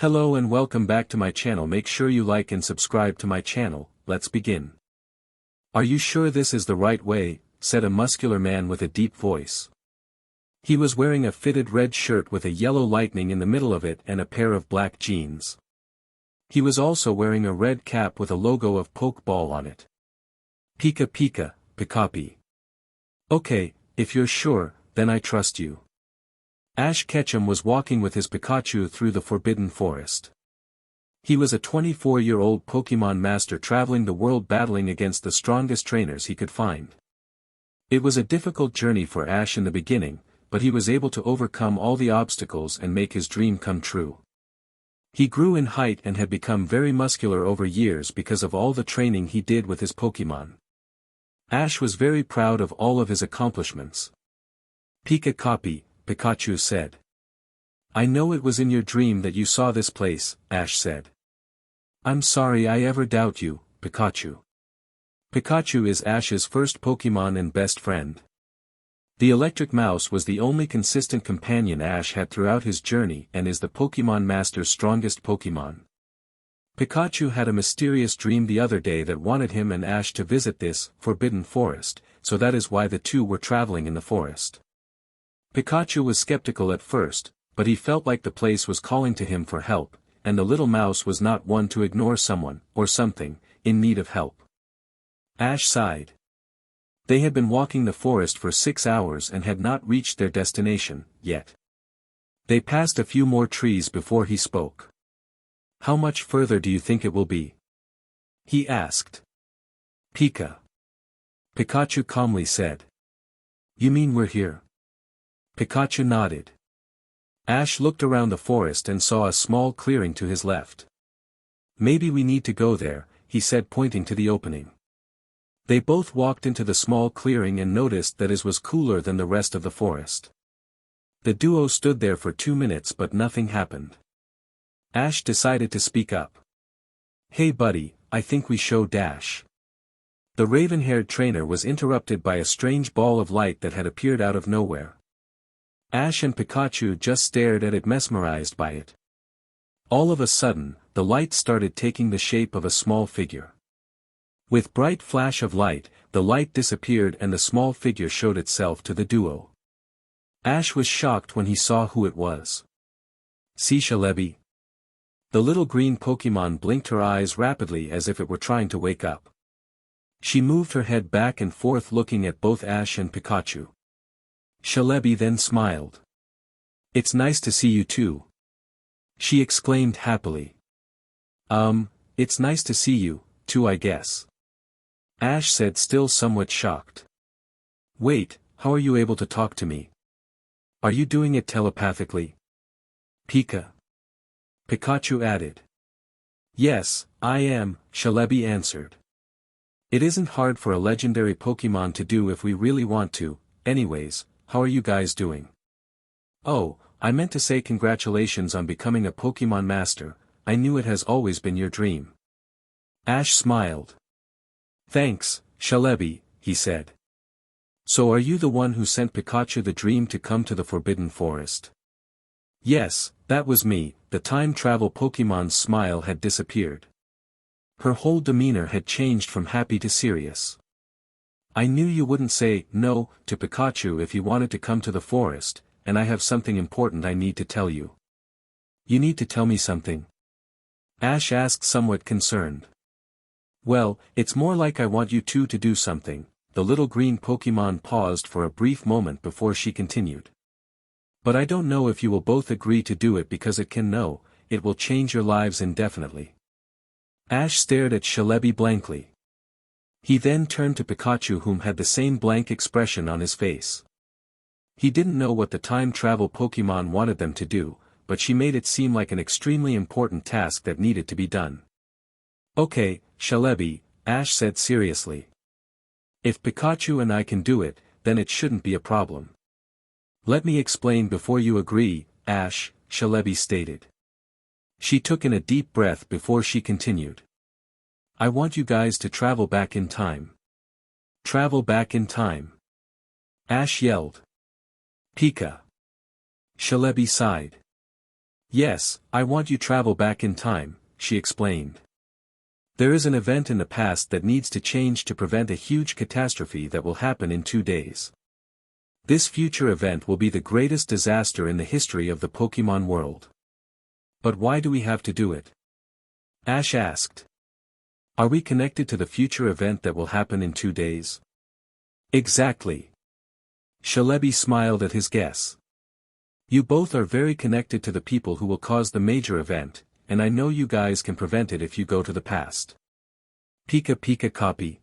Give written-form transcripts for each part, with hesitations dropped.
Hello and welcome back to my channel. Make sure you like and subscribe to my channel. Let's begin. Are you sure this is the right way? Said a muscular man with a deep voice. He was wearing a fitted red shirt with a yellow lightning in the middle of it and a pair of black jeans. He was also wearing a red cap with a logo of Pokeball on it. Pika Pika, Pikapi. Okay, if you're sure, then I trust you. Ash Ketchum was walking with his Pikachu through the Forbidden Forest. He was a 24-year-old Pokemon master traveling the world battling against the strongest trainers he could find. It was a difficult journey for Ash in the beginning, but he was able to overcome all the obstacles and make his dream come true. He grew in height and had become very muscular over years because of all the training he did with his Pokemon. Ash was very proud of all of his accomplishments. Pika Copy, Pikachu said. I know it was in your dream that you saw this place, Ash said. I'm sorry I ever doubt you, Pikachu. Pikachu is Ash's first Pokemon and best friend. The electric mouse was the only consistent companion Ash had throughout his journey and is the Pokemon Master's strongest Pokemon. Pikachu had a mysterious dream the other day that wanted him and Ash to visit this Forbidden Forest, so that is why the two were traveling in the forest. Pikachu was skeptical at first, but he felt like the place was calling to him for help, and the little mouse was not one to ignore someone, or something, in need of help. Ash sighed. They had been walking the forest for 6 hours and had not reached their destination, yet. They passed a few more trees before he spoke. How much further do you think it will be? He asked. Pika. Pikachu calmly said. You mean we're here? Pikachu nodded. Ash looked around the forest and saw a small clearing to his left. Maybe we need to go there, he said pointing to the opening. They both walked into the small clearing and noticed that it was cooler than the rest of the forest. The duo stood there for 2 minutes but nothing happened. Ash decided to speak up. Hey buddy, I think we show Dash. The raven-haired trainer was interrupted by a strange ball of light that had appeared out of nowhere. Ash and Pikachu just stared at it mesmerized by it. All of a sudden, the light started taking the shape of a small figure. With bright flash of light, the light disappeared and the small figure showed itself to the duo. Ash was shocked when he saw who it was. See Celebi? The little green Pokemon blinked her eyes rapidly as if it were trying to wake up. She moved her head back and forth looking at both Ash and Pikachu. Celebi then smiled. It's nice to see you too. She exclaimed happily. It's nice to see you, too I guess. Ash said still somewhat shocked. Wait, how are you able to talk to me? Are you doing it telepathically? Pika. Pikachu added. Yes, I am, Celebi answered. It isn't hard for a legendary Pokemon to do if we really want to. Anyways, how are you guys doing? Oh, I meant to say congratulations on becoming a Pokemon Master. I knew it has always been your dream. Ash smiled. Thanks, Celebi, he said. So are you the one who sent Pikachu the dream to come to the Forbidden Forest? Yes, that was me. The time travel Pokemon's smile had disappeared. Her whole demeanor had changed from happy to serious. I knew you wouldn't say no to Pikachu if he wanted to come to the forest, and I have something important I need to tell you. You need to tell me something? Ash asked somewhat concerned. Well, it's more like I want you two to do something. The little green Pokemon paused for a brief moment before she continued. But I don't know if you will both agree to do it because it will change your lives indefinitely. Ash stared at Celebi blankly. He then turned to Pikachu whom had the same blank expression on his face. He didn't know what the time travel Pokemon wanted them to do, but she made it seem like an extremely important task that needed to be done. Okay, Celebi, Ash said seriously. If Pikachu and I can do it, then it shouldn't be a problem. Let me explain before you agree, Ash, Celebi stated. She took in a deep breath before she continued. I want you guys to travel back in time. Travel back in time. Ash yelled. Pika. Celebi sighed. Yes, I want you travel back in time, she explained. There is an event in the past that needs to change to prevent a huge catastrophe that will happen in 2 days. This future event will be the greatest disaster in the history of the Pokemon world. But why do we have to do it? Ash asked. Are we connected to the future event that will happen in 2 days? Exactly. Celebi smiled at his guess. You both are very connected to the people who will cause the major event, and I know you guys can prevent it if you go to the past. Pika Pika copy?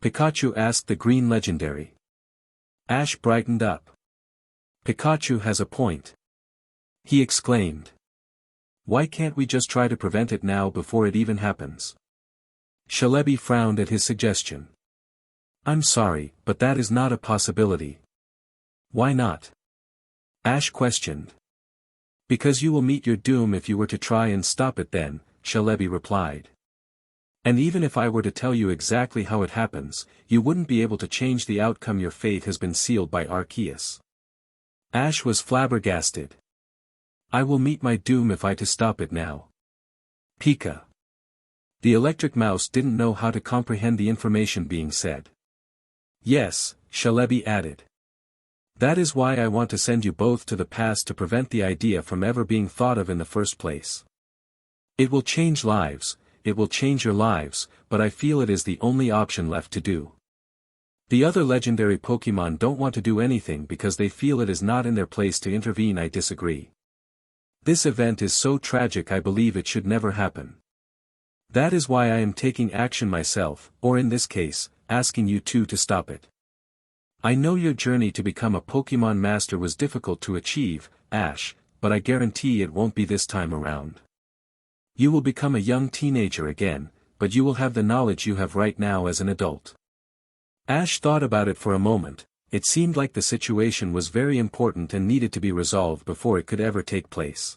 Pikachu asked the green legendary. Ash brightened up. Pikachu has a point. He exclaimed. Why can't we just try to prevent it now before it even happens? Celebi frowned at his suggestion. I'm sorry, but that is not a possibility. Why not? Ash questioned. Because you will meet your doom if you were to try and stop it then, Celebi replied. And even if I were to tell you exactly how it happens, you wouldn't be able to change the outcome. Your fate has been sealed by Arceus. Ash was flabbergasted. I will meet my doom if I to stop it now. Pika. The electric mouse didn't know how to comprehend the information being said. Yes, Celebi added. That is why I want to send you both to the past to prevent the idea from ever being thought of in the first place. It will change lives, it will change your lives, but I feel it is the only option left to do. The other legendary Pokemon don't want to do anything because they feel it is not in their place to intervene. I disagree. This event is so tragic I believe it should never happen. That is why I am taking action myself, or in this case, asking you two to stop it. I know your journey to become a Pokemon Master was difficult to achieve, Ash, but I guarantee it won't be this time around. You will become a young teenager again, but you will have the knowledge you have right now as an adult. Ash thought about it for a moment. It seemed like the situation was very important and needed to be resolved before it could ever take place.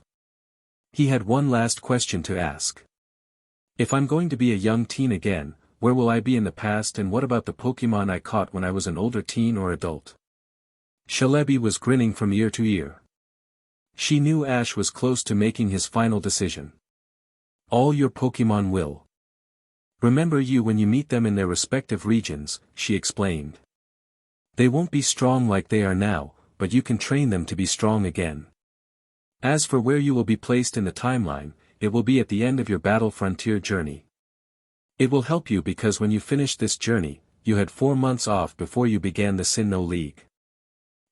He had one last question to ask. If I'm going to be a young teen again, where will I be in the past, and what about the Pokemon I caught when I was an older teen or adult? Celebi was grinning from ear to ear. She knew Ash was close to making his final decision. All your Pokemon will remember you when you meet them in their respective regions, she explained. They won't be strong like they are now, but you can train them to be strong again. As for where you will be placed in the timeline, it will be at the end of your Battle Frontier journey. It will help you because when you finished this journey, you had 4 months off before you began the Sinnoh League.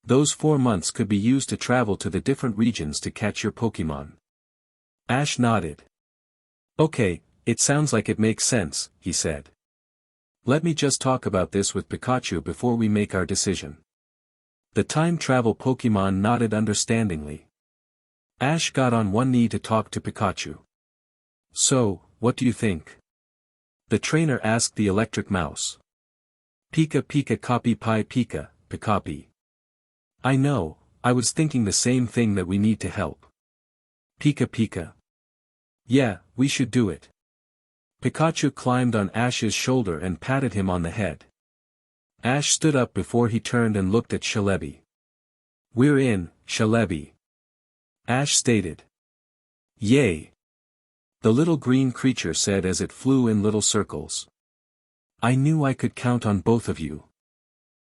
Those 4 months could be used to travel to the different regions to catch your Pokemon. Ash nodded. Okay, it sounds like it makes sense, he said. Let me just talk about this with Pikachu before we make our decision. The time travel Pokemon nodded understandingly. Ash got on one knee to talk to Pikachu. So, what do you think? The trainer asked the electric mouse. Pika Pika copy Pi Pika, Pikapi. I know, I was thinking the same thing, that we need to help. Pika Pika. Yeah, we should do it. Pikachu climbed on Ash's shoulder and patted him on the head. Ash stood up before he turned and looked at Celebi. We're in, Celebi. Ash stated. Yay! The little green creature said as it flew in little circles. I knew I could count on both of you.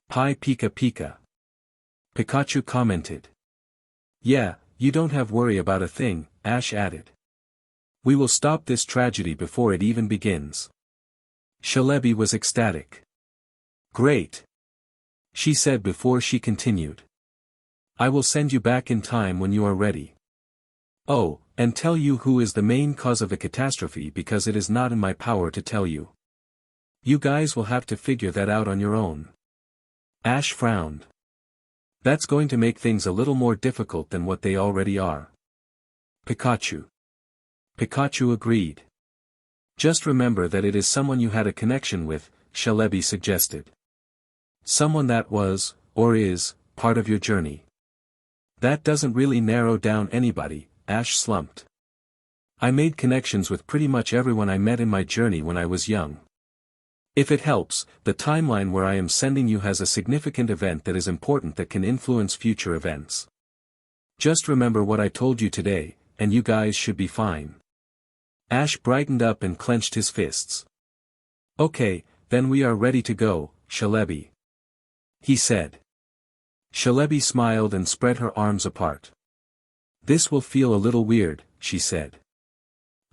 Pi Pika Pika. Pikachu commented. Yeah, you don't have worry about a thing, Ash added. We will stop this tragedy before it even begins. Celebi was ecstatic. Great! She said before she continued. I will send you back in time when you are ready. Oh, and tell you who is the main cause of the catastrophe, because it is not in my power to tell you. You guys will have to figure that out on your own. Ash frowned. That's going to make things a little more difficult than what they already are. Pikachu. Pikachu agreed. Just remember that it is someone you had a connection with, Celebi suggested. Someone that was, or is, part of your journey. That doesn't really narrow down anybody, Ash slumped. I made connections with pretty much everyone I met in my journey when I was young. If it helps, the timeline where I am sending you has a significant event that is important that can influence future events. Just remember what I told you today, and you guys should be fine. Ash brightened up and clenched his fists. Okay, then we are ready to go, Shalebi, he said. Shalebi smiled and spread her arms apart. This will feel a little weird, she said.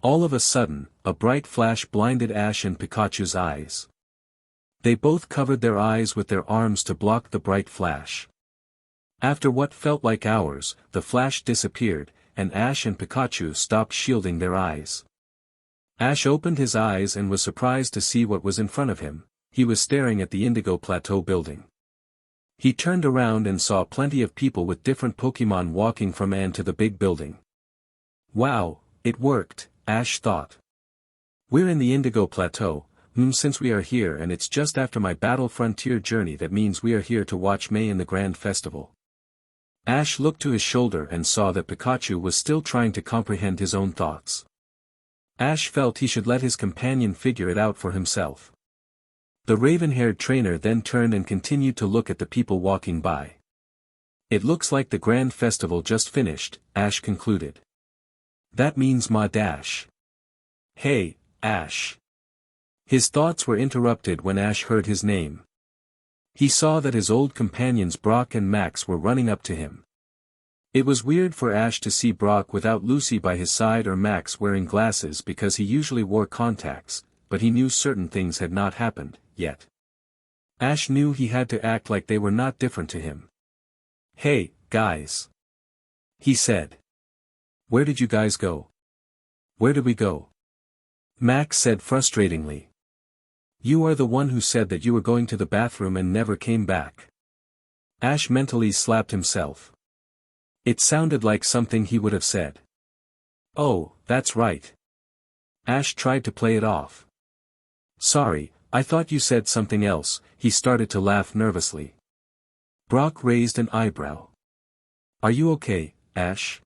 All of a sudden, a bright flash blinded Ash and Pikachu's eyes. They both covered their eyes with their arms to block the bright flash. After what felt like hours, the flash disappeared, and Ash and Pikachu stopped shielding their eyes. Ash opened his eyes and was surprised to see what was in front of him. He was staring at the Indigo Plateau building. He turned around and saw plenty of people with different Pokémon walking from Anne to the big building. Wow, it worked, Ash thought. We're in the Indigo Plateau, since we are here and it's just after my Battle Frontier journey, that means we are here to watch May in the Grand Festival. Ash looked to his shoulder and saw that Pikachu was still trying to comprehend his own thoughts. Ash felt he should let his companion figure it out for himself. The raven-haired trainer then turned and continued to look at the people walking by. It looks like the Grand Festival just finished, Ash concluded. That means Ma Dash. Hey, Ash. His thoughts were interrupted when Ash heard his name. He saw that his old companions Brock and Max were running up to him. It was weird for Ash to see Brock without Lucy by his side or Max wearing glasses because he usually wore contacts, but he knew certain things had not happened, yet. Ash knew he had to act like they were not different to him. Hey, guys. He said. Where did you guys go? Where did we go? Max said frustratingly. You are the one who said that you were going to the bathroom and never came back. Ash mentally slapped himself. It sounded like something he would have said. Oh, that's right. Ash tried to play it off. Sorry, I thought you said something else. He started to laugh nervously. Brock raised an eyebrow. Are you okay, Ash?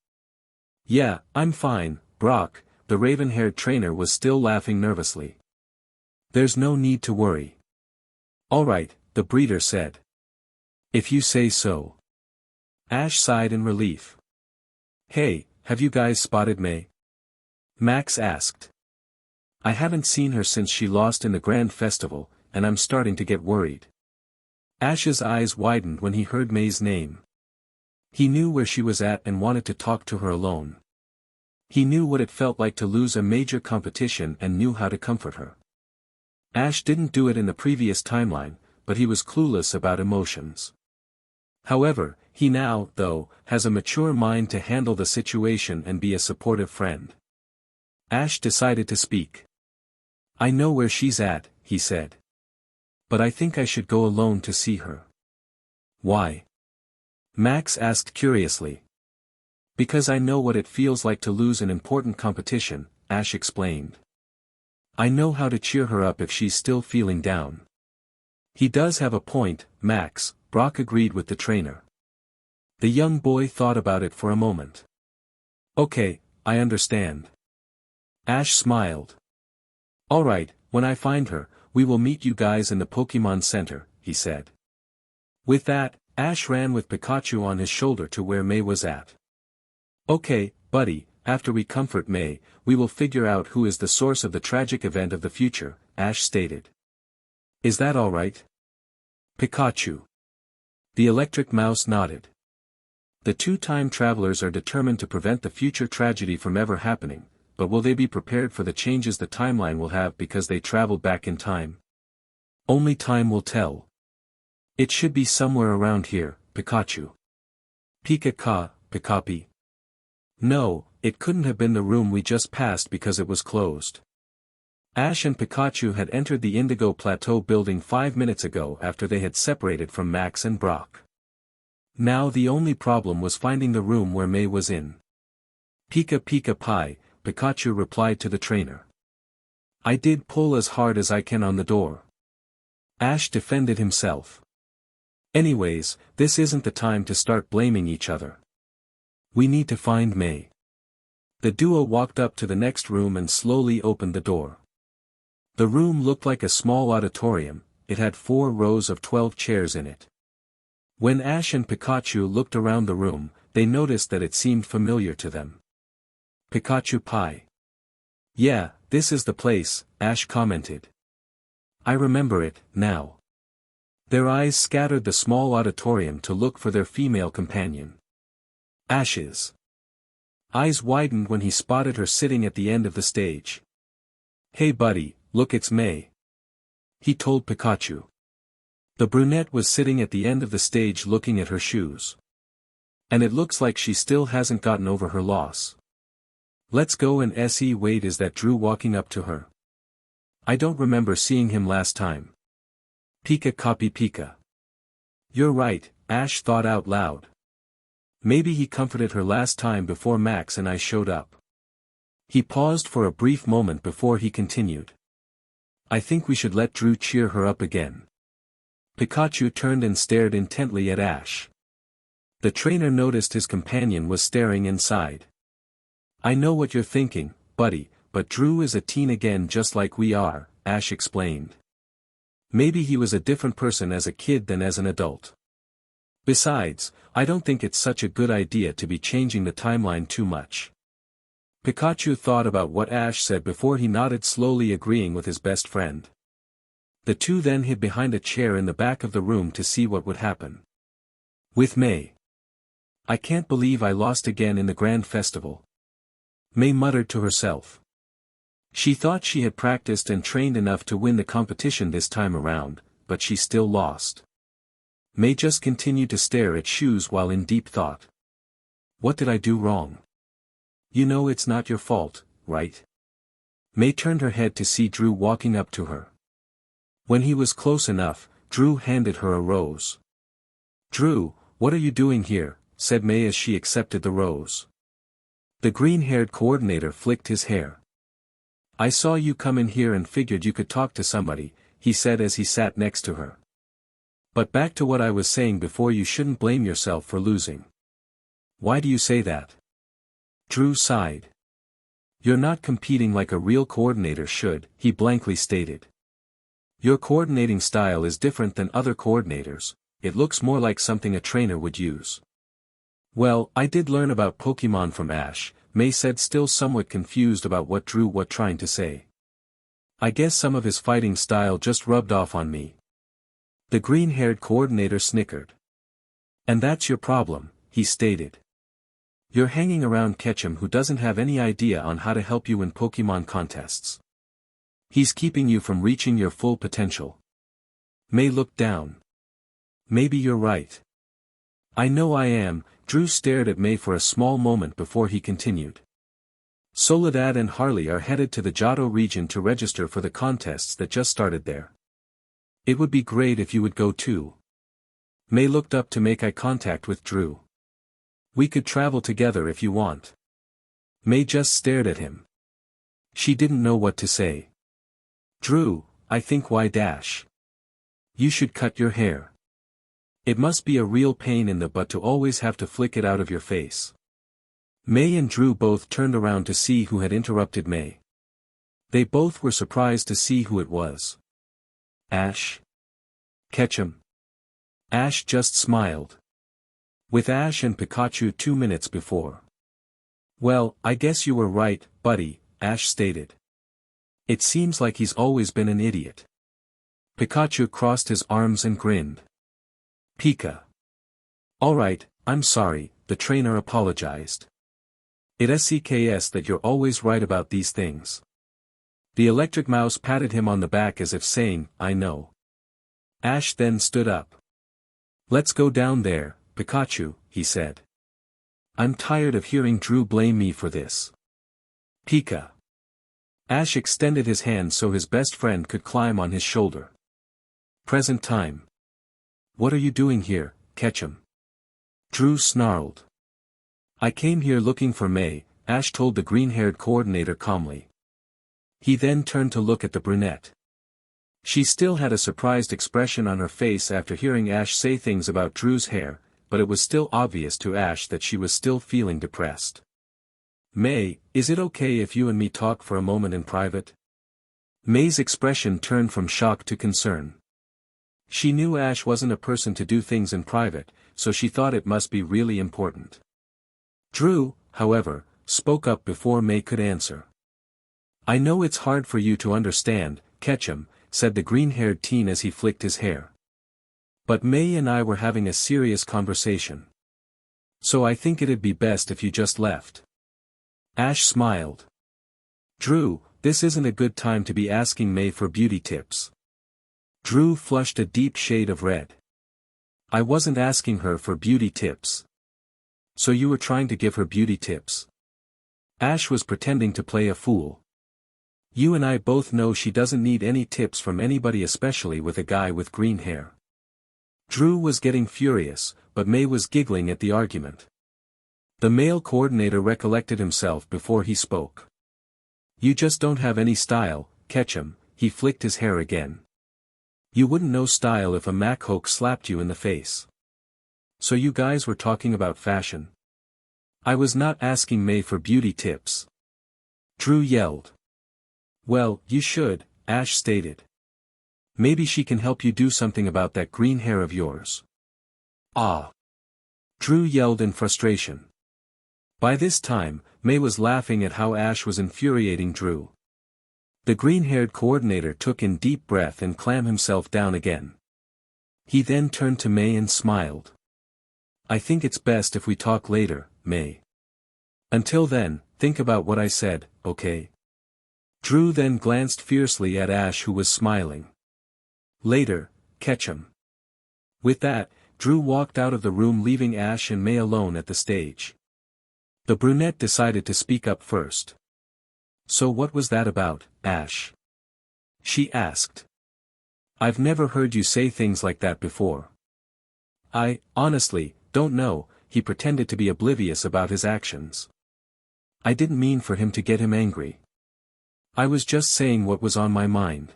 Yeah, I'm fine, Brock. The raven-haired trainer was still laughing nervously. There's no need to worry. All right, the breeder said. If you say so. Ash sighed in relief. Hey, have you guys spotted May? Max asked. I haven't seen her since she lost in the Grand Festival, and I'm starting to get worried. Ash's eyes widened when he heard May's name. He knew where she was at and wanted to talk to her alone. He knew what it felt like to lose a major competition and knew how to comfort her. Ash didn't do it in the previous timeline, but he was clueless about emotions. However, he now, though, has a mature mind to handle the situation and be a supportive friend. Ash decided to speak. I know where she's at, he said. But I think I should go alone to see her. Why? Max asked curiously. Because I know what it feels like to lose an important competition, Ash explained. I know how to cheer her up if she's still feeling down. He does have a point, Max, Brock agreed with the trainer. The young boy thought about it for a moment. Okay, I understand. Ash smiled. Alright, when I find her, we will meet you guys in the Pokemon Center, he said. With that, Ash ran with Pikachu on his shoulder to where May was at. Okay, buddy, after we comfort May, we will figure out who is the source of the tragic event of the future, Ash stated. Is that alright? Pikachu. The electric mouse nodded. The two time travelers are determined to prevent the future tragedy from ever happening, but will they be prepared for the changes the timeline will have because they traveled back in time? Only time will tell. It should be somewhere around here, Pikachu. Pika-ka, Pikapi. No, it couldn't have been the room we just passed because it was closed. Ash and Pikachu had entered the Indigo Plateau building 5 minutes ago after they had separated from Max and Brock. Now the only problem was finding the room where May was in. Pika Pika Pie, Pikachu replied to the trainer. I did pull as hard as I can on the door. Ash defended himself. Anyways, this isn't the time to start blaming each other. We need to find May. The duo walked up to the next room and slowly opened the door. The room looked like a small auditorium. It had 4 rows of 12 chairs in it. When Ash and Pikachu looked around the room, they noticed that it seemed familiar to them. Pikachu Pie. Yeah, this is the place, Ash commented. I remember it, now. Their eyes scattered the small auditorium to look for their female companion. Ash's eyes widened when he spotted her sitting at the end of the stage. Hey buddy, look, it's May, he told Pikachu. The brunette was sitting at the end of the stage looking at her shoes. And it looks like she still hasn't gotten over her loss. Let's go and see. Wait, is that Drew walking up to her? I don't remember seeing him last time. Pika copy Pika. You're right, Ash thought out loud. Maybe he comforted her last time before Max and I showed up. He paused for a brief moment before he continued. I think we should let Drew cheer her up again. Pikachu turned and stared intently at Ash. The trainer noticed his companion was staring inside. I know what you're thinking, buddy, but Drew is a teen again just like we are, Ash explained. Maybe he was a different person as a kid than as an adult. Besides, I don't think it's such a good idea to be changing the timeline too much. Pikachu thought about what Ash said before he nodded, slowly agreeing with his best friend. The two then hid behind a chair in the back of the room to see what would happen. With May. I can't believe I lost again in the grand festival, May muttered to herself. She thought she had practiced and trained enough to win the competition this time around, but she still lost. May just continued to stare at shoes while in deep thought. What did I do wrong? You know it's not your fault, right? May turned her head to see Drew walking up to her. When he was close enough, Drew handed her a rose. Drew, what are you doing here? Said May as she accepted the rose. The green-haired coordinator flicked his hair. I saw you come in here and figured you could talk to somebody, he said as he sat next to her. But back to what I was saying before, you shouldn't blame yourself for losing. Why do you say that? Drew sighed. You're not competing like a real coordinator should, he blankly stated. Your coordinating style is different than other coordinators, it looks more like something a trainer would use. Well, I did learn about Pokemon from Ash, May said, still somewhat confused about what Drew was trying to say. I guess some of his fighting style just rubbed off on me. The green-haired coordinator snickered. And that's your problem, he stated. You're hanging around Ketchum, who doesn't have any idea on how to help you in Pokemon contests. He's keeping you from reaching your full potential. May looked down. Maybe you're right. I know I am. Drew stared at May for a small moment before he continued. Soledad and Harley are headed to the Johto region to register for the contests that just started there. It would be great if you would go too. May looked up to make eye contact with Drew. We could travel together if you want. May just stared at him. She didn't know what to say. Drew, I think why dash? You should cut your hair. It must be a real pain in the butt to always have to flick it out of your face. May and Drew both turned around to see who had interrupted May. They both were surprised to see who it was. Ash? Ketchum? Ash just smiled. With Ash and Pikachu 2 minutes before. Well, I guess you were right, buddy, Ash stated. It seems like he's always been an idiot. Pikachu crossed his arms and grinned. Pika. Alright, I'm sorry, the trainer apologized. It's that you're always right about these things. The electric mouse patted him on the back as if saying, I know. Ash then stood up. Let's go down there, Pikachu, he said. I'm tired of hearing Drew blame me for this. Pika. Ash extended his hand so his best friend could climb on his shoulder. Present time. What are you doing here, Ketchum? Drew snarled. I came here looking for May, Ash told the green-haired coordinator calmly. He then turned to look at the brunette. She still had a surprised expression on her face after hearing Ash say things about Drew's hair, but it was still obvious to Ash that she was still feeling depressed. May, is it okay if you and me talk for a moment in private? May's expression turned from shock to concern. She knew Ash wasn't a person to do things in private, so she thought it must be really important. Drew, however, spoke up before May could answer. "I know it's hard for you to understand, Ketchum," said the green-haired teen as he flicked his hair. "But May and I were having a serious conversation. So I think it'd be best if you just left." Ash smiled. "Drew, this isn't a good time to be asking May for beauty tips." Drew flushed a deep shade of red. "I wasn't asking her for beauty tips." "So you were trying to give her beauty tips?" Ash was pretending to play a fool. "You and I both know she doesn't need any tips from anybody, especially with a guy with green hair." Drew was getting furious, but May was giggling at the argument. The male coordinator recollected himself before he spoke. "You just don't have any style, Ketchum," he flicked his hair again. "You wouldn't know style if a Mac-Hoke slapped you in the face." "So you guys were talking about fashion?" "I was not asking May for beauty tips," Drew yelled. "Well, you should," Ash stated. "Maybe she can help you do something about that green hair of yours." "Ah!" Drew yelled in frustration. By this time, May was laughing at how Ash was infuriating Drew. The green-haired coordinator took in deep breath and calmed himself down again. He then turned to May and smiled. "I think it's best if we talk later, May. Until then, think about what I said, okay?" Drew then glanced fiercely at Ash, who was smiling. "Later, Ketchum." With that, Drew walked out of the room, leaving Ash and May alone at the stage. The brunette decided to speak up first. "So what was that about, Ash?" she asked. "I've never heard you say things like that before." "I, honestly, don't know," he pretended to be oblivious about his actions. "I didn't mean for him to get him angry. I was just saying what was on my mind."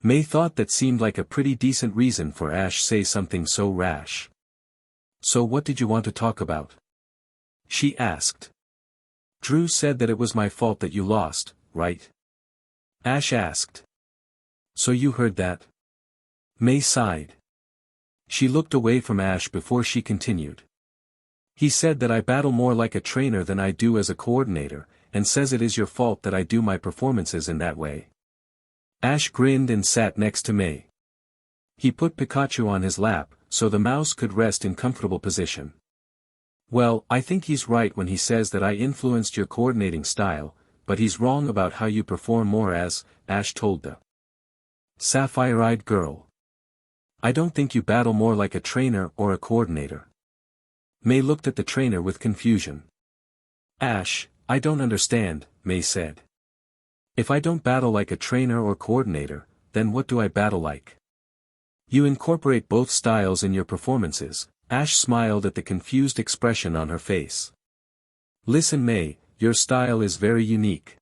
May thought that seemed like a pretty decent reason for Ash say something so rash. "So what did you want to talk about?" she asked. "Drew said that it was my fault that you lost, right?" Ash asked. "So you heard that?" May sighed. She looked away from Ash before she continued. "He said that I battle more like a trainer than I do as a coordinator, and says it is your fault that I do my performances in that way." Ash grinned and sat next to May. He put Pikachu on his lap, so the mouse could rest in comfortable position. "Well, I think he's right when he says that I influenced your coordinating style, but he's wrong about how you perform more as," Ash told the sapphire-eyed girl. "I don't think you battle more like a trainer or a coordinator." May looked at the trainer with confusion. "Ash, I don't understand," May said. "If I don't battle like a trainer or coordinator, then what do I battle like?" "You incorporate both styles in your performances." Ash smiled at the confused expression on her face. "Listen, May, your style is very unique.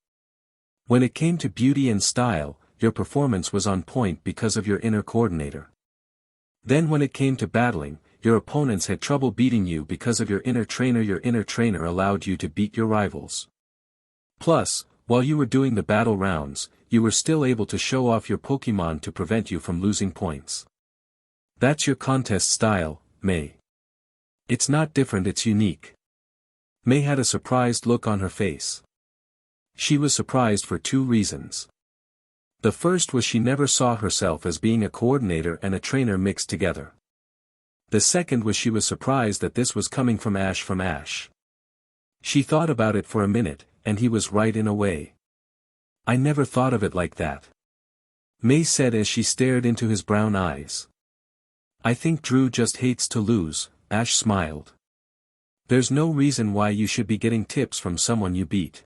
When it came to beauty and style, your performance was on point because of your inner coordinator. Then when it came to battling, your opponents had trouble beating you because of your inner trainer. Your inner trainer allowed you to beat your rivals. Plus, while you were doing the battle rounds, you were still able to show off your Pokemon to prevent you from losing points. That's your contest style, May. It's not different, it's unique." May had a surprised look on her face. She was surprised for two reasons. The first was she never saw herself as being a coordinator and a trainer mixed together. The second was she was surprised that this was coming from Ash. She thought about it for a minute, and he was right in a way. "I never thought of it like that," May said as she stared into his brown eyes. "I think Drew just hates to lose," Ash smiled. "There's no reason why you should be getting tips from someone you beat.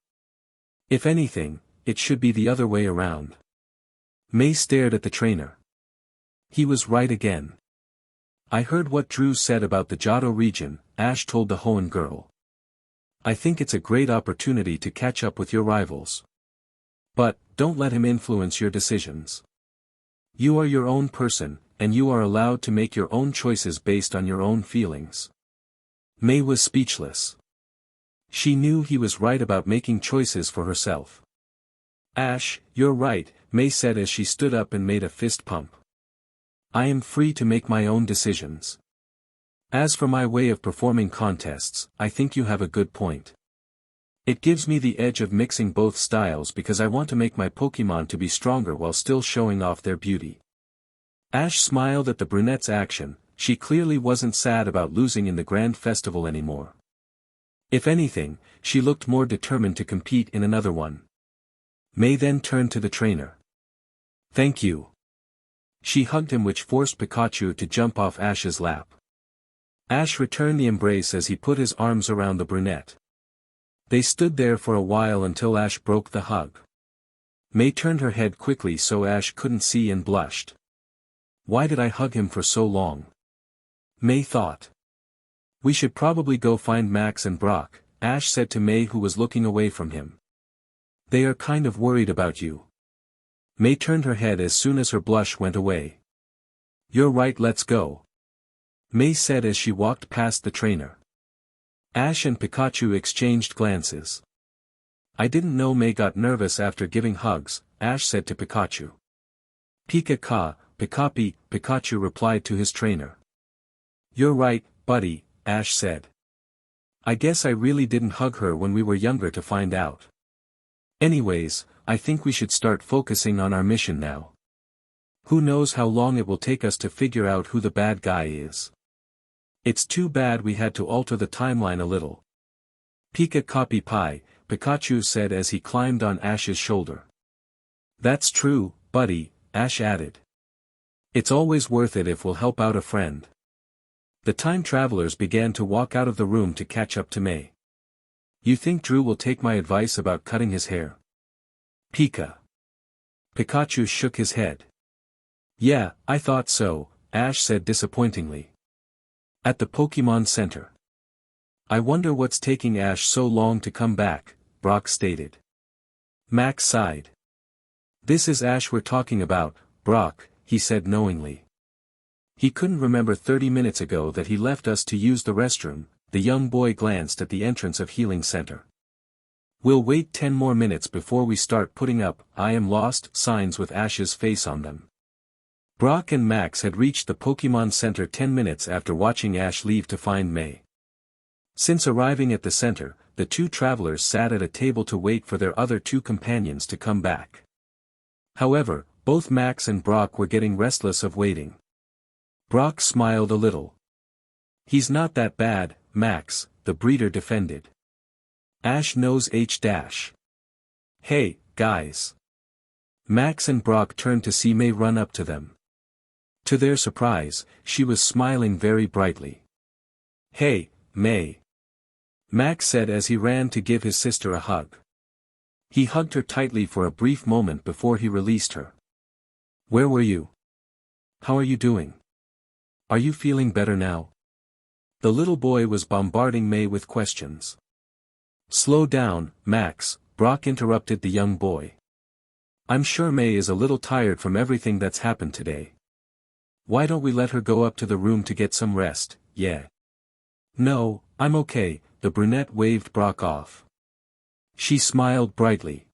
If anything, it should be the other way around." May stared at the trainer. He was right again. "I heard what Drew said about the Johto region," Ash told the Hoenn girl. "I think it's a great opportunity to catch up with your rivals. But, don't let him influence your decisions. You are your own person, and you are allowed to make your own choices based on your own feelings." May was speechless. She knew he was right about making choices for herself. "Ash, you're right," May said as she stood up and made a fist pump. "I am free to make my own decisions. As for my way of performing contests, I think you have a good point. It gives me the edge of mixing both styles because I want to make my Pokémon to be stronger while still showing off their beauty. Ash smiled at the brunette's action. She clearly wasn't sad about losing in the grand festival anymore. If anything, she looked more determined to compete in another one. May then turned to the trainer. "Thank you." She hugged him, which forced Pikachu to jump off Ash's lap. Ash returned the embrace as he put his arms around the brunette. They stood there for a while until Ash broke the hug. May turned her head quickly so Ash couldn't see and blushed. Why did I hug him for so long? May thought. We should probably go find Max and Brock, Ash said to May, who was looking away from him. They are kind of worried about you. May turned her head as soon as her blush went away. You're right, let's go. May said as she walked past the trainer. Ash and Pikachu exchanged glances. I didn't know May got nervous after giving hugs, Ash said to Pikachu. Pika-ka, Pikapi, Pikachu replied to his trainer. You're right, buddy, Ash said. I guess I really didn't hug her when we were younger to find out. Anyways, I think we should start focusing on our mission now. Who knows how long it will take us to figure out who the bad guy is. It's too bad we had to alter the timeline a little. Pika-copy pie, Pikachu said as he climbed on Ash's shoulder. That's true, buddy, Ash added. It's always worth it if we'll help out a friend. The time travelers began to walk out of the room to catch up to May. You think Drew will take my advice about cutting his hair? Pika. Pikachu shook his head. Yeah, I thought so, Ash said disappointingly. At the Pokemon Center. I wonder what's taking Ash so long to come back, Brock stated. Max sighed. This is Ash we're talking about, Brock, he said knowingly. He couldn't remember 30 minutes ago that he left us to use the restroom. The young boy glanced at the entrance of Healing Center. We'll wait 10 more minutes before we start putting up I am lost signs with Ash's face on them. Brock and Max had reached the Pokemon Center 10 minutes after watching Ash leave to find May. Since arriving at the center, the two travelers sat at a table to wait for their other two companions to come back. However, both Max and Brock were getting restless of waiting. Brock smiled a little. He's not that bad, Max, the breeder defended. Ash knows H-. Hey, guys. Max and Brock turned to see May run up to them. To their surprise, she was smiling very brightly. Hey, May. Max said as he ran to give his sister a hug. He hugged her tightly for a brief moment before he released her. Where were you? How are you doing? Are you feeling better now? The little boy was bombarding May with questions. Slow down, Max, Brock interrupted the young boy. I'm sure May is a little tired from everything that's happened today. Why don't we let her go up to the room to get some rest, yeah? No, I'm okay, the brunette waved Brock off. She smiled brightly.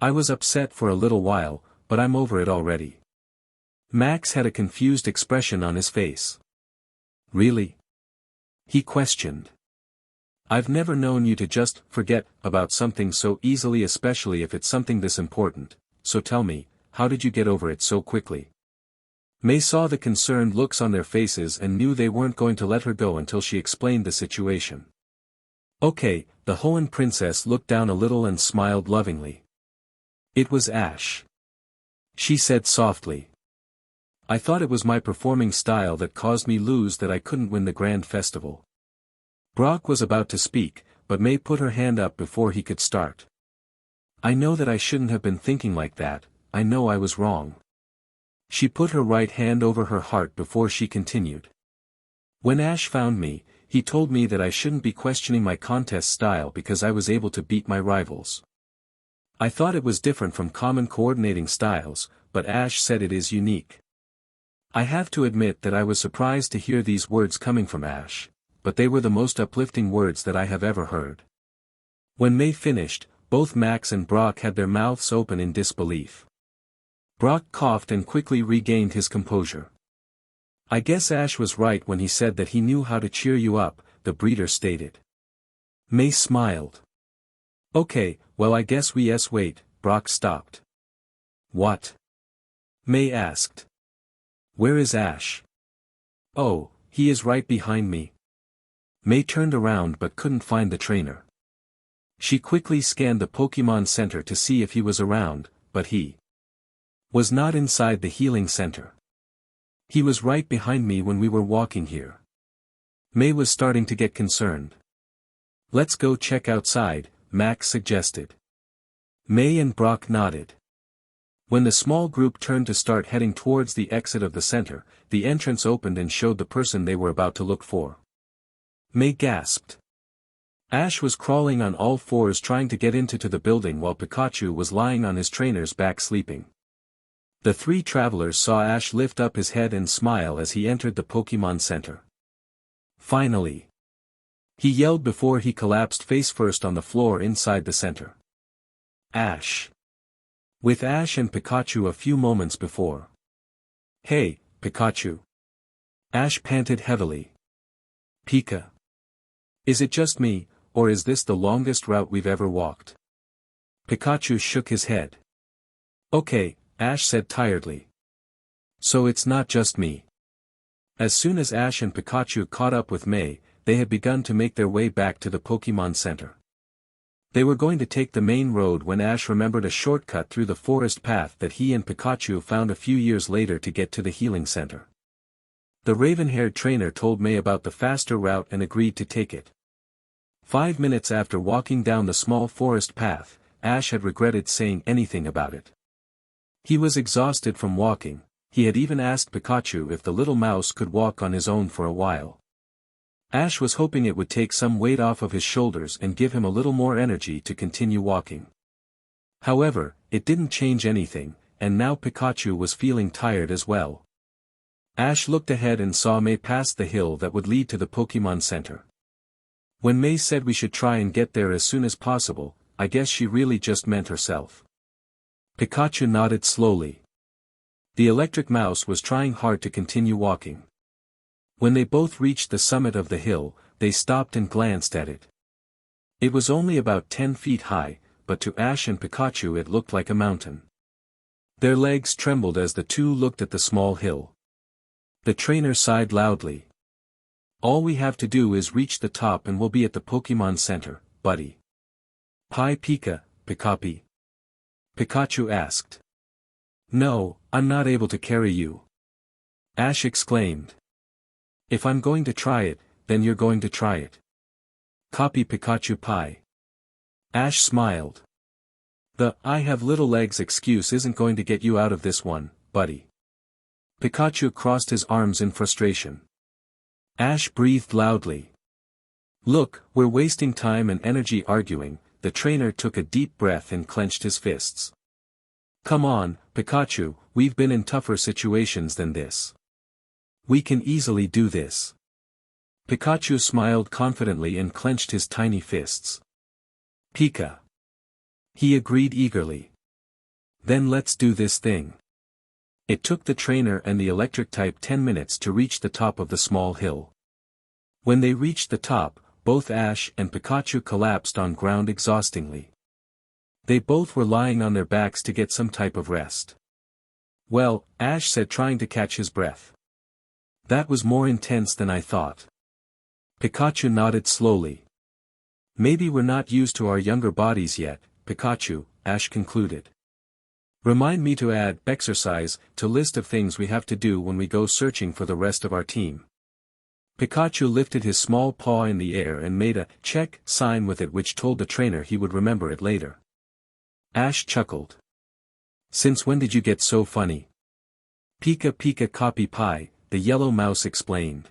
I was upset for a little while, but I'm over it already. Max had a confused expression on his face. Really? He questioned. I've never known you to just forget about something so easily, especially if it's something this important, so tell me, how did you get over it so quickly? May saw the concerned looks on their faces and knew they weren't going to let her go until she explained the situation. Okay, the Hoenn princess looked down a little and smiled lovingly. It was Ash. She said softly. I thought it was my performing style that caused me lose, that I couldn't win the grand festival. Brock was about to speak, but May put her hand up before he could start. I know that I shouldn't have been thinking like that, I know I was wrong. She put her right hand over her heart before she continued. When Ash found me, he told me that I shouldn't be questioning my contest style because I was able to beat my rivals. I thought it was different from common coordinating styles, but Ash said it is unique. I have to admit that I was surprised to hear these words coming from Ash, but they were the most uplifting words that I have ever heard. When May finished, both Max and Brock had their mouths open in disbelief. Brock coughed and quickly regained his composure. I guess Ash was right when he said that he knew how to cheer you up, the breeder stated. May smiled. Okay, well I guess wait, Brock stopped. What? May asked. Where is Ash? Oh, he is right behind me. May turned around but couldn't find the trainer. She quickly scanned the Pokemon Center to see if he was around, but he was not inside the healing center. He was right behind me when we were walking here. May was starting to get concerned. Let's go check outside, Max suggested. May and Brock nodded. When the small group turned to start heading towards the exit of the center, the entrance opened and showed the person they were about to look for. May gasped. Ash was crawling on all fours trying to get into the building while Pikachu was lying on his trainer's back sleeping. The three travelers saw Ash lift up his head and smile as he entered the Pokemon Center. Finally! He yelled before he collapsed face first on the floor inside the center. Ash! With Ash and Pikachu a few moments before. Hey, Pikachu! Ash panted heavily. Pika! Is it just me, or is this the longest route we've ever walked? Pikachu shook his head. Okay, Ash said tiredly. So it's not just me. As soon as Ash and Pikachu caught up with May, they had begun to make their way back to the Pokemon Center. They were going to take the main road when Ash remembered a shortcut through the forest path that he and Pikachu found a few years later to get to the healing center. The raven-haired trainer told May about the faster route and agreed to take it. 5 minutes after walking down the small forest path, Ash had regretted saying anything about it. He was exhausted from walking. He had even asked Pikachu if the little mouse could walk on his own for a while. Ash was hoping it would take some weight off of his shoulders and give him a little more energy to continue walking. However, it didn't change anything, and now Pikachu was feeling tired as well. Ash looked ahead and saw May pass the hill that would lead to the Pokemon Center. When May said we should try and get there as soon as possible, I guess she really just meant herself. Pikachu nodded slowly. The electric mouse was trying hard to continue walking. When they both reached the summit of the hill, they stopped and glanced at it. It was only about 10 feet high, but to Ash and Pikachu it looked like a mountain. Their legs trembled as the two looked at the small hill. The trainer sighed loudly. All we have to do is reach the top and we'll be at the Pokemon Center, buddy. Hi Pika, Pikapi. Pikachu asked. No, I'm not able to carry you. Ash exclaimed. If I'm going to try it, then you're going to try it. Copy Pikachu Pie. Ash smiled. The "I have little legs" excuse isn't going to get you out of this one, buddy. Pikachu crossed his arms in frustration. Ash breathed loudly. Look, we're wasting time and energy arguing. The trainer took a deep breath and clenched his fists. Come on, Pikachu, we've been in tougher situations than this. We can easily do this. Pikachu smiled confidently and clenched his tiny fists. Pika. He agreed eagerly. Then let's do this thing. It took the trainer and the electric type 10 minutes to reach the top of the small hill. When they reached the top, both Ash and Pikachu collapsed on ground exhaustingly. They both were lying on their backs to get some type of rest. Well, Ash said, trying to catch his breath. That was more intense than I thought. Pikachu nodded slowly. Maybe we're not used to our younger bodies yet, Pikachu, Ash concluded. Remind me to add exercise to list of things we have to do when we go searching for the rest of our team. Pikachu lifted his small paw in the air and made a check sign with it, which told the trainer he would remember it later. Ash chuckled. Since when did you get so funny? Pika Pika Copy Pie, the yellow mouse explained.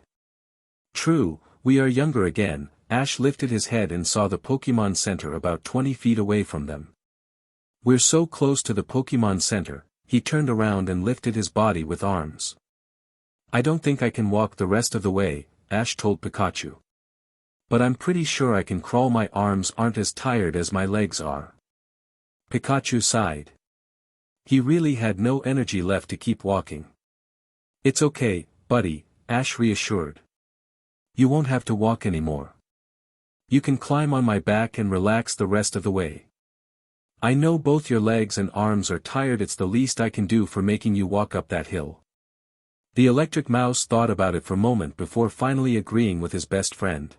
True, we are younger again. Ash lifted his head and saw the Pokemon Center about 20 feet away from them. We're so close to the Pokemon Center. He turned around and lifted his body with arms. I don't think I can walk the rest of the way, Ash told Pikachu. But I'm pretty sure I can crawl. My arms aren't as tired as my legs are. Pikachu sighed. He really had no energy left to keep walking. It's okay, buddy, Ash reassured. You won't have to walk anymore. You can climb on my back and relax the rest of the way. I know both your legs and arms are tired. It's the least I can do for making you walk up that hill. The electric mouse thought about it for a moment before finally agreeing with his best friend.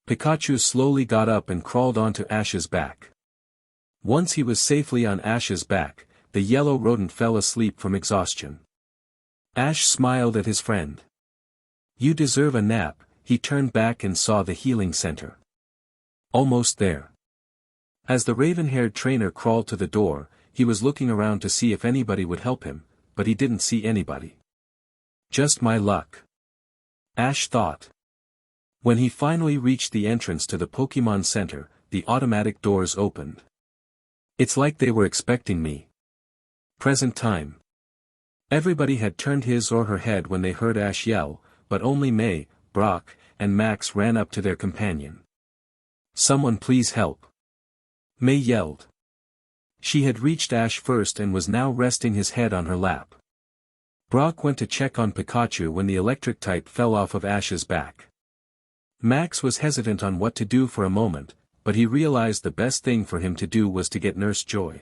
Pikachu slowly got up and crawled onto Ash's back. Once he was safely on Ash's back, the yellow rodent fell asleep from exhaustion. Ash smiled at his friend. You deserve a nap. He turned back and saw the healing center. Almost there. As the raven-haired trainer crawled to the door, he was looking around to see if anybody would help him, but he didn't see anybody. Just my luck. Ash thought. When he finally reached the entrance to the Pokemon Center, the automatic doors opened. It's like they were expecting me. Present time. Everybody had turned his or her head when they heard Ash yell, but only May, Brock, and Max ran up to their companion. Someone please help. May yelled. She had reached Ash first and was now resting his head on her lap. Brock went to check on Pikachu when the electric type fell off of Ash's back. Max was hesitant on what to do for a moment, but he realized the best thing for him to do was to get Nurse Joy.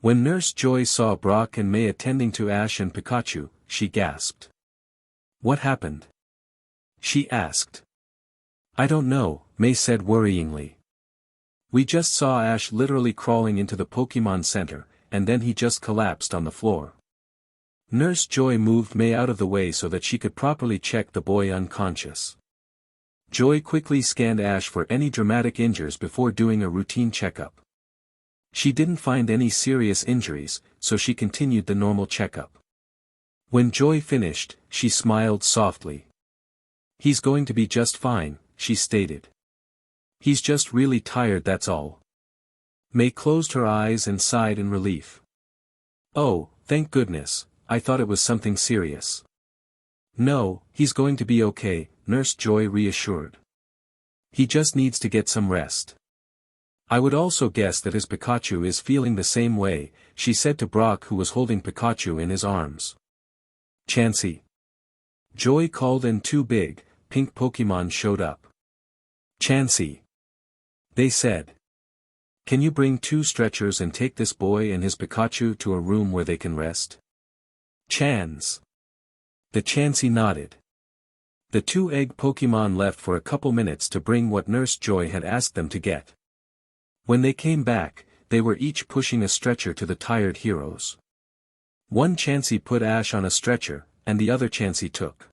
When Nurse Joy saw Brock and May attending to Ash and Pikachu, she gasped. What happened? She asked. I don't know, May said worryingly. We just saw Ash literally crawling into the Pokemon Center, and then he just collapsed on the floor. Nurse Joy moved May out of the way so that she could properly check the boy unconscious. Joy quickly scanned Ash for any dramatic injuries before doing a routine checkup. She didn't find any serious injuries, so she continued the normal checkup. When Joy finished, she smiled softly. He's going to be just fine, she stated. He's just really tired, that's all. May closed her eyes and sighed in relief. Oh, thank goodness, I thought it was something serious. No, he's going to be okay, Nurse Joy reassured. He just needs to get some rest. I would also guess that his Pikachu is feeling the same way, she said to Brock, who was holding Pikachu in his arms. Chansey. Joy called and two big, pink Pokemon showed up. Chansey. They said. Can you bring 2 stretchers and take this boy and his Pikachu to a room where they can rest? Chans. The Chansey nodded. The 2 egg Pokemon left for a couple minutes to bring what Nurse Joy had asked them to get. When they came back, they were each pushing a stretcher to the tired heroes. One Chansey put Ash on a stretcher, and the other Chansey took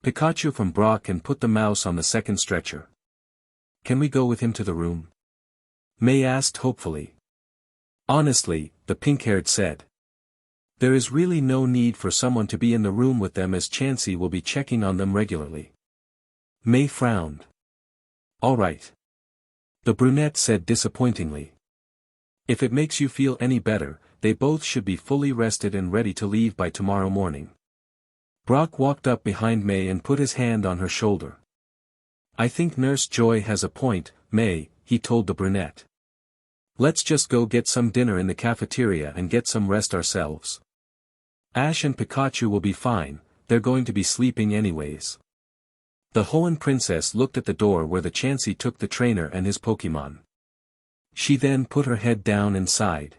Pikachu from Brock and put the mouse on the second stretcher. Can we go with him to the room? May asked hopefully. Honestly, the pink-haired said. There is really no need for someone to be in the room with them, as Chansey will be checking on them regularly. May frowned. All right. The brunette said disappointingly. If it makes you feel any better, they both should be fully rested and ready to leave by tomorrow morning. Brock walked up behind May and put his hand on her shoulder. I think Nurse Joy has a point, May, he told the brunette. Let's just go get some dinner in the cafeteria and get some rest ourselves. Ash and Pikachu will be fine, they're going to be sleeping anyways. The Hoenn princess looked at the door where the Chansey took the trainer and his Pokemon. She then put her head down and sighed.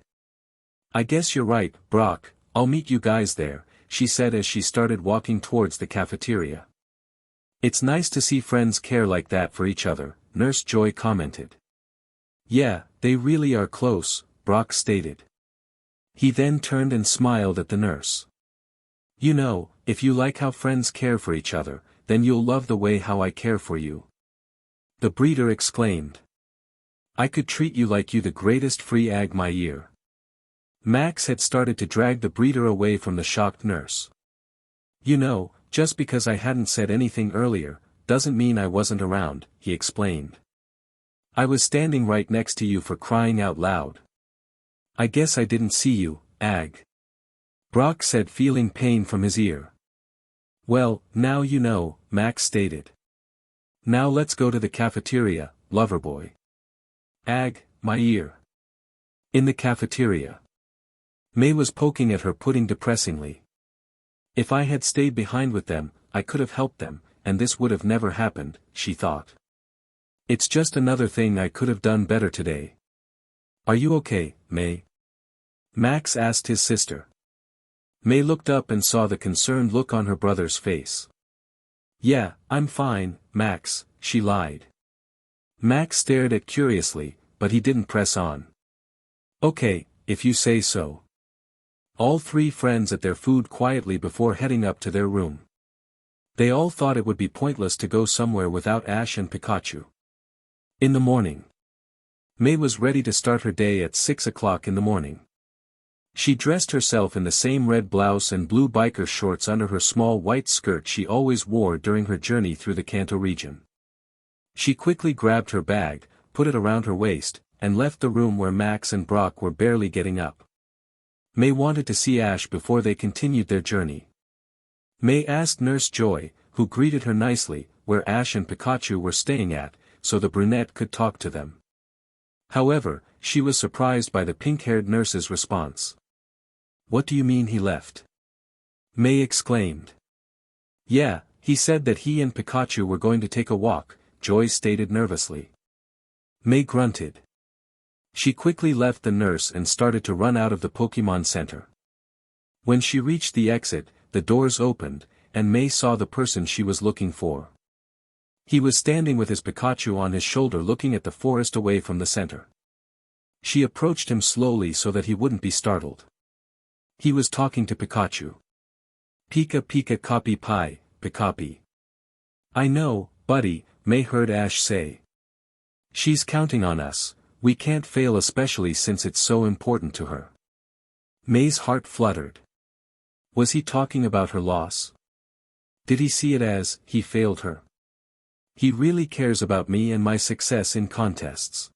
I guess you're right, Brock, I'll meet you guys there, she said as she started walking towards the cafeteria. It's nice to see friends care like that for each other, Nurse Joy commented. Yeah, they really are close, Brock stated. He then turned and smiled at the nurse. You know, if you like how friends care for each other, then you'll love the way how I care for you. The breeder exclaimed. I could treat you like you the greatest free egg my year. Max had started to drag the breeder away from the shocked nurse. You know, just because I hadn't said anything earlier, doesn't mean I wasn't around, he explained. I was standing right next to you for crying out loud. I guess I didn't see you, Ag. Brock said, feeling pain from his ear. Well, now you know, Max stated. Now let's go to the cafeteria, Loverboy. Ag, my ear. In the cafeteria. May was poking at her pudding depressingly. If I had stayed behind with them, I could have helped them, and this would have never happened, she thought. It's just another thing I could have done better today. Are you okay, May? Max asked his sister. May looked up and saw the concerned look on her brother's face. Yeah, I'm fine, Max, she lied. Max stared at curiously, but he didn't press on. Okay, if you say so. All three friends ate their food quietly before heading up to their room. They all thought it would be pointless to go somewhere without Ash and Pikachu. In the morning, May was ready to start her day at 6 o'clock in the morning. She dressed herself in the same red blouse and blue biker shorts under her small white skirt she always wore during her journey through the Kanto region. She quickly grabbed her bag, put it around her waist, and left the room where Max and Brock were barely getting up. May wanted to see Ash before they continued their journey. May asked Nurse Joy, who greeted her nicely, where Ash and Pikachu were staying at, so the brunette could talk to them. However, she was surprised by the pink-haired nurse's response. What do you mean he left? May exclaimed. Yeah, he said that he and Pikachu were going to take a walk, Joy stated nervously. May grunted. She quickly left the nurse and started to run out of the Pokemon Center. When she reached the exit, the doors opened, and May saw the person she was looking for. He was standing with his Pikachu on his shoulder looking at the forest away from the center. She approached him slowly so that he wouldn't be startled. He was talking to Pikachu. Pika Pika copy pie, Pikapi. I know, buddy, May heard Ash say. She's counting on us, we can't fail especially since it's so important to her. May's heart fluttered. Was he talking about her loss? Did he see it as, he failed her? He really cares about me and my success in contests.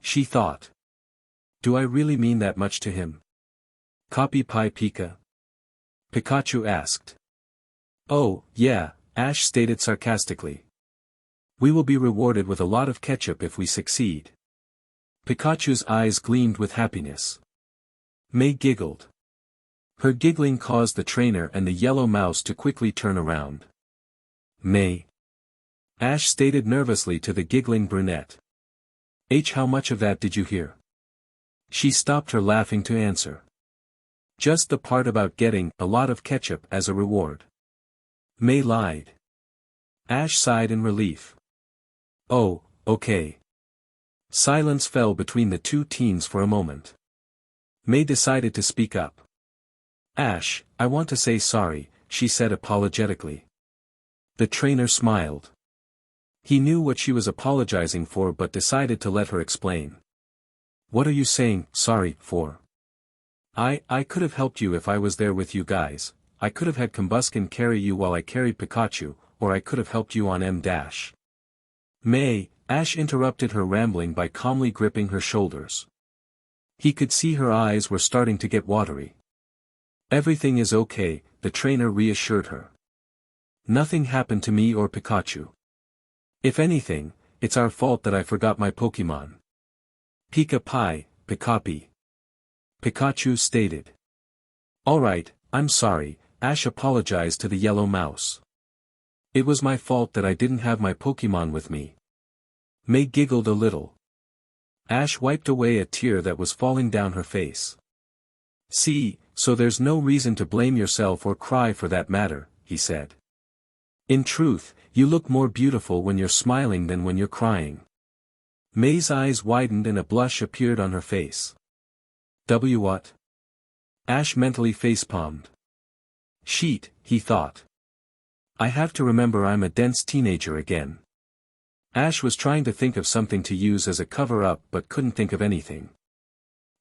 She thought. Do I really mean that much to him? Copy pie Pika? Pikachu asked. Oh, yeah, Ash stated sarcastically. We will be rewarded with a lot of ketchup if we succeed. Pikachu's eyes gleamed with happiness. May giggled. Her giggling caused the trainer and the yellow mouse to quickly turn around. May. Ash stated nervously to the giggling brunette. How much of that did you hear? She stopped her laughing to answer. Just the part about getting a lot of ketchup as a reward. May lied. Ash sighed in relief. Oh, okay. Silence fell between the two teens for a moment. May decided to speak up. Ash, I want to say sorry, she said apologetically. The trainer smiled. He knew what she was apologizing for but decided to let her explain. What are you saying, sorry, for? I could have helped you if I was there with you guys, I could have had Combuskin carry you while I carried Pikachu, or I could have helped you on M-. May, Ash interrupted her rambling by calmly gripping her shoulders. He could see her eyes were starting to get watery. Everything is okay, the trainer reassured her. Nothing happened to me or Pikachu. If anything, it's our fault that I forgot my Pokemon. Pika Pie, Pikapi. Pikachu stated. Alright, I'm sorry, Ash apologized to the yellow mouse. It was my fault that I didn't have my Pokemon with me. May giggled a little. Ash wiped away a tear that was falling down her face. See, so there's no reason to blame yourself or cry for that matter, he said. In truth, you look more beautiful when you're smiling than when you're crying. May's eyes widened and a blush appeared on her face. What? Ash mentally facepalmed. Sheet, he thought. I have to remember I'm a dense teenager again. Ash was trying to think of something to use as a cover-up but couldn't think of anything.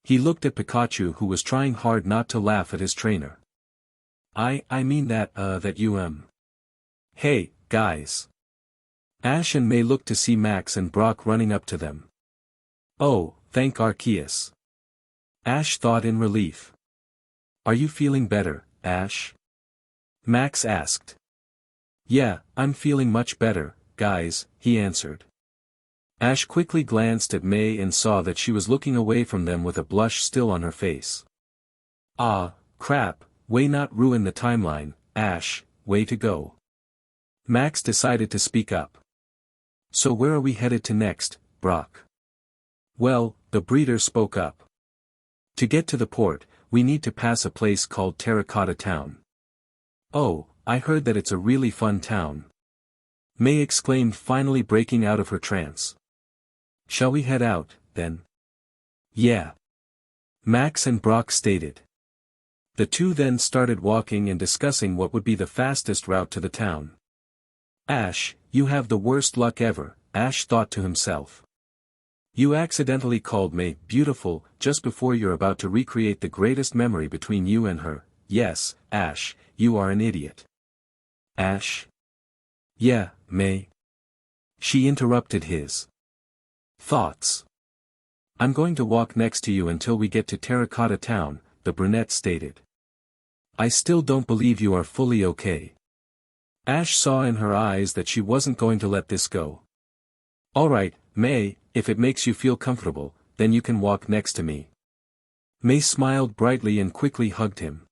He looked at Pikachu who was trying hard not to laugh at his trainer. I mean that you Hey, guys. Ash and May looked to see Max and Brock running up to them. Oh, thank Arceus. Ash thought in relief. Are you feeling better, Ash? Max asked. Yeah, I'm feeling much better, guys, he answered. Ash quickly glanced at May and saw that she was looking away from them with a blush still on her face. Ah, crap, way not ruin the timeline, Ash, way to go. Max decided to speak up. So where are we headed to next, Brock? Well, the breeder spoke up. To get to the port, we need to pass a place called Terracotta Town. Oh, I heard that it's a really fun town. May exclaimed, finally breaking out of her trance. Shall we head out, then? Yeah. Max and Brock stated. The two then started walking and discussing what would be the fastest route to the town. Ash, you have the worst luck ever, Ash thought to himself. You accidentally called May beautiful just before you're about to recreate the greatest memory between you and her. Yes, Ash, you are an idiot. Ash? Yeah, May. She interrupted his thoughts. I'm going to walk next to you until we get to Terracotta Town, the brunette stated. I still don't believe you are fully okay. Ash saw in her eyes that she wasn't going to let this go. Alright, May, if it makes you feel comfortable, then you can walk next to me. May smiled brightly and quickly hugged him.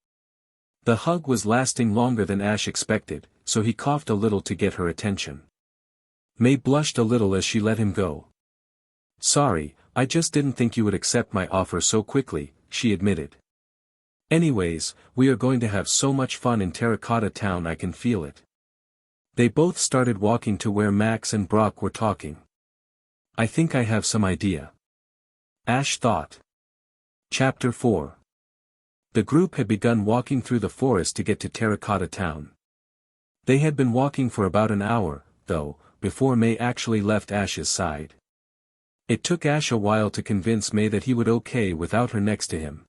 The hug was lasting longer than Ash expected, so he coughed a little to get her attention. May blushed a little as she let him go. Sorry, I just didn't think you would accept my offer so quickly, she admitted. Anyways, we are going to have so much fun in Terracotta Town, I can feel it. They both started walking to where Max and Brock were talking. I think I have some idea. Ash thought. Chapter 4. The group had begun walking through the forest to get to Terracotta Town. They had been walking for about an hour, though, before May actually left Ash's side. It took Ash a while to convince May that he would okay without her next to him.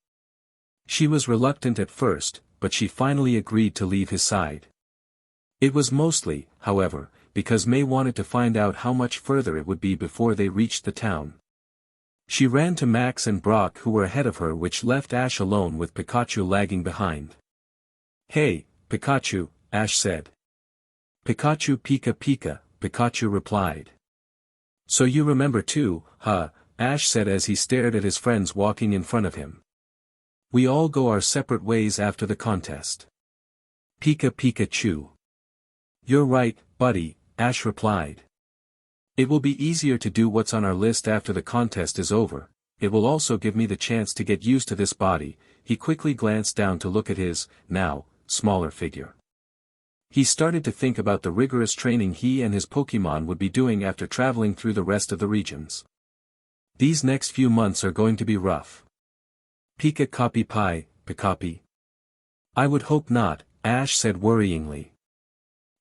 She was reluctant at first, but she finally agreed to leave his side. It was mostly, however, because May wanted to find out how much further it would be before they reached the town. She ran to Max and Brock, who were ahead of her, which left Ash alone with Pikachu lagging behind. Hey, Pikachu, Ash said. Pikachu Pika Pika, Pikachu replied. So you remember too, huh, Ash said as he stared at his friends walking in front of him. We all go our separate ways after the contest. Pika Pikachu. You're right, buddy, Ash replied. It will be easier to do what's on our list after the contest is over. It will also give me the chance to get used to this body. He quickly glanced down to look at his, now, smaller figure. He started to think about the rigorous training he and his Pokémon would be doing after traveling through the rest of the regions. These next few months are going to be rough. Pika copy pie, Pikapi. I would hope not, Ash said worryingly.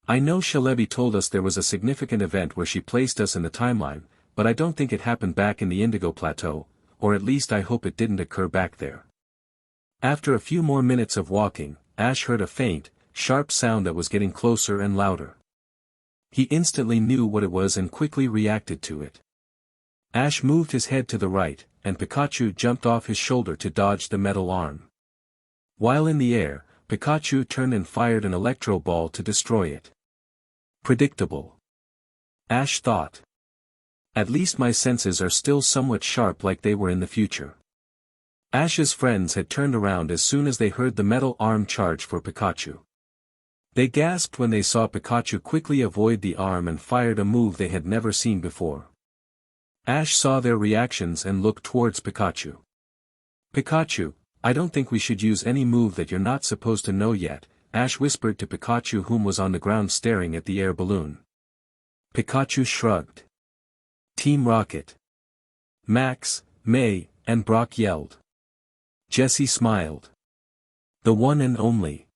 I know Shalebi told us there was a significant event where she placed us in the timeline, but I don't think it happened back in the Indigo Plateau, or at least I hope it didn't occur back there. After a few more minutes of walking, Ash heard a faint, sharp sound that was getting closer and louder. He instantly knew what it was and quickly reacted to it. Ash moved his head to the right, and Pikachu jumped off his shoulder to dodge the metal arm. While in the air, Pikachu turned and fired an electro ball to destroy it. Predictable. Ash thought. At least my senses are still somewhat sharp like they were in the future. Ash's friends had turned around as soon as they heard the metal arm charge for Pikachu. They gasped when they saw Pikachu quickly avoid the arm and fired a move they had never seen before. Ash saw their reactions and looked towards Pikachu. Pikachu, I don't think we should use any move that you're not supposed to know yet, Ash whispered to Pikachu, whom was on the ground staring at the air balloon. Pikachu shrugged. Team Rocket. Max, May, and Brock yelled. Jessie smiled. The one and only.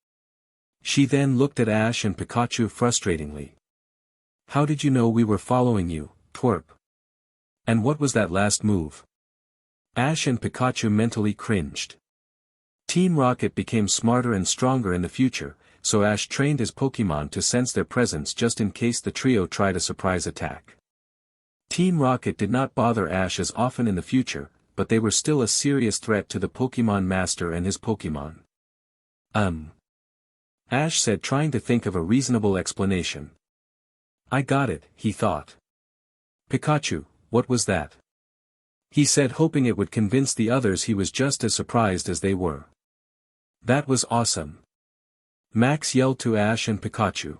She then looked at Ash and Pikachu frustratingly. How did you know we were following you, twerp? And what was that last move? Ash and Pikachu mentally cringed. Team Rocket became smarter and stronger in the future, so Ash trained his Pokémon to sense their presence just in case the trio tried a surprise attack. Team Rocket did not bother Ash as often in the future, but they were still a serious threat to the Pokémon Master and his Pokémon. Ash said, trying to think of a reasonable explanation. I got it, he thought. Pikachu, what was that? He said, hoping it would convince the others he was just as surprised as they were. That was awesome. Max yelled to Ash and Pikachu.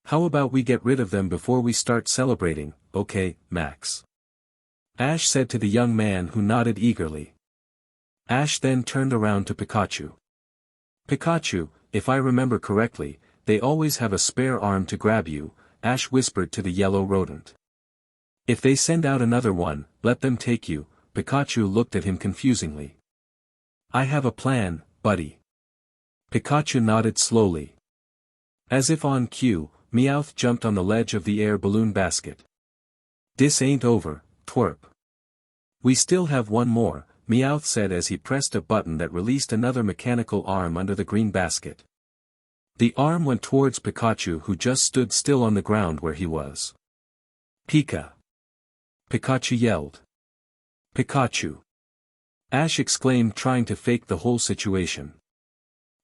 How about we get rid of them before we start celebrating, okay, Max? Ash said to the young man who nodded eagerly. Ash then turned around to Pikachu. Pikachu, if I remember correctly, they always have a spare arm to grab you, Ash whispered to the yellow rodent. If they send out another one, let them take you, Pikachu looked at him confusingly. I have a plan, buddy. Pikachu nodded slowly. As if on cue, Meowth jumped on the ledge of the air balloon basket. This ain't over, twerp. We still have one more, Meowth said as he pressed a button that released another mechanical arm under the green basket. The arm went towards Pikachu who just stood still on the ground where he was. Pika! Pikachu yelled. Pikachu! Ash exclaimed trying to fake the whole situation.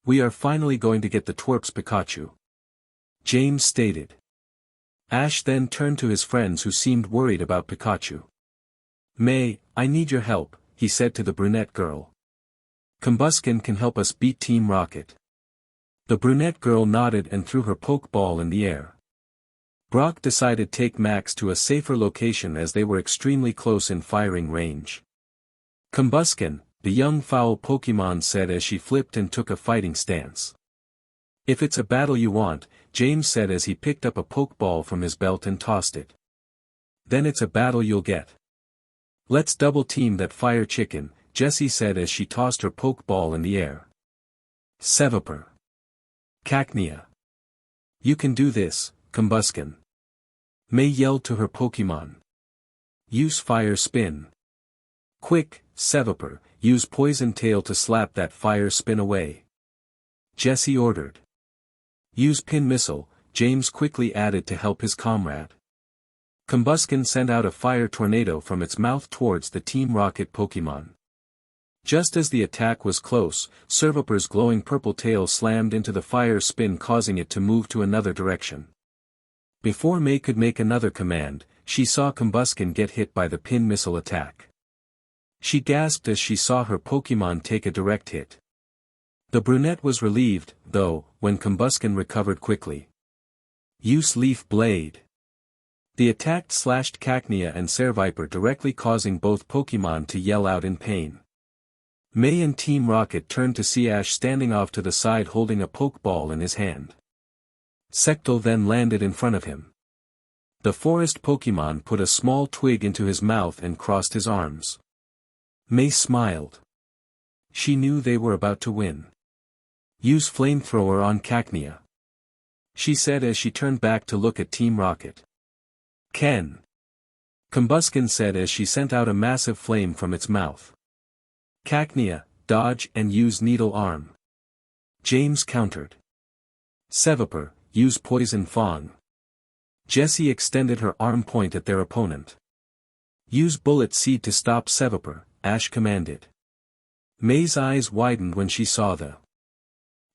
We are finally going to get the twerps, Pikachu. James stated. Ash then turned to his friends who seemed worried about Pikachu. May, I need your help, he said to the brunette girl. Combusken can help us beat Team Rocket. The brunette girl nodded and threw her Pokeball in the air. Brock decided to take Max to a safer location as they were extremely close in firing range. Combusken, the young foul Pokemon said as she flipped and took a fighting stance. If it's a battle you want, James said as he picked up a Pokeball from his belt and tossed it. Then it's a battle you'll get. Let's double team that fire chicken, Jessie said as she tossed her Pokeball in the air. Seviper. Cacnea. You can do this, Combusken. May yelled to her Pokemon. Use fire spin. Quick, Seviper, use poison tail to slap that fire spin away. Jessie ordered. Use pin missile, James quickly added to help his comrade. Combusken sent out a fire tornado from its mouth towards the Team Rocket Pokemon. Just as the attack was close, Seviper's glowing purple tail slammed into the fire spin causing it to move to another direction. Before May could make another command, she saw Combusken get hit by the pin missile attack. She gasped as she saw her Pokemon take a direct hit. The brunette was relieved, though, when Combusken recovered quickly. Use Leaf Blade. The attack slashed Cacnea and Seviper directly causing both Pokemon to yell out in pain. May and Team Rocket turned to see Ash standing off to the side holding a Pokeball in his hand. Sectal then landed in front of him. The forest Pokemon put a small twig into his mouth and crossed his arms. May smiled. She knew they were about to win. Use Flamethrower on Cacnea. She said as she turned back to look at Team Rocket. Ken. Combusken said as she sent out a massive flame from its mouth. Cacnea, dodge and use Needle Arm. James countered. Seviper, use Poison Fang. Jessie extended her arm point at their opponent. Use Bullet Seed to stop Seviper, Ash commanded. May's eyes widened when she saw the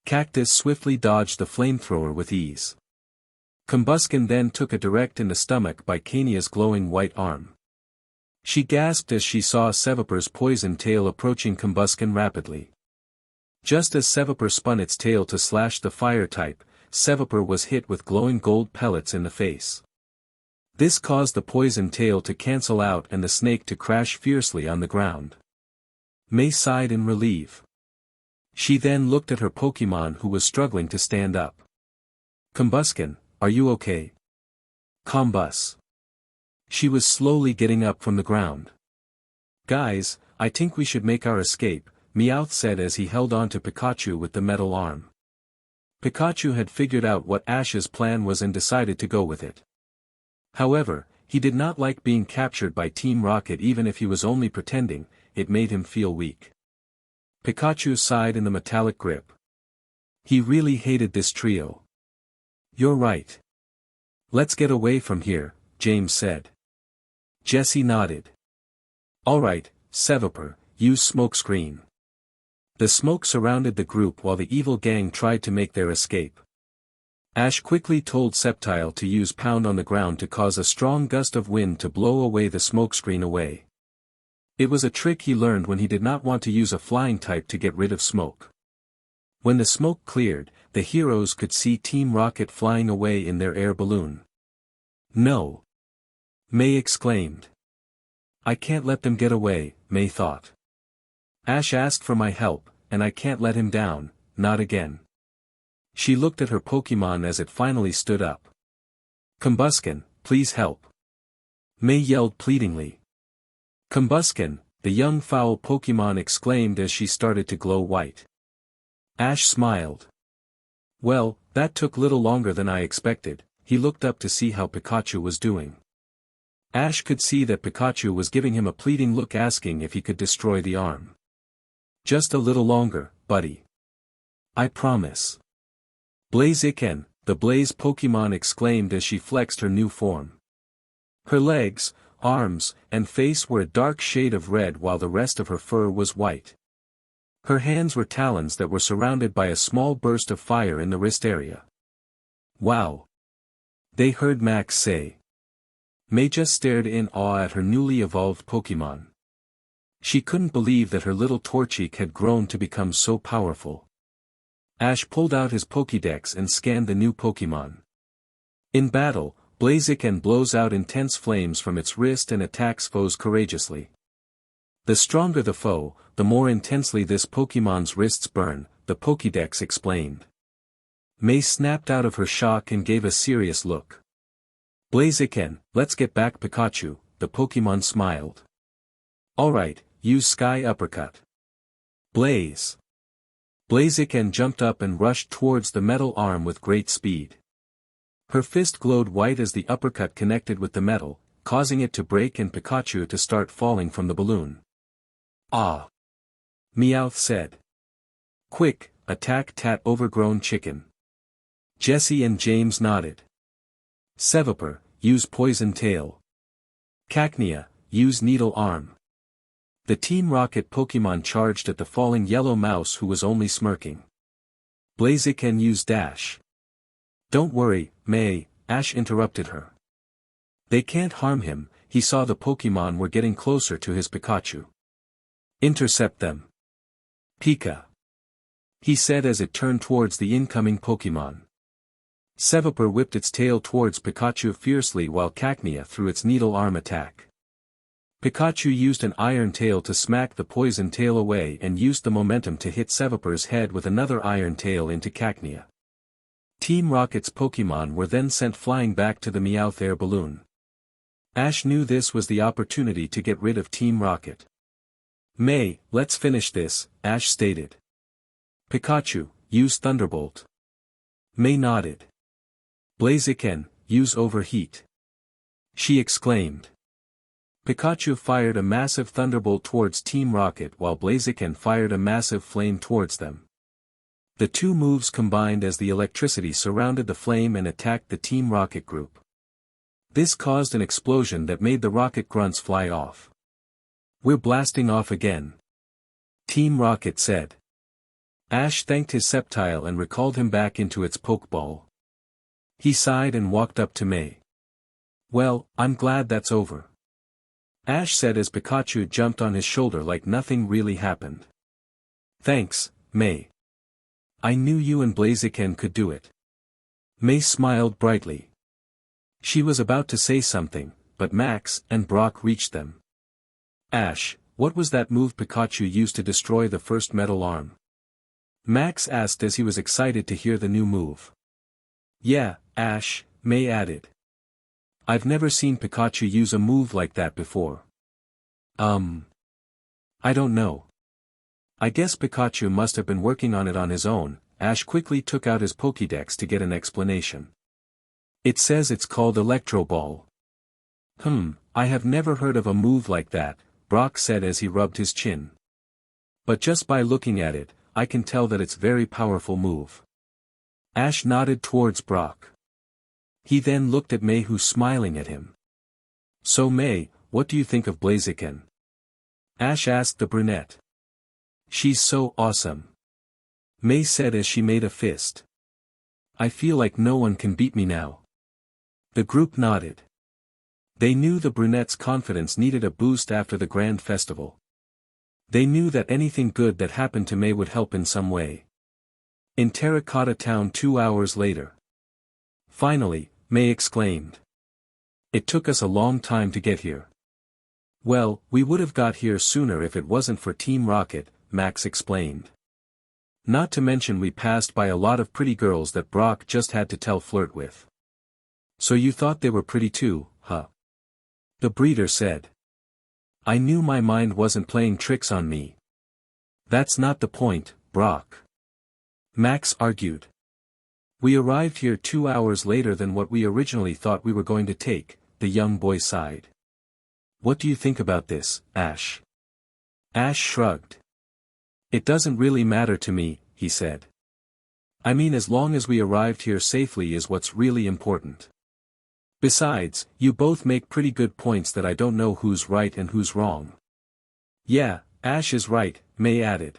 Cactus swiftly dodged the flamethrower with ease. Combusken then took a direct in the stomach by Cania's glowing white arm. She gasped as she saw Seviper's poison tail approaching Combusken rapidly. Just as Seviper spun its tail to slash the fire type, Seviper was hit with glowing gold pellets in the face. This caused the poison tail to cancel out and the snake to crash fiercely on the ground. May sighed in relief. She then looked at her Pokemon who was struggling to stand up. Combusken, are you okay? Combus. She was slowly getting up from the ground. Guys, I think we should make our escape, Meowth said as he held on to Pikachu with the metal arm. Pikachu had figured out what Ash's plan was and decided to go with it. However, he did not like being captured by Team Rocket even if he was only pretending, it made him feel weak. Pikachu sighed in the metallic grip. He really hated this trio. You're right. Let's get away from here, James said. Jessie nodded. Alright, Seviper, use smokescreen. The smoke surrounded the group while the evil gang tried to make their escape. Ash quickly told Sceptile to use Pound on the ground to cause a strong gust of wind to blow away the smokescreen away. It was a trick he learned when he did not want to use a flying type to get rid of smoke. When the smoke cleared, the heroes could see Team Rocket flying away in their air balloon. No! May exclaimed. I can't let them get away, May thought. Ash asked for my help, and I can't let him down, not again. She looked at her Pokemon as it finally stood up. Combusken, please help. May yelled pleadingly. Combusken, the young foul Pokemon exclaimed as she started to glow white. Ash smiled. Well, that took little longer than I expected. He looked up to see how Pikachu was doing. Ash could see that Pikachu was giving him a pleading look, asking if he could destroy the arm. Just a little longer, buddy. I promise. Blaziken, the Blaze Pokemon exclaimed as she flexed her new form. Her legs, arms, and face were a dark shade of red while the rest of her fur was white. Her hands were talons that were surrounded by a small burst of fire in the wrist area. Wow! They heard Max say. May just stared in awe at her newly evolved Pokemon. She couldn't believe that her little Torchic had grown to become so powerful. Ash pulled out his Pokédex and scanned the new Pokemon. In battle, Blaziken blows out intense flames from its wrist and attacks foes courageously. The stronger the foe, the more intensely this Pokemon's wrists burn, the Pokédex explained. May snapped out of her shock and gave a serious look. Blaziken, let's get back Pikachu, the Pokemon smiled. Alright, use Sky Uppercut. Blaze. Blaziken jumped up and rushed towards the metal arm with great speed. Her fist glowed white as the uppercut connected with the metal, causing it to break and Pikachu to start falling from the balloon. Ah! Meowth said. Quick, attack that overgrown chicken. Jesse and James nodded. Seviper, use Poison Tail. Cacnea, use Needle Arm. The Team Rocket Pokemon charged at the falling yellow mouse who was only smirking. Blaziken use Dash. Don't worry, May, Ash interrupted her. They can't harm him, he saw the Pokemon were getting closer to his Pikachu. Intercept them. Pika. He said as it turned towards the incoming Pokemon. Seviper whipped its tail towards Pikachu fiercely while Cacnea threw its needle arm attack. Pikachu used an iron tail to smack the poison tail away and used the momentum to hit Seviper's head with another iron tail into Cacnea. Team Rocket's Pokemon were then sent flying back to the Meowth air balloon. Ash knew this was the opportunity to get rid of Team Rocket. May, let's finish this, Ash stated. Pikachu, use Thunderbolt. May nodded. Blaziken, use Overheat. She exclaimed. Pikachu fired a massive thunderbolt towards Team Rocket while Blaziken fired a massive flame towards them. The two moves combined as the electricity surrounded the flame and attacked the Team Rocket group. This caused an explosion that made the rocket grunts fly off. We're blasting off again. Team Rocket said. Ash thanked his Sceptile and recalled him back into its Pokeball. He sighed and walked up to May. Well, I'm glad that's over. Ash said as Pikachu jumped on his shoulder like nothing really happened. Thanks, May. I knew you and Blaziken could do it. May smiled brightly. She was about to say something, but Max and Brock reached them. Ash, what was that move Pikachu used to destroy the first metal arm? Max asked as he was excited to hear the new move. Yeah, Ash, May added. I've never seen Pikachu use a move like that before. I don't know. I guess Pikachu must have been working on it on his own. Ash quickly took out his Pokédex to get an explanation. It says it's called Electro Ball. I have never heard of a move like that, Brock said as he rubbed his chin. But just by looking at it, I can tell that it's a very powerful move. Ash nodded towards Brock. He then looked at May, who's smiling at him. So May, what do you think of Blaziken? Ash asked the brunette. She's so awesome. May said as she made a fist. I feel like no one can beat me now. The group nodded. They knew the brunette's confidence needed a boost after the grand festival. They knew that anything good that happened to May would help in some way. In Terracotta Town 2 hours later. Finally, May exclaimed. It took us a long time to get here. Well, we would have got here sooner if it wasn't for Team Rocket, Max explained. Not to mention we passed by a lot of pretty girls that Brock just had to flirt with. So you thought they were pretty too, huh? The breeder said. I knew my mind wasn't playing tricks on me. That's not the point, Brock. Max argued. We arrived here 2 hours later than what we originally thought we were going to take, the young boy sighed. What do you think about this, Ash? Ash shrugged. It doesn't really matter to me, he said. I mean, as long as we arrived here safely is what's really important. Besides, you both make pretty good points that I don't know who's right and who's wrong. Yeah, Ash is right, May added.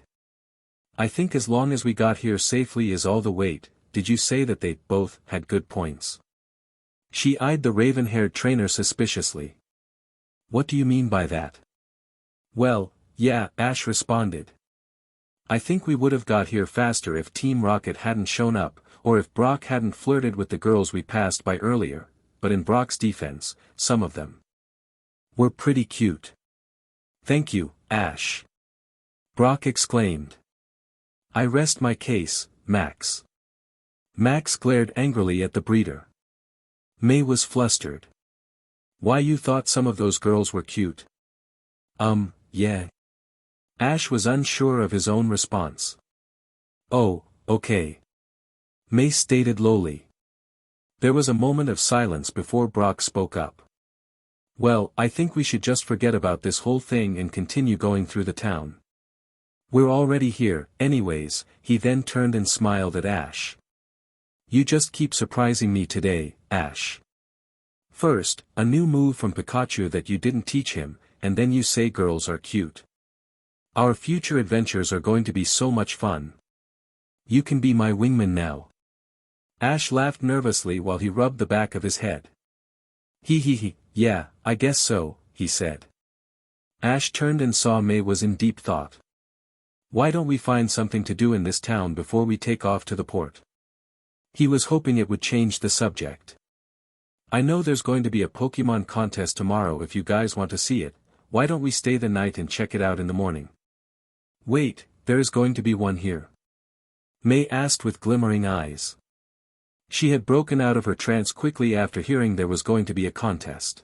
I think as long as we got here safely is all the weight. Did you say that they both had good points? She eyed the raven-haired trainer suspiciously. What do you mean by that? Well, yeah, Ash responded. I think we would have got here faster if Team Rocket hadn't shown up, or if Brock hadn't flirted with the girls we passed by earlier, but in Brock's defense, some of them were pretty cute. Thank you, Ash. Brock exclaimed. I rest my case, Max. Max glared angrily at the breeder. May was flustered. Why, you thought some of those girls were cute? Yeah. Ash was unsure of his own response. Oh, okay. May stated lowly. There was a moment of silence before Brock spoke up. Well, I think we should just forget about this whole thing and continue going through the town. We're already here, anyways. He then turned and smiled at Ash. You just keep surprising me today, Ash. First, a new move from Pikachu that you didn't teach him, and then you say girls are cute. Our future adventures are going to be so much fun. You can be my wingman now. Ash laughed nervously while he rubbed the back of his head. Yeah, I guess so, he said. Ash turned and saw May was in deep thought. Why don't we find something to do in this town before we take off to the port? He was hoping it would change the subject. I know there's going to be a Pokemon contest tomorrow. If you guys want to see it, why don't we stay the night and check it out in the morning? Wait, there is going to be one here? May asked with glimmering eyes. She had broken out of her trance quickly after hearing there was going to be a contest.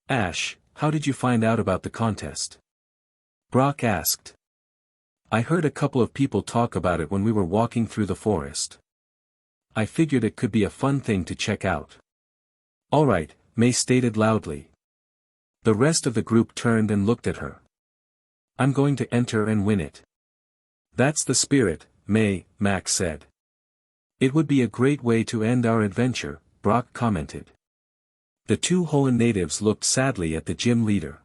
Ash, how did you find out about the contest? Brock asked. I heard a couple of people talk about it when we were walking through the forest. I figured it could be a fun thing to check out. Alright, May stated loudly. The rest of the group turned and looked at her. I'm going to enter and win it. That's the spirit, May, Max said. It would be a great way to end our adventure, Brock commented. The two Hoenn natives looked sadly at the gym leader.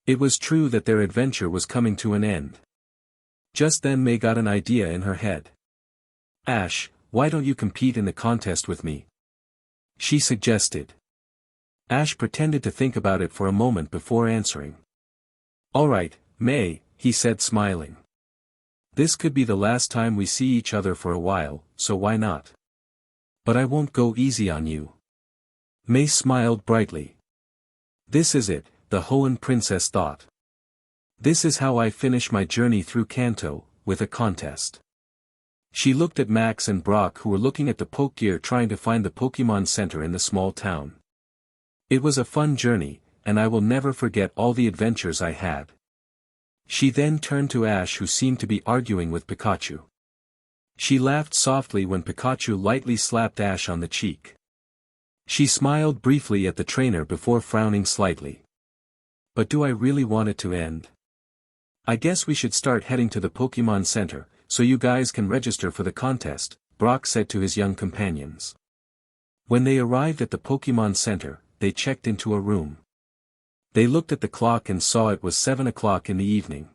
It was true that their adventure was coming to an end. Just then May got an idea in her head. Ash, why don't you compete in the contest with me? She suggested. Ash pretended to think about it for a moment before answering. Alright, May, he said smiling. This could be the last time we see each other for a while, so why not? But I won't go easy on you. May smiled brightly. This is it, the Hoenn princess thought. This is how I finish my journey through Kanto, with a contest. She looked at Max and Brock, who were looking at the Pokegear trying to find the Pokemon Center in the small town. It was a fun journey, and I will never forget all the adventures I had. She then turned to Ash, who seemed to be arguing with Pikachu. She laughed softly when Pikachu lightly slapped Ash on the cheek. She smiled briefly at the trainer before frowning slightly. But do I really want it to end? I guess we should start heading to the Pokemon Center, so you guys can register for the contest, Brock said to his young companions. When they arrived at the Pokemon Center, they checked into a room. They looked at the clock and saw it was 7 o'clock in the evening.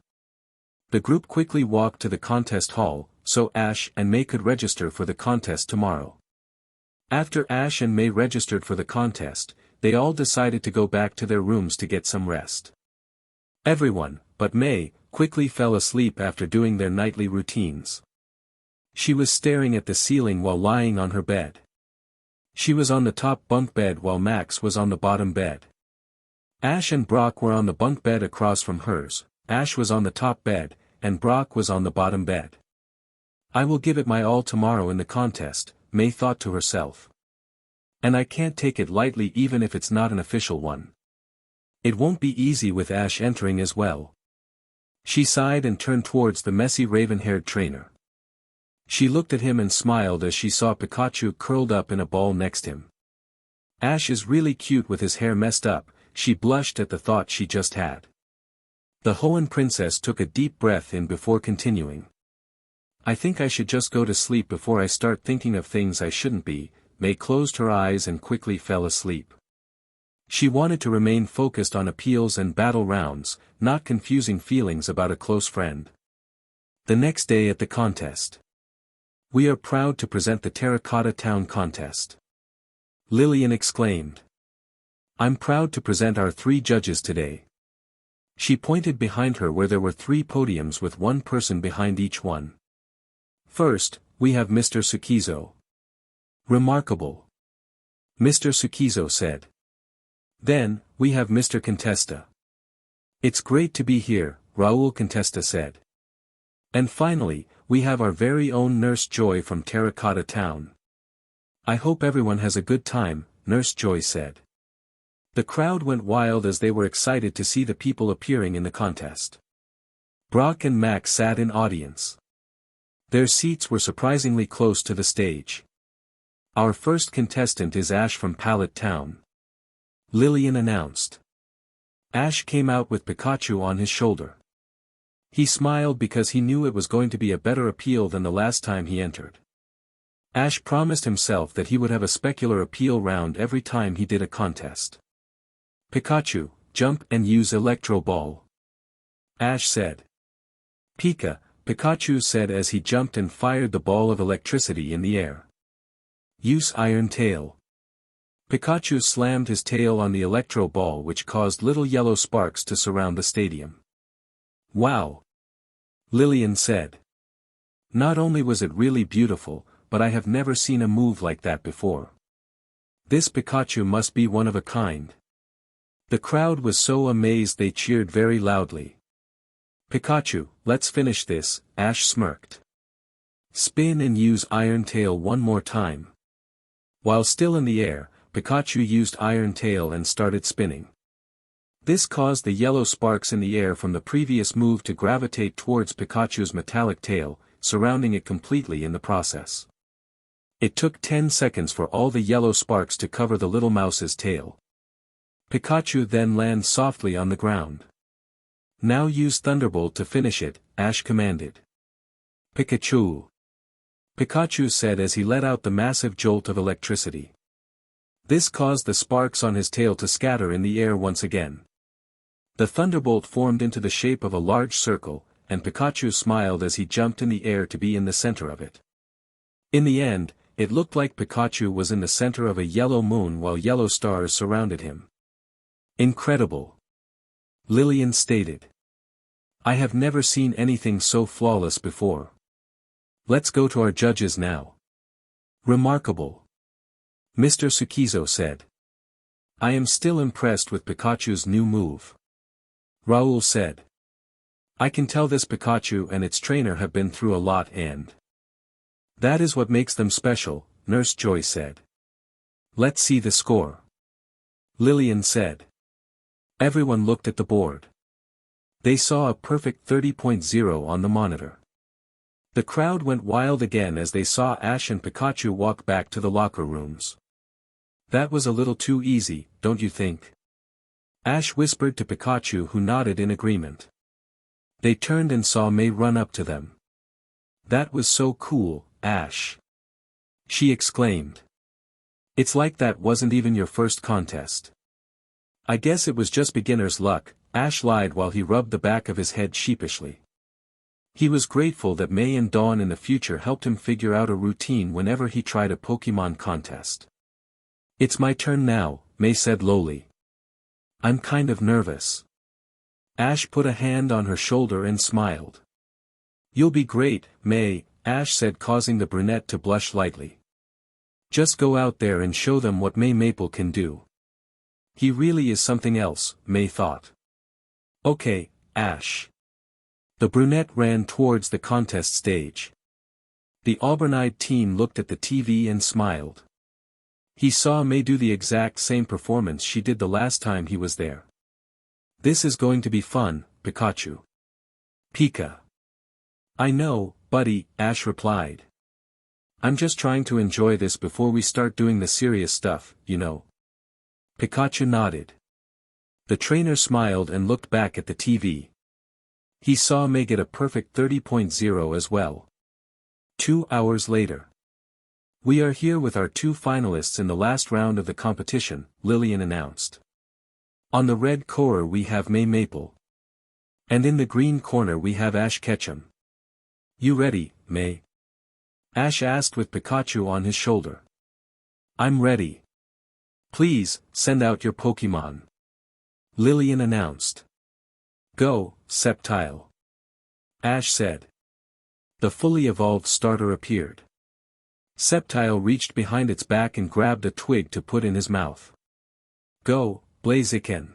The group quickly walked to the contest hall, so Ash and May could register for the contest tomorrow. After Ash and May registered for the contest, they all decided to go back to their rooms to get some rest. Everyone, but May, quickly fell asleep after doing their nightly routines. She was staring at the ceiling while lying on her bed. She was on the top bunk bed while Max was on the bottom bed. Ash and Brock were on the bunk bed across from hers. Ash was on the top bed, and Brock was on the bottom bed. I will give it my all tomorrow in the contest, May thought to herself. And I can't take it lightly even if it's not an official one. It won't be easy with Ash entering as well. She sighed and turned towards the messy raven-haired trainer. She looked at him and smiled as she saw Pikachu curled up in a ball next him. Ash is really cute with his hair messed up, she blushed at the thought she just had. The Hoenn princess took a deep breath in before continuing. I think I should just go to sleep before I start thinking of things I shouldn't be. May closed her eyes and quickly fell asleep. She wanted to remain focused on appeals and battle rounds, not confusing feelings about a close friend. The next day at the contest. We are proud to present the Terracotta Town contest. Lillian exclaimed. I'm proud to present our 3 judges today. She pointed behind her where there were 3 podiums with 1 person behind each one. First, we have Mr. Tsukizo. Remarkable. Mr. Tsukizo said. Then, we have Mr. Contesta. It's great to be here, Raoul Contesta said. And finally, we have our very own Nurse Joy from Terracotta Town. I hope everyone has a good time, Nurse Joy said. The crowd went wild as they were excited to see the people appearing in the contest. Brock and Max sat in audience. Their seats were surprisingly close to the stage. Our first contestant is Ash from Pallet Town. Lillian announced. Ash came out with Pikachu on his shoulder. He smiled because he knew it was going to be a better appeal than the last time he entered. Ash promised himself that he would have a specular appeal round every time he did a contest. Pikachu, jump and use Electro Ball. Ash said. Pikachu said as he jumped and fired the ball of electricity in the air. Use Iron Tail. Pikachu slammed his tail on the Electro Ball which caused little yellow sparks to surround the stadium. Wow! Lillian said. Not only was it really beautiful, but I have never seen a move like that before. This Pikachu must be one of a kind. The crowd was so amazed they cheered very loudly. Pikachu, let's finish this, Ash smirked. Spin and use Iron Tail one more time. While still in the air, Pikachu used Iron Tail and started spinning. This caused the yellow sparks in the air from the previous move to gravitate towards Pikachu's metallic tail, surrounding it completely in the process. It took 10 seconds for all the yellow sparks to cover the little mouse's tail. Pikachu then landed softly on the ground. Now use Thunderbolt to finish it, Ash commanded. Pikachu. Pikachu said as he let out the massive jolt of electricity. This caused the sparks on his tail to scatter in the air once again. The thunderbolt formed into the shape of a large circle, and Pikachu smiled as he jumped in the air to be in the center of it. In the end, it looked like Pikachu was in the center of a yellow moon while yellow stars surrounded him. Incredible! Lillian stated. I have never seen anything so flawless before. Let's go to our judges now. Remarkable! Mr. Tsukizo said. I am still impressed with Pikachu's new move. Raoul said. I can tell this Pikachu and its trainer have been through a lot and that is what makes them special, Nurse Joy said. Let's see the score. Lillian said. Everyone looked at the board. They saw a perfect 30.0 on the monitor. The crowd went wild again as they saw Ash and Pikachu walk back to the locker rooms. That was a little too easy, don't you think? Ash whispered to Pikachu, who nodded in agreement. They turned and saw May run up to them. That was so cool, Ash. She exclaimed. It's like that wasn't even your first contest. I guess it was just beginner's luck, Ash lied while he rubbed the back of his head sheepishly. He was grateful that May and Dawn in the future helped him figure out a routine whenever he tried a Pokemon contest. It's my turn now, May said lowly. I'm kind of nervous. Ash put a hand on her shoulder and smiled. You'll be great, May, Ash said, causing the brunette to blush lightly. Just go out there and show them what May Maple can do. He really is something else, May thought. Okay, Ash. The brunette ran towards the contest stage. The auburn-eyed teen looked at the TV and smiled. He saw May do the exact same performance she did the last time he was there. This is going to be fun, Pikachu. Pika. I know, buddy, Ash replied. I'm just trying to enjoy this before we start doing the serious stuff, you know. Pikachu nodded. The trainer smiled and looked back at the TV. He saw May get a perfect 30.0 as well. 2 hours later. We are here with our 2 finalists in the last round of the competition, Lillian announced. On the red corner we have May Maple. And in the green corner we have Ash Ketchum. You ready, May? Ash asked with Pikachu on his shoulder. I'm ready. Please, send out your Pokémon. Lillian announced. Go, Sceptile. Ash said. The fully evolved starter appeared. Sceptile reached behind its back and grabbed a twig to put in his mouth. Go, Blaziken.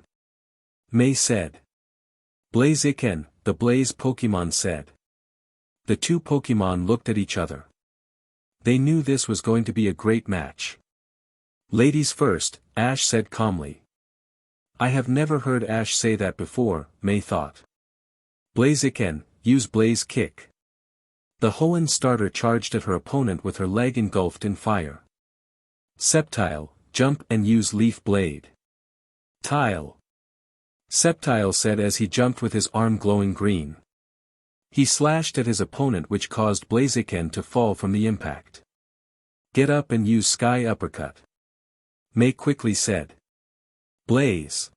May said. Blaziken, the Blaze Pokémon said. The 2 Pokémon looked at each other. They knew this was going to be a great match. Ladies first, Ash said calmly. I have never heard Ash say that before, May thought. Blaziken, use Blaze Kick. The Hoenn starter charged at her opponent with her leg engulfed in fire. Sceptile, jump and use Leaf Blade. Tile. Sceptile said as he jumped with his arm glowing green. He slashed at his opponent, which caused Blaziken to fall from the impact. Get up and use Sky Uppercut. May quickly said. Blaze.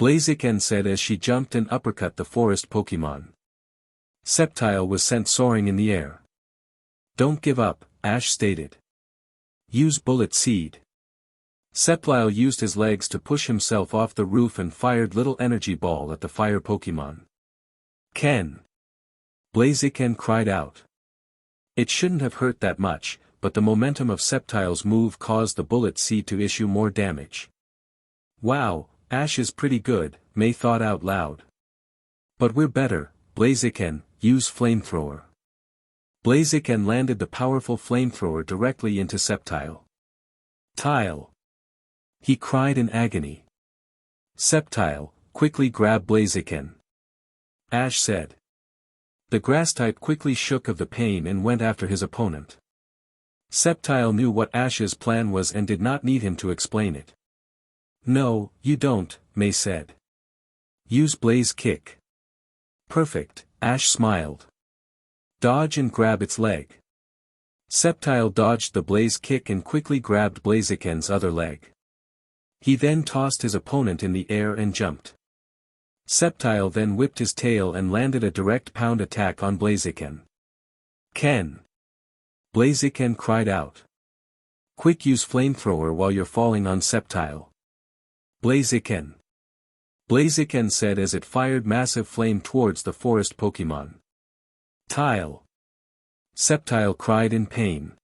Blaziken said as she jumped and uppercut the forest Pokémon. Sceptile was sent soaring in the air. Don't give up, Ash stated. Use Bullet Seed. Sceptile used his legs to push himself off the roof and fired Little Energy Ball at the fire Pokémon. Ken. Blaziken cried out. It shouldn't have hurt that much, but the momentum of Sceptile's move caused the Bullet Seed to issue more damage. Wow, Ash is pretty good, May thought out loud. But we're better, Blaziken, use Flamethrower. Blaziken landed the powerful Flamethrower directly into Sceptile. Tile. He cried in agony. Sceptile, quickly grab Blaziken. Ash said. The Grass-type quickly shook of the pain and went after his opponent. Sceptile knew what Ash's plan was and did not need him to explain it. No, you don't, May said. Use Blaze Kick. Perfect, Ash smiled. Dodge and grab its leg. Sceptile dodged the Blaze Kick and quickly grabbed Blaziken's other leg. He then tossed his opponent in the air and jumped. Sceptile then whipped his tail and landed a direct pound attack on Blaziken. Ken. Blaziken cried out. Quick, use Flamethrower while you're falling on Sceptile. Blaziken. Blaziken said as it fired massive flame towards the forest Pokémon. Tile. Sceptile cried in pain.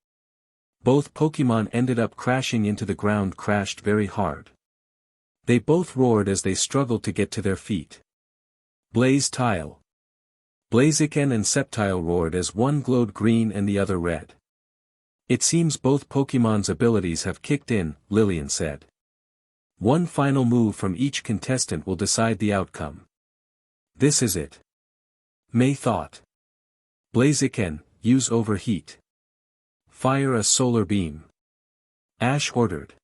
Both Pokémon ended up crashing into the ground, crashed very hard. They both roared as they struggled to get to their feet. Blaze Tile. Blaziken and Sceptile roared as one glowed green and the other red. It seems both Pokémon's abilities have kicked in, Lillian said. One final move from each contestant will decide the outcome. This is it. May thought. Blaziken, use Overheat. Fire a Solar Beam. Ash ordered.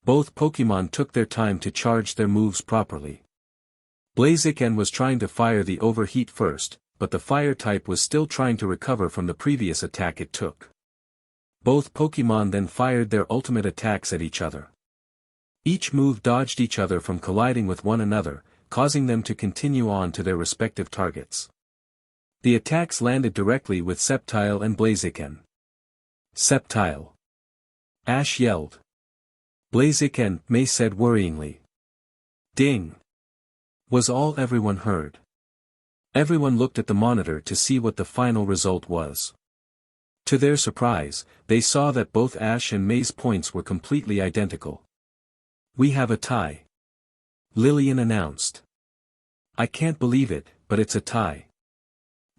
Both Pokémon took their time to charge their moves properly. Blaziken was trying to fire the Overheat first, but the Fire type was still trying to recover from the previous attack it took. Both Pokémon then fired their ultimate attacks at each other. Each move dodged each other from colliding with one another, causing them to continue on to their respective targets. The attacks landed directly with Sceptile and Blaziken. Sceptile. Ash yelled. Blaziken, May said worryingly. Ding. Was all everyone heard. Everyone looked at the monitor to see what the final result was. To their surprise, they saw that both Ash and May's points were completely identical. "We have a tie," Lillian announced. "I can't believe it, but it's a tie."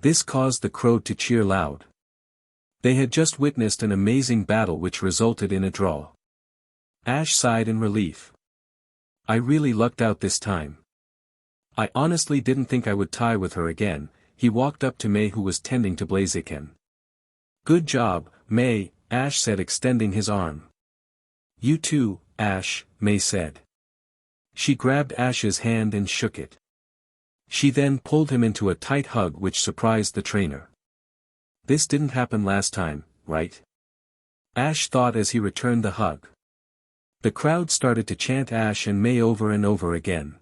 This caused the crowd to cheer loud. They had just witnessed an amazing battle which resulted in a draw. Ash sighed in relief. "I really lucked out this time. I honestly didn't think I would tie with her again." He walked up to May, who was tending to Blaziken. "Good job, May," Ash said, extending his arm. "You too, Ash," May said. She grabbed Ash's hand and shook it. She then pulled him into a tight hug which surprised the trainer. "This didn't happen last time, right?" Ash thought as he returned the hug. The crowd started to chant Ash and May over and over again.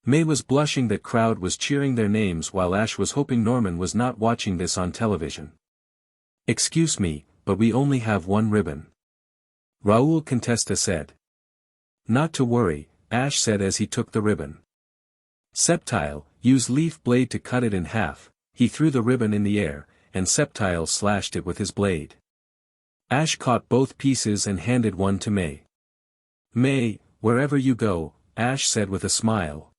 May was blushing that crowd was cheering their names, while Ash was hoping Norman was not watching this on television. "Excuse me, but we only have one ribbon," Raul Contesta said. "Not to worry," Ash said as he took the ribbon. "Septile, use leaf blade to cut it in half." He threw the ribbon in the air, and Septile slashed it with his blade. Ash caught both pieces and handed one to May. "May, wherever you go," Ash said with a smile.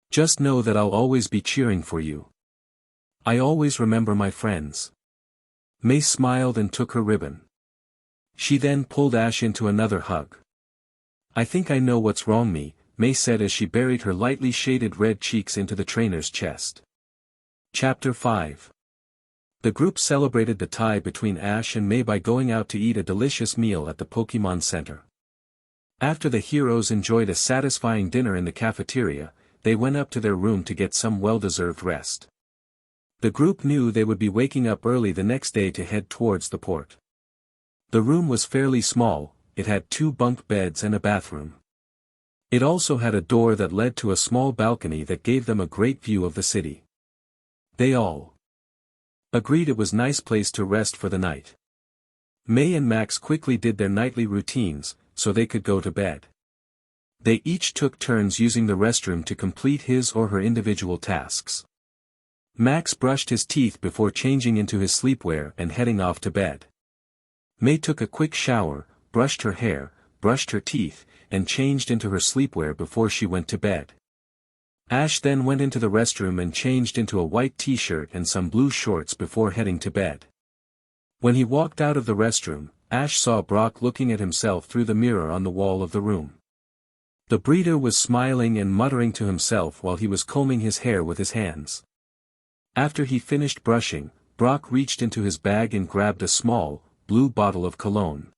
"Just know that I'll always be cheering for you. I always remember my friends." May smiled and took her ribbon. She then pulled Ash into another hug. "I think I know what's wrong, May said as she buried her lightly shaded red cheeks into the trainer's chest. Chapter 5. The group celebrated the tie between Ash and May by going out to eat a delicious meal at the Pokémon Center. After the heroes enjoyed a satisfying dinner in the cafeteria, they went up to their room to get some well-deserved rest. The group knew they would be waking up early the next day to head towards the port. The room was fairly small. It had 2 bunk beds and a bathroom. It also had a door that led to a small balcony that gave them a great view of the city. They all agreed it was a nice place to rest for the night. May and Max quickly did their nightly routines, so they could go to bed. They each took turns using the restroom to complete his or her individual tasks. Max brushed his teeth before changing into his sleepwear and heading off to bed. May took a quick shower, brushed her hair, brushed her teeth, and changed into her sleepwear before she went to bed. Ash then went into the restroom and changed into a white t-shirt and some blue shorts before heading to bed. When he walked out of the restroom, Ash saw Brock looking at himself through the mirror on the wall of the room. The breeder was smiling and muttering to himself while he was combing his hair with his hands. After he finished brushing, Brock reached into his bag and grabbed a small, blue bottle of cologne.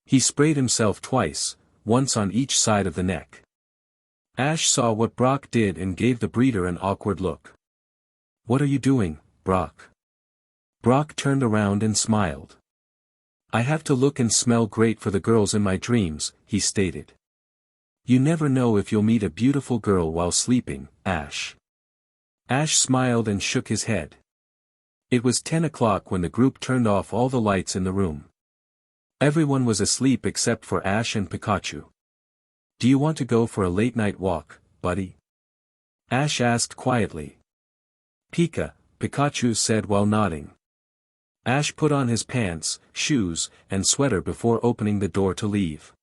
He sprayed himself twice, once on each side of the neck. Ash saw what Brock did and gave the breeder an awkward look. "What are you doing, Brock?" Brock turned around and smiled. "I have to look and smell great for the girls in my dreams," he stated. "You never know if you'll meet a beautiful girl while sleeping, Ash." Ash smiled and shook his head. It was 10 o'clock when the group turned off all the lights in the room. Everyone was asleep except for Ash and Pikachu. "Do you want to go for a late-night walk, buddy?" Ash asked quietly. Pikachu said while nodding. Ash put on his pants, shoes, and sweater before opening the door to leave.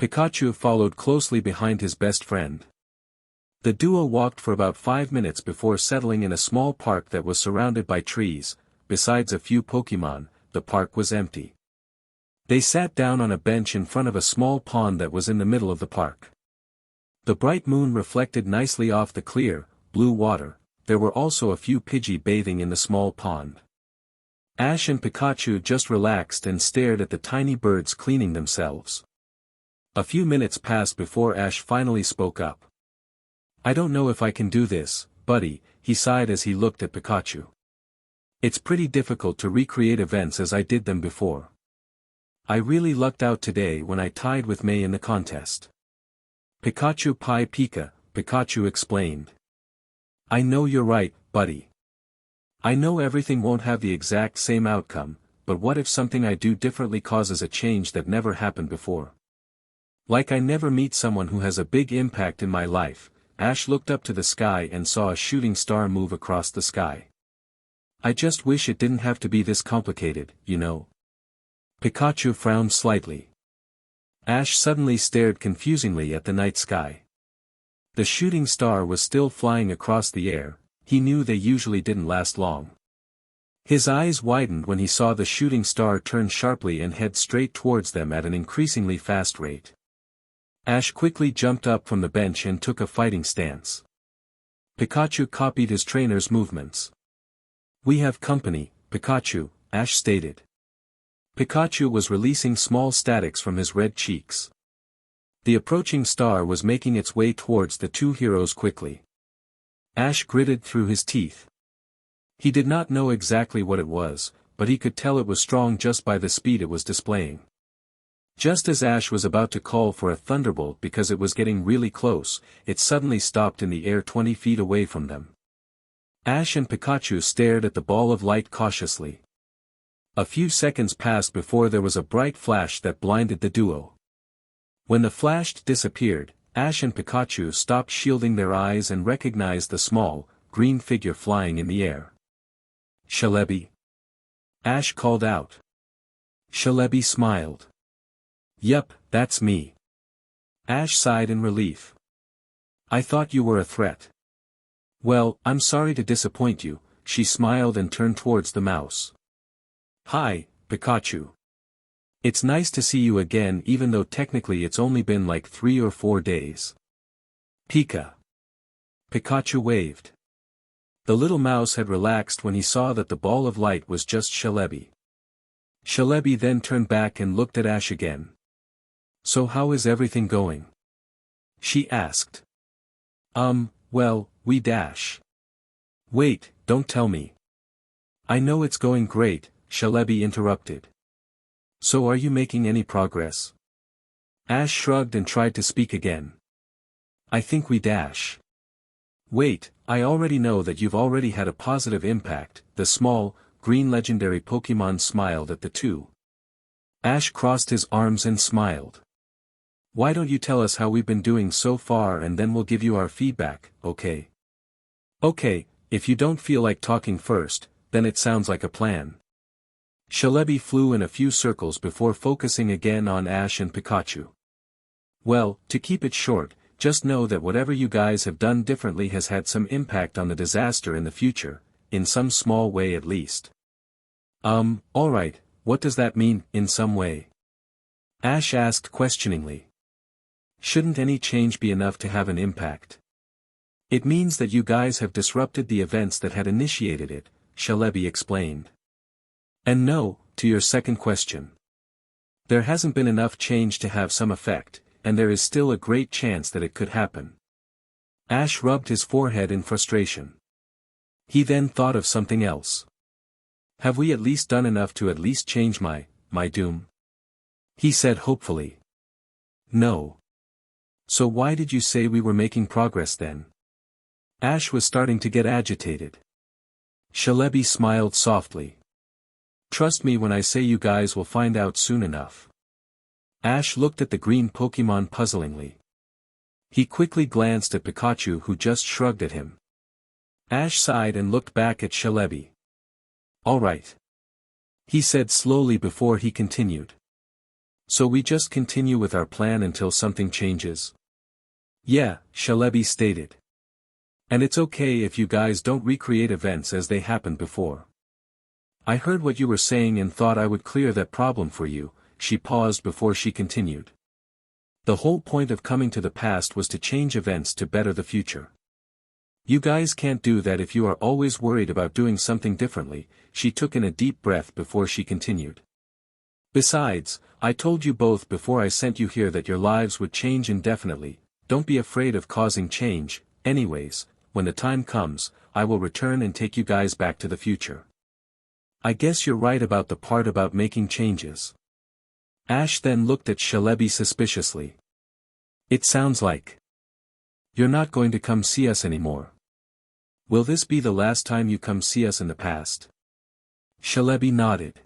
Pikachu followed closely behind his best friend. The duo walked for about 5 minutes before settling in a small park that was surrounded by trees. Besides a few Pokémon, the park was empty. They sat down on a bench in front of a small pond that was in the middle of the park. The bright moon reflected nicely off the clear, blue water. There were also a few Pidgey bathing in the small pond. Ash and Pikachu just relaxed and stared at the tiny birds cleaning themselves. A few minutes passed before Ash finally spoke up. "I don't know if I can do this, buddy," he sighed as he looked at Pikachu. "It's pretty difficult to recreate events as I did them before. I really lucked out today when I tied with May in the contest." "Pikachu Pi Pika," Pikachu explained. "I know you're right, buddy. I know everything won't have the exact same outcome, but what if something I do differently causes a change that never happened before? Like I never meet someone who has a big impact in my life." Ash looked up to the sky and saw a shooting star move across the sky. I just wish it didn't have to be this complicated, you know. Pikachu frowned slightly. Ash suddenly stared confusingly at the night sky. The shooting star was still flying across the air. He knew they usually didn't last long. His eyes widened when he saw the shooting star turn sharply and head straight towards them at an increasingly fast rate. Ash quickly jumped up from the bench and took a fighting stance. Pikachu copied his trainer's movements. "We have company, Pikachu," Ash stated. Pikachu was releasing small statics from his red cheeks. The approaching star was making its way towards the two heroes quickly. Ash gritted through his teeth. He did not know exactly what it was, but he could tell it was strong just by the speed it was displaying. Just as Ash was about to call for a thunderbolt because it was getting really close, it suddenly stopped in the air 20 feet away from them. Ash and Pikachu stared at the ball of light cautiously. A few seconds passed before there was a bright flash that blinded the duo. When the flash disappeared, Ash and Pikachu stopped shielding their eyes and recognized the small, green figure flying in the air. "Celebi?" Ash called out. Celebi smiled. "Yup, that's me." Ash sighed in relief. "I thought you were a threat." "Well, I'm sorry to disappoint you," she smiled and turned towards the mouse. "Hi, Pikachu. It's nice to see you again even though technically it's only been like 3 or 4 days." "Pika." Pikachu waved. The little mouse had relaxed when he saw that the ball of light was just Celebi. Celebi then turned back and looked at Ash again. "So how is everything going?" she asked. Well, we dash." "Wait, don't tell me." "I know it's going great," Celebi interrupted. "So are you making any progress?" Ash shrugged and tried to speak again. "I think we dash." "Wait, I already know that you've already had a positive impact," the small, green legendary Pokémon smiled at the two. Ash crossed his arms and smiled. "Why don't you tell us how we've been doing so far and then we'll give you our feedback, okay?" "Okay, if you don't feel like talking first, then it sounds like a plan." Celebi flew in a few circles before focusing again on Ash and Pikachu. "Well, to keep it short, just know that whatever you guys have done differently has had some impact on the disaster in the future, in some small way at least." Alright, what does that mean, in some way?" Ash asked questioningly. "Shouldn't any change be enough to have an impact?" "It means that you guys have disrupted the events that had initiated it," Celebi explained. "And no, to your second question. There hasn't been enough change to have some effect, and there is still a great chance that it could happen." Ash rubbed his forehead in frustration. He then thought of something else. "Have we at least done enough to at least change my doom?" he said hopefully. "No. So why did you say we were making progress then?" Ash was starting to get agitated. Celebi smiled softly. "Trust me when I say you guys will find out soon enough." Ash looked at the green Pokémon puzzlingly. He quickly glanced at Pikachu who just shrugged at him. Ash sighed and looked back at Celebi. "Alright," he said slowly before he continued. "So we just continue with our plan until something changes?" "Yeah," Celebi stated. "And it's okay if you guys don't recreate events as they happened before. I heard what you were saying and thought I would clear that problem for you." She paused before she continued. "The whole point of coming to the past was to change events to better the future. You guys can't do that if you are always worried about doing something differently." She took in a deep breath before she continued. "Besides, I told you both before I sent you here that your lives would change indefinitely. Don't be afraid of causing change. Anyways, when the time comes, I will return and take you guys back to the future." "I guess you're right about the part about making changes." Ash then looked at Celebi suspiciously. "It sounds like you're not going to come see us anymore. Will this be the last time you come see us in the past?" Celebi nodded.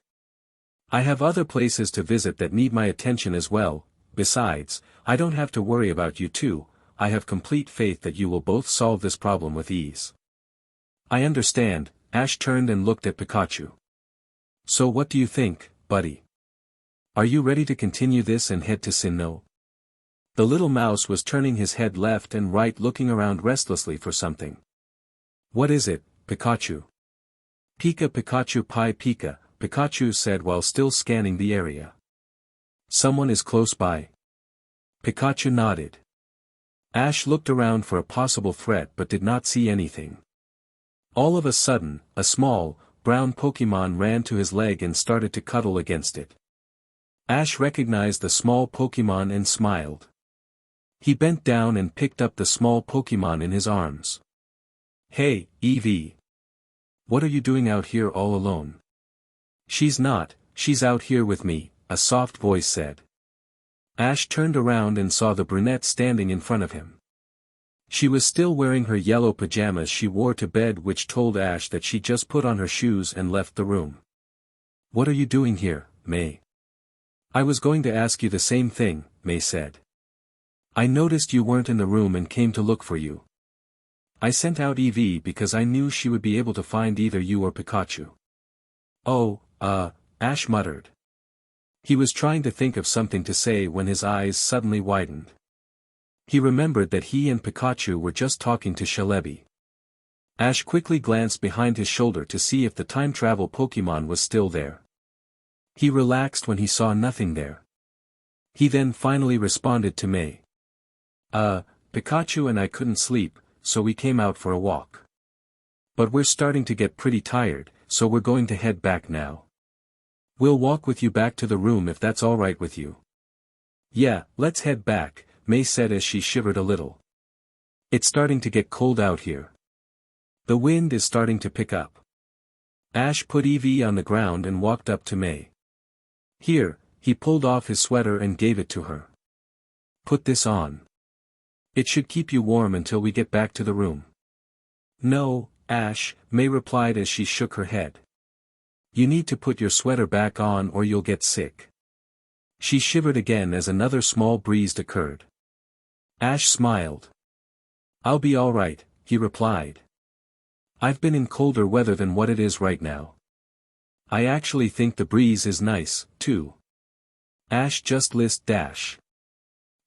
"I have other places to visit that need my attention as well. Besides, I don't have to worry about you two. I have complete faith that you will both solve this problem with ease." "I understand," Ash turned and looked at Pikachu. So what do you think, buddy? Are you ready to continue this and head to Sinnoh? The little mouse was turning his head left and right, looking around restlessly for something. What is it, Pikachu? Pika Pikachu Pi Pika, Pikachu said while still scanning the area. Someone is close by. Pikachu nodded. Ash looked around for a possible threat but did not see anything. All of a sudden, a small, brown Pokemon ran to his leg and started to cuddle against it. Ash recognized the small Pokemon and smiled. He bent down and picked up the small Pokemon in his arms. Hey, Eevee. What are you doing out here all alone? She's out here with me, a soft voice said. Ash turned around and saw the brunette standing in front of him. She was still wearing her yellow pajamas she wore to bed, which told Ash that she just put on her shoes and left the room. What are you doing here, May? I was going to ask you the same thing, May said. I noticed you weren't in the room and came to look for you. I sent out Eevee because I knew she would be able to find either you or Pikachu. Oh, Ash muttered. He was trying to think of something to say when his eyes suddenly widened. He remembered that he and Pikachu were just talking to Celebi. Ash quickly glanced behind his shoulder to see if the time travel Pokemon was still there. He relaxed when he saw nothing there. He then finally responded to May. Pikachu and I couldn't sleep, so we came out for a walk. But we're starting to get pretty tired, so we're going to head back now. We'll walk with you back to the room if that's alright with you. Yeah, let's head back, May said as she shivered a little. It's starting to get cold out here. The wind is starting to pick up. Ash put Eevee on the ground and walked up to May. Here, he pulled off his sweater and gave it to her. Put this on. It should keep you warm until we get back to the room. No, Ash, May replied as she shook her head. You need to put your sweater back on or you'll get sick. She shivered again as another small breeze occurred. Ash smiled. I'll be alright, he replied. I've been in colder weather than what it is right now. I actually think the breeze is nice, too. Ash just lisped dash.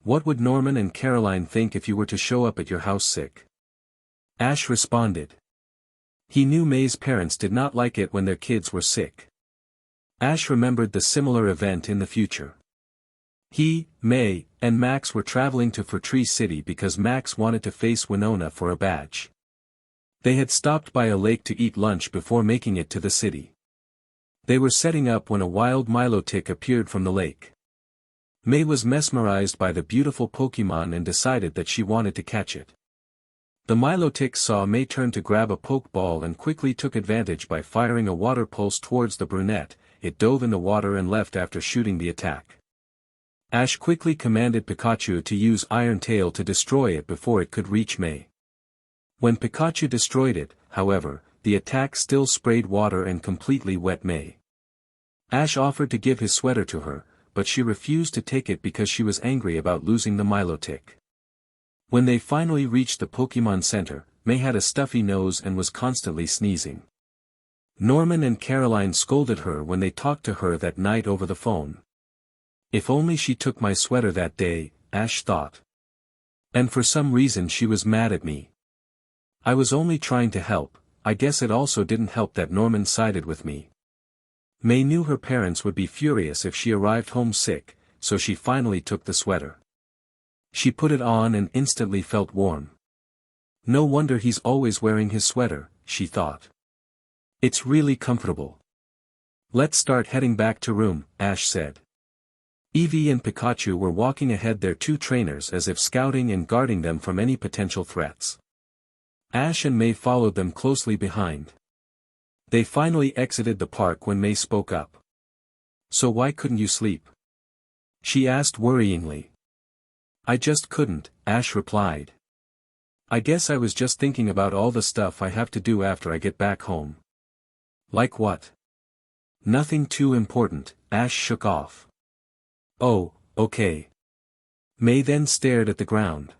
What would Norman and Caroline think if you were to show up at your house sick? Ash responded. He knew May's parents did not like it when their kids were sick. Ash remembered the similar event in the future. He, May, and Max were traveling to Fortree City because Max wanted to face Winona for a badge. They had stopped by a lake to eat lunch before making it to the city. They were setting up when a wild Milotic appeared from the lake. May was mesmerized by the beautiful Pokemon and decided that she wanted to catch it. The Milotic saw May turn to grab a Pokeball and quickly took advantage by firing a water pulse towards the brunette. It dove in the water and left after shooting the attack. Ash quickly commanded Pikachu to use Iron Tail to destroy it before it could reach May. When Pikachu destroyed it, however, the attack still sprayed water and completely wet May. Ash offered to give his sweater to her, but she refused to take it because she was angry about losing the Milotic. When they finally reached the Pokemon Center, May had a stuffy nose and was constantly sneezing. Norman and Caroline scolded her when they talked to her that night over the phone. If only she took my sweater that day, Ash thought. And for some reason she was mad at me. I was only trying to help. I guess it also didn't help that Norman sided with me. May knew her parents would be furious if she arrived home sick, so she finally took the sweater. She put it on and instantly felt warm. No wonder he's always wearing his sweater, she thought. It's really comfortable. Let's start heading back to room, Ash said. Eevee and Pikachu were walking ahead, their two trainers as if scouting and guarding them from any potential threats. Ash and May followed them closely behind. They finally exited the park when May spoke up. So why couldn't you sleep? She asked worryingly. I just couldn't, Ash replied. I guess I was just thinking about all the stuff I have to do after I get back home. Like what? Nothing too important, Ash shook off. Oh, okay. May then stared at the ground.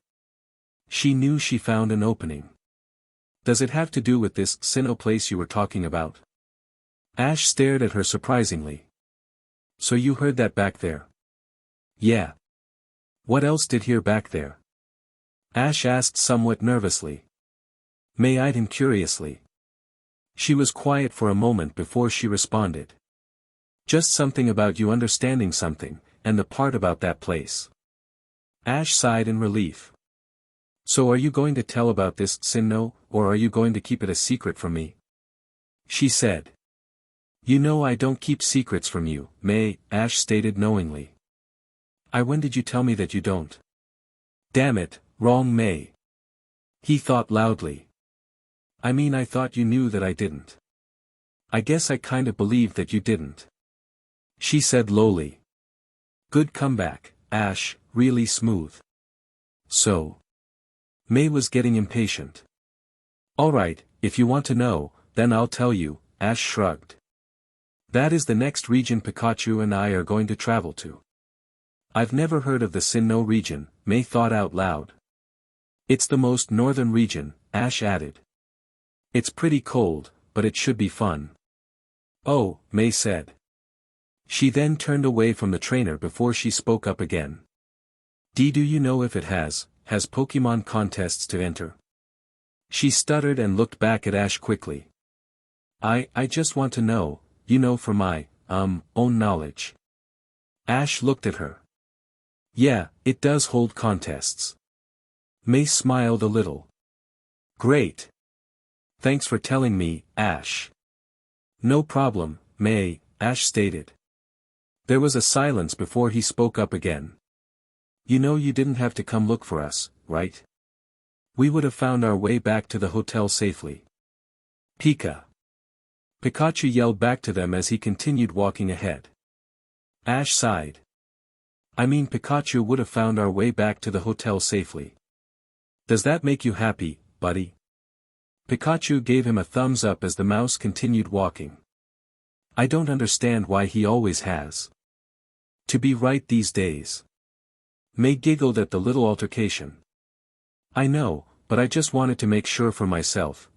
She knew she found an opening. Does it have to do with this Sinnoh place you were talking about? Ash stared at her surprisingly. So you heard that back there? Yeah. What else did hear back there? Ash asked somewhat nervously. May eyed him curiously. She was quiet for a moment before she responded. Just something about you understanding something, and the part about that place. Ash sighed in relief. So are you going to tell about this Sinnoh, or are you going to keep it a secret from me? She said. You know I don't keep secrets from you, May, Ash stated knowingly. When did you tell me that you don't? Damn it, wrong May. He thought loudly. I thought you knew that I didn't. I guess I kind of believed that you didn't. She said lowly. Good comeback, Ash, really smooth. So. May was getting impatient. Alright, if you want to know, then I'll tell you, Ash shrugged. That is the next region Pikachu and I are going to travel to. I've never heard of the Sinnoh region, May thought out loud. It's the most northern region, Ash added. It's pretty cold, but it should be fun. Oh, May said. She then turned away from the trainer before she spoke up again. Do you know if it has Pokemon contests to enter? She stuttered and looked back at Ash quickly. I just want to know, for my, own knowledge. Ash looked at her. Yeah, it does hold contests. May smiled a little. Great. Thanks for telling me, Ash. No problem, May, Ash stated. There was a silence before he spoke up again. You didn't have to come look for us, right? We would have found our way back to the hotel safely. Pikachu yelled back to them as he continued walking ahead. Ash sighed. Pikachu would have found our way back to the hotel safely. Does that make you happy, buddy? Pikachu gave him a thumbs up as the mouse continued walking. I don't understand why he always has to be right these days. May giggled at the little altercation. I know, but I just wanted to make sure for myself,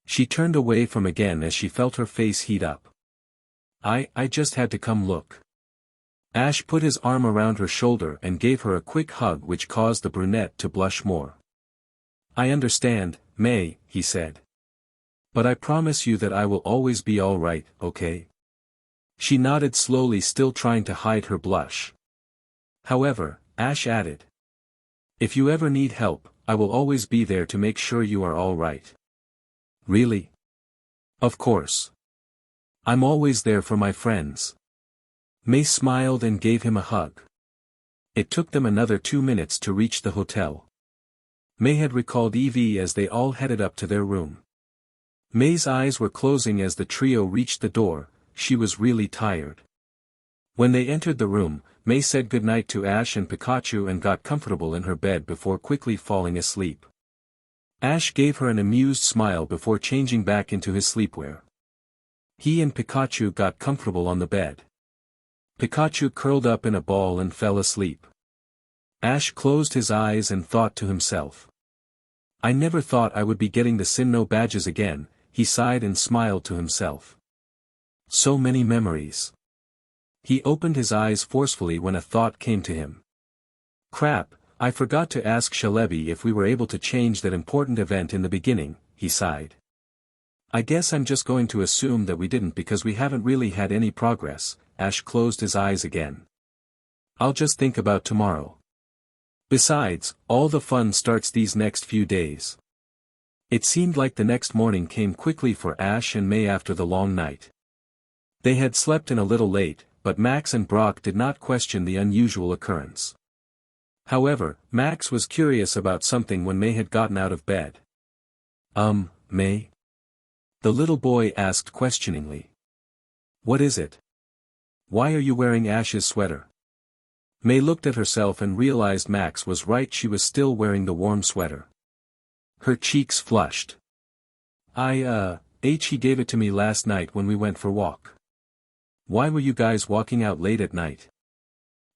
She turned away from again as she felt her face heat up. I just had to come look. Ash put his arm around her shoulder and gave her a quick hug which caused the brunette to blush more. I understand, May, he said. But I promise you that I will always be all right, okay? She nodded slowly, still trying to hide her blush. However, Ash added. If you ever need help, I will always be there to make sure you are all right. Really? Of course. I'm always there for my friends. May smiled and gave him a hug. It took them another 2 minutes to reach the hotel. May had recalled Eevee as they all headed up to their room. May's eyes were closing as the trio reached the door, she was really tired. When they entered the room, May said goodnight to Ash and Pikachu and got comfortable in her bed before quickly falling asleep. Ash gave her an amused smile before changing back into his sleepwear. He and Pikachu got comfortable on the bed. Pikachu curled up in a ball and fell asleep. Ash closed his eyes and thought to himself. I never thought I would be getting the Sinnoh badges again, he sighed and smiled to himself. So many memories. He opened his eyes forcefully when a thought came to him. Crap, I forgot to ask Shalebi if we were able to change that important event in the beginning, he sighed. I guess I'm just going to assume that we didn't because we haven't really had any progress. Ash closed his eyes again. I'll just think about tomorrow. Besides, all the fun starts these next few days. It seemed like the next morning came quickly for Ash and May after the long night. They had slept in a little late, but Max and Brock did not question the unusual occurrence. However, Max was curious about something when May had gotten out of bed. May? The little boy asked questioningly. What is it? Why are you wearing Ash's sweater? May looked at herself and realized Max was right, she was still wearing the warm sweater. Her cheeks flushed. He gave it to me last night when we went for walk. Why were you guys walking out late at night?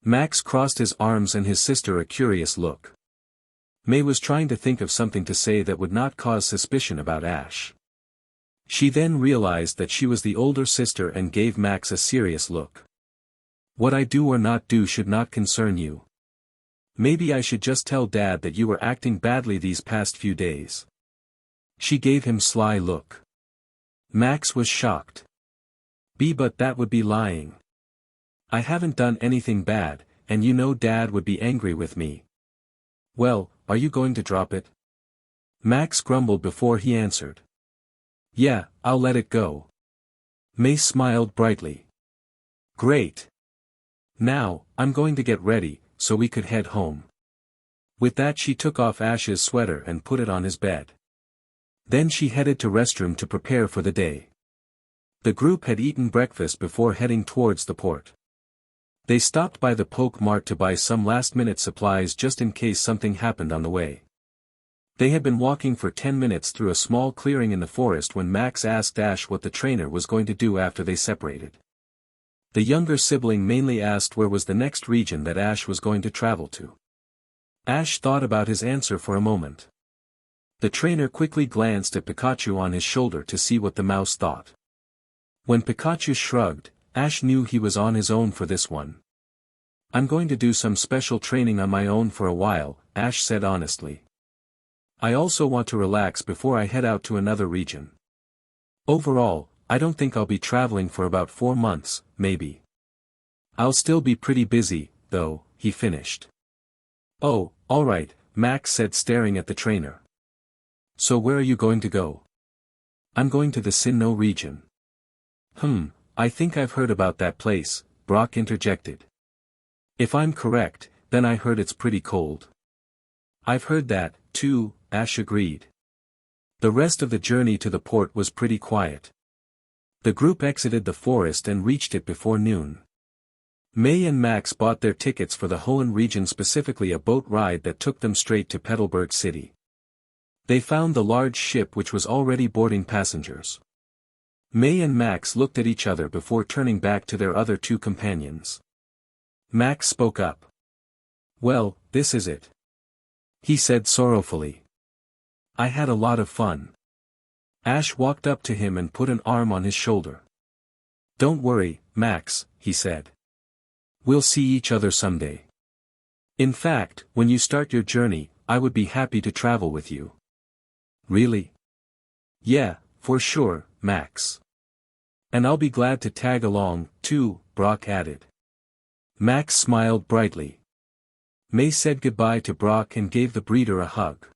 Max crossed his arms and his sister a curious look. May was trying to think of something to say that would not cause suspicion about Ash. She then realized that she was the older sister and gave Max a serious look. What I do or not do should not concern you. Maybe I should just tell Dad that you were acting badly these past few days. She gave him sly look. Max was shocked. But that would be lying. I haven't done anything bad, and you know Dad would be angry with me. Well, are you going to drop it? Max grumbled before he answered. Yeah, I'll let it go. May smiled brightly. Great. Now, I'm going to get ready, so we could head home. With that she took off Ash's sweater and put it on his bed. Then she headed to restroom to prepare for the day. The group had eaten breakfast before heading towards the port. They stopped by the Poke Mart to buy some last-minute supplies just in case something happened on the way. They had been walking for 10 minutes through a small clearing in the forest when Max asked Ash what the trainer was going to do after they separated. The younger sibling mainly asked where was the next region that Ash was going to travel to. Ash thought about his answer for a moment. The trainer quickly glanced at Pikachu on his shoulder to see what the mouse thought. When Pikachu shrugged, Ash knew he was on his own for this one. I'm going to do some special training on my own for a while, Ash said honestly. I also want to relax before I head out to another region. Overall, I don't think I'll be traveling for about 4 months, maybe. I'll still be pretty busy, though, he finished. Oh, alright, Max said staring at the trainer. So where are you going to go? I'm going to the Sinnoh region. I think I've heard about that place, Brock interjected. If I'm correct, then I heard it's pretty cold. I've heard that, too, Ash agreed. The rest of the journey to the port was pretty quiet. The group exited the forest and reached it before noon. May and Max bought their tickets for the Hoenn region, specifically a boat ride that took them straight to Petalburg City. They found the large ship which was already boarding passengers. May and Max looked at each other before turning back to their other 2 companions. Max spoke up. Well, this is it. He said sorrowfully. I had a lot of fun. Ash walked up to him and put an arm on his shoulder. Don't worry, Max, he said. We'll see each other someday. In fact, when you start your journey, I would be happy to travel with you. Really? Yeah, for sure, Max. And I'll be glad to tag along, too, Brock added. Max smiled brightly. May said goodbye to Brock and gave the breeder a hug.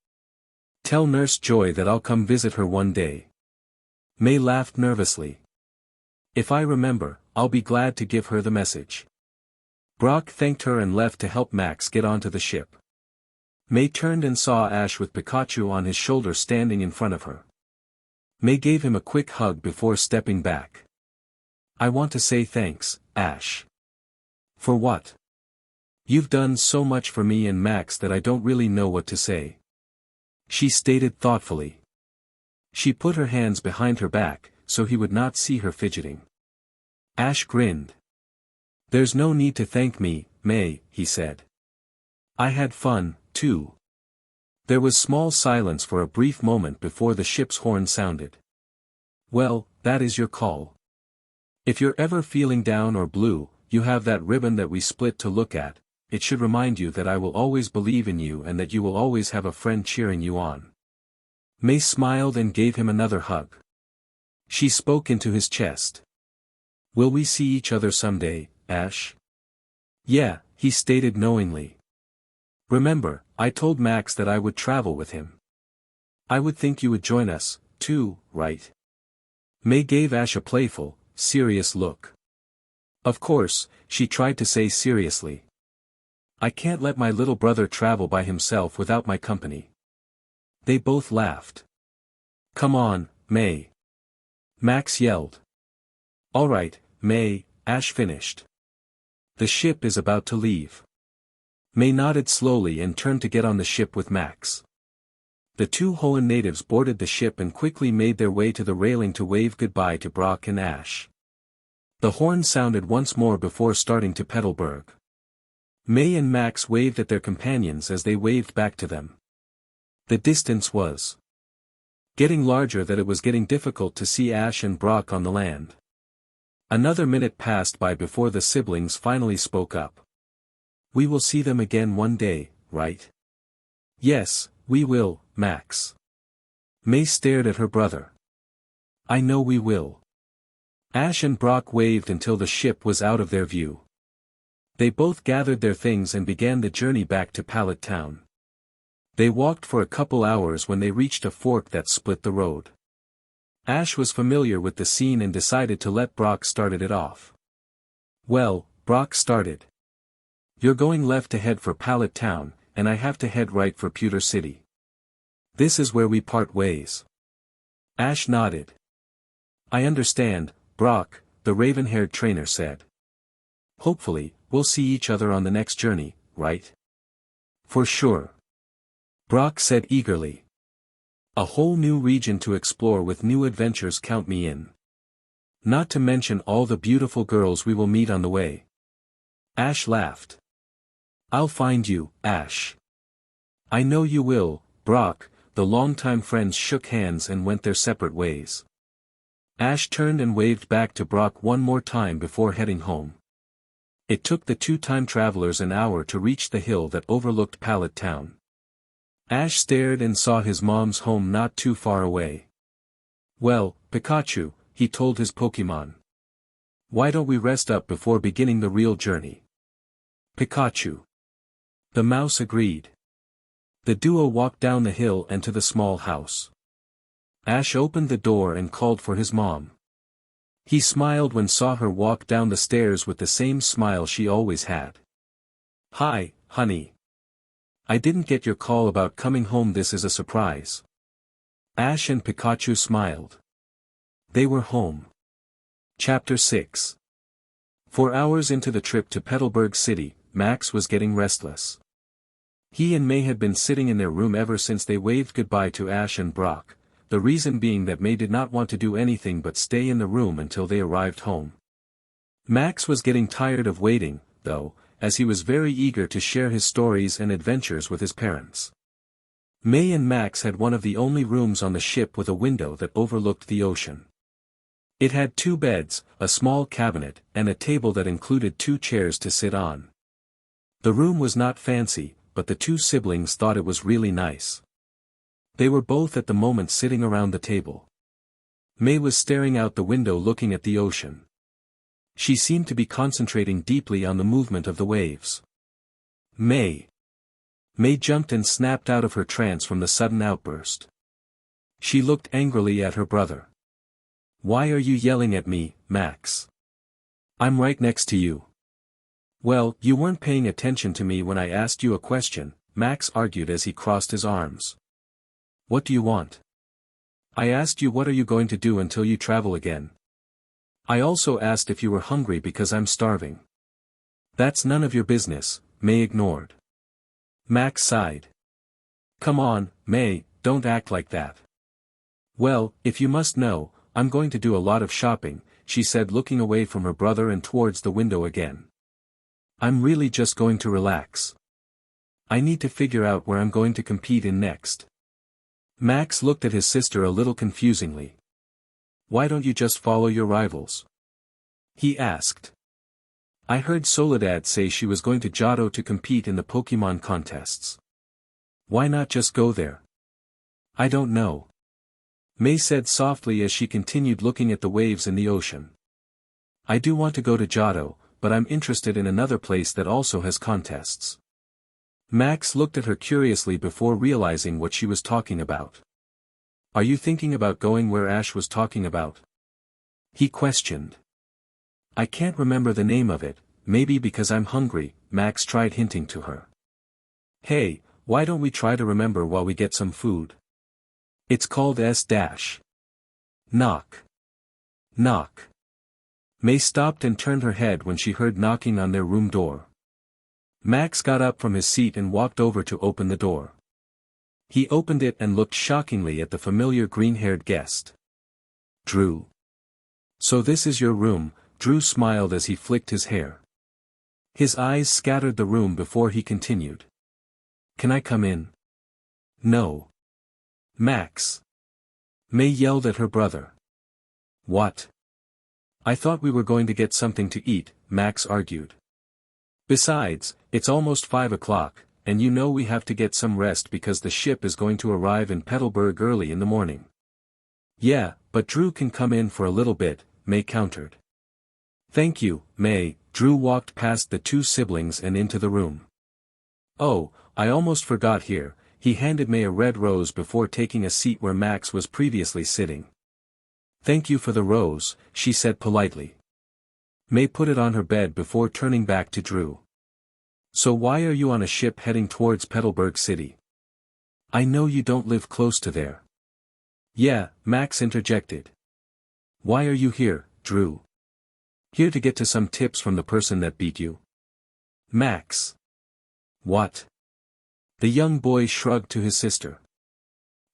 Tell Nurse Joy that I'll come visit her one day. May laughed nervously. If I remember, I'll be glad to give her the message. Brock thanked her and left to help Max get onto the ship. May turned and saw Ash with Pikachu on his shoulder standing in front of her. May gave him a quick hug before stepping back. I want to say thanks, Ash. For what? You've done so much for me and Max that I don't really know what to say. She stated thoughtfully. She put her hands behind her back, so he would not see her fidgeting. Ash grinned. There's no need to thank me, May, he said. I had fun, too. There was small silence for a brief moment before the ship's horn sounded. Well, that is your call. If you're ever feeling down or blue, you have that ribbon that we split to look at. It should remind you that I will always believe in you and that you will always have a friend cheering you on. May smiled and gave him another hug. She spoke into his chest. Will we see each other someday, Ash? Yeah, he stated knowingly. Remember, I told Max that I would travel with him. I would think you would join us, too, right? May gave Ash a playful, serious look. Of course, she tried to say seriously. I can't let my little brother travel by himself without my company. They both laughed. Come on, May. Max yelled. All right, May, Ash finished. The ship is about to leave. May nodded slowly and turned to get on the ship with Max. The 2 Hoenn natives boarded the ship and quickly made their way to the railing to wave goodbye to Brock and Ash. The horn sounded once more before starting to Petalburg. May and Max waved at their companions as they waved back to them. The distance was getting larger that it was getting difficult to see Ash and Brock on the land. Another minute passed by before the siblings finally spoke up. We will see them again one day, right? Yes, we will, Max. May stared at her brother. I know we will. Ash and Brock waved until the ship was out of their view. They both gathered their things and began the journey back to Pallet Town. They walked for a couple hours when they reached a fork that split the road. Ash was familiar with the scene and decided to let Brock start it off. Well, Brock started. You're going left to head for Pallet Town, and I have to head right for Pewter City. This is where we part ways. Ash nodded. I understand, Brock, the raven-haired trainer said. Hopefully, we'll see each other on the next journey, right? For sure. Brock said eagerly. A whole new region to explore with new adventures, count me in. Not to mention all the beautiful girls we will meet on the way. Ash laughed. I'll find you, Ash. I know you will, Brock. The longtime friends shook hands and went their separate ways. Ash turned and waved back to Brock one more time before heading home. It took the two time travelers an hour to reach the hill that overlooked Pallet Town. Ash stared and saw his mom's home not too far away. Well, Pikachu, he told his Pokemon. Why don't we rest up before beginning the real journey? Pikachu. The mouse agreed. The duo walked down the hill and to the small house. Ash opened the door and called for his mom. He smiled when saw her walk down the stairs with the same smile she always had. Hi, honey. I didn't get your call about coming home. This is a surprise. Ash and Pikachu smiled. They were home. Chapter 6. 4 hours into the trip to Petalburg City, Max was getting restless. He and May had been sitting in their room ever since they waved goodbye to Ash and Brock, the reason being that May did not want to do anything but stay in the room until they arrived home. Max was getting tired of waiting, though, as he was very eager to share his stories and adventures with his parents. May and Max had one of the only rooms on the ship with a window that overlooked the ocean. It had 2 beds, a small cabinet, and a table that included 2 chairs to sit on. The room was not fancy, but the 2 siblings thought it was really nice. They were both at the moment sitting around the table. May was staring out the window looking at the ocean. She seemed to be concentrating deeply on the movement of the waves. May jumped and snapped out of her trance from the sudden outburst. She looked angrily at her brother. Why are you yelling at me, Max? I'm right next to you. Well, you weren't paying attention to me when I asked you a question, Max argued as he crossed his arms. What do you want? I asked you what are you going to do until you travel again. I also asked if you were hungry because I'm starving. That's none of your business, May ignored. Max sighed. Come on, May, don't act like that. Well, if you must know, I'm going to do a lot of shopping, she said looking away from her brother and towards the window again. I'm really just going to relax. I need to figure out where I'm going to compete in next. Max looked at his sister a little confusingly. Why don't you just follow your rivals? He asked. I heard Soledad say she was going to Johto to compete in the Pokemon contests. Why not just go there? I don't know. May said softly as she continued looking at the waves in the ocean. I do want to go to Johto, but I'm interested in another place that also has contests. Max looked at her curiously before realizing what she was talking about. Are you thinking about going where Ash was talking about? He questioned. I can't remember the name of it, maybe because I'm hungry, Max tried hinting to her. Hey, why don't we try to remember while we get some food? It's called S-. Knock. Knock. May stopped and turned her head when she heard knocking on their room door. Max got up from his seat and walked over to open the door. He opened it and looked shockingly at the familiar green-haired guest. Drew. So this is your room, Drew smiled as he flicked his hair. His eyes scattered the room before he continued. Can I come in? No. Max. May yelled at her brother. What? I thought we were going to get something to eat, Max argued. Besides, it's almost 5 o'clock, and you know we have to get some rest because the ship is going to arrive in Petalburg early in the morning. Yeah, but Drew can come in for a little bit, May countered. Thank you, May. Drew walked past the two siblings and into the room. Oh, I almost forgot here, he handed May a red rose before taking a seat where Max was previously sitting. Thank you for the rose, she said politely. May put it on her bed before turning back to Drew. So why are you on a ship heading towards Petalburg City? I know you don't live close to there. Yeah, Max interjected. Why are you here, Drew? Here to get to some tips from the person that beat you? Max. What? The young boy shrugged to his sister.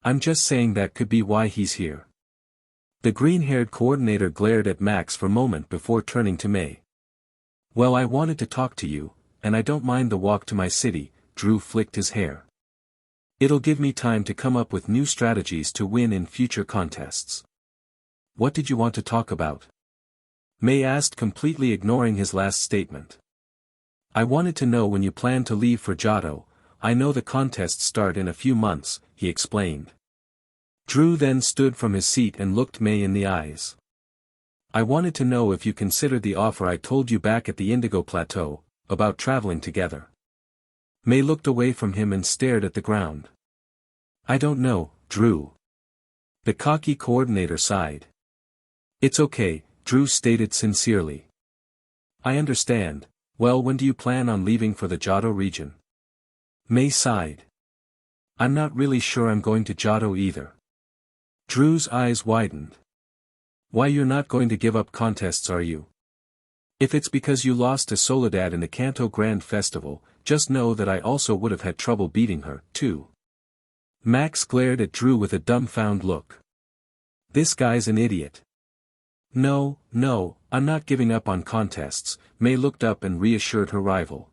I'm just saying that could be why he's here. The green-haired coordinator glared at Max for a moment before turning to May. Well, I wanted to talk to you, and I don't mind the walk to my city, Drew flicked his hair. It'll give me time to come up with new strategies to win in future contests. What did you want to talk about? May asked, completely ignoring his last statement. I wanted to know when you plan to leave for Johto. I know the contests start in a few months, he explained. Drew then stood from his seat and looked May in the eyes. I wanted to know if you considered the offer I told you back at the Indigo Plateau, about traveling together. May looked away from him and stared at the ground. I don't know, Drew. The cocky coordinator sighed. It's okay, Drew stated sincerely. I understand. Well, when do you plan on leaving for the Johto region? May sighed. I'm not really sure I'm going to Johto either. Drew's eyes widened. Why, you're not going to give up contests, are you? If it's because you lost to Soledad in the Kanto Grand Festival, just know that I also would have had trouble beating her, too. Max glared at Drew with a dumbfounded look. This guy's an idiot. No, I'm not giving up on contests, May looked up and reassured her rival.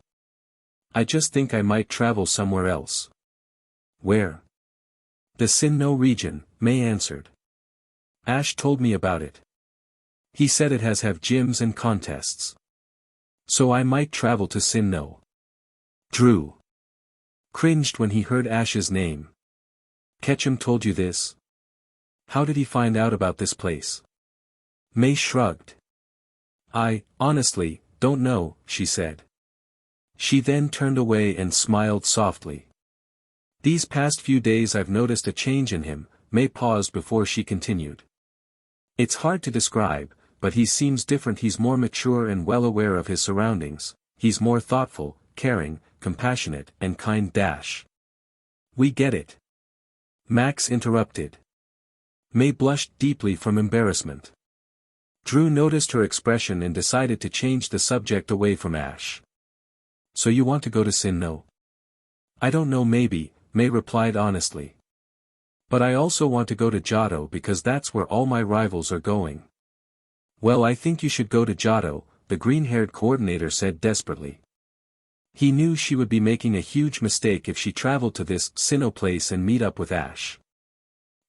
I just think I might travel somewhere else. Where? The Sinnoh region, May answered. Ash told me about it. He said it has gyms and contests. So I might travel to Sinnoh. Drew cringed when he heard Ash's name. Ketchum told you this? How did he find out about this place? May shrugged. I, honestly, don't know, she said. She then turned away and smiled softly. These past few days I've noticed a change in him, May paused before she continued. It's hard to describe, but he seems different. He's more mature and well aware of his surroundings, he's more thoughtful, caring, compassionate, and kind. We get it. Max interrupted. May blushed deeply from embarrassment. Drew noticed her expression and decided to change the subject away from Ash. So you want to go to Sinnoh? I don't know, maybe, May replied honestly. But I also want to go to Johto because that's where all my rivals are going. Well, I think you should go to Johto, the green-haired coordinator said desperately. He knew she would be making a huge mistake if she traveled to this Sinnoh place and meet up with Ash.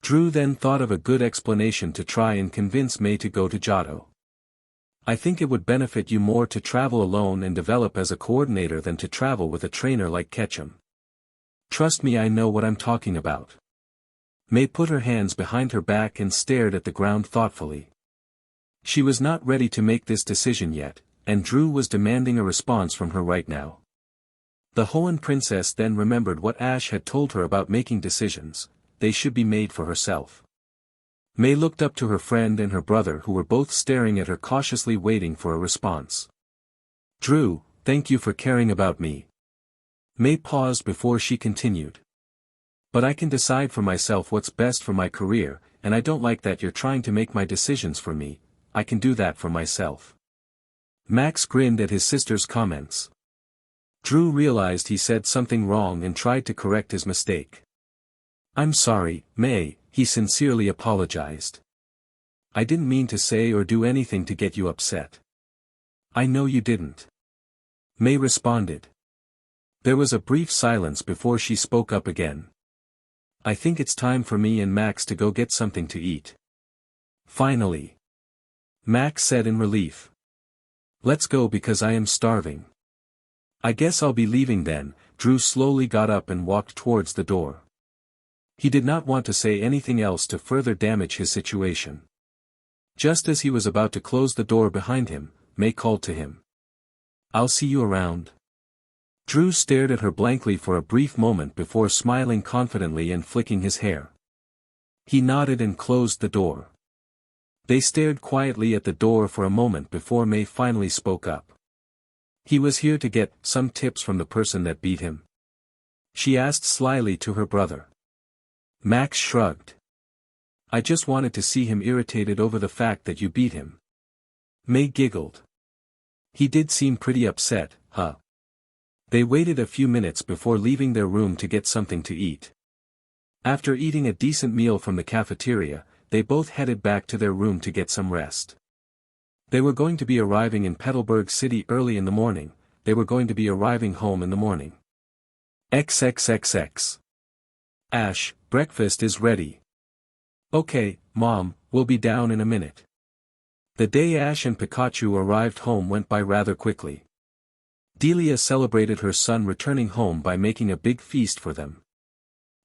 Drew then thought of a good explanation to try and convince May to go to Johto. I think it would benefit you more to travel alone and develop as a coordinator than to travel with a trainer like Ketchum. Trust me, I know what I'm talking about. May put her hands behind her back and stared at the ground thoughtfully. She was not ready to make this decision yet, and Drew was demanding a response from her right now. The Hoenn princess then remembered what Ash had told her about making decisions. They should be made for herself. May looked up to her friend and her brother, who were both staring at her cautiously, waiting for a response. Drew, thank you for caring about me. May paused before she continued. But I can decide for myself what's best for my career, and I don't like that you're trying to make my decisions for me. I can do that for myself. Max grinned at his sister's comments. Drew realized he said something wrong and tried to correct his mistake. I'm sorry, May, he sincerely apologized. I didn't mean to say or do anything to get you upset. I know you didn't. May responded. There was a brief silence before she spoke up again. I think it's time for me and Max to go get something to eat. Finally. Max said in relief. Let's go because I am starving. I guess I'll be leaving then. Drew slowly got up and walked towards the door. He did not want to say anything else to further damage his situation. Just as he was about to close the door behind him, May called to him. I'll see you around. Drew stared at her blankly for a brief moment before smiling confidently and flicking his hair. He nodded and closed the door. They stared quietly at the door for a moment before May finally spoke up. He was here to get some tips from the person that beat him. She asked slyly to her brother. Max shrugged. I just wanted to see him irritated over the fact that you beat him. May giggled. He did seem pretty upset, huh? They waited a few minutes before leaving their room to get something to eat. After eating a decent meal from the cafeteria, they both headed back to their room to get some rest. They were going to be arriving in Petalburg City early in the morning. They were going to be arriving home in the morning. XXXX. Ash, breakfast is ready. Okay, Mom, we'll be down in a minute. The day Ash and Pikachu arrived home went by rather quickly. Delia celebrated her son returning home by making a big feast for them.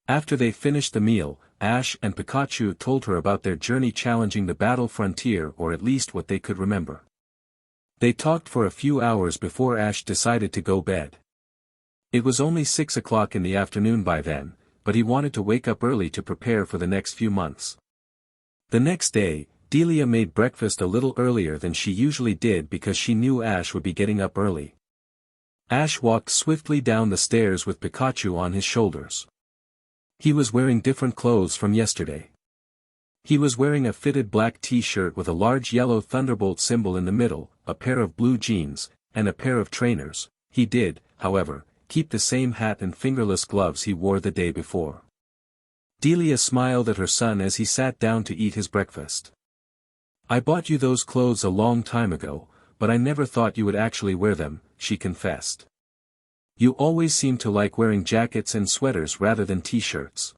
After they finished the meal, Ash and Pikachu told her about their journey challenging the battle frontier, or at least what they could remember. They talked for a few hours before Ash decided to go bed. It was only 6 o'clock in the afternoon by then, but he wanted to wake up early to prepare for the next few months. The next day, Delia made breakfast a little earlier than she usually did because she knew Ash would be getting up early. Ash walked swiftly down the stairs with Pikachu on his shoulders. He was wearing different clothes from yesterday. He was wearing a fitted black t-shirt with a large yellow thunderbolt symbol in the middle, a pair of blue jeans, and a pair of trainers. He did, however, keep the same hat and fingerless gloves he wore the day before. Delia smiled at her son as he sat down to eat his breakfast. I bought you those clothes a long time ago, but I never thought you would actually wear them, she confessed. You always seem to like wearing jackets and sweaters rather than t-shirts.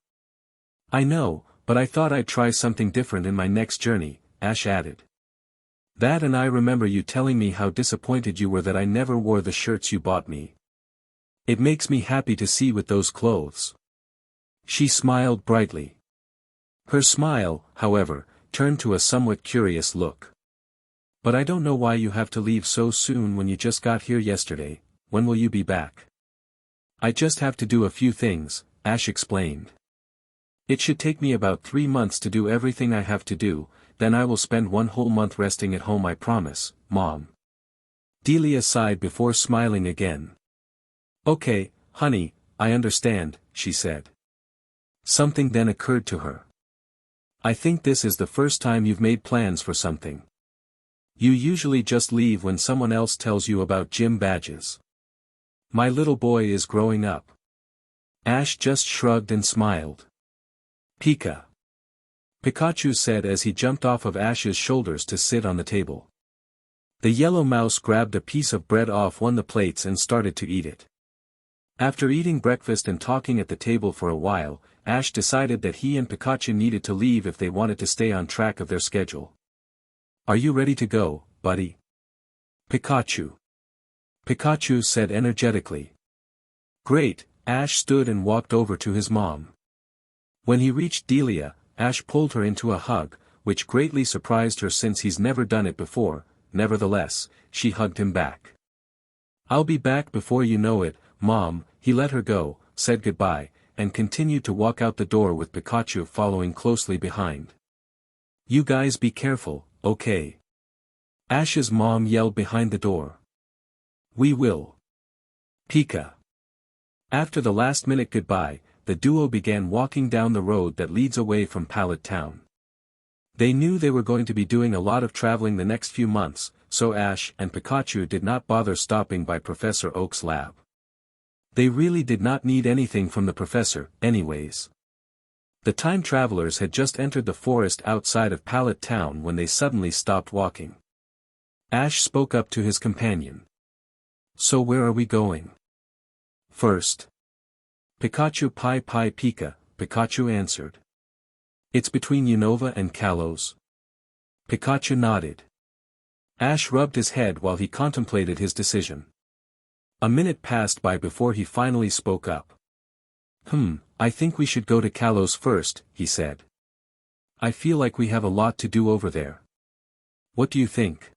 I know, but I thought I'd try something different in my next journey, Ash added. That, and I remember you telling me how disappointed you were that I never wore the shirts you bought me. It makes me happy to see with those clothes. She smiled brightly. Her smile, however, turned to a somewhat curious look. But I don't know why you have to leave so soon when you just got here yesterday. When will you be back? I just have to do a few things, Ash explained. It should take me about 3 months to do everything I have to do, then I will spend 1 whole month resting at home, I promise, Mom. Delia sighed before smiling again. Okay, honey, I understand, she said. Something then occurred to her. I think this is the first time you've made plans for something. You usually just leave when someone else tells you about gym badges. My little boy is growing up. Ash just shrugged and smiled. Pikachu said as he jumped off of Ash's shoulders to sit on the table. The yellow mouse grabbed a piece of bread off one of the plates and started to eat it. After eating breakfast and talking at the table for a while, Ash decided that he and Pikachu needed to leave if they wanted to stay on track of their schedule. Are you ready to go, buddy? Pikachu said energetically. Great, Ash stood and walked over to his mom. When he reached Delia, Ash pulled her into a hug, which greatly surprised her since he's never done it before. Nevertheless, she hugged him back. I'll be back before you know it, Mom. He let her go, said goodbye, and continued to walk out the door with Pikachu following closely behind. You guys be careful, okay? Ash's mom yelled behind the door. We will. Pika. After the last-minute goodbye, the duo began walking down the road that leads away from Pallet Town. They knew they were going to be doing a lot of traveling the next few months, so Ash and Pikachu did not bother stopping by Professor Oak's lab. They really did not need anything from the professor, anyways. The time travelers had just entered the forest outside of Pallet Town when they suddenly stopped walking. Ash spoke up to his companion. So where are we going? First. Pikachu Pika, Pikachu answered. It's between Unova and Kalos. Pikachu nodded. Ash rubbed his head while he contemplated his decision. A minute passed by before he finally spoke up. I think we should go to Kalos first, he said. I feel like we have a lot to do over there. What do you think?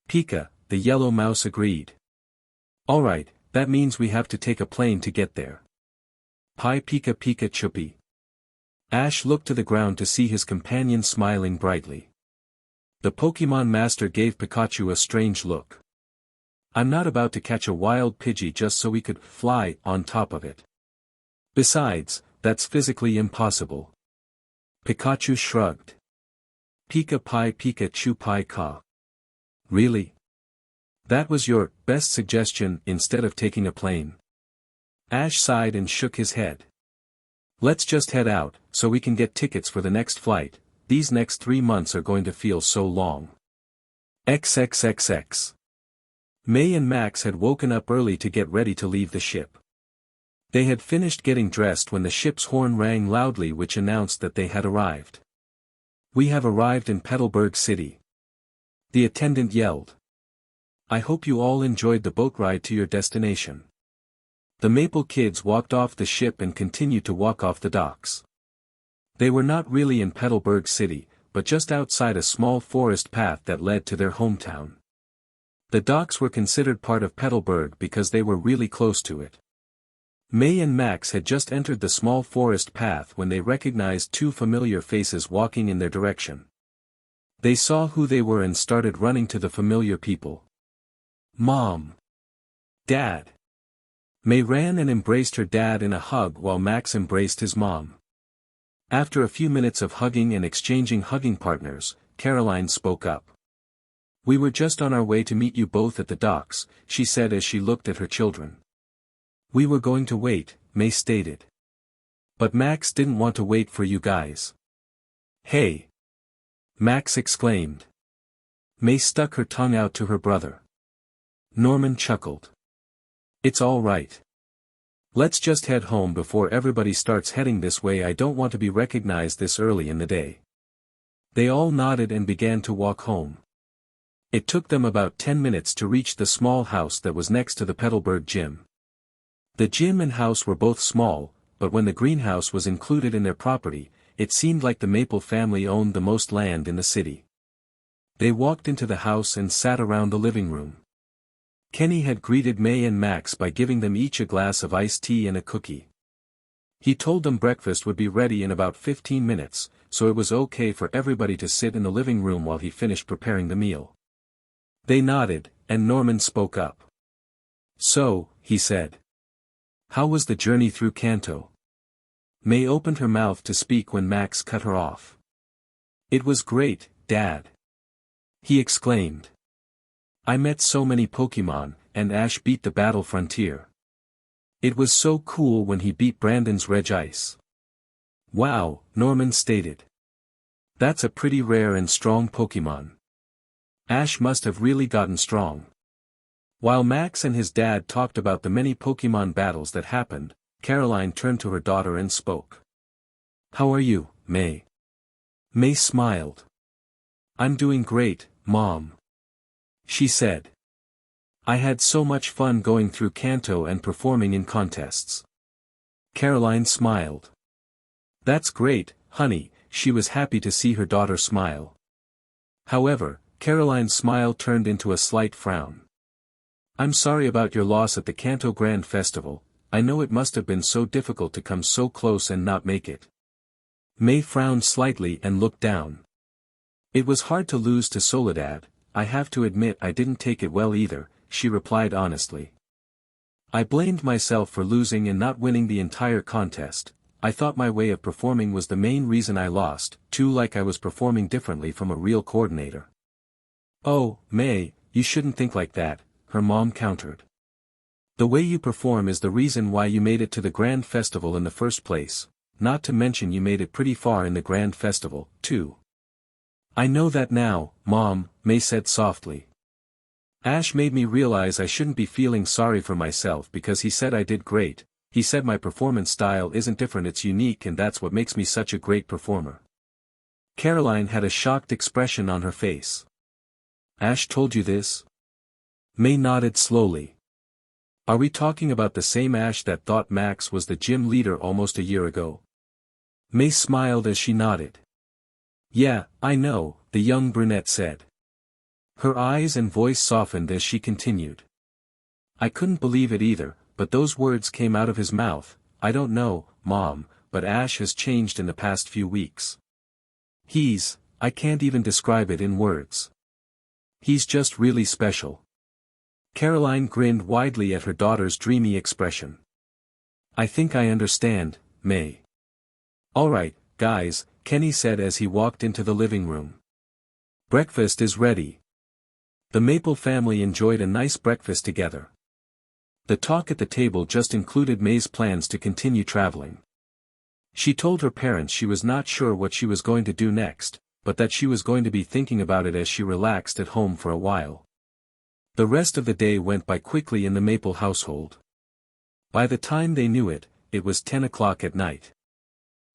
Pika, the yellow mouse agreed. Alright, that means we have to take a plane to get there. Pi Pika Pika Chuppy. Ash looked to the ground to see his companion smiling brightly. The Pokemon Master gave Pikachu a strange look. I'm not about to catch a wild Pidgey just so we could fly on top of it. Besides, that's physically impossible. Pikachu shrugged. Pika Pi Pika Chu Pi Ka. Really? That was your best suggestion instead of taking a plane? Ash sighed and shook his head. Let's just head out, so we can get tickets for the next flight. These next 3 months are going to feel so long. XXXX. May and Max had woken up early to get ready to leave the ship. They had finished getting dressed when the ship's horn rang loudly, which announced that they had arrived. We have arrived in Petalburg City. The attendant yelled. I hope you all enjoyed the boat ride to your destination. The Maple Kids walked off the ship and continued to walk off the docks. They were not really in Petalburg City, but just outside a small forest path that led to their hometown. The docks were considered part of Petalburg because they were really close to it. May and Max had just entered the small forest path when they recognized 2 familiar faces walking in their direction. They saw who they were and started running to the familiar people. Mom! Dad! May ran and embraced her dad in a hug while Max embraced his mom. After a few minutes of hugging and exchanging hugging partners, Caroline spoke up. We were just on our way to meet you both at the docks, she said as she looked at her children. We were going to wait, May stated. But Max didn't want to wait for you guys. Hey! Max exclaimed. May stuck her tongue out to her brother. Norman chuckled. It's all right. Let's just head home before everybody starts heading this way. I don't want to be recognized this early in the day. They all nodded and began to walk home. It took them about 10 minutes to reach the small house that was next to the Petalburg gym. The gym and house were both small, but when the greenhouse was included in their property, it seemed like the Maple family owned the most land in the city. They walked into the house and sat around the living room. Kenny had greeted May and Max by giving them each a glass of iced tea and a cookie. He told them breakfast would be ready in about 15 minutes, so it was okay for everybody to sit in the living room while he finished preparing the meal. They nodded, and Norman spoke up. So, he said. How was the journey through Kanto? May opened her mouth to speak when Max cut her off. It was great, Dad. He exclaimed. I met so many Pokemon, and Ash beat the battle frontier. It was so cool when he beat Brandon's Regice. Wow, Norman stated. That's a pretty rare and strong Pokemon. Ash must have really gotten strong. While Max and his dad talked about the many Pokemon battles that happened, Caroline turned to her daughter and spoke. How are you, May? May smiled. I'm doing great, Mom. She said. I had so much fun going through Kanto and performing in contests. Caroline smiled. That's great, honey, she was happy to see her daughter smile. However, Caroline's smile turned into a slight frown. I'm sorry about your loss at the Kanto Grand Festival. I know it must have been so difficult to come so close and not make it. May frowned slightly and looked down. It was hard to lose to Soledad. I have to admit I didn't take it well either, she replied honestly. I blamed myself for losing and not winning the entire contest. I thought my way of performing was the main reason I lost, too, like I was performing differently from a real coordinator. Oh, May, you shouldn't think like that, her mom countered. The way you perform is the reason why you made it to the Grand Festival in the first place, not to mention you made it pretty far in the Grand Festival, too. I know that now, Mom, May said softly. Ash made me realize I shouldn't be feeling sorry for myself because he said I did great. he said my performance style isn't different, it's unique, and that's what makes me such a great performer. Caroline had a shocked expression on her face. Ash told you this? May nodded slowly. Are we talking about the same Ash that thought Max was the gym leader almost a year ago? May smiled as she nodded. Yeah, I know, the young brunette said. Her eyes and voice softened as she continued. I couldn't believe it either, but those words came out of his mouth. I don't know, Mom, but Ash has changed in the past few weeks. I can't even describe it in words. He's just really special. Caroline grinned widely at her daughter's dreamy expression. I think I understand, May. All right, guys, Kenny said as he walked into the living room. Breakfast is ready. The Maple family enjoyed a nice breakfast together. The talk at the table just included May's plans to continue traveling. She told her parents she was not sure what she was going to do next, but that she was going to be thinking about it as she relaxed at home for a while. The rest of the day went by quickly in the Maple household. By the time they knew it, it was 10 o'clock at night.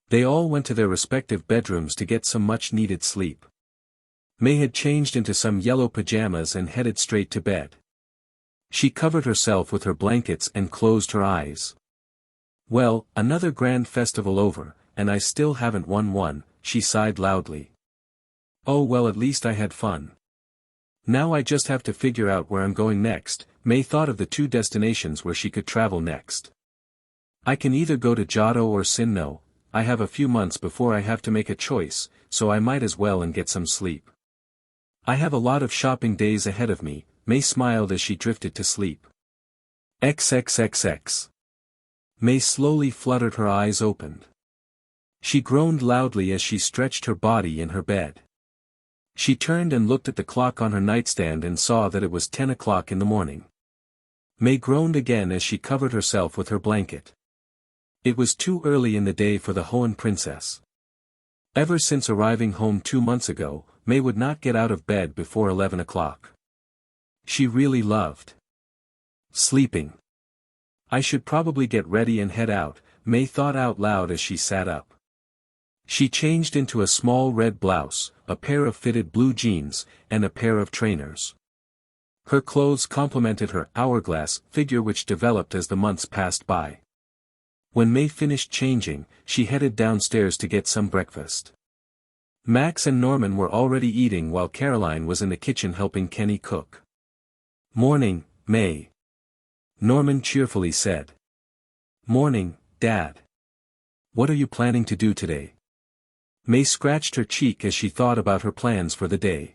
They all went to their respective bedrooms to get some much-needed sleep. May had changed into some yellow pajamas and headed straight to bed. She covered herself with her blankets and closed her eyes. Well, another grand festival over, and I still haven't won one, she sighed loudly. Oh well, at least I had fun. Now I just have to figure out where I'm going next. May thought of the two destinations where she could travel next. I can either go to Johto or Sinnoh. I have a few months before I have to make a choice, so I might as well and get some sleep. I have a lot of shopping days ahead of me. May smiled as she drifted to sleep. XXXX. May slowly fluttered, her eyes opened. She groaned loudly as she stretched her body in her bed. She turned and looked at the clock on her nightstand and saw that it was 10 o'clock in the morning. May groaned again as she covered herself with her blanket. It was too early in the day for the Hoenn princess. Ever since arriving home 2 months ago, May would not get out of bed before 11 o'clock. She really loved sleeping. I should probably get ready and head out, May thought out loud as she sat up. She changed into a small red blouse, a pair of fitted blue jeans, and a pair of trainers. Her clothes complemented her hourglass figure, which developed as the months passed by. When May finished changing, she headed downstairs to get some breakfast. Max and Norman were already eating while Caroline was in the kitchen helping Kenny cook. Morning, May. Norman cheerfully said. Morning, Dad. What are you planning to do today? May scratched her cheek as she thought about her plans for the day.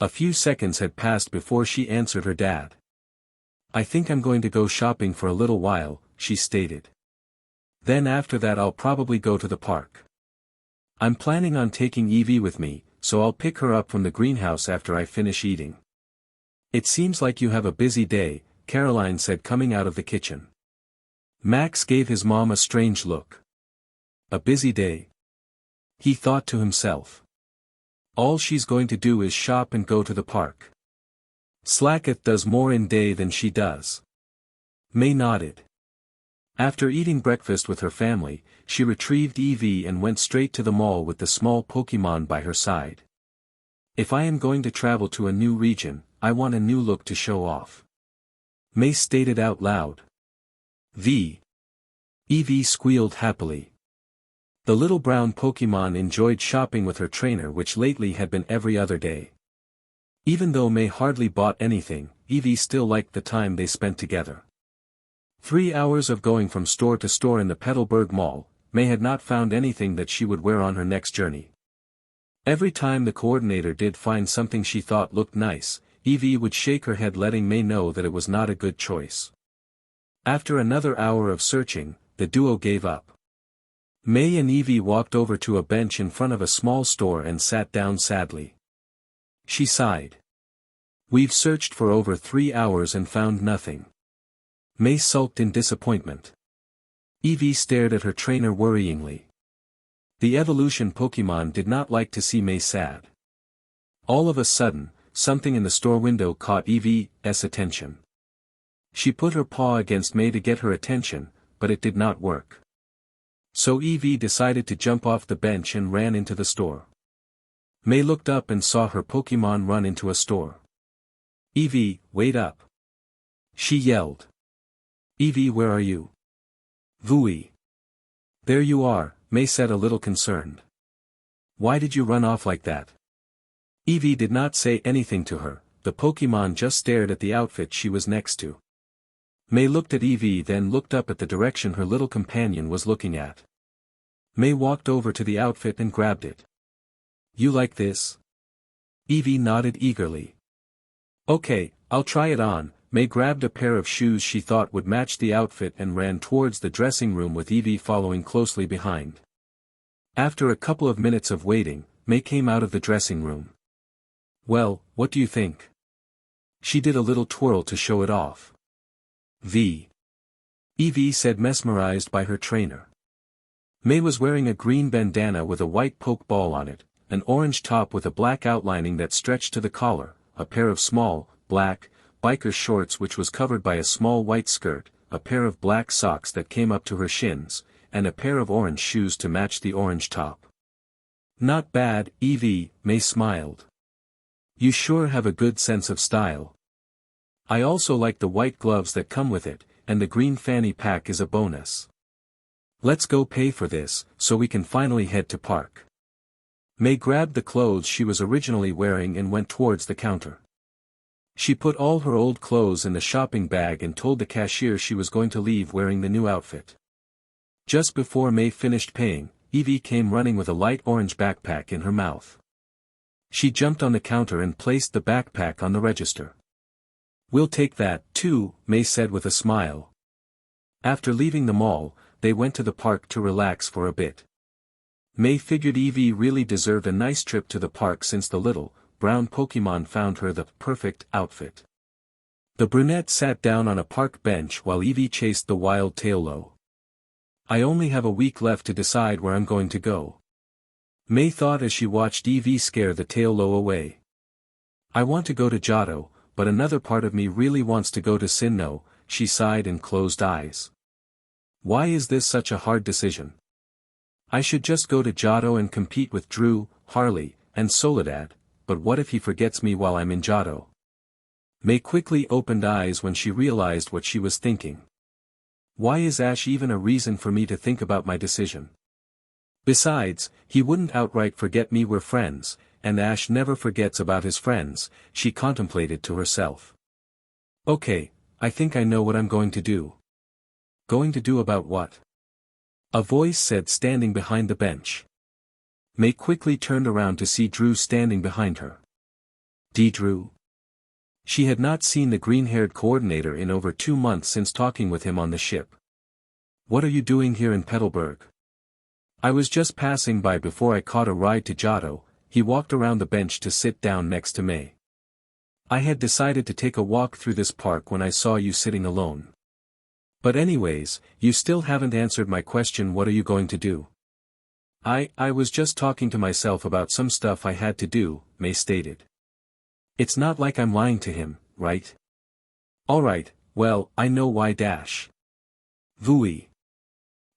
A few seconds had passed before she answered her dad. I think I'm going to go shopping for a little while, she stated. Then after that I'll probably go to the park. I'm planning on taking Evie with me, so I'll pick her up from the greenhouse after I finish eating. It seems like you have a busy day, Caroline said coming out of the kitchen. Max gave his mom a strange look. A busy day? He thought to himself. All she's going to do is shop and go to the park. Slacketh does more in day than she does. May nodded. After eating breakfast with her family, she retrieved Evie and went straight to the mall with the small Pokemon by her side. If I am going to travel to a new region, I want a new look to show off. May stated out loud. Evie squealed happily. The little brown Pokemon enjoyed shopping with her trainer, which lately had been every other day. Even though May hardly bought anything, Evie still liked the time they spent together. 3 hours of going from store to store in the Petalburg Mall, May had not found anything that she would wear on her next journey. Every time the coordinator did find something she thought looked nice, Evie would shake her head, letting May know that it was not a good choice. After another hour of searching, the duo gave up. May and Evie walked over to a bench in front of a small store and sat down sadly. She sighed. We've searched for over 3 hours and found nothing. May sulked in disappointment. Evie stared at her trainer worryingly. The evolution Pokemon did not like to see May sad. All of a sudden, something in the store window caught Evie's attention. She put her paw against May to get her attention, but it did not work. So Evie decided to jump off the bench and ran into the store. May looked up and saw her Pokemon run into a store. "Evie, wait up!" she yelled. "Evie, where are you?" "Vui." "There you are," May said, a little concerned. "Why did you run off like that?" Evie did not say anything to her, the Pokemon just stared at the outfit she was next to. May looked at Evie, then looked up at the direction her little companion was looking at. May walked over to the outfit and grabbed it. "You like this?" Evie nodded eagerly. "Okay, I'll try it on." May grabbed a pair of shoes she thought would match the outfit and ran towards the dressing room with Evie following closely behind. After a couple of minutes of waiting, May came out of the dressing room. "Well, what do you think?" She did a little twirl to show it off. Evie said, mesmerized by her trainer. May was wearing a green bandana with a white poke ball on it, an orange top with a black outlining that stretched to the collar, a pair of small, black, biker shorts which was covered by a small white skirt, a pair of black socks that came up to her shins, and a pair of orange shoes to match the orange top. "Not bad, Evie," May smiled. "You sure have a good sense of style. I also like the white gloves that come with it, and the green fanny pack is a bonus. Let's go pay for this, so we can finally head to park." May grabbed the clothes she was originally wearing and went towards the counter. She put all her old clothes in the shopping bag and told the cashier she was going to leave wearing the new outfit. Just before May finished paying, Evie came running with a light orange backpack in her mouth. She jumped on the counter and placed the backpack on the register. "We'll take that, too," May said with a smile. After leaving the mall, they went to the park to relax for a bit. May figured Evie really deserved a nice trip to the park since the little, brown Pokemon found her the perfect outfit. The brunette sat down on a park bench while Evie chased the wild Taillow. "I only have a week left to decide where I'm going to go," May thought as she watched Evie scare the Taillow away. "I want to go to Johto, but another part of me really wants to go to Sinnoh," she sighed and closed eyes. "Why is this such a hard decision? I should just go to Johto and compete with Drew, Harley, and Soledad, but what if he forgets me while I'm in Johto?" May quickly opened eyes when she realized what she was thinking. "Why is Ash even a reason for me to think about my decision? Besides, he wouldn't outright forget me, we're friends, and Ash never forgets about his friends," she contemplated to herself. "Okay, I think I know what I'm going to do." "Going to do about what?" a voice said, standing behind the bench. May quickly turned around to see Drew standing behind her. Drew? She had not seen the green-haired coordinator in over 2 months since talking with him on the ship. "What are you doing here in Petalburg?" "I was just passing by before I caught a ride to Johto." He walked around the bench to sit down next to May. "I had decided to take a walk through this park when I saw you sitting alone. But anyways, you still haven't answered my question. What are you going to do?" I was just talking to myself about some stuff I had to do," May stated. "It's not like I'm lying to him, right?" "Alright, well, I know why dash." Vui.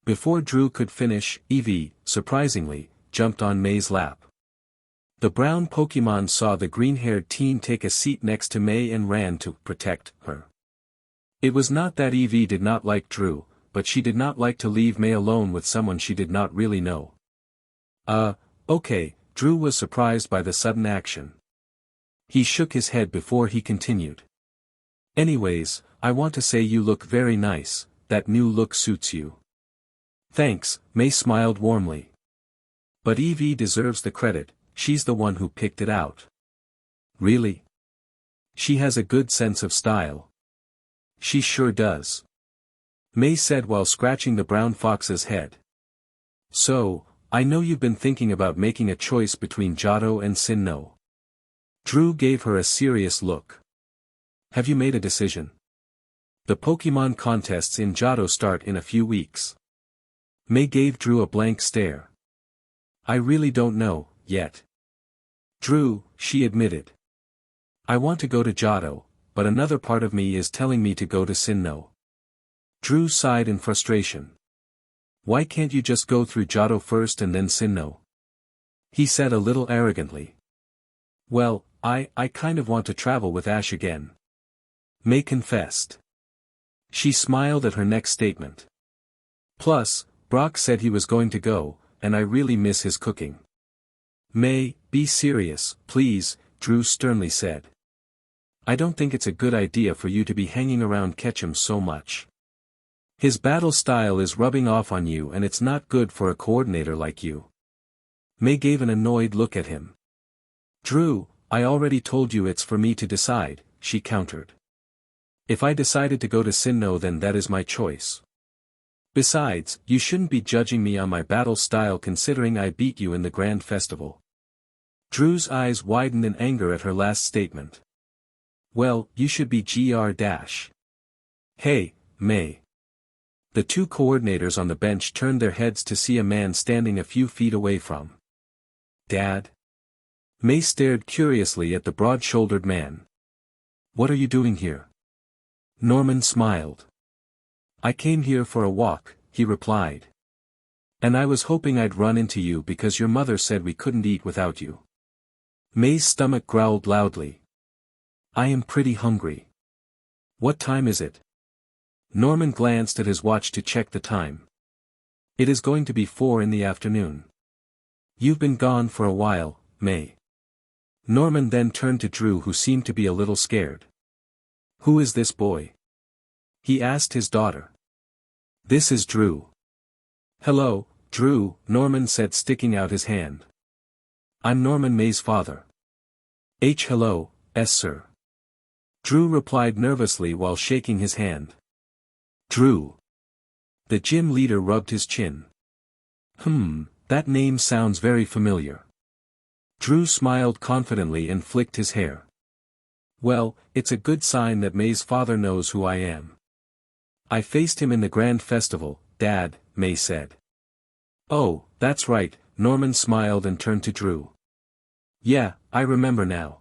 Before Drew could finish, Evie, surprisingly, jumped on May's lap. The brown Pokemon saw the green-haired teen take a seat next to May and ran to protect her. It was not that Evie did not like Drew, but she did not like to leave May alone with someone she did not really know. Okay, Drew was surprised by the sudden action. He shook his head before he continued. "Anyways, I want to say you look very nice, that new look suits you." "Thanks," May smiled warmly. "But Evie deserves the credit, she's the one who picked it out." "Really? She has a good sense of style." "She sure does," May said while scratching the brown fox's head. "So, I know you've been thinking about making a choice between Johto and Sinnoh." Drew gave her a serious look. "Have you made a decision? The Pokemon contests in Johto start in a few weeks." May gave Drew a blank stare. "I really don't know, yet." "Drew," she admitted. "I want to go to Johto, but another part of me is telling me to go to Sinnoh." Drew sighed in frustration. Why can't you just go through Johto first and then Sinnoh? He said a little arrogantly. Well, I kind of want to travel with Ash again. May confessed. She smiled at her next statement. Plus, Brock said he was going to go, and I really miss his cooking. May, be serious, please, Drew sternly said. I don't think it's a good idea for you to be hanging around Ketchum so much. His battle style is rubbing off on you and it's not good for a coordinator like you. May gave an annoyed look at him. Drew, I already told you it's for me to decide, she countered. If I decided to go to Sinnoh then that is my choice. Besides, you shouldn't be judging me on my battle style considering I beat you in the Grand Festival. Drew's eyes widened in anger at her last statement. Well, you should be gr-. Hey, May. The two coordinators on the bench turned their heads to see a man standing a few feet away from. Dad? May stared curiously at the broad-shouldered man. What are you doing here? Norman smiled. I came here for a walk, he replied. And I was hoping I'd run into you because your mother said we couldn't eat without you. May's stomach growled loudly. I am pretty hungry. What time is it? Norman glanced at his watch to check the time. It is going to be 4 in the afternoon. You've been gone for a while, May. Norman then turned to Drew who seemed to be a little scared. Who is this boy? He asked his daughter. This is Drew. Hello, Drew, Norman said sticking out his hand. I'm Norman May's father. Hello, sir. Drew replied nervously while shaking his hand. Drew. The gym leader rubbed his chin. That name sounds very familiar. Drew smiled confidently and flicked his hair. Well, it's a good sign that May's father knows who I am. I faced him in the Grand Festival, Dad, May said. Oh, that's right, Norman smiled and turned to Drew. Yeah, I remember now.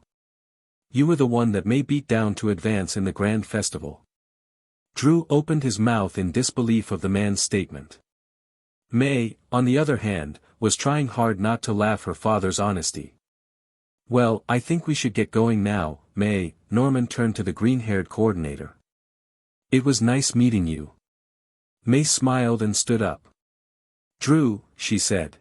You were the one that May beat down to advance in the Grand Festival. Drew opened his mouth in disbelief of the man's statement. May, on the other hand, was trying hard not to laugh her father's honesty. Well, I think we should get going now, May, Norman turned to the green-haired coordinator. It was nice meeting you. May smiled and stood up. Drew, she said.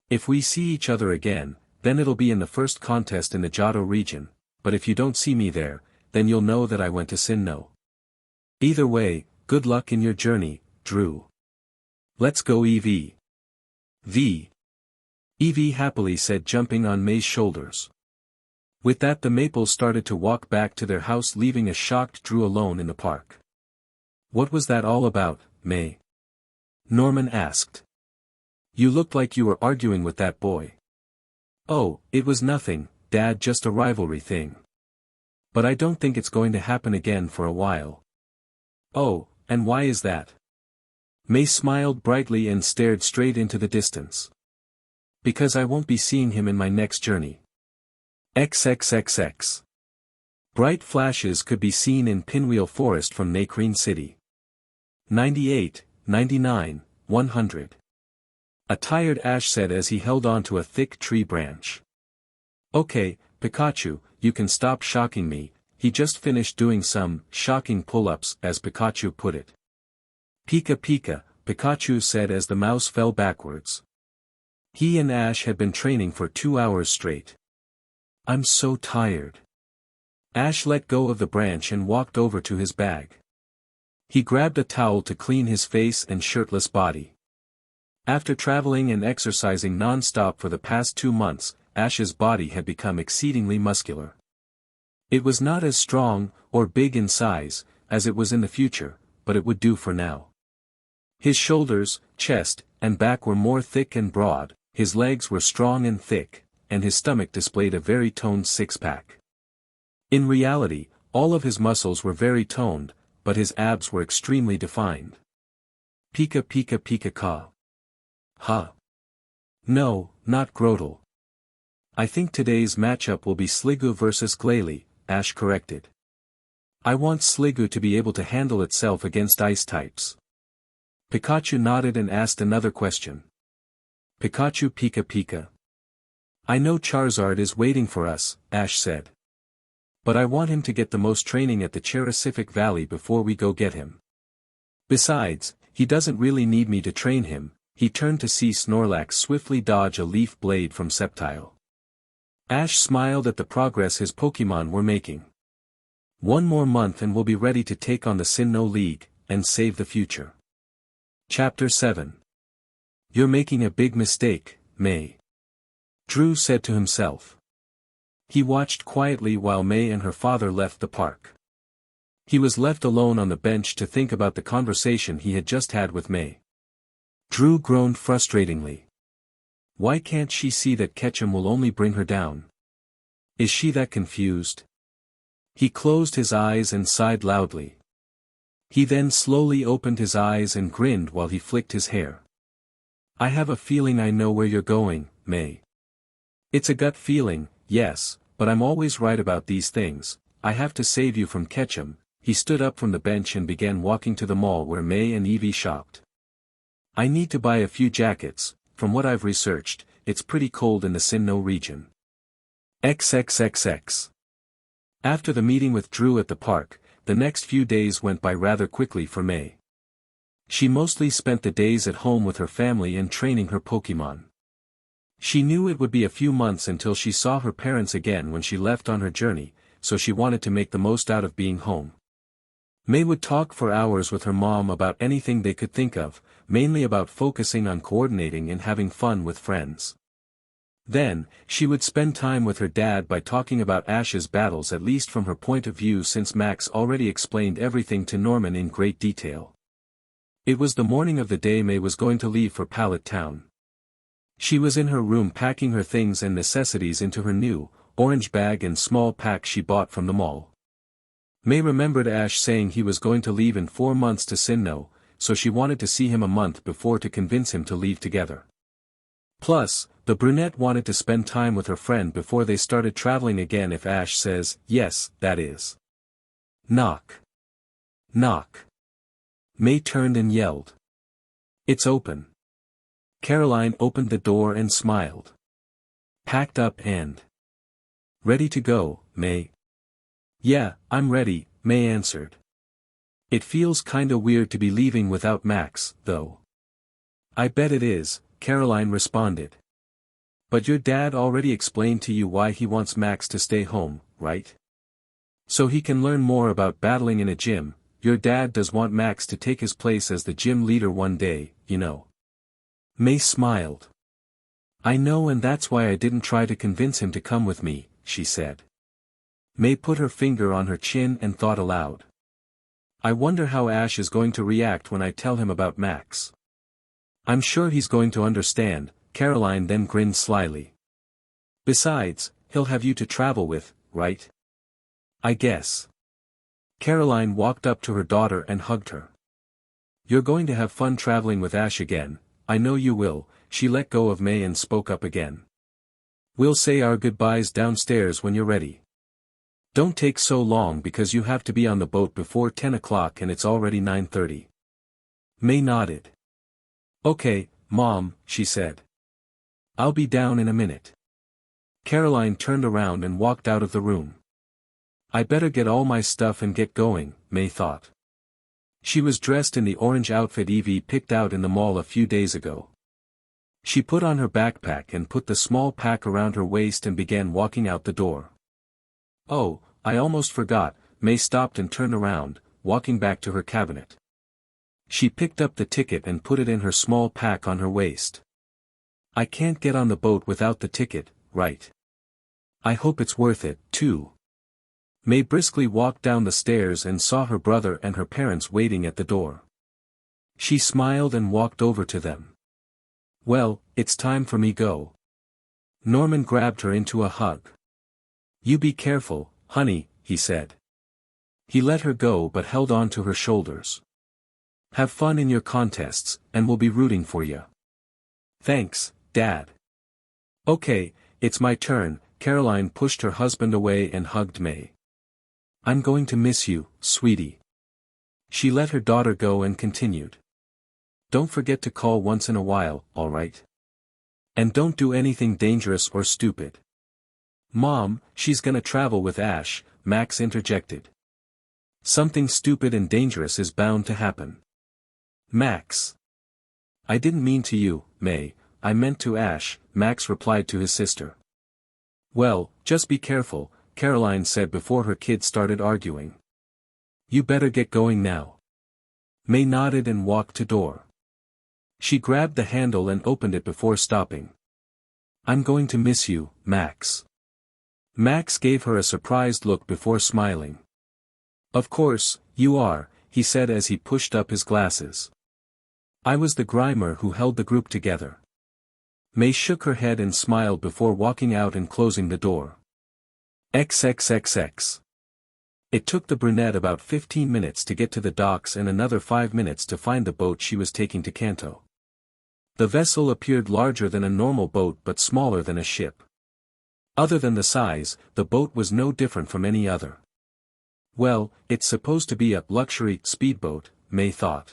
If we see each other again, then it'll be in the first contest in the Johto region, but if you don't see me there, then you'll know that I went to Sinnoh. Either way, good luck in your journey, Drew. Let's go EV. Evie happily said jumping on May's shoulders. With that the Maples started to walk back to their house leaving a shocked Drew alone in the park. What was that all about, May? Norman asked. You looked like you were arguing with that boy. Oh, it was nothing, Dad, just a rivalry thing. But I don't think it's going to happen again for a while. Oh, and why is that? May smiled brightly and stared straight into the distance. Because I won't be seeing him in my next journey. XXXX. Bright flashes could be seen in Pinwheel Forest from Nacrene City. 98, 99, 100. A tired Ash said as he held onto a thick tree branch. Okay, Pikachu, you can stop shocking me, he just finished doing some shocking pull-ups as Pikachu put it. Pika Pika, Pikachu said as the mouse fell backwards. He and Ash had been training for 2 hours straight. I'm so tired. Ash let go of the branch and walked over to his bag. He grabbed a towel to clean his face and shirtless body. After traveling and exercising non-stop for the past 2 months, Ash's body had become exceedingly muscular. It was not as strong, or big in size, as it was in the future, but it would do for now. His shoulders, chest, and back were more thick and broad, his legs were strong and thick, and his stomach displayed a very toned six-pack. In reality, all of his muscles were very toned, but his abs were extremely defined. Pika Pika Pika Ka. Huh. No, not Grotle. I think today's matchup will be Sliggoo versus Glalie, Ash corrected. I want Sliggoo to be able to handle itself against ice types. Pikachu nodded and asked another question. Pikachu Pika Pika. I know Charizard is waiting for us, Ash said. But I want him to get the most training at the Cherisific Valley before we go get him. Besides, he doesn't really need me to train him. He turned to see Snorlax swiftly dodge a leaf blade from Sceptile. Ash smiled at the progress his Pokémon were making. One more month and we'll be ready to take on the Sinnoh League, and save the future. Chapter 7. You're making a big mistake, May. Drew said to himself. He watched quietly while May and her father left the park. He was left alone on the bench to think about the conversation he had just had with May. Drew groaned frustratingly. Why can't she see that Ketchum will only bring her down? Is she that confused? He closed his eyes and sighed loudly. He then slowly opened his eyes and grinned while he flicked his hair. I have a feeling I know where you're going, May. It's a gut feeling, yes, but I'm always right about these things. I have to save you from Ketchum. He stood up from the bench and began walking to the mall where May and Evie shopped. I need to buy a few jackets. From what I've researched, it's pretty cold in the Sinnoh region. XXXX. After the meeting with Drew at the park, the next few days went by rather quickly for May. She mostly spent the days at home with her family and training her Pokémon. She knew it would be a few months until she saw her parents again when she left on her journey, so she wanted to make the most out of being home. May would talk for hours with her mom about anything they could think of, mainly about focusing on coordinating and having fun with friends. Then, she would spend time with her dad by talking about Ash's battles, at least from her point of view, since Max already explained everything to Norman in great detail. It was the morning of the day May was going to leave for Pallet Town. She was in her room packing her things and necessities into her new, orange bag and small pack she bought from the mall. May remembered Ash saying he was going to leave in 4 months to Sinnoh, so she wanted to see him a month before to convince him to leave together. Plus, the brunette wanted to spend time with her friend before they started traveling again if Ash says, yes, that is. Knock. Knock. May turned and yelled. It's open. Caroline opened the door and smiled. Packed up and ready to go, May. Yeah, I'm ready, May answered. It feels kinda weird to be leaving without Max, though. I bet it is, Caroline responded. But your dad already explained to you why he wants Max to stay home, right? So he can learn more about battling in a gym. Your dad does want Max to take his place as the gym leader one day, you know. May smiled. I know, and that's why I didn't try to convince him to come with me, she said. May put her finger on her chin and thought aloud. I wonder how Ash is going to react when I tell him about Max. I'm sure he's going to understand, Caroline then grinned slyly. Besides, he'll have you to travel with, right? I guess. Caroline walked up to her daughter and hugged her. You're going to have fun traveling with Ash again, I know you will. She let go of May and spoke up again. We'll say our goodbyes downstairs when you're ready. Don't take so long because you have to be on the boat before 10 o'clock and it's already 9:30. May nodded. Okay, Mom, she said. I'll be down in a minute. Caroline turned around and walked out of the room. I better get all my stuff and get going, May thought. She was dressed in the orange outfit Evie picked out in the mall a few days ago. She put on her backpack and put the small pack around her waist and began walking out the door. Oh, I almost forgot, May stopped and turned around, walking back to her cabinet. She picked up the ticket and put it in her small pack on her waist. I can't get on the boat without the ticket, right? I hope it's worth it, too. May briskly walked down the stairs and saw her brother and her parents waiting at the door. She smiled and walked over to them. Well, it's time for me go. Norman grabbed her into a hug. You be careful, honey, he said. He let her go but held on to her shoulders. Have fun in your contests, and we'll be rooting for you. Thanks, Dad. Okay, it's my turn. Caroline pushed her husband away and hugged May. I'm going to miss you, sweetie. She let her daughter go and continued. Don't forget to call once in a while, alright? And don't do anything dangerous or stupid. Mom, she's gonna travel with Ash, Max interjected. Something stupid and dangerous is bound to happen. Max. I didn't mean to you, May, I meant to Ash, Max replied to his sister. Well, just be careful, Caroline said before her kids started arguing. You better get going now. May nodded and walked to door. She grabbed the handle and opened it before stopping. I'm going to miss you, Max. Max gave her a surprised look before smiling. Of course, you are, he said as he pushed up his glasses. I was the grimer who held the group together. May shook her head and smiled before walking out and closing the door. XXXX. It took the brunette about 15 minutes to get to the docks and another 5 minutes to find the boat she was taking to Kanto. The vessel appeared larger than a normal boat but smaller than a ship. Other than the size, the boat was no different from any other. Well, it's supposed to be a luxury speedboat, May thought.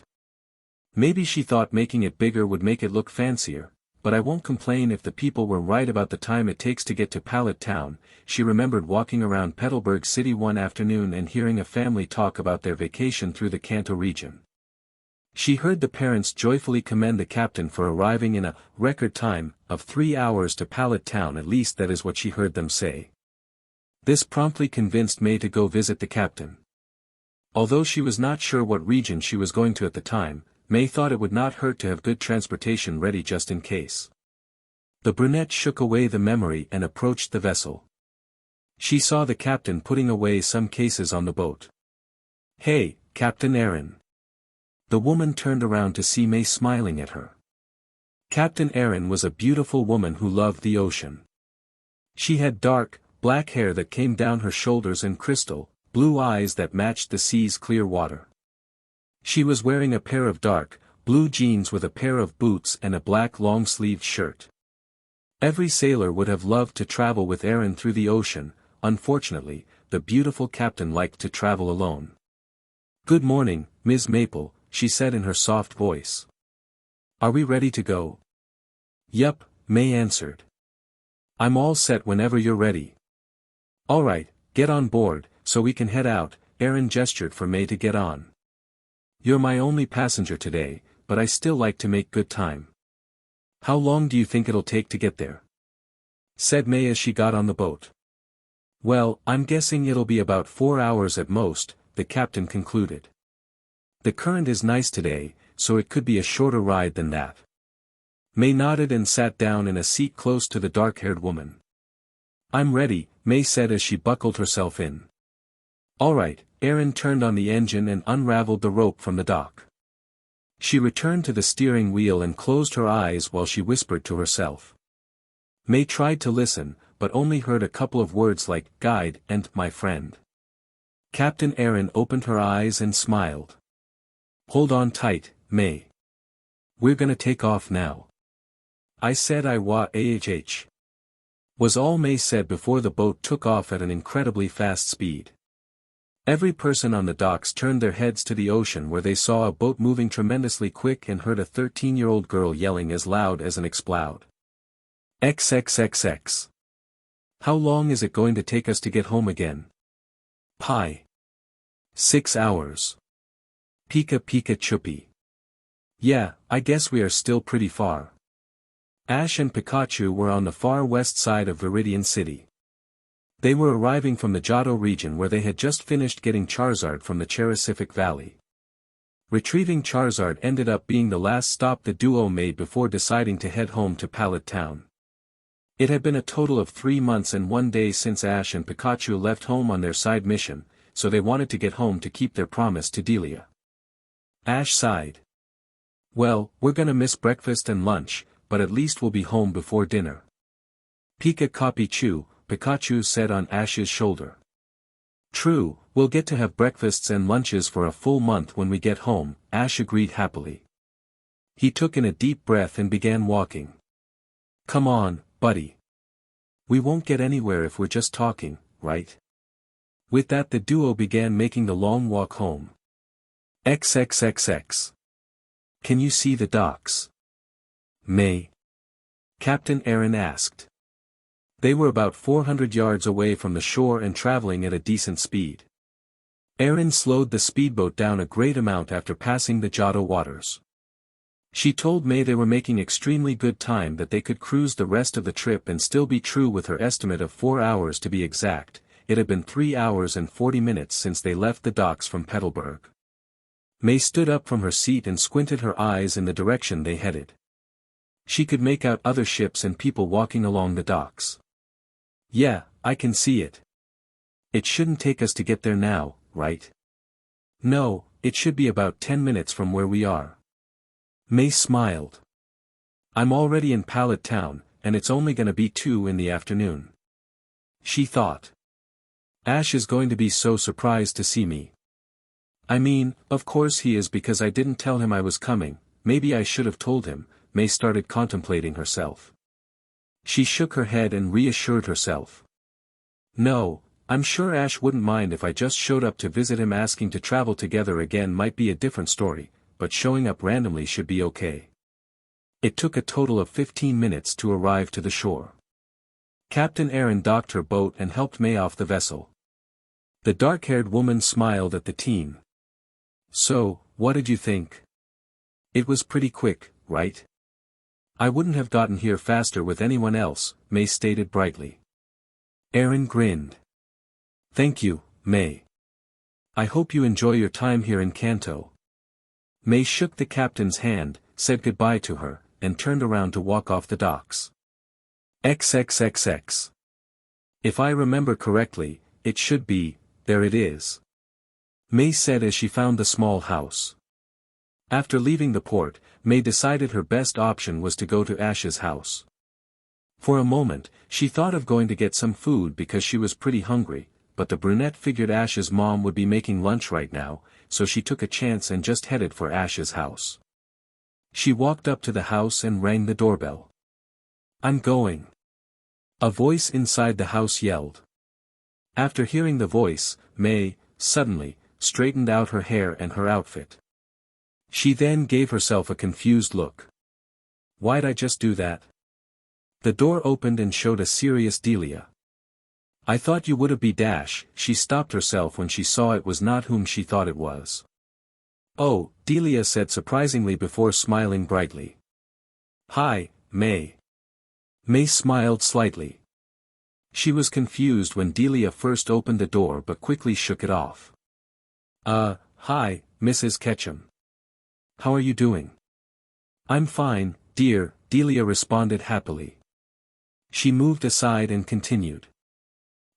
Maybe she thought making it bigger would make it look fancier, but I won't complain if the people were right about the time it takes to get to Pallet Town. She remembered walking around Petalburg City one afternoon and hearing a family talk about their vacation through the Kanto region. She heard the parents joyfully commend the captain for arriving in a record time of 3 hours to Pallet Town, at least that is what she heard them say. This promptly convinced May to go visit the captain. Although she was not sure what region she was going to at the time, May thought it would not hurt to have good transportation ready just in case. The brunette shook away the memory and approached the vessel. She saw the captain putting away some cases on the boat. Hey, Captain Aaron. The woman turned around to see May smiling at her. Captain Aaron was a beautiful woman who loved the ocean. She had dark, black hair that came down her shoulders and crystal, blue eyes that matched the sea's clear water. She was wearing a pair of dark, blue jeans with a pair of boots and a black long-sleeved shirt. Every sailor would have loved to travel with Aaron through the ocean. Unfortunately, the beautiful captain liked to travel alone. Good morning, Ms. Maple, she said in her soft voice. Are we ready to go? Yup, May answered. I'm all set whenever you're ready. All right, get on board, so we can head out, Aaron gestured for May to get on. You're my only passenger today, but I still like to make good time. How long do you think it'll take to get there? Said May as she got on the boat. Well, I'm guessing it'll be about 4 hours at most, the captain concluded. The current is nice today, so it could be a shorter ride than that. May nodded and sat down in a seat close to the dark-haired woman. I'm ready, May said as she buckled herself in. All right, Aaron turned on the engine and unraveled the rope from the dock. She returned to the steering wheel and closed her eyes while she whispered to herself. May tried to listen, but only heard a couple of words like guide and my friend. Captain Aaron opened her eyes and smiled. Hold on tight, May. We're gonna take off now. I said was all May said before the boat took off at an incredibly fast speed. Every person on the docks turned their heads to the ocean where they saw a boat moving tremendously quick and heard a 13-year-old girl yelling as loud as an explode. XXXX. How long is it going to take us to get home again? Pi. 6 hours. Pika pika chuppy. Yeah, I guess we are still pretty far. Ash and Pikachu were on the far west side of Viridian City. They were arriving from the Johto region where they had just finished getting Charizard from the Cherisific Valley. Retrieving Charizard ended up being the last stop the duo made before deciding to head home to Pallet Town. It had been a total of 3 months and 1 day since Ash and Pikachu left home on their side mission, so they wanted to get home to keep their promise to Delia. Ash sighed. Well, we're gonna miss breakfast and lunch, but at least we'll be home before dinner. Pikachu, Pikachu said on Ash's shoulder. True, we'll get to have breakfasts and lunches for a full month when we get home, Ash agreed happily. He took in a deep breath and began walking. Come on, buddy. We won't get anywhere if we're just talking, right? With that the duo began making the long walk home. XXXX. Can you see the docks? May. Captain Aaron asked. They were about 400 yards away from the shore and traveling at a decent speed. Aaron slowed the speedboat down a great amount after passing the Giotto waters. She told May they were making extremely good time, that they could cruise the rest of the trip and still be true with her estimate of 4 hours to be exact. It had been 3 hours and 40 minutes since they left the docks from Petalburg. May stood up from her seat and squinted her eyes in the direction they headed. She could make out other ships and people walking along the docks. Yeah, I can see it. It shouldn't take us to get there now, right? No, it should be about 10 minutes from where we are. May smiled. I'm already in Pallet Town, and it's only gonna be 2 in the afternoon. She thought. Ash is going to be so surprised to see me. I mean, of course he is, because I didn't tell him I was coming. Maybe I should have told him. May started contemplating herself. She shook her head and reassured herself. No, I'm sure Ash wouldn't mind if I just showed up to visit him. Asking to travel together again might be a different story, but showing up randomly should be okay. It took a total of 15 minutes to arrive to the shore. Captain Aaron docked her boat and helped May off the vessel. The dark-haired woman smiled at the team. So, what did you think? It was pretty quick, right? I wouldn't have gotten here faster with anyone else, May stated brightly. Aaron grinned. Thank you, May. I hope you enjoy your time here in Kanto. May shook the captain's hand, said goodbye to her, and turned around to walk off the docks. XXXX. If I remember correctly, it should be, there it is. May said as she found the small house. After leaving the port, May decided her best option was to go to Ash's house. For a moment, she thought of going to get some food because she was pretty hungry, but the brunette figured Ash's mom would be making lunch right now, so she took a chance and just headed for Ash's house. She walked up to the house and rang the doorbell. I'm going. A voice inside the house yelled. After hearing the voice, May, suddenly, straightened out her hair and her outfit. She then gave herself a confused look. Why'd I just do that? The door opened and showed a serious Delia. I thought you would be Dash. She stopped herself when she saw it was not whom she thought it was. Oh, Delia said surprisingly before smiling brightly. Hi, May. May smiled slightly. She was confused when Delia first opened the door but quickly shook it off. Hi, Mrs. Ketchum. How are you doing? I'm fine, dear, Delia responded happily. She moved aside and continued.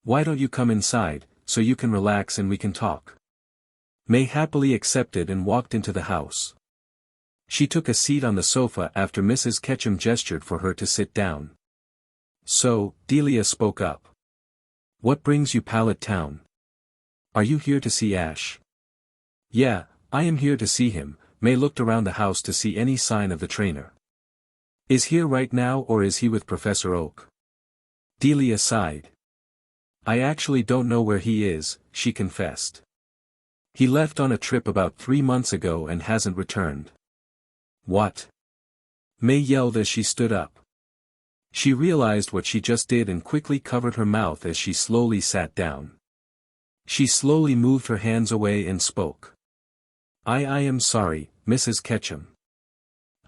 Why don't you come inside, so you can relax and we can talk? May happily accepted and walked into the house. She took a seat on the sofa after Mrs. Ketchum gestured for her to sit down. So, Delia spoke up. What brings you Pallet Town? Are you here to see Ash? Yeah, I am here to see him. May looked around the house to see any sign of the trainer. Is here right now or is he with Professor Oak? Delia sighed. I actually don't know where he is, she confessed. He left on a trip about 3 months ago and hasn't returned. What? May yelled as she stood up. She realized what she just did and quickly covered her mouth as she slowly sat down. She slowly moved her hands away and spoke. I am sorry, Mrs. Ketchum.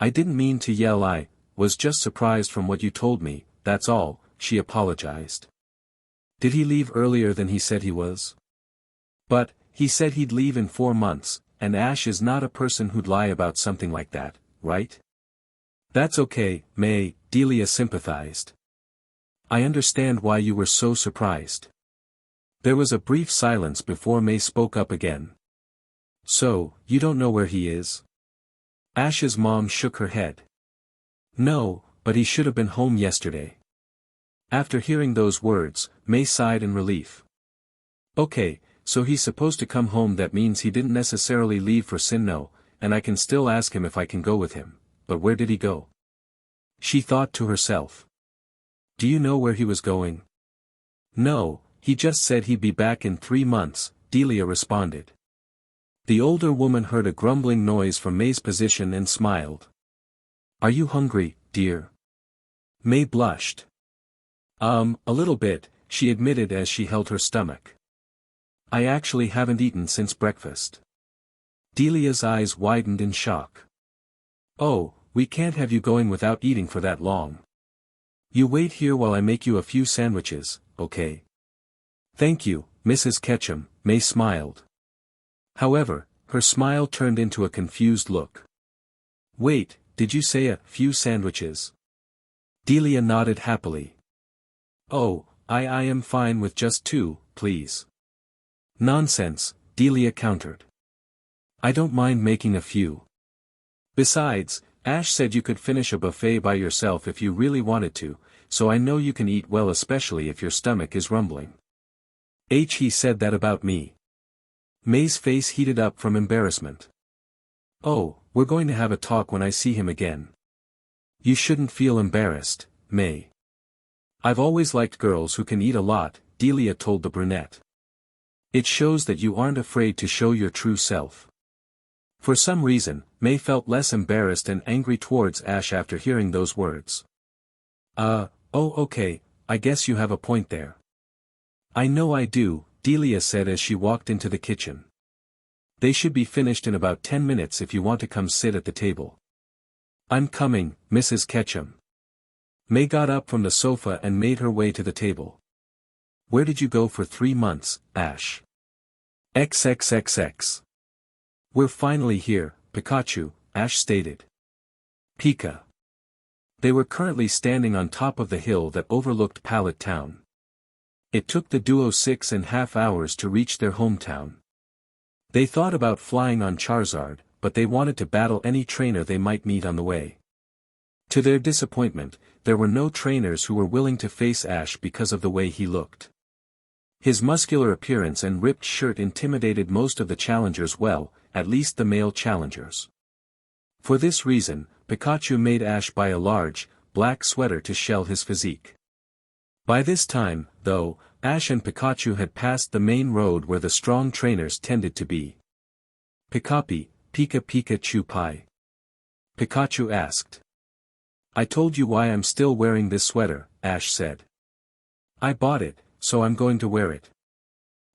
I didn't mean to yell. I was just surprised from what you told me, that's all, she apologized. Did he leave earlier than he said he was? But, he said he'd leave in 4 months, and Ash is not a person who'd lie about something like that, right? That's okay, May, Delia sympathized. I understand why you were so surprised. There was a brief silence before May spoke up again. So, you don't know where he is? Ash's mom shook her head. No, but he should have been home yesterday. After hearing those words, May sighed in relief. Okay, so he's supposed to come home. That means he didn't necessarily leave for Sinnoh, and I can still ask him if I can go with him, but where did he go? She thought to herself. Do you know where he was going? No, he just said he'd be back in 3 months, Delia responded. The older woman heard a grumbling noise from May's position and smiled. Are you hungry, dear? May blushed. A little bit, she admitted as she held her stomach. I actually haven't eaten since breakfast. Delia's eyes widened in shock. Oh, we can't have you going without eating for that long. You wait here while I make you a few sandwiches, okay? Thank you, Mrs. Ketchum, May smiled. However, her smile turned into a confused look. Wait, did you say a few sandwiches? Delia nodded happily. Oh, I am fine with just 2, please. Nonsense, Delia countered. I don't mind making a few. Besides, Ash said you could finish a buffet by yourself if you really wanted to, so I know you can eat well, especially if your stomach is rumbling. He said that about me. May's face heated up from embarrassment. Oh, we're going to have a talk when I see him again. You shouldn't feel embarrassed, May. I've always liked girls who can eat a lot, Delia told the brunette. It shows that you aren't afraid to show your true self. For some reason, May felt less embarrassed and angry towards Ash after hearing those words. Oh okay, I guess you have a point there. I know I do, Delia said as she walked into the kitchen. They should be finished in about 10 minutes if you want to come sit at the table. I'm coming, Mrs. Ketchum. May got up from the sofa and made her way to the table. Where did you go for 3 months, Ash? XXXX. We're finally here, Pikachu, Ash stated. Pika. They were currently standing on top of the hill that overlooked Pallet Town. It took the duo 6.5 hours to reach their hometown. They thought about flying on Charizard, but they wanted to battle any trainer they might meet on the way. To their disappointment, there were no trainers who were willing to face Ash because of the way he looked. His muscular appearance and ripped shirt intimidated most of the challengers, well, at least the male challengers. For this reason, Pikachu made Ash buy a large, black sweater to shell his physique. By this time, though, Ash and Pikachu had passed the main road where the strong trainers tended to be. Pikapi, Pikachu Pi? Pikachu asked. I told you why I'm still wearing this sweater, Ash said. I bought it, so I'm going to wear it.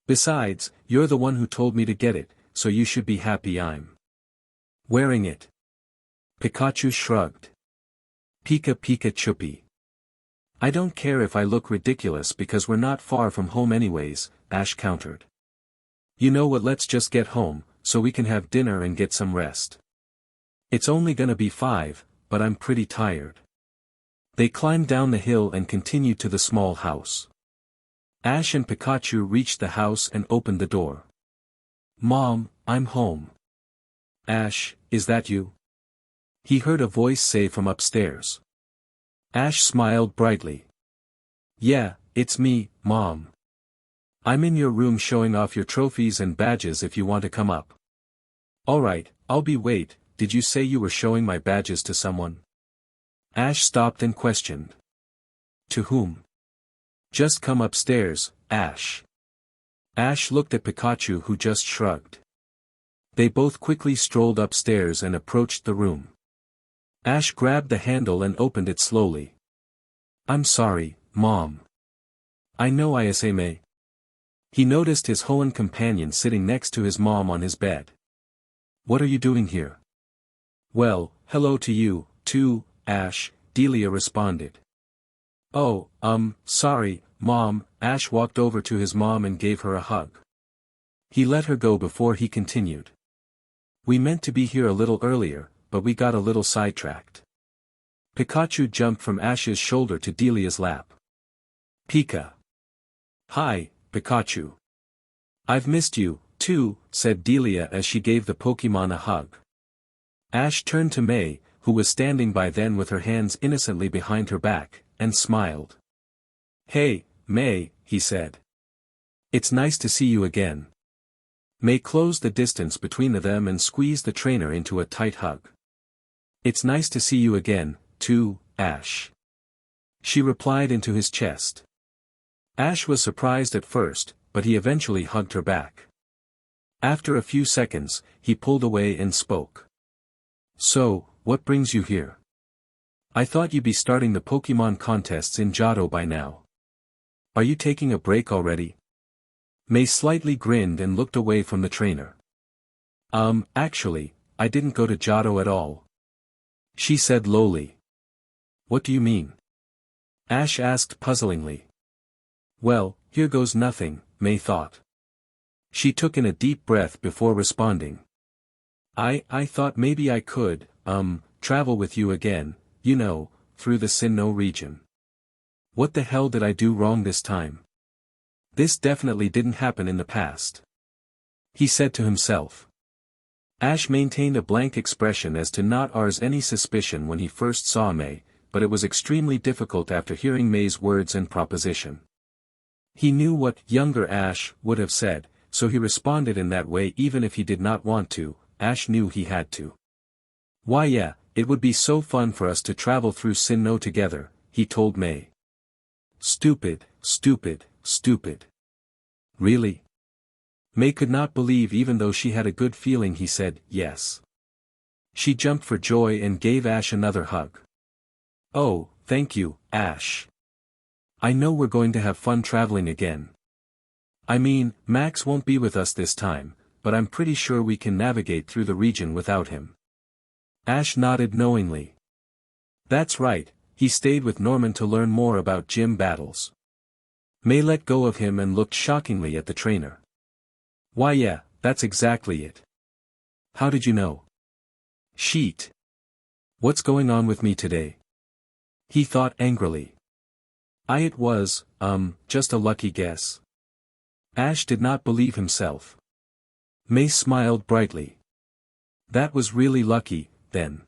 Besides, you're the one who told me to get it, so you should be happy I'm wearing it. Pikachu shrugged. Pikachu. I don't care if I look ridiculous because we're not far from home anyways, Ash countered. You know what, let's just get home, so we can have dinner and get some rest. It's only gonna be 5, but I'm pretty tired. They climbed down the hill and continued to the small house. Ash and Pikachu reached the house and opened the door. Mom, I'm home. Ash, is that you? He heard a voice say from upstairs. Ash smiled brightly. Yeah, it's me, Mom. I'm in your room showing off your trophies and badges if you want to come up. Alright, I'll be wait, did you say you were showing my badges to someone? Ash stopped and questioned. To whom? Just come upstairs, Ash. Ash looked at Pikachu, who just shrugged. They both quickly strolled upstairs and approached the room. Ash grabbed the handle and opened it slowly. I'm sorry, Mom. I know I may. He noticed his Hoenn companion sitting next to his mom on his bed. What are you doing here? Well, hello to you, too, Ash, Delia responded. Oh, sorry, Mom. Ash walked over to his mom and gave her a hug. He let her go before he continued. We meant to be here a little earlier, but we got a little sidetracked. Pikachu jumped from Ash's shoulder to Delia's lap. Pika. Hi, Pikachu. I've missed you, too, said Delia as she gave the Pokemon a hug. Ash turned to May, who was standing by then with her hands innocently behind her back, and smiled. Hey, May, he said. It's nice to see you again. May closed the distance between them and squeezed the trainer into a tight hug. It's nice to see you again, too, Ash. She replied into his chest. Ash was surprised at first, but he eventually hugged her back. After a few seconds, he pulled away and spoke. So, what brings you here? I thought you'd be starting the Pokemon contests in Johto by now. Are you taking a break already? May slightly grinned and looked away from the trainer. Actually, I didn't go to Johto at all. She said lowly. What do you mean? Ash asked puzzlingly. Well, here goes nothing, May thought. She took in a deep breath before responding. I thought maybe I could, travel with you again, you know, through the Sinnoh region. What the hell did I do wrong this time? This definitely didn't happen in the past. He said to himself. Ash maintained a blank expression as to not ours any suspicion when he first saw May, but it was extremely difficult after hearing May's words and proposition. He knew what younger Ash would have said, so he responded in that way even if he did not want to. Ash knew he had to. Why yeah, it would be so fun for us to travel through Sinnoh together, he told May. Stupid, stupid, stupid. Really? May could not believe even though she had a good feeling he said yes. She jumped for joy and gave Ash another hug. Oh, thank you, Ash. I know we're going to have fun traveling again. I mean, Max won't be with us this time, but I'm pretty sure we can navigate through the region without him. Ash nodded knowingly. That's right, he stayed with Norman to learn more about gym battles. May let go of him and looked shockingly at the trainer. Why yeah, that's exactly it. How did you know? Sheet. What's going on with me today? He thought angrily. It was, just a lucky guess. Ash did not believe himself. May smiled brightly. That was really lucky, then.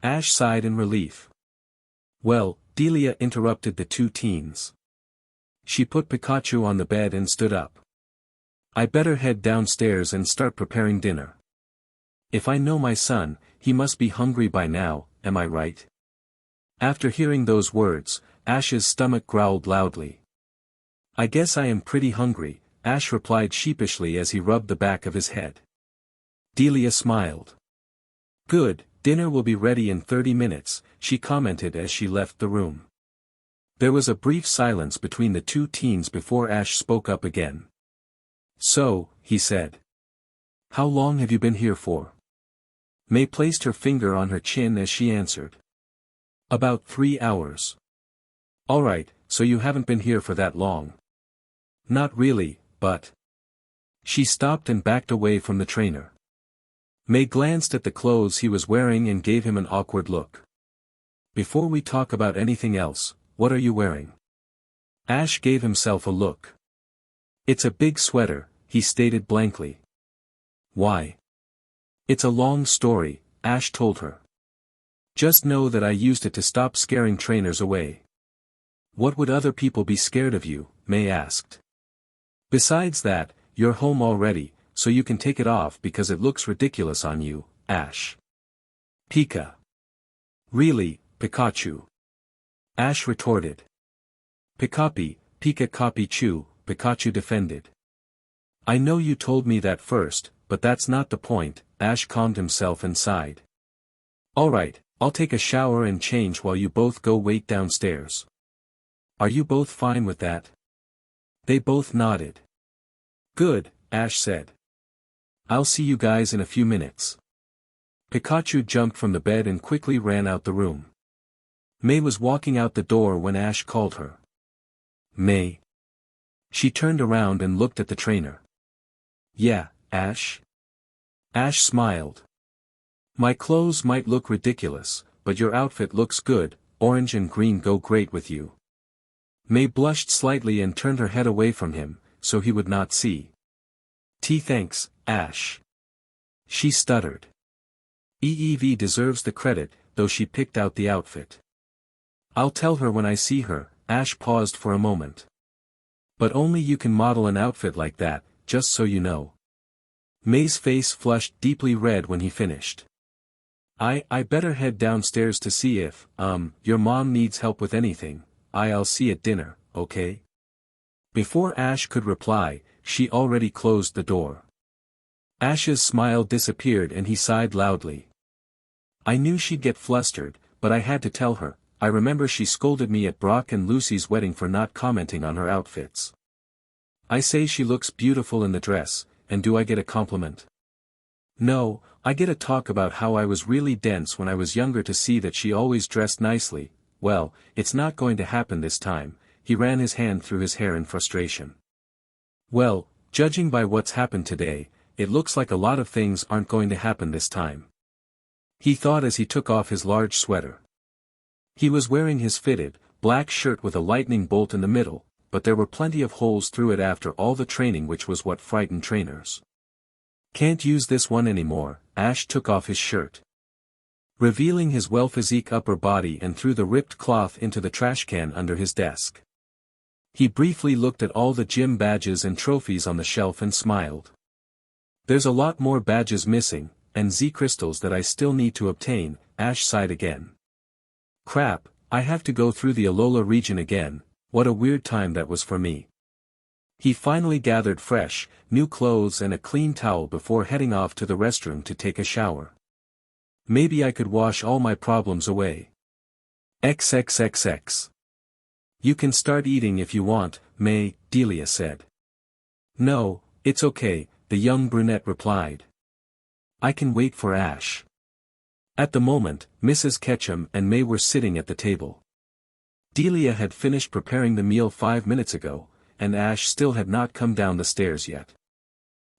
Ash sighed in relief. Well, Delia interrupted the two teens. She put Pikachu on the bed and stood up. I better head downstairs and start preparing dinner. If I know my son, he must be hungry by now, am I right? After hearing those words, Ash's stomach growled loudly. I guess I am pretty hungry, Ash replied sheepishly as he rubbed the back of his head. Delia smiled. Good, dinner will be ready in 30 minutes, she commented as she left the room. There was a brief silence between the two teens before Ash spoke up again. So, he said. How long have you been here for? May placed her finger on her chin as she answered. About 3 hours. Alright, so you haven't been here for that long. Not really, but... She stopped and backed away from the trainer. May glanced at the clothes he was wearing and gave him an awkward look. Before we talk about anything else, what are you wearing? Ash gave himself a look. It's a big sweater, he stated blankly. Why? It's a long story, Ash told her. Just know that I used it to stop scaring trainers away. What would other people be scared of you? May asked. Besides that, you're home already, so you can take it off because it looks ridiculous on you, Ash. Pika. Really, Pikachu? Ash retorted. Pikapi, Pika copy chew, Pikachu defended. I know you told me that first, but that's not the point, Ash calmed himself and sighed. Alright, I'll take a shower and change while you both go wait downstairs. Are you both fine with that? They both nodded. Good, Ash said. I'll see you guys in a few minutes. Pikachu jumped from the bed and quickly ran out the room. May was walking out the door when Ash called her. May. She turned around and looked at the trainer. Yeah, Ash? Ash smiled. My clothes might look ridiculous, but your outfit looks good, orange and green go great with you. May blushed slightly and turned her head away from him, so he would not see. Thanks, Ash. She stuttered. EEV deserves the credit, though she picked out the outfit. I'll tell her when I see her, Ash paused for a moment. But only you can model an outfit like that, just so you know. May's face flushed deeply red when he finished. I better head downstairs to see if, your mom needs help with anything. I'll see at dinner, okay? Before Ash could reply, she already closed the door. Ash's smile disappeared and he sighed loudly. I knew she'd get flustered, but I had to tell her. I remember she scolded me at Brock and Lucy's wedding for not commenting on her outfits. I say she looks beautiful in the dress, and do I get a compliment? No, I get a talk about how I was really dense when I was younger to see that she always dressed nicely. Well, it's not going to happen this time. He ran his hand through his hair in frustration. Well, judging by what's happened today, it looks like a lot of things aren't going to happen this time. He thought as he took off his large sweater. He was wearing his fitted, black shirt with a lightning bolt in the middle, but there were plenty of holes through it after all the training, which was what frightened trainers. Can't use this one anymore. Ash took off his shirt, revealing his well-physique upper body, and threw the ripped cloth into the trash can under his desk. He briefly looked at all the gym badges and trophies on the shelf and smiled. There's a lot more badges missing, and Z crystals that I still need to obtain. Ash sighed again. Crap, I have to go through the Alola region again. What a weird time that was for me. He finally gathered fresh, new clothes and a clean towel before heading off to the restroom to take a shower. Maybe I could wash all my problems away. XXXX. You can start eating if you want, May, Delia said. No, it's okay, the young brunette replied. I can wait for Ash. At the moment, Mrs. Ketchum and May were sitting at the table. Delia had finished preparing the meal 5 minutes ago, and Ash still had not come down the stairs yet.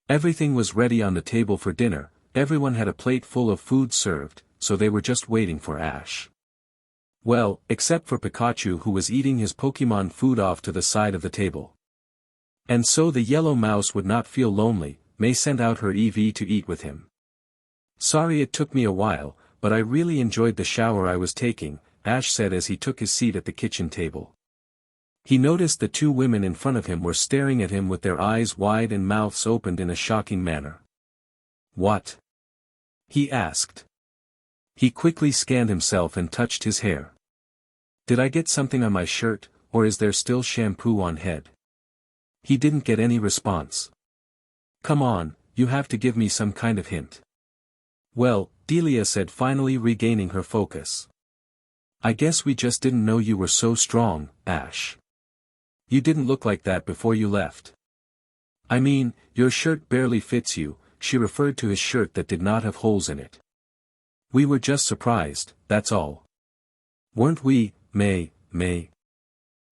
Everything was ready on the table for dinner, everyone had a plate full of food served, so they were just waiting for Ash. Well, except for Pikachu, who was eating his Pokemon food off to the side of the table. And so the yellow mouse would not feel lonely, May sent out her EV to eat with him. Sorry it took me a while, but I really enjoyed the shower I was taking, Ash said as he took his seat at the kitchen table. He noticed the two women in front of him were staring at him with their eyes wide and mouths opened in a shocking manner. What? He asked. He quickly scanned himself and touched his hair. Did I get something on my shirt, or is there still shampoo on head? He didn't get any response. Come on, you have to give me some kind of hint. Well, Delia said, finally regaining her focus. I guess we just didn't know you were so strong, Ash. You didn't look like that before you left. I mean, your shirt barely fits you. She referred to his shirt that did not have holes in it. We were just surprised, that's all. Weren't we, May?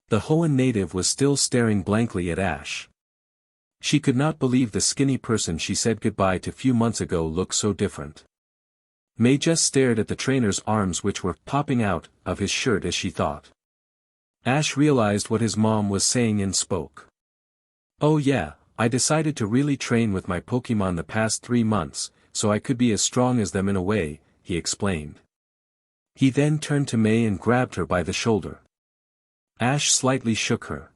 The Hoenn native was still staring blankly at Ash. She could not believe the skinny person she said goodbye to few months ago looked so different. May just stared at the trainer's arms, which were popping out of his shirt as she thought. Ash realized what his mom was saying and spoke. Oh yeah, I decided to really train with my Pokemon the past 3 months, so I could be as strong as them in a way, he explained. He then turned to May and grabbed her by the shoulder. Ash slightly shook her.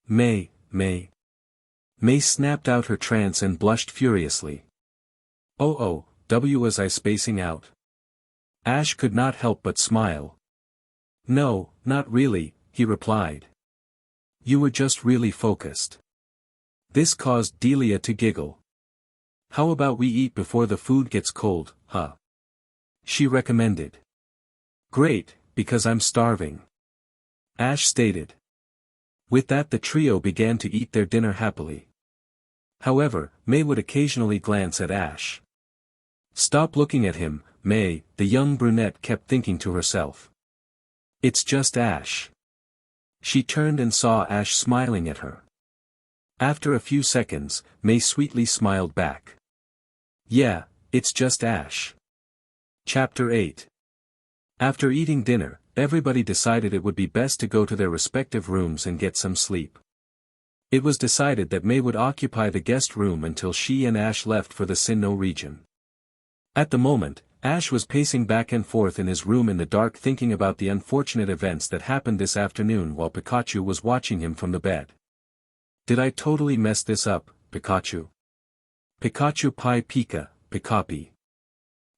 May. May snapped out her trance and blushed furiously. Oh, was I spacing out? Ash could not help but smile. No, not really, he replied. You were just really focused. This caused Delia to giggle. How about we eat before the food gets cold, huh? She recommended. Great, because I'm starving. Ash stated. With that the trio began to eat their dinner happily. However, May would occasionally glance at Ash. Stop looking at him, May, the young brunette kept thinking to herself. It's just Ash. She turned and saw Ash smiling at her. After a few seconds, May sweetly smiled back. Yeah, it's just Ash. Chapter 8. After eating dinner, everybody decided it would be best to go to their respective rooms and get some sleep. It was decided that May would occupy the guest room until she and Ash left for the Sinnoh region. At the moment, Ash was pacing back and forth in his room in the dark, thinking about the unfortunate events that happened this afternoon while Pikachu was watching him from the bed. Did I totally mess this up, Pikachu? Pikachu Pi Pika, Pikapi.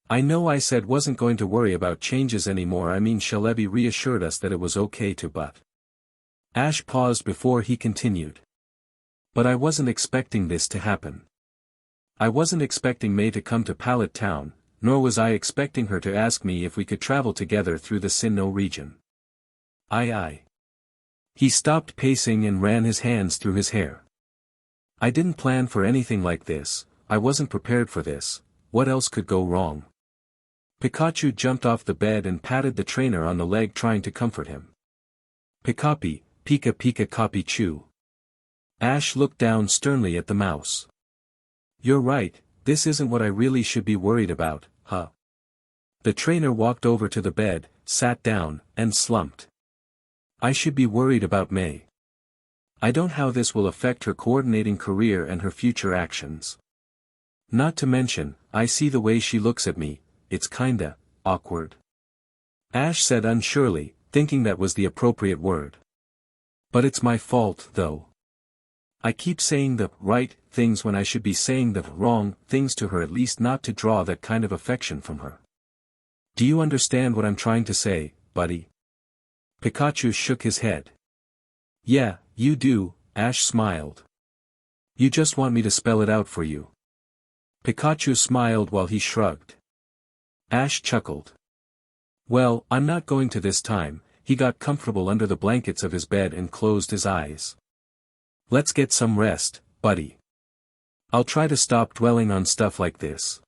I know I said wasn't going to worry about changes anymore. I mean, Shalebi reassured us that it was okay to, but Ash paused before he continued. But I wasn't expecting this to happen. I wasn't expecting May to come to Pallet Town, nor was I expecting her to ask me if we could travel together through the Sinnoh region. Aye. He stopped pacing and ran his hands through his hair. I didn't plan for anything like this, I wasn't prepared for this, what else could go wrong? Pikachu jumped off the bed and patted the trainer on the leg trying to comfort him. Pikapi, Pika Pika Copy Chew. Ash looked down sternly at the mouse. You're right, this isn't what I really should be worried about, huh? The trainer walked over to the bed, sat down, and slumped. I should be worried about May. I don't know how this will affect her coordinating career and her future actions. Not to mention, I see the way she looks at me, it's kinda awkward. Ash said unsurely, thinking that was the appropriate word. But it's my fault, though. I keep saying the right things when I should be saying the wrong things to her, at least not to draw that kind of affection from her. Do you understand what I'm trying to say, buddy? Pikachu shook his head. Yeah, you do, Ash smiled. You just want me to spell it out for you. Pikachu smiled while he shrugged. Ash chuckled. Well, I'm not going to this time. He got comfortable under the blankets of his bed and closed his eyes. Let's get some rest, buddy. I'll try to stop dwelling on stuff like this.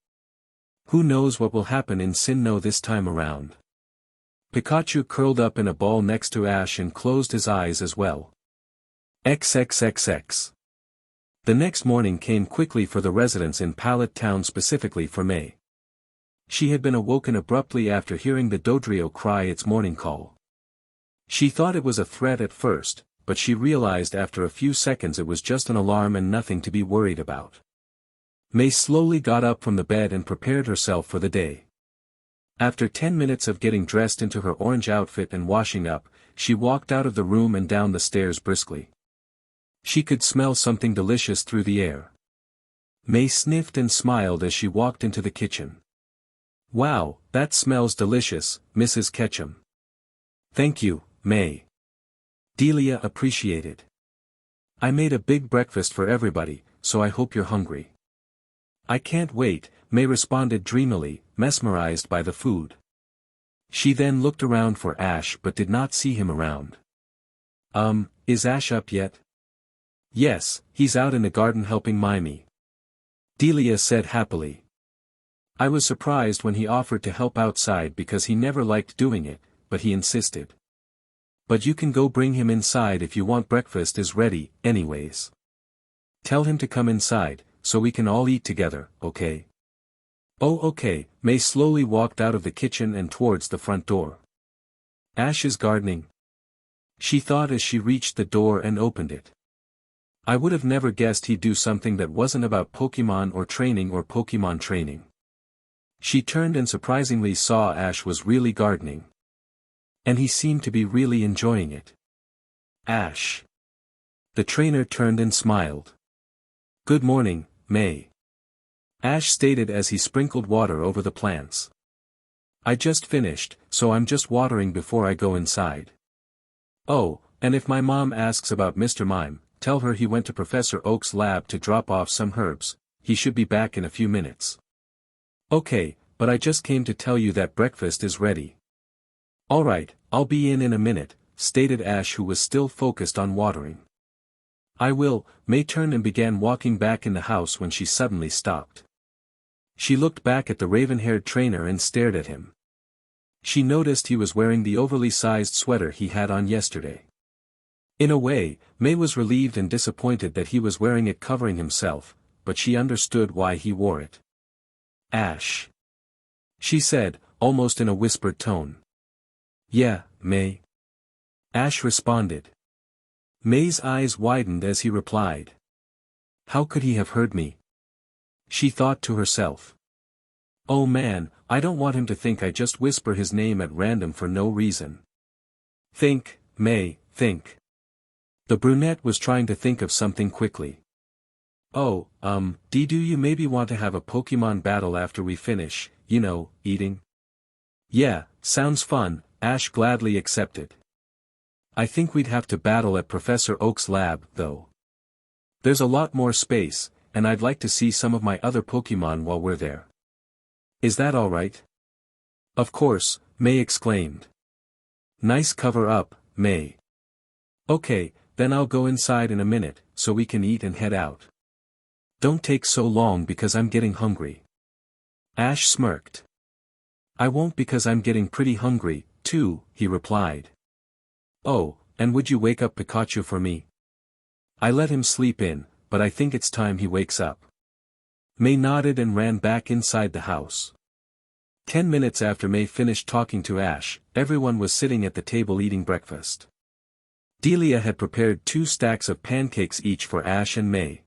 Who knows what will happen in Sinnoh this time around. Pikachu curled up in a ball next to Ash and closed his eyes as well. XXXX. The next morning came quickly for the residents in Pallet Town, specifically for May. She had been awoken abruptly after hearing the Dodrio cry its morning call. She thought it was a threat at first, but she realized after a few seconds it was just an alarm and nothing to be worried about. May slowly got up from the bed and prepared herself for the day. After 10 minutes of getting dressed into her orange outfit and washing up, she walked out of the room and down the stairs briskly. She could smell something delicious through the air. May sniffed and smiled as she walked into the kitchen. Wow, that smells delicious, Mrs. Ketchum. Thank you, May. Delia appreciated. I made a big breakfast for everybody, so I hope you're hungry. I can't wait, May responded dreamily, mesmerized by the food. She then looked around for Ash but did not see him around. Is Ash up yet? Yes, he's out in the garden helping Mimey. Delia said happily. I was surprised when he offered to help outside because he never liked doing it, but he insisted. But you can go bring him inside if you want, breakfast is ready, anyways. Tell him to come inside, so we can all eat together, okay? Oh okay, May slowly walked out of the kitchen and towards the front door. Ash is gardening? She thought as she reached the door and opened it. I would have never guessed he'd do something that wasn't about Pokemon or Pokemon training. She turned and surprisingly saw Ash was really gardening. And he seemed to be really enjoying it. Ash. The trainer turned and smiled. Good morning, May. Ash stated as he sprinkled water over the plants. I just finished, so I'm just watering before I go inside. Oh, and if my mom asks about Mr. Mime, tell her he went to Professor Oak's lab to drop off some herbs, he should be back in a few minutes. Okay, but I just came to tell you that breakfast is ready. Alright, I'll be in a minute, stated Ash, who was still focused on watering. I will. May turned and began walking back in the house when she suddenly stopped. She looked back at the raven-haired trainer and stared at him. She noticed he was wearing the overly sized sweater he had on yesterday. In a way, May was relieved and disappointed that he was wearing it covering himself, but she understood why he wore it. Ash. She said, almost in a whispered tone. Yeah, May. Ash responded. May's eyes widened as he replied. How could he have heard me? She thought to herself. Oh man, I don't want him to think I just whisper his name at random for no reason. Think, May, think. The brunette was trying to think of something quickly. Oh, do you maybe want to have a Pokemon battle after we finish, eating? Yeah, sounds fun, Ash gladly accepted. I think we'd have to battle at Professor Oak's lab, though. There's a lot more space, and I'd like to see some of my other Pokemon while we're there. Is that alright? Of course, May exclaimed. Nice cover-up, May. Okay, then I'll go inside in a minute, so we can eat and head out. Don't take so long because I'm getting hungry. Ash smirked. I won't because I'm getting pretty hungry, too, he replied. Oh, and would you wake up Pikachu for me? I let him sleep in, but I think it's time he wakes up. May nodded and ran back inside the house. 10 minutes after May finished talking to Ash, everyone was sitting at the table eating breakfast. Delia had prepared 2 stacks of pancakes each for Ash and May.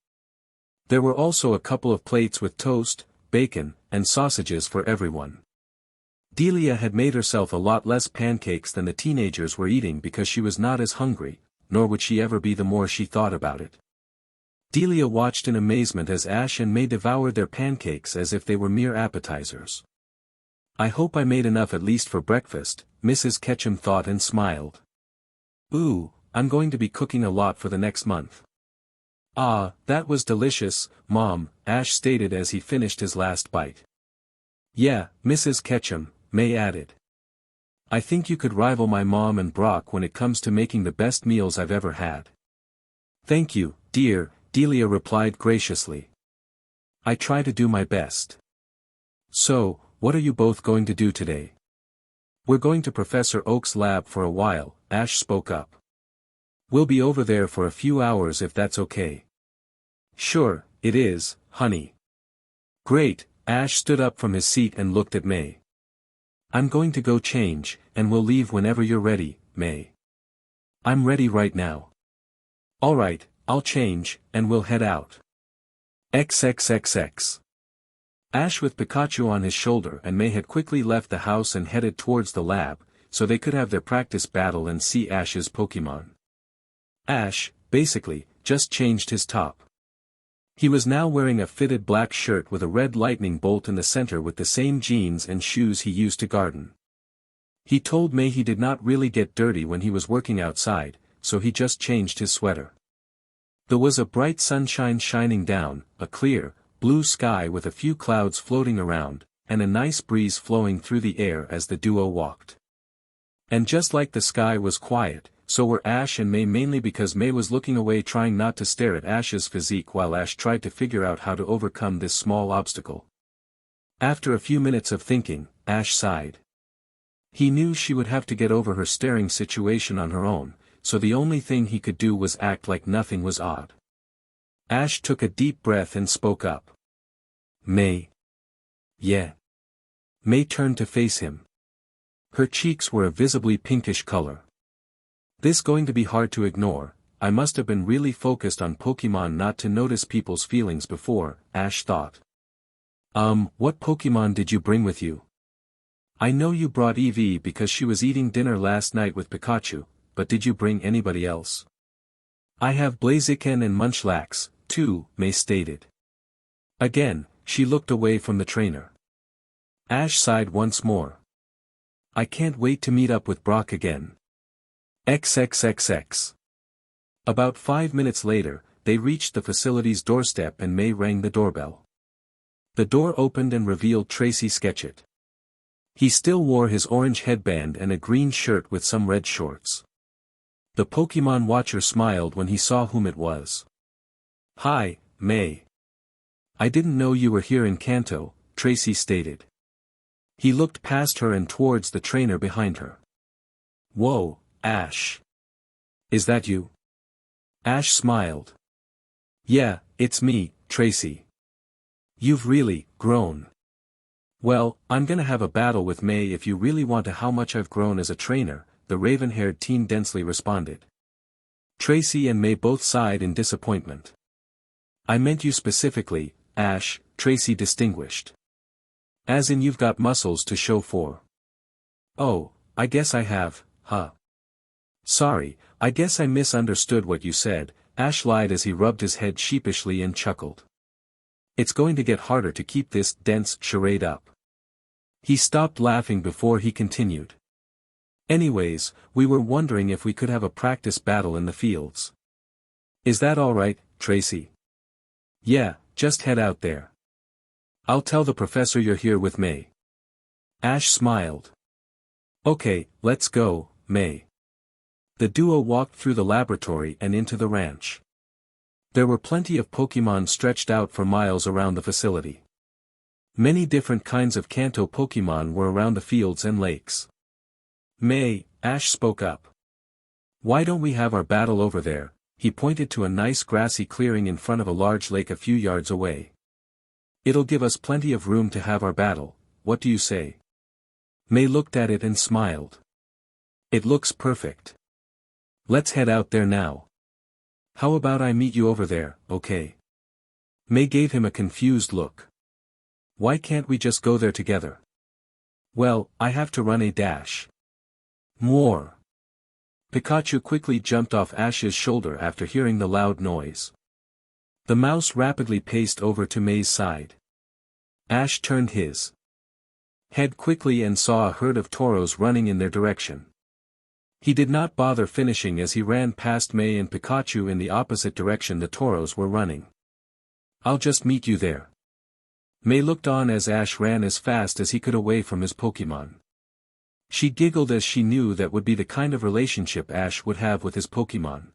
There were also a couple of plates with toast, bacon, and sausages for everyone. Delia had made herself a lot less pancakes than the teenagers were eating because she was not as hungry, nor would she ever be the more she thought about it. Delia watched in amazement as Ash and May devoured their pancakes as if they were mere appetizers. I hope I made enough at least for breakfast, Mrs. Ketchum thought and smiled. Ooh, I'm going to be cooking a lot for the next month. Ah, that was delicious, Mom, Ash stated as he finished his last bite. Yeah, Mrs. Ketchum, May added. I think you could rival my mom and Brock when it comes to making the best meals I've ever had. Thank you, dear, Delia replied graciously. I try to do my best. So, what are you both going to do today? We're going to Professor Oak's lab for a while, Ash spoke up. We'll be over there for a few hours if that's okay. Sure, it is, honey. Great, Ash stood up from his seat and looked at May. I'm going to go change, and we'll leave whenever you're ready, May. I'm ready right now. Alright, I'll change, and we'll head out. XXXX. Ash with Pikachu on his shoulder and May had quickly left the house and headed towards the lab, so they could have their practice battle and see Ash's Pokemon. Ash, basically, just changed his top. He was now wearing a fitted black shirt with a red lightning bolt in the center with the same jeans and shoes he used to garden. He told May he did not really get dirty when he was working outside, so he just changed his sweater. There was a bright sunshine shining down, a clear, blue sky with a few clouds floating around, and a nice breeze flowing through the air as the duo walked. And just like the sky was quiet, so were Ash and May, mainly because May was looking away trying not to stare at Ash's physique while Ash tried to figure out how to overcome this small obstacle. After a few minutes of thinking, Ash sighed. He knew she would have to get over her staring situation on her own, so the only thing he could do was act like nothing was odd. Ash took a deep breath and spoke up. May. Yeah. May turned to face him. Her cheeks were a visibly pinkish color. This going to be hard to ignore, I must have been really focused on Pokemon not to notice people's feelings before, Ash thought. What Pokemon did you bring with you? I know you brought Eevee because she was eating dinner last night with Pikachu, but did you bring anybody else? I have Blaziken and Munchlax, too, May stated. Again, she looked away from the trainer. Ash sighed once more. I can't wait to meet up with Brock again. XXXX. About 5 minutes later, they reached the facility's doorstep and May rang the doorbell. The door opened and revealed Tracy Sketchit. He still wore his orange headband and a green shirt with some red shorts. The Pokemon watcher smiled when he saw whom it was. Hi, May. I didn't know you were here in Kanto, Tracy stated. He looked past her and towards the trainer behind her. Whoa, Ash. Is that you? Ash smiled. Yeah, it's me, Tracy. You've really grown. Well, I'm gonna have a battle with May if you really want to how much I've grown as a trainer, the raven-haired teen densely responded. Tracy and May both sighed in disappointment. I meant you specifically, Ash, Tracy distinguished. As in you've got muscles to show for. Oh, I guess I have, huh? Sorry, I guess I misunderstood what you said, Ash lied as he rubbed his head sheepishly and chuckled. It's going to get harder to keep this dense charade up. He stopped laughing before he continued. Anyways, we were wondering if we could have a practice battle in the fields. Is that alright, Tracy? Yeah, just head out there. I'll tell the professor you're here with May. Ash smiled. Okay, let's go, May. The duo walked through the laboratory and into the ranch. There were plenty of Pokémon stretched out for miles around the facility. Many different kinds of Kanto Pokémon were around the fields and lakes. May, Ash spoke up. Why don't we have our battle over there? He pointed to a nice grassy clearing in front of a large lake a few yards away. It'll give us plenty of room to have our battle, what do you say? May looked at it and smiled. It looks perfect. Let's head out there now. How about I meet you over there, okay? May gave him a confused look. Why can't we just go there together? Well, I have to run a dash. More. Pikachu quickly jumped off Ash's shoulder after hearing the loud noise. The mouse rapidly paced over to May's side. Ash turned his head quickly and saw a herd of toros running in their direction. He did not bother finishing as he ran past May and Pikachu in the opposite direction the toros were running. I'll just meet you there. May looked on as Ash ran as fast as he could away from his Pokémon. She giggled as she knew that would be the kind of relationship Ash would have with his Pokémon.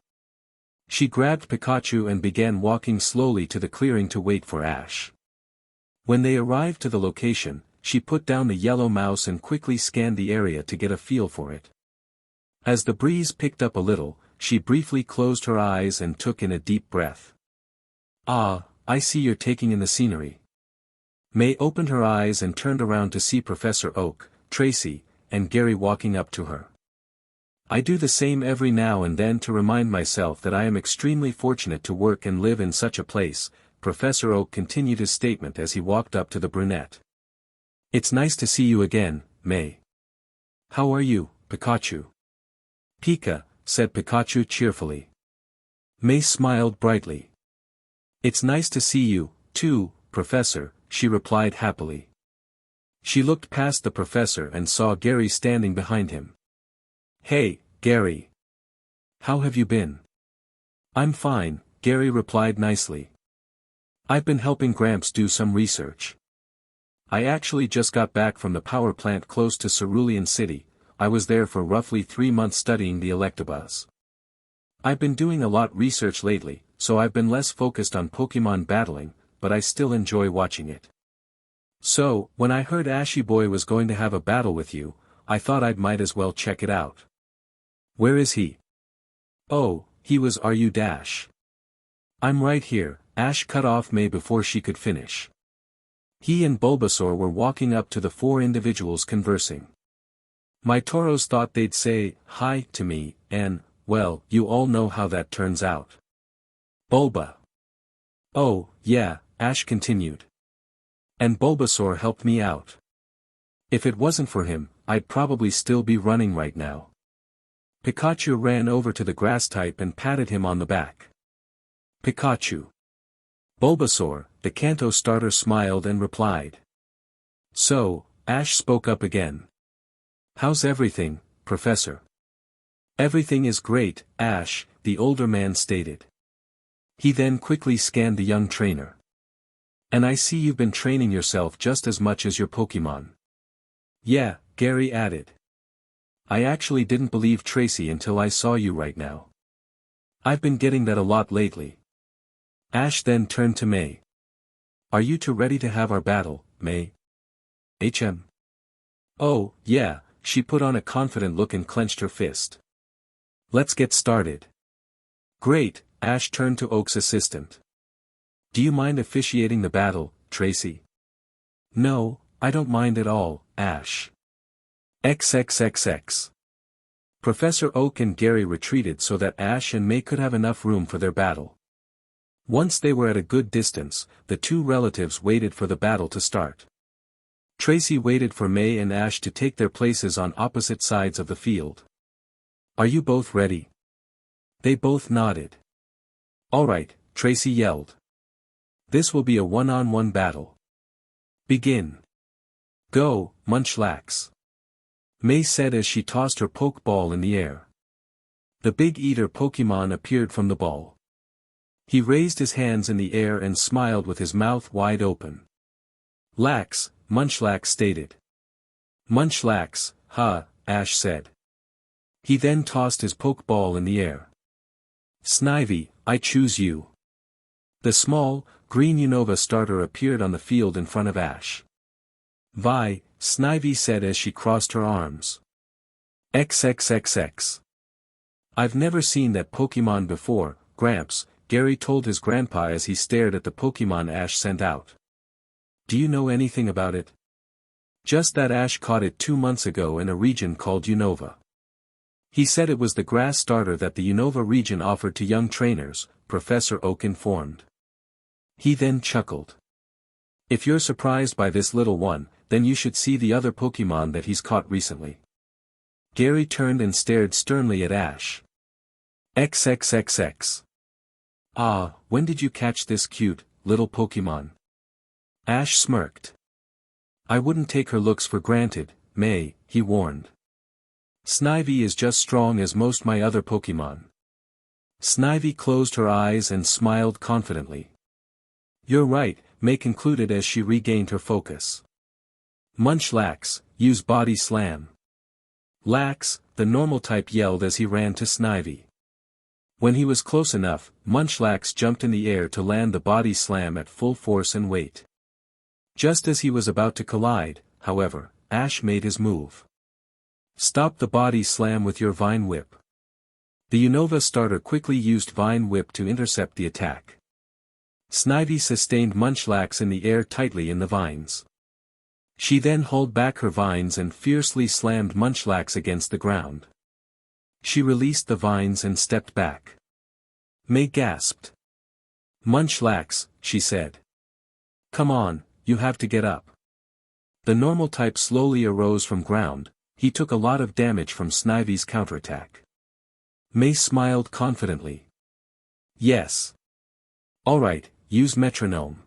She grabbed Pikachu and began walking slowly to the clearing to wait for Ash. When they arrived to the location, she put down the yellow mouse and quickly scanned the area to get a feel for it. As the breeze picked up a little, she briefly closed her eyes and took in a deep breath. Ah, I see you're taking in the scenery. May opened her eyes and turned around to see Professor Oak, Tracy, and Gary walking up to her. I do the same every now and then to remind myself that I am extremely fortunate to work and live in such a place, Professor Oak continued his statement as he walked up to the brunette. It's nice to see you again, May. How are you, Pikachu? Pika, said Pikachu cheerfully. May smiled brightly. It's nice to see you, too, Professor, she replied happily. She looked past the professor and saw Gary standing behind him. Hey, Gary. How have you been? I'm fine, Gary replied nicely. I've been helping Gramps do some research. I actually just got back from the power plant close to Cerulean City. I was there for roughly 3 months studying the Electabuzz. I've been doing a lot research lately, so I've been less focused on Pokémon battling, but I still enjoy watching it. So, when I heard Ashy Boy was going to have a battle with you, I thought I might as well check it out. Where is he? Oh, he was you dash. I'm right here, Ash cut off May before she could finish. He and Bulbasaur were walking up to the 4 individuals conversing. My toros thought they'd say, hi, to me, and, well, you all know how that turns out. Bulba. Oh, yeah, Ash continued. And Bulbasaur helped me out. If it wasn't for him, I'd probably still be running right now. Pikachu ran over to the grass type and patted him on the back. Pikachu. Bulbasaur, the Kanto starter smiled and replied. So, Ash spoke up again. How's everything, Professor? Everything is great, Ash, the older man stated. He then quickly scanned the young trainer. And I see you've been training yourself just as much as your Pokémon. Yeah, Gary added. I actually didn't believe Tracy until I saw you right now. I've been getting that a lot lately. Ash then turned to May. Are you two ready to have our battle, May? HM. Oh, yeah, she put on a confident look and clenched her fist. Let's get started. Great, Ash turned to Oak's assistant. Do you mind officiating the battle, Tracy? No, I don't mind at all, Ash. XXXX. Professor Oak and Gary retreated so that Ash and May could have enough room for their battle. Once they were at a good distance, the 2 relatives waited for the battle to start. Tracy waited for May and Ash to take their places on opposite sides of the field. Are you both ready? They both nodded. Alright, Tracy yelled. This will be a one-on-one battle. Begin. Go, Munchlax. May said as she tossed her Pokeball in the air. The big eater Pokemon appeared from the ball. He raised his hands in the air and smiled with his mouth wide open. Lax, Munchlax stated. Munchlax, ha, Ash said. He then tossed his Pokeball in the air. Snivy, I choose you. The small, green Unova starter appeared on the field in front of Ash. Vi, Snivy said as she crossed her arms. XXXX. I've never seen that Pokemon before, Gramps, Gary told his grandpa as he stared at the Pokemon Ash sent out. Do you know anything about it? Just that Ash caught it 2 months ago in a region called Unova. He said it was the grass starter that the Unova region offered to young trainers, Professor Oak informed. He then chuckled. If you're surprised by this little one, then you should see the other Pokemon that he's caught recently. Gary turned and stared sternly at Ash. XXXX. Ah, when did you catch this cute, little Pokemon? Ash smirked. I wouldn't take her looks for granted, May, he warned. Snivy is just strong as most my other Pokemon. Snivy closed her eyes and smiled confidently. You're right, May concluded as she regained her focus. Munchlax, use Body Slam. Lax, the normal type yelled as he ran to Snivy. When he was close enough, Munchlax jumped in the air to land the Body Slam at full force and weight. Just as he was about to collide, however, Ash made his move. Stop the Body Slam with your Vine Whip. The Unova starter quickly used Vine Whip to intercept the attack. Snivy sustained Munchlax in the air tightly in the vines. She then hauled back her vines and fiercely slammed Munchlax against the ground. She released the vines and stepped back. May gasped. Munchlax, she said. Come on, you have to get up. The normal type slowly arose from ground. He took a lot of damage from Snivy's counterattack. May smiled confidently. Yes. Alright, use metronome.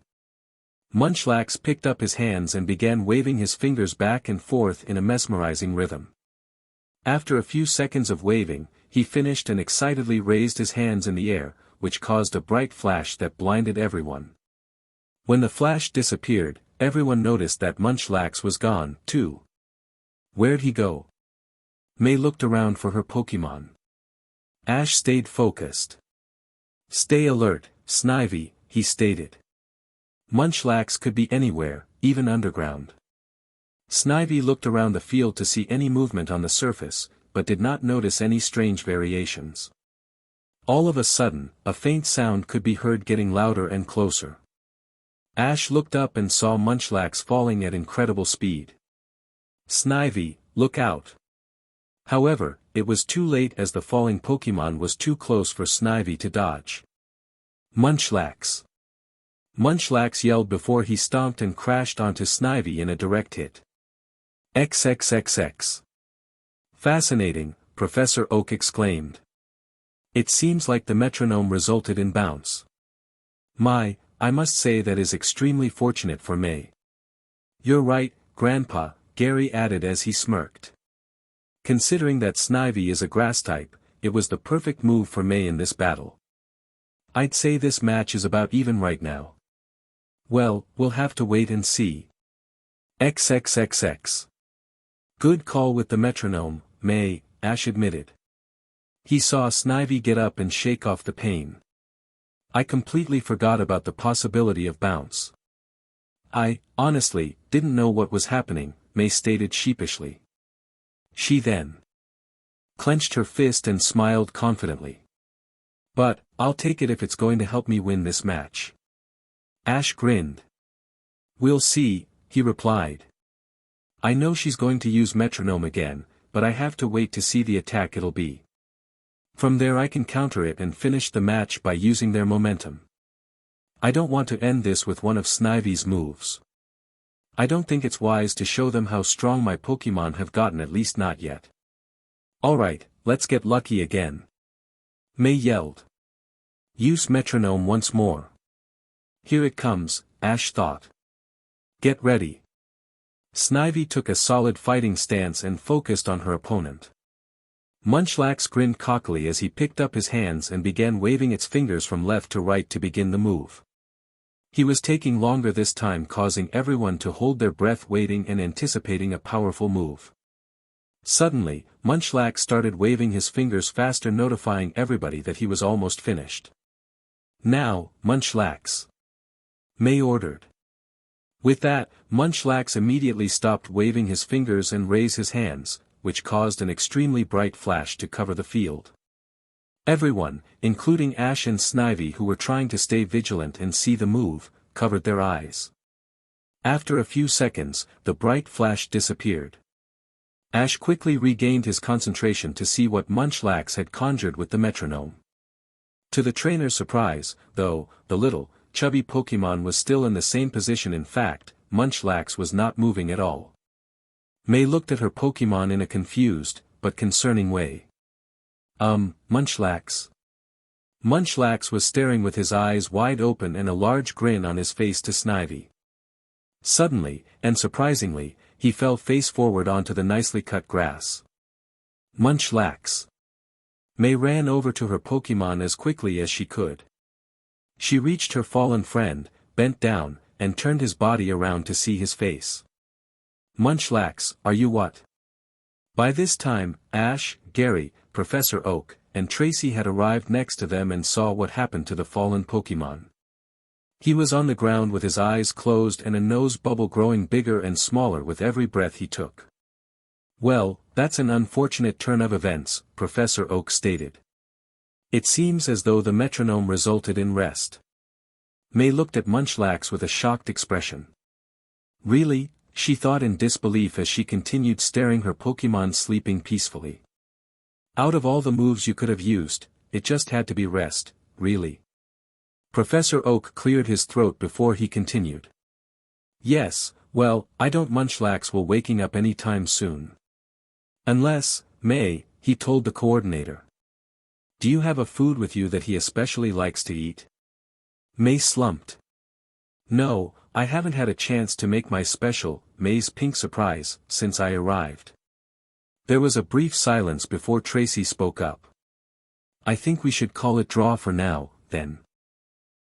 Munchlax picked up his hands and began waving his fingers back and forth in a mesmerizing rhythm. After a few seconds of waving, he finished and excitedly raised his hands in the air, which caused a bright flash that blinded everyone. When the flash disappeared, everyone noticed that Munchlax was gone, too. Where'd he go? May looked around for her Pokemon. Ash stayed focused. Stay alert, Snivy, he stated. Munchlax could be anywhere, even underground. Snivy looked around the field to see any movement on the surface, but did not notice any strange variations. All of a sudden, a faint sound could be heard getting louder and closer. Ash looked up and saw Munchlax falling at incredible speed. Snivy, look out! However, it was too late as the falling Pokemon was too close for Snivy to dodge. Munchlax! Munchlax yelled before he stomped and crashed onto Snivy in a direct hit. XXXX. Fascinating, Professor Oak exclaimed. It seems like the metronome resulted in bounce. I must say that is extremely fortunate for May. You're right, Grandpa, Gary added as he smirked. Considering that Snivy is a grass type, it was the perfect move for May in this battle. I'd say this match is about even right now. Well, we'll have to wait and see. XXXX. Good call with the metronome, May, Ash admitted. He saw Snivy get up and shake off the pain. I completely forgot about the possibility of bounce. I, honestly, didn't know what was happening, May stated sheepishly. She then clenched her fist and smiled confidently. But, I'll take it if it's going to help me win this match. Ash grinned. We'll see, he replied. I know she's going to use metronome again, but I have to wait to see the attack it'll be. From there I can counter it and finish the match by using their momentum. I don't want to end this with one of Snivy's moves. I don't think it's wise to show them how strong my Pokemon have gotten, at least not yet. Alright, let's get lucky again. May yelled. Use metronome once more. Here it comes, Ash thought. Get ready. Snivy took a solid fighting stance and focused on her opponent. Munchlax grinned cockily as he picked up his hands and began waving its fingers from left to right to begin the move. He was taking longer this time, causing everyone to hold their breath, waiting and anticipating a powerful move. Suddenly, Munchlax started waving his fingers faster, notifying everybody that he was almost finished. "Now, Munchlax," May ordered. With that, Munchlax immediately stopped waving his fingers and raised his hands, which caused an extremely bright flash to cover the field. Everyone, including Ash and Snivy, who were trying to stay vigilant and see the move, covered their eyes. After a few seconds, the bright flash disappeared. Ash quickly regained his concentration to see what Munchlax had conjured with the metronome. To the trainer's surprise, though, the little, chubby Pokémon was still in the same position. In fact, Munchlax was not moving at all. May looked at her Pokémon in a confused, but concerning way. Munchlax." Munchlax was staring with his eyes wide open and a large grin on his face to Snivy. Suddenly, and surprisingly, he fell face forward onto the nicely cut grass. "Munchlax." May ran over to her Pokémon as quickly as she could. She reached her fallen friend, bent down, and turned his body around to see his face. "Munchlax, are you what?" By this time, Ash, Gary, Professor Oak, and Tracy had arrived next to them and saw what happened to the fallen Pokémon. He was on the ground with his eyes closed and a nose bubble growing bigger and smaller with every breath he took. "Well, that's an unfortunate turn of events," Professor Oak stated. "It seems as though the metronome resulted in rest." May looked at Munchlax with a shocked expression. "Really?" she thought in disbelief as she continued staring her Pokémon sleeping peacefully. "Out of all the moves you could have used, it just had to be rest, really?" Professor Oak cleared his throat before he continued. "Yes, well, I don't Munchlax will waking up any time soon. Unless, May," he told the coordinator. "Do you have a food with you that he especially likes to eat?" May slumped. "No, I haven't had a chance to make my special, May's Pink Surprise, since I arrived." There was a brief silence before Tracy spoke up. "I think we should call it draw for now, then."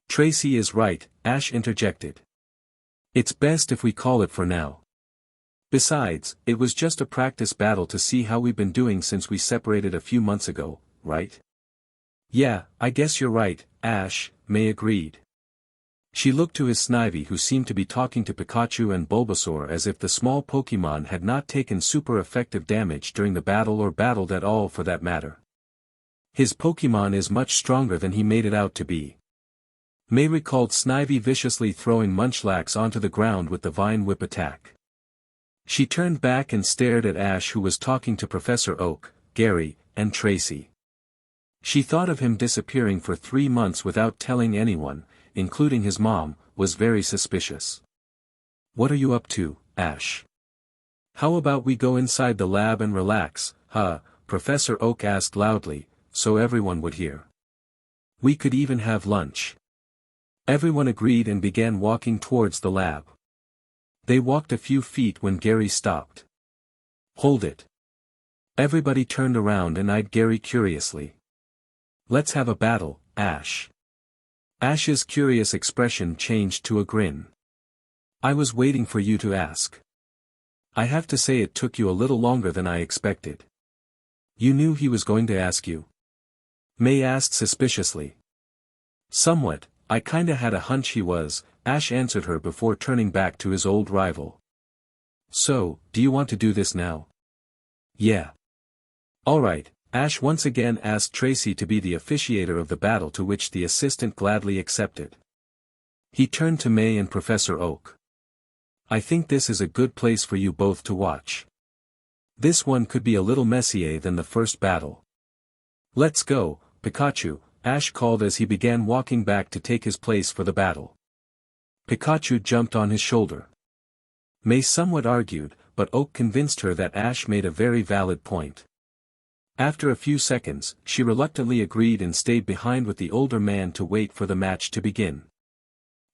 "Tracy is right," Ash interjected. "It's best if we call it for now. Besides, it was just a practice battle to see how we've been doing since we separated a few months ago, right?" "Yeah, I guess you're right, Ash," May agreed. She looked to his Snivy, who seemed to be talking to Pikachu and Bulbasaur as if the small Pokémon had not taken super effective damage during the battle or battled at all for that matter. "His Pokémon is much stronger than he made it out to be." May recalled Snivy viciously throwing Munchlax onto the ground with the Vine Whip attack. She turned back and stared at Ash, who was talking to Professor Oak, Gary, and Tracy. She thought of him disappearing for 3 months without telling anyone, including his mom, was very suspicious. "What are you up to, Ash? How about we go inside the lab and relax, huh?" Professor Oak asked loudly, so everyone would hear. "We could even have lunch." Everyone agreed and began walking towards the lab. They walked a few feet when Gary stopped. "Hold it." Everybody turned around and eyed Gary curiously. "Let's have a battle, Ash." Ash's curious expression changed to a grin. "I was waiting for you to ask. I have to say it took you a little longer than I expected." "You knew he was going to ask you?" May asked suspiciously. "Somewhat, I kinda had a hunch he was," Ash answered her before turning back to his old rival. "So, do you want to do this now?" "Yeah." "Alright," Ash once again asked Tracy to be the officiator of the battle, to which the assistant gladly accepted. He turned to May and Professor Oak. "I think this is a good place for you both to watch. This one could be a little messier than the first battle." "Let's go, Pikachu," Ash called as he began walking back to take his place for the battle. Pikachu jumped on his shoulder. May somewhat argued, but Oak convinced her that Ash made a very valid point. After a few seconds, she reluctantly agreed and stayed behind with the older man to wait for the match to begin.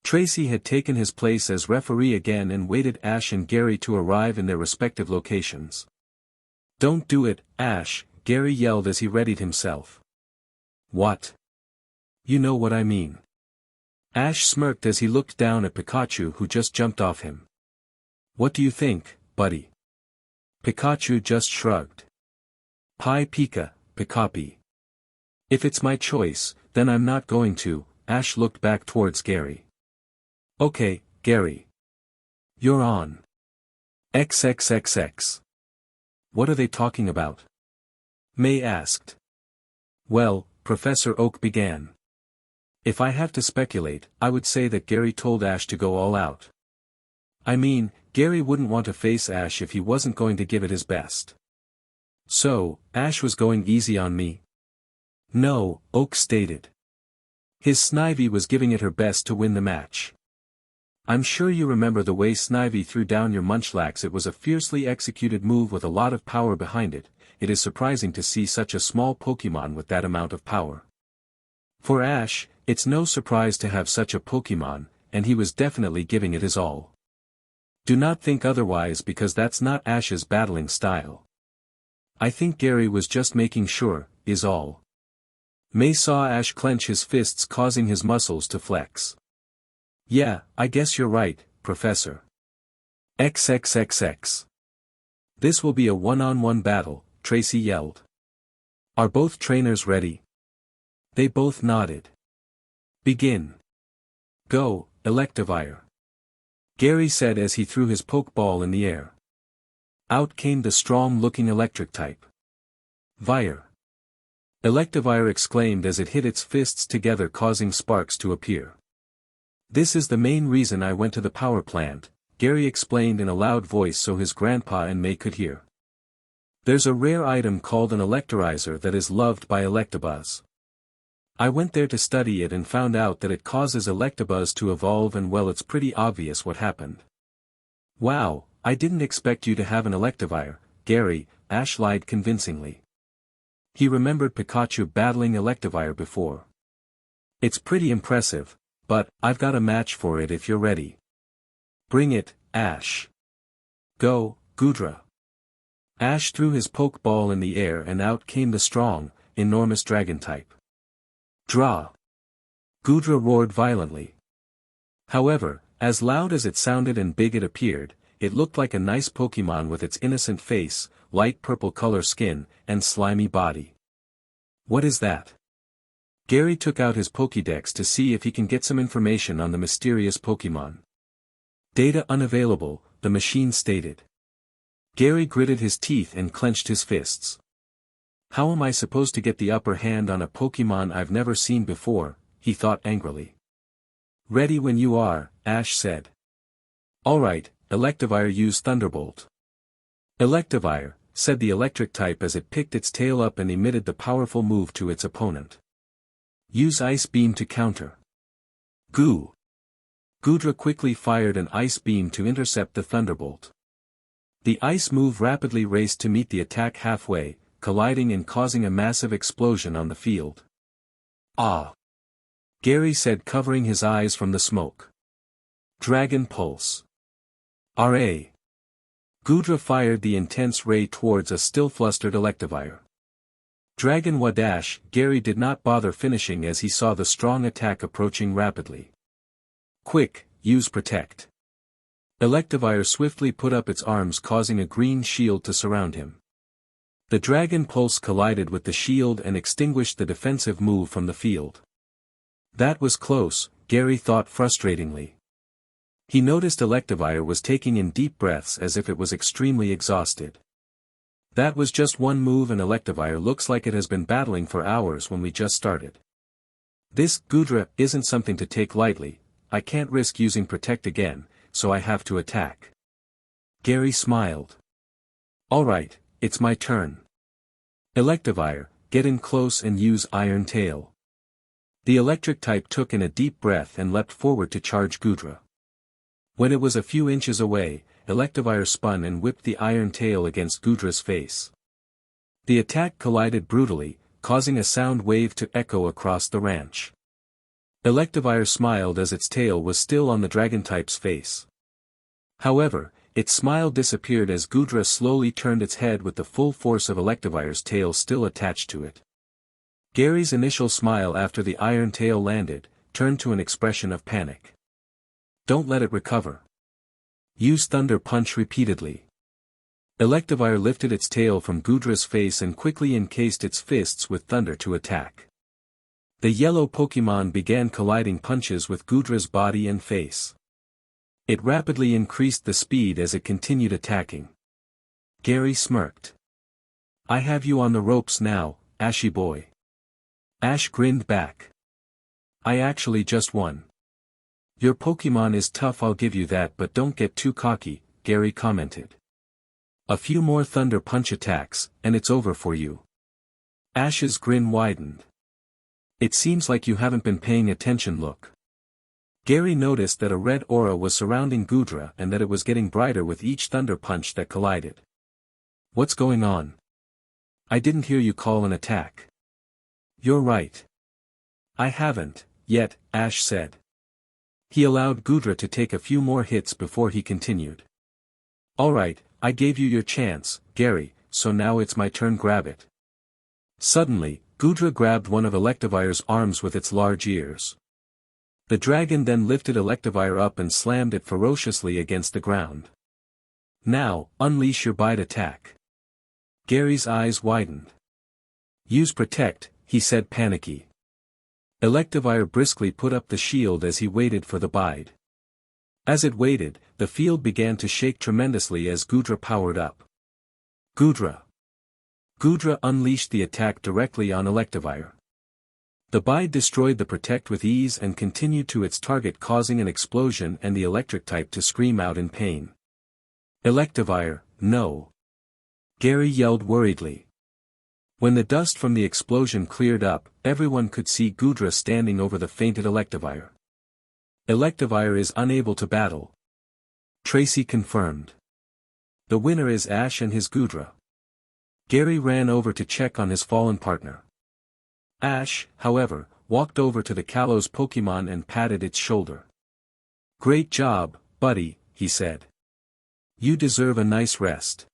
Tracy had taken his place as referee again and waited Ash and Gary to arrive in their respective locations. "Don't do it, Ash," Gary yelled as he readied himself. "What?" "You know what I mean." Ash smirked as he looked down at Pikachu, who just jumped off him. "What do you think, buddy?" Pikachu just shrugged. "Pi Pika, Pikapi. If it's my choice, then I'm not going to." Ash looked back towards Gary. "Okay, Gary. You're on." XXXX. "What are they talking about?" May asked. "Well," Professor Oak began. "If I have to speculate, I would say that Gary told Ash to go all out. I mean, Gary wouldn't want to face Ash if he wasn't going to give it his best. So, Ash was going easy on me?" "No," Oak stated. "His Snivy was giving it her best to win the match. I'm sure you remember the way Snivy threw down your Munchlax. It was a fiercely executed move with a lot of power behind it. It is surprising to see such a small Pokemon with that amount of power. For Ash, it's no surprise to have such a Pokemon, and he was definitely giving it his all. Do not think otherwise, because that's not Ash's battling style. I think Gary was just making sure, is all." May saw Ash clench his fists, causing his muscles to flex. "Yeah, I guess you're right, Professor." XXXX. "This will be a one-on-one battle," Tracy yelled. "Are both trainers ready?" They both nodded. "Begin. Go, Electivire," Gary said as he threw his Pokeball in the air. Out came the strong-looking electric type. "Vire!" Electivire exclaimed as it hit its fists together, causing sparks to appear. "This is the main reason I went to the power plant," Gary explained in a loud voice so his grandpa and May could hear. "There's a rare item called an Electorizer that is loved by Electabuzz. I went there to study it and found out that it causes Electabuzz to evolve, and well, it's pretty obvious what happened." "Wow, I didn't expect you to have an Electivire, Gary," Ash lied convincingly. He remembered Pikachu battling Electivire before. "It's pretty impressive, but I've got a match for it if you're ready." "Bring it, Ash. Go, Goodra." Ash threw his Pokeball in the air and out came the strong, enormous dragon type. "Draw!" Goodra roared violently. However, as loud as it sounded and big it appeared, it looked like a nice Pokemon with its innocent face, light purple color skin, and slimy body. "What is that?" Gary took out his Pokédex to see if he can get some information on the mysterious Pokemon. "Data unavailable," the machine stated. Gary gritted his teeth and clenched his fists. "How am I supposed to get the upper hand on a Pokemon I've never seen before?" he thought angrily. "Ready when you are," Ash said. "Alright, Electivire, use Thunderbolt." "Electivire," said the electric type as it picked its tail up and emitted the powerful move to its opponent. "Use Ice Beam to counter." "Goo!" Goodra quickly fired an Ice Beam to intercept the Thunderbolt. The ice move rapidly raced to meet the attack halfway, colliding and causing a massive explosion on the field. "Ah!" Gary said, covering his eyes from the smoke. "Dragon Pulse." "RA!" Goodra fired the intense ray towards a still flustered Electivire. "Dragon Wadash!" Gary did not bother finishing as he saw the strong attack approaching rapidly. "Quick, use Protect." Electivire swiftly put up its arms, causing a green shield to surround him. The Dragon Pulse collided with the shield and extinguished the defensive move from the field. That was close, Gary thought frustratingly. He noticed Electivire was taking in deep breaths as if it was extremely exhausted. That was just one move and Electivire looks like it has been battling for hours when we just started. This Goodra isn't something to take lightly. I can't risk using Protect again, so I have to attack. Gary smiled. "Alright, it's my turn. Electivire, get in close and use Iron Tail." The electric type took in a deep breath and leapt forward to charge Goodra. When it was a few inches away, Electivire spun and whipped the Iron Tail against Goodra's face. The attack collided brutally, causing a sound wave to echo across the ranch. Electivire smiled as its tail was still on the dragon-type's face. However, its smile disappeared as Gudra slowly turned its head with the full force of Electivire's tail still attached to it. Gary's initial smile after the iron tail landed, turned to an expression of panic. Don't let it recover. Use Thunder Punch repeatedly. Electivire lifted its tail from Gudra's face and quickly encased its fists with thunder to attack. The yellow Pokémon began colliding punches with Gudra's body and face. It rapidly increased the speed as it continued attacking. Gary smirked. I have you on the ropes now, Ashy boy. Ash grinned back. I actually just won. Your Pokémon is tough, I'll give you that, but don't get too cocky, Gary commented. A few more Thunder Punch attacks, and it's over for you. Ash's grin widened. It seems like you haven't been paying attention, look. Gary noticed that a red aura was surrounding Gudra and that it was getting brighter with each Thunder Punch that collided. What's going on? I didn't hear you call an attack. You're right. I haven't, yet, Ash said. He allowed Gudra to take a few more hits before he continued. Alright, I gave you your chance, Gary, so now it's my turn, grab it. Suddenly, Gudra grabbed one of Electivire's arms with its large ears. The dragon then lifted Electivire up and slammed it ferociously against the ground. Now, unleash your bite attack. Gary's eyes widened. Use Protect, he said, panicky. Electivire briskly put up the shield as he waited for the bite. As it waited, the field began to shake tremendously as Gudra powered up. Gudra unleashed the attack directly on Electivire. The bite destroyed the Protect with ease and continued to its target, causing an explosion and the electric type to scream out in pain. Electivire, no! Gary yelled worriedly. When the dust from the explosion cleared up, everyone could see Gudra standing over the fainted Electivire. Electivire is unable to battle. Tracy confirmed. The winner is Ash and his Gudra. Gary ran over to check on his fallen partner. Ash, however, walked over to the Kalos Pokémon and patted its shoulder. Great job, buddy, he said. You deserve a nice rest.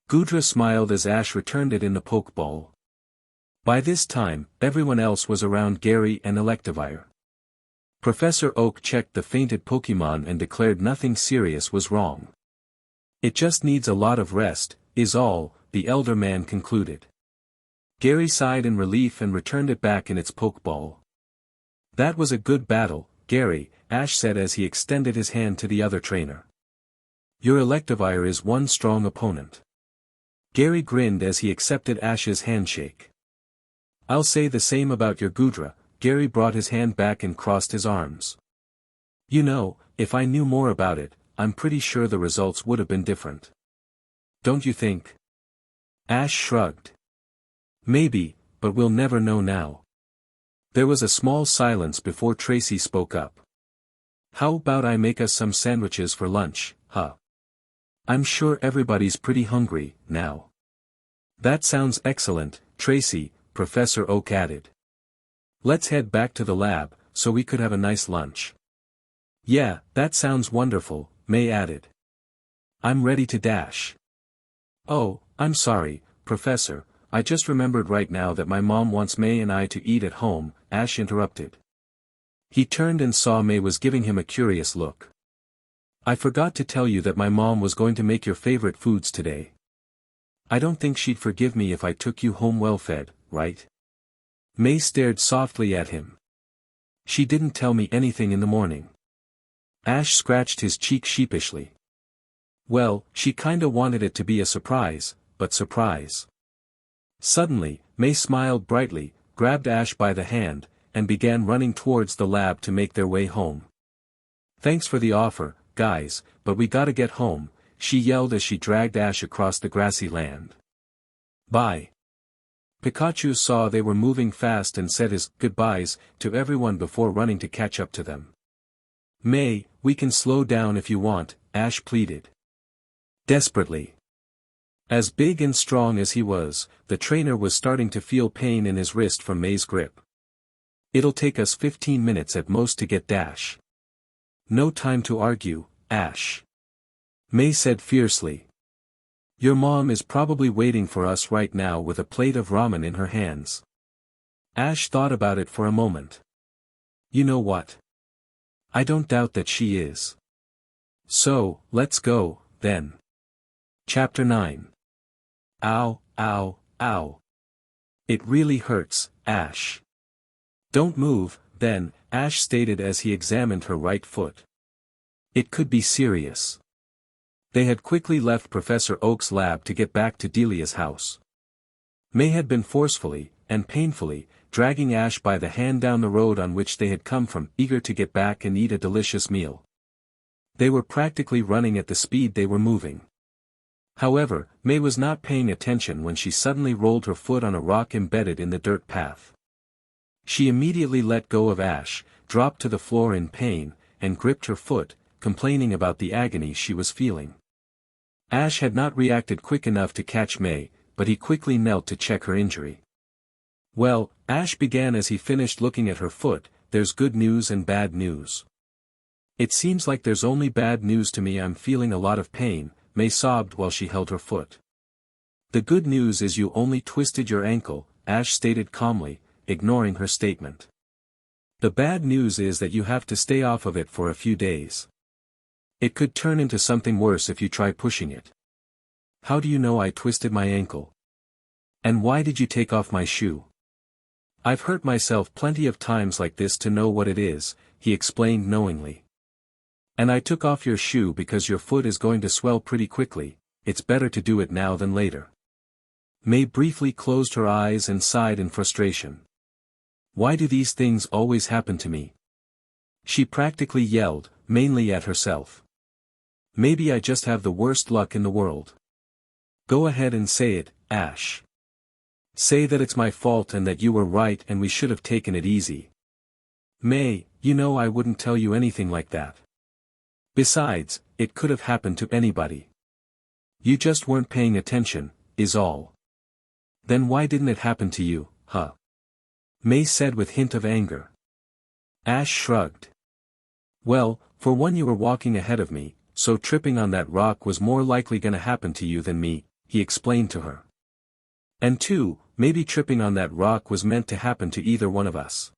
Gudra smiled as Ash returned it in the Pokeball. By this time, everyone else was around Gary and Electivire. Professor Oak checked the fainted Pokémon and declared nothing serious was wrong. It just needs a lot of rest, is all, the elder man concluded. Gary sighed in relief and returned it back in its Pokeball. That was a good battle, Gary, Ash said as he extended his hand to the other trainer. Your Electivire is one strong opponent. Gary grinned as he accepted Ash's handshake. I'll say the same about your Gudra. Gary brought his hand back and crossed his arms. You know, if I knew more about it, I'm pretty sure the results would have been different. Don't you think? Ash shrugged. Maybe, but we'll never know now. There was a small silence before Tracy spoke up. How about I make us some sandwiches for lunch, huh? I'm sure everybody's pretty hungry, now. That sounds excellent, Tracy, Professor Oak added. Let's head back to the lab, so we could have a nice lunch. Yeah, that sounds wonderful, May added. I'm ready to dash. Oh, I'm sorry, Professor, I just remembered right now that my mom wants May and I to eat at home, Ash interrupted. He turned and saw May was giving him a curious look. I forgot to tell you that my mom was going to make your favorite foods today. I don't think she'd forgive me if I took you home well fed, right? May stared softly at him. She didn't tell me anything in the morning. Ash scratched his cheek sheepishly. Well, she kinda wanted it to be a surprise, but surprise. Suddenly, May smiled brightly, grabbed Ash by the hand, and began running towards the lab to make their way home. Thanks for the offer, guys, but we gotta get home, she yelled as she dragged Ash across the grassy land. Bye. Pikachu saw they were moving fast and said his goodbyes to everyone before running to catch up to them. May, we can slow down if you want, Ash pleaded. Desperately. As big and strong as he was, the trainer was starting to feel pain in his wrist from May's grip. It'll take us 15 minutes at most to get Dash. No time to argue, Ash. May said fiercely. Your mom is probably waiting for us right now with a plate of ramen in her hands. Ash thought about it for a moment. You know what? I don't doubt that she is. So, let's go, then. Chapter 9. Ow, ow, ow. It really hurts, Ash. Don't move, then, Ash stated as he examined her right foot. It could be serious. They had quickly left Professor Oak's lab to get back to Delia's house. May had been forcefully, and painfully, dragging Ash by the hand down the road on which they had come from, eager to get back and eat a delicious meal. They were practically running at the speed they were moving. However, May was not paying attention when she suddenly rolled her foot on a rock embedded in the dirt path. She immediately let go of Ash, dropped to the floor in pain, and gripped her foot, complaining about the agony she was feeling. Ash had not reacted quick enough to catch May, but he quickly knelt to check her injury. Well, Ash began as he finished looking at her foot, there's good news and bad news. It seems like there's only bad news to me. I'm feeling a lot of pain, May sobbed while she held her foot. The good news is you only twisted your ankle, Ash stated calmly, ignoring her statement. The bad news is that you have to stay off of it for a few days. It could turn into something worse if you try pushing it. How do you know I twisted my ankle? And why did you take off my shoe? I've hurt myself plenty of times like this to know what it is, he explained knowingly. And I took off your shoe because your foot is going to swell pretty quickly, it's better to do it now than later. May briefly closed her eyes and sighed in frustration. Why do these things always happen to me? She practically yelled, mainly at herself. Maybe I just have the worst luck in the world. Go ahead and say it, Ash. Say that it's my fault and that you were right and we should have taken it easy. May, you know I wouldn't tell you anything like that. Besides, it could have happened to anybody. You just weren't paying attention, is all. Then why didn't it happen to you, huh? May said with hint of anger. Ash shrugged. Well, for one you were walking ahead of me, so tripping on that rock was more likely gonna happen to you than me, he explained to her. And two, maybe tripping on that rock was meant to happen to either one of us.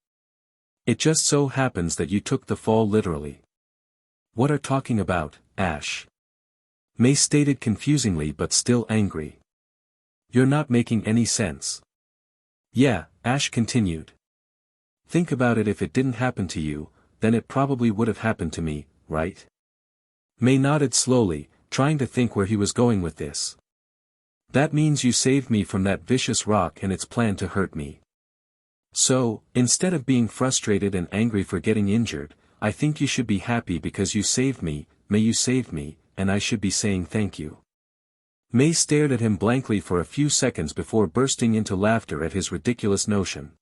It just so happens that you took the fall literally. What are talking about, Ash? May stated confusingly but still angry. You're not making any sense. Yeah, Ash continued. Think about it, if it didn't happen to you, then it probably would have happened to me, right? May nodded slowly, trying to think where he was going with this. That means you saved me from that vicious rock and its plan to hurt me. So, instead of being frustrated and angry for getting injured, I think you should be happy because you saved me, May, you saved me, and I should be saying thank you. May stared at him blankly for a few seconds before bursting into laughter at his ridiculous notion.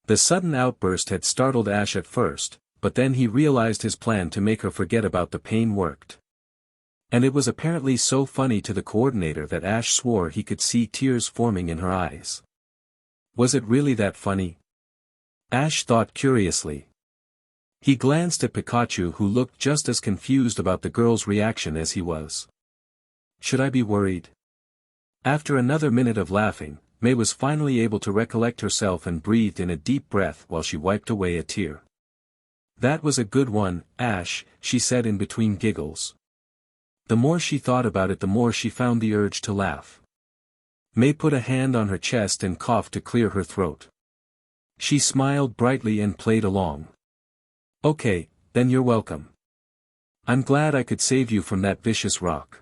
The sudden outburst had startled Ash at first, but then he realized his plan to make her forget about the pain worked. And it was apparently so funny to the coordinator that Ash swore he could see tears forming in her eyes. Was it really that funny? Ash thought curiously. He glanced at Pikachu, who looked just as confused about the girl's reaction as he was. Should I be worried? After another minute of laughing, May was finally able to recollect herself and breathed in a deep breath while she wiped away a tear. That was a good one, Ash, she said in between giggles. The more she thought about it, the more she found the urge to laugh. May put a hand on her chest and coughed to clear her throat. She smiled brightly and played along. Okay, then you're welcome. I'm glad I could save you from that vicious rock.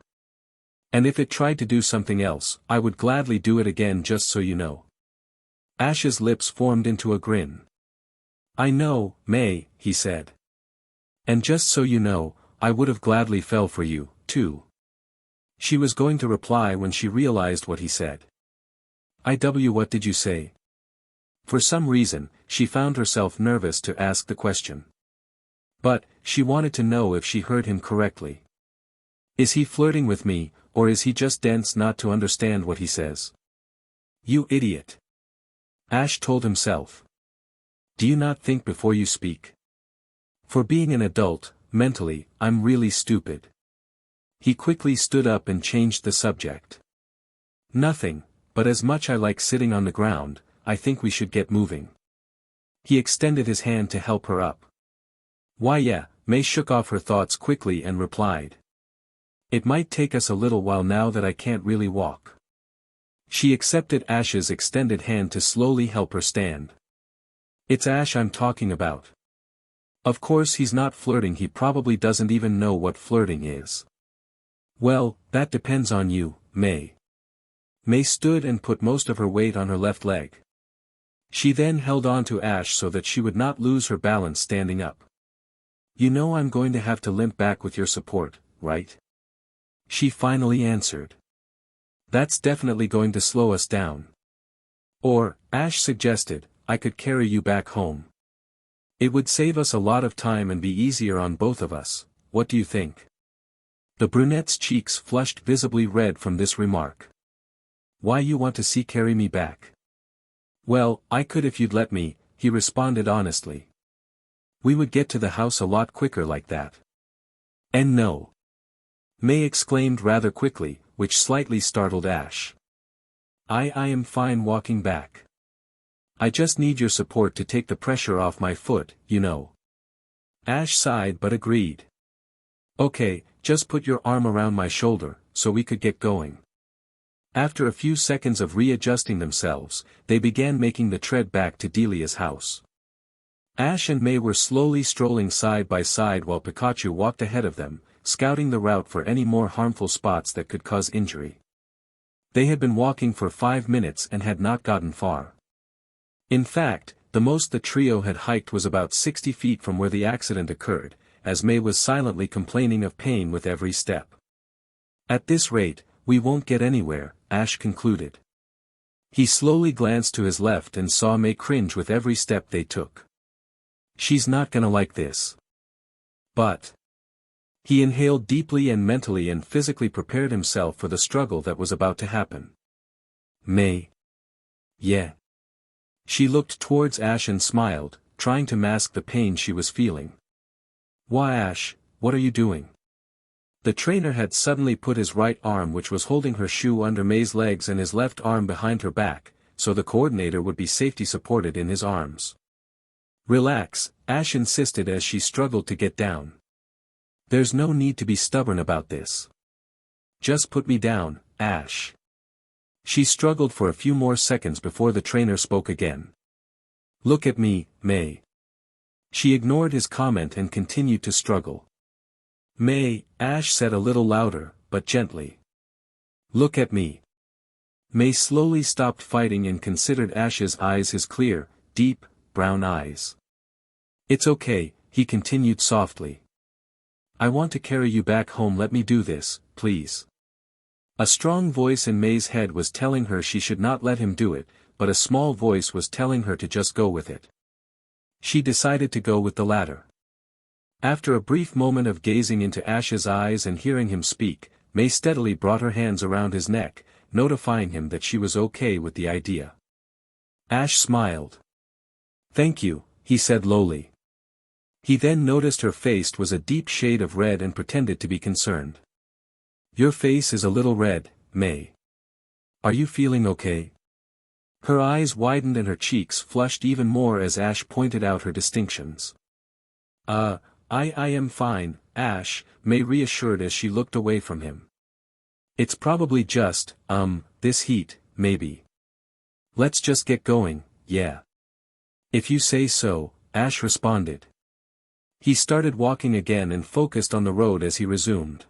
And if it tried to do something else, I would gladly do it again, just so you know. Ash's lips formed into a grin. I know, May, he said. And just so you know, I would have gladly fell for you, too. She was going to reply when she realized what he said. What did you say? For some reason, she found herself nervous to ask the question. But, she wanted to know if she heard him correctly. Is he flirting with me, or is he just dense not to understand what he says? You idiot. Ash told himself. Do you not think before you speak? For being an adult, mentally, I'm really stupid. He quickly stood up and changed the subject. Nothing, but as much I like sitting on the ground, I think we should get moving. He extended his hand to help her up. Why yeah, May shook off her thoughts quickly and replied. It might take us a little while now that I can't really walk. She accepted Ash's extended hand to slowly help her stand. It's Ash I'm talking about. Of course he's not flirting, he probably doesn't even know what flirting is. Well, that depends on you, May. May stood and put most of her weight on her left leg. She then held on to Ash so that she would not lose her balance standing up. You know I'm going to have to limp back with your support, right? She finally answered. That's definitely going to slow us down. Or, Ash suggested, I could carry you back home. It would save us a lot of time and be easier on both of us, what do you think? The brunette's cheeks flushed visibly red from this remark. Why you want to see carry me back? Well, I could if you'd let me, he responded honestly. We would get to the house a lot quicker like that. And no. May exclaimed rather quickly, which slightly startled Ash. I am fine walking back. I just need your support to take the pressure off my foot, you know. Ash sighed but agreed. Okay, just put your arm around my shoulder, so we could get going. After a few seconds of readjusting themselves, they began making the tread back to Delia's house. Ash and May were slowly strolling side by side while Pikachu walked ahead of them, scouting the route for any more harmful spots that could cause injury. They had been walking for 5 minutes and had not gotten far. In fact, the most the trio had hiked was about 60 feet from where the accident occurred, as May was silently complaining of pain with every step. At this rate, we won't get anywhere, Ash concluded. He slowly glanced to his left and saw May cringe with every step they took. She's not gonna like this. But. He inhaled deeply and mentally and physically prepared himself for the struggle that was about to happen. May. Yeah. She looked towards Ash and smiled, trying to mask the pain she was feeling. Why Ash, what are you doing? The trainer had suddenly put his right arm which was holding her shoe under May's legs and his left arm behind her back, so the coordinator would be safety supported in his arms. Relax, Ash insisted as she struggled to get down. There's no need to be stubborn about this. Just put me down, Ash. She struggled for a few more seconds before the trainer spoke again. Look at me, May. She ignored his comment and continued to struggle. May, Ash said a little louder, but gently. Look at me. May slowly stopped fighting and considered Ash's eyes, his clear, deep, brown eyes. It's okay, he continued softly. I want to carry you back home, let me do this, please. A strong voice in May's head was telling her she should not let him do it, but a small voice was telling her to just go with it. She decided to go with the latter. After a brief moment of gazing into Ash's eyes and hearing him speak, May steadily brought her hands around his neck, notifying him that she was okay with the idea. Ash smiled. Thank you, he said lowly. He then noticed her face was a deep shade of red and pretended to be concerned. Your face is a little red, May. Are you feeling okay? Her eyes widened and her cheeks flushed even more as Ash pointed out her distinctions. I am fine, Ash, May reassured as she looked away from him. It's probably just, this heat, maybe. Let's just get going, yeah. If you say so, Ash responded. He started walking again and focused on the road as he resumed.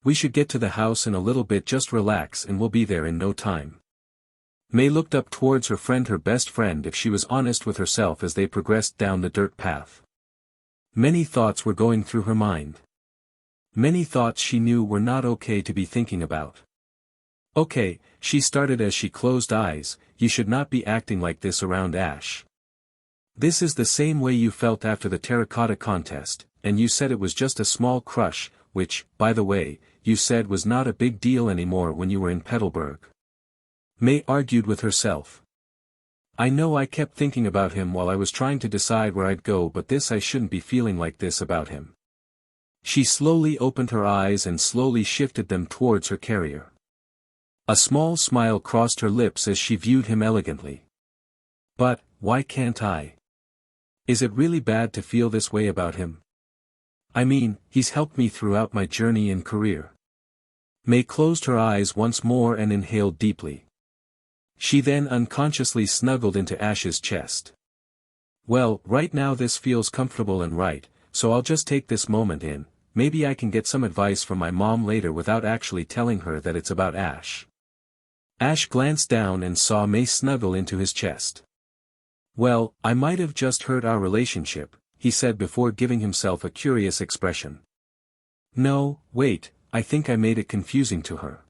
We should get to the house in a little bit, just relax and we'll be there in no time. May looked up towards her friend, her best friend, if she was honest with herself as they progressed down the dirt path. Many thoughts were going through her mind. Many thoughts she knew were not okay to be thinking about. Okay, she started as she closed eyes, you should not be acting like this around Ash. This is the same way you felt after the terracotta contest, and you said it was just a small crush, which, by the way, you said was not a big deal anymore when you were in Petalburg. May argued with herself. I know I kept thinking about him while I was trying to decide where I'd go, but I shouldn't be feeling like this about him. She slowly opened her eyes and slowly shifted them towards her carrier. A small smile crossed her lips as she viewed him elegantly. But, why can't I? Is it really bad to feel this way about him? I mean, he's helped me throughout my journey and career. May closed her eyes once more and inhaled deeply. She then unconsciously snuggled into Ash's chest. Well, right now this feels comfortable and right, so I'll just take this moment in. Maybe I can get some advice from my mom later without actually telling her that it's about Ash. Ash glanced down and saw May snuggle into his chest. Well, I might have just hurt our relationship, he said before giving himself a curious expression. No, wait, I think I made it confusing to her.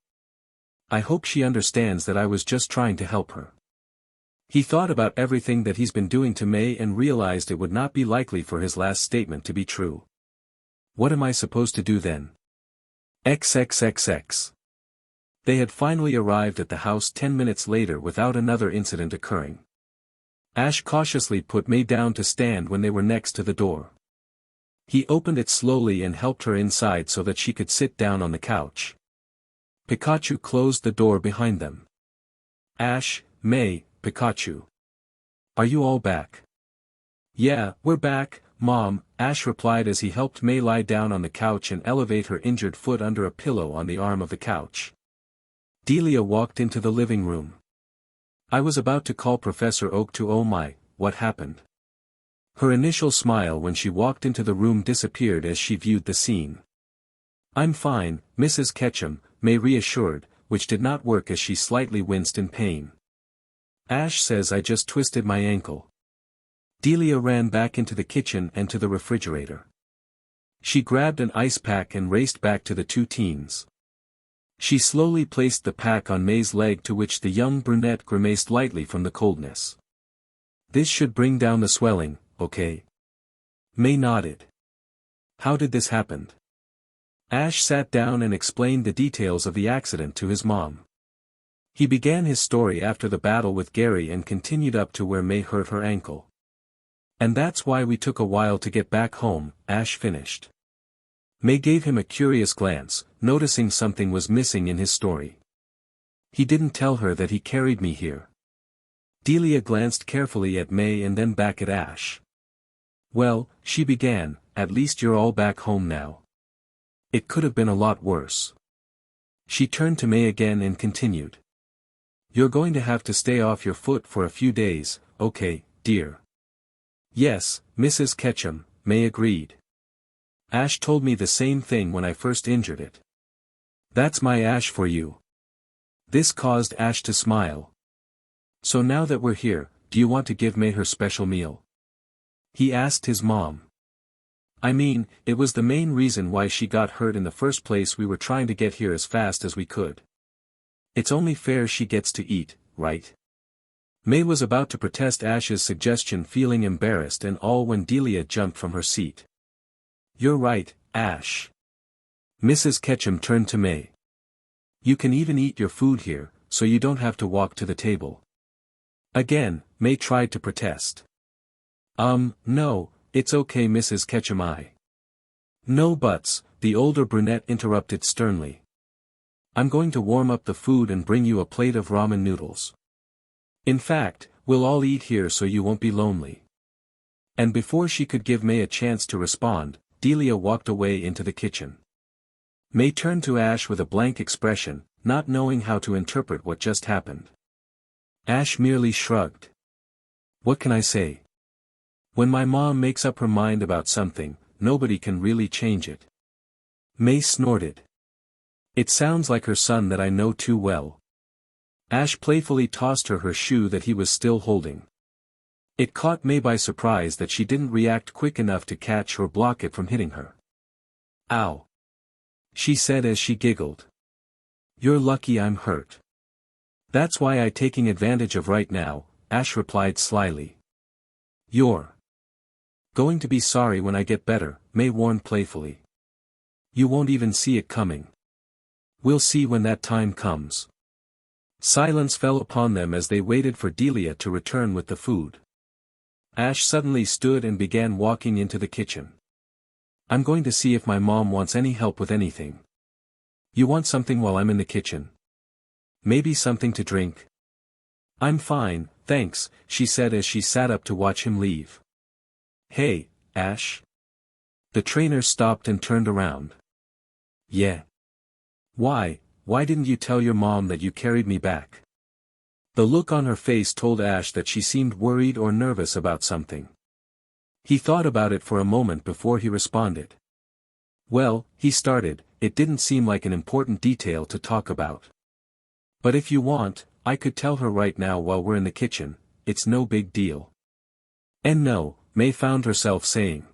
I hope she understands that I was just trying to help her. He thought about everything that he's been doing to May and realized it would not be likely for his last statement to be true. What am I supposed to do then? XXXX. They had finally arrived at the house 10 minutes later without another incident occurring. Ash cautiously put May down to stand when they were next to the door. He opened it slowly and helped her inside so that she could sit down on the couch. Pikachu closed the door behind them. Ash, May, Pikachu. Are you all back? Yeah, we're back, Mom, Ash replied as he helped May lie down on the couch and elevate her injured foot under a pillow on the arm of the couch. Delia walked into the living room. I was about to call Professor Oak to oh my, what happened? Her initial smile when she walked into the room disappeared as she viewed the scene. I'm fine, Mrs. Ketchum, May reassured, which did not work as she slightly winced in pain. Ash says I just twisted my ankle. Delia ran back into the kitchen and to the refrigerator. She grabbed an ice pack and raced back to the two teens. She slowly placed the pack on May's leg, to which the young brunette grimaced lightly from the coldness. This should bring down the swelling, okay? May nodded. How did this happen? Ash sat down and explained the details of the accident to his mom. He began his story after the battle with Gary and continued up to where May hurt her ankle. And that's why we took a while to get back home, Ash finished. May gave him a curious glance, noticing something was missing in his story. He didn't tell her that he carried me here. Delia glanced carefully at May and then back at Ash. Well, she began, at least you're all back home now. It could have been a lot worse. She turned to May again and continued. You're going to have to stay off your foot for a few days, okay, dear? Yes, Mrs. Ketchum, May agreed. Ash told me the same thing when I first injured it. That's my Ash for you. This caused Ash to smile. So now that we're here, do you want to give May her special meal? He asked his mom. I mean, it was the main reason why she got hurt in the first place. We were trying to get here as fast as we could. It's only fair she gets to eat, right? May was about to protest Ash's suggestion, feeling embarrassed and all, when Delia jumped from her seat. You're right, Ash. Mrs. Ketchum turned to May. You can even eat your food here, so you don't have to walk to the table. Again, May tried to protest. No, it's okay, Mrs. Ketchum. No buts, the older brunette interrupted sternly. I'm going to warm up the food and bring you a plate of ramen noodles. In fact, we'll all eat here so you won't be lonely. And before she could give May a chance to respond, Delia walked away into the kitchen. May turned to Ash with a blank expression, not knowing how to interpret what just happened. Ash merely shrugged. What can I say? When my mom makes up her mind about something, nobody can really change it. May snorted. It sounds like her son that I know too well. Ash playfully tossed her shoe that he was still holding. It caught May by surprise that she didn't react quick enough to catch or block it from hitting her. Ow! She said as she giggled. You're lucky I'm hurt. That's why I'm taking advantage of right now, Ash replied slyly. You're going to be sorry when I get better, May warned playfully. You won't even see it coming. We'll see when that time comes. Silence fell upon them as they waited for Delia to return with the food. Ash suddenly stood and began walking into the kitchen. I'm going to see if my mom wants any help with anything. You want something while I'm in the kitchen? Maybe something to drink? I'm fine, thanks, she said as she sat up to watch him leave. Hey, Ash. The trainer stopped and turned around. Yeah. Why didn't you tell your mom that you carried me back? The look on her face told Ash that she seemed worried or nervous about something. He thought about it for a moment before he responded. Well, he started, it didn't seem like an important detail to talk about. But if you want, I could tell her right now while we're in the kitchen, it's no big deal. And no, May found herself saying.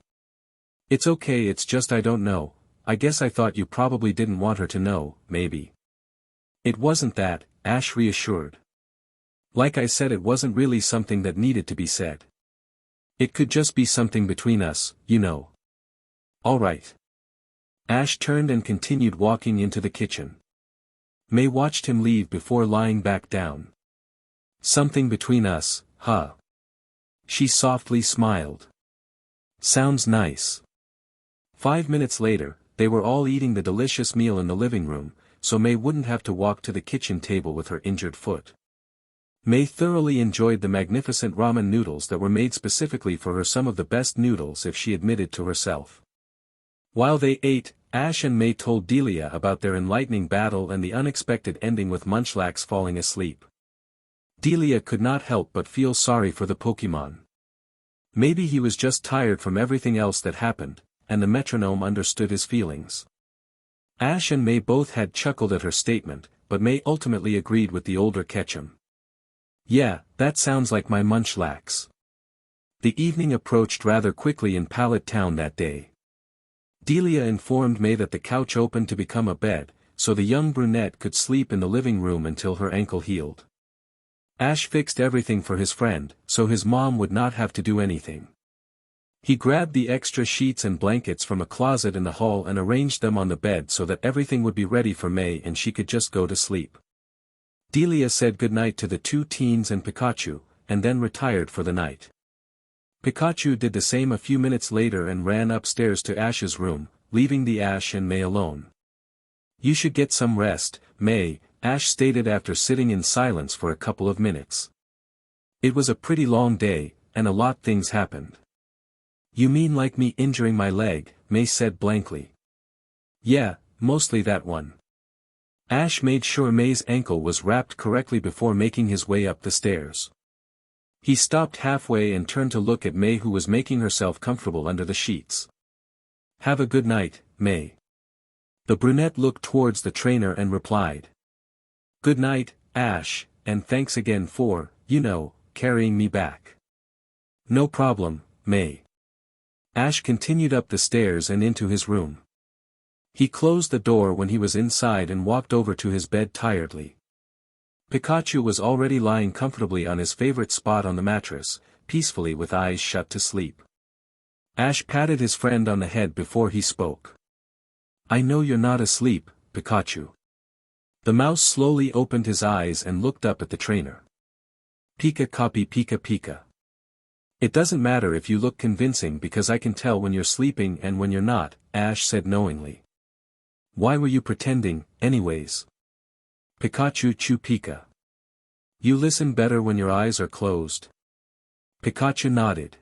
It's okay, it's just I don't know, I guess I thought you probably didn't want her to know, maybe. It wasn't that, Ash reassured. Like I said, it wasn't really something that needed to be said. It could just be something between us, you know. All right. Ash turned and continued walking into the kitchen. May watched him leave before lying back down. Something between us, huh? She softly smiled. Sounds nice. 5 minutes later, they were all eating the delicious meal in the living room, so May wouldn't have to walk to the kitchen table with her injured foot. May thoroughly enjoyed the magnificent ramen noodles that were made specifically for her, some of the best noodles if she admitted to herself. While they ate, Ash and May told Delia about their enlightening battle and the unexpected ending with Munchlax falling asleep. Delia could not help but feel sorry for the Pokemon. Maybe he was just tired from everything else that happened, and the metronome understood his feelings. Ash and May both had chuckled at her statement, but May ultimately agreed with the older Ketchum. Yeah, that sounds like my Munchlax. The evening approached rather quickly in Pallet Town that day. Delia informed May that the couch opened to become a bed, so the young brunette could sleep in the living room until her ankle healed. Ash fixed everything for his friend, so his mom would not have to do anything. He grabbed the extra sheets and blankets from a closet in the hall and arranged them on the bed so that everything would be ready for May and she could just go to sleep. Delia said goodnight to the two teens and Pikachu, and then retired for the night. Pikachu did the same a few minutes later and ran upstairs to Ash's room, leaving the Ash and May alone. You should get some rest, May, Ash stated after sitting in silence for a couple of minutes. It was a pretty long day, and a lot things happened. You mean like me injuring my leg, May said blankly. Yeah, mostly that one. Ash made sure May's ankle was wrapped correctly before making his way up the stairs. He stopped halfway and turned to look at May, who was making herself comfortable under the sheets. Have a good night, May. The brunette looked towards the trainer and replied. Good night, Ash, and thanks again for, carrying me back. No problem, May. Ash continued up the stairs and into his room. He closed the door when he was inside and walked over to his bed tiredly. Pikachu was already lying comfortably on his favorite spot on the mattress, peacefully with eyes shut to sleep. Ash patted his friend on the head before he spoke. I know you're not asleep, Pikachu. The mouse slowly opened his eyes and looked up at the trainer. Pika copy Pika Pika. It doesn't matter if you look convincing because I can tell when you're sleeping and when you're not, Ash said knowingly. Why were you pretending, anyways? Pikachu Chu Pika. You listen better when your eyes are closed. Pikachu nodded.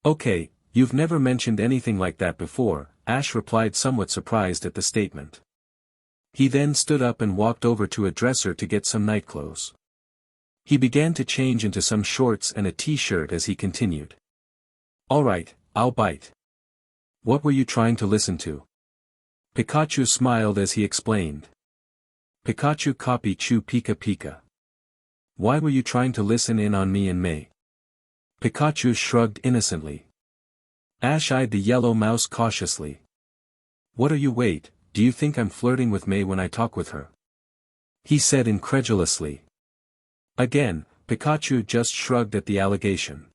Okay, you've never mentioned anything like that before, Ash replied, somewhat surprised at the statement. He then stood up and walked over to a dresser to get some nightclothes. He began to change into some shorts and a t-shirt as he continued. Alright, I'll bite. What were you trying to listen to? Pikachu smiled as he explained. Pikachu copy Chu Pika Pika. Why were you trying to listen in on me and May? Pikachu shrugged innocently. Ash eyed the yellow mouse cautiously. What are you? Wait, do you think I'm flirting with May when I talk with her? He said incredulously. Again, Pikachu just shrugged at the allegation.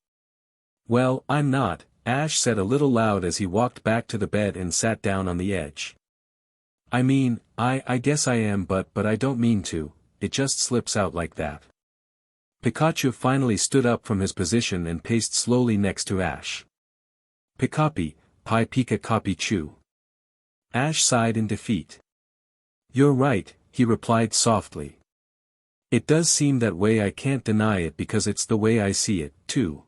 Well, I'm not, Ash said a little loud as he walked back to the bed and sat down on the edge. I mean, I guess I am, but I don't mean to, it just slips out like that. Pikachu finally stood up from his position and paced slowly next to Ash. Pikapi, Pi Pika Copy Chew. Ash sighed in defeat. You're right, he replied softly. It does seem that way, I can't deny it because it's the way I see it, too.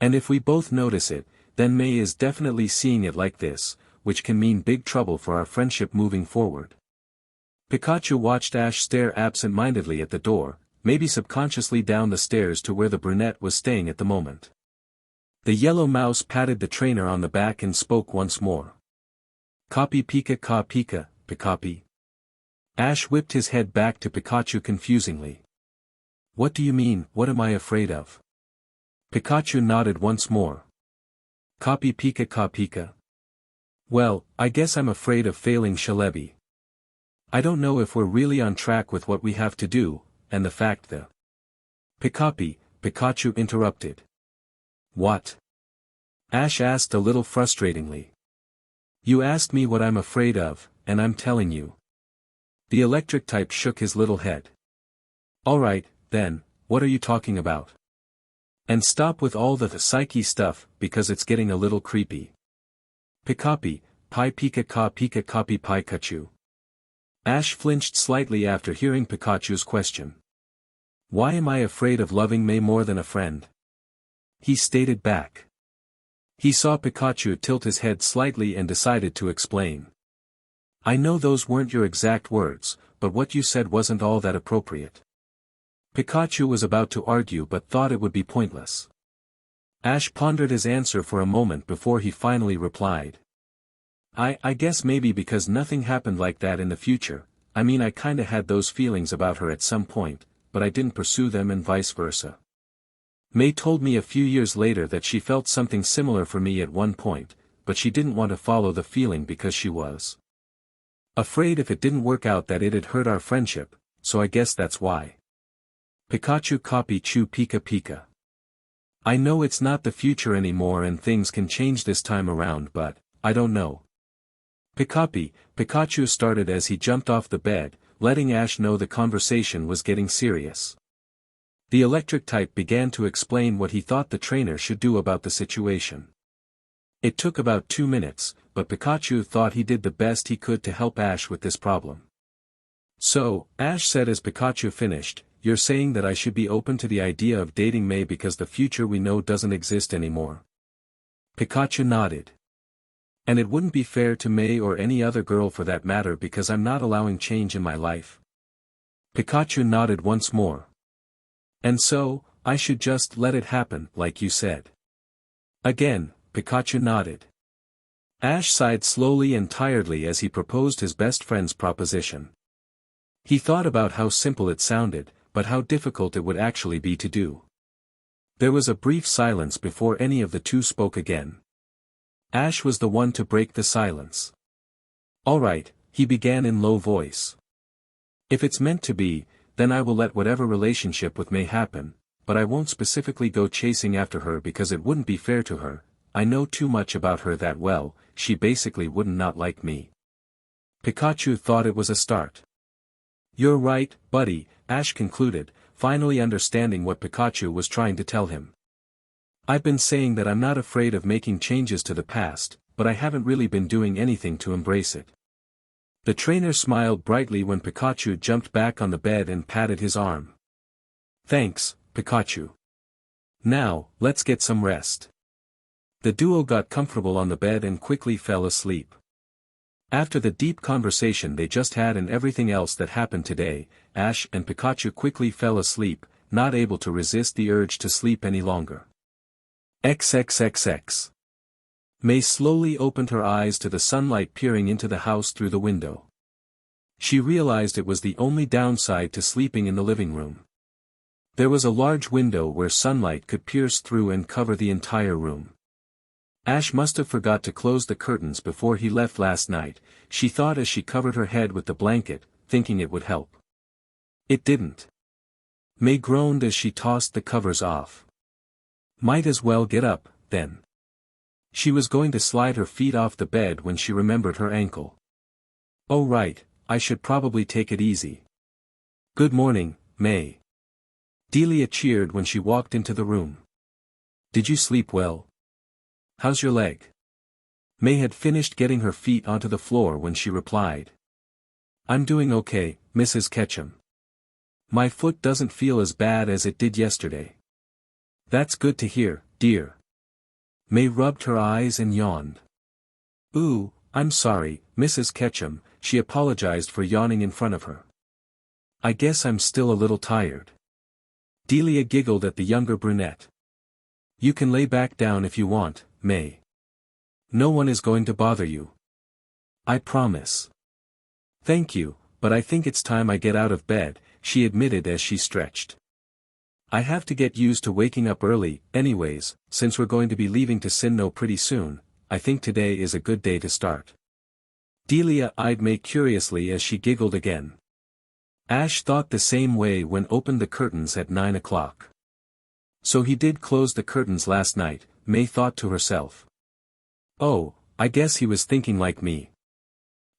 And if we both notice it, then May is definitely seeing it like this, which can mean big trouble for our friendship moving forward. Pikachu watched Ash stare absent-mindedly at the door, maybe subconsciously down the stairs to where the brunette was staying at the moment. The yellow mouse patted the trainer on the back and spoke once more. Copy Pika Ka Pika, Pikapi. Ash whipped his head back to Pikachu confusingly. What do you mean, what am I afraid of? Pikachu nodded once more. Copy Pika Ka Pika. Well, I guess I'm afraid of failing Shalebi. I don't know if we're really on track with what we have to do, and the fact that... Pikapi, Pikachu interrupted. What? Ash asked a little frustratingly. You asked me what I'm afraid of, and I'm telling you. The electric type shook his little head. Alright, then, what are you talking about? And stop with all the psyche stuff, because it's getting a little creepy. Pikapi, Pi Pika Ka Pika Copy Pikachu. Ash flinched slightly after hearing Pikachu's question. Why am I afraid of loving May more than a friend? He stated back. He saw Pikachu tilt his head slightly and decided to explain. I know those weren't your exact words, but what you said wasn't all that appropriate. Pikachu was about to argue but thought it would be pointless. Ash pondered his answer for a moment before he finally replied. I guess maybe because nothing happened like that in the future, I mean I kinda had those feelings about her at some point, but I didn't pursue them and vice versa. May told me a few years later that she felt something similar for me at one point, but she didn't want to follow the feeling because she was afraid if it didn't work out that it'd hurt our friendship, so I guess that's why. Pikachu Copy Chew Pika Pika. I know it's not the future anymore and things can change this time around, but, I don't know. Pikapi, Pikachu started as he jumped off the bed, letting Ash know the conversation was getting serious. The electric type began to explain what he thought the trainer should do about the situation. It took about 2 minutes, but Pikachu thought he did the best he could to help Ash with this problem. So, Ash said as Pikachu finished, you're saying that I should be open to the idea of dating May because the future we know doesn't exist anymore. Pikachu nodded. And it wouldn't be fair to May or any other girl for that matter because I'm not allowing change in my life. Pikachu nodded once more. And so, I should just let it happen, like you said. Again, Pikachu nodded. Ash sighed slowly and tiredly as he proposed his best friend's proposition. He thought about how simple it sounded, but how difficult it would actually be to do. There was a brief silence before any of the two spoke again. Ash was the one to break the silence. Alright, he began in low voice. If it's meant to be, then I will let whatever relationship with May happen, but I won't specifically go chasing after her because it wouldn't be fair to her. I know too much about her that well, she basically wouldn't not like me. Pikachu thought it was a start. You're right, buddy, Ash concluded, finally understanding what Pikachu was trying to tell him. I've been saying that I'm not afraid of making changes to the past, but I haven't really been doing anything to embrace it. The trainer smiled brightly when Pikachu jumped back on the bed and patted his arm. Thanks, Pikachu. Now, let's get some rest. The duo got comfortable on the bed and quickly fell asleep. After the deep conversation they just had and everything else that happened today, Ash and Pikachu quickly fell asleep, not able to resist the urge to sleep any longer. XXXX. May slowly opened her eyes to the sunlight peering into the house through the window. She realized it was the only downside to sleeping in the living room. There was a large window where sunlight could pierce through and cover the entire room. Ash must have forgot to close the curtains before he left last night, she thought as she covered her head with the blanket, thinking it would help. It didn't. May groaned as she tossed the covers off. Might as well get up, then. She was going to slide her feet off the bed when she remembered her ankle. Oh right, I should probably take it easy. Good morning, May. Delia cheered when she walked into the room. Did you sleep well? How's your leg? May had finished getting her feet onto the floor when she replied. I'm doing okay, Mrs. Ketchum. My foot doesn't feel as bad as it did yesterday. That's good to hear, dear. May rubbed her eyes and yawned. Ooh, I'm sorry, Mrs. Ketchum, she apologized for yawning in front of her. I guess I'm still a little tired. Delia giggled at the younger brunette. You can lay back down if you want, May. No one is going to bother you. I promise. Thank you, but I think it's time I get out of bed, she admitted as she stretched. I have to get used to waking up early, anyways, since we're going to be leaving to Sinnoh pretty soon. I think today is a good day to start. Delia eyed May curiously as she giggled again. Ash thought the same way when opened the curtains at 9 o'clock. So he did close the curtains last night, May thought to herself. Oh, I guess he was thinking like me.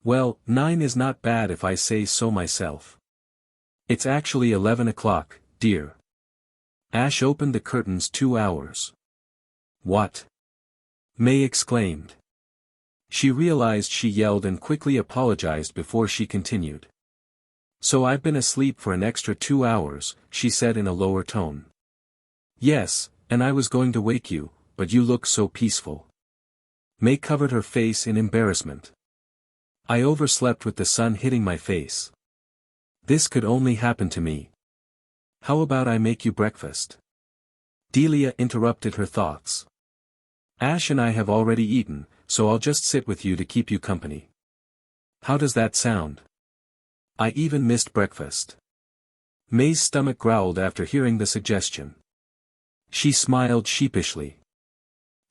Well, 9 is not bad if I say so myself. It's actually 11 o'clock, dear. Ash opened the curtains 2 hours. What? May exclaimed. She realized she yelled and quickly apologized before she continued. So I've been asleep for an extra 2 hours, she said in a lower tone. Yes, and I was going to wake you, but you look so peaceful. May covered her face in embarrassment. I overslept with the sun hitting my face. This could only happen to me. How about I make you breakfast? Delia interrupted her thoughts. Ash and I have already eaten, so I'll just sit with you to keep you company. How does that sound? I even missed breakfast. May's stomach growled after hearing the suggestion. She smiled sheepishly.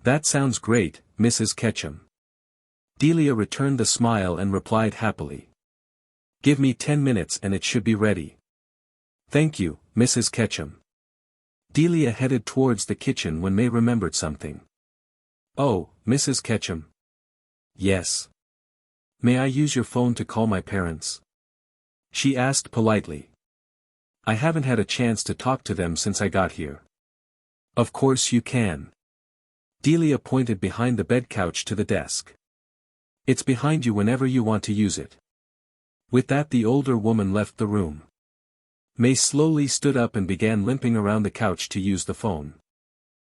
That sounds great, Mrs. Ketchum. Delia returned the smile and replied happily. Give me 10 minutes and it should be ready. Thank you, Mrs. Ketchum. Delia headed towards the kitchen when May remembered something. Oh, Mrs. Ketchum. Yes. May I use your phone to call my parents? She asked politely. I haven't had a chance to talk to them since I got here. Of course you can. Delia pointed behind the bed couch to the desk. It's behind you whenever you want to use it. With that the older woman left the room. May slowly stood up and began limping around the couch to use the phone.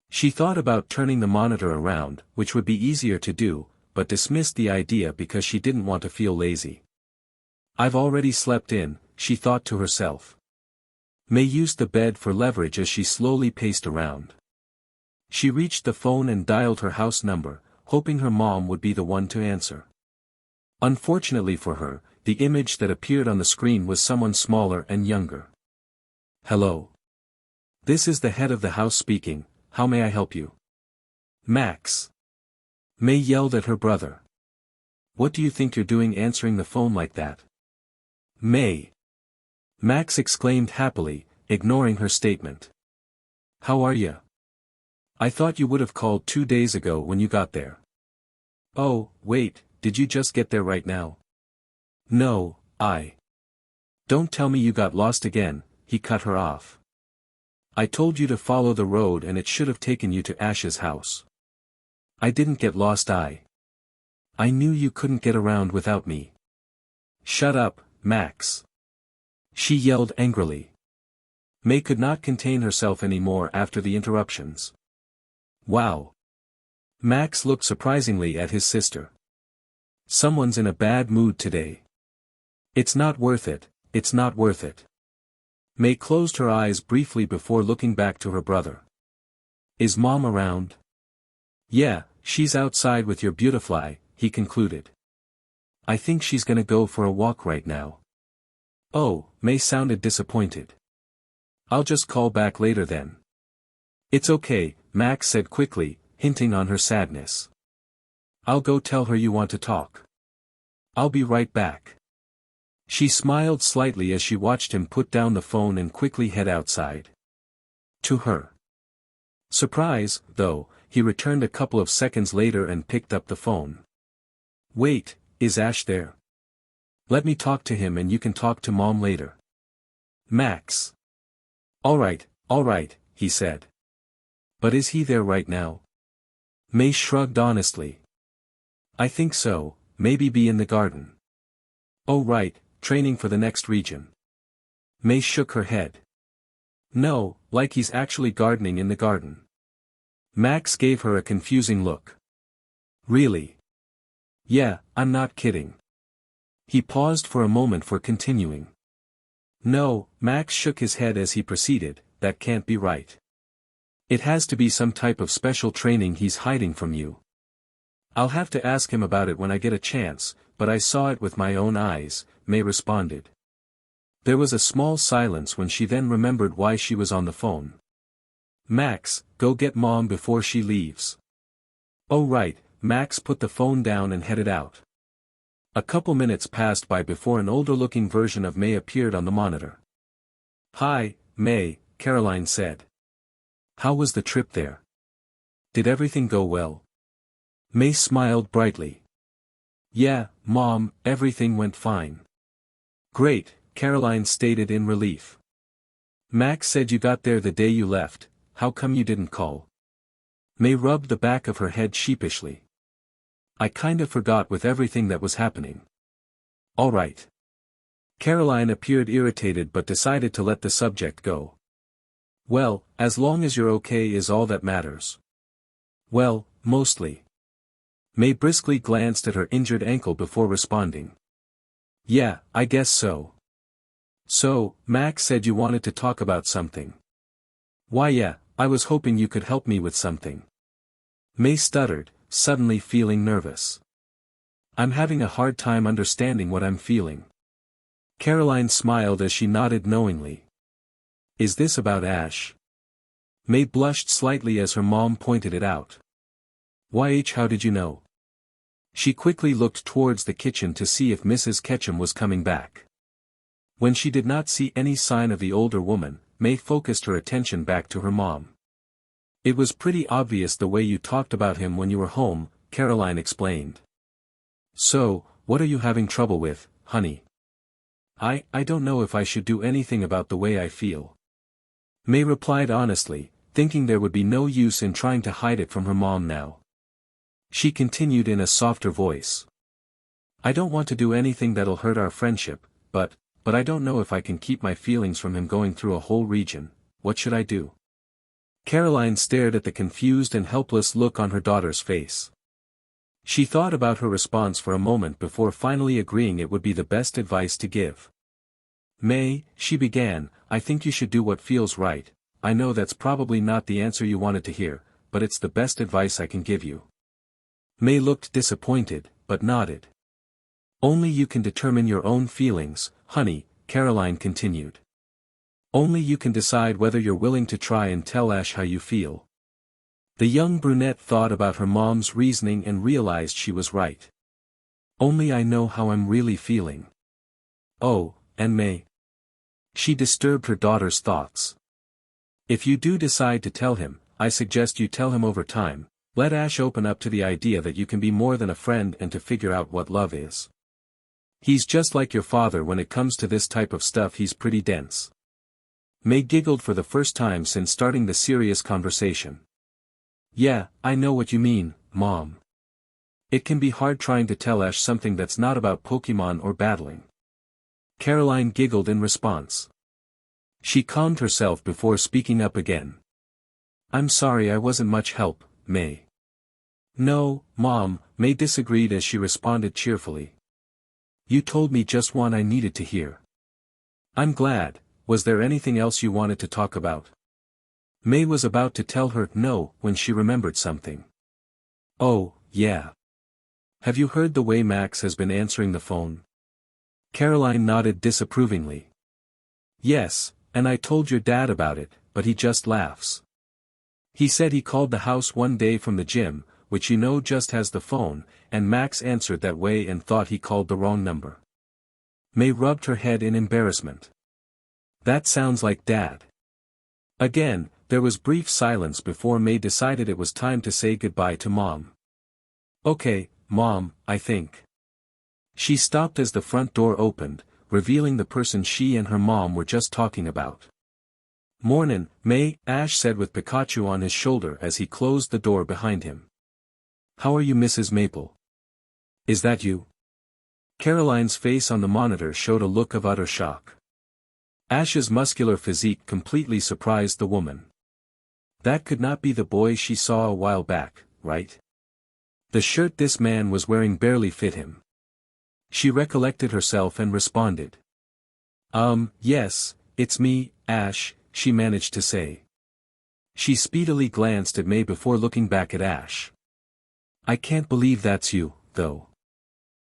She thought about turning the monitor around, which would be easier to do, but dismissed the idea because she didn't want to feel lazy. I've already slept in, she thought to herself. May used the bed for leverage as she slowly paced around. She reached the phone and dialed her house number, hoping her mom would be the one to answer. Unfortunately for her, the image that appeared on the screen was someone smaller and younger. Hello. This is the head of the house speaking, how may I help you? Max. May yelled at her brother. What do you think you're doing answering the phone like that? May. Max exclaimed happily, ignoring her statement. How are you? I thought you would have called 2 days ago when you got there. Oh, wait, did you just get there right now? No, Don't tell me you got lost again, he cut her off. I told you to follow the road and it should have taken you to Ash's house. I didn't get lost. I knew you couldn't get around without me. Shut up, Max. She yelled angrily. May could not contain herself anymore after the interruptions. Wow. Max looked surprisingly at his sister. Someone's in a bad mood today. It's not worth it, it's not worth it. May closed her eyes briefly before looking back to her brother. Is Mom around? Yeah, she's outside with your beautifly, he concluded. I think she's gonna go for a walk right now. Oh, May sounded disappointed. I'll just call back later then. It's okay, Max said quickly, hinting on her sadness. I'll go tell her you want to talk. I'll be right back. She smiled slightly as she watched him put down the phone and quickly head outside. To her surprise, though, he returned a couple of seconds later and picked up the phone. Wait, is Ash there? Let me talk to him and you can talk to Mom later. Max. All right, he said. But is he there right now? May shrugged honestly. I think so, maybe be in the garden. Oh right, training for the next region. May shook her head. No, like he's actually gardening in the garden. Max gave her a confusing look. Really? Yeah, I'm not kidding. He paused for a moment for continuing. No, Max shook his head as he proceeded, that can't be right. It has to be some type of special training he's hiding from you. I'll have to ask him about it when I get a chance, but I saw it with my own eyes, May responded. There was a small silence when she then remembered why she was on the phone. Max, go get Mom before she leaves. Oh right, Max put the phone down and headed out. A couple minutes passed by before an older-looking version of May appeared on the monitor. Hi, May, Caroline said. How was the trip there? Did everything go well? May smiled brightly. Yeah, Mom, everything went fine. Great, Caroline stated in relief. Max said you got there the day you left, how come you didn't call? May rubbed the back of her head sheepishly. I kind of forgot with everything that was happening. All right. Caroline appeared irritated but decided to let the subject go. Well, as long as you're okay is all that matters. Well, mostly. May briskly glanced at her injured ankle before responding. Yeah, I guess so. So, Max said you wanted to talk about something. Why yeah, I was hoping you could help me with something. May stuttered, suddenly feeling nervous. I'm having a hard time understanding what I'm feeling. Caroline smiled as she nodded knowingly. Is this about Ash? May blushed slightly as her mom pointed it out. How did you know? She quickly looked towards the kitchen to see if Mrs. Ketchum was coming back. When she did not see any sign of the older woman, May focused her attention back to her mom. It was pretty obvious the way you talked about him when you were home, Caroline explained. So, what are you having trouble with, honey? I don't know if I should do anything about the way I feel. May replied honestly, thinking there would be no use in trying to hide it from her mom now. She continued in a softer voice. I don't want to do anything that'll hurt our friendship, but I don't know if I can keep my feelings from him going through a whole region. What should I do? Caroline stared at the confused and helpless look on her daughter's face. She thought about her response for a moment before finally agreeing it would be the best advice to give. May, she began, I think you should do what feels right. I know that's probably not the answer you wanted to hear, but it's the best advice I can give you. May looked disappointed, but nodded. Only you can determine your own feelings, honey, Caroline continued. Only you can decide whether you're willing to try and tell Ash how you feel. The young brunette thought about her mom's reasoning and realized she was right. Only I know how I'm really feeling. Oh, and May. She disturbed her daughter's thoughts. If you do decide to tell him, I suggest you tell him over time. Let Ash open up to the idea that you can be more than a friend and to figure out what love is. He's just like your father when it comes to this type of stuff, he's pretty dense. May giggled for the first time since starting the serious conversation. Yeah, I know what you mean, Mom. It can be hard trying to tell Ash something that's not about Pokemon or battling. Caroline giggled in response. She calmed herself before speaking up again. I'm sorry I wasn't much help, May. No, Mom, May disagreed as she responded cheerfully. You told me just what I needed to hear. I'm glad. Was there anything else you wanted to talk about? May was about to tell her no when she remembered something. Oh, yeah. Have you heard the way Max has been answering the phone? Caroline nodded disapprovingly. Yes, and I told your dad about it, but he just laughs. He said he called the house one day from the gym, which you know just has the phone, and Max answered that way and thought he called the wrong number. May rubbed her head in embarrassment. That sounds like Dad. Again, there was brief silence before May decided it was time to say goodbye to Mom. Okay, Mom, I think. She stopped as the front door opened, revealing the person she and her mom were just talking about. "Mornin', May," Ash said with Pikachu on his shoulder as he closed the door behind him. "How are you, Mrs. Maple? Is that you?" Caroline's face on the monitor showed a look of utter shock. Ash's muscular physique completely surprised the woman. That could not be the boy she saw a while back, right? The shirt this man was wearing barely fit him. She recollected herself and responded. Yes, it's me, Ash," she managed to say. She speedily glanced at May before looking back at Ash. "I can't believe that's you, though.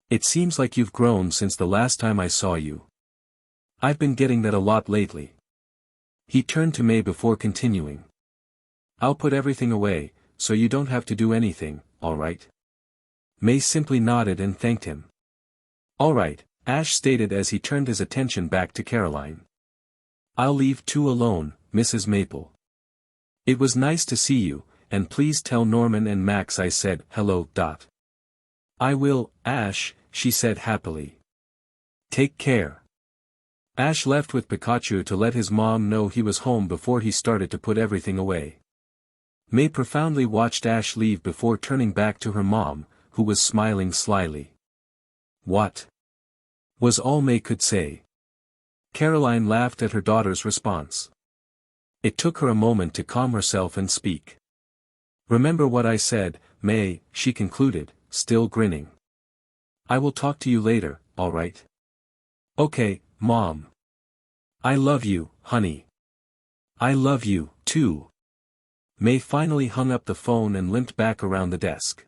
It seems like you've grown since the last time I saw you. I've been getting that a lot lately." He turned to May before continuing. "I'll put everything away, so you don't have to do anything, all right?" May simply nodded and thanked him. "All right," Ash stated as he turned his attention back to Caroline. "I'll leave too alone, Mrs. Maple. It was nice to see you, and please tell Norman and Max I said hello. "I will, Ash," she said happily. "Take care." Ash left with Pikachu to let his mom know he was home before he started to put everything away. May profoundly watched Ash leave before turning back to her mom, who was smiling slyly. "What?" was all May could say. Caroline laughed at her daughter's response. It took her a moment to calm herself and speak. "Remember what I said, May," she concluded, still grinning. "I will talk to you later, all right?" "Okay, Mom. I love you, honey." "I love you, too." May finally hung up the phone and limped back around the desk.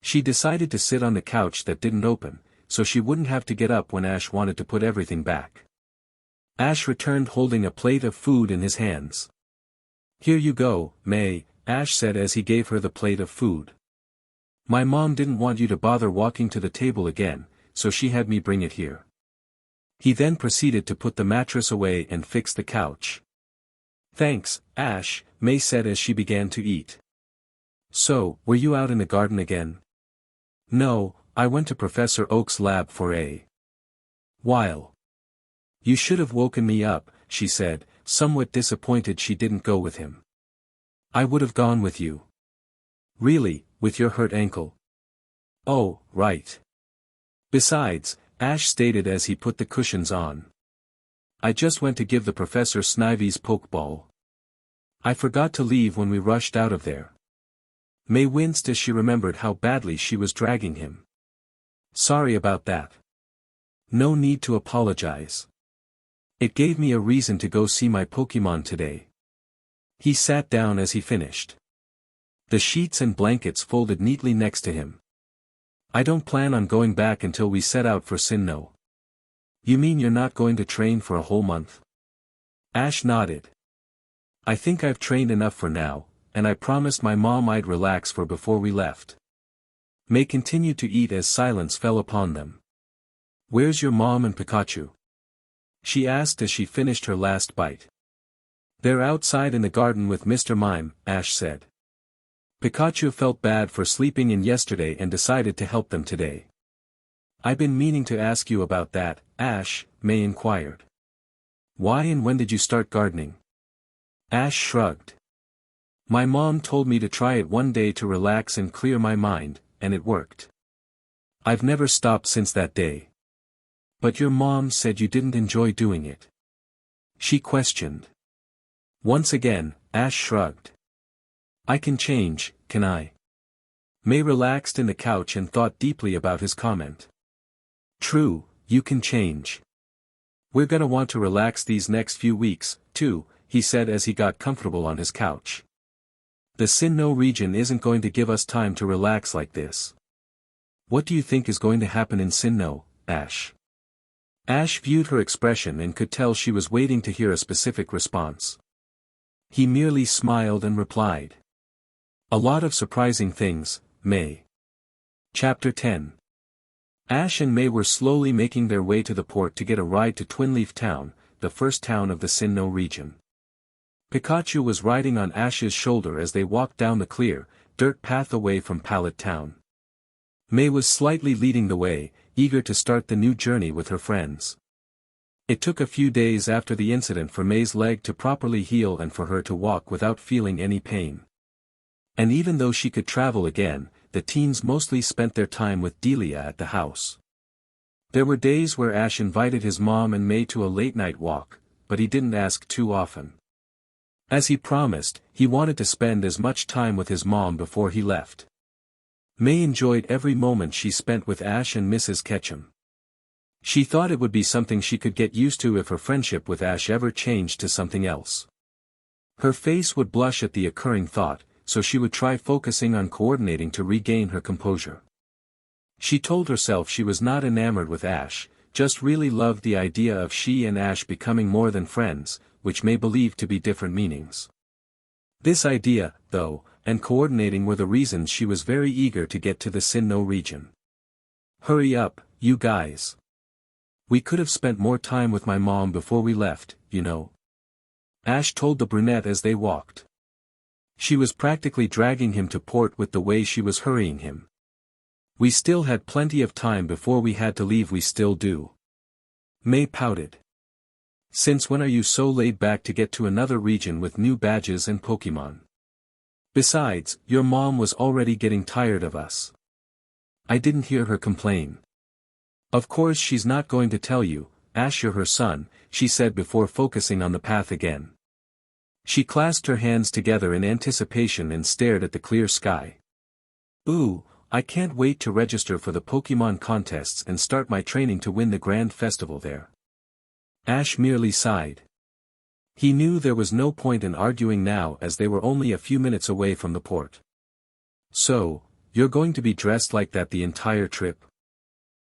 She decided to sit on the couch that didn't open, so she wouldn't have to get up when Ash wanted to put everything back. Ash returned holding a plate of food in his hands. "Here you go, May," Ash said as he gave her the plate of food. "My mom didn't want you to bother walking to the table again, so she had me bring it here." He then proceeded to put the mattress away and fix the couch. "Thanks, Ash," May said as she began to eat. "So, were you out in the garden again?" "No, I went to Professor Oak's lab for a while." "You should have woken me up," she said, somewhat disappointed she didn't go with him. "I would have gone with you." "Really, with your hurt ankle?" "Oh, right. Besides," Ash stated as he put the cushions on. "I just went to give the professor Snivy's pokeball. I forgot to leave when we rushed out of there." May winced as she remembered how badly she was dragging him. "Sorry about that." "No need to apologize. It gave me a reason to go see my Pokemon today." He sat down as he finished. The sheets and blankets folded neatly next to him. "I don't plan on going back until we set out for Sinnoh." "You mean you're not going to train for a whole month?" Ash nodded. "I think I've trained enough for now, and I promised my mom I'd relax for before we left." May continued to eat as silence fell upon them. "Where's your mom and Pikachu?" she asked as she finished her last bite. "They're outside in the garden with Mr. Mime," Ash said. "Pikachu felt bad for sleeping in yesterday and decided to help them today." "I've been meaning to ask you about that, Ash," May inquired. "Why and when did you start gardening?" Ash shrugged. "My mom told me to try it one day to relax and clear my mind, and it worked. I've never stopped since that day." "But your mom said you didn't enjoy doing it," she questioned. Once again, Ash shrugged. "I can change, can I?" May relaxed in the couch and thought deeply about his comment. "True, you can change. We're gonna want to relax these next few weeks, too," he said as he got comfortable on his couch. "The Sinnoh region isn't going to give us time to relax like this." "What do you think is going to happen in Sinnoh, Ash?" Ash viewed her expression and could tell she was waiting to hear a specific response. He merely smiled and replied. "A lot of surprising things, May." Chapter 10. Ash and May were slowly making their way to the port to get a ride to Twinleaf Town, the first town of the Sinnoh region. Pikachu was riding on Ash's shoulder as they walked down the clear, dirt path away from Pallet Town. May was slightly leading the way, eager to start the new journey with her friends. It took a few days after the incident for May's leg to properly heal and for her to walk without feeling any pain. And even though she could travel again, the teens mostly spent their time with Delia at the house. There were days where Ash invited his mom and May to a late-night walk, but he didn't ask too often. As he promised, he wanted to spend as much time with his mom before he left. May enjoyed every moment she spent with Ash and Mrs. Ketchum. She thought it would be something she could get used to if her friendship with Ash ever changed to something else. Her face would blush at the occurring thought, so she would try focusing on coordinating to regain her composure. She told herself she was not enamored with Ash, just really loved the idea of she and Ash becoming more than friends, which May believed to be different meanings. This idea, though, and coordinating were the reasons she was very eager to get to the Sinnoh region. Hurry up, you guys. We could have spent more time with my mom before we left, you know. Ash told the brunette as they walked. She was practically dragging him to port with the way she was hurrying him. We still had plenty of time before we had to leave. We still do. May pouted. Since when are you so laid back to get to another region with new badges and Pokemon? Besides, your mom was already getting tired of us. I didn't hear her complain. Of course she's not going to tell you, Ash, you're her son, she said before focusing on the path again. She clasped her hands together in anticipation and stared at the clear sky. Ooh, I can't wait to register for the Pokemon contests and start my training to win the grand festival there. Ash merely sighed. He knew there was no point in arguing now as they were only a few minutes away from the port. So, you're going to be dressed like that the entire trip?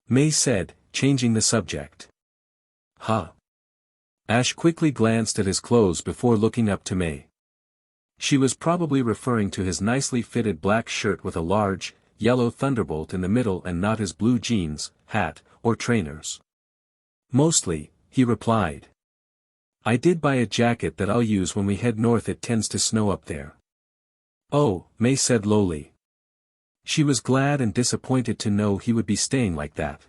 May said, changing the subject. Huh? Ash quickly glanced at his clothes before looking up to May. She was probably referring to his nicely fitted black shirt with a large, yellow thunderbolt in the middle and not his blue jeans, hat, or trainers. Mostly, he replied. I did buy a jacket that I'll use when we head north. It tends to snow up there. Oh, May said lowly. She was glad and disappointed to know he would be staying like that.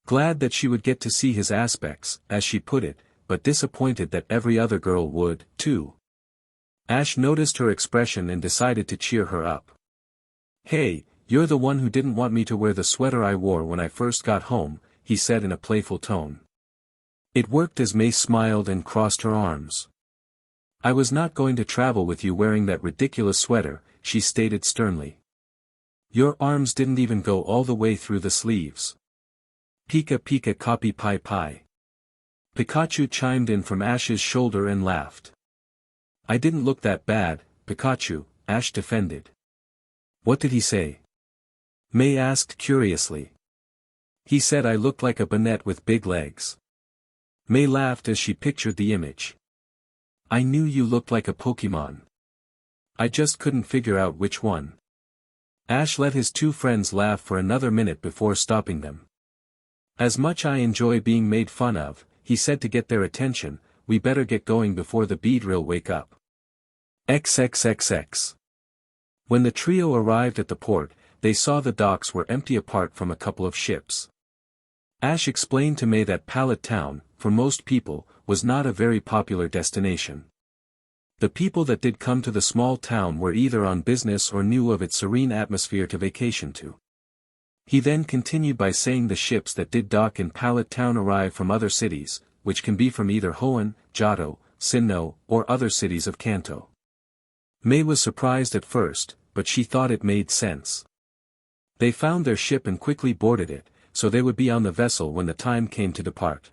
Glad that she would get to see his aspects, as she put it, but disappointed that every other girl would, too. Ash noticed her expression and decided to cheer her up. Hey, you're the one who didn't want me to wear the sweater I wore when I first got home, he said in a playful tone. It worked as May smiled and crossed her arms. I was not going to travel with you wearing that ridiculous sweater, she stated sternly. Your arms didn't even go all the way through the sleeves. Pika pika copy pie pie. Pikachu chimed in from Ash's shoulder and laughed. I didn't look that bad, Pikachu, Ash defended. What did he say? May asked curiously. He said I looked like a brunette with big legs. May laughed as she pictured the image. I knew you looked like a Pokemon. I just couldn't figure out which one. Ash let his two friends laugh for another minute before stopping them. As much I enjoy being made fun of, he said to get their attention, we better get going before the Beedrill wake up. XXXX. When the trio arrived at the port, they saw the docks were empty apart from a couple of ships. Ash explained to May that Pallet Town, for most people, was not a very popular destination. The people that did come to the small town were either on business or knew of its serene atmosphere to vacation to. He then continued by saying the ships that did dock in Pallet Town arrive from other cities, which can be from either Hoenn, Johto, Sinnoh, or other cities of Kanto. May was surprised at first, but she thought it made sense. They found their ship and quickly boarded it, so they would be on the vessel when the time came to depart.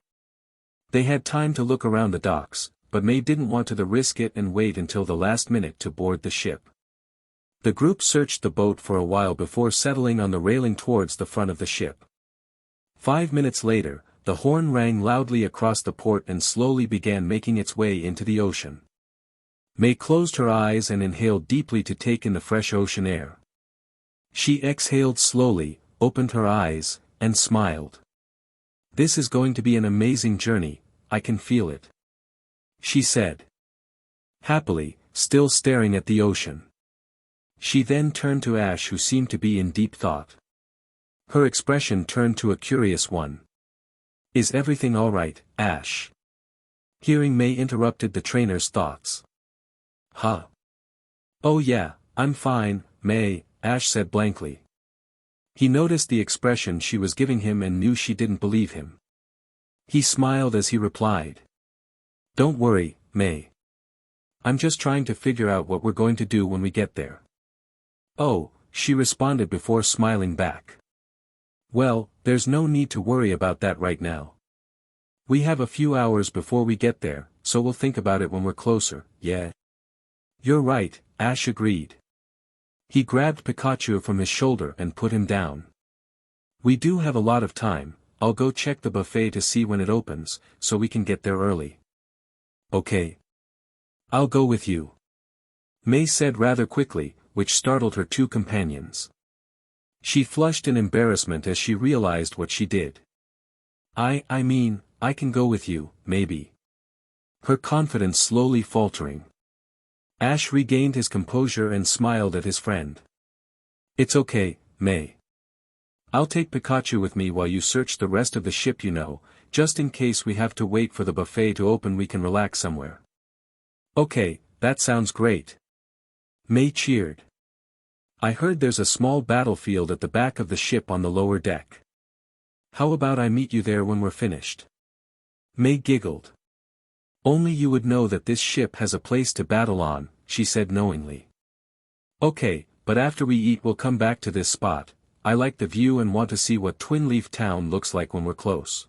They had time to look around the docks, but May didn't want to risk it and wait until the last minute to board the ship. The group searched the boat for a while before settling on the railing towards the front of the ship. 5 minutes later, the horn rang loudly across the port and slowly began making its way into the ocean. May closed her eyes and inhaled deeply to take in the fresh ocean air. She exhaled slowly, opened her eyes, and smiled. This is going to be an amazing journey, I can feel it. She said. Happily, still staring at the ocean. She then turned to Ash, who seemed to be in deep thought. Her expression turned to a curious one. Is everything alright, Ash? Hearing May interrupted the trainer's thoughts. Huh? Oh yeah, I'm fine, May, Ash said blankly. He noticed the expression she was giving him and knew she didn't believe him. He smiled as he replied. Don't worry, May. I'm just trying to figure out what we're going to do when we get there. Oh, she responded before smiling back. Well, there's no need to worry about that right now. We have a few hours before we get there, so we'll think about it when we're closer, yeah? You're right, Ash agreed. He grabbed Pikachu from his shoulder and put him down. We do have a lot of time, I'll go check the buffet to see when it opens, so we can get there early. Okay. I'll go with you. May said rather quickly, which startled her two companions. She flushed in embarrassment as she realized what she did. I mean, I can go with you, maybe. Her confidence slowly faltering. Ash regained his composure and smiled at his friend. It's okay, May. I'll take Pikachu with me while you search the rest of the ship, just in case we have to wait for the buffet to open we can relax somewhere. Okay, that sounds great. May cheered. I heard there's a small battlefield at the back of the ship on the lower deck. How about I meet you there when we're finished? May giggled. Only you would know that this ship has a place to battle on, she said knowingly. Okay, but after we eat we'll come back to this spot. I like the view and want to see what Twin Leaf Town looks like when we're close.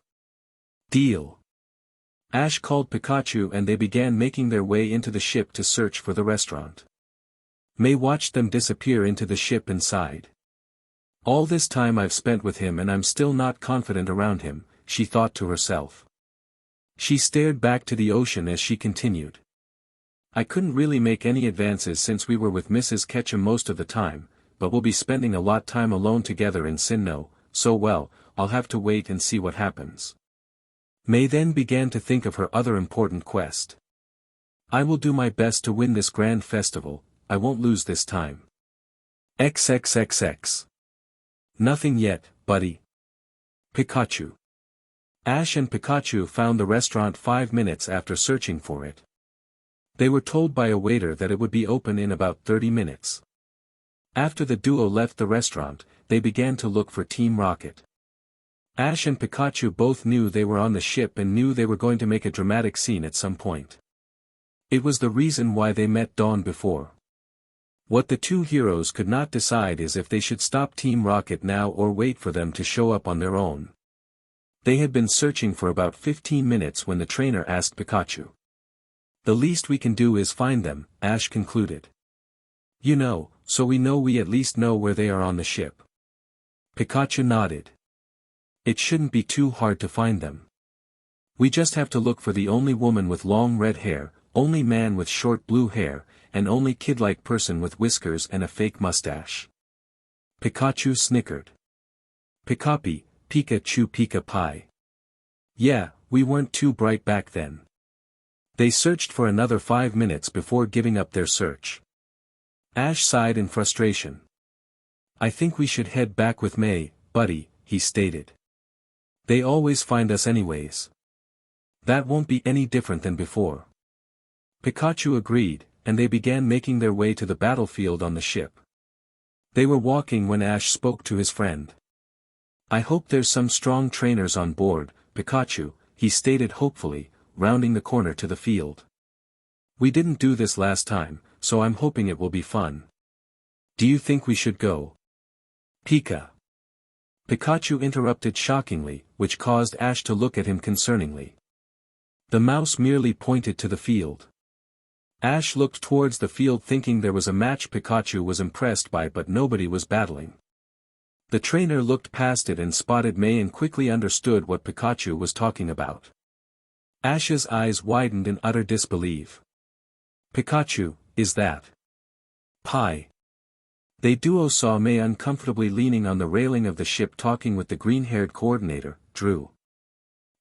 Deal. Ash called Pikachu and they began making their way into the ship to search for the restaurant. May watched them disappear into the ship and sighed. All this time I've spent with him and I'm still not confident around him, she thought to herself. She stared back to the ocean as she continued. I couldn't really make any advances since we were with Mrs. Ketchum most of the time, but we'll be spending a lot time alone together in Sinnoh, so well, I'll have to wait and see what happens. May then began to think of her other important quest. I will do my best to win this grand festival, I won't lose this time. XXXX. Nothing yet, buddy. Pikachu. Ash and Pikachu found the restaurant 5 minutes after searching for it. They were told by a waiter that it would be open in about 30 minutes. After the duo left the restaurant, they began to look for Team Rocket. Ash and Pikachu both knew they were on the ship and knew they were going to make a dramatic scene at some point. It was the reason why they met Dawn before. What the two heroes could not decide is if they should stop Team Rocket now or wait for them to show up on their own. They had been searching for about 15 minutes when the trainer asked Pikachu. The least we can do is find them, Ash concluded. So we at least know where they are on the ship. Pikachu nodded. It shouldn't be too hard to find them. We just have to look for the only woman with long red hair, only man with short blue hair, and only kid-like person with whiskers and a fake mustache. Pikachu snickered. Pikachu, Pika Pie. Yeah, we weren't too bright back then. They searched for another 5 minutes before giving up their search. Ash sighed in frustration. I think we should head back with May, buddy, he stated. They always find us anyways. That won't be any different than before. Pikachu agreed, and they began making their way to the battlefield on the ship. They were walking when Ash spoke to his friend. I hope there's some strong trainers on board, Pikachu, he stated hopefully, rounding the corner to the field. We didn't do this last time, so I'm hoping it will be fun. Do you think we should go? Pikachu interrupted shockingly, which caused Ash to look at him concerningly. The mouse merely pointed to the field. Ash looked towards the field thinking there was a match Pikachu was impressed by but nobody was battling. The trainer looked past it and spotted May and quickly understood what Pikachu was talking about. Ash's eyes widened in utter disbelief. Pikachu, is that Pie? They duo saw May uncomfortably leaning on the railing of the ship talking with the green-haired coordinator, Drew.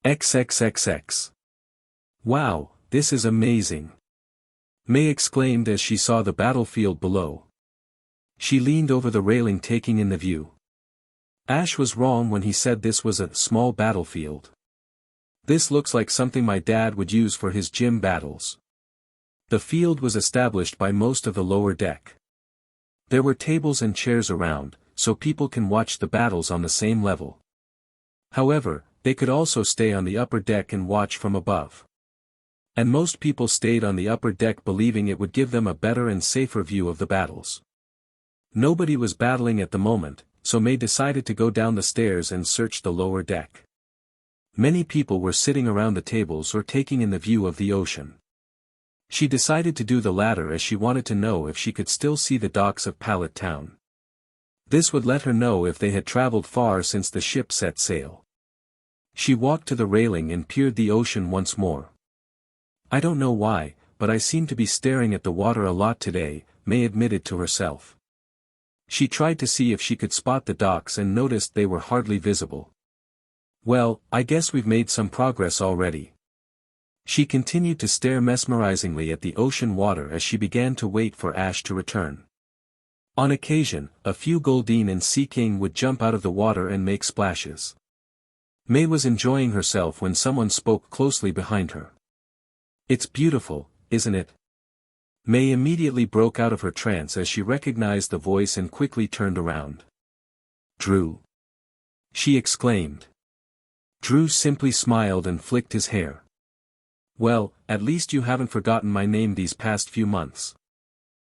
XXXX. Wow, this is amazing. May exclaimed as she saw the battlefield below. She leaned over the railing taking in the view. Ash was wrong when he said this was a small battlefield. This looks like something my dad would use for his gym battles. The field was established by most of the lower deck. There were tables and chairs around, so people can watch the battles on the same level. However, they could also stay on the upper deck and watch from above. And most people stayed on the upper deck believing it would give them a better and safer view of the battles. Nobody was battling at the moment, so May decided to go down the stairs and search the lower deck. Many people were sitting around the tables or taking in the view of the ocean. She decided to do the latter as she wanted to know if she could still see the docks of Pallet Town. This would let her know if they had traveled far since the ship set sail. She walked to the railing and peered the ocean once more. I don't know why, but I seem to be staring at the water a lot today, May admitted to herself. She tried to see if she could spot the docks and noticed they were hardly visible. Well, I guess we've made some progress already. She continued to stare mesmerizingly at the ocean water as she began to wait for Ash to return. On occasion, a few Goldeen and Sea King would jump out of the water and make splashes. May was enjoying herself when someone spoke closely behind her. It's beautiful, isn't it? May immediately broke out of her trance as she recognized the voice and quickly turned around. Drew! She exclaimed. Drew simply smiled and flicked his hair. Well, at least you haven't forgotten my name these past few months.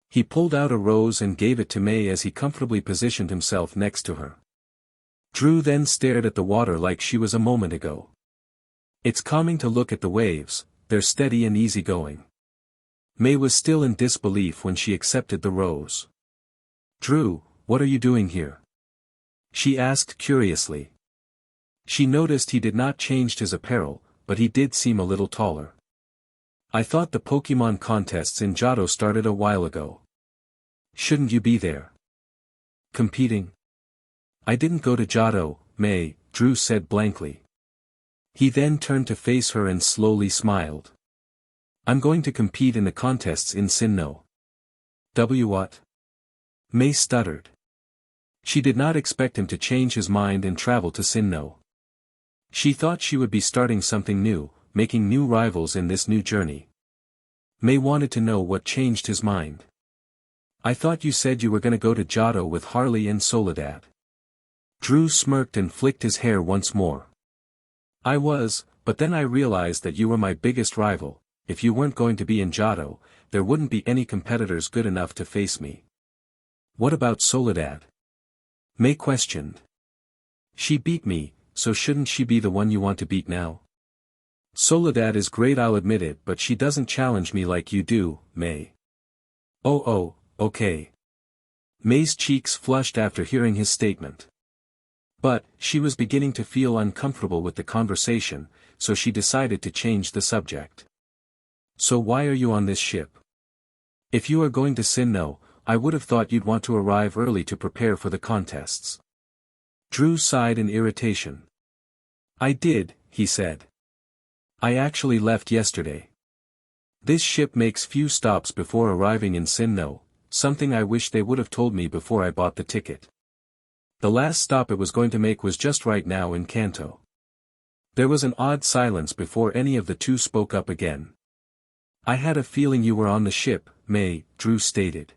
He pulled out a rose and gave it to May as he comfortably positioned himself next to her. Drew then stared at the water like she was a moment ago. It's calming to look at the waves, they're steady and easygoing. May was still in disbelief when she accepted the rose. Drew, what are you doing here? She asked curiously. She noticed he did not change his apparel, but he did seem a little taller. I thought the Pokemon contests in Johto started a while ago. Shouldn't you be there? Competing? I didn't go to Johto, May, Drew said blankly. He then turned to face her and slowly smiled. I'm going to compete in the contests in Sinnoh. What? May stuttered. She did not expect him to change his mind and travel to Sinnoh. She thought she would be starting something new, making new rivals in this new journey. May wanted to know what changed his mind. I thought you said you were going to go to Johto with Harley and Soledad. Drew smirked and flicked his hair once more. I was, but then I realized that you were my biggest rival. If you weren't going to be in Johto, there wouldn't be any competitors good enough to face me. What about Soledad? May questioned. She beat me, so shouldn't she be the one you want to beat now? Soledad is great, I'll admit it, but she doesn't challenge me like you do, May. Oh, okay. May's cheeks flushed after hearing his statement. But, she was beginning to feel uncomfortable with the conversation, so she decided to change the subject. So why are you on this ship? If you are going to Sinnoh, I would have thought you'd want to arrive early to prepare for the contests. Drew sighed in irritation. I did, he said. I actually left yesterday. This ship makes few stops before arriving in Sinnoh, something I wish they would have told me before I bought the ticket. The last stop it was going to make was just right now in Kanto. There was an odd silence before any of the two spoke up again. I had a feeling you were on the ship, May, Drew stated.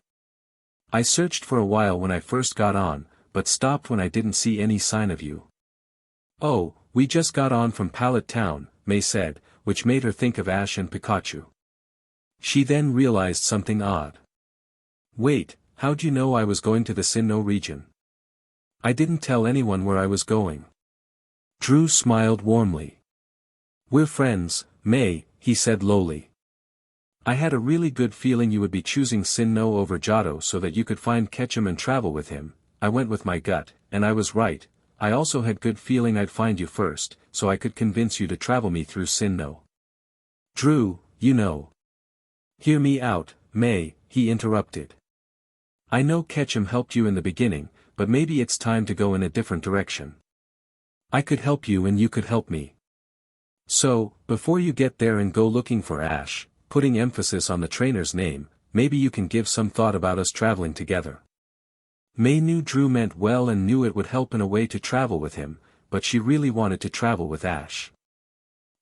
I searched for a while when I first got on, but stopped when I didn't see any sign of you. Oh, we just got on from Pallet Town, May said, which made her think of Ash and Pikachu. She then realized something odd. Wait, how'd you know I was going to the Sinnoh region? I didn't tell anyone where I was going. Drew smiled warmly. We're friends, May, he said lowly. I had a really good feeling you would be choosing Sinnoh over Johto so that you could find Ketchum and travel with him. I went with my gut, and I was right. I also had good feeling I'd find you first, so I could convince you to travel me through Sinnoh. Drew, you know. Hear me out, May, he interrupted. I know Ketchum helped you in the beginning, but maybe it's time to go in a different direction. I could help you and you could help me. So, before you get there and go looking for Ash, putting emphasis on the trainer's name, maybe you can give some thought about us traveling together. May knew Drew meant well and knew it would help in a way to travel with him, but she really wanted to travel with Ash.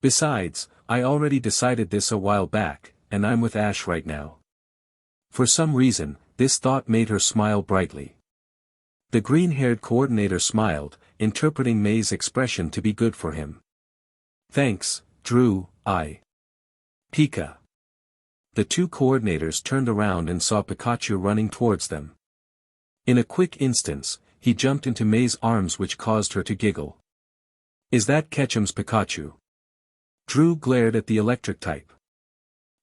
Besides, I already decided this a while back, and I'm with Ash right now. For some reason, this thought made her smile brightly. The green-haired coordinator smiled, interpreting May's expression to be good for him. Thanks, Drew, Pika. The two coordinators turned around and saw Pikachu running towards them. In a quick instant, he jumped into May's arms, which caused her to giggle. Is that Ketchum's Pikachu? Drew glared at the electric type.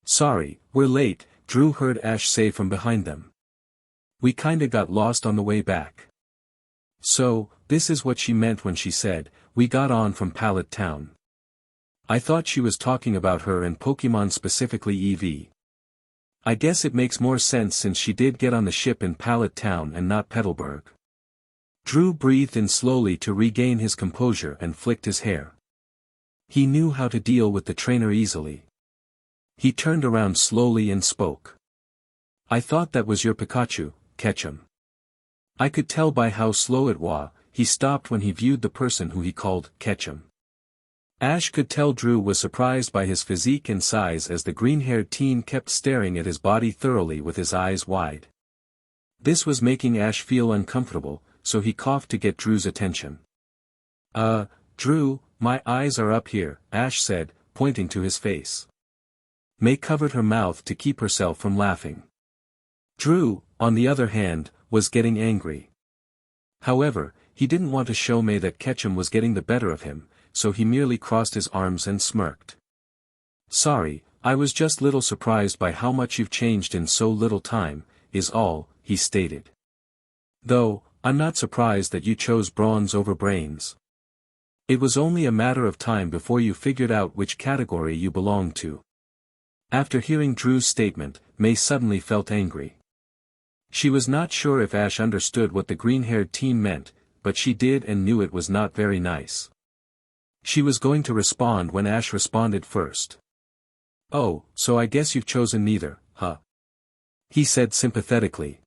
Sorry, we're late, Drew heard Ash say from behind them. We kinda got lost on the way back. So, this is what she meant when she said, we got on from Pallet Town. I thought she was talking about her and Pokemon, specifically Eevee. I guess it makes more sense since she did get on the ship in Pallet Town and not Petalburg. Drew breathed in slowly to regain his composure and flicked his hair. He knew how to deal with the trainer easily. He turned around slowly and spoke. I thought that was your Pikachu, Ketchum. I could tell by how slow it was. He stopped when he viewed the person who he called Ketchum. Ash could tell Drew was surprised by his physique and size, as the green-haired teen kept staring at his body thoroughly with his eyes wide. This was making Ash feel uncomfortable, so he coughed to get Drew's attention. Drew, my eyes are up here, Ash said, pointing to his face. May covered her mouth to keep herself from laughing. Drew, on the other hand, was getting angry. However, he didn't want to show May that Ketchum was getting the better of him, so he merely crossed his arms and smirked. Sorry, I was just little surprised by how much you've changed in so little time, is all, he stated. Though, I'm not surprised that you chose bronze over brains. It was only a matter of time before you figured out which category you belonged to. After hearing Drew's statement, May suddenly felt angry. She was not sure if Ash understood what the green-haired teen meant, but she did and knew it was not very nice. She was going to respond when Ash responded first. Oh, so I guess you've chosen neither, huh? He said sympathetically.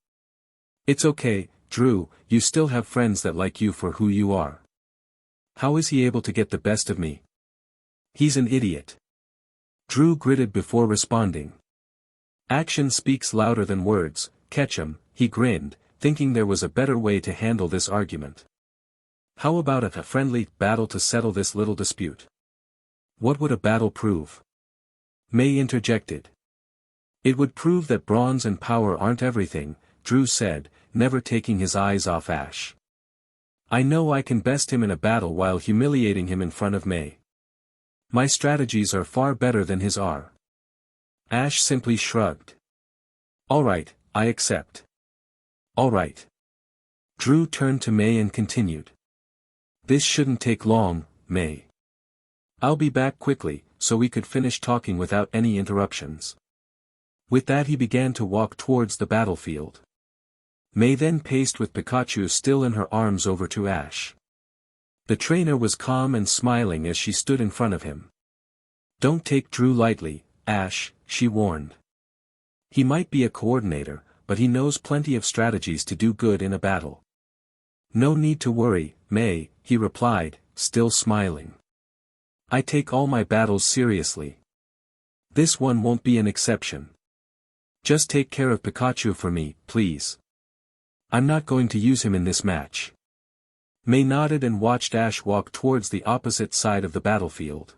It's okay, Drew, you still have friends that like you for who you are. How is he able to get the best of me? He's an idiot. Drew gritted before responding. Action speaks louder than words, Ketchum, he grinned, thinking there was a better way to handle this argument. How about a friendly battle to settle this little dispute? What would a battle prove? May interjected. It would prove that bronze and power aren't everything, Drew said, never taking his eyes off Ash. I know I can best him in a battle while humiliating him in front of May. My strategies are far better than his are. Ash simply shrugged. Alright, I accept. Alright. Drew turned to May and continued. This shouldn't take long, May. I'll be back quickly, so we could finish talking without any interruptions. With that he began to walk towards the battlefield. May then paced with Pikachu still in her arms over to Ash. The trainer was calm and smiling as she stood in front of him. Don't take Drew lightly, Ash, she warned. He might be a coordinator, but he knows plenty of strategies to do good in a battle. No need to worry, May, he replied, still smiling. I take all my battles seriously. This one won't be an exception. Just take care of Pikachu for me, please. I'm not going to use him in this match. May nodded and watched Ash walk towards the opposite side of the battlefield.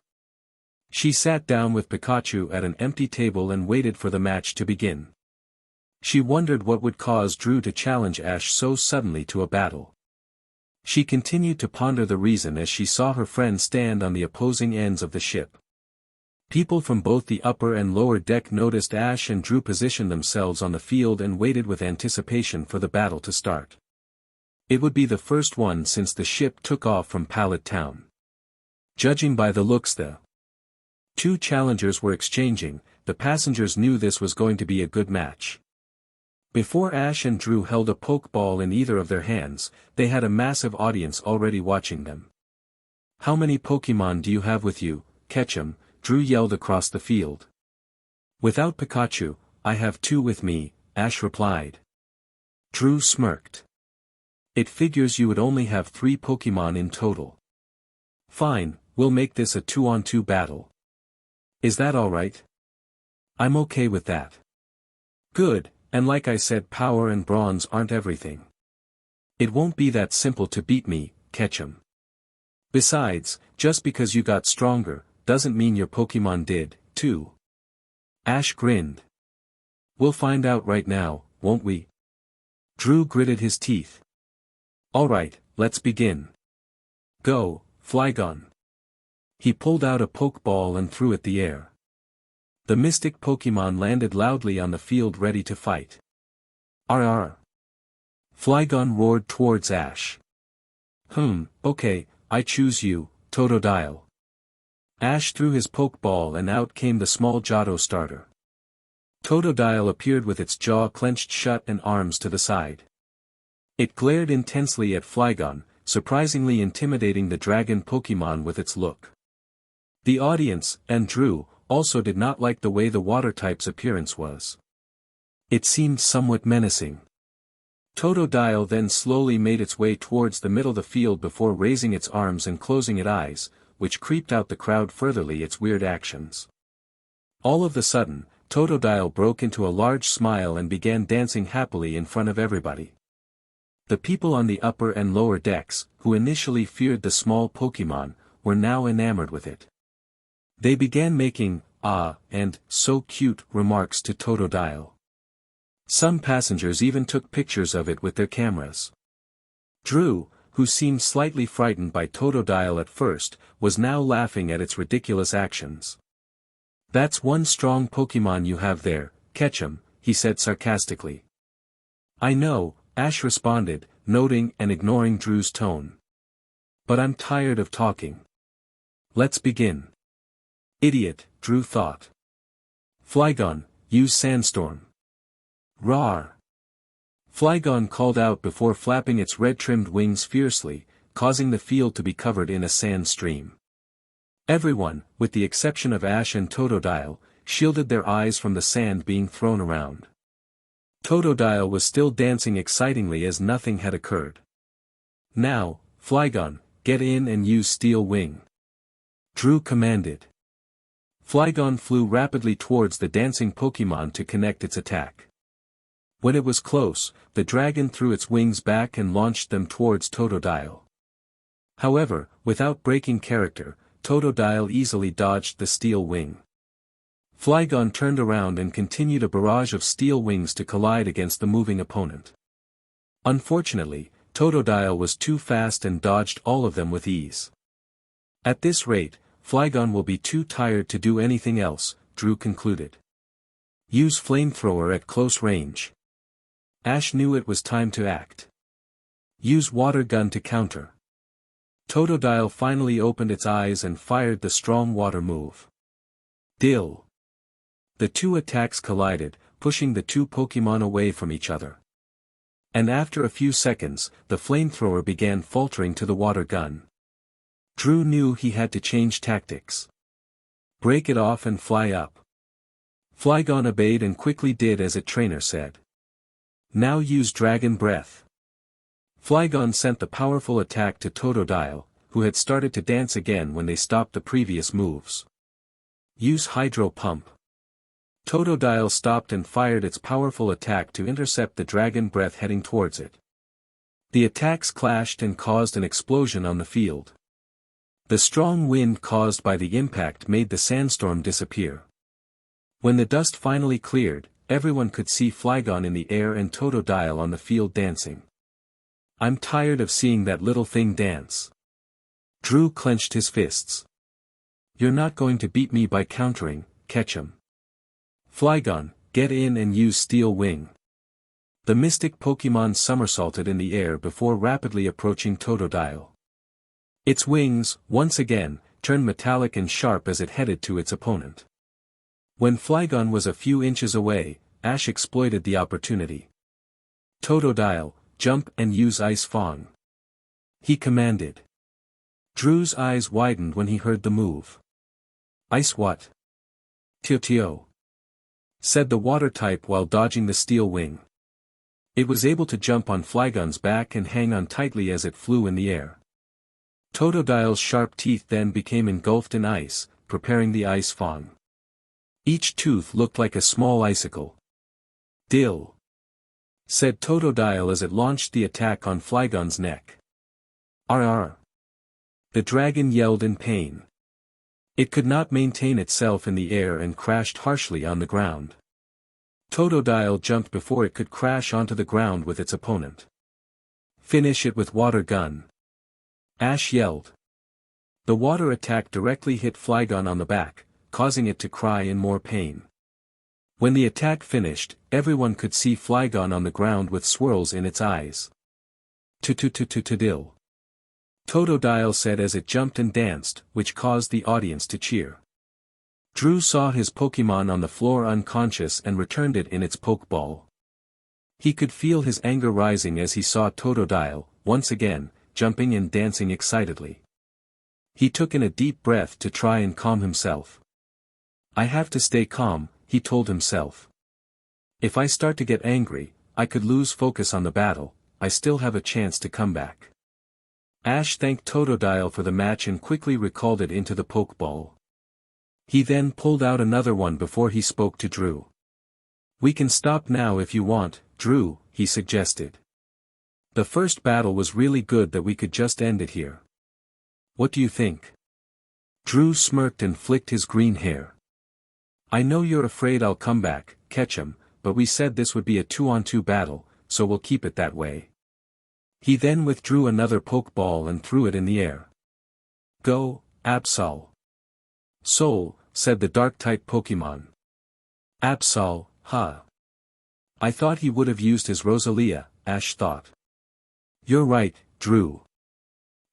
She sat down with Pikachu at an empty table and waited for the match to begin. She wondered what would cause Drew to challenge Ash so suddenly to a battle. She continued to ponder the reason as she saw her friend stand on the opposing ends of the ship. People from both the upper and lower deck noticed Ash and Drew position themselves on the field and waited with anticipation for the battle to start. It would be the first one since the ship took off from Pallet Town. Judging by the looks the two challengers were exchanging, the passengers knew this was going to be a good match. Before Ash and Drew held a pokeball in either of their hands, they had a massive audience already watching them. How many Pokemon do you have with you, Ketchum? Drew yelled across the field. Without Pikachu, I have 2 with me, Ash replied. Drew smirked. It figures you would only have 3 Pokemon in total. Fine, we'll make this a 2-on-2 battle. Is that alright? I'm okay with that. Good, and like I said, power and bronze aren't everything. It won't be that simple to beat me, Ketchum. Besides, just because you got stronger, doesn't mean your Pokemon did, too. Ash grinned. We'll find out right now, won't we? Drew gritted his teeth. Alright, let's begin. Go, Flygon. He pulled out a Pokeball and threw it the air. The mystic Pokemon landed loudly on the field ready to fight. Arr! Flygon roared towards Ash. Okay, I choose you, Totodile. Ash threw his Pokeball and out came the small Johto starter. Totodile appeared with its jaw clenched shut and arms to the side. It glared intensely at Flygon, surprisingly intimidating the dragon Pokemon with its look. The audience, and Drew, also did not like the way the water type's appearance was. It seemed somewhat menacing. Totodile then slowly made its way towards the middle of the field before raising its arms and closing its eyes, which creeped out the crowd furtherly its weird actions. All of a sudden, Totodile broke into a large smile and began dancing happily in front of everybody. The people on the upper and lower decks, who initially feared the small Pokemon, were now enamored with it. They began making, and, so cute, remarks to Totodile. Some passengers even took pictures of it with their cameras. Drew, who seemed slightly frightened by Totodile at first, was now laughing at its ridiculous actions. That's one strong Pokemon you have there, Ketchum, he said sarcastically. I know, Ash responded, noting and ignoring Drew's tone. But I'm tired of talking. Let's begin. Idiot, Drew thought. Flygon, use Sandstorm. Roar! Flygon called out before flapping its red-trimmed wings fiercely, causing the field to be covered in a sand stream. Everyone, with the exception of Ash and Totodile, shielded their eyes from the sand being thrown around. Totodile was still dancing excitingly as nothing had occurred. Now, Flygon, get in and use Steel Wing. Drew commanded. Flygon flew rapidly towards the dancing Pokemon to connect its attack. When it was close, the dragon threw its wings back and launched them towards Totodile. However, without breaking character, Totodile easily dodged the Steel Wing. Flygon turned around and continued a barrage of steel wings to collide against the moving opponent. Unfortunately, Totodile was too fast and dodged all of them with ease. At this rate, Flygon will be too tired to do anything else, Drew concluded. Use Flamethrower at close range. Ash knew it was time to act. Use Water Gun to counter. Totodile finally opened its eyes and fired the strong water move. Dill. The two attacks collided, pushing the two Pokemon away from each other. And after a few seconds, the Flamethrower began faltering to the Water Gun. Drew knew he had to change tactics. Break it off and fly up. Flygon obeyed and quickly did as its trainer said. Now use Dragon Breath. Flygon sent the powerful attack to Totodile, who had started to dance again when they stopped the previous moves. Use Hydro Pump. Totodile stopped and fired its powerful attack to intercept the Dragon Breath heading towards it. The attacks clashed and caused an explosion on the field. The strong wind caused by the impact made the sandstorm disappear. When the dust finally cleared, everyone could see Flygon in the air and Totodile on the field dancing. I'm tired of seeing that little thing dance. Drew clenched his fists. You're not going to beat me by countering, Ketchum. Flygon, get in and use Steel Wing. The mystic Pokemon somersaulted in the air before rapidly approaching Totodile. Its wings, once again, turned metallic and sharp as it headed to its opponent. When Flygon was a few inches away, Ash exploited the opportunity. Totodile, jump and use Ice Fang. He commanded. Drew's eyes widened when he heard the move. Ice what? Tio, said the water type while dodging the Steel Wing. It was able to jump on Flygon's back and hang on tightly as it flew in the air. Totodile's sharp teeth then became engulfed in ice, preparing the ice fong. Each tooth looked like a small icicle. "Dill," said Totodile as it launched the attack on Flygon's neck. "Arr!" The dragon yelled in pain. It could not maintain itself in the air and crashed harshly on the ground. Totodile jumped before it could crash onto the ground with its opponent. "Finish it with water gun," Ash yelled. The water attack directly hit Flygon on the back, causing it to cry in more pain. When the attack finished, everyone could see Flygon on the ground with swirls in its eyes. "Dill," Totodile said as it jumped and danced, which caused the audience to cheer. Drew saw his Pokémon on the floor unconscious and returned it in its Pokeball. He could feel his anger rising as he saw Totodile, once again, jumping and dancing excitedly. He took in a deep breath to try and calm himself. "I have to stay calm," he told himself. "If I start to get angry, I could lose focus on the battle. I still have a chance to come back." Ash thanked Totodile for the match and quickly recalled it into the Pokeball. He then pulled out another one before he spoke to Drew. "We can stop now if you want, Drew," he suggested. "The first battle was really good that we could just end it here. What do you think?" Drew smirked and flicked his green hair. "I know you're afraid I'll come back, Ketchum, but we said this would be a 2-on-2 battle, so we'll keep it that way." He then withdrew another Pokeball and threw it in the air. "Go, Absol." "Soul," said the Dark-type Pokémon. "Absol, huh? I thought he would have used his Rosalia," Ash thought. "You're right, Drew.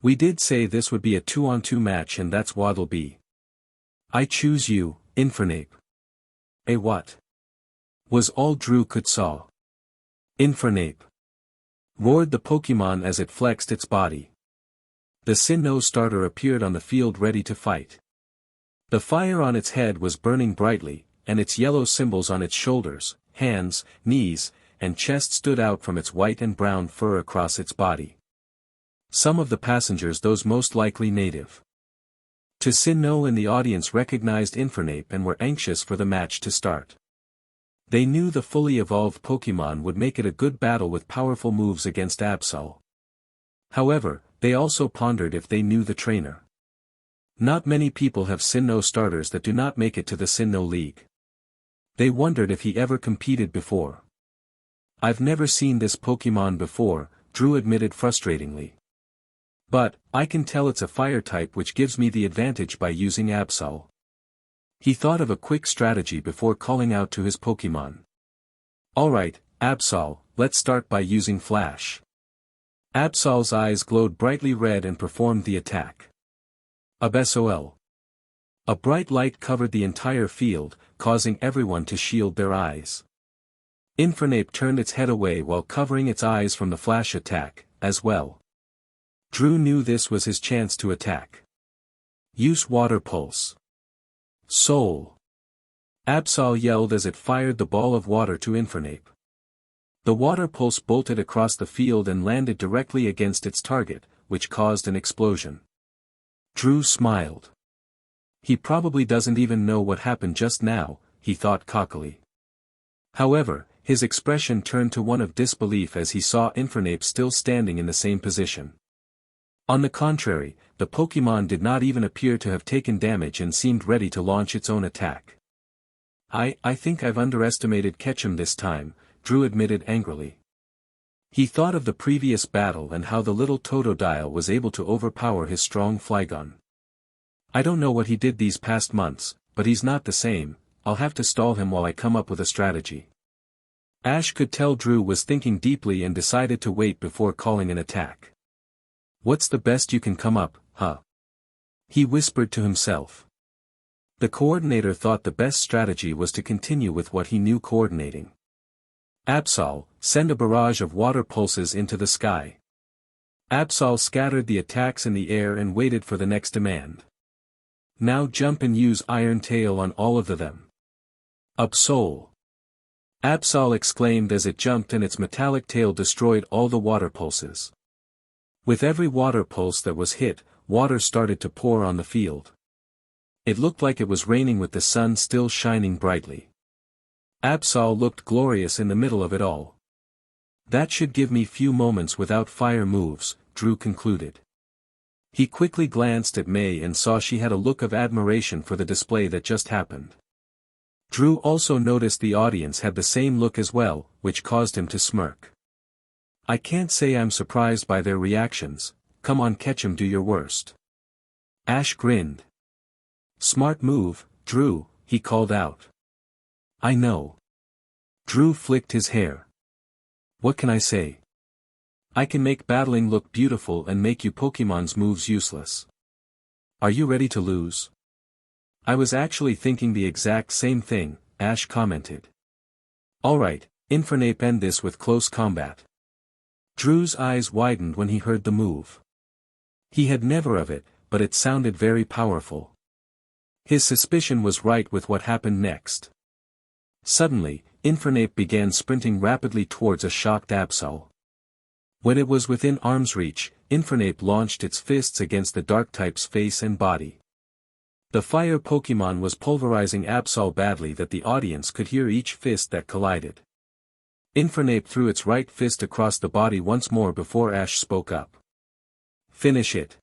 We did say this would be a 2-on-2 match and that's what it'll be. I choose you, Infernape." "A what?" was all Drew could saw. "Infernape," roared the Pokémon as it flexed its body. The Sinnoh starter appeared on the field ready to fight. The fire on its head was burning brightly, and its yellow symbols on its shoulders, hands, knees, and chest stood out from its white and brown fur across its body. Some of the passengers, those most likely native to Sinnoh in the audience, recognized Infernape and were anxious for the match to start. They knew the fully evolved Pokémon would make it a good battle with powerful moves against Absol. However, they also pondered if they knew the trainer. Not many people have Sinnoh starters that do not make it to the Sinnoh League. They wondered if he ever competed before. "I've never seen this Pokémon before," Drew admitted frustratingly. "But, I can tell it's a fire type, which gives me the advantage by using Absol." He thought of a quick strategy before calling out to his Pokémon. "Alright, Absol, let's start by using Flash." Absol's eyes glowed brightly red and performed the attack. Absol. A bright light covered the entire field, causing everyone to shield their eyes. Infernape turned its head away while covering its eyes from the flash attack, as well. Drew knew this was his chance to attack. "Use Water Pulse." "Soul!" Absol yelled as it fired the ball of water to Infernape. The water pulse bolted across the field and landed directly against its target, which caused an explosion. Drew smiled. He probably doesn't even know what happened just now, he thought cockily. However, his expression turned to one of disbelief as he saw Infernape still standing in the same position. On the contrary, the Pokémon did not even appear to have taken damage and seemed ready to launch its own attack. I think I've underestimated Ketchum this time," Drew admitted angrily. He thought of the previous battle and how the little Totodile was able to overpower his strong Flygon. "I don't know what he did these past months, but he's not the same. I'll have to stall him while I come up with a strategy." Ash could tell Drew was thinking deeply and decided to wait before calling an attack. "What's the best you can come up, huh?" he whispered to himself. The coordinator thought the best strategy was to continue with what he knew coordinating. "Absol, send a barrage of water pulses into the sky." Absol scattered the attacks in the air and waited for the next demand. "Now jump and use Iron Tail on all of them." "Absol!" Absol exclaimed as it jumped and its metallic tail destroyed all the water pulses. With every water pulse that was hit, water started to pour on the field. It looked like it was raining with the sun still shining brightly. Absol looked glorious in the middle of it all. That should give me few moments without fire moves, Drew concluded. He quickly glanced at May and saw she had a look of admiration for the display that just happened. Drew also noticed the audience had the same look as well, which caused him to smirk. I can't say I'm surprised by their reactions. Come on, Ketchum, do your worst. Ash grinned. Smart move, Drew, he called out. I know. Drew flicked his hair. What can I say? I can make battling look beautiful and make you Pokemon's moves useless. Are you ready to lose? I was actually thinking the exact same thing, Ash commented. Alright, Infernape, end this with close combat. Drew's eyes widened when he heard the move. He had never of it, but it sounded very powerful. His suspicion was right with what happened next. Suddenly, Infernape began sprinting rapidly towards a shocked Absol. When it was within arm's reach, Infernape launched its fists against the Dark-type's face and body. The fire Pokemon was pulverizing Absol badly that the audience could hear each fist that collided. Infernape threw its right fist across the body once more before Ash spoke up. Finish it.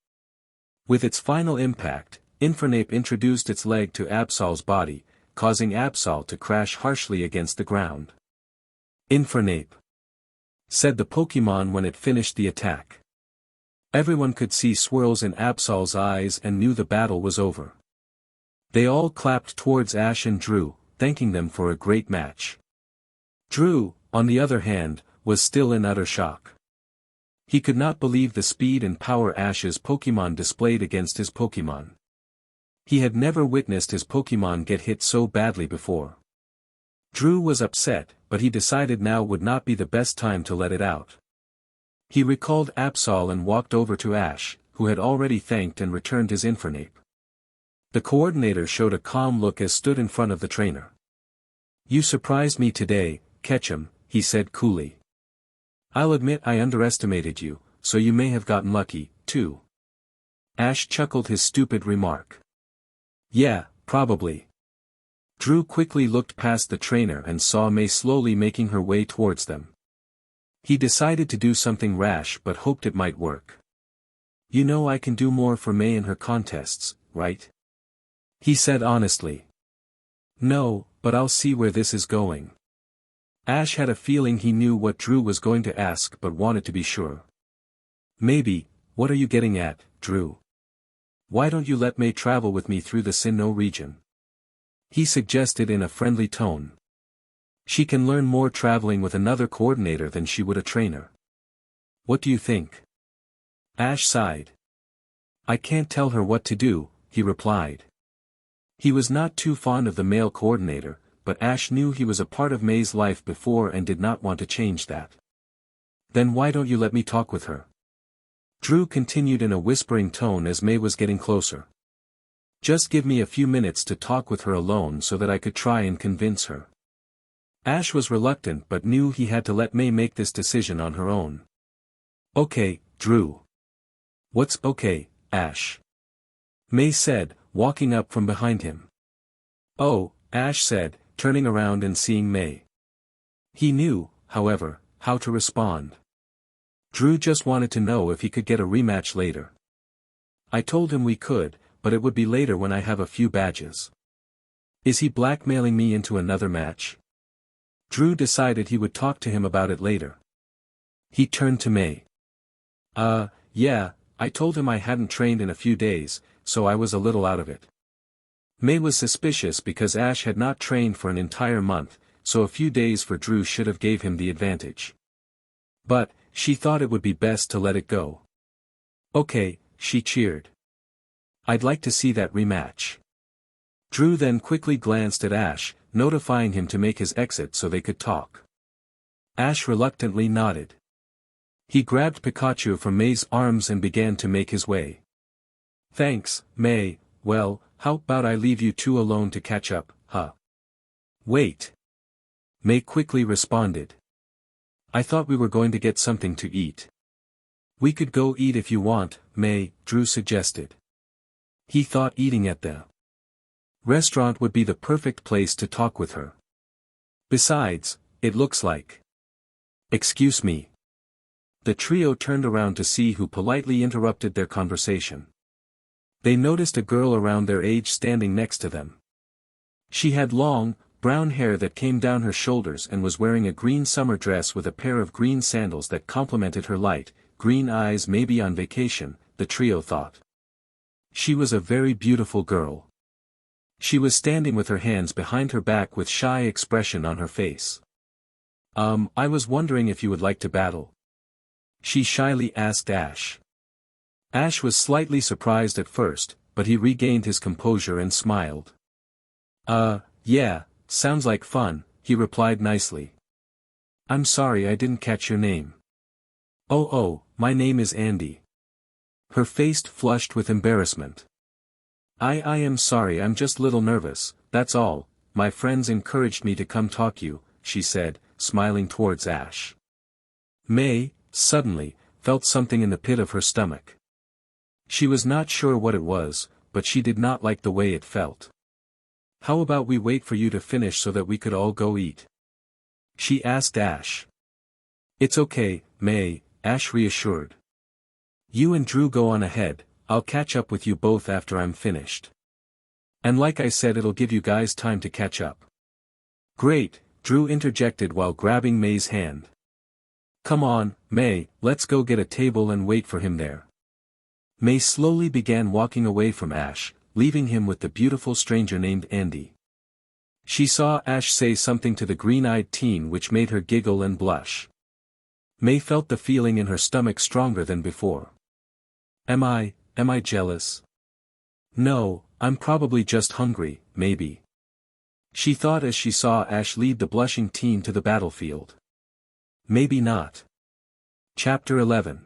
With its final impact, Infernape introduced its leg to Absol's body, causing Absol to crash harshly against the ground. Infernape, said the Pokemon when it finished the attack. Everyone could see swirls in Absol's eyes and knew the battle was over. They all clapped towards Ash and Drew, thanking them for a great match. Drew, on the other hand, was still in utter shock. He could not believe the speed and power Ash's Pokemon displayed against his Pokemon. He had never witnessed his Pokemon get hit so badly before. Drew was upset, but he decided now would not be the best time to let it out. He recalled Absol and walked over to Ash, who had already thanked and returned his Infernape. The coordinator showed a calm look as stood in front of the trainer. You surprised me today, Ketchum, he said coolly. I'll admit I underestimated you, so you may have gotten lucky, too. Ash chuckled his stupid remark. Yeah, probably. Drew quickly looked past the trainer and saw May slowly making her way towards them. He decided to do something rash but hoped it might work. You know I can do more for May in her contests, right? He said honestly. No, but I'll see where this is going. Ash had a feeling he knew what Drew was going to ask but wanted to be sure. Maybe, what are you getting at, Drew? Why don't you let May travel with me through the Sinnoh region? He suggested in a friendly tone. She can learn more traveling with another coordinator than she would a trainer. What do you think? Ash sighed. I can't tell her what to do, he replied. He was not too fond of the male coordinator, but Ash knew he was a part of May's life before and did not want to change that. Then why don't you let me talk with her? Drew continued in a whispering tone as May was getting closer. Just give me a few minutes to talk with her alone so that I could try and convince her. Ash was reluctant but knew he had to let May make this decision on her own. Okay, Drew. What's okay, Ash? May said, walking up from behind him. Oh, Ash said, turning around and seeing May. He knew, however, how to respond. Drew just wanted to know if he could get a rematch later. I told him we could, but it would be later when I have a few badges. Is he blackmailing me into another match? Drew decided he would talk to him about it later. He turned to May. Yeah, I told him I hadn't trained in a few days, so I was a little out of it. May was suspicious because Ash had not trained for an entire month, so a few days for Drew should have gave him the advantage. But, she thought it would be best to let it go. Okay, she cheered. I'd like to see that rematch. Drew then quickly glanced at Ash, notifying him to make his exit so they could talk. Ash reluctantly nodded. He grabbed Pikachu from May's arms and began to make his way. Thanks, May. Well, how about I leave you two alone to catch up, huh? Wait. May quickly responded. I thought we were going to get something to eat. We could go eat if you want, May, Drew suggested. He thought eating at the restaurant would be the perfect place to talk with her. Besides, it looks like. Excuse me. The trio turned around to see who politely interrupted their conversation. They noticed a girl around their age standing next to them. She had long, brown hair that came down her shoulders and was wearing a green summer dress with a pair of green sandals that complemented her light, green eyes. Maybe on vacation, the trio thought. She was a very beautiful girl. She was standing with her hands behind her back with shy expression on her face. I was wondering if you would like to battle. She shyly asked Ash. Ash was slightly surprised at first, but he regained his composure and smiled. Yeah, sounds like fun, he replied nicely. I'm sorry I didn't catch your name. Oh, my name is Andy. Her face flushed with embarrassment. I am sorry, I'm just little nervous, that's all. My friends encouraged me to come talk you, she said, smiling towards Ash. May, suddenly, felt something in the pit of her stomach. She was not sure what it was, but she did not like the way it felt. How about we wait for you to finish so that we could all go eat? She asked Ash. It's okay, May, Ash reassured. You and Drew go on ahead, I'll catch up with you both after I'm finished. And like I said, it'll give you guys time to catch up. Great, Drew interjected while grabbing May's hand. Come on, May, let's go get a table and wait for him there. May slowly began walking away from Ash, leaving him with the beautiful stranger named Andy. She saw Ash say something to the green-eyed teen which made her giggle and blush. May felt the feeling in her stomach stronger than before. Am I jealous? No, I'm probably just hungry, maybe. She thought as she saw Ash lead the blushing teen to the battlefield. Maybe not. Chapter 11.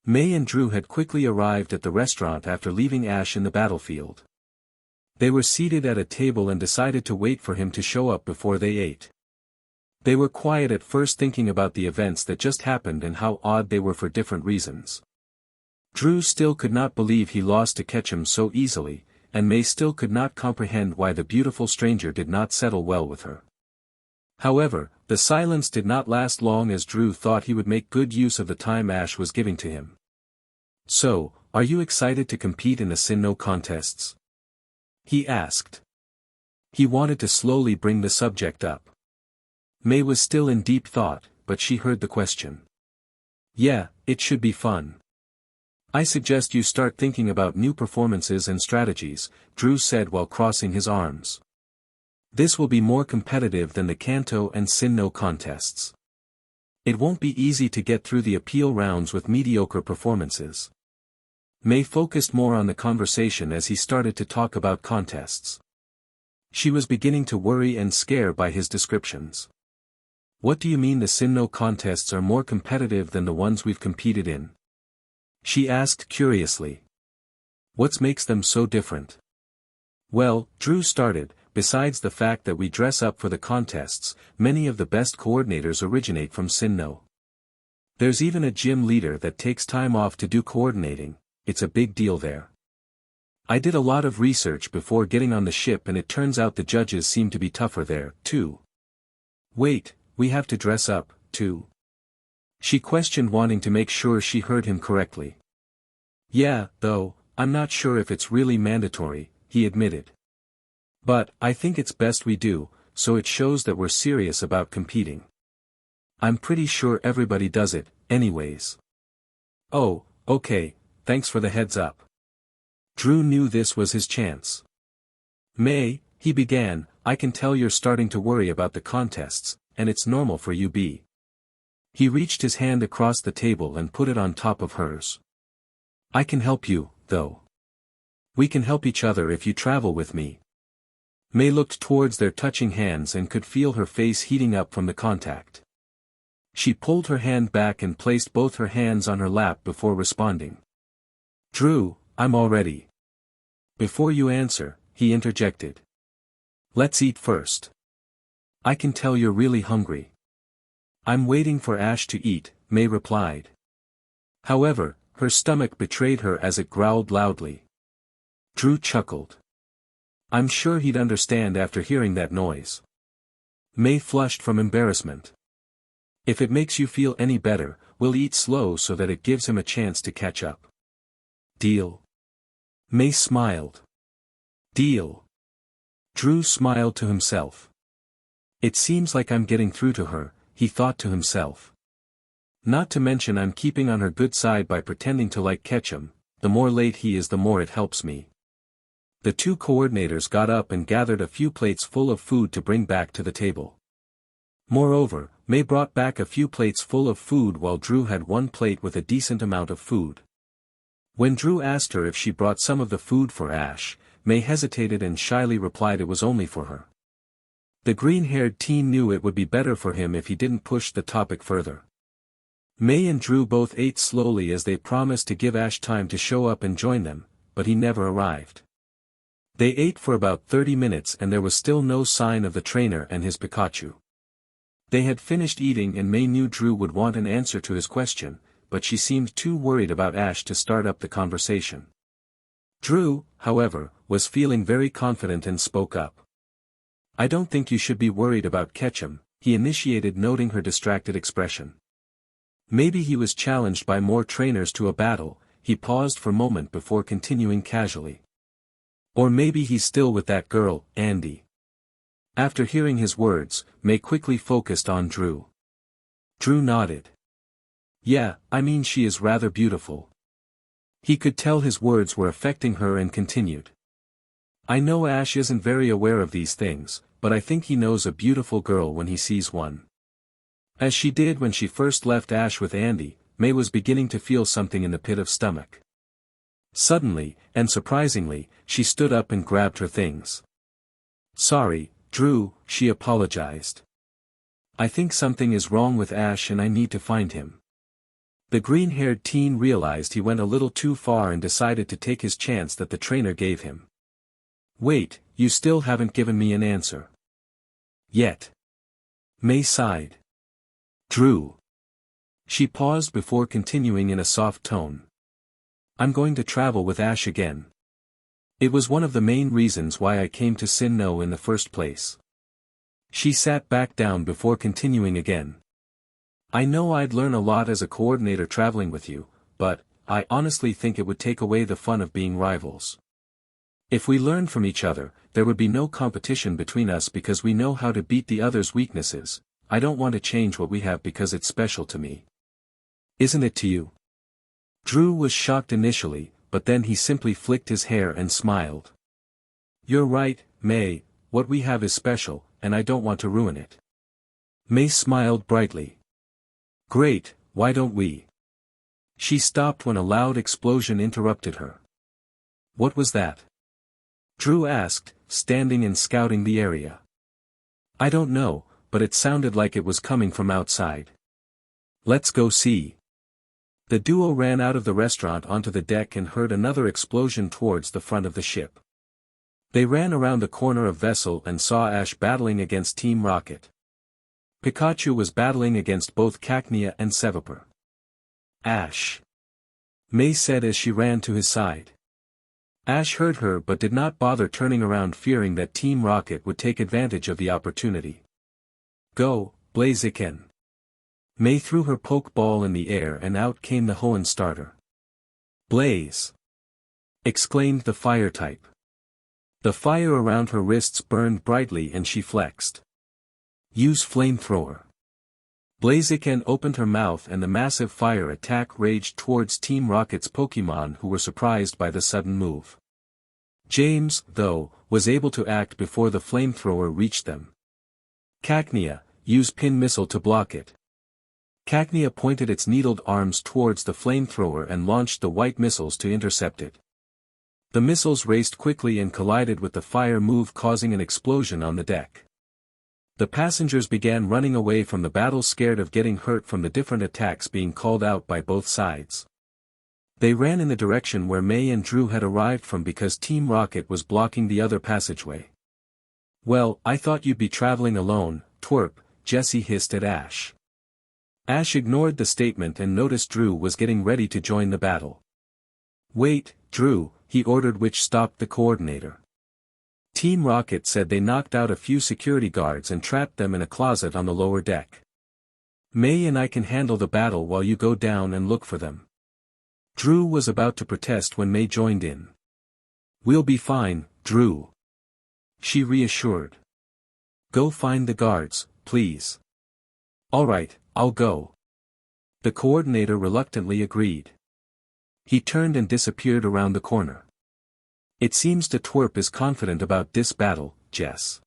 May and Drew had quickly arrived at the restaurant after leaving Ash in the battlefield. They were seated at a table and decided to wait for him to show up before they ate. They were quiet at first, thinking about the events that just happened and how odd they were for different reasons. Drew still could not believe he lost to Ketchum so easily, and May still could not comprehend why the beautiful stranger did not settle well with her. However, the silence did not last long as Drew thought he would make good use of the time Ash was giving to him. So, are you excited to compete in the Sinnoh contests? He asked. He wanted to slowly bring the subject up. May was still in deep thought, but she heard the question. Yeah, it should be fun. I suggest you start thinking about new performances and strategies, Drew said while crossing his arms. This will be more competitive than the Kanto and Sinnoh contests. It won't be easy to get through the appeal rounds with mediocre performances. May focused more on the conversation as he started to talk about contests. She was beginning to worry and scare by his descriptions. What do you mean the Sinnoh contests are more competitive than the ones we've competed in? She asked curiously. What makes them so different? Well, Drew started, besides the fact that we dress up for the contests, many of the best coordinators originate from Sinnoh. There's even a gym leader that takes time off to do coordinating, it's a big deal there. I did a lot of research before getting on the ship and it turns out the judges seem to be tougher there, too. Wait, we have to dress up, too? She questioned, wanting to make sure she heard him correctly. Yeah, though, I'm not sure if it's really mandatory, he admitted. But, I think it's best we do, so it shows that we're serious about competing. I'm pretty sure everybody does it, anyways. Oh, okay, thanks for the heads up. Drew knew this was his chance. May, he began, I can tell you're starting to worry about the contests, and it's normal for you be. He reached his hand across the table and put it on top of hers. I can help you, though. We can help each other if you travel with me. May looked towards their touching hands and could feel her face heating up from the contact. She pulled her hand back and placed both her hands on her lap before responding. Drew, I'm all ready. Before you answer, he interjected. Let's eat first. I can tell you're really hungry. I'm waiting for Ash to eat, May replied. However, her stomach betrayed her as it growled loudly. Drew chuckled. I'm sure he'd understand after hearing that noise. May flushed from embarrassment. If it makes you feel any better, we'll eat slow so that it gives him a chance to catch up. Deal? May smiled. Deal. Drew smiled to himself. It seems like I'm getting through to her, he thought to himself. Not to mention I'm keeping on her good side by pretending to like Ketchum, the more late he is the more it helps me. The two coordinators got up and gathered a few plates full of food to bring back to the table. Moreover, May brought back a few plates full of food while Drew had one plate with a decent amount of food. When Drew asked her if she brought some of the food for Ash, May hesitated and shyly replied it was only for her. The green-haired teen knew it would be better for him if he didn't push the topic further. May and Drew both ate slowly as they promised to give Ash time to show up and join them, but he never arrived. They ate for about 30 minutes and there was still no sign of the trainer and his Pikachu. They had finished eating and May knew Drew would want an answer to his question, but she seemed too worried about Ash to start up the conversation. Drew, however, was feeling very confident and spoke up. I don't think you should be worried about Ketchum, he initiated, noting her distracted expression. Maybe he was challenged by more trainers to a battle, he paused for a moment before continuing casually. Or maybe he's still with that girl, Andy. After hearing his words, May quickly focused on Drew. Drew nodded. Yeah, I mean she is rather beautiful. He could tell his words were affecting her and continued. I know Ash isn't very aware of these things, but I think he knows a beautiful girl when he sees one. As she did when she first left Ash with Andy, May was beginning to feel something in the pit of stomach. Suddenly, and surprisingly, she stood up and grabbed her things. Sorry, Drew, she apologized. I think something is wrong with Ash and I need to find him. The green-haired teen realized he went a little too far and decided to take his chance that the trainer gave him. Wait, you still haven't given me an answer. Yet. May sighed. Drew. She paused before continuing in a soft tone. I'm going to travel with Ash again. It was one of the main reasons why I came to Sinnoh in the first place. She sat back down before continuing again. I know I'd learn a lot as a coordinator traveling with you, but, I honestly think it would take away the fun of being rivals. If we learned from each other, there would be no competition between us because we know how to beat the other's weaknesses. I don't want to change what we have because it's special to me. Isn't it to you? Drew was shocked initially, but then he simply flicked his hair and smiled. You're right, May, what we have is special, and I don't want to ruin it. May smiled brightly. Great, why don't we? She stopped when a loud explosion interrupted her. What was that? Drew asked, standing and scouting the area. I don't know, but it sounded like it was coming from outside. Let's go see. The duo ran out of the restaurant onto the deck and heard another explosion towards the front of the ship. They ran around the corner of vessel and saw Ash battling against Team Rocket. Pikachu was battling against both Cacnea and Seviper. Ash. May said as she ran to his side. Ash heard her but did not bother turning around, fearing that Team Rocket would take advantage of the opportunity. Go, Blaziken. May threw her pokeball in the air and out came the Hoenn starter. Blaze! Exclaimed the fire type. The fire around her wrists burned brightly and she flexed. Use flamethrower. Blaziken opened her mouth and the massive fire attack raged towards Team Rocket's Pokémon, who were surprised by the sudden move. James, though, was able to act before the flamethrower reached them. Cacnea, use pin missile to block it. Cacnea pointed its needled arms towards the flamethrower and launched the white missiles to intercept it. The missiles raced quickly and collided with the fire move, causing an explosion on the deck. The passengers began running away from the battle, scared of getting hurt from the different attacks being called out by both sides. They ran in the direction where May and Drew had arrived from because Team Rocket was blocking the other passageway. Well, I thought you'd be traveling alone, twerp, Jessie hissed at Ash. Ash ignored the statement and noticed Drew was getting ready to join the battle. "Wait, Drew," he ordered, which stopped the coordinator. Team Rocket said they knocked out a few security guards and trapped them in a closet on the lower deck. "May and I can handle the battle while you go down and look for them." Drew was about to protest when May joined in. "We'll be fine, Drew," she reassured. "Go find the guards, please." "All right, I'll go." The coordinator reluctantly agreed. He turned and disappeared around the corner. "It seems the twerp is confident about this battle, Jess."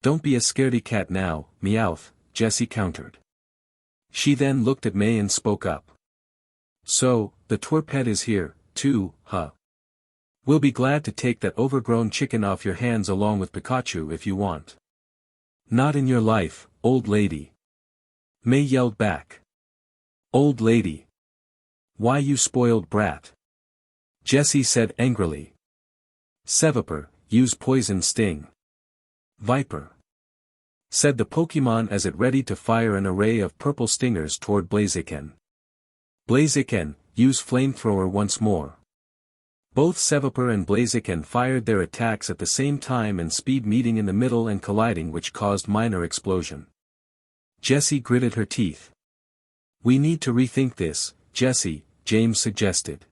"Don't be a scaredy cat now, Meowth," Jessie countered. She then looked at May and spoke up. "So, the twerp head is here, too, huh? We'll be glad to take that overgrown chicken off your hands along with Pikachu if you want." "Not in your life, old lady," May yelled back. "Old lady? Why, you spoiled brat," Jessie said angrily. "Seviper, use poison sting." "Viper," said the Pokemon as it ready to fire an array of purple stingers toward Blaziken. "Blaziken, use flamethrower once more." Both Seviper and Blaziken fired their attacks at the same time and speed meeting in the middle and colliding, which caused minor explosion. Jessie gritted her teeth. "We need to rethink this, Jessie," James suggested.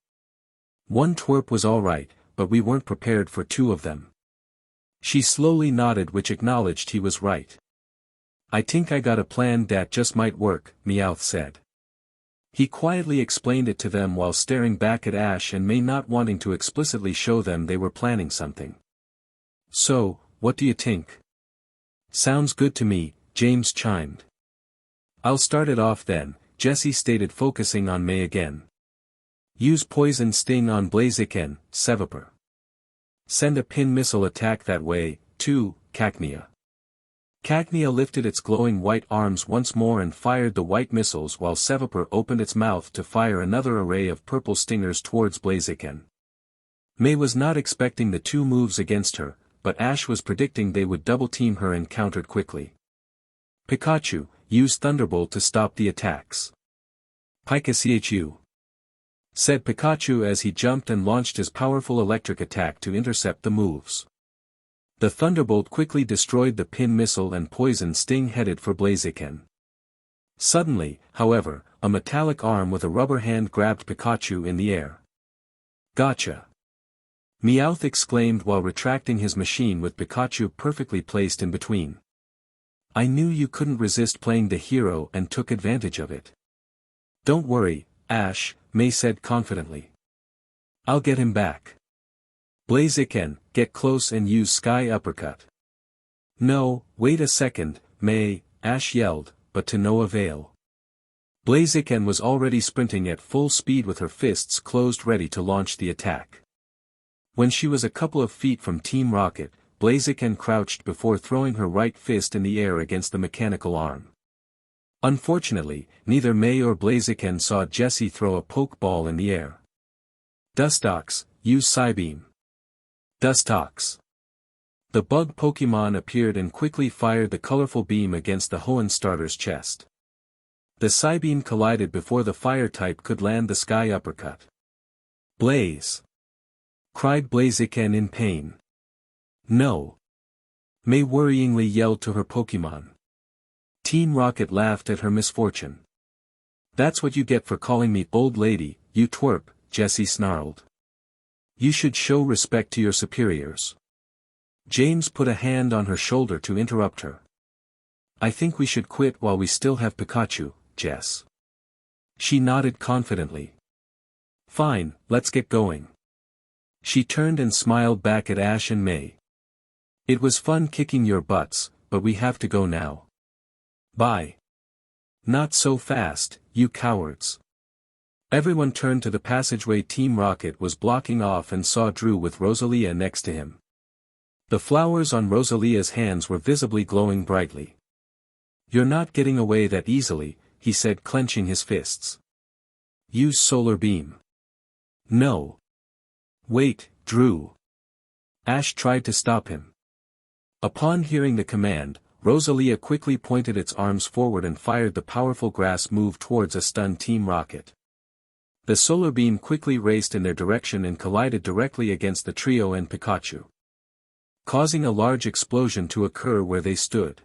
"One twerp was alright, but we weren't prepared for two of them." She slowly nodded, which acknowledged he was right. "I think I got a plan that just might work," Meowth said. He quietly explained it to them while staring back at Ash and May, not wanting to explicitly show them they were planning something. "So, what do you think?" "Sounds good to me," James chimed. "I'll start it off then," Jessie stated, focusing on May again. "Use poison sting on Blaziken, Seviper. Send a pin missile attack that way, too, Cacnea." Cacnea lifted its glowing white arms once more and fired the white missiles while Seviper opened its mouth to fire another array of purple stingers towards Blaziken. May was not expecting the two moves against her, but Ash was predicting they would double-team her and countered quickly. "Pikachu, use Thunderbolt to stop the attacks." "Pikachu," said Pikachu as he jumped and launched his powerful electric attack to intercept the moves. The Thunderbolt quickly destroyed the pin missile and poison sting headed for Blaziken. Suddenly, however, a metallic arm with a rubber hand grabbed Pikachu in the air. "Gotcha!" Meowth exclaimed while retracting his machine with Pikachu perfectly placed in between. "I knew you couldn't resist playing the hero and took advantage of it." "Don't worry, Ash," May said confidently. "I'll get him back." "Blaziken, get close and use Sky Uppercut." "No, wait a second, May," Ash yelled, but to no avail. Blaziken was already sprinting at full speed with her fists closed ready to launch the attack. When she was a couple of feet from Team Rocket, Blaziken crouched before throwing her right fist in the air against the mechanical arm. Unfortunately, neither May or Blaziken saw Jessie throw a pokeball in the air. "Dustox, use Psybeam." Dustox. The bug Pokemon appeared and quickly fired the colorful beam against the Hoenn-starter's chest. The Psybeam collided before the fire-type could land the Sky Uppercut. "Blaze!" cried Blaziken in pain. "No!" May worryingly yelled to her Pokemon. Team Rocket laughed at her misfortune. "That's what you get for calling me old lady, you twerp," Jessie snarled. "You should show respect to your superiors." James put a hand on her shoulder to interrupt her. "I think we should quit while we still have Pikachu, Jess." She nodded confidently. "Fine, let's get going." She turned and smiled back at Ash and May. "It was fun kicking your butts, but we have to go now. Bye." "Not so fast, you cowards." Everyone turned to the passageway Team Rocket was blocking off and saw Drew with Rosalia next to him. The flowers on Rosalia's hands were visibly glowing brightly. "You're not getting away that easily," he said, clenching his fists. "Use Solar Beam." "No." "Wait, Drew." Ash tried to stop him. Upon hearing the command, Rosalia quickly pointed its arms forward and fired the powerful grass move towards a stunned Team Rocket. The solar beam quickly raced in their direction and collided directly against the trio and Pikachu, causing a large explosion to occur where they stood.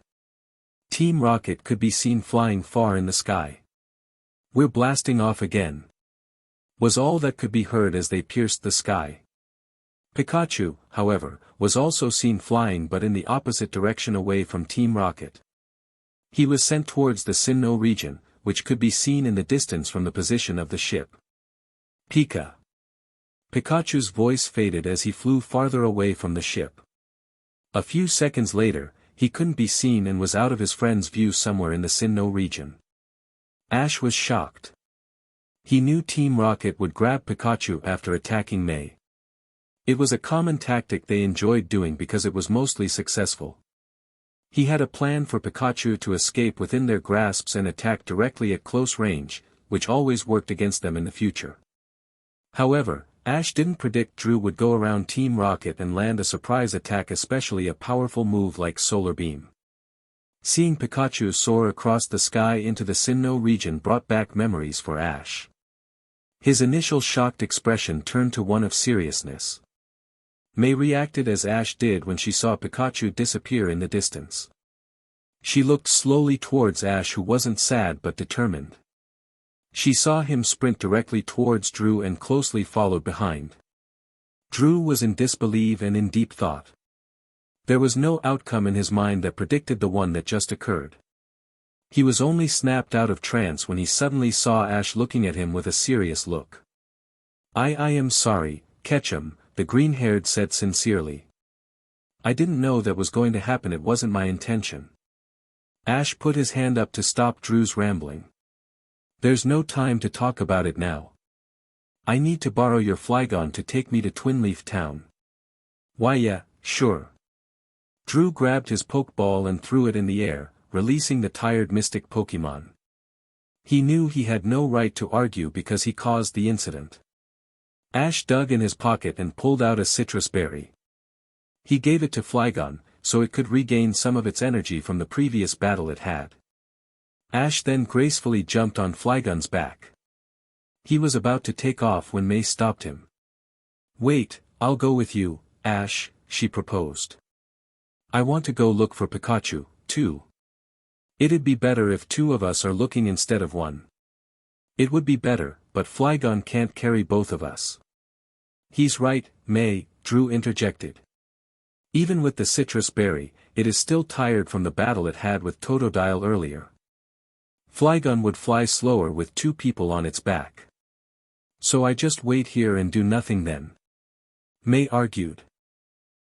Team Rocket could be seen flying far in the sky. "We're blasting off again," was all that could be heard as they pierced the sky. Pikachu, however, was also seen flying but in the opposite direction away from Team Rocket. He was sent towards the Sinnoh region, which could be seen in the distance from the position of the ship. Pika. Pikachu's voice faded as he flew farther away from the ship. A few seconds later, he couldn't be seen and was out of his friend's view somewhere in the Sinnoh region. Ash was shocked. He knew Team Rocket would grab Pikachu after attacking May. It was a common tactic they enjoyed doing because it was mostly successful. He had a plan for Pikachu to escape within their grasps and attack directly at close range, which always worked against them in the future. However, Ash didn't predict Drew would go around Team Rocket and land a surprise attack, especially a powerful move like Solar Beam. Seeing Pikachu soar across the sky into the Sinnoh region brought back memories for Ash. His initial shocked expression turned to one of seriousness. May reacted as Ash did when she saw Pikachu disappear in the distance. She looked slowly towards Ash, who wasn't sad but determined. She saw him sprint directly towards Drew and closely followed behind. Drew was in disbelief and in deep thought. There was no outcome in his mind that predicted the one that just occurred. He was only snapped out of trance when he suddenly saw Ash looking at him with a serious look. I am sorry, Ketchum," the green-haired said sincerely. "I didn't know that was going to happen. It wasn't my intention." Ash put his hand up to stop Drew's rambling. "There's no time to talk about it now. I need to borrow your Flygon to take me to Twinleaf Town." "Why yeah, sure." Drew grabbed his Pokeball and threw it in the air, releasing the tired mystic Pokemon. He knew he had no right to argue because he caused the incident. Ash dug in his pocket and pulled out a citrus berry. He gave it to Flygon, so it could regain some of its energy from the previous battle it had. Ash then gracefully jumped on Flygon's back. He was about to take off when May stopped him. "Wait, I'll go with you, Ash," she proposed. "I want to go look for Pikachu, too. It'd be better if two of us are looking instead of one." "It would be better, but Flygon can't carry both of us." "He's right, May," Drew interjected. "Even with the citrus berry, it is still tired from the battle it had with Totodile earlier. Flygon would fly slower with two people on its back. So I just wait here and do nothing then," May argued.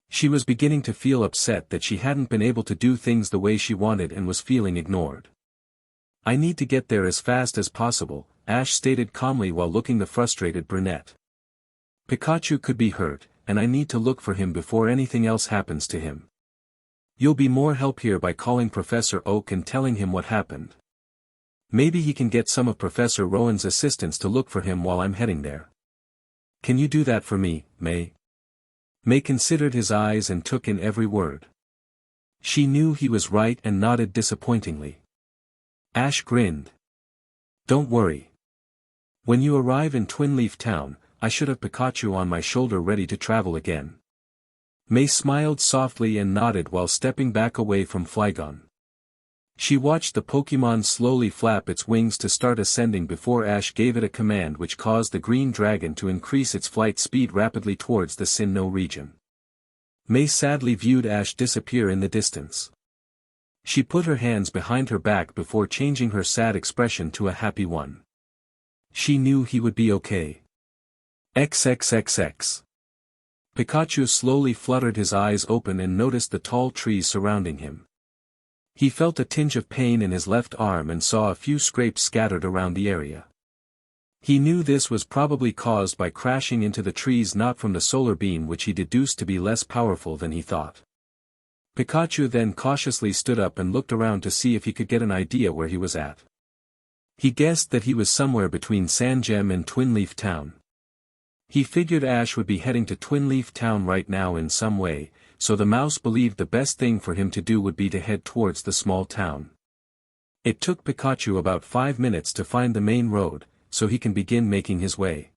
She was beginning to feel upset that she hadn't been able to do things the way she wanted and was feeling ignored. "I need to get there as fast as possible," Ash stated calmly while looking the frustrated brunette. "Pikachu could be hurt, and I need to look for him before anything else happens to him. You'll be more help here by calling Professor Oak and telling him what happened. Maybe he can get some of Professor Rowan's assistants to look for him while I'm heading there. Can you do that for me, May?" May considered his eyes and took in every word. She knew he was right and nodded disappointingly. Ash grinned. "Don't worry. When you arrive in Twinleaf Town, I should have Pikachu on my shoulder ready to travel again." May smiled softly and nodded while stepping back away from Flygon. She watched the Pokemon slowly flap its wings to start ascending before Ash gave it a command which caused the green dragon to increase its flight speed rapidly towards the Sinnoh region. May sadly viewed Ash disappear in the distance. She put her hands behind her back before changing her sad expression to a happy one. She knew he would be okay. XXXX. Pikachu slowly fluttered his eyes open and noticed the tall trees surrounding him. He felt a tinge of pain in his left arm and saw a few scrapes scattered around the area. He knew this was probably caused by crashing into the trees, not from the solar beam, which he deduced to be less powerful than he thought. Pikachu then cautiously stood up and looked around to see if he could get an idea where he was at. He guessed that he was somewhere between Sandgem and Twinleaf Town. He figured Ash would be heading to Twinleaf Town right now in some way, so the mouse believed the best thing for him to do would be to head towards the small town. It took Pikachu about 5 minutes to find the main road, so he can begin making his way.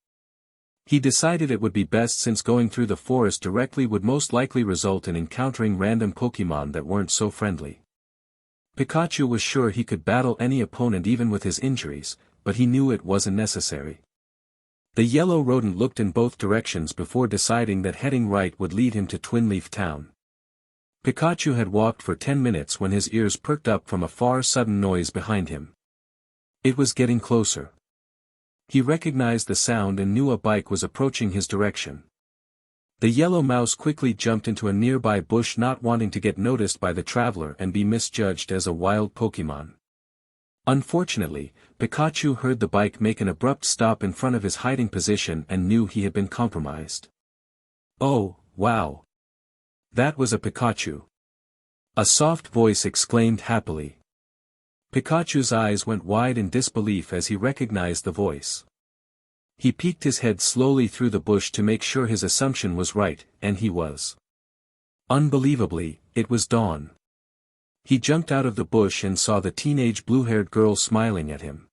He decided it would be best since going through the forest directly would most likely result in encountering random Pokémon that weren't so friendly. Pikachu was sure he could battle any opponent even with his injuries, but he knew it wasn't necessary. The yellow rodent looked in both directions before deciding that heading right would lead him to Twinleaf Town. Pikachu had walked for 10 minutes when his ears perked up from a far sudden noise behind him. It was getting closer. He recognized the sound and knew a bike was approaching his direction. The yellow mouse quickly jumped into a nearby bush, not wanting to get noticed by the traveler and be misjudged as a wild Pokémon. Unfortunately, Pikachu heard the bike make an abrupt stop in front of his hiding position and knew he had been compromised. "Oh, wow! That was a Pikachu!" a soft voice exclaimed happily. Pikachu's eyes went wide in disbelief as he recognized the voice. He peeked his head slowly through the bush to make sure his assumption was right, and he was. Unbelievably, it was Dawn. He jumped out of the bush and saw the teenage blue-haired girl smiling at him.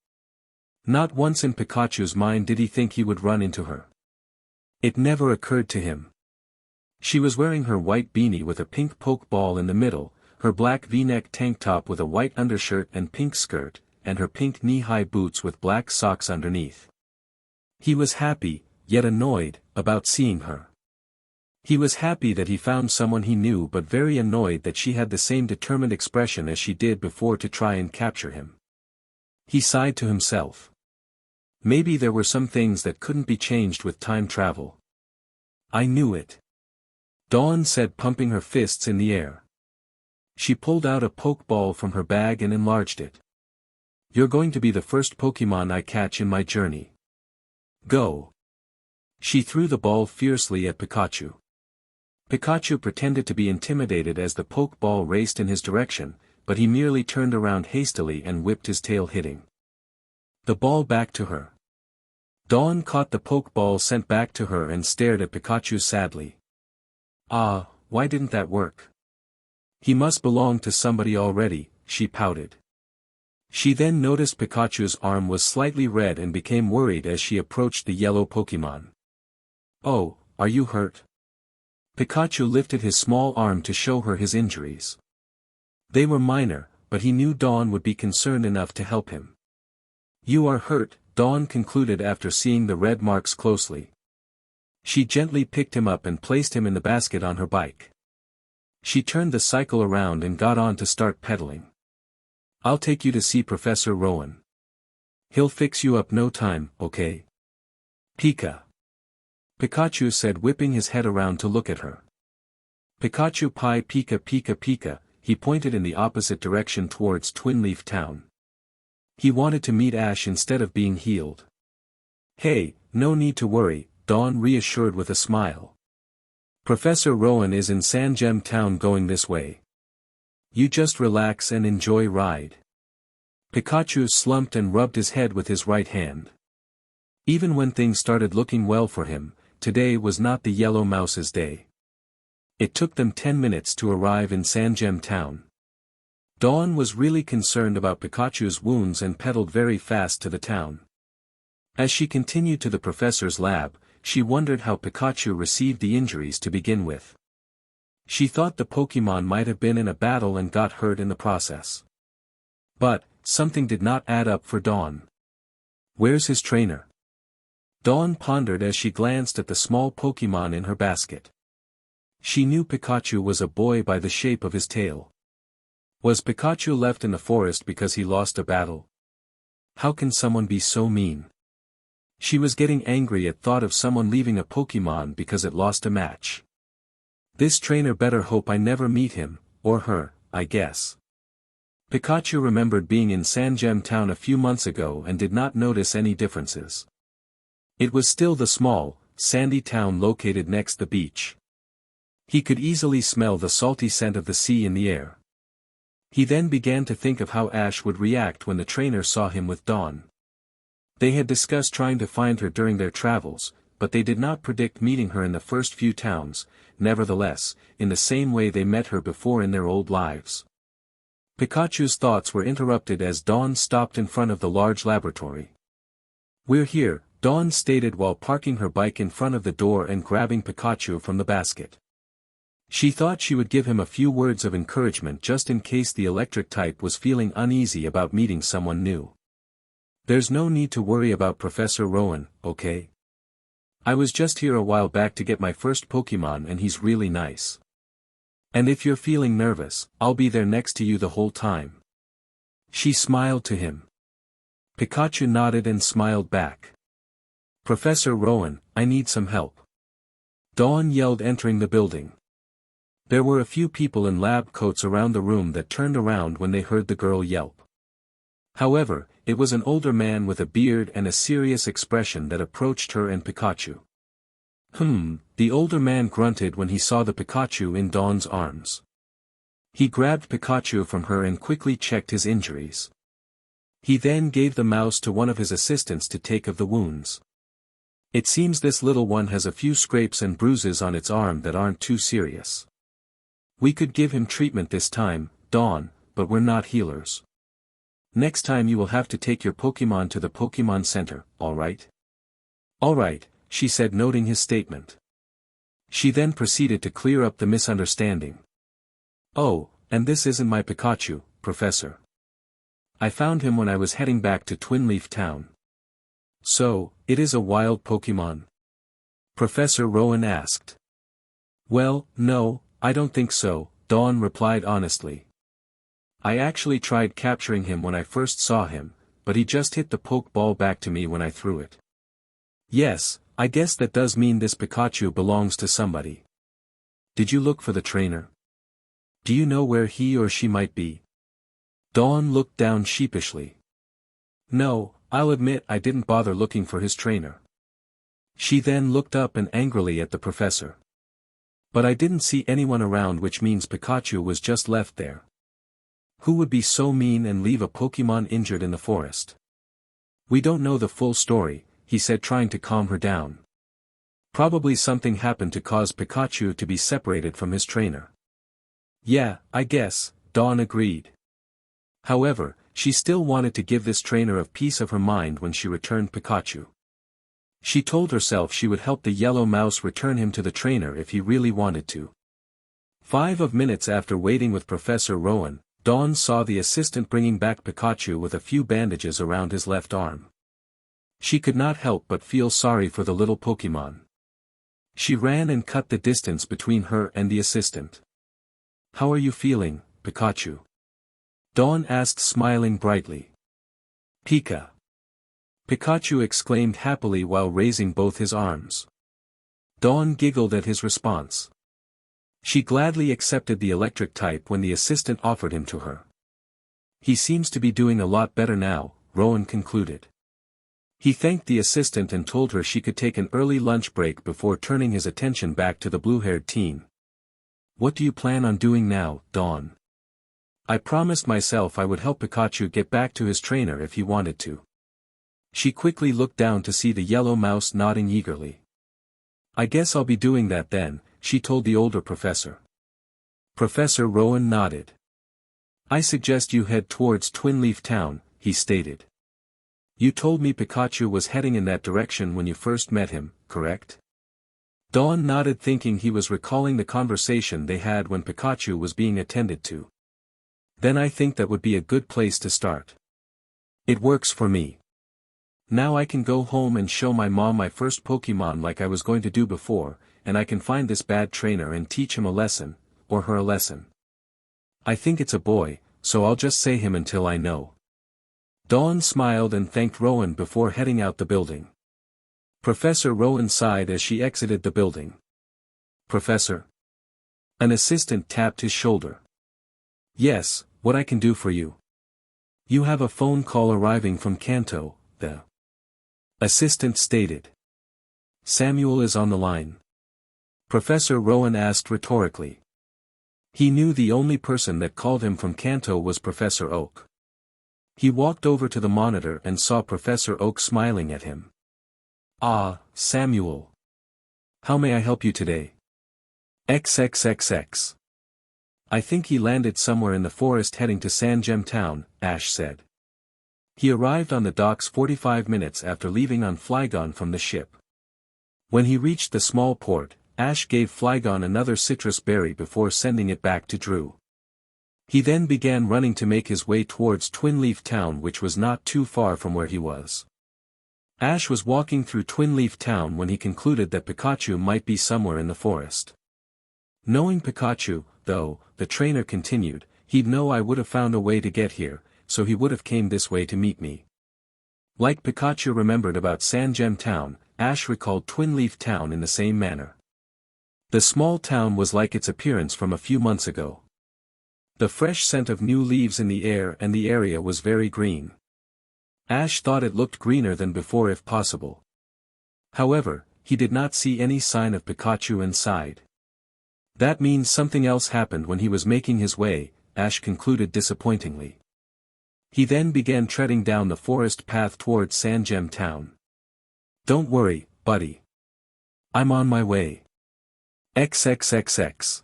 Not once in Pikachu's mind did he think he would run into her. It never occurred to him. She was wearing her white beanie with a pink pokeball in the middle, her black V-neck tank top with a white undershirt and pink skirt, and her pink knee-high boots with black socks underneath. He was happy, yet annoyed, about seeing her. He was happy that he found someone he knew but very annoyed that she had the same determined expression as she did before to try and capture him. He sighed to himself. Maybe there were some things that couldn't be changed with time travel. "I knew it," Dawn said, pumping her fists in the air. She pulled out a pokeball from her bag and enlarged it. "You're going to be the first Pokémon I catch in my journey. Go." She threw the ball fiercely at Pikachu. Pikachu pretended to be intimidated as the pokeball raced in his direction, but he merely turned around hastily and whipped his tail, hitting the ball back to her. Dawn caught the pokeball sent back to her and stared at Pikachu sadly. "Ah, why didn't that work? He must belong to somebody already," she pouted. She then noticed Pikachu's arm was slightly red and became worried as she approached the yellow Pokémon. "Oh, are you hurt?" Pikachu lifted his small arm to show her his injuries. They were minor, but he knew Dawn would be concerned enough to help him. "You are hurt," Dawn concluded after seeing the red marks closely. She gently picked him up and placed him in the basket on her bike. She turned the cycle around and got on to start pedaling. "I'll take you to see Professor Rowan. He'll fix you up no time, okay?" Pikachu said, whipping his head around to look at her. "Pikachu Pi Pika Pika Pika," he pointed in the opposite direction towards Twinleaf Town. He wanted to meet Ash instead of being healed. "Hey, no need to worry," Dawn reassured with a smile. "Professor Rowan is in Sangem Town going this way. You just relax and enjoy ride." Pikachu slumped and rubbed his head with his right hand. Even when things started looking well for him, today was not the yellow mouse's day. It took them 10 minutes to arrive in Sangem Town. Dawn was really concerned about Pikachu's wounds and pedaled very fast to the town. As she continued to the professor's lab, she wondered how Pikachu received the injuries to begin with. She thought the Pokémon might have been in a battle and got hurt in the process. But, something did not add up for Dawn. "Where's his trainer?" Dawn pondered as she glanced at the small Pokémon in her basket. She knew Pikachu was a boy by the shape of his tail. Was Pikachu left in the forest because he lost a battle? How can someone be so mean? She was getting angry at thought of someone leaving a Pokémon because it lost a match. This trainer better hope I never meet him, or her, I guess. Pikachu remembered being in Sangem Town a few months ago and did not notice any differences. It was still the small, sandy town located next the beach. He could easily smell the salty scent of the sea in the air. He then began to think of how Ash would react when the trainer saw him with Dawn. They had discussed trying to find her during their travels, but they did not predict meeting her in the first few towns, nevertheless, in the same way they met her before in their old lives. Pikachu's thoughts were interrupted as Dawn stopped in front of the large laboratory. "We're here," Dawn stated while parking her bike in front of the door and grabbing Pikachu from the basket. She thought she would give him a few words of encouragement just in case the electric type was feeling uneasy about meeting someone new. "There's no need to worry about Professor Rowan, okay? I was just here a while back to get my first Pokemon and he's really nice. And if you're feeling nervous, I'll be there next to you the whole time." She smiled to him. Pikachu nodded and smiled back. "Professor Rowan, I need some help," Dawn yelled entering the building. There were a few people in lab coats around the room that turned around when they heard the girl yelp. However, it was an older man with a beard and a serious expression that approached her and Pikachu. The older man grunted when he saw the Pikachu in Dawn's arms. He grabbed Pikachu from her and quickly checked his injuries. He then gave the mouse to one of his assistants to take of the wounds. "It seems this little one has a few scrapes and bruises on its arm that aren't too serious. We could give him treatment this time, Dawn, but we're not healers. Next time you will have to take your Pokemon to the Pokemon Center, alright?" "Alright," she said, noting his statement. She then proceeded to clear up the misunderstanding. "Oh, and this isn't my Pikachu, Professor. I found him when I was heading back to Twinleaf Town." "So, it is a wild Pokemon?" Professor Rowan asked. "Well, no, I don't think so," Dawn replied honestly. "I actually tried capturing him when I first saw him, but he just hit the Pokeball back to me when I threw it." "Yes, I guess that does mean this Pikachu belongs to somebody. Did you look for the trainer? Do you know where he or she might be?" Dawn looked down sheepishly. "No, I'll admit I didn't bother looking for his trainer." She then looked up and angrily at the professor. "But I didn't see anyone around, which means Pikachu was just left there. Who would be so mean and leave a Pokemon injured in the forest?" "We don't know the full story," he said, trying to calm her down. "Probably something happened to cause Pikachu to be separated from his trainer." "Yeah, I guess," Dawn agreed. However, she still wanted to give this trainer a piece of her mind when she returned Pikachu. She told herself she would help the yellow mouse return him to the trainer if he really wanted to. 5 minutes after waiting with Professor Rowan, Dawn saw the assistant bringing back Pikachu with a few bandages around his left arm. She could not help but feel sorry for the little Pokemon. She ran and cut the distance between her and the assistant. "How are you feeling, Pikachu?" Dawn asked, smiling brightly. "Pika!" Pikachu exclaimed happily while raising both his arms. Dawn giggled at his response. She gladly accepted the electric type when the assistant offered him to her. "He seems to be doing a lot better now," Rowan concluded. He thanked the assistant and told her she could take an early lunch break before turning his attention back to the blue-haired teen. "What do you plan on doing now, Dawn?" "I promised myself I would help Pikachu get back to his trainer if he wanted to." She quickly looked down to see the yellow mouse nodding eagerly. "I guess I'll be doing that then," she told the older professor. Professor Rowan nodded. "I suggest you head towards Twinleaf Town," he stated. "You told me Pikachu was heading in that direction when you first met him, correct?" Dawn nodded, thinking he was recalling the conversation they had when Pikachu was being attended to. "Then I think that would be a good place to start. It works for me. Now I can go home and show my mom my first Pokemon like I was going to do before, and I can find this bad trainer and teach him a lesson, or her a lesson. I think it's a boy, so I'll just say him until I know." Dawn smiled and thanked Rowan before heading out the building. Professor Rowan sighed as she exited the building. "Professor?" An assistant tapped his shoulder. "Yes, what I can do for you?" "You have a phone call arriving from Kanto," the assistant stated. "Samuel is on the line?" Professor Rowan asked rhetorically. He knew the only person that called him from Kanto was Professor Oak. He walked over to the monitor and saw Professor Oak smiling at him. "Ah, Samuel. How may I help you today? XXXX. I think he landed somewhere in the forest heading to Sangem Town, Ash said. He arrived on the docks 45 minutes after leaving on Flygon from the ship. When he reached the small port, Ash gave Flygon another citrus berry before sending it back to Drew. He then began running to make his way towards Twin Leaf Town, which was not too far from where he was. Ash was walking through Twin Leaf Town when he concluded that Pikachu might be somewhere in the forest. Knowing Pikachu, though, the trainer continued, he'd know I would have found a way to get here, so he would have came this way to meet me. Like Pikachu remembered about Sangem Town, Ash recalled Twin Leaf Town in the same manner. The small town was like its appearance from a few months ago. The fresh scent of new leaves in the air, and the area was very green. Ash thought it looked greener than before if possible. However, he did not see any sign of Pikachu and sighed. That means something else happened when he was making his way, Ash concluded disappointingly. He then began treading down the forest path towards Sangem Town. Don't worry, buddy. I'm on my way. XXXX.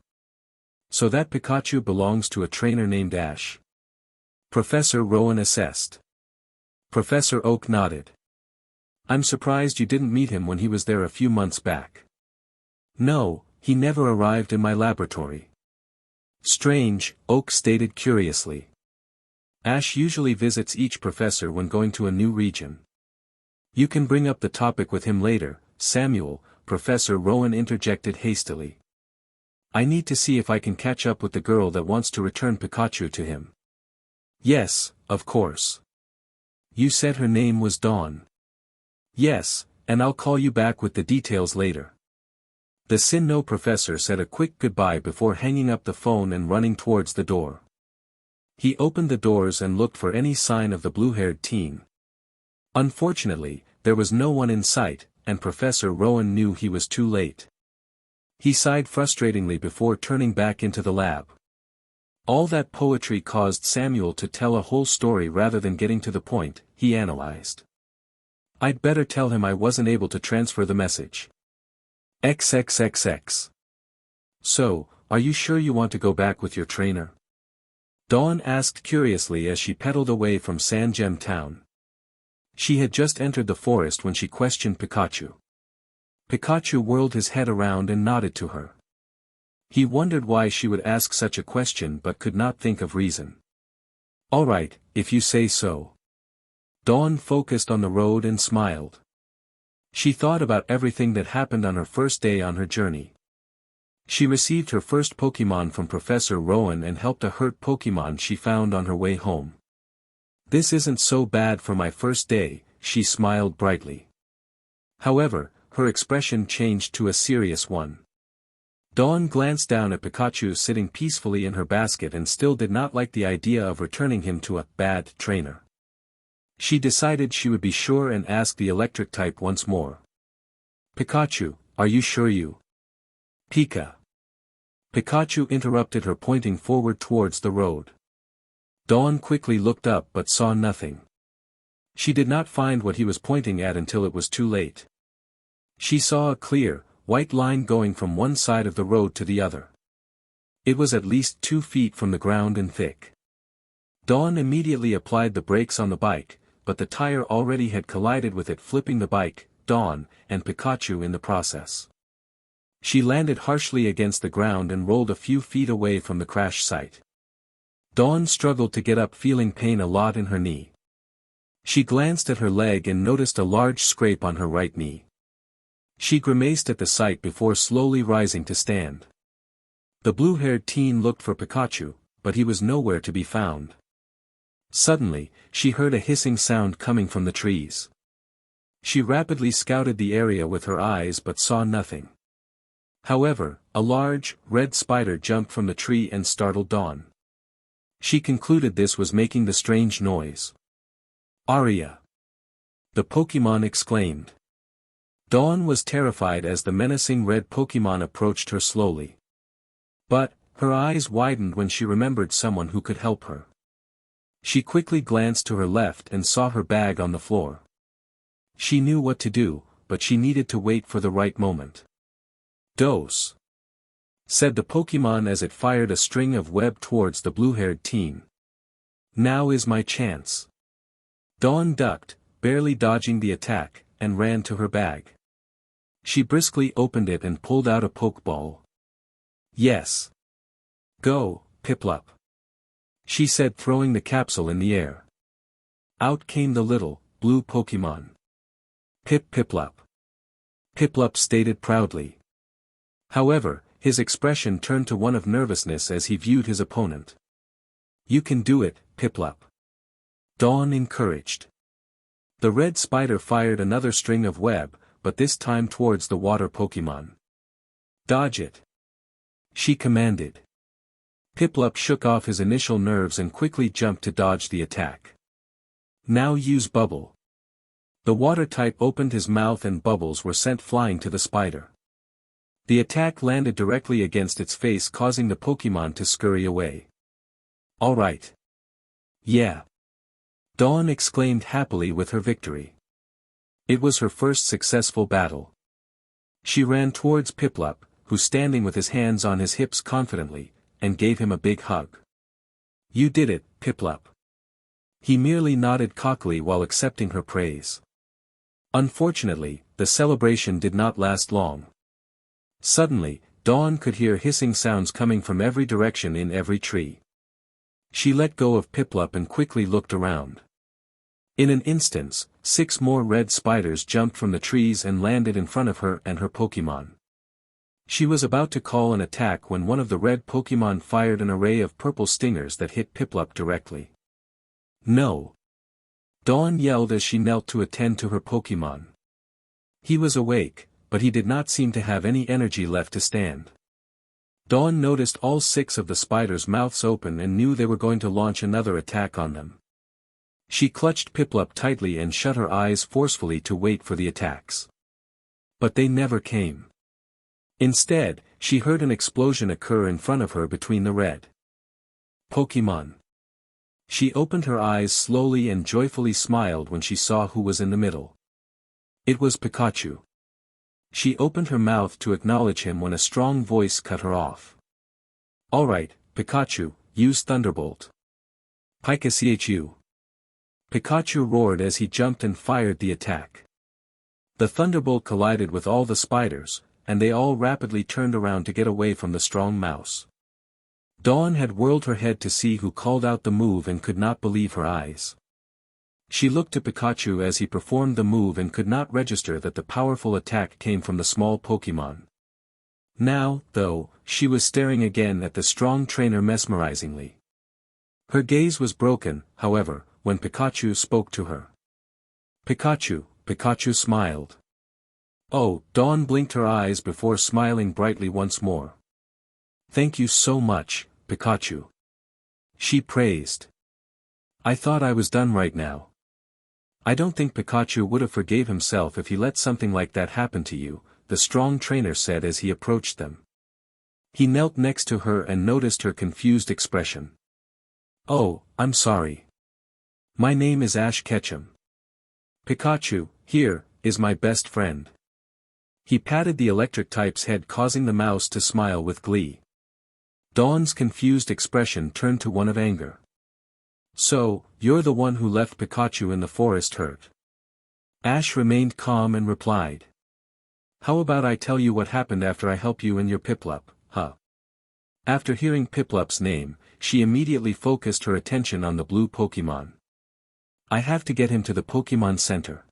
So that Pikachu belongs to a trainer named Ash. Professor Rowan assessed. Professor Oak nodded. I'm surprised you didn't meet him when he was there a few months back. No, he never arrived in my laboratory. Strange, Oak stated curiously. Ash usually visits each professor when going to a new region. You can bring up the topic with him later, Samuel, Professor Rowan interjected hastily. I need to see if I can catch up with the girl that wants to return Pikachu to him. Yes, of course. You said her name was Dawn. Yes, and I'll call you back with the details later. The Sinnoh professor said a quick goodbye before hanging up the phone and running towards the door. He opened the doors and looked for any sign of the blue-haired teen. Unfortunately, there was no one in sight, and Professor Rowan knew he was too late. He sighed frustratingly before turning back into the lab. All that poetry caused Samuel to tell a whole story rather than getting to the point, he analyzed. I'd better tell him I wasn't able to transfer the message. XXXX. So, are you sure you want to go back with your trainer? Dawn asked curiously as she pedaled away from Sangem Town. She had just entered the forest when she questioned Pikachu. Pikachu whirled his head around and nodded to her. He wondered why she would ask such a question but could not think of reason. All right, if you say so. Dawn focused on the road and smiled. She thought about everything that happened on her first day on her journey. She received her first Pokémon from Professor Rowan and helped a hurt Pokémon she found on her way home. This isn't so bad for my first day, she smiled brightly. However, her expression changed to a serious one. Dawn glanced down at Pikachu sitting peacefully in her basket and still did not like the idea of returning him to a bad trainer. She decided she would be sure and ask the electric type once more. Pikachu, are you sure you? Pika. Pikachu interrupted her, pointing forward towards the road. Dawn quickly looked up but saw nothing. She did not find what he was pointing at until it was too late. She saw a clear, white line going from one side of the road to the other. It was at least 2 feet from the ground and thick. Dawn immediately applied the brakes on the bike, but the tire already had collided with it, flipping the bike, Dawn, and Pikachu in the process. She landed harshly against the ground and rolled a few feet away from the crash site. Dawn struggled to get up, feeling pain a lot in her knee. She glanced at her leg and noticed a large scrape on her right knee. She grimaced at the sight before slowly rising to stand. The blue-haired teen looked for Pikachu, but he was nowhere to be found. Suddenly, she heard a hissing sound coming from the trees. She rapidly scouted the area with her eyes but saw nothing. However, a large, red spider jumped from the tree and startled Dawn. She concluded this was making the strange noise. Aria! The Pokémon exclaimed. Dawn was terrified as the menacing red Pokémon approached her slowly. But, her eyes widened when she remembered someone who could help her. She quickly glanced to her left and saw her bag on the floor. She knew what to do, but she needed to wait for the right moment. Dose, said the Pokemon as it fired a string of web towards the blue-haired teen. Now is my chance. Dawn ducked, barely dodging the attack, and ran to her bag. She briskly opened it and pulled out a Pokeball. Yes. Go, Piplup, she said, throwing the capsule in the air. Out came the little, blue Pokemon. Piplup. Piplup stated proudly. However, his expression turned to one of nervousness as he viewed his opponent. You can do it, Piplup, Dawn encouraged. The red spider fired another string of web, but this time towards the water Pokemon. Dodge it, she commanded. Piplup shook off his initial nerves and quickly jumped to dodge the attack. Now use Bubble. The water type opened his mouth and bubbles were sent flying to the spider. The attack landed directly against its face, causing the Pokemon to scurry away. All right. Yeah. Dawn exclaimed happily with her victory. It was her first successful battle. She ran towards Piplup, who standing with his hands on his hips confidently, and gave him a big hug. You did it, Piplup. He merely nodded cockily while accepting her praise. Unfortunately, the celebration did not last long. Suddenly, Dawn could hear hissing sounds coming from every direction in every tree. She let go of Piplup and quickly looked around. In an instant, 6 more red spiders jumped from the trees and landed in front of her and her Pokemon. She was about to call an attack when one of the red Pokemon fired an array of purple stingers that hit Piplup directly. No! Dawn yelled as she knelt to attend to her Pokemon. He was awake, but he did not seem to have any energy left to stand. Dawn noticed all 6 of the spiders' mouths open and knew they were going to launch another attack on them. She clutched Piplup tightly and shut her eyes forcefully to wait for the attacks. But they never came. Instead, she heard an explosion occur in front of her between the red Pokemon. She opened her eyes slowly and joyfully smiled when she saw who was in the middle. It was Pikachu. She opened her mouth to acknowledge him when a strong voice cut her off. All right, Pikachu, use Thunderbolt. Pikachu. Pikachu roared as he jumped and fired the attack. The Thunderbolt collided with all the spiders, and they all rapidly turned around to get away from the strong mouse. Dawn had whirled her head to see who called out the move and could not believe her eyes. She looked to Pikachu as he performed the move and could not register that the powerful attack came from the small Pokemon. Now, though, she was staring again at the strong trainer mesmerizingly. Her gaze was broken, however, when Pikachu spoke to her. Pikachu smiled. Oh, Dawn blinked her eyes before smiling brightly once more. Thank you so much, Pikachu, she praised. I thought I was done right now. I don't think Pikachu would have forgave himself if he let something like that happen to you, the strong trainer said as he approached them. He knelt next to her and noticed her confused expression. Oh, I'm sorry. My name is Ash Ketchum. Pikachu, here, is my best friend. He patted the electric type's head, causing the mouse to smile with glee. Dawn's confused expression turned to one of anger. So, you're the one who left Pikachu in the forest hurt? Ash remained calm and replied. How about I tell you what happened after I help you and your Piplup, huh? After hearing Piplup's name, she immediately focused her attention on the blue Pokemon. I have to get him to the Pokemon Center.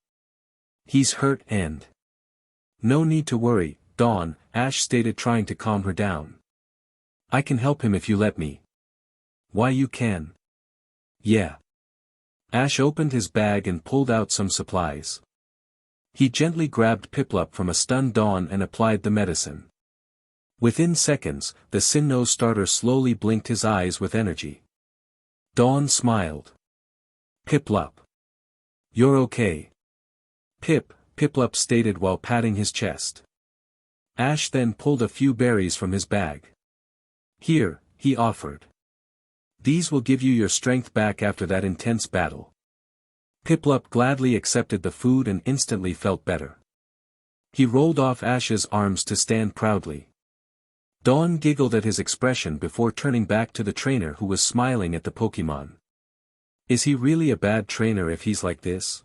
He's hurt and... No need to worry, Dawn, Ash stated, trying to calm her down. I can help him if you let me. Why, you can? Yeah. Ash opened his bag and pulled out some supplies. He gently grabbed Piplup from a stunned Dawn and applied the medicine. Within seconds, the Sinnoh starter slowly blinked his eyes with energy. Dawn smiled. Piplup. You're okay. Piplup stated while patting his chest. Ash then pulled a few berries from his bag. Here, he offered. These will give you your strength back after that intense battle. Piplup gladly accepted the food and instantly felt better. He rolled off Ash's arms to stand proudly. Dawn giggled at his expression before turning back to the trainer who was smiling at the Pokémon. Is he really a bad trainer if he's like this?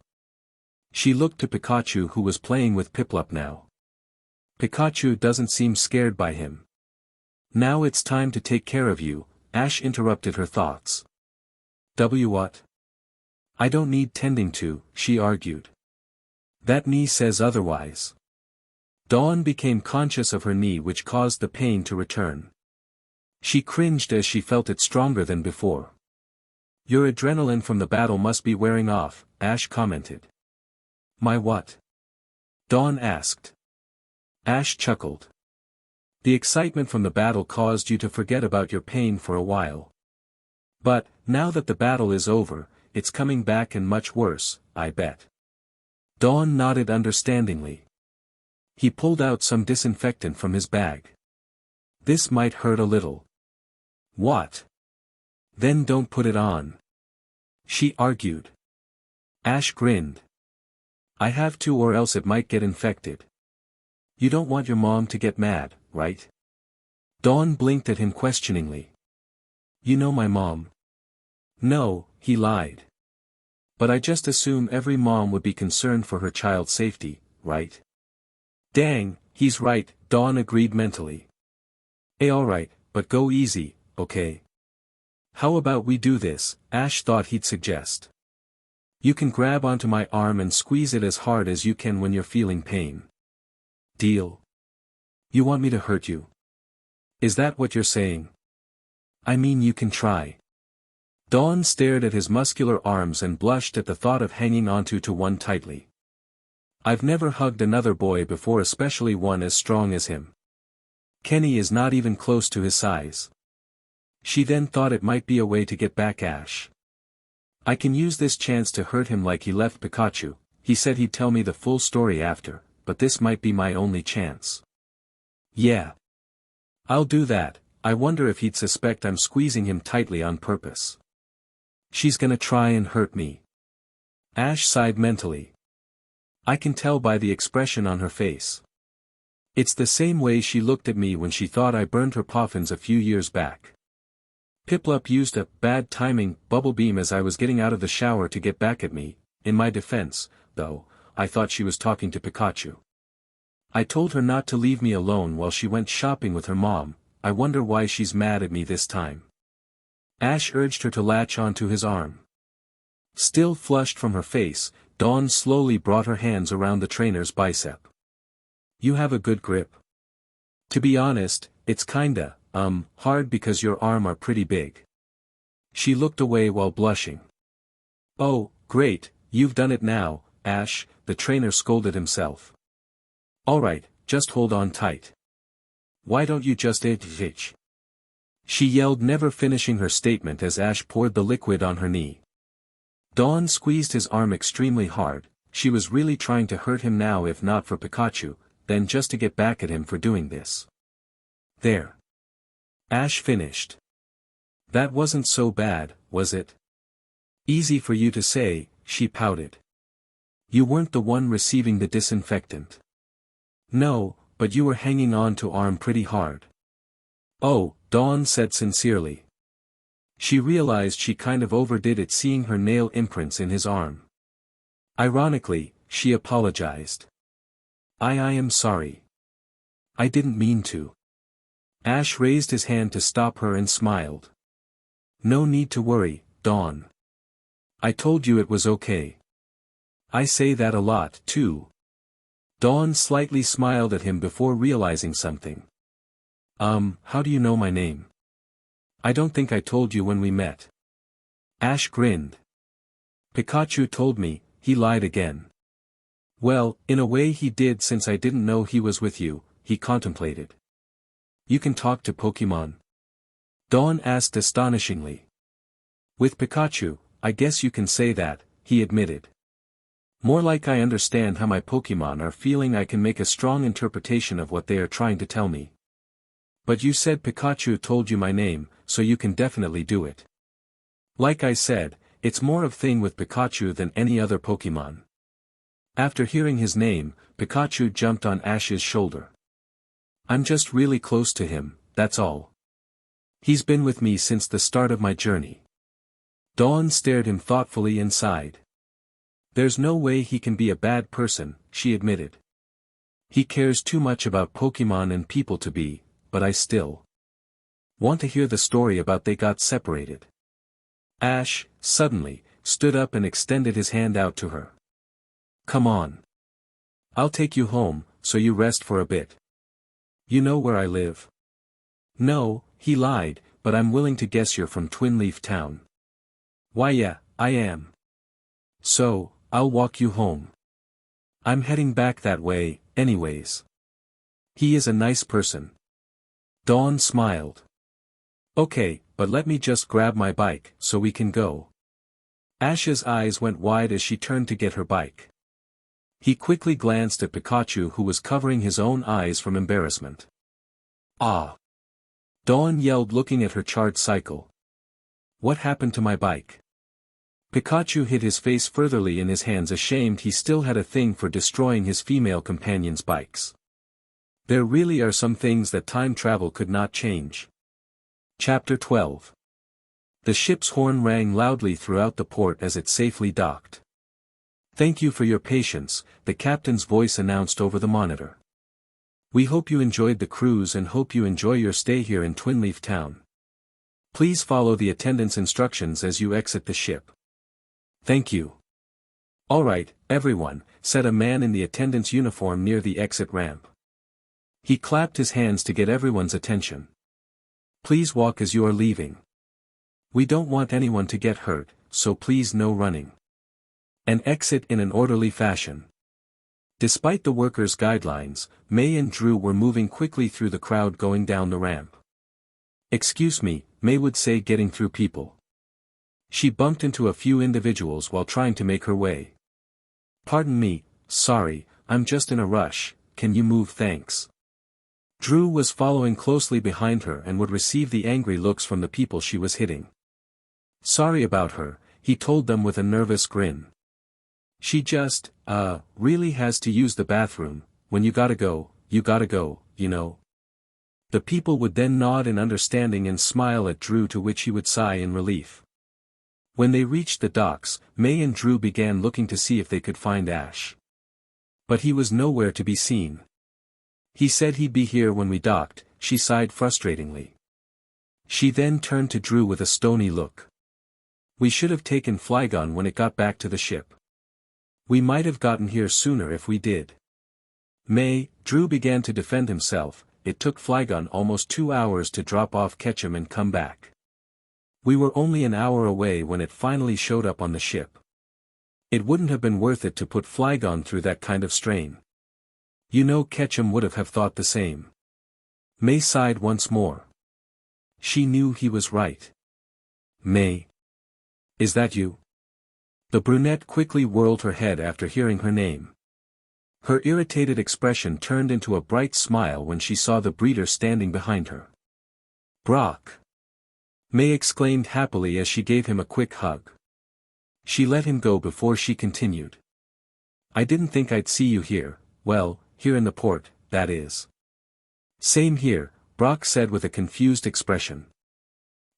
She looked to Pikachu who was playing with Piplup now. Pikachu doesn't seem scared by him. Now it's time to take care of you, Ash interrupted her thoughts. What? I don't need tending to, she argued. That knee says otherwise. Dawn became conscious of her knee which caused the pain to return. She cringed as she felt it stronger than before. Your adrenaline from the battle must be wearing off, Ash commented. My what? Dawn asked. Ash chuckled. The excitement from the battle caused you to forget about your pain for a while. But, now that the battle is over, it's coming back and much worse, I bet. Dawn nodded understandingly. He pulled out some disinfectant from his bag. This might hurt a little. What? Then don't put it on. She argued. Ash grinned. I have to or else it might get infected. You don't want your mom to get mad, right? Dawn blinked at him questioningly. You know my mom. No, he lied. But I just assume every mom would be concerned for her child's safety, right? Dang, he's right, Dawn agreed mentally. Alright, but go easy, okay? How about we do this, Ash thought he'd suggest. You can grab onto my arm and squeeze it as hard as you can when you're feeling pain. Deal? You want me to hurt you? Is that what you're saying? I mean you can try. Dawn stared at his muscular arms and blushed at the thought of hanging onto one tightly. I've never hugged another boy before, especially one as strong as him. Kenny is not even close to his size. She then thought it might be a way to get back Ash. I can use this chance to hurt him like he left Pikachu. He said he'd tell me the full story after, but this might be my only chance. Yeah. I'll do that. I wonder if he'd suspect I'm squeezing him tightly on purpose. She's gonna try and hurt me. Ash sighed mentally. I can tell by the expression on her face. It's the same way she looked at me when she thought I burned her poffins a few years back. Piplup used a bad timing bubble beam as I was getting out of the shower to get back at me. In my defense, though, I thought she was talking to Pikachu. I told her not to leave me alone while she went shopping with her mom. I wonder why she's mad at me this time. Ash urged her to latch onto his arm. Still flushed from her face, Dawn slowly brought her hands around the trainer's bicep. You have a good grip. To be honest, it's kinda, hard because your arms are pretty big. She looked away while blushing. Oh, great, you've done it now, Ash, the trainer scolded himself. Alright, just hold on tight. Why don't you just itch? She yelled, never finishing her statement as Ash poured the liquid on her knee. Dawn squeezed his arm extremely hard. She was really trying to hurt him now, if not for Pikachu, then just to get back at him for doing this. There. Ash finished. That wasn't so bad, was it? Easy for you to say, she pouted. You weren't the one receiving the disinfectant. No, but you were hanging on to arm pretty hard. Oh, Dawn said sincerely. She realized she kind of overdid it, seeing her nail imprints in his arm. Ironically, she apologized. I am sorry. I didn't mean to. Ash raised his hand to stop her and smiled. No need to worry, Dawn. I told you it was okay. I say that a lot, too. Dawn slightly smiled at him before realizing something. How do you know my name? I don't think I told you when we met. Ash grinned. Pikachu told me. He lied again. Well, in a way he did, since I didn't know he was with you, he contemplated. You can talk to Pokemon? Dawn asked astonishingly. With Pikachu, I guess you can say that, he admitted. More like I understand how my Pokemon are feeling. I can make a strong interpretation of what they are trying to tell me. But you said Pikachu told you my name, so you can definitely do it. Like I said, it's more of thing with Pikachu than any other Pokemon. After hearing his name, Pikachu jumped on Ash's shoulder. I'm just really close to him, that's all. He's been with me since the start of my journey. Dawn stared him thoughtfully and sighed. There's no way he can be a bad person, she admitted. He cares too much about Pokemon and people to be, but I still want to hear the story about they got separated. Ash, suddenly, stood up and extended his hand out to her. Come on. I'll take you home, so you rest for a bit. You know where I live? No, he lied, but I'm willing to guess you're from Twin Leaf Town. Why yeah, I am. So, I'll walk you home. I'm heading back that way, anyways. He is a nice person. Dawn smiled. Okay, but let me just grab my bike, so we can go. Ash's eyes went wide as she turned to get her bike. He quickly glanced at Pikachu, who was covering his own eyes from embarrassment. Ah! Dawn yelled, looking at her charred cycle. What happened to my bike? Pikachu hid his face furtherly in his hands, ashamed he still had a thing for destroying his female companions' bikes. There really are some things that time travel could not change. Chapter 12. The ship's horn rang loudly throughout the port as it safely docked. Thank you for your patience, the captain's voice announced over the monitor. We hope you enjoyed the cruise and hope you enjoy your stay here in Twin Leaf Town. Please follow the attendant's instructions as you exit the ship. Thank you. All right, everyone, said a man in the attendant's uniform near the exit ramp. He clapped his hands to get everyone's attention. Please walk as you are leaving. We don't want anyone to get hurt, so please no running. And exit in an orderly fashion. Despite the workers' guidelines, May and Drew were moving quickly through the crowd going down the ramp. Excuse me, May would say, getting through people. She bumped into a few individuals while trying to make her way. Pardon me, sorry, I'm just in a rush, can you move, thanks. Drew was following closely behind her and would receive the angry looks from the people she was hitting. Sorry about her, he told them with a nervous grin. She just, really has to use the bathroom, when you gotta go, you know. The people would then nod in understanding and smile at Drew, to which he would sigh in relief. When they reached the docks, May and Drew began looking to see if they could find Ash. But he was nowhere to be seen. He said he'd be here when we docked, she sighed frustratingly. She then turned to Drew with a stony look. We should have taken Flygon when it got back to the ship. We might have gotten here sooner if we did. Drew began to defend himself. It took Flygon almost 2 hours to drop off Ketchum and come back. We were only an hour away when it finally showed up on the ship. It wouldn't have been worth it to put Flygon through that kind of strain. You know, Ketchum would have thought the same. May sighed once more. She knew he was right. May. Is that you? The brunette quickly whirled her head after hearing her name. Her irritated expression turned into a bright smile when she saw the breeder standing behind her. Brock! May exclaimed happily as she gave him a quick hug. She let him go before she continued. I didn't think I'd see you here, well, here in the port, that is. Same here, Brock said with a confused expression.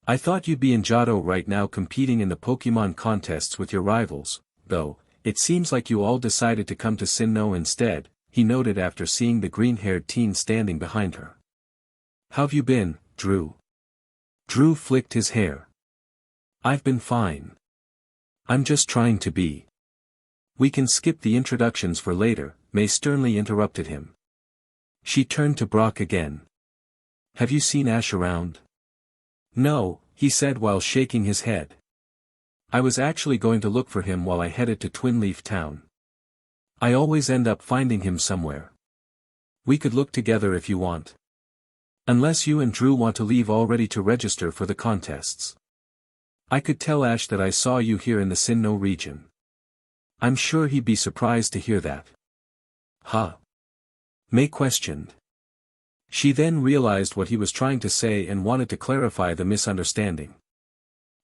I thought you'd be in Johto right now competing in the Pokemon contests with your rivals, though, it seems like you all decided to come to Sinnoh instead, he noted after seeing the green-haired teen standing behind her. How've you been, Drew? Drew flicked his hair. I've been fine. I'm just trying to be. We can skip the introductions for later, May sternly interrupted him. She turned to Brock again. Have you seen Ash around? No, he said while shaking his head. I was actually going to look for him while I headed to Twin Leaf Town. I always end up finding him somewhere. We could look together if you want. Unless you and Drew want to leave already to register for the contests. I could tell Ash that I saw you here in the Sinnoh region. I'm sure he'd be surprised to hear that. Huh? May questioned. She then realized what he was trying to say and wanted to clarify the misunderstanding.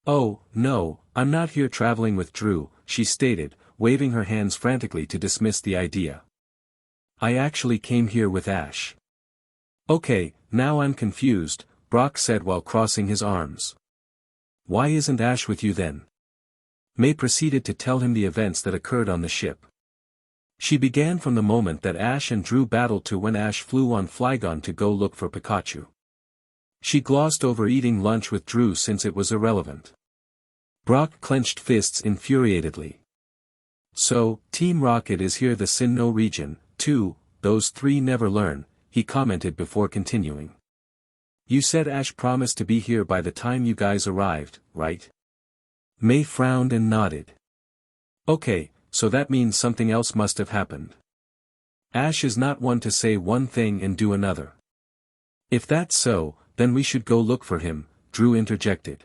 Oh, no, I'm not here traveling with Drew, she stated, waving her hands frantically to dismiss the idea. I actually came here with Ash. Okay, now I'm confused, Brock said while crossing his arms. Why isn't Ash with you then? May proceeded to tell him the events that occurred on the ship. She began from the moment that Ash and Drew battled to when Ash flew on Flygon to go look for Pikachu. She glossed over eating lunch with Drew since it was irrelevant. Brock clenched fists infuriatedly. So, Team Rocket is here, the Sinnoh region, too, those three never learn, he commented before continuing. You said Ash promised to be here by the time you guys arrived, right? May frowned and nodded. Okay, so that means something else must have happened. Ash is not one to say one thing and do another. If that's so, then we should go look for him, Drew interjected.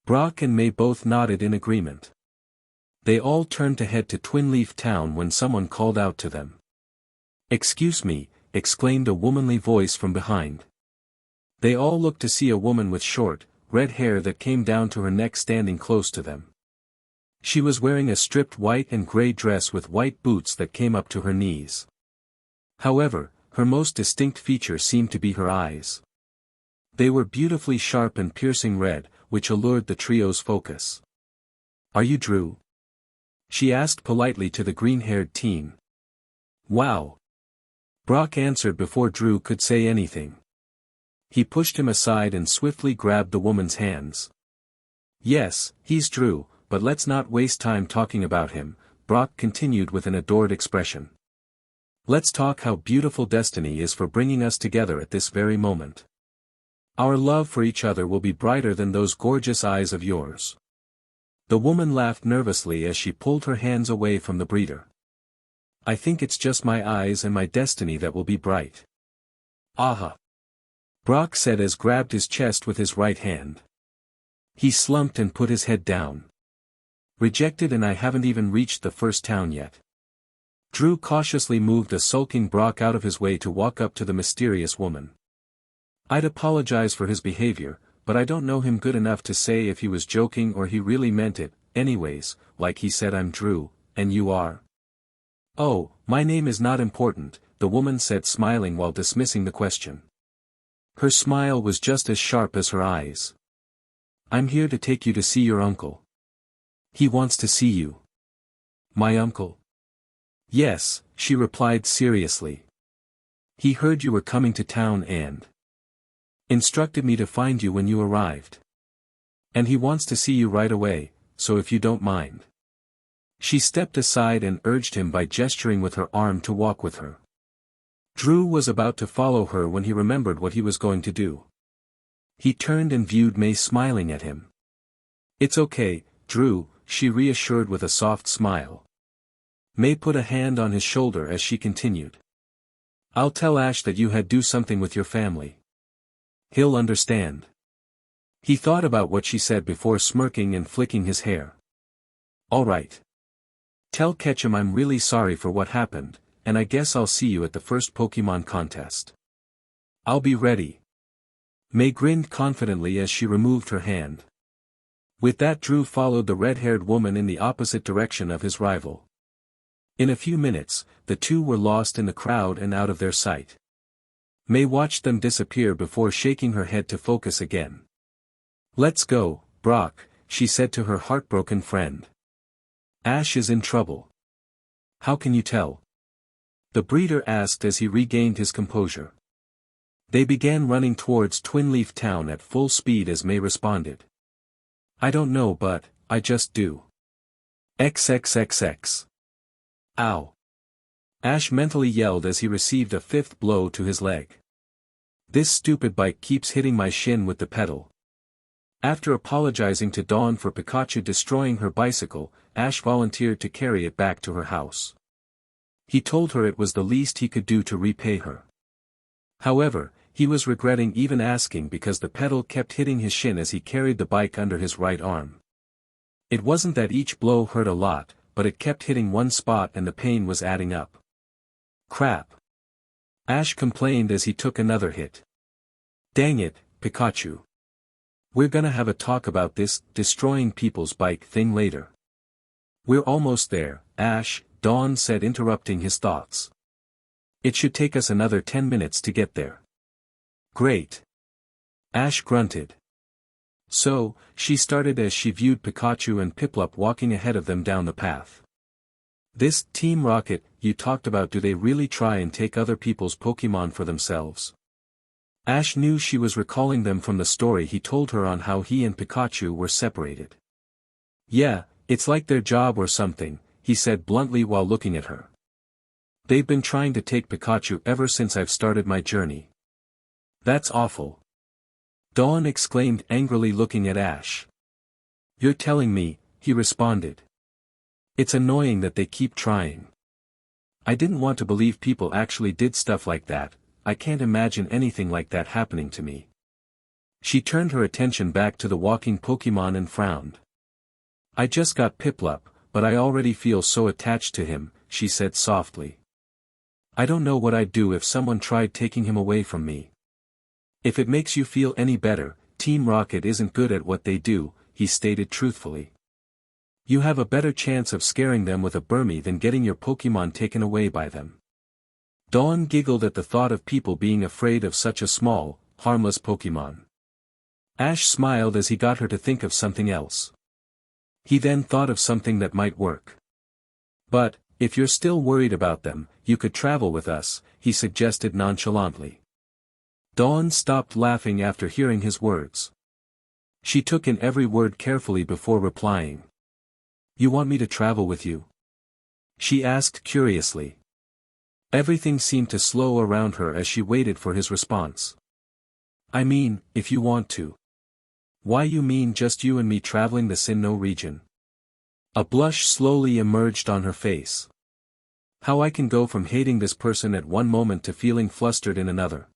Brock and May both nodded in agreement. They all turned to head to Twin Leaf Town when someone called out to them. Excuse me, exclaimed a womanly voice from behind. They all looked to see a woman with short, red hair that came down to her neck standing close to them. She was wearing a stripped white and gray dress with white boots that came up to her knees. However, her most distinct feature seemed to be her eyes. They were beautifully sharp and piercing red, which allured the trio's focus. Are you Drew? She asked politely to the green-haired teen. Wow! Brock answered before Drew could say anything. He pushed him aside and swiftly grabbed the woman's hands. Yes, he's Drew, but let's not waste time talking about him, Brock continued with an adored expression. Let's talk how beautiful destiny is for bringing us together at this very moment. Our love for each other will be brighter than those gorgeous eyes of yours. The woman laughed nervously as she pulled her hands away from the breeder. I think it's just my eyes and my destiny that will be bright. Aha! Brock said as grabbed his chest with his right hand. He slumped and put his head down. Rejected, and I haven't even reached the first town yet. Drew cautiously moved a sulking Brock out of his way to walk up to the mysterious woman. I'd apologize for his behavior, but I don't know him good enough to say if he was joking or he really meant it. Anyways, like he said, I'm Drew, and you are? Oh, my name is not important, the woman said, smiling while dismissing the question. Her smile was just as sharp as her eyes. I'm here to take you to see your uncle. He wants to see you. My uncle? Yes, she replied seriously. He heard you were coming to town and instructed me to find you when you arrived. And he wants to see you right away, so if you don't mind. She stepped aside and urged him by gesturing with her arm to walk with her. Drew was about to follow her when he remembered what he was going to do. He turned and viewed May smiling at him. It's okay, Drew, she reassured with a soft smile. May put a hand on his shoulder as she continued. I'll tell Ash that you had do something with your family. He'll understand. He thought about what she said before smirking and flicking his hair. All right. Tell Ketchum I'm really sorry for what happened, and I guess I'll see you at the first Pokemon contest. I'll be ready. May grinned confidently as she removed her hand. With that, Drew followed the red-haired woman in the opposite direction of his rival. In a few minutes, the two were lost in the crowd and out of their sight. May watched them disappear before shaking her head to focus again. Let's go, Brock, she said to her heartbroken friend. Ash is in trouble. How can you tell? The breeder asked as he regained his composure. They began running towards Twin Leaf Town at full speed as May responded. I don't know, but I just do. XXXX. Ow. Ash mentally yelled as he received a fifth blow to his leg. This stupid bike keeps hitting my shin with the pedal. After apologizing to Dawn for Pikachu destroying her bicycle, Ash volunteered to carry it back to her house. He told her it was the least he could do to repay her. However, he was regretting even asking because the pedal kept hitting his shin as he carried the bike under his right arm. It wasn't that each blow hurt a lot, but it kept hitting one spot and the pain was adding up. Crap. Ash complained as he took another hit. Dang it, Pikachu. We're gonna have a talk about this destroying people's bike thing later. We're almost there, Ash, Dawn said, interrupting his thoughts. It should take us another 10 minutes to get there. Great. Ash grunted. So, she started as she viewed Pikachu and Piplup walking ahead of them down the path. This Team Rocket you talked about, do they really try and take other people's Pokémon for themselves? Ash knew she was recalling them from the story he told her on how he and Pikachu were separated. Yeah, it's like their job or something, he said bluntly while looking at her. They've been trying to take Pikachu ever since I've started my journey. That's awful. Dawn exclaimed angrily, looking at Ash. You're telling me, he responded. It's annoying that they keep trying. I didn't want to believe people actually did stuff like that. I can't imagine anything like that happening to me. She turned her attention back to the walking Pokémon and frowned. I just got Piplup, but I already feel so attached to him, she said softly. I don't know what I'd do if someone tried taking him away from me. If it makes you feel any better, Team Rocket isn't good at what they do, he stated truthfully. You have a better chance of scaring them with a Burmy than getting your Pokémon taken away by them. Dawn giggled at the thought of people being afraid of such a small, harmless Pokémon. Ash smiled as he got her to think of something else. He then thought of something that might work. But, if you're still worried about them, you could travel with us, he suggested nonchalantly. Dawn stopped laughing after hearing his words. She took in every word carefully before replying. You want me to travel with you? She asked curiously. Everything seemed to slow around her as she waited for his response. I mean, if you want to. Why, you mean just you and me traveling the Sinnoh region? A blush slowly emerged on her face. How I can go from hating this person at one moment to feeling flustered in another.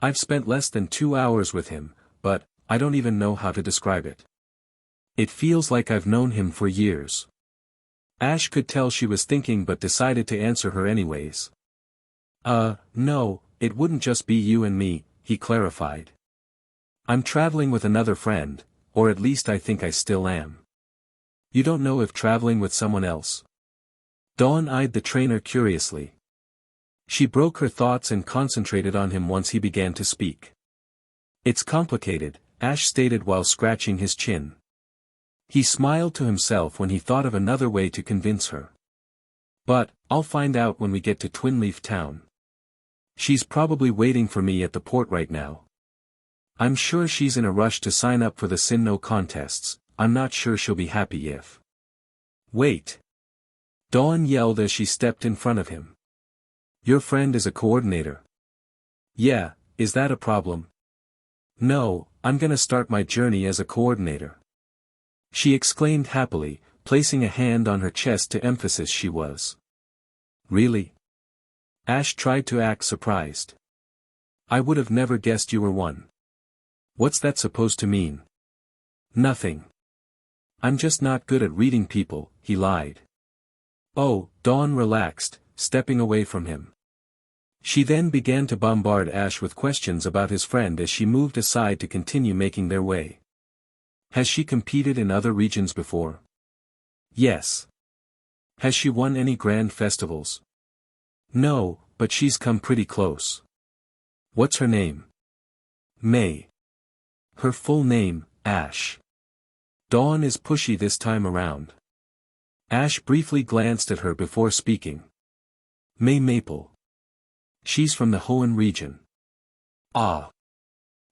I've spent less than 2 hours with him, but I don't even know how to describe it. It feels like I've known him for years. Ash could tell she was thinking but decided to answer her anyways. No, it wouldn't just be you and me, he clarified. I'm traveling with another friend, or at least I think I still am. You don't know if traveling with someone else? Dawn eyed the trainer curiously. She broke her thoughts and concentrated on him once he began to speak. It's complicated, Ash stated while scratching his chin. He smiled to himself when he thought of another way to convince her. But, I'll find out when we get to Twin Leaf Town. She's probably waiting for me at the port right now. I'm sure she's in a rush to sign up for the Sinnoh contests. I'm not sure she'll be happy if... Wait! Dawn yelled as she stepped in front of him. Your friend is a coordinator. Yeah, is that a problem? No, I'm gonna start my journey as a coordinator. She exclaimed happily, placing a hand on her chest to emphasize she was. Really? Ash tried to act surprised. I would have never guessed you were one. What's that supposed to mean? Nothing. I'm just not good at reading people, he lied. Oh, Dawn relaxed, stepping away from him. She then began to bombard Ash with questions about his friend as she moved aside to continue making their way. Has she competed in other regions before? Yes. Has she won any grand festivals? No, but she's come pretty close. What's her name? May. Her full name, Ash. Dawn is pushy this time around. Ash briefly glanced at her before speaking. May Maple. She's from the Hoenn region. Ah.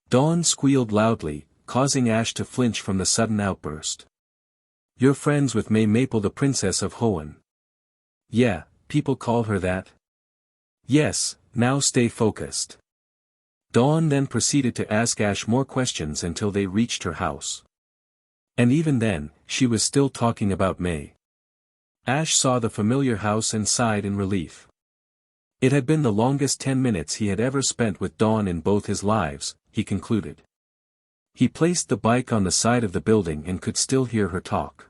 Dawn squealed loudly, causing Ash to flinch from the sudden outburst. You're friends with May Maple, the princess of Hoenn. Yeah, people call her that. Yes, now stay focused. Dawn then proceeded to ask Ash more questions until they reached her house. And even then, she was still talking about May. Ash saw the familiar house and sighed in relief. It had been the longest 10 minutes he had ever spent with Dawn in both his lives, he concluded. He placed the bike on the side of the building and could still hear her talk.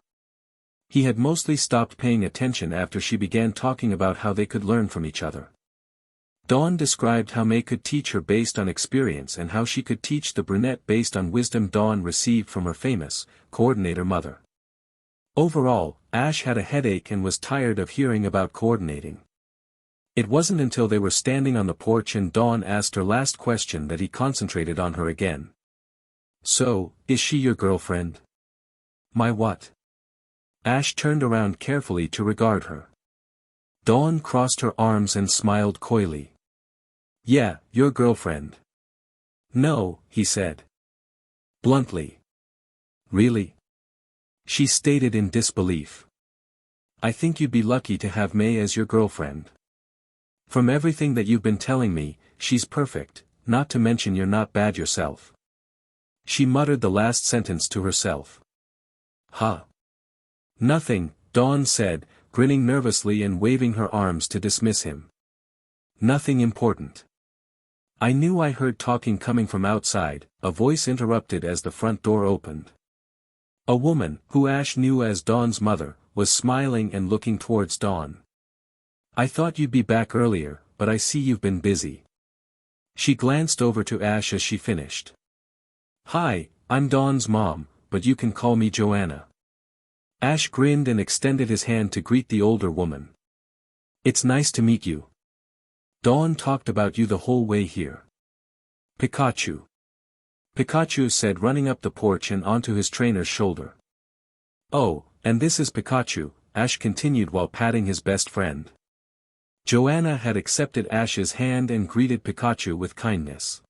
He had mostly stopped paying attention after she began talking about how they could learn from each other. Dawn described how May could teach her based on experience and how she could teach the brunette based on wisdom Dawn received from her famous, coordinator mother. Overall, Ash had a headache and was tired of hearing about coordinating. It wasn't until they were standing on the porch and Dawn asked her last question that he concentrated on her again. "So, is she your girlfriend?" "My what?" Ash turned around carefully to regard her. Dawn crossed her arms and smiled coyly. "Yeah, your girlfriend." "No," he said. Bluntly. "Really?" She stated in disbelief. "I think you'd be lucky to have May as your girlfriend. From everything that you've been telling me, she's perfect, not to mention you're not bad yourself." She muttered the last sentence to herself. "Huh? Nothing," Dawn said, grinning nervously and waving her arms to dismiss him. "Nothing important." "I knew I heard talking coming from outside," a voice interrupted as the front door opened. A woman, who Ash knew as Dawn's mother, was smiling and looking towards Dawn. "I thought you'd be back earlier, but I see you've been busy." She glanced over to Ash as she finished. "Hi, I'm Dawn's mom, but you can call me Joanna." Ash grinned and extended his hand to greet the older woman. "It's nice to meet you. Dawn talked about you the whole way here." "Pikachu." Pikachu said, running up the porch and onto his trainer's shoulder. "Oh, and this is Pikachu," Ash continued while patting his best friend. Joanna had accepted Ash's hand and greeted Pikachu with kindness.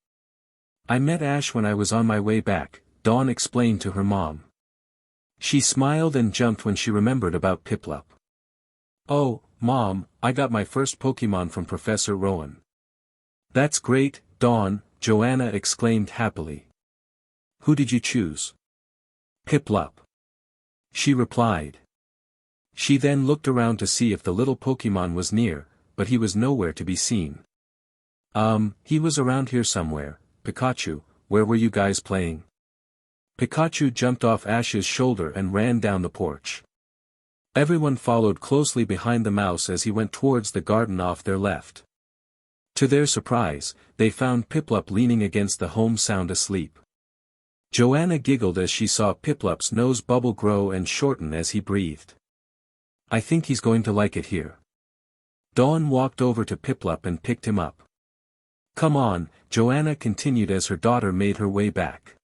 "I met Ash when I was on my way back," Dawn explained to her mom. She smiled and jumped when she remembered about Piplup. "Oh, Mom, I got my first Pokemon from Professor Rowan." "That's great, Dawn," Joanna exclaimed happily. "Who did you choose?" "Piplup," she replied. She then looked around to see if the little Pokemon was near, but he was nowhere to be seen. He was around here somewhere." "Pikachu, where were you guys playing?" Pikachu jumped off Ash's shoulder and ran down the porch. Everyone followed closely behind the mouse as he went towards the garden off their left. To their surprise, they found Piplup leaning against the home sound asleep. Joanna giggled as she saw Piplup's nose bubble grow and shorten as he breathed. "I think he's going to like it here." Dawn walked over to Piplup and picked him up. "Come on," Joanna continued as her daughter made her way back.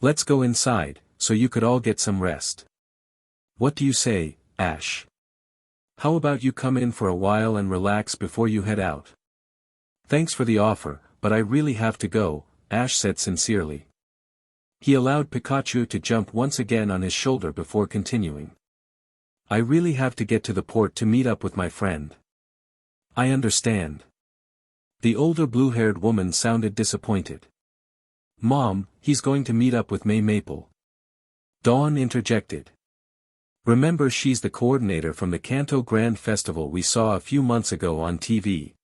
"Let's go inside, so you could all get some rest." "What do you say, Ash? How about you come in for a while and relax before you head out?" "Thanks for the offer, but I really have to go," Ash said sincerely. He allowed Pikachu to jump once again on his shoulder before continuing. "I really have to get to the port to meet up with my friend." "I understand." The older blue-haired woman sounded disappointed. "Mom, he's going to meet up with May Maple." Dawn interjected. "Remember, she's the coordinator from the Kanto Grand Festival we saw a few months ago on TV."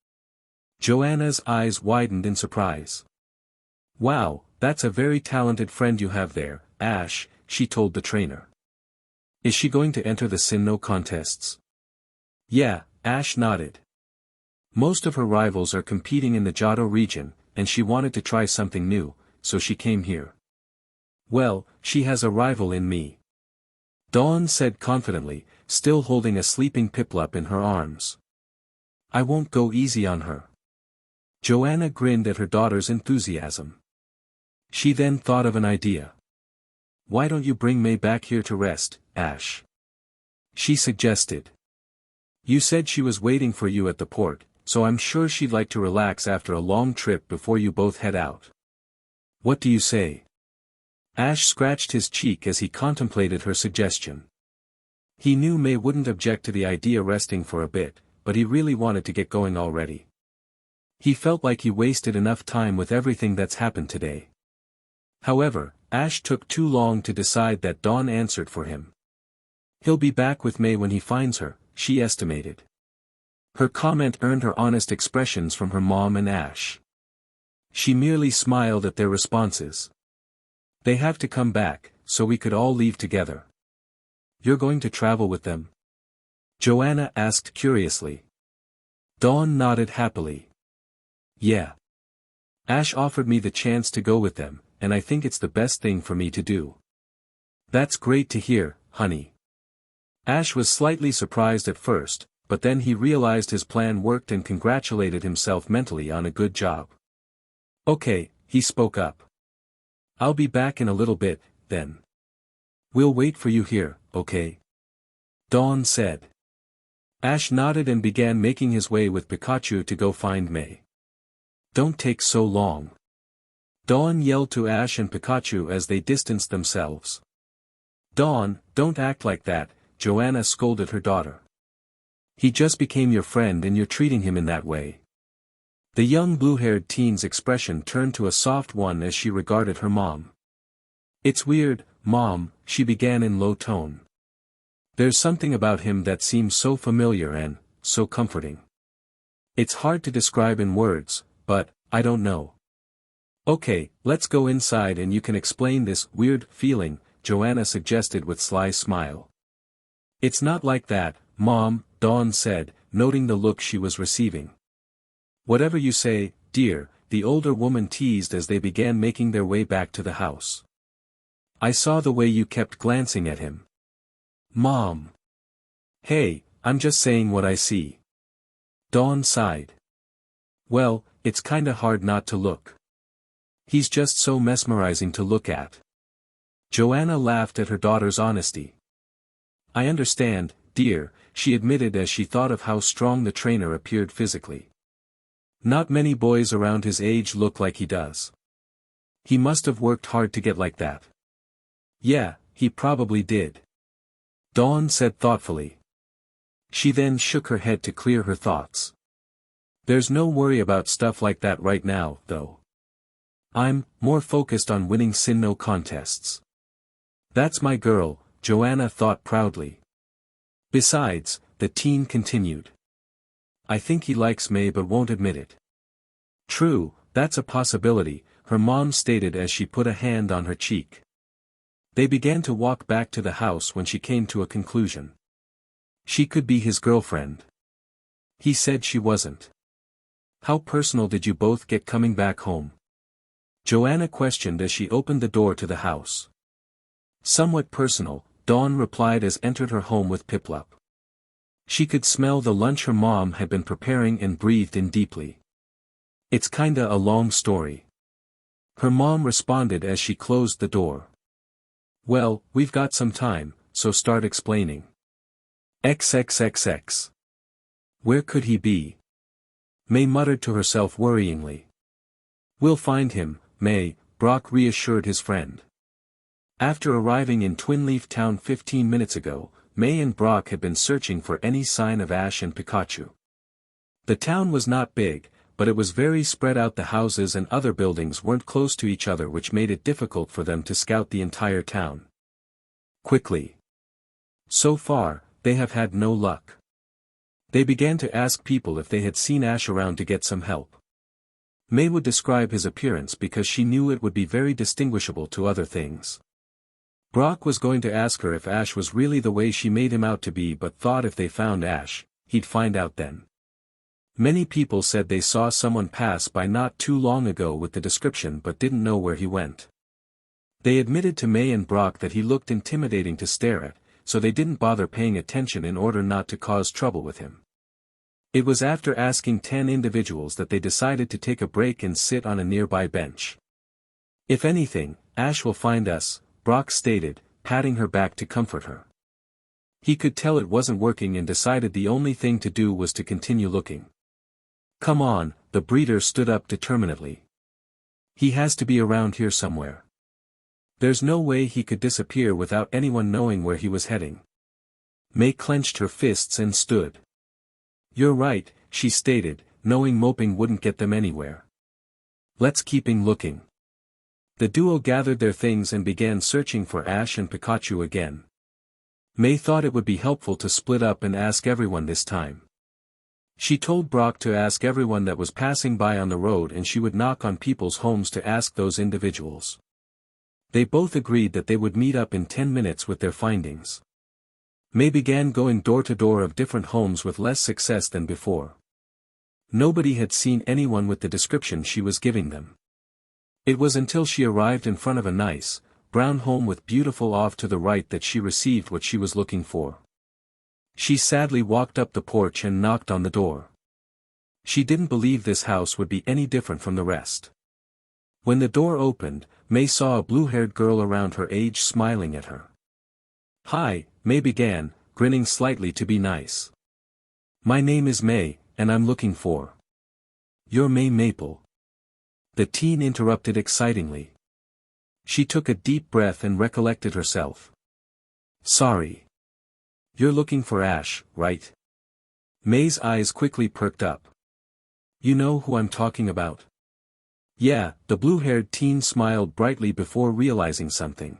Joanna's eyes widened in surprise. "Wow, that's a very talented friend you have there, Ash," she told the trainer. "Is she going to enter the Sinnoh contests?" "Yeah," Ash nodded. "Most of her rivals are competing in the Johto region, and she wanted to try something new, so she came here." "Well, she has a rival in me," Dawn said confidently, still holding a sleeping Piplup in her arms. "I won't go easy on her." Joanna grinned at her daughter's enthusiasm. She then thought of an idea. "Why don't you bring May back here to rest, Ash?" she suggested. "You said she was waiting for you at the port, so I'm sure she'd like to relax after a long trip before you both head out. What do you say?" Ash scratched his cheek as he contemplated her suggestion. He knew May wouldn't object to the idea resting for a bit, but he really wanted to get going already. He felt like he wasted enough time with everything that's happened today. However, Ash took too long to decide that Dawn answered for him. He'll be back with May when he finds her, she estimated. Her comment earned her honest expressions from her mom and Ash. She merely smiled at their responses. "They have to come back, so we could all leave together." "You're going to travel with them?" Joanna asked curiously. Dawn nodded happily. "Yeah. Ash offered me the chance to go with them, and I think it's the best thing for me to do." "That's great to hear, honey. Ash was slightly surprised at first, but then he realized his plan worked and congratulated himself mentally on a good job. Okay, he spoke up. I'll be back in a little bit, then. We'll wait for you here, okay? Dawn said. Ash nodded and began making his way with Pikachu to go find May. Don't take so long. Dawn yelled to Ash and Pikachu as they distanced themselves. Dawn, don't act like that, Joanna scolded her daughter. He just became your friend and you're treating him in that way. The young blue-haired teen's expression turned to a soft one as she regarded her mom. It's weird, Mom, she began in low tone. There's something about him that seems so familiar and so comforting. It's hard to describe in words, but I don't know. Okay, let's go inside and you can explain this weird feeling, Joanna suggested with sly smile. It's not like that, Mom, Dawn said, noting the look she was receiving. Whatever you say, dear, the older woman teased as they began making their way back to the house. I saw the way you kept glancing at him. Mom. Hey, I'm just saying what I see. Dawn sighed. Well, it's kinda hard not to look. He's just so mesmerizing to look at. Joanna laughed at her daughter's honesty. I understand, dear, she admitted as she thought of how strong the trainer appeared physically. Not many boys around his age look like he does. He must have worked hard to get like that. Yeah, he probably did. Dawn said thoughtfully. She then shook her head to clear her thoughts. There's no worry about stuff like that right now, though. I'm more focused on winning Sinnoh contests. That's my girl, Joanna thought proudly. Besides, the teen continued. I think he likes May but won't admit it. True, that's a possibility, her mom stated as she put a hand on her cheek. They began to walk back to the house when she came to a conclusion. She could be his girlfriend. He said she wasn't. How personal did you both get coming back home? Joanna questioned as she opened the door to the house. Somewhat personal, Dawn replied as entered her home with Piplup. She could smell the lunch her mom had been preparing and breathed in deeply. It's kinda a long story. Her mom responded as she closed the door. Well, we've got some time, so start explaining. XXXX. Where could he be? May muttered to herself worryingly. We'll find him, May, Brock reassured his friend. After arriving in Twin Leaf Town 15 minutes ago, May and Brock had been searching for any sign of Ash and Pikachu. The town was not big, but it was very spread out. The houses and other buildings weren't close to each other, which made it difficult for them to scout the entire town. Quickly. So far, they have had no luck. They began to ask people if they had seen Ash around to get some help. May would describe his appearance because she knew it would be very distinguishable to other things. Brock was going to ask her if Ash was really the way she made him out to be, but thought if they found Ash, he'd find out then. Many people said they saw someone pass by not too long ago with the description but didn't know where he went. They admitted to May and Brock that he looked intimidating to stare at, so they didn't bother paying attention in order not to cause trouble with him. It was after asking 10 individuals that they decided to take a break and sit on a nearby bench. If anything, Ash will find us, Brock stated, patting her back to comfort her. He could tell it wasn't working and decided the only thing to do was to continue looking. Come on, the breeder stood up determinedly. He has to be around here somewhere. There's no way he could disappear without anyone knowing where he was heading. May clenched her fists and stood. You're right, she stated, knowing moping wouldn't get them anywhere. Let's keep looking. The duo gathered their things and began searching for Ash and Pikachu again. May thought it would be helpful to split up and ask everyone this time. She told Brock to ask everyone that was passing by on the road, and she would knock on people's homes to ask those individuals. They both agreed that they would meet up in 10 minutes with their findings. May began going door to door of different homes with less success than before. Nobody had seen anyone with the description she was giving them. It was until she arrived in front of a nice, brown home with beautiful off to the right that she received what she was looking for. She sadly walked up the porch and knocked on the door. She didn't believe this house would be any different from the rest. When the door opened, May saw a blue-haired girl around her age smiling at her. "Hi," May began, grinning slightly to be nice. "My name is May, and I'm looking for—" "You're May Maple," the teen interrupted excitingly. She took a deep breath and recollected herself. "Sorry. You're looking for Ash, right?" May's eyes quickly perked up. "You know who I'm talking about?" "Yeah," the blue-haired teen smiled brightly before realizing something.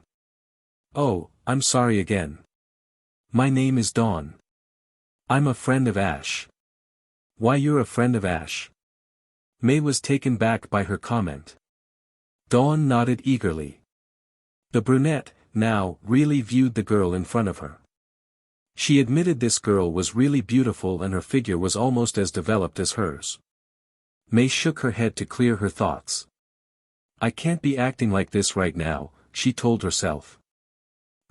"Oh, I'm sorry again. My name is Dawn. I'm a friend of Ash." "Why, you're a friend of Ash?" May was taken back by her comment. Dawn nodded eagerly. The brunette, now, really viewed the girl in front of her. She admitted this girl was really beautiful and her figure was almost as developed as hers. May shook her head to clear her thoughts. "I can't be acting like this right now," she told herself.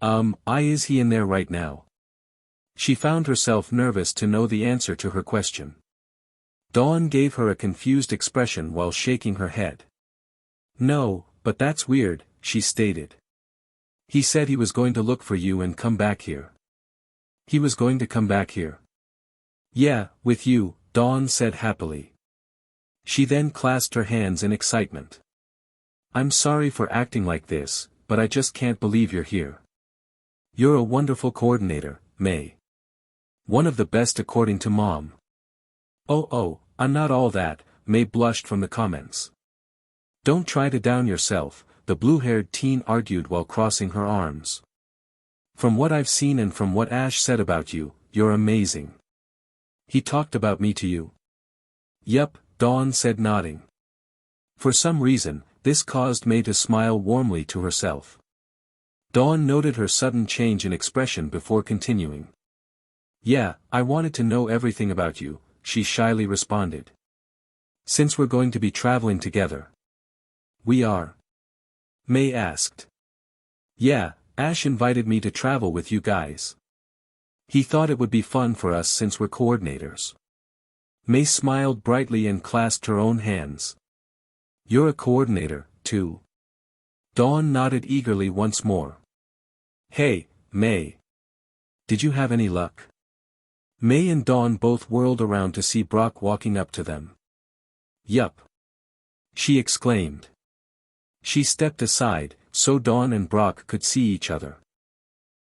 Is he in there right now?" She found herself nervous to know the answer to her question. Dawn gave her a confused expression while shaking her head. "No, but that's weird," she stated. "He said he was going to look for you and come back here." "He was going to come back here?" "Yeah, with you," Dawn said happily. She then clasped her hands in excitement. "I'm sorry for acting like this, but I just can't believe you're here. You're a wonderful coordinator, May. One of the best according to Mom." Oh, I'm not all that," May blushed from the comments. "Don't try to down yourself," the blue-haired teen argued while crossing her arms. "From what I've seen and from what Ash said about you, you're amazing. He talked about me to you?" "Yep," Dawn said nodding. For some reason, this caused May to smile warmly to herself. Dawn noted her sudden change in expression before continuing. "Yeah, I wanted to know everything about you," she shyly responded. "Since we're going to be traveling together." "We are?" May asked. "Yeah, Ash invited me to travel with you guys. He thought it would be fun for us since we're coordinators." May smiled brightly and clasped her own hands. "You're a coordinator, too?" Dawn nodded eagerly once more. "Hey, May. Did you have any luck?" May and Dawn both whirled around to see Brock walking up to them. "Yup!" she exclaimed. She stepped aside, so Dawn and Brock could see each other.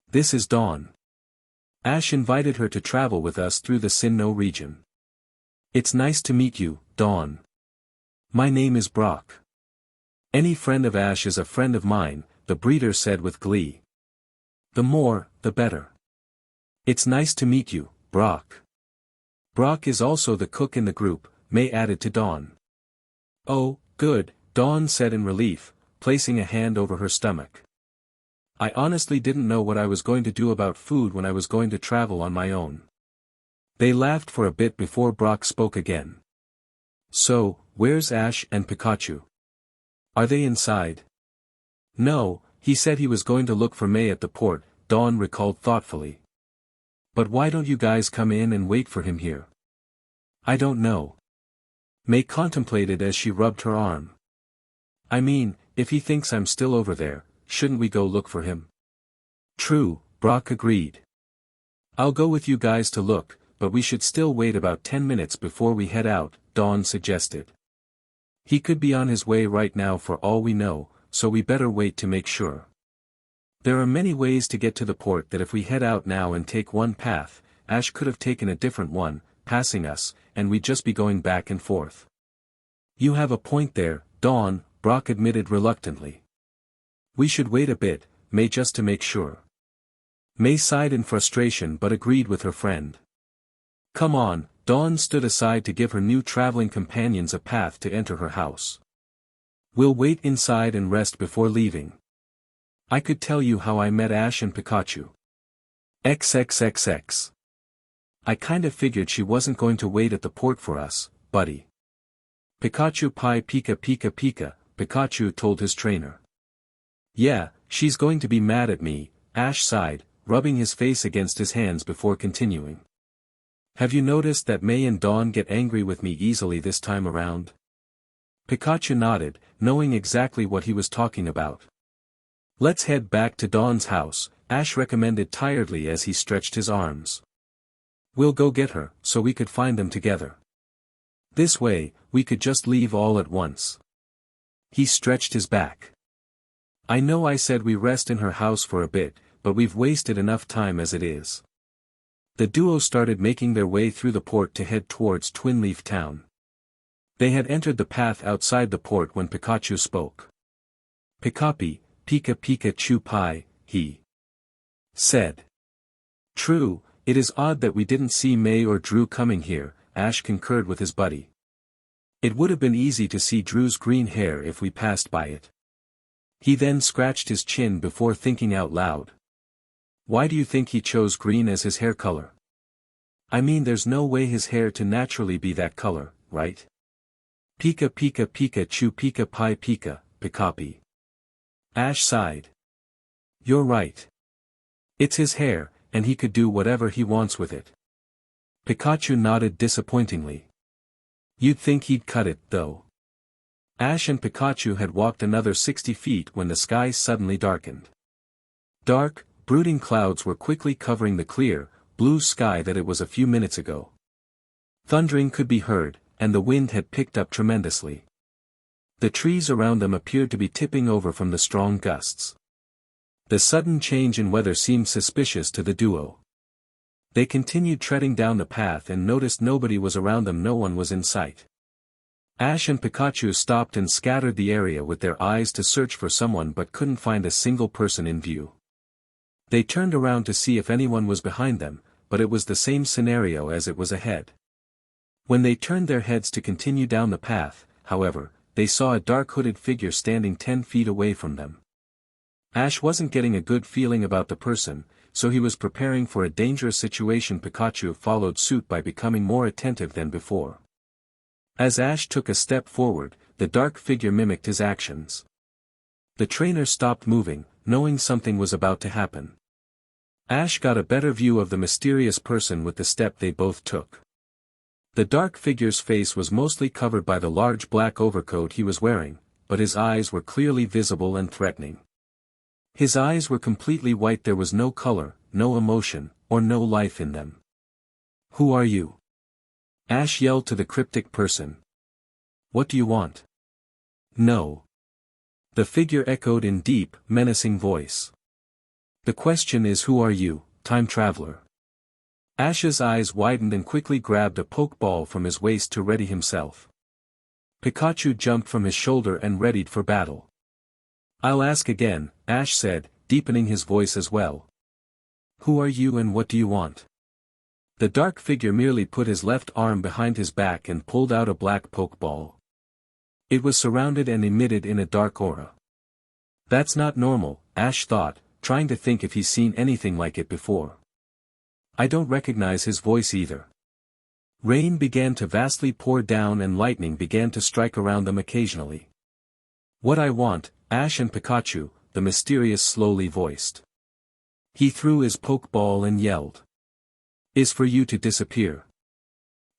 "This is Dawn. Ash invited her to travel with us through the Sinnoh region. It's nice to meet you, Dawn. My name is Brock. Any friend of Ash is a friend of mine," the breeder said with glee. "The more, the better. It's nice to meet you, Brock. Brock is also the cook in the group," May added to Dawn. "Oh, good," Dawn said in relief, placing a hand over her stomach. "I honestly didn't know what I was going to do about food when I was going to travel on my own." They laughed for a bit before Brock spoke again. "So, where's Ash and Pikachu? Are they inside?" "No, he said he was going to look for May at the port," Dawn recalled thoughtfully. "But why don't you guys come in and wait for him here?" "I don't know." May contemplated as she rubbed her arm. "I mean, if he thinks I'm still over there, shouldn't we go look for him?" "True," Brock agreed. "I'll go with you guys to look, but we should still wait about 10 minutes before we head out," Dawn suggested. "He could be on his way right now for all we know, so we better wait to make sure. There are many ways to get to the port that if we head out now and take one path, Ash could have taken a different one, passing us, and we'd just be going back and forth." "You have a point there, Dawn," Brock admitted reluctantly. "We should wait a bit, May, just to make sure." May sighed in frustration but agreed with her friend. "Come on," Dawn stood aside to give her new traveling companions a path to enter her house. "We'll wait inside and rest before leaving. I could tell you how I met Ash and Pikachu. XXXX. I kinda figured she wasn't going to wait at the port for us, buddy." "Pikachu pie Pika Pika Pika," Pikachu told his trainer. "Yeah, she's going to be mad at me," Ash sighed, rubbing his face against his hands before continuing. Have you noticed that May and Dawn get angry with me easily this time around? Pikachu nodded, knowing exactly what he was talking about. Let's head back to Dawn's house, Ash recommended tiredly as he stretched his arms. We'll go get her, so we could find them together. This way, we could just leave all at once. He stretched his back. I know I said we rest in her house for a bit, but we've wasted enough time as it is. The duo started making their way through the port to head towards Twin Leaf Town. They had entered the path outside the port when Pikachu spoke. Pikapi, Pika Pikachu Pai, he said. True, it is odd that we didn't see May or Drew coming here, Ash concurred with his buddy. It would have been easy to see Drew's green hair if we passed by it. He then scratched his chin before thinking out loud. Why do you think he chose green as his hair color? I mean, there's no way his hair to naturally be that color, right? Pika Pika Pikachu Pika Pai Pika, Pikapi. Ash sighed. You're right. It's his hair, and he could do whatever he wants with it. Pikachu nodded disappointingly. You'd think he'd cut it, though. Ash and Pikachu had walked another 60 feet when the sky suddenly darkened. Dark, brooding clouds were quickly covering the clear, blue sky that it was a few minutes ago. Thundering could be heard, and the wind had picked up tremendously. The trees around them appeared to be tipping over from the strong gusts. The sudden change in weather seemed suspicious to the duo. They continued treading down the path and noticed nobody was around them. No one was in sight. Ash and Pikachu stopped and scattered the area with their eyes to search for someone but couldn't find a single person in view. They turned around to see if anyone was behind them, but it was the same scenario as it was ahead. When they turned their heads to continue down the path, however, they saw a dark hooded figure standing 10 feet away from them. Ash wasn't getting a good feeling about the person, so he was preparing for a dangerous situation. Pikachu followed suit by becoming more attentive than before. As Ash took a step forward, the dark figure mimicked his actions. The trainer stopped moving, knowing something was about to happen. Ash got a better view of the mysterious person with the step they both took. The dark figure's face was mostly covered by the large black overcoat he was wearing, but his eyes were clearly visible and threatening. His eyes were completely white. There was no color, no emotion, or no life in them. Who are you? Ash yelled to the cryptic person. What do you want? No. The figure echoed in deep, menacing voice. The question is, who are you, time traveler? Ash's eyes widened and quickly grabbed a pokeball from his waist to ready himself. Pikachu jumped from his shoulder and readied for battle. I'll ask again, Ash said, deepening his voice as well. Who are you and what do you want? The dark figure merely put his left arm behind his back and pulled out a black pokeball. It was surrounded and emitted in a dark aura. That's not normal, Ash thought, trying to think if he's seen anything like it before. I don't recognize his voice either. Rain began to vastly pour down and lightning began to strike around them occasionally. What I want, Ash and Pikachu, the mysterious slowly voiced. He threw his pokeball and yelled. Is for you to disappear.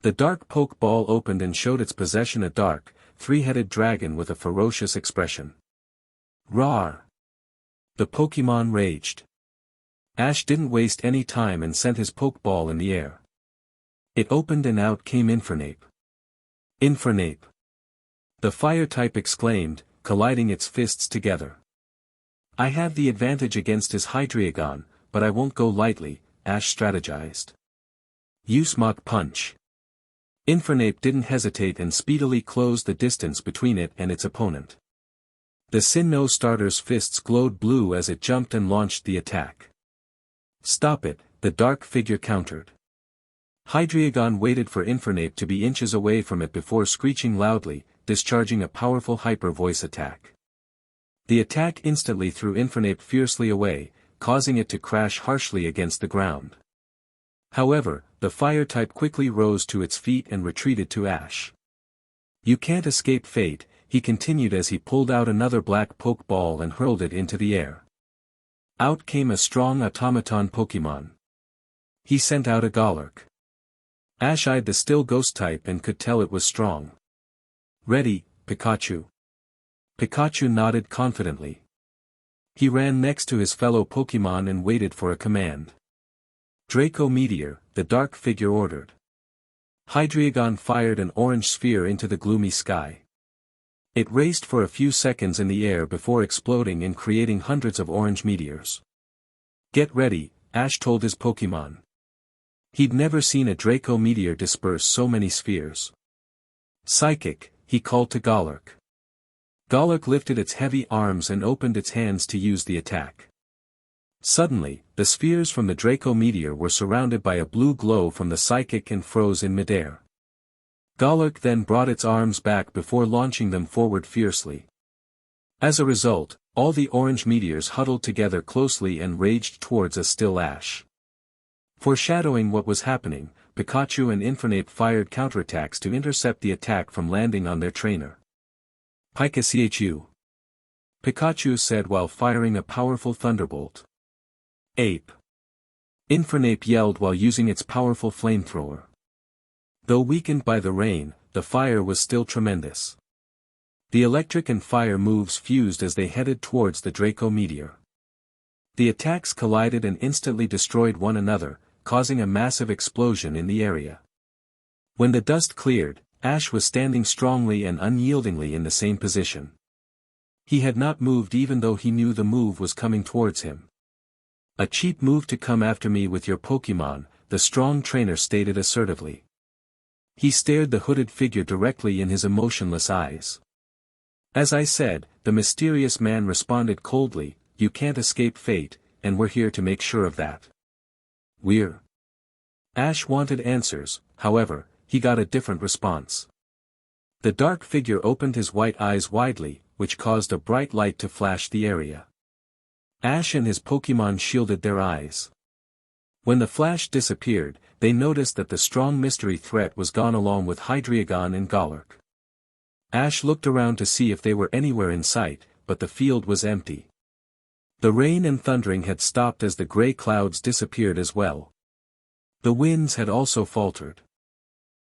The dark pokeball opened and showed its possession, a dark, three-headed dragon with a ferocious expression. Roar! The Pokemon raged. Ash didn't waste any time and sent his pokeball in the air. It opened and out came Infernape. Infernape! The fire type exclaimed, colliding its fists together. I have the advantage against his Hydreigon, but I won't go lightly, Ash strategized. Use Mach Punch. Infernape didn't hesitate and speedily closed the distance between it and its opponent. The Sinnoh starter's fists glowed blue as it jumped and launched the attack. Stop it, the dark figure countered. Hydreigon waited for Infernape to be inches away from it before screeching loudly, discharging a powerful hyper voice attack. The attack instantly threw Infernape fiercely away, causing it to crash harshly against the ground. However, the fire type quickly rose to its feet and retreated to Ash. You can't escape fate, he continued as he pulled out another black pokeball and hurled it into the air. Out came a strong automaton Pokemon. He sent out a Golurk. Ash eyed the still ghost type and could tell it was strong. Ready, Pikachu. Pikachu nodded confidently. He ran next to his fellow Pokemon and waited for a command. Draco Meteor, the dark figure ordered. Hydreigon fired an orange sphere into the gloomy sky. It raced for a few seconds in the air before exploding and creating hundreds of orange meteors. Get ready, Ash told his Pokemon. He'd never seen a Draco Meteor disperse so many spheres. Psychic, he called to Golurk. Golurk lifted its heavy arms and opened its hands to use the attack. Suddenly, the spheres from the Draco Meteor were surrounded by a blue glow from the Psychic and froze in midair. Golurk then brought its arms back before launching them forward fiercely. As a result, all the orange meteors huddled together closely and raged towards a still Ash. Foreshadowing what was happening, Pikachu and Infernape fired counterattacks to intercept the attack from landing on their trainer. Pikachu. Pikachu said while firing a powerful thunderbolt. Ape. Infernape yelled while using its powerful flamethrower. Though weakened by the rain, the fire was still tremendous. The electric and fire moves fused as they headed towards the Draco Meteor. The attacks collided and instantly destroyed one another, causing a massive explosion in the area. When the dust cleared, Ash was standing strongly and unyieldingly in the same position. He had not moved even though he knew the move was coming towards him. A cheap move to come after me with your Pokemon, the strong trainer stated assertively. He stared the hooded figure directly in his emotionless eyes. As I said, the mysterious man responded coldly, you can't escape fate, and we're here to make sure of that. We're. Ash wanted answers, however, he got a different response. The dark figure opened his white eyes widely, which caused a bright light to flash the area. Ash and his Pokemon shielded their eyes. When the flash disappeared, they noticed that the strong mystery threat was gone along with Hydreigon and Golurk. Ash looked around to see if they were anywhere in sight, but the field was empty. The rain and thundering had stopped as the gray clouds disappeared as well. The winds had also faltered.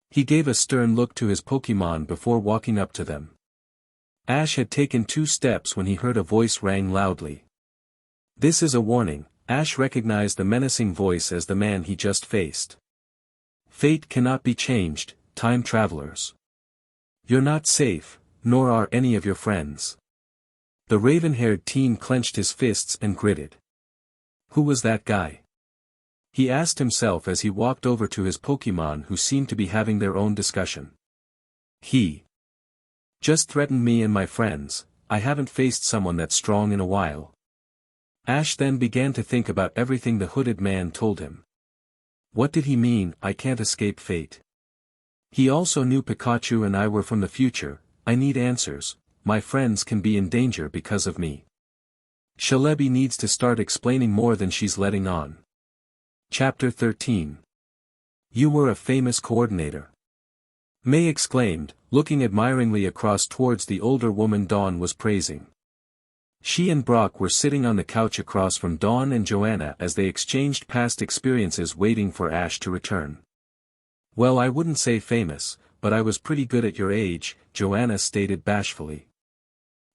He gave a stern look to his Pokemon before walking up to them. Ash had taken 2 steps when he heard a voice rang loudly. This is a warning. Ash recognized the menacing voice as the man he just faced. Fate cannot be changed, time travelers. You're not safe, nor are any of your friends. The raven-haired teen clenched his fists and gritted. Who was that guy? He asked himself as he walked over to his Pokemon who seemed to be having their own discussion. He just threatened me and my friends. I haven't faced someone that strong in a while. Ash then began to think about everything the hooded man told him. What did he mean, I can't escape fate? He also knew Pikachu and I were from the future. I need answers, my friends can be in danger because of me. Celebi needs to start explaining more than she's letting on. Chapter 13. You were a famous coordinator. May exclaimed, looking admiringly across towards the older woman Dawn was praising. She and Brock were sitting on the couch across from Dawn and Joanna as they exchanged past experiences waiting for Ash to return. Well, I wouldn't say famous, but I was pretty good at your age, Joanna stated bashfully.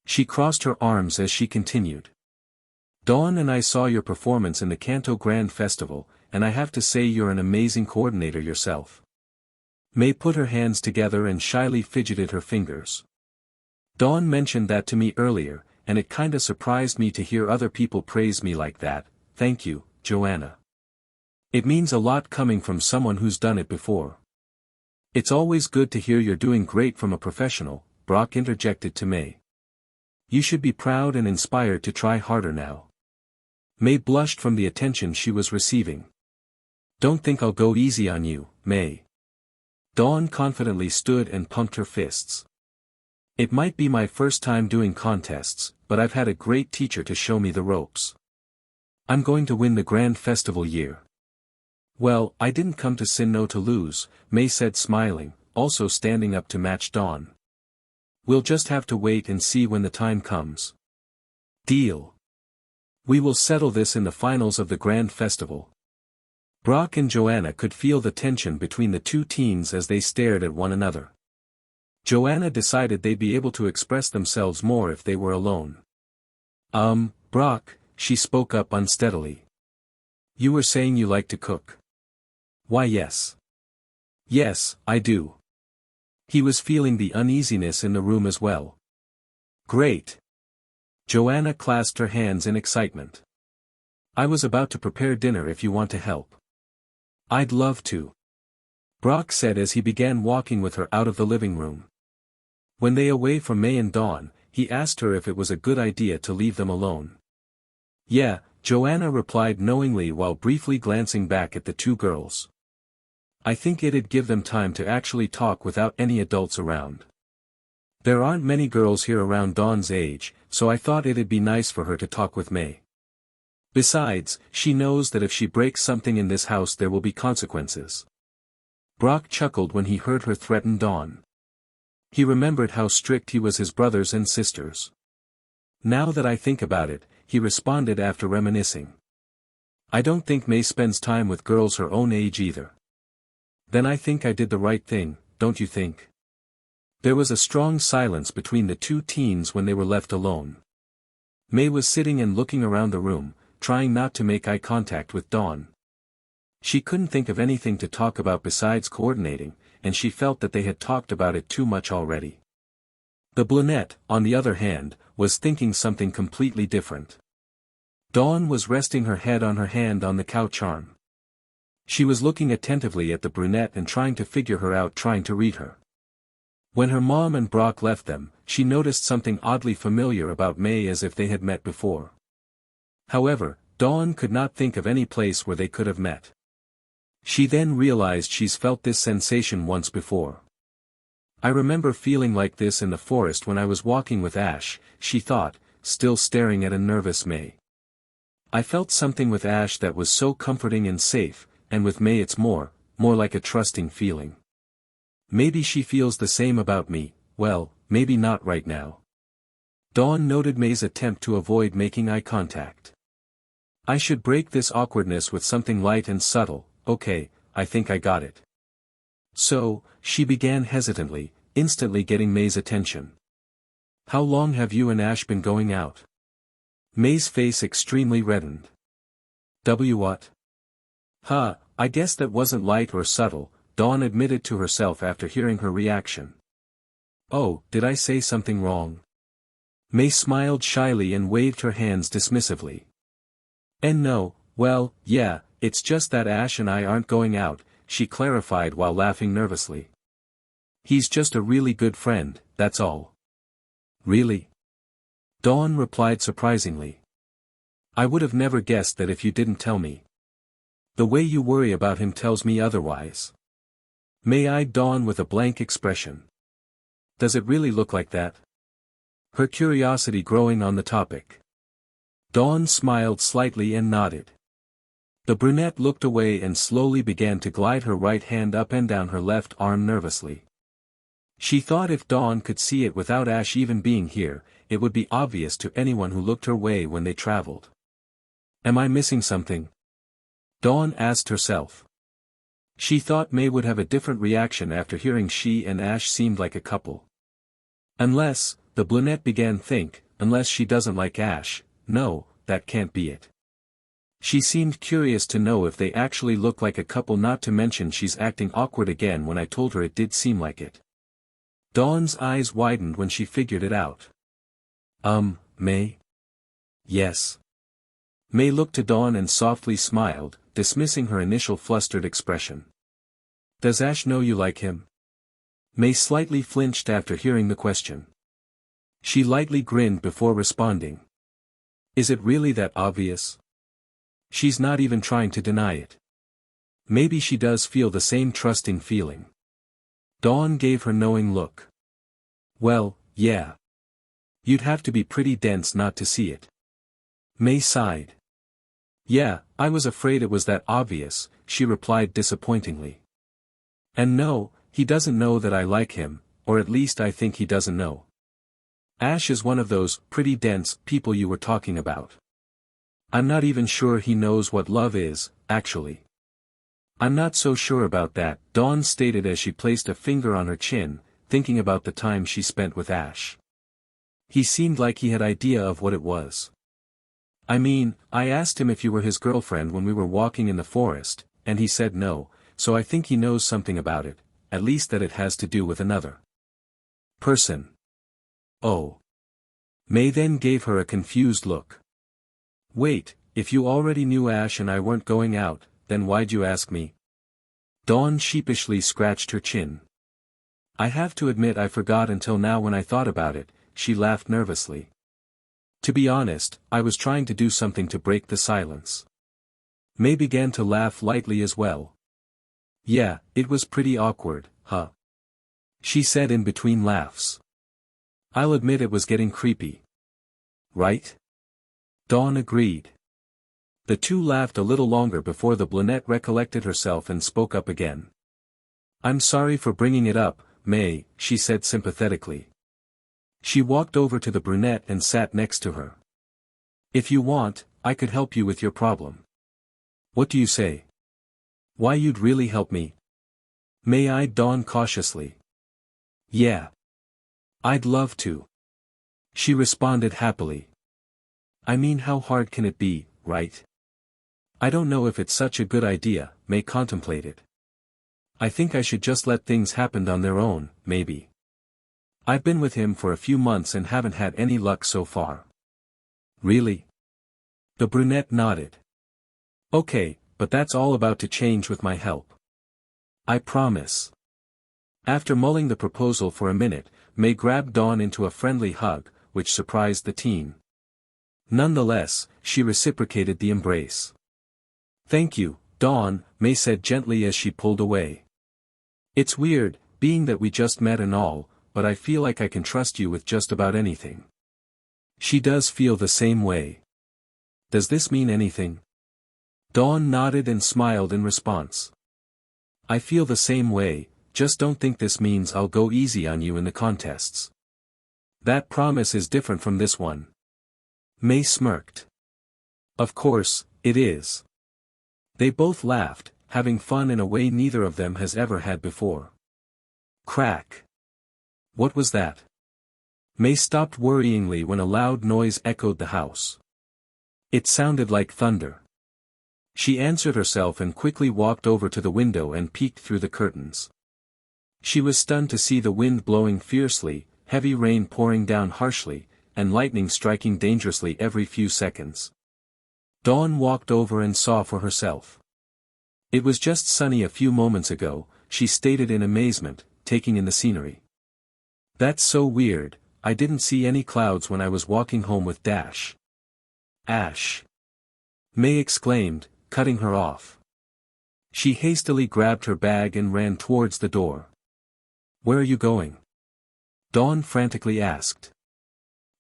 She crossed her arms as she continued. Dawn and I saw your performance in the Kanto Grand Festival, and I have to say you're an amazing coordinator yourself. May put her hands together and shyly fidgeted her fingers. Dawn mentioned that to me earlier, and it kinda surprised me to hear other people praise me like that. Thank you, Joanna. It means a lot coming from someone who's done it before. It's always good to hear you're doing great from a professional, Brock interjected to May. You should be proud and inspired to try harder now. May blushed from the attention she was receiving. Don't think I'll go easy on you, May. Dawn confidently stood and pumped her fists. It might be my first time doing contests, but I've had a great teacher to show me the ropes. I'm going to win the Grand Festival year. Well, I didn't come to Sinnoh to lose, May said smiling, also standing up to match Dawn. We'll just have to wait and see when the time comes. Deal. We will settle this in the finals of the grand festival. Brock and Joanna could feel the tension between the two teens as they stared at one another. Joanna decided they'd be able to express themselves more if they were alone. Brock, she spoke up unsteadily. You were saying you like to cook. Why yes. Yes, I do. He was feeling the uneasiness in the room as well. Great. Joanna clasped her hands in excitement. I was about to prepare dinner if you want to help. I'd love to. Brock said as he began walking with her out of the living room. When they away from May and Dawn, he asked her if it was a good idea to leave them alone. Yeah, Joanna replied knowingly while briefly glancing back at the two girls. I think it'd give them time to actually talk without any adults around. There aren't many girls here around Dawn's age, so I thought it'd be nice for her to talk with May. Besides, she knows that if she breaks something in this house there will be consequences. Brock chuckled when he heard her threaten Dawn. He remembered how strict he was his brothers and sisters. Now that I think about it, he responded after reminiscing. I don't think May spends time with girls her own age either. Then I think I did the right thing, don't you think? There was a strong silence between the two teens when they were left alone. May was sitting and looking around the room, trying not to make eye contact with Dawn. She couldn't think of anything to talk about besides coordinating, and she felt that they had talked about it too much already. The brunette, on the other hand, was thinking something completely different. Dawn was resting her head on her hand on the couch arm. She was looking attentively at the brunette and trying to figure her out, trying to read her. When her mom and Brock left them, she noticed something oddly familiar about May, as if they had met before. However, Dawn could not think of any place where they could have met. She then realized she's felt this sensation once before. I remember feeling like this in the forest when I was walking with Ash, she thought, still staring at a nervous May. I felt something with Ash that was so comforting and safe, and with May it's more like a trusting feeling. Maybe she feels the same about me, well, maybe not right now. Dawn noted May's attempt to avoid making eye contact. I should break this awkwardness with something light and subtle. Okay, I think I got it. So, she began hesitantly, instantly getting May's attention. How long have you and Ash been going out? May's face extremely reddened. What? I guess that wasn't light or subtle, Dawn admitted to herself after hearing her reaction. Oh, did I say something wrong? May smiled shyly and waved her hands dismissively. And no, well, yeah, it's just that Ash and I aren't going out, she clarified while laughing nervously. He's just a really good friend, that's all. Really? Dawn replied surprisingly. I would have never guessed that if you didn't tell me. The way you worry about him tells me otherwise. May eyed Dawn with a blank expression. Does it really look like that? Her curiosity growing on the topic. Dawn smiled slightly and nodded. The brunette looked away and slowly began to glide her right hand up and down her left arm nervously. She thought if Dawn could see it without Ash even being here, it would be obvious to anyone who looked her way when they traveled. Am I missing something? Dawn asked herself. She thought May would have a different reaction after hearing she and Ash seemed like a couple. Unless, the brunette began think, unless she doesn't like Ash, no, that can't be it. She seemed curious to know if they actually look like a couple, not to mention she's acting awkward again when I told her it did seem like it. Dawn's eyes widened when she figured it out. May? Yes. May looked to Dawn and softly smiled, dismissing her initial flustered expression. Does Ash know you like him? May slightly flinched after hearing the question. She lightly grinned before responding. Is it really that obvious? She's not even trying to deny it. Maybe she does feel the same trusting feeling. Dawn gave her knowing look. Well, yeah. You'd have to be pretty dense not to see it. May sighed. Yeah, I was afraid it was that obvious, she replied disappointingly. And no, he doesn't know that I like him, or at least I think he doesn't know. Ash is one of those pretty dense people you were talking about. I'm not even sure he knows what love is, actually. I'm not so sure about that, Dawn stated as she placed a finger on her chin, thinking about the time she spent with Ash. He seemed like he had idea of what it was. I mean, I asked him if you were his girlfriend when we were walking in the forest, and he said no, so I think he knows something about it, at least that it has to do with another person. Oh. May then gave her a confused look. Wait, if you already knew Ash and I weren't going out, then why'd you ask me? Dawn sheepishly scratched her chin. I have to admit I forgot until now when I thought about it, she laughed nervously. To be honest, I was trying to do something to break the silence. May began to laugh lightly as well. Yeah, it was pretty awkward, huh? She said in between laughs. I'll admit it was getting creepy. Right? Dawn agreed. The two laughed a little longer before the brunette recollected herself and spoke up again. I'm sorry for bringing it up, May, she said sympathetically. She walked over to the brunette and sat next to her. If you want, I could help you with your problem. What do you say? Why, you'd really help me? May eyed Dawn cautiously. Yeah. I'd love to. She responded happily. I mean, how hard can it be, right? I don't know if it's such a good idea, May contemplated. I think I should just let things happen on their own, maybe. I've been with him for a few months and haven't had any luck so far. Really? The brunette nodded. Okay, but that's all about to change with my help. I promise. After mulling the proposal for a minute, May grabbed Dawn into a friendly hug, which surprised the teen. Nonetheless, she reciprocated the embrace. Thank you, Dawn, May said gently as she pulled away. It's weird, being that we just met and all, but I feel like I can trust you with just about anything. She does feel the same way. Does this mean anything? Dawn nodded and smiled in response. I feel the same way, just don't think this means I'll go easy on you in the contests. That promise is different from this one. May smirked. Of course, it is. They both laughed, having fun in a way neither of them has ever had before. Crack. What was that? May stopped worryingly when a loud noise echoed the house. It sounded like thunder. She answered herself and quickly walked over to the window and peeked through the curtains. She was stunned to see the wind blowing fiercely, heavy rain pouring down harshly, and lightning striking dangerously every few seconds. Dawn walked over and saw for herself. It was just sunny a few moments ago, she stated in amazement, taking in the scenery. That's so weird, I didn't see any clouds when I was walking home with Ash. May exclaimed, cutting her off. She hastily grabbed her bag and ran towards the door. Where are you going? Dawn frantically asked.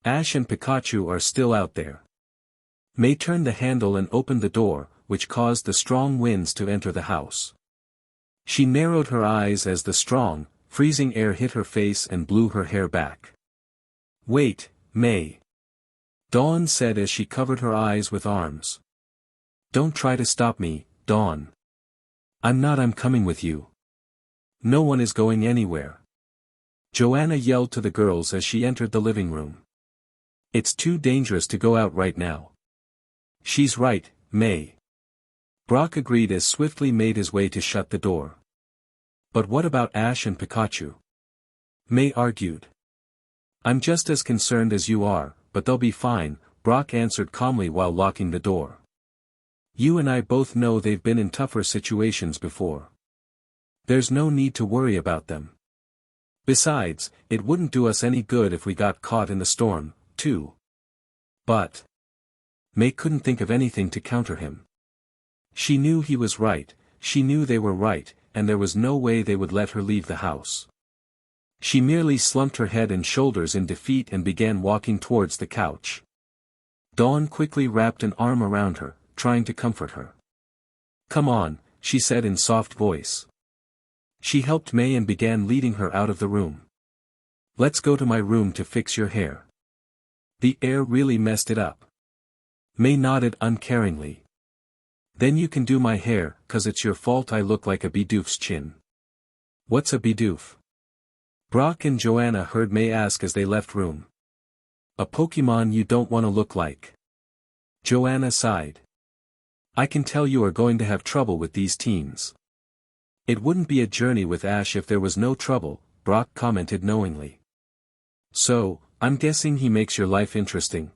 Ash and Pikachu are still out there. May turned the handle and opened the door, which caused the strong winds to enter the house. She narrowed her eyes as the strong, freezing air hit her face and blew her hair back. Wait, May. Dawn said as she covered her eyes with arms. Don't try to stop me, Dawn. I'm coming with you. No one is going anywhere. Joanna yelled to the girls as she entered the living room. It's too dangerous to go out right now. She's right, May. Brock agreed as swiftly made his way to shut the door. But what about Ash and Pikachu? May argued. I'm just as concerned as you are, but they'll be fine, Brock answered calmly while locking the door. You and I both know they've been in tougher situations before. There's no need to worry about them. Besides, it wouldn't do us any good if we got caught in the storm, too. But May couldn't think of anything to counter him. She knew he was right, she knew they were right, and there was no way they would let her leave the house. She merely slumped her head and shoulders in defeat and began walking towards the couch. Dawn quickly wrapped an arm around her, trying to comfort her. Come on, she said in soft voice. She helped May and began leading her out of the room. Let's go to my room to fix your hair. The air really messed it up. May nodded uncaringly. Then you can do my hair, 'cause it's your fault I look like a Bidoof's chin. What's a Bidoof? Brock and Joanna heard May ask as they left room. A Pokemon you don't want to look like. Joanna sighed. I can tell you are going to have trouble with these teens. It wouldn't be a journey with Ash if there was no trouble, Brock commented knowingly. So, I'm guessing he makes your life interesting.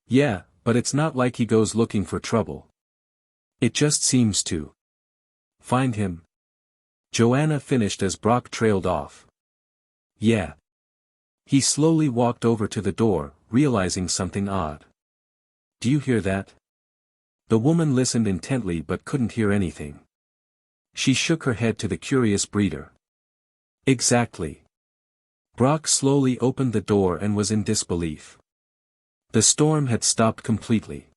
Yeah, but it's not like he goes looking for trouble. It just seems to. Find him. Joanna finished as Brock trailed off. Yeah. He slowly walked over to the door, realizing something odd. Do you hear that? The woman listened intently but couldn't hear anything. She shook her head to the curious breeder. Exactly. Brock slowly opened the door and was in disbelief. The storm had stopped completely.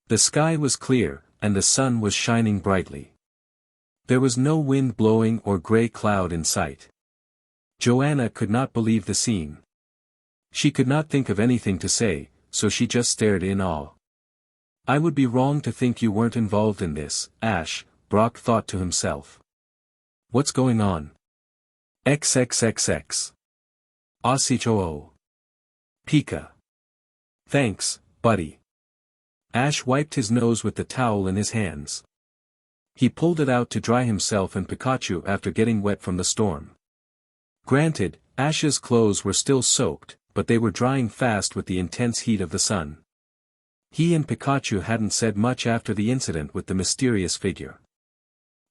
The sky was clear, and the sun was shining brightly. There was no wind blowing or gray cloud in sight. Joanna could not believe the scene. She could not think of anything to say, so she just stared in awe. I would be wrong to think you weren't involved in this, Ash, Brock thought to himself. What's going on? XXXX. Osichoo. Pika. Thanks, buddy. Ash wiped his nose with the towel in his hands. He pulled it out to dry himself and Pikachu after getting wet from the storm. Granted, Ash's clothes were still soaked, but they were drying fast with the intense heat of the sun. He and Pikachu hadn't said much after the incident with the mysterious figure.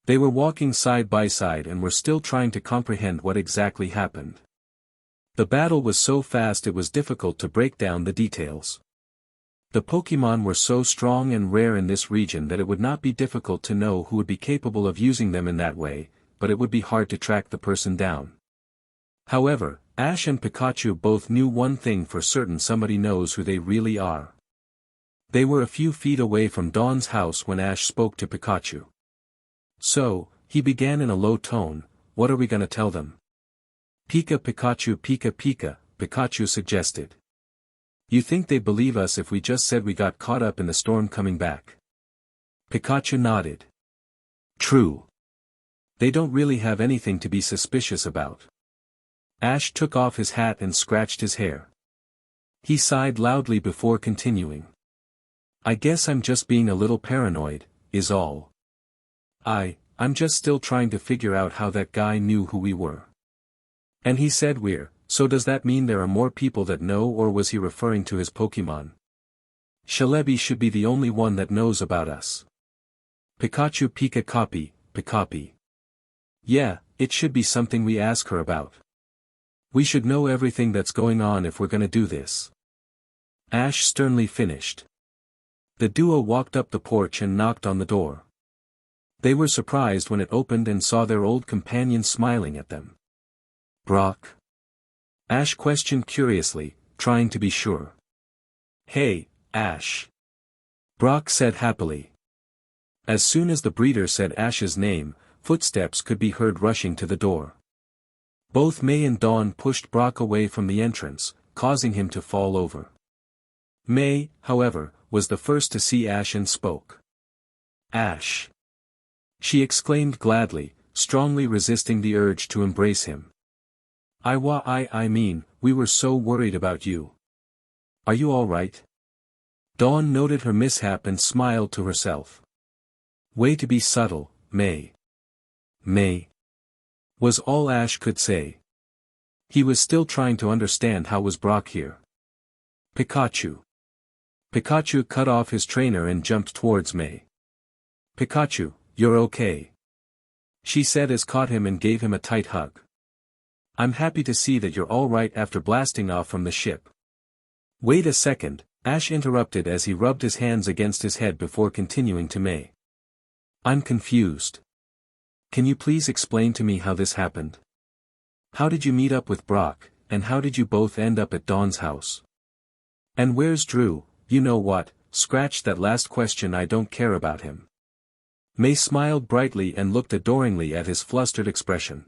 They were walking side by side and were still trying to comprehend what exactly happened. The battle was so fast it was difficult to break down the details. The Pokemon were so strong and rare in this region that it would not be difficult to know who would be capable of using them in that way, but it would be hard to track the person down. However, Ash and Pikachu both knew one thing for certain: somebody knows who they really are. They were a few feet away from Dawn's house when Ash spoke to Pikachu. So, he began in a low tone, what are we gonna tell them? Pika Pikachu Pika Pika, Pikachu suggested. You think they believe us if we just said we got caught up in the storm coming back? Pikachu nodded. True. They don't really have anything to be suspicious about. Ash took off his hat and scratched his hair. He sighed loudly before continuing. I guess I'm just being a little paranoid, is all. I'm just still trying to figure out how that guy knew who we were. And he said we're, so does that mean there are more people that know, or was he referring to his Pokemon? Shalebi should be the only one that knows about us. Pikachu Pika Copy, Pikapi. Yeah, it should be something we ask her about. We should know everything that's going on if we're gonna do this. Ash sternly finished. The duo walked up the porch and knocked on the door. They were surprised when it opened and saw their old companion smiling at them. Brock? Ash questioned curiously, trying to be sure. Hey, Ash. Brock said happily. As soon as the breeder said Ash's name, footsteps could be heard rushing to the door. Both May and Dawn pushed Brock away from the entrance, causing him to fall over. May, however, was the first to see Ash and spoke. Ash! She exclaimed gladly, strongly resisting the urge to embrace him. I mean, we were so worried about you. Are you all right? Dawn noted her mishap and smiled to herself. Way to be subtle, May. May. Was all Ash could say. He was still trying to understand how was Brock here. Pikachu. Pikachu cut off his trainer and jumped towards May. Pikachu, you're okay. She said as caught him and gave him a tight hug. I'm happy to see that you're all right after blasting off from the ship. Wait a second, Ash interrupted as he rubbed his hands against his head before continuing to May. I'm confused. Can you please explain to me how this happened? How did you meet up with Brock, and how did you both end up at Dawn's house? And where's Drew? You know what, scratch that last question, I don't care about him. May smiled brightly and looked adoringly at his flustered expression.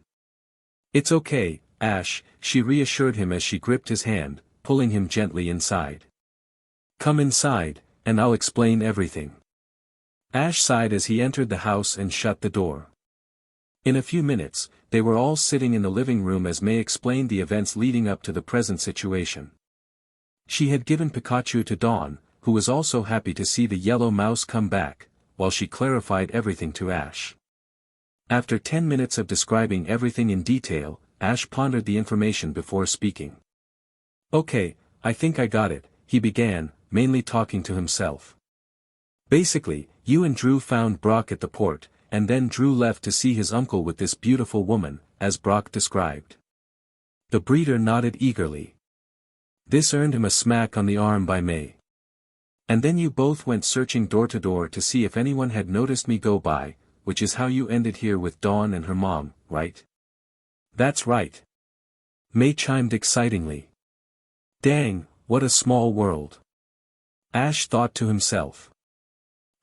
It's okay, Ash, she reassured him as she gripped his hand, pulling him gently inside. Come inside, and I'll explain everything." Ash sighed as he entered the house and shut the door. In a few minutes, they were all sitting in the living room as May explained the events leading up to the present situation. She had given Pikachu to Dawn, who was also happy to see the yellow mouse come back, while she clarified everything to Ash. After 10 minutes of describing everything in detail, Ash pondered the information before speaking. "Okay, I think I got it," he began, mainly talking to himself. "Basically, you and Drew found Brock at the port, and then Drew left to see his uncle with this beautiful woman, as Brock described." The breeder nodded eagerly. This earned him a smack on the arm by May. "And then you both went searching door to door to see if anyone had noticed me go by, which is how you ended here with Dawn and her mom, right?" "That's right." May chimed excitingly. "Dang, what a small world." Ash thought to himself.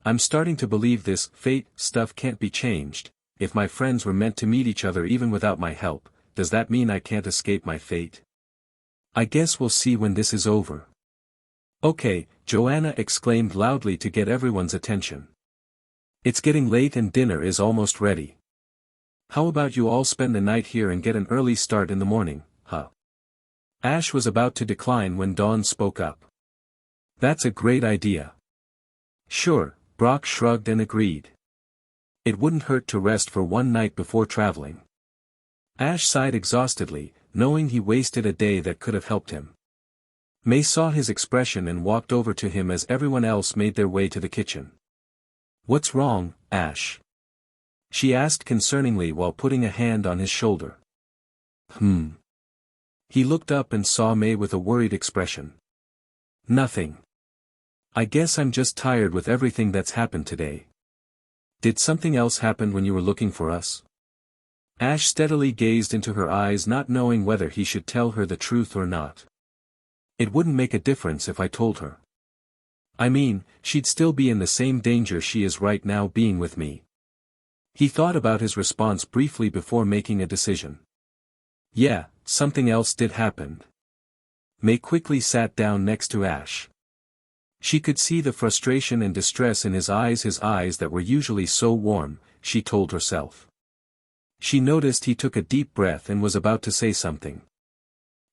"I'm starting to believe this fate stuff can't be changed. If my friends were meant to meet each other even without my help, does that mean I can't escape my fate? I guess we'll see when this is over." "Okay," Joanna exclaimed loudly to get everyone's attention. "It's getting late and dinner is almost ready. How about you all spend the night here and get an early start in the morning, huh?" Ash was about to decline when Dawn spoke up. "That's a great idea." "Sure," Brock shrugged and agreed. It wouldn't hurt to rest for one night before traveling. Ash sighed exhaustedly, knowing he wasted a day that could have helped him. May saw his expression and walked over to him as everyone else made their way to the kitchen. "What's wrong, Ash?" she asked concerningly while putting a hand on his shoulder. He looked up and saw May with a worried expression. "Nothing. I guess I'm just tired with everything that's happened today." "Did something else happen when you were looking for us?" Ash steadily gazed into her eyes, not knowing whether he should tell her the truth or not. "It wouldn't make a difference if I told her. I mean, she'd still be in the same danger she is right now being with me." He thought about his response briefly before making a decision. "Yeah, something else did happen." May quickly sat down next to Ash. She could see the frustration and distress in his eyes that were usually so warm, she told herself. She noticed he took a deep breath and was about to say something.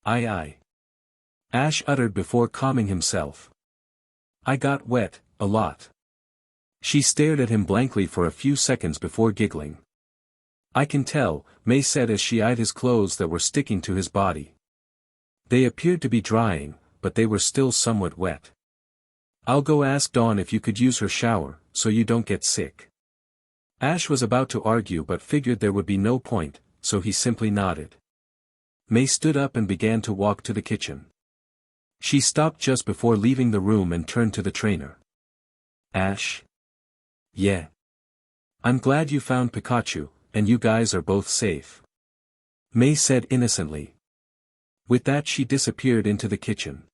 "Aye. Ash uttered before calming himself. "I got wet, a lot." She stared at him blankly for a few seconds before giggling. "I can tell," May said as she eyed his clothes that were sticking to his body. They appeared to be drying, but they were still somewhat wet. "I'll go ask Dawn if you could use her shower, so you don't get sick." Ash was about to argue but figured there would be no point, so he simply nodded. May stood up and began to walk to the kitchen. She stopped just before leaving the room and turned to the trainer. "Ash?" "Yeah. I'm glad you found Pikachu, and you guys are both safe," May said innocently. With that she disappeared into the kitchen.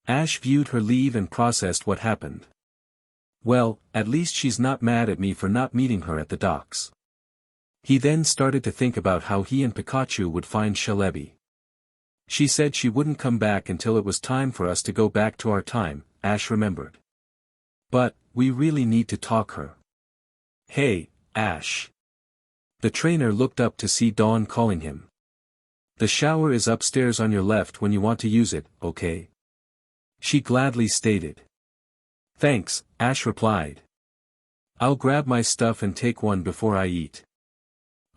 Ash viewed her leave and processed what happened. Well, at least she's not mad at me for not meeting her at the docks. He then started to think about how he and Pikachu would find Celebi. "She said she wouldn't come back until it was time for us to go back to our time," Ash remembered. "But, we really need to talk her." "Hey, Ash." The trainer looked up to see Dawn calling him. "The shower is upstairs on your left when you want to use it, okay?" She gladly stated. "Thanks," Ash replied. "I'll grab my stuff and take one before I eat."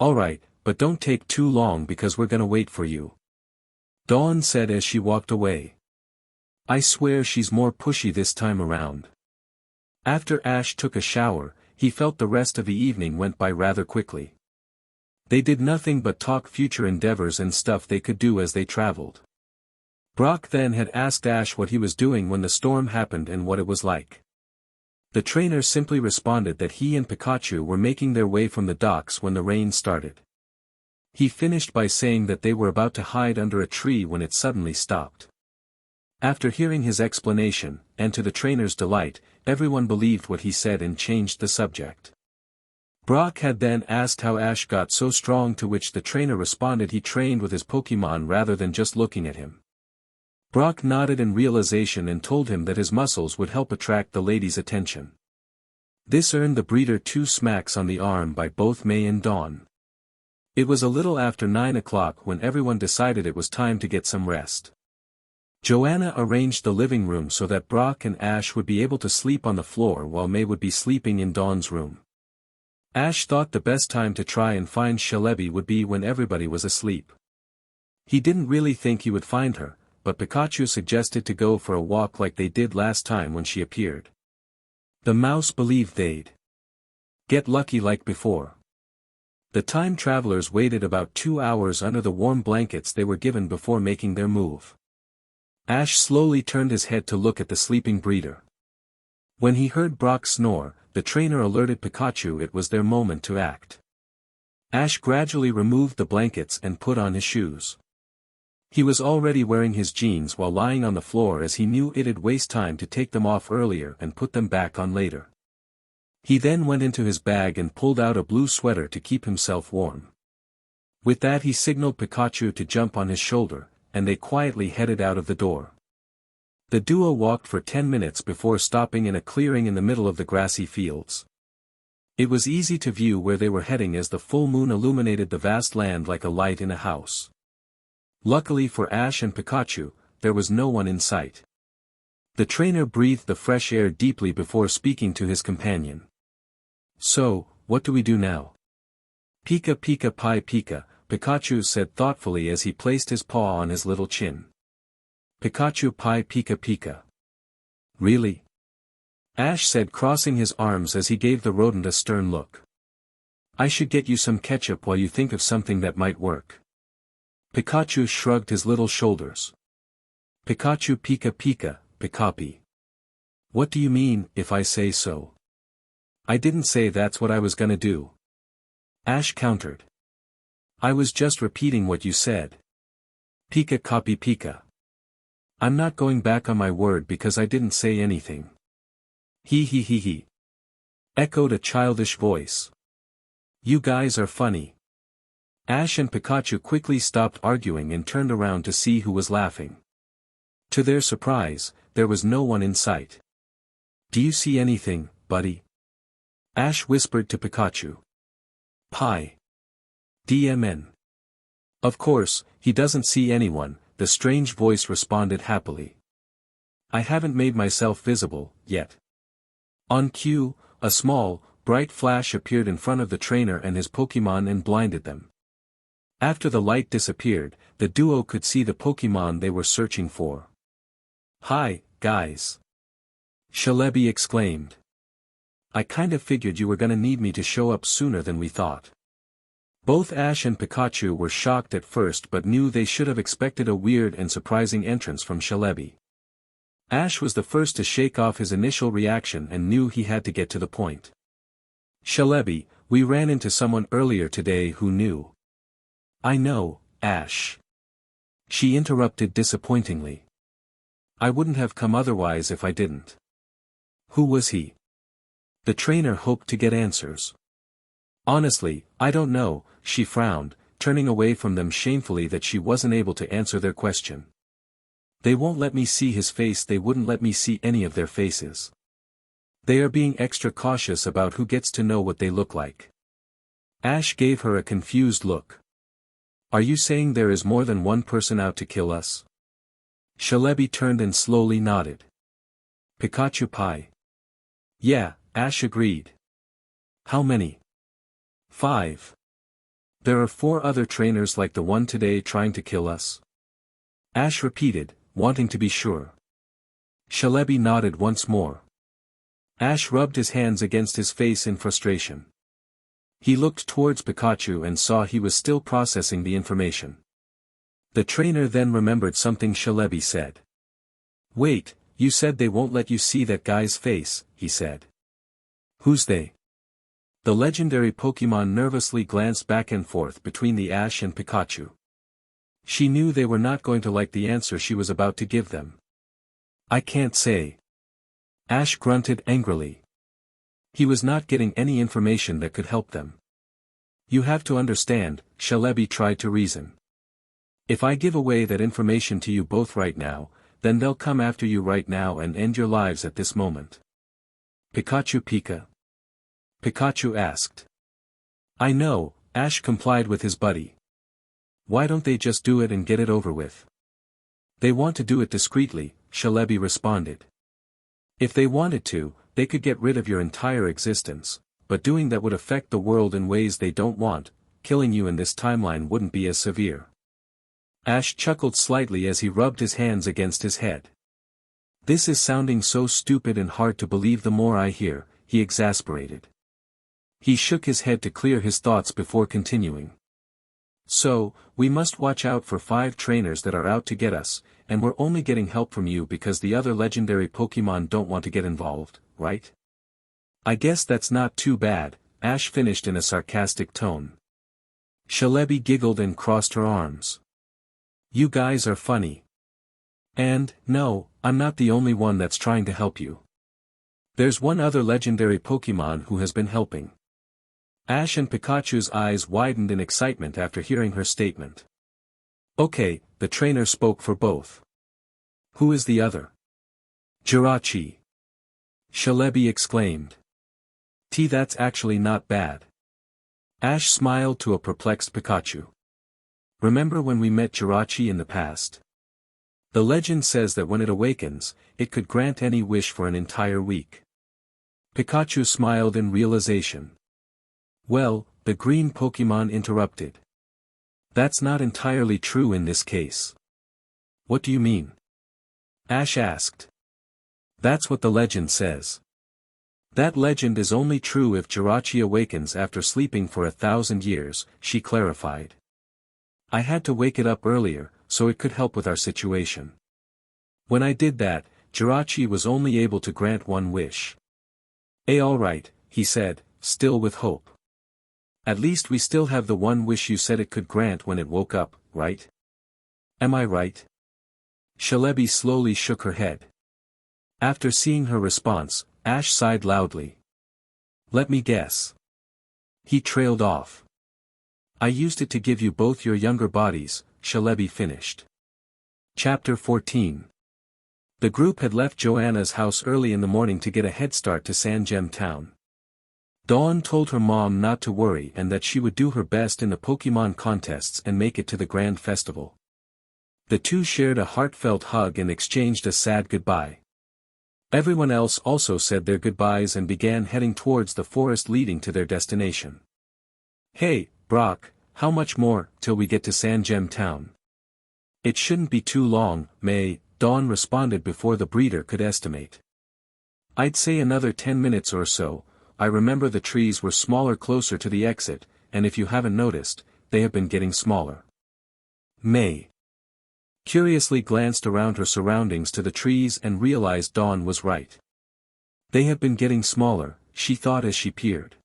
"Alright, but don't take too long because we're gonna wait for you," Dawn said as she walked away. "I swear she's more pushy this time around." After Ash took a shower, he felt the rest of the evening went by rather quickly. They did nothing but talk future endeavors and stuff they could do as they traveled. Brock then had asked Ash what he was doing when the storm happened and what it was like. The trainer simply responded that he and Pikachu were making their way from the docks when the rain started. He finished by saying that they were about to hide under a tree when it suddenly stopped. After hearing his explanation, and to the trainer's delight, everyone believed what he said and changed the subject. Brock had then asked how Ash got so strong, to which the trainer responded he trained with his Pokémon rather than just looking at him. Brock nodded in realization and told him that his muscles would help attract the lady's attention. This earned the breeder 2 smacks on the arm by both May and Dawn. It was a little after 9 o'clock when everyone decided it was time to get some rest. Joanna arranged the living room so that Brock and Ash would be able to sleep on the floor while May would be sleeping in Dawn's room. Ash thought the best time to try and find Shalebi would be when everybody was asleep. He didn't really think he would find her, but Pikachu suggested to go for a walk like they did last time when she appeared. The mouse believed they'd get lucky like before. The time travelers waited about 2 hours under the warm blankets they were given before making their move. Ash slowly turned his head to look at the sleeping breeder. When he heard Brock snore, the trainer alerted Pikachu it was their moment to act. Ash gradually removed the blankets and put on his shoes. He was already wearing his jeans while lying on the floor as he knew it'd waste time to take them off earlier and put them back on later. He then went into his bag and pulled out a blue sweater to keep himself warm. With that he signaled Pikachu to jump on his shoulder, and they quietly headed out of the door. The duo walked for 10 minutes before stopping in a clearing in the middle of the grassy fields. It was easy to view where they were heading as the full moon illuminated the vast land like a light in a house. Luckily for Ash and Pikachu, there was no one in sight. The trainer breathed the fresh air deeply before speaking to his companion. "So, what do we do now?" "Pika pika pi pika," Pikachu said thoughtfully as he placed his paw on his little chin. "Pikachu pi pika pika." "Really?" Ash said, crossing his arms as he gave the rodent a stern look. "I should get you some ketchup while you think of something that might work." Pikachu shrugged his little shoulders. "Pikachu pika pika, Pikapi." "What do you mean, if I say so?" "I didn't say that's what I was gonna do." Ash countered. "I was just repeating what you said. Pika copy pika." "I'm not going back on my word because I didn't say anything." He, echoed a childish voice. "You guys are funny." Ash and Pikachu quickly stopped arguing and turned around to see who was laughing. To their surprise, there was no one in sight. "Do you see anything, buddy?" Ash whispered to Pikachu. "Pi. DMN. Of course, he doesn't see anyone," the strange voice responded happily. "I haven't made myself visible, yet." On cue, a small, bright flash appeared in front of the trainer and his Pokémon and blinded them. After the light disappeared, the duo could see the Pokémon they were searching for. "Hi, guys!" Shalebi exclaimed. "I kind of figured you were gonna need me to show up sooner than we thought." Both Ash and Pikachu were shocked at first but knew they should have expected a weird and surprising entrance from Shalebi. Ash was the first to shake off his initial reaction and knew he had to get to the point. "Shalebi, we ran into someone earlier today who knew." "I know, Ash." She interrupted disappointingly. "I wouldn't have come otherwise if I didn't." "Who was he?" The trainer hoped to get answers. "Honestly, I don't know," she frowned, turning away from them shamefully that she wasn't able to answer their question. "They won't let me see his face, they wouldn't let me see any of their faces. They are being extra cautious about who gets to know what they look like." Ash gave her a confused look. "Are you saying there is more than one person out to kill us?" Shalebi turned and slowly nodded. "Pikachu Pi." "Yeah," Ash agreed. "How many?" 5. "There are 4 other trainers like the one today trying to kill us?" Ash repeated, wanting to be sure. Shalebi nodded once more. Ash rubbed his hands against his face in frustration. He looked towards Pikachu and saw he was still processing the information. The trainer then remembered something Shalebi said. "Wait, you said they won't let you see that guy's face," he said. "Who's they?" The legendary Pokémon nervously glanced back and forth between the Ash and Pikachu. She knew they were not going to like the answer she was about to give them. "I can't say." Ash grunted angrily. He was not getting any information that could help them. "You have to understand," Shalebi tried to reason. "If I give away that information to you both right now, then they'll come after you right now and end your lives at this moment. Pikachu Pika? Pikachu asked. I know, Ash complied with his buddy. Why don't they just do it and get it over with? They want to do it discreetly, Shalebi responded. If they wanted to, they could get rid of your entire existence, but doing that would affect the world in ways they don't want. Killing you in this timeline wouldn't be as severe. Ash chuckled slightly as he rubbed his hands against his head. This is sounding so stupid and hard to believe the more I hear, he exasperated. He shook his head to clear his thoughts before continuing. So, we must watch out for 5 trainers that are out to get us, and we're only getting help from you because the other legendary Pokémon don't want to get involved, right? I guess that's not too bad, Ash finished in a sarcastic tone. Shalebi giggled and crossed her arms. You guys are funny. And, no, I'm not the only one that's trying to help you. There's one other legendary Pokémon who has been helping. Ash and Pikachu's eyes widened in excitement after hearing her statement. Okay, the trainer spoke for both. Who is the other? Jirachi. Shalebi exclaimed. That's actually not bad. Ash smiled to a perplexed Pikachu. Remember when we met Jirachi in the past? The legend says that when it awakens, it could grant any wish for an entire week. Pikachu smiled in realization. Well, the green Pokémon interrupted. That's not entirely true in this case. What do you mean? Ash asked. That's what the legend says. That legend is only true if Jirachi awakens after sleeping for 1,000 years, she clarified. I had to wake it up earlier, so it could help with our situation. When I did that, Jirachi was only able to grant one wish. Alright, he said, still with hope. At least we still have the one wish you said it could grant when it woke up, right? Am I right? Shalebi slowly shook her head. After seeing her response, Ash sighed loudly. Let me guess. He trailed off. I used it to give you both your younger bodies, Shalebi finished. Chapter 14. The group had left Joanna's house early in the morning to get a head start to Sangem Town. Dawn told her mom not to worry and that she would do her best in the Pokémon contests and make it to the grand festival. The two shared a heartfelt hug and exchanged a sad goodbye. Everyone else also said their goodbyes and began heading towards the forest leading to their destination. Hey, Brock, how much more till we get to Sangem Town? It shouldn't be too long, May, Dawn responded before the breeder could estimate. I'd say another 10 minutes or so. I remember the trees were smaller closer to the exit, and if you haven't noticed, they have been getting smaller. May curiously glanced around her surroundings to the trees and realized Dawn was right. They have been getting smaller, she thought as she peered.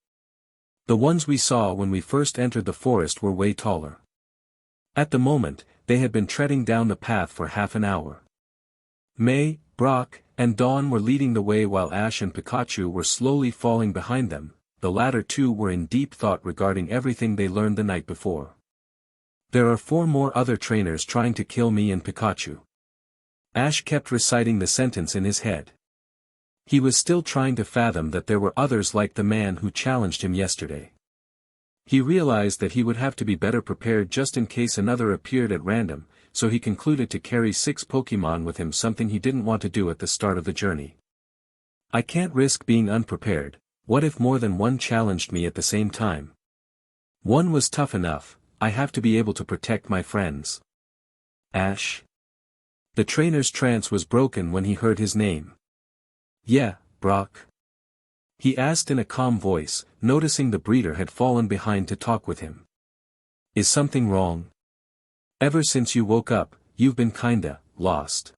The ones we saw when we first entered the forest were way taller. At the moment, they had been treading down the path for half an hour. May, Brock, and Dawn were leading the way while Ash and Pikachu were slowly falling behind them. The latter two were in deep thought regarding everything they learned the night before. There are 4 more other trainers trying to kill me and Pikachu. Ash kept reciting the sentence in his head. He was still trying to fathom that there were others like the man who challenged him yesterday. He realized that he would have to be better prepared just in case another appeared at random, so he concluded to carry 6 Pokémon with him, something he didn't want to do at the start of the journey. I can't risk being unprepared. What if more than one challenged me at the same time? One was tough enough. I have to be able to protect my friends. Ash? The trainer's trance was broken when he heard his name. Yeah, Brock? He asked in a calm voice, noticing the breeder had fallen behind to talk with him. Is something wrong? Ever since you woke up, you've been kinda lost.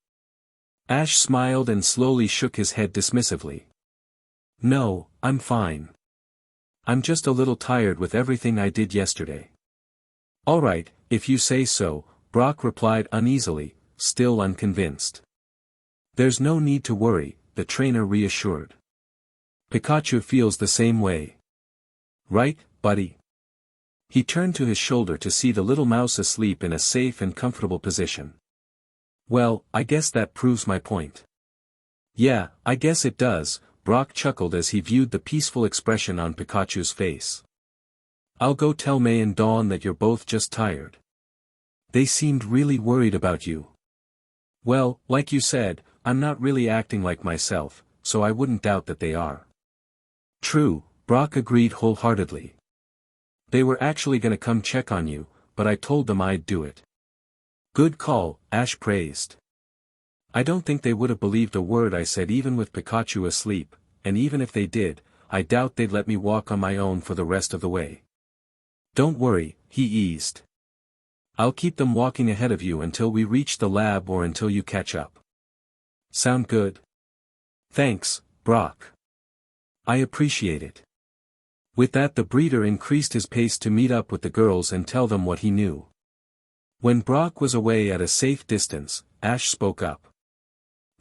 Ash smiled and slowly shook his head dismissively. No, I'm fine. I'm just a little tired with everything I did yesterday. Alright, if you say so, Brock replied uneasily, still unconvinced. There's no need to worry, the trainer reassured. Pikachu feels the same way. Right, buddy? He turned to his shoulder to see the little mouse asleep in a safe and comfortable position. Well, I guess that proves my point. Yeah, I guess it does, Brock chuckled as he viewed the peaceful expression on Pikachu's face. I'll go tell May and Dawn that you're both just tired. They seemed really worried about you. Well, like you said, I'm not really acting like myself, so I wouldn't doubt that they are. True, Brock agreed wholeheartedly. They were actually gonna come check on you, but I told them I'd do it. Good call, Ash praised. I don't think they would have believed a word I said even with Pikachu asleep, and even if they did, I doubt they'd let me walk on my own for the rest of the way. Don't worry, he eased. I'll keep them walking ahead of you until we reach the lab or until you catch up. Sound good? Thanks, Brock. I appreciate it. With that, the breeder increased his pace to meet up with the girls and tell them what he knew. When Brock was away at a safe distance, Ash spoke up.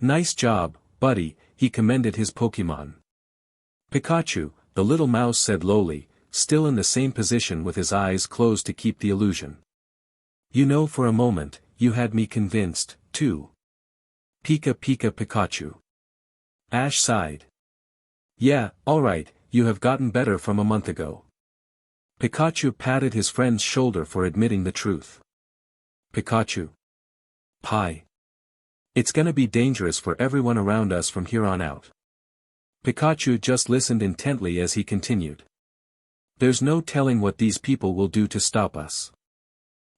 Nice job, buddy, he commended his Pokémon. Pikachu, the little mouse said lowly, still in the same position with his eyes closed to keep the illusion. You know, for a moment, you had me convinced, too. Pika Pika Pikachu. Ash sighed. Yeah, alright, you have gotten better from a month ago. Pikachu patted his friend's shoulder for admitting the truth. Pikachu. Pie. It's gonna be dangerous for everyone around us from here on out. Pikachu just listened intently as he continued. There's no telling what these people will do to stop us.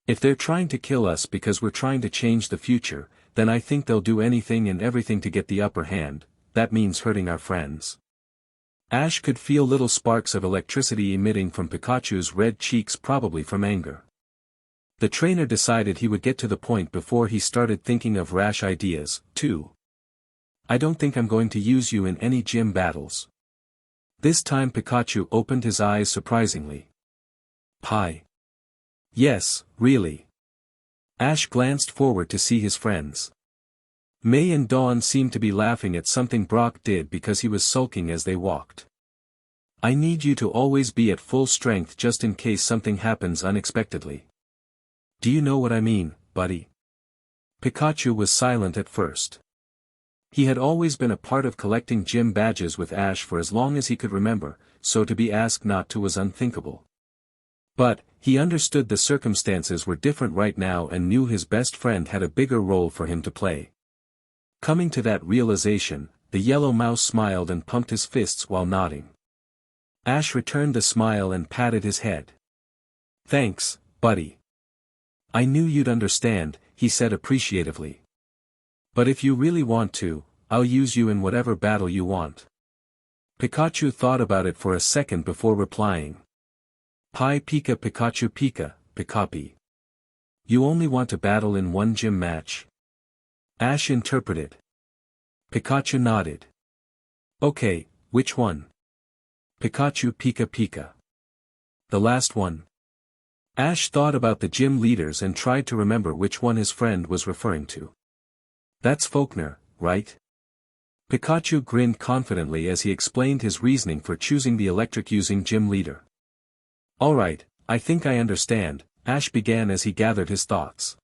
If they're trying to kill us because we're trying to change the future, then I think they'll do anything and everything to get the upper hand. That means hurting our friends. Ash could feel little sparks of electricity emitting from Pikachu's red cheeks, probably from anger. The trainer decided he would get to the point before he started thinking of rash ideas, too. I don't think I'm going to use you in any gym battles. This time Pikachu opened his eyes surprisingly. Pie. Yes, really. Ash glanced forward to see his friends. May and Dawn seemed to be laughing at something Brock did because he was sulking as they walked. I need you to always be at full strength just in case something happens unexpectedly. Do you know what I mean, buddy? Pikachu was silent at first. He had always been a part of collecting gym badges with Ash for as long as he could remember, so to be asked not to was unthinkable. But, he understood the circumstances were different right now and knew his best friend had a bigger role for him to play. Coming to that realization, the yellow mouse smiled and pumped his fists while nodding. Ash returned the smile and patted his head. Thanks, buddy. I knew you'd understand, he said appreciatively. But if you really want to, I'll use you in whatever battle you want. Pikachu thought about it for a second before replying. Pie Pika Pikachu Pika, Pikapi. You only want to battle in one gym match? Ash interpreted. Pikachu nodded. Okay, which one? Pikachu Pika Pika. The last one. Ash thought about the gym leaders and tried to remember which one his friend was referring to. That's Faulkner, right? Pikachu grinned confidently as he explained his reasoning for choosing the electric-using gym leader. Alright, I think I understand, Ash began as he gathered his thoughts.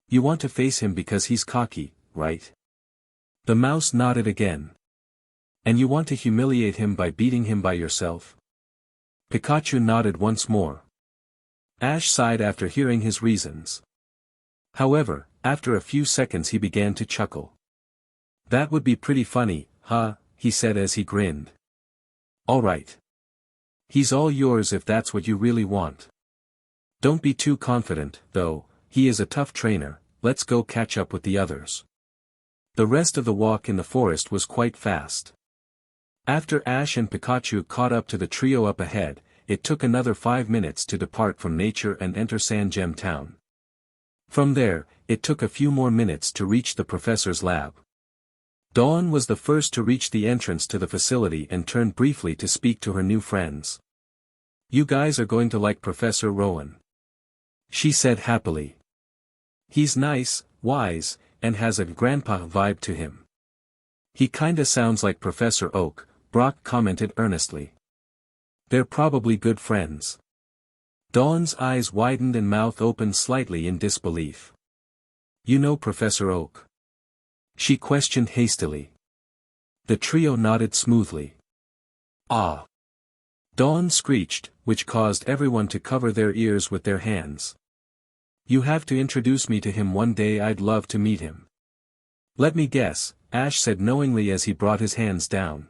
You want to face him because he's cocky, right? The mouse nodded again. And you want to humiliate him by beating him by yourself? Pikachu nodded once more. Ash sighed after hearing his reasons. However, after a few seconds he began to chuckle. That would be pretty funny, huh, he said as he grinned. Alright. He's all yours if that's what you really want. Don't be too confident, though, he is a tough trainer, let's go catch up with the others. The rest of the walk in the forest was quite fast. After Ash and Pikachu caught up to the trio up ahead, it took another 5 minutes to depart from nature and enter Sandgem Town. From there, it took a few more minutes to reach the professor's lab. Dawn was the first to reach the entrance to the facility and turned briefly to speak to her new friends. You guys are going to like Professor Rowan. She said happily. He's nice, wise, and has a grandpa vibe to him. He kinda sounds like Professor Oak, Brock commented earnestly. They're probably good friends. Dawn's eyes widened and mouth opened slightly in disbelief. You know Professor Oak? She questioned hastily. The trio nodded smoothly. Ah! Dawn screeched, which caused everyone to cover their ears with their hands. You have to introduce me to him one day. I'd love to meet him. Let me guess, Ash said knowingly as he brought his hands down.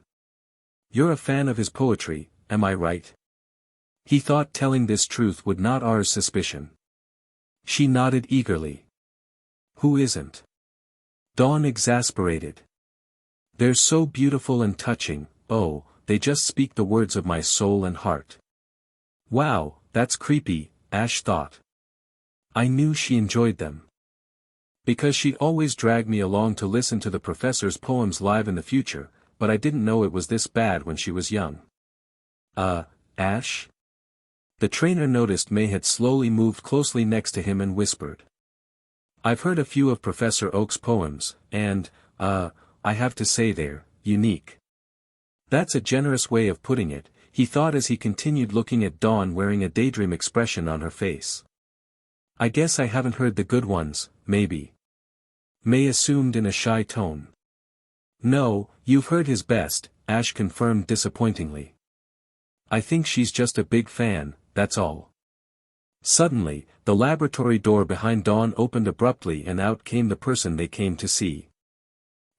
You're a fan of his poetry, am I right? He thought telling this truth would not arouse suspicion. She nodded eagerly. Who isn't? Dawn exasperated. They're so beautiful and touching, oh, they just speak the words of my soul and heart. Wow, that's creepy, Ash thought. I knew she enjoyed them. Because she'd always drag me along to listen to the professor's poems live in the future, but I didn't know it was this bad when she was young. Ash? The trainer noticed May had slowly moved closely next to him and whispered. I've heard a few of Professor Oak's poems, and, I have to say they're unique. That's a generous way of putting it, he thought as he continued looking at Dawn wearing a daydream expression on her face. I guess I haven't heard the good ones, maybe. May assumed in a shy tone. No, you've heard his best, Ash confirmed disappointingly. I think she's just a big fan, that's all. Suddenly, the laboratory door behind Dawn opened abruptly and out came the person they came to see.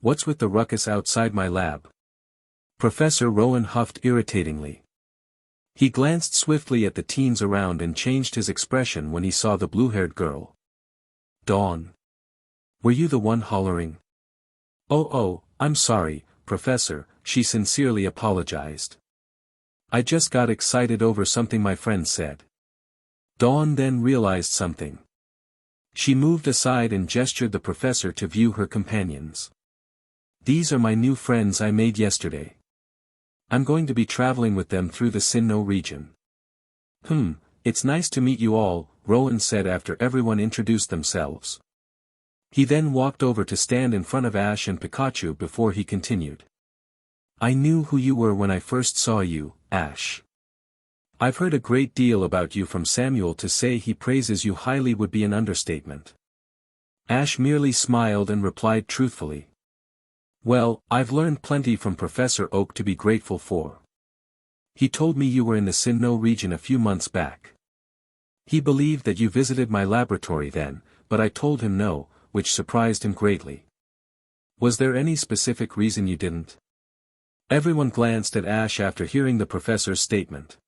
What's with the ruckus outside my lab? Professor Rowan huffed irritatingly. He glanced swiftly at the teens around and changed his expression when he saw the blue-haired girl. Dawn. Were you the one hollering? Oh, I'm sorry, Professor, she sincerely apologized. I just got excited over something my friend said. Dawn then realized something. She moved aside and gestured the professor to view her companions. These are my new friends I made yesterday. I'm going to be traveling with them through the Sinnoh region. It's nice to meet you all, Rowan said after everyone introduced themselves. He then walked over to stand in front of Ash and Pikachu before he continued. I knew who you were when I first saw you, Ash. I've heard a great deal about you from Samuel. To say he praises you highly would be an understatement. Ash merely smiled and replied truthfully. Well, I've learned plenty from Professor Oak to be grateful for. He told me you were in the Sinnoh region a few months back. He believed that you visited my laboratory then, but I told him no, which surprised him greatly. Was there any specific reason you didn't? Everyone glanced at Ash after hearing the professor's statement.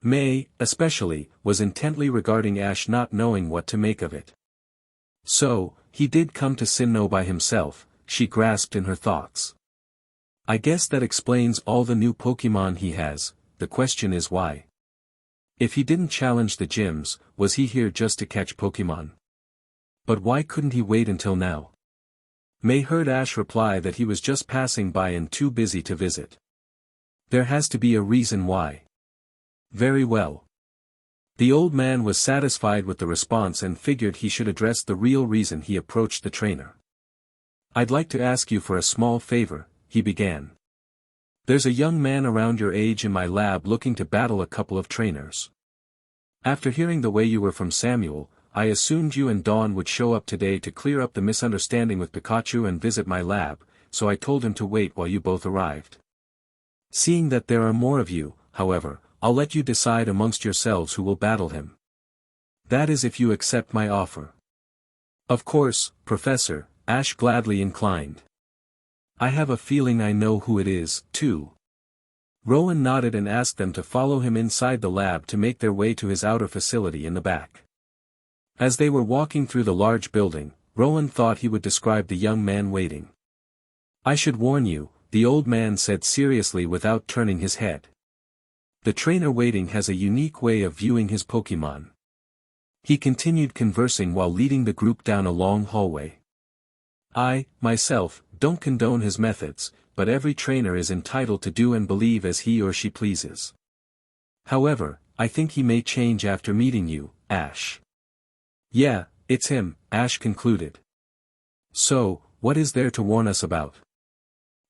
May, especially, was intently regarding Ash, not knowing what to make of it. So, he did come to Sinnoh by himself, she grasped in her thoughts. I guess that explains all the new Pokemon he has, the question is why. If he didn't challenge the gyms, was he here just to catch Pokemon? But why couldn't he wait until now? May heard Ash reply that he was just passing by and too busy to visit. There has to be a reason why. Very well. The old man was satisfied with the response and figured he should address the real reason he approached the trainer. I'd like to ask you for a small favor, he began. There's a young man around your age in my lab looking to battle a couple of trainers. After hearing the way you were from Samuel, I assumed you and Dawn would show up today to clear up the misunderstanding with Pikachu and visit my lab, so I told him to wait while you both arrived. Seeing that there are more of you, however, I'll let you decide amongst yourselves who will battle him. That is if you accept my offer. Of course, Professor, Ash gladly inclined. I have a feeling I know who it is, too. Rowan nodded and asked them to follow him inside the lab to make their way to his outer facility in the back. As they were walking through the large building, Rowan thought he would describe the young man waiting. I should warn you, the old man said seriously without turning his head. The trainer waiting has a unique way of viewing his Pokemon. He continued conversing while leading the group down a long hallway. I, myself, don't condone his methods, but every trainer is entitled to do and believe as he or she pleases. However, I think he may change after meeting you, Ash. Yeah, it's him, Ash concluded. So, what is there to warn us about?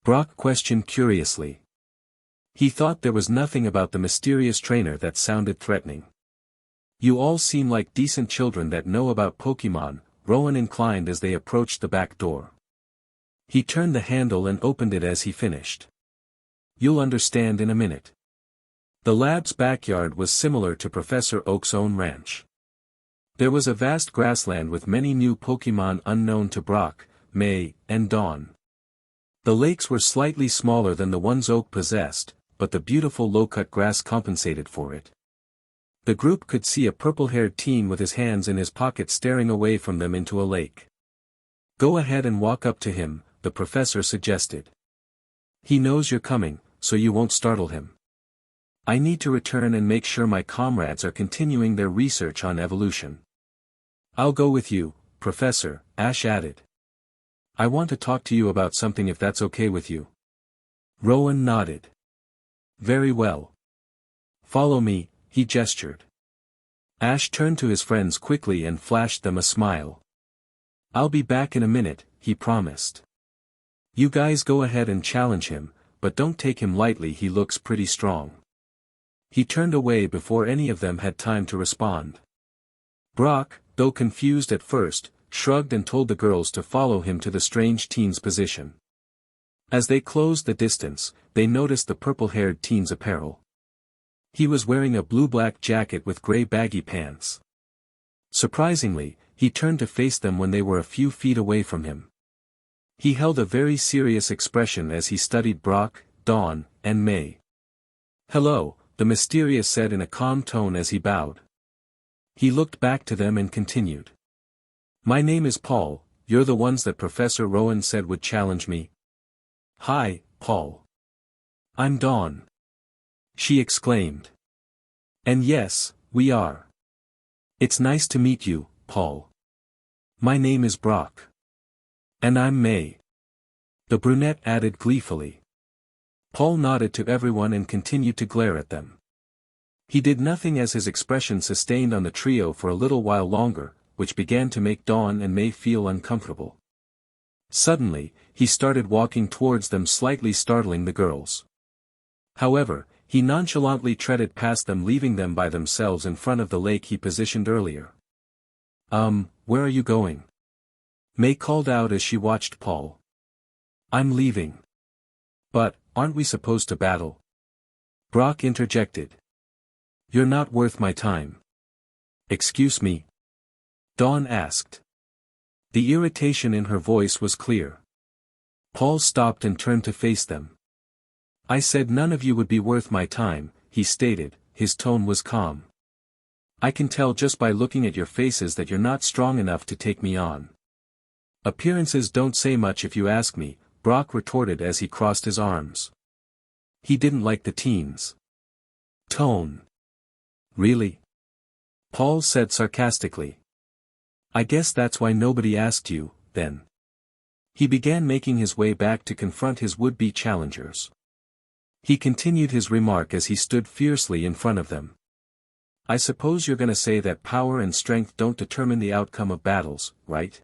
Brock questioned curiously. He thought there was nothing about the mysterious trainer that sounded threatening. You all seem like decent children that know about Pokemon, Rowan inclined as they approached the back door. He turned the handle and opened it as he finished. You'll understand in a minute. The lab's backyard was similar to Professor Oak's own ranch. There was a vast grassland with many new Pokémon unknown to Brock, May, and Dawn. The lakes were slightly smaller than the ones Oak possessed, but the beautiful low-cut grass compensated for it. The group could see a purple-haired teen with his hands in his pockets staring away from them into a lake. Go ahead and walk up to him, the professor suggested. He knows you're coming, so you won't startle him. I need to return and make sure my comrades are continuing their research on evolution. I'll go with you, Professor, Ash added. I want to talk to you about something if that's okay with you. Rowan nodded. Very well. Follow me, he gestured. Ash turned to his friends quickly and flashed them a smile. I'll be back in a minute, he promised. You guys go ahead and challenge him, but don't take him lightly, he looks pretty strong. He turned away before any of them had time to respond. Brock, though confused at first, shrugged and told the girls to follow him to the strange teen's position. As they closed the distance, they noticed the purple-haired teen's apparel. He was wearing a blue-black jacket with gray baggy pants. Surprisingly, he turned to face them when they were a few feet away from him. He held a very serious expression as he studied Brock, Dawn, and May. Hello, the Mysterious said in a calm tone as he bowed. He looked back to them and continued. My name is Paul, you're the ones that Professor Rowan said would challenge me. Hi, Paul. I'm Dawn. She exclaimed. And yes, we are. It's nice to meet you, Paul. My name is Brock. And I'm May. The brunette added gleefully. Paul nodded to everyone and continued to glare at them. He did nothing as his expression sustained on the trio for a little while longer, which began to make Dawn and May feel uncomfortable. Suddenly, he started walking towards them, slightly startling the girls. However, he nonchalantly treaded past them, leaving them by themselves in front of the lake he positioned earlier. Where are you going? May called out as she watched Paul. I'm leaving. But, aren't we supposed to battle? Brock interjected. You're not worth my time. Excuse me? Dawn asked. The irritation in her voice was clear. Paul stopped and turned to face them. I said none of you would be worth my time, he stated, his tone was calm. I can tell just by looking at your faces that you're not strong enough to take me on. Appearances don't say much if you ask me, Brock retorted as he crossed his arms. He didn't like the teen's tone. Really? Paul said sarcastically. I guess that's why nobody asked you, then. He began making his way back to confront his would-be challengers. He continued his remark as he stood fiercely in front of them. I suppose you're gonna say that power and strength don't determine the outcome of battles, right?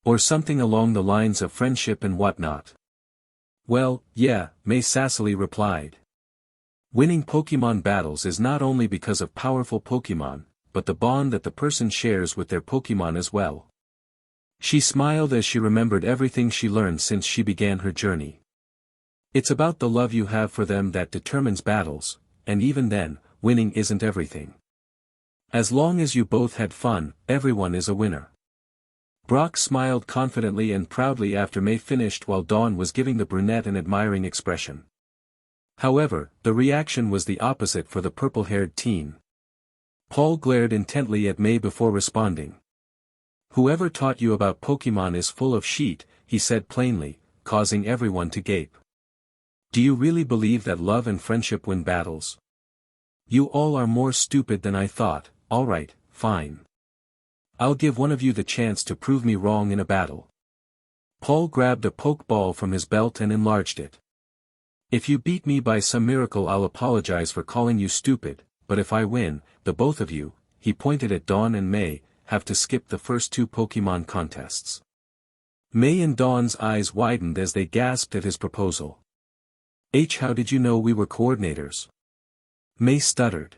Or something along the lines of friendship and whatnot. Well, yeah, May sassily replied. Winning Pokémon battles is not only because of powerful Pokémon, but the bond that the person shares with their Pokémon as well. She smiled as she remembered everything she learned since she began her journey. It's about the love you have for them that determines battles, and even then, winning isn't everything. As long as you both had fun, everyone is a winner. Brock smiled confidently and proudly after May finished, while Dawn was giving the brunette an admiring expression. However, the reaction was the opposite for the purple-haired teen. Paul glared intently at May before responding. Whoever taught you about Pokémon is full of shit, he said plainly, causing everyone to gape. Do you really believe that love and friendship win battles? You all are more stupid than I thought. Alright, fine. I'll give one of you the chance to prove me wrong in a battle. Paul grabbed a Pokeball from his belt and enlarged it. If you beat me by some miracle, I'll apologize for calling you stupid, but if I win, the both of you, he pointed at Dawn and May, have to skip the first 2 Pokemon contests. May and Dawn's eyes widened as they gasped at his proposal. How did you know we were coordinators? May stuttered.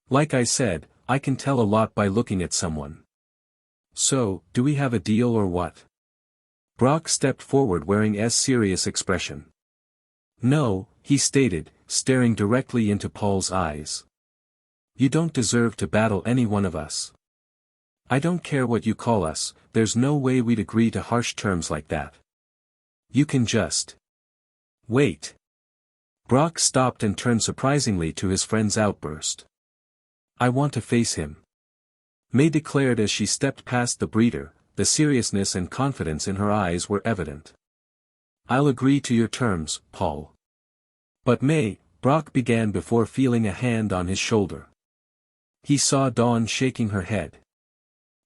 Like I said, I can tell a lot by looking at someone. So, do we have a deal or what? Brock stepped forward wearing a serious expression. No, he stated, staring directly into Paul's eyes. You don't deserve to battle any one of us. I don't care what you call us, there's no way we'd agree to harsh terms like that. You can just wait. Brock stopped and turned surprisingly to his friend's outburst. I want to face him. May declared as she stepped past the breeder, the seriousness and confidence in her eyes were evident. I'll agree to your terms, Paul. But May, Brock began before feeling a hand on his shoulder. He saw Dawn shaking her head.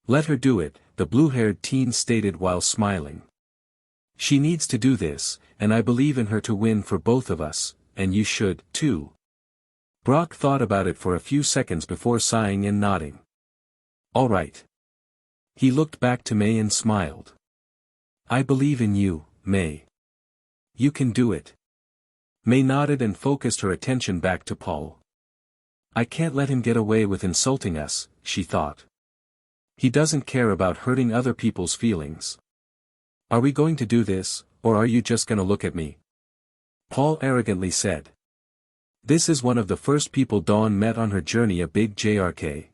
Let her do it, the blue-haired teen stated while smiling. She needs to do this, and I believe in her to win for both of us, and you should, too. Brock thought about it for a few seconds before sighing and nodding. All right. He looked back to May and smiled. I believe in you, May. You can do it. May nodded and focused her attention back to Paul. I can't let him get away with insulting us, she thought. He doesn't care about hurting other people's feelings. Are we going to do this, or are you just gonna look at me? Paul arrogantly said. This is one of the first people Dawn met on her journey, a big JRK.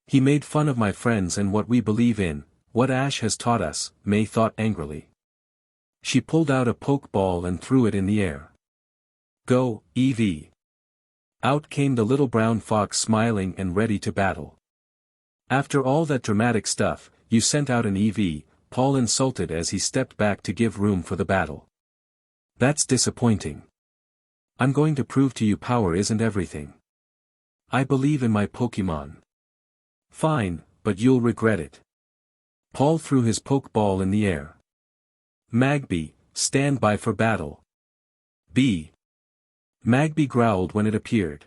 He made fun of my friends and what we believe in, what Ash has taught us, May thought angrily. She pulled out a poke ball and threw it in the air. Go, Evie. Out came the little brown fox smiling and ready to battle. After all that dramatic stuff, you sent out an EV, Paul insulted as he stepped back to give room for the battle. That's disappointing. I'm going to prove to you power isn't everything. I believe in my Pokemon. Fine, but you'll regret it. Paul threw his pokeball in the air. Magby, stand by for battle. B. Magby growled when it appeared.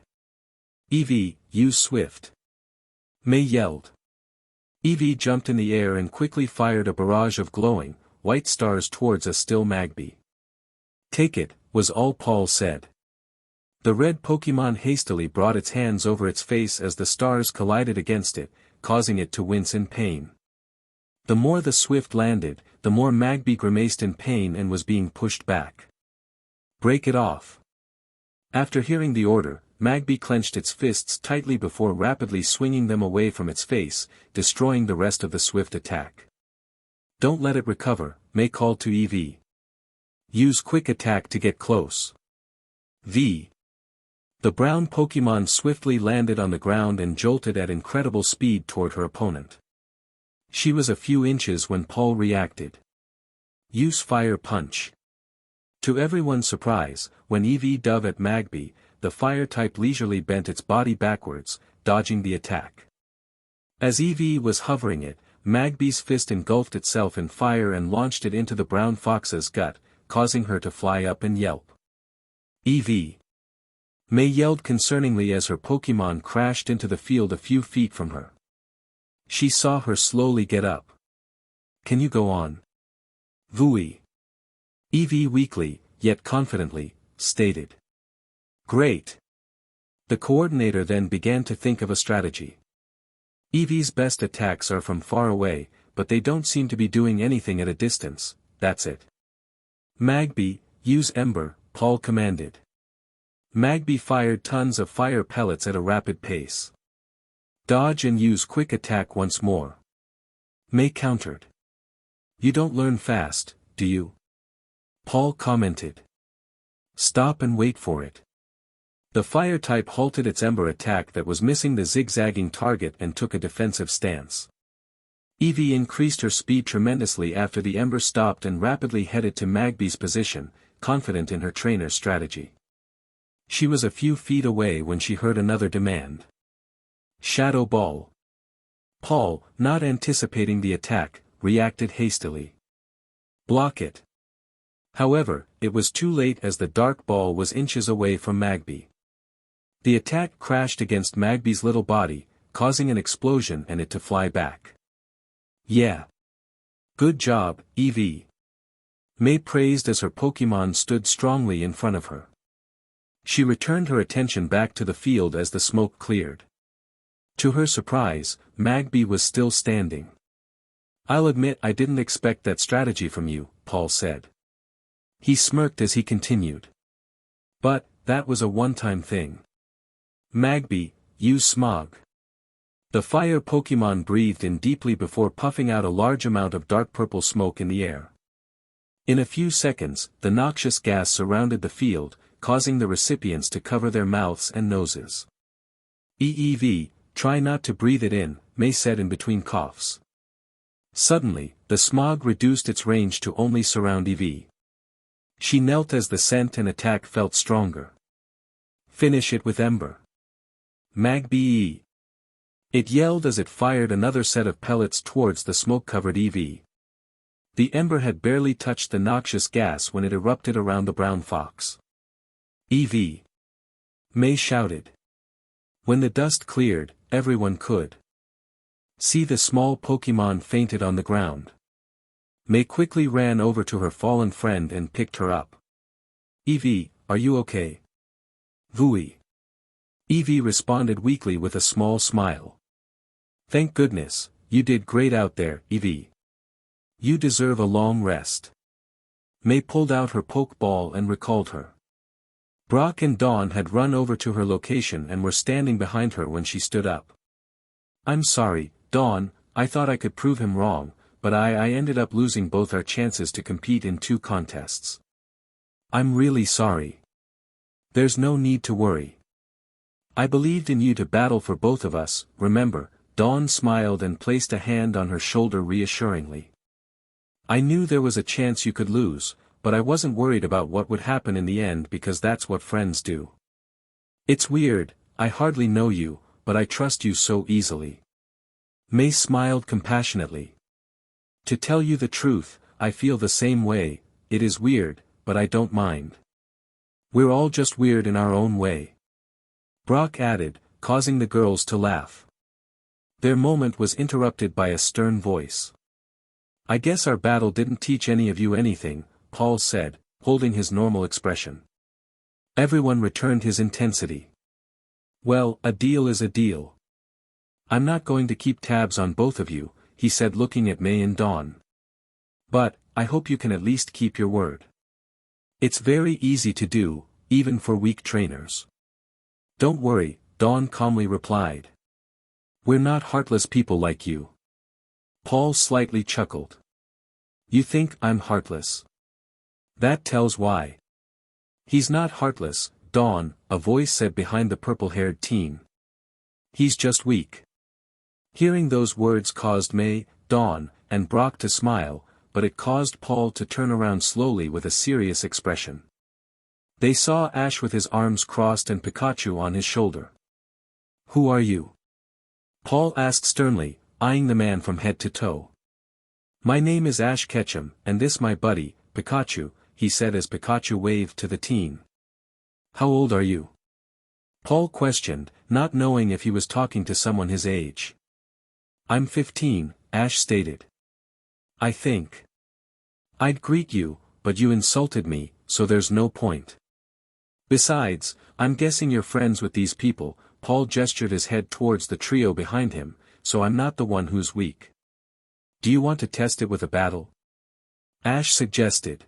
Eevee, use Swift. May yelled. Eevee jumped in the air and quickly fired a barrage of glowing, white stars towards a still Magby. Take it, was all Paul said. The red Pokemon hastily brought its hands over its face as the stars collided against it, causing it to wince in pain. The more the Swift landed, the more Magby grimaced in pain and was being pushed back. Break it off. After hearing the order, Magby clenched its fists tightly before rapidly swinging them away from its face, destroying the rest of the Swift attack. Don't let it recover, May called to Eevee. Use quick attack to get close. V. The brown Pokemon swiftly landed on the ground and jolted at incredible speed toward her opponent. She was a few inches when Paul reacted. Use Fire Punch. To everyone's surprise, when Eevee dove at Magby, the fire-type leisurely bent its body backwards, dodging the attack. As Eevee was hovering it, Magby's fist engulfed itself in fire and launched it into the brown fox's gut, causing her to fly up and yelp. Eevee. May yelled concerningly as her Pokemon crashed into the field a few feet from her. She saw her slowly get up. Can you go on? Vui. Eevee weakly, yet confidently, stated. Great. The coordinator then began to think of a strategy. Eevee's best attacks are from far away, but they don't seem to be doing anything at a distance, that's it. Magby, use Ember, Paul commanded. Magby fired tons of fire pellets at a rapid pace. Dodge and use quick attack once more. May countered. You don't learn fast, do you? Paul commented. Stop and wait for it. The fire type halted its Ember attack that was missing the zigzagging target and took a defensive stance. Eevee increased her speed tremendously after the Ember stopped and rapidly headed to Magby's position, confident in her trainer's strategy. She was a few feet away when she heard another demand. Shadow Ball. Paul, not anticipating the attack, reacted hastily. Block it. However, it was too late as the dark ball was inches away from Magby. The attack crashed against Magby's little body, causing an explosion and it to fly back. Yeah. Good job, Eevee. May praised as her Pokemon stood strongly in front of her. She returned her attention back to the field as the smoke cleared. To her surprise, Magby was still standing. I'll admit I didn't expect that strategy from you, Paul said. He smirked as he continued. But, that was a one-time thing. Magby, use smog. The fire Pokémon breathed in deeply before puffing out a large amount of dark purple smoke in the air. In a few seconds, the noxious gas surrounded the field, causing the recipients to cover their mouths and noses. EEV, try not to breathe it in, May said in between coughs. Suddenly, the smog reduced its range to only surround EV. She knelt as the scent and attack felt stronger. Finish it with Ember. Magby. It yelled as it fired another set of pellets towards the smoke-covered EV. The ember had barely touched the noxious gas when it erupted around the brown fox. EV. May shouted. When the dust cleared, everyone could see the small Pokémon fainted on the ground. May quickly ran over to her fallen friend and picked her up. Evie, are you okay? Vui. Evie responded weakly with a small smile. Thank goodness, you did great out there, Evie. You deserve a long rest. May pulled out her Pokeball and recalled her. Brock and Dawn had run over to her location and were standing behind her when she stood up. I'm sorry, Dawn, I thought I could prove him wrong, but I ended up losing both our chances to compete in 2 contests. I'm really sorry. There's no need to worry. I believed in you to battle for both of us, remember, Dawn smiled and placed a hand on her shoulder reassuringly. I knew there was a chance you could lose, but I wasn't worried about what would happen in the end because that's what friends do. It's weird, I hardly know you, but I trust you so easily. May smiled compassionately. To tell you the truth, I feel the same way, it is weird, but I don't mind. We're all just weird in our own way. Brock added, causing the girls to laugh. Their moment was interrupted by a stern voice. I guess our battle didn't teach any of you anything, Paul said, holding his normal expression. Everyone returned his intensity. Well, a deal is a deal. I'm not going to keep tabs on both of you, he said looking at May and Dawn. But, I hope you can at least keep your word. It's very easy to do, even for weak trainers. Don't worry, Dawn calmly replied. We're not heartless people like you. Paul slightly chuckled. You think I'm heartless? That tells why. He's not heartless, Dawn, a voice said behind the purple-haired teen. He's just weak. Hearing those words caused May, Dawn, and Brock to smile, but it caused Paul to turn around slowly with a serious expression. They saw Ash with his arms crossed and Pikachu on his shoulder. Who are you? Paul asked sternly, eyeing the man from head to toe. My name is Ash Ketchum, and this my buddy, Pikachu, he said as Pikachu waved to the teen. How old are you? Paul questioned, not knowing if he was talking to someone his age. I'm 15, Ash stated. I think I'd greet you, but you insulted me, so there's no point. Besides, I'm guessing you're friends with these people, Paul gestured his head towards the trio behind him, so I'm not the one who's weak. Do you want to test it with a battle? Ash suggested.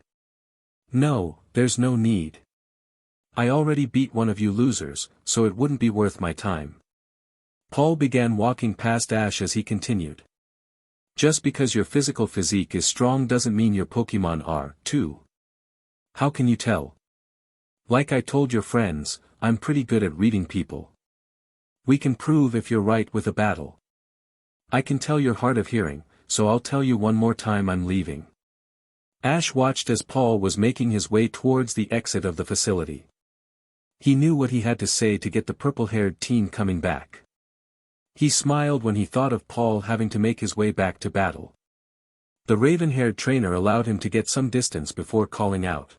No, there's no need. I already beat one of you losers, so it wouldn't be worth my time. Paul began walking past Ash as he continued. Just because your physical physique is strong doesn't mean your Pokémon are, too. How can you tell? Like I told your friends, I'm pretty good at reading people. We can prove if you're right with a battle. I can tell you're hard of hearing, so I'll tell you one more time I'm leaving. Ash watched as Paul was making his way towards the exit of the facility. He knew what he had to say to get the purple-haired teen coming back. He smiled when he thought of Paul having to make his way back to battle. The raven-haired trainer allowed him to get some distance before calling out.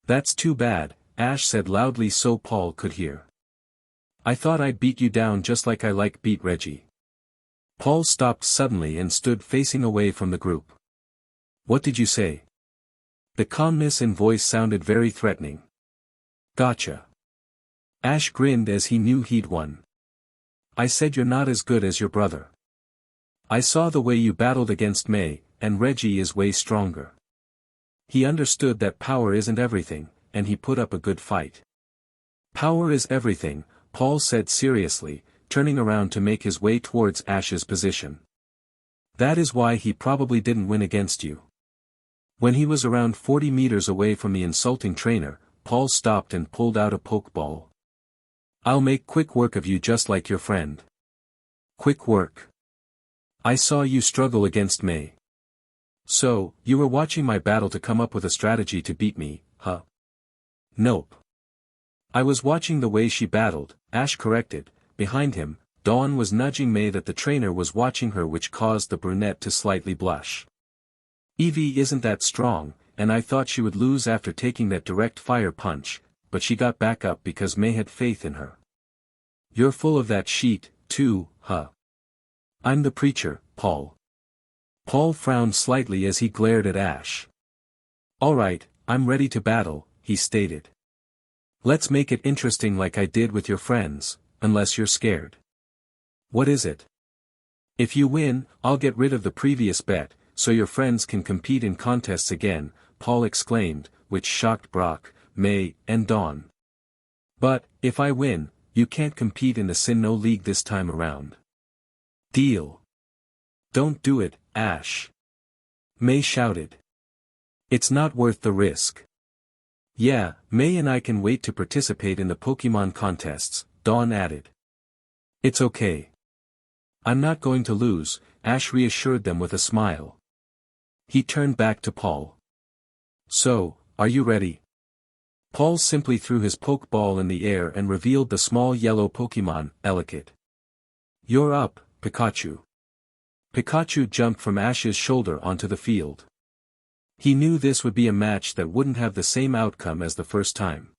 That's too bad, Ash said loudly so Paul could hear. I thought I'd beat you down just like I beat Reggie. Paul stopped suddenly and stood facing away from the group. What did you say? The calmness in voice sounded very threatening. Gotcha. Ash grinned as he knew he'd won. I said you're not as good as your brother. I saw the way you battled against May, and Reggie is way stronger. He understood that power isn't everything, and he put up a good fight. Power is everything, Paul said seriously, turning around to make his way towards Ash's position. That is why he probably didn't win against you. When he was around 40 meters away from the insulting trainer, Paul stopped and pulled out a pokeball. I'll make quick work of you just like your friend. Quick work. I saw you struggle against May. So, you were watching my battle to come up with a strategy to beat me, huh? Nope. I was watching the way she battled, Ash corrected. Behind him, Dawn was nudging May that the trainer was watching her, which caused the brunette to slightly blush. Evie isn't that strong, and I thought she would lose after taking that direct fire punch, but she got back up because May had faith in her. You're full of that shit, too, huh? I'm the preacher, Paul. Paul frowned slightly as he glared at Ash. Alright, I'm ready to battle, he stated. Let's make it interesting like I did with your friends, unless you're scared. What is it? If you win, I'll get rid of the previous bet, so your friends can compete in contests again, Paul exclaimed, which shocked Brock, May, and Dawn. But, if I win, you can't compete in the Sinnoh League this time around. Deal. Don't do it, Ash. May shouted. It's not worth the risk. Yeah, May and I can wait to participate in the Pokemon contests, Dawn added. It's okay. I'm not going to lose, Ash reassured them with a smile. He turned back to Paul. So, are you ready? Paul simply threw his Pokeball in the air and revealed the small yellow Pokemon, Elekid. You're up, Pikachu. Pikachu jumped from Ash's shoulder onto the field. He knew this would be a match that wouldn't have the same outcome as the first time.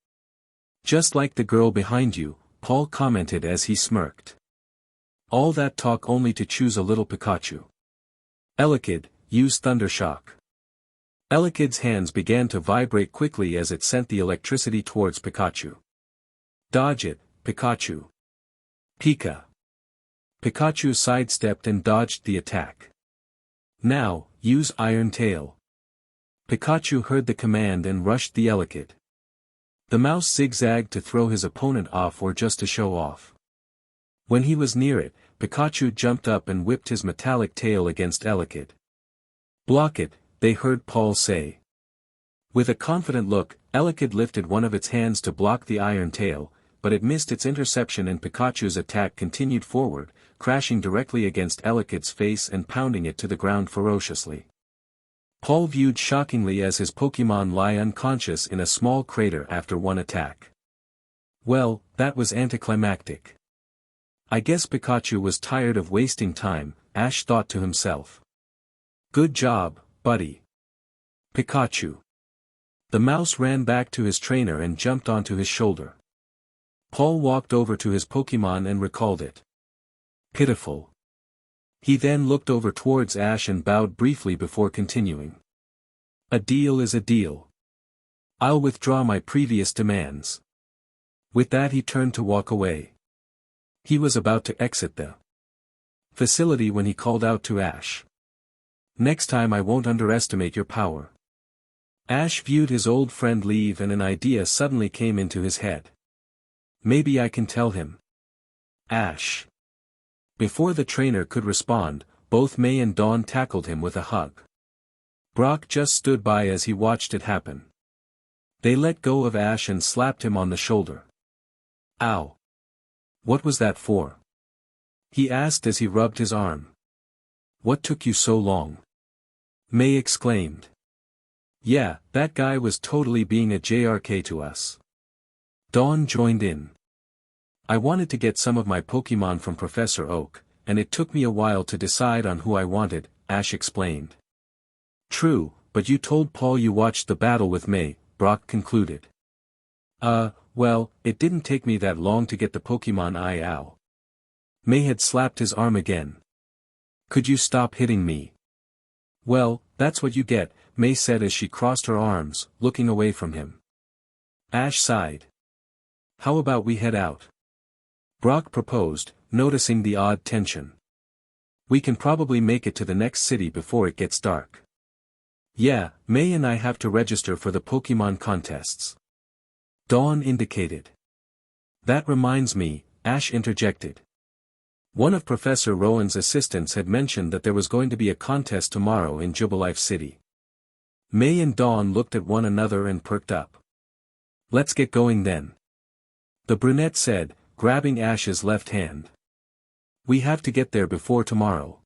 Just like the girl behind you, Paul commented as he smirked. All that talk only to choose a little Pikachu. Elekid, use Thundershock. Elekid's hands began to vibrate quickly as it sent the electricity towards Pikachu. Dodge it, Pikachu. Pika. Pikachu sidestepped and dodged the attack. Now, use Iron Tail. Pikachu heard the command and rushed the Elekid. The mouse zigzagged to throw his opponent off or just to show off. When he was near it, Pikachu jumped up and whipped his metallic tail against Elekid. Block it, they heard Paul say. With a confident look, Elekid lifted one of its hands to block the Iron Tail, but it missed its interception and Pikachu's attack continued forward, crashing directly against Elekid's face and pounding it to the ground ferociously. Paul viewed shockingly as his Pokemon lie unconscious in a small crater after one attack. Well, that was anticlimactic. I guess Pikachu was tired of wasting time, Ash thought to himself. Good job, buddy. Pikachu. The mouse ran back to his trainer and jumped onto his shoulder. Paul walked over to his Pokemon and recalled it. Pitiful. He then looked over towards Ash and bowed briefly before continuing. A deal is a deal. I'll withdraw my previous demands. With that he turned to walk away. He was about to exit the facility when he called out to Ash. Next time I won't underestimate your power. Ash viewed his old friend leave and an idea suddenly came into his head. Maybe I can tell him. Ash. Before the trainer could respond, both May and Dawn tackled him with a hug. Brock just stood by as he watched it happen. They let go of Ash and slapped him on the shoulder. Ow. What was that for? He asked as he rubbed his arm. What took you so long? May exclaimed. Yeah, that guy was totally being a JRK to us. Dawn joined in. I wanted to get some of my Pokemon from Professor Oak, and it took me a while to decide on who I wanted, Ash explained. True, but you told Paul you watched the battle with May, Brock concluded. Well, it didn't take me that long to get the Pokemon Ow. May had slapped his arm again. Could you stop hitting me? Well, that's what you get, May said as she crossed her arms, looking away from him. Ash sighed. How about we head out? Brock proposed, noticing the odd tension. We can probably make it to the next city before it gets dark. Yeah, May and I have to register for the Pokemon contests. Dawn indicated. That reminds me, Ash interjected. One of Professor Rowan's assistants had mentioned that there was going to be a contest tomorrow in Jubilife City. May and Dawn looked at one another and perked up. Let's get going then. The brunette said, grabbing Ash's left hand. We have to get there before tomorrow.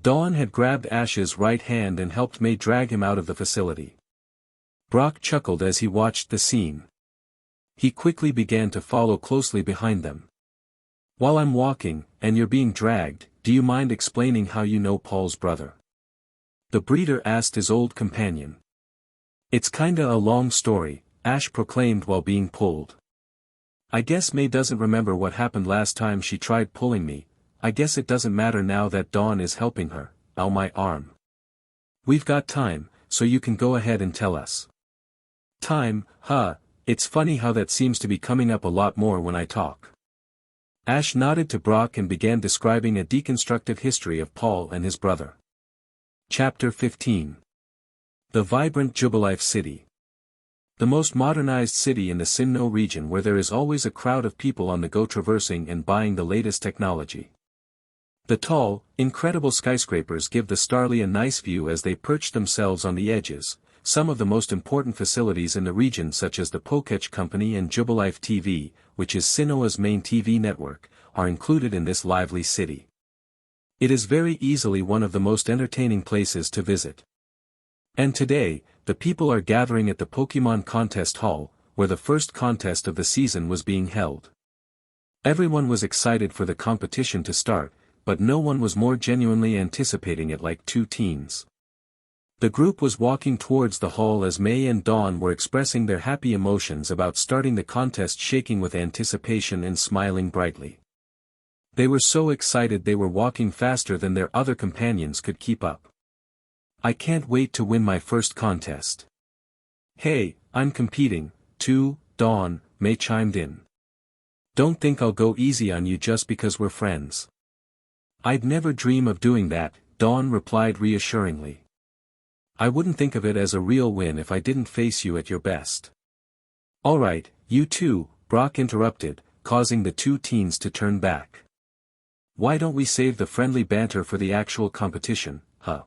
Dawn had grabbed Ash's right hand and helped May drag him out of the facility. Brock chuckled as he watched the scene. He quickly began to follow closely behind them. While I'm walking, and you're being dragged, do you mind explaining how you know Paul's brother? The breeder asked his old companion. It's kinda a long story, Ash proclaimed while being pulled. I guess May doesn't remember what happened last time she tried pulling me. I guess it doesn't matter now that Dawn is helping her. Ow, my arm. We've got time, so you can go ahead and tell us. Time, huh, it's funny how that seems to be coming up a lot more when I talk. Ash nodded to Brock and began describing a deconstructive history of Paul and his brother. Chapter 15. The vibrant Jubilife City. The most modernized city in the Sinnoh region, where there is always a crowd of people on the go traversing and buying the latest technology. The tall, incredible skyscrapers give the Starly a nice view as they perch themselves on the edges. Some of the most important facilities in the region, such as the Pikachu Company and Jubilife TV, which is Sinnoh's main TV network, are included in this lively city. It is very easily one of the most entertaining places to visit. And today, the people are gathering at the Pokemon Contest Hall, where the first contest of the season was being held. Everyone was excited for the competition to start, but no one was more genuinely anticipating it like two teens. The group was walking towards the hall as May and Dawn were expressing their happy emotions about starting the contest, shaking with anticipation and smiling brightly. They were so excited they were walking faster than their other companions could keep up. I can't wait to win my first contest. Hey, I'm competing, too, Dawn, May chimed in. Don't think I'll go easy on you just because we're friends. I'd never dream of doing that, Dawn replied reassuringly. I wouldn't think of it as a real win if I didn't face you at your best. Alright, you two, Brock interrupted, causing the two teens to turn back. Why don't we save the friendly banter for the actual competition, huh?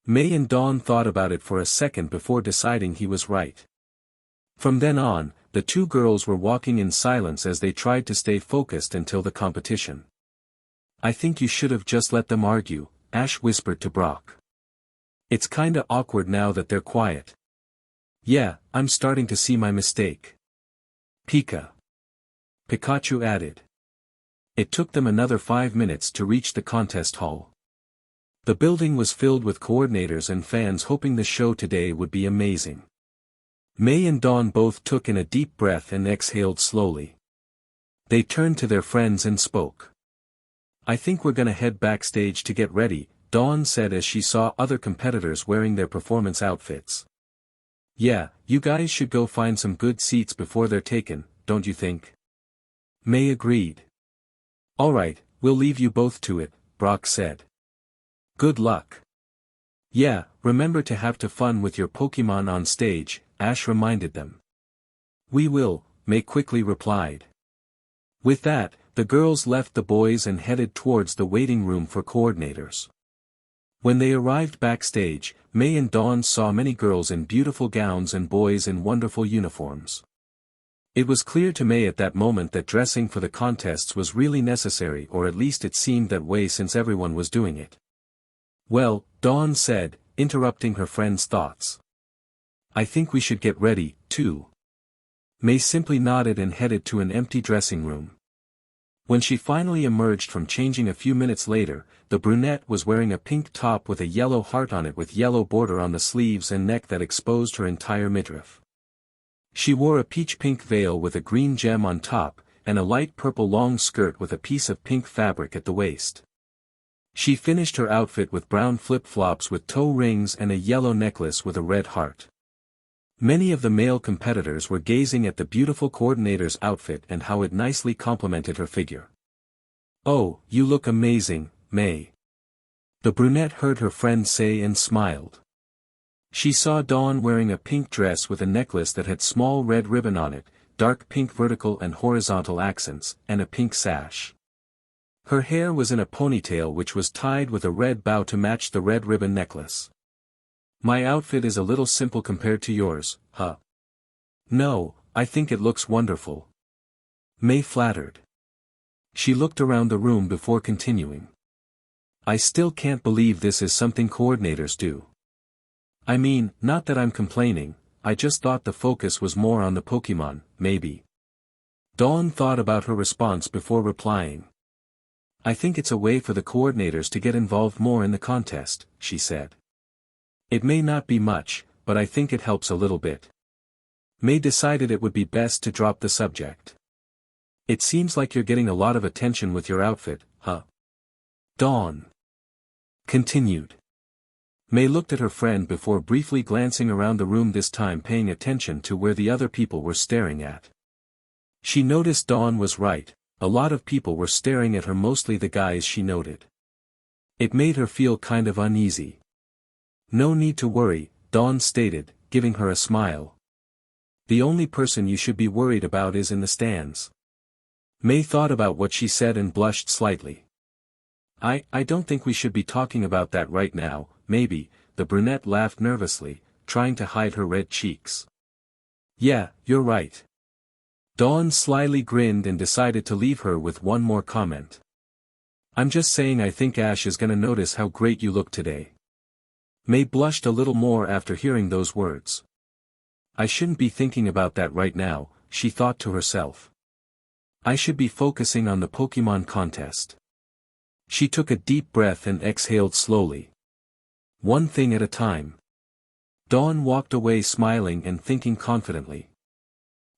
May and Dawn thought about it for a second before deciding he was right. From then on, the two girls were walking in silence as they tried to stay focused until the competition. I think you should have just let them argue, Ash whispered to Brock. It's kinda awkward now that they're quiet. Yeah, I'm starting to see my mistake. Pikachu added. It took them another 5 minutes to reach the contest hall. The building was filled with coordinators and fans hoping the show today would be amazing. May and Dawn both took in a deep breath and exhaled slowly. They turned to their friends and spoke. I think we're gonna head backstage to get ready, Dawn said as she saw other competitors wearing their performance outfits. Yeah, you guys should go find some good seats before they're taken, don't you think? May agreed. Alright, we'll leave you both to it, Brock said. Good luck. Yeah, remember to have fun with your Pokemon on stage, Ash reminded them. We will, May quickly replied. With that, the girls left the boys and headed towards the waiting room for coordinators. When they arrived backstage, May and Dawn saw many girls in beautiful gowns and boys in wonderful uniforms. It was clear to May at that moment that dressing for the contests was really necessary, or at least it seemed that way since everyone was doing it. Well, Dawn said, interrupting her friend's thoughts. I think we should get ready, too. May simply nodded and headed to an empty dressing room. When she finally emerged from changing a few minutes later, the brunette was wearing a pink top with a yellow heart on it with yellow border on the sleeves and neck that exposed her entire midriff. She wore a peach-pink veil with a green gem on top, and a light purple long skirt with a piece of pink fabric at the waist. She finished her outfit with brown flip-flops with toe rings and a yellow necklace with a red heart. Many of the male competitors were gazing at the beautiful coordinator's outfit and how it nicely complemented her figure. Oh, you look amazing, May. The brunette heard her friend say and smiled. She saw Dawn wearing a pink dress with a necklace that had small red ribbon on it, dark pink vertical and horizontal accents, and a pink sash. Her hair was in a ponytail which was tied with a red bow to match the red ribbon necklace. My outfit is a little simple compared to yours, huh? No, I think it looks wonderful. May flattered. She looked around the room before continuing. I still can't believe this is something coordinators do. I mean, not that I'm complaining, I just thought the focus was more on the Pokemon, maybe. Dawn thought about her response before replying. I think it's a way for the coordinators to get involved more in the contest, she said. It may not be much, but I think it helps a little bit. May decided it would be best to drop the subject. It seems like you're getting a lot of attention with your outfit, huh? Dawn continued. May looked at her friend before briefly glancing around the room, this time paying attention to where the other people were staring at. She noticed Dawn was right, a lot of people were staring at her, mostly the guys she noted. It made her feel kind of uneasy. No need to worry, Dawn stated, giving her a smile. The only person you should be worried about is in the stands. May thought about what she said and blushed slightly. I don't think we should be talking about that right now, maybe, the brunette laughed nervously, trying to hide her red cheeks. Yeah, you're right. Dawn slyly grinned and decided to leave her with one more comment. I'm just saying I think Ash is gonna notice how great you look today. May blushed a little more after hearing those words. I shouldn't be thinking about that right now, she thought to herself. I should be focusing on the Pokemon contest. She took a deep breath and exhaled slowly. One thing at a time. Dawn walked away smiling and thinking confidently.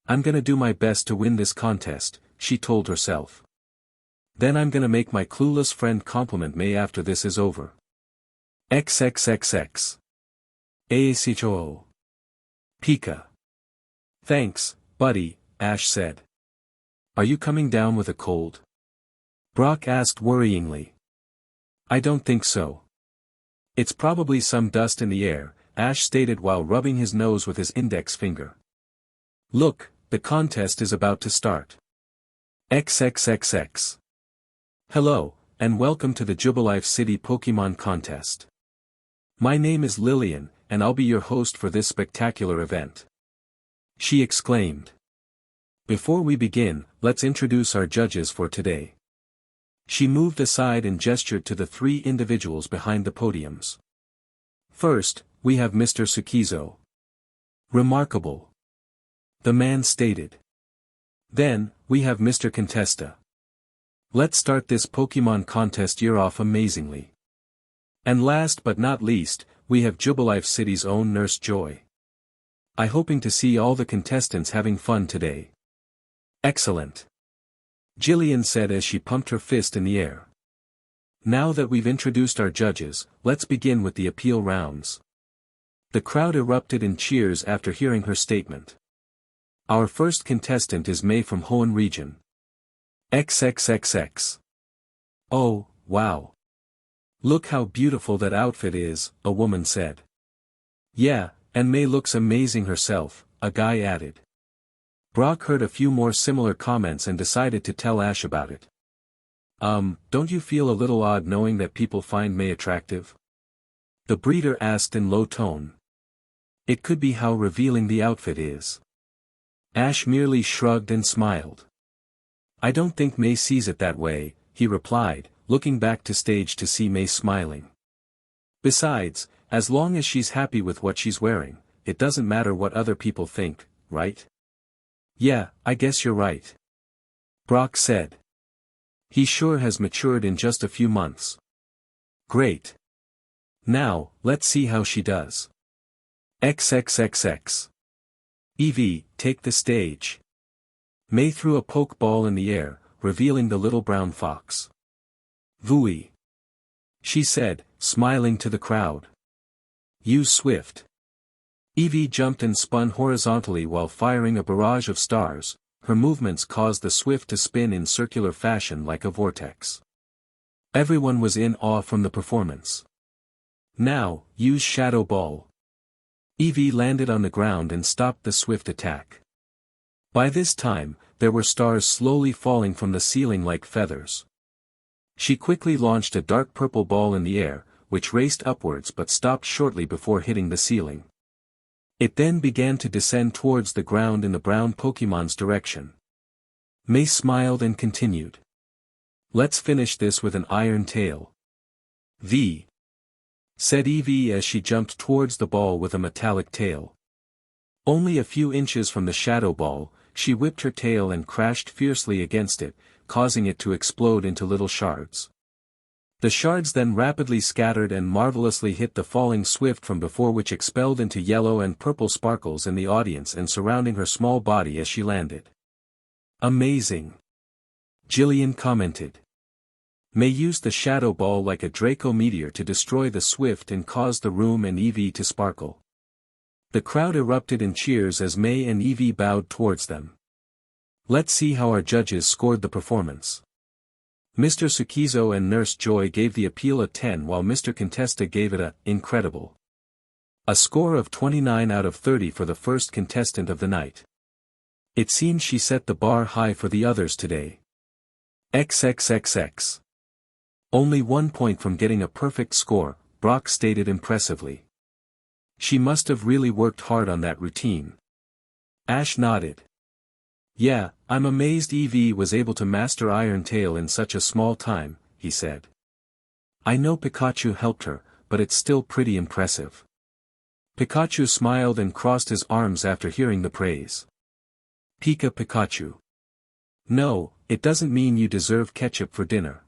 I'm gonna do my best to win this contest, she told herself. Then I'm gonna make my clueless friend compliment May after this is over. XXXX. ACHO. Pika. Thanks, buddy, Ash said. Are you coming down with a cold? Brock asked worryingly. I don't think so. It's probably some dust in the air, Ash stated while rubbing his nose with his index finger. Look, the contest is about to start. XXXX. Hello, and welcome to the Jubilife City Pokemon Contest. My name is Lillian, and I'll be your host for this spectacular event. She exclaimed. Before we begin, let's introduce our judges for today. She moved aside and gestured to the three individuals behind the podiums. First, we have Mr. Tsukizo. Remarkable. The man stated. Then, we have Mr. Contesta. Let's start this Pokemon contest year off amazingly. And last but not least, we have Jubilife City's own Nurse Joy. I'm hoping to see all the contestants having fun today. Excellent. Jillian said as she pumped her fist in the air. Now that we've introduced our judges, let's begin with the appeal rounds. The crowd erupted in cheers after hearing her statement. Our first contestant is May from Hoenn region. XXXX. Oh, wow. Look how beautiful that outfit is, a woman said. Yeah, and May looks amazing herself, a guy added. Brock heard a few more similar comments and decided to tell Ash about it. Don't you feel a little odd knowing that people find May attractive? The breeder asked in low tone. It could be how revealing the outfit is. Ash merely shrugged and smiled. I don't think May sees it that way, he replied, looking back to stage to see May smiling. Besides, as long as she's happy with what she's wearing, it doesn't matter what other people think, right? Yeah, I guess you're right. Brock said. He sure has matured in just a few months. Great. Now, let's see how she does. XXXX. Eevee, take the stage. May threw a pokeball in the air, revealing the little brown fox. Vui. She said, smiling to the crowd. Use Swift. Eevee jumped and spun horizontally while firing a barrage of stars. Her movements caused the Swift to spin in circular fashion like a vortex. Everyone was in awe from the performance. Now, use Shadow Ball. Eevee landed on the ground and stopped the swift attack. By this time, there were stars slowly falling from the ceiling like feathers. She quickly launched a dark purple ball in the air, which raced upwards but stopped shortly before hitting the ceiling. It then began to descend towards the ground in the brown Pokémon's direction. May smiled and continued. Let's finish this with an iron tail. Said Eevee as she jumped towards the ball with a metallic tail. Only a few inches from the shadow ball, she whipped her tail and crashed fiercely against it, causing it to explode into little shards. The shards then rapidly scattered and marvelously hit the falling Swift from before, which expelled into yellow and purple sparkles in the audience and surrounding her small body as she landed. Amazing! Jillian commented. May used the shadow ball like a Draco meteor to destroy the Swift and cause the room and Eevee to sparkle. The crowd erupted in cheers as May and Eevee bowed towards them. Let's see how our judges scored the performance. Mr. Sukizo and Nurse Joy gave the appeal a 10 while Mr. Contesta gave it a incredible. A score of 29 out of 30 for the first contestant of the night. It seems she set the bar high for the others today. XXXX. Only 1 point from getting a perfect score, Brock stated impressively. She must have really worked hard on that routine. Ash nodded. Yeah, I'm amazed Eevee was able to master Iron Tail in such a small time, he said. I know Pikachu helped her, but it's still pretty impressive. Pikachu smiled and crossed his arms after hearing the praise. Pikachu. No, it doesn't mean you deserve ketchup for dinner.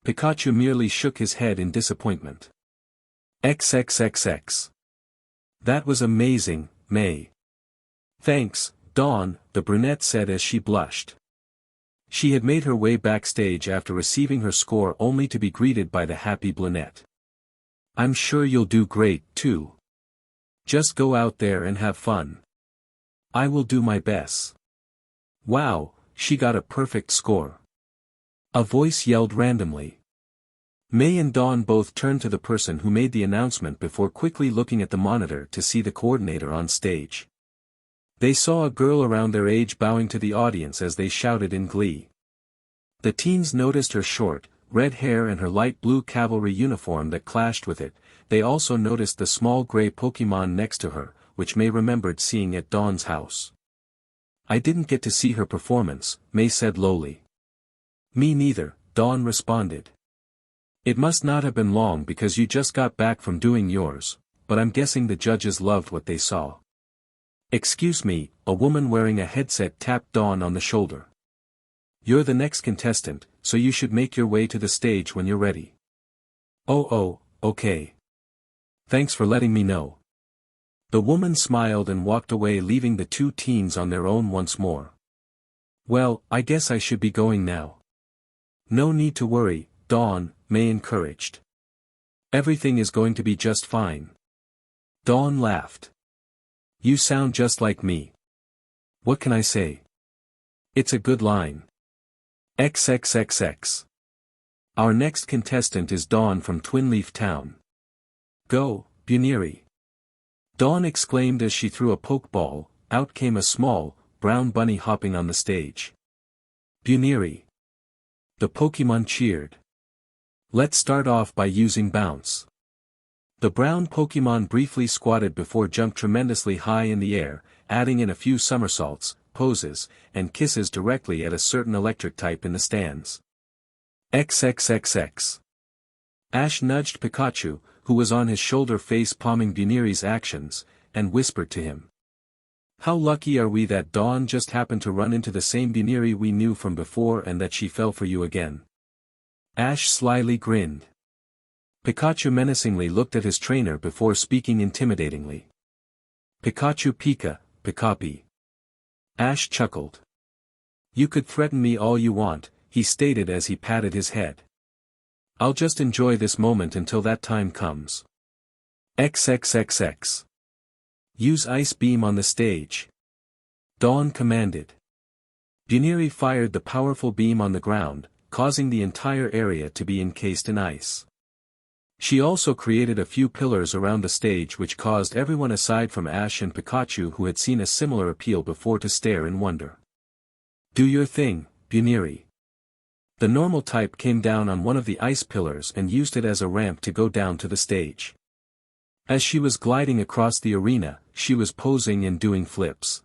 Pikachu merely shook his head in disappointment. XXXX. That was amazing, May. Thanks, Dawn, the brunette said as she blushed. She had made her way backstage after receiving her score only to be greeted by the happy brunette. I'm sure you'll do great, too. Just go out there and have fun. I will do my best. Wow, she got a perfect score. A voice yelled randomly. May and Dawn both turned to the person who made the announcement before quickly looking at the monitor to see the coordinator on stage. They saw a girl around their age bowing to the audience as they shouted in glee. The teens noticed her short, red hair and her light blue cavalry uniform that clashed with it. They also noticed the small gray Pokémon next to her, which May remembered seeing at Dawn's house. I didn't get to see her performance, May said lowly. Me neither, Dawn responded. It must not have been long because you just got back from doing yours, but I'm guessing the judges loved what they saw. Excuse me, a woman wearing a headset tapped Dawn on the shoulder. You're the next contestant, so you should make your way to the stage when you're ready. Oh, okay. Thanks for letting me know. The woman smiled and walked away, leaving the two teens on their own once more. Well, I guess I should be going now. No need to worry, Dawn, May encouraged. Everything is going to be just fine. Dawn laughed. You sound just like me. What can I say? It's a good line. XXXX. Our next contestant is Dawn from Twinleaf Town. Go, Buniri. Dawn exclaimed as she threw a pokeball. Out came a small, brown bunny hopping on the stage. Buniri. The Pokémon cheered. Let's start off by using Bounce. The brown Pokémon briefly squatted before jumped tremendously high in the air, adding in a few somersaults, poses, and kisses directly at a certain electric type in the stands. XXXX. Ash nudged Pikachu, who was on his shoulder face palming Buniri's actions, and whispered to him. How lucky are we that Dawn just happened to run into the same Buniri we knew from before and that she fell for you again. Ash slyly grinned. Pikachu menacingly looked at his trainer before speaking intimidatingly. Pikachu Pikapi. Ash chuckled. You could threaten me all you want, he stated as he patted his head. I'll just enjoy this moment until that time comes. XXXX. Use Ice Beam on the stage. Dawn commanded. Buniri fired the powerful beam on the ground, causing the entire area to be encased in ice. She also created a few pillars around the stage which caused everyone aside from Ash and Pikachu who had seen a similar appeal before to stare in wonder. Do your thing, Buniri. The normal type came down on one of the ice pillars and used it as a ramp to go down to the stage. As she was gliding across the arena, she was posing and doing flips.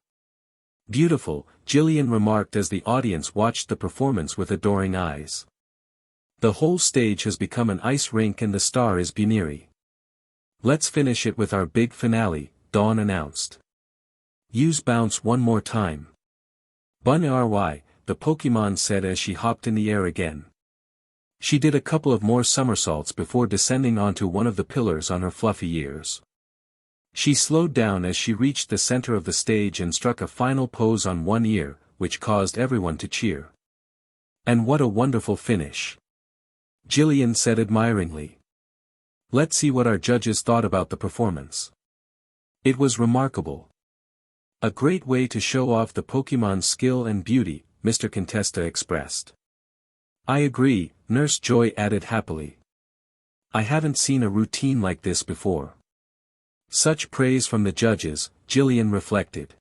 Beautiful, Jillian remarked as the audience watched the performance with adoring eyes. The whole stage has become an ice rink and the star is Buniri. Let's finish it with our big finale, Dawn announced. Use bounce one more time. Bunry, the Pokemon said as she hopped in the air again. She did a couple of more somersaults before descending onto one of the pillars on her fluffy ears. She slowed down as she reached the center of the stage and struck a final pose on one ear, which caused everyone to cheer. And what a wonderful finish! Jillian said admiringly. Let's see what our judges thought about the performance. It was remarkable. A great way to show off the Pokemon's skill and beauty, Mr. Contesta expressed. I agree, Nurse Joy added happily. I haven't seen a routine like this before. Such praise from the judges, Jillian reflected.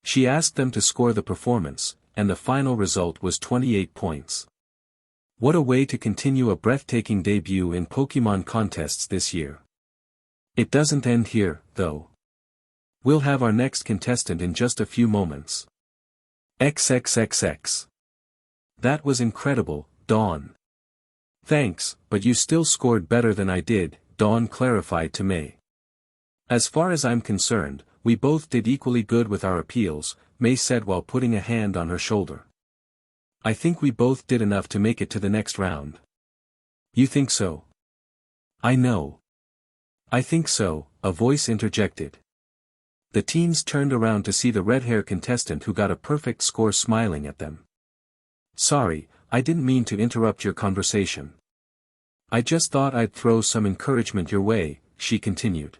She asked them to score the performance, and the final result was 28 points. What a way to continue a breathtaking debut in Pokemon contests this year. It doesn't end here, though. We'll have our next contestant in just a few moments. XXXX. That was incredible, Dawn. Thanks, but you still scored better than I did, Dawn clarified to May. As far as I'm concerned, we both did equally good with our appeals, May said while putting a hand on her shoulder. I think we both did enough to make it to the next round. You think so? I know. I think so, a voice interjected. The teens turned around to see the red-haired contestant who got a perfect score smiling at them. Sorry, I didn't mean to interrupt your conversation. I just thought I'd throw some encouragement your way, she continued.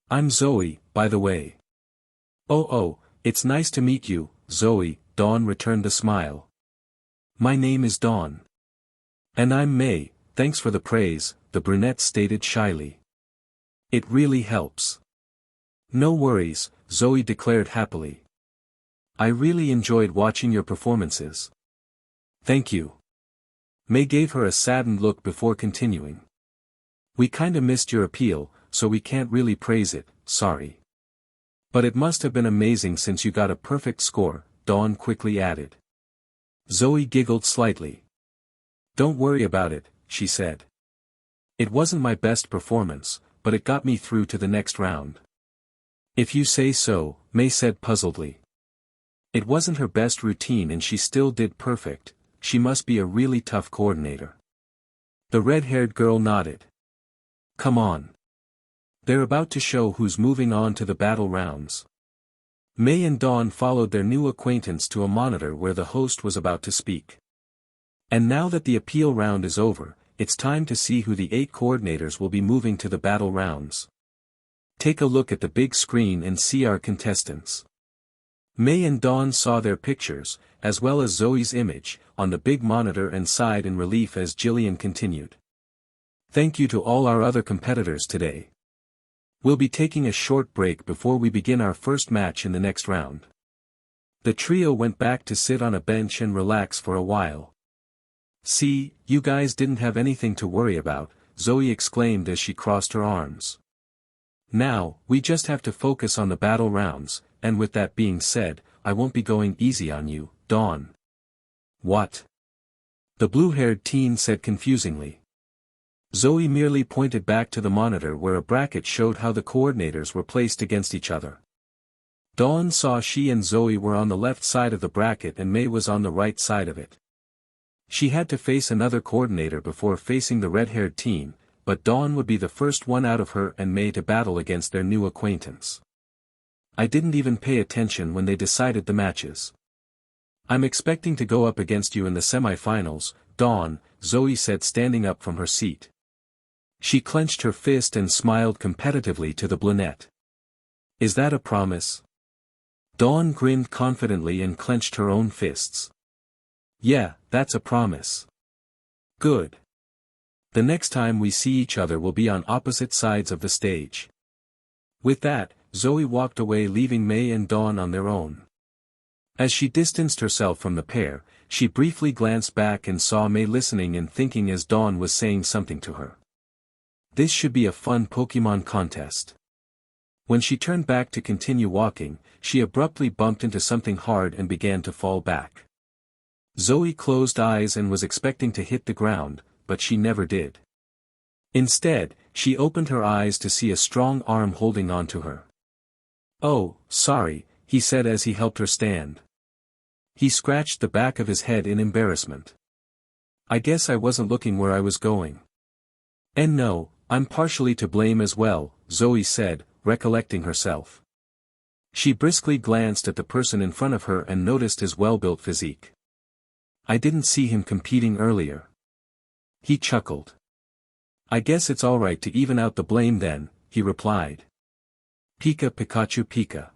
I'm Zoe, by the way. Oh, it's nice to meet you, Zoe, Dawn returned the smile. My name is Dawn. And I'm May, thanks for the praise, the brunette stated shyly. It really helps. No worries, Zoe declared happily. I really enjoyed watching your performances. Thank you. May gave her a saddened look before continuing. We kinda missed your appeal, so we can't really praise it, sorry. But it must have been amazing since you got a perfect score, Dawn quickly added. Zoe giggled slightly. Don't worry about it, she said. It wasn't my best performance, but it got me through to the next round. If you say so, May said puzzledly. It wasn't her best routine and she still did perfect, she must be a really tough coordinator. The red-haired girl nodded. Come on. They're about to show who's moving on to the battle rounds. May and Dawn followed their new acquaintance to a monitor where the host was about to speak. And now that the appeal round is over, it's time to see who the 8 coordinators will be moving to the battle rounds. Take a look at the big screen and see our contestants. May and Dawn saw their pictures, as well as Zoe's image, on the big monitor and sighed in relief as Jillian continued. Thank you to all our other competitors today. We'll be taking a short break before we begin our first match in the next round. The trio went back to sit on a bench and relax for a while. See, you guys didn't have anything to worry about, Zoe exclaimed as she crossed her arms. Now, we just have to focus on the battle rounds, and with that being said, I won't be going easy on you, Dawn. What? The blue-haired teen said confusingly. Zoe merely pointed back to the monitor where a bracket showed how the coordinators were placed against each other. Dawn saw she and Zoe were on the left side of the bracket and May was on the right side of it. She had to face another coordinator before facing the red-haired teen, but Dawn would be the first one out of her and May to battle against their new acquaintance. I didn't even pay attention when they decided the matches. I'm expecting to go up against you in the semifinals, Dawn, Zoe said standing up from her seat. She clenched her fist and smiled competitively to the brunette. Is that a promise? Dawn grinned confidently and clenched her own fists. Yeah, that's a promise. Good. The next time we see each other will be on opposite sides of the stage. With that, Zoe walked away, leaving May and Dawn on their own. As she distanced herself from the pair, she briefly glanced back and saw May listening and thinking as Dawn was saying something to her. This should be a fun Pokemon contest. When she turned back to continue walking, she abruptly bumped into something hard and began to fall back. Zoe closed eyes and was expecting to hit the ground, but she never did. Instead, she opened her eyes to see a strong arm holding on to her. "Oh, sorry," he said as he helped her stand. He scratched the back of his head in embarrassment. "I guess I wasn't looking where I was going." "And no, I'm partially to blame as well," Zoe said, recollecting herself. She briskly glanced at the person in front of her and noticed his well-built physique. "I didn't see him competing earlier." He chuckled. "I guess it's alright to even out the blame then," he replied. "Pika Pikachu Pika.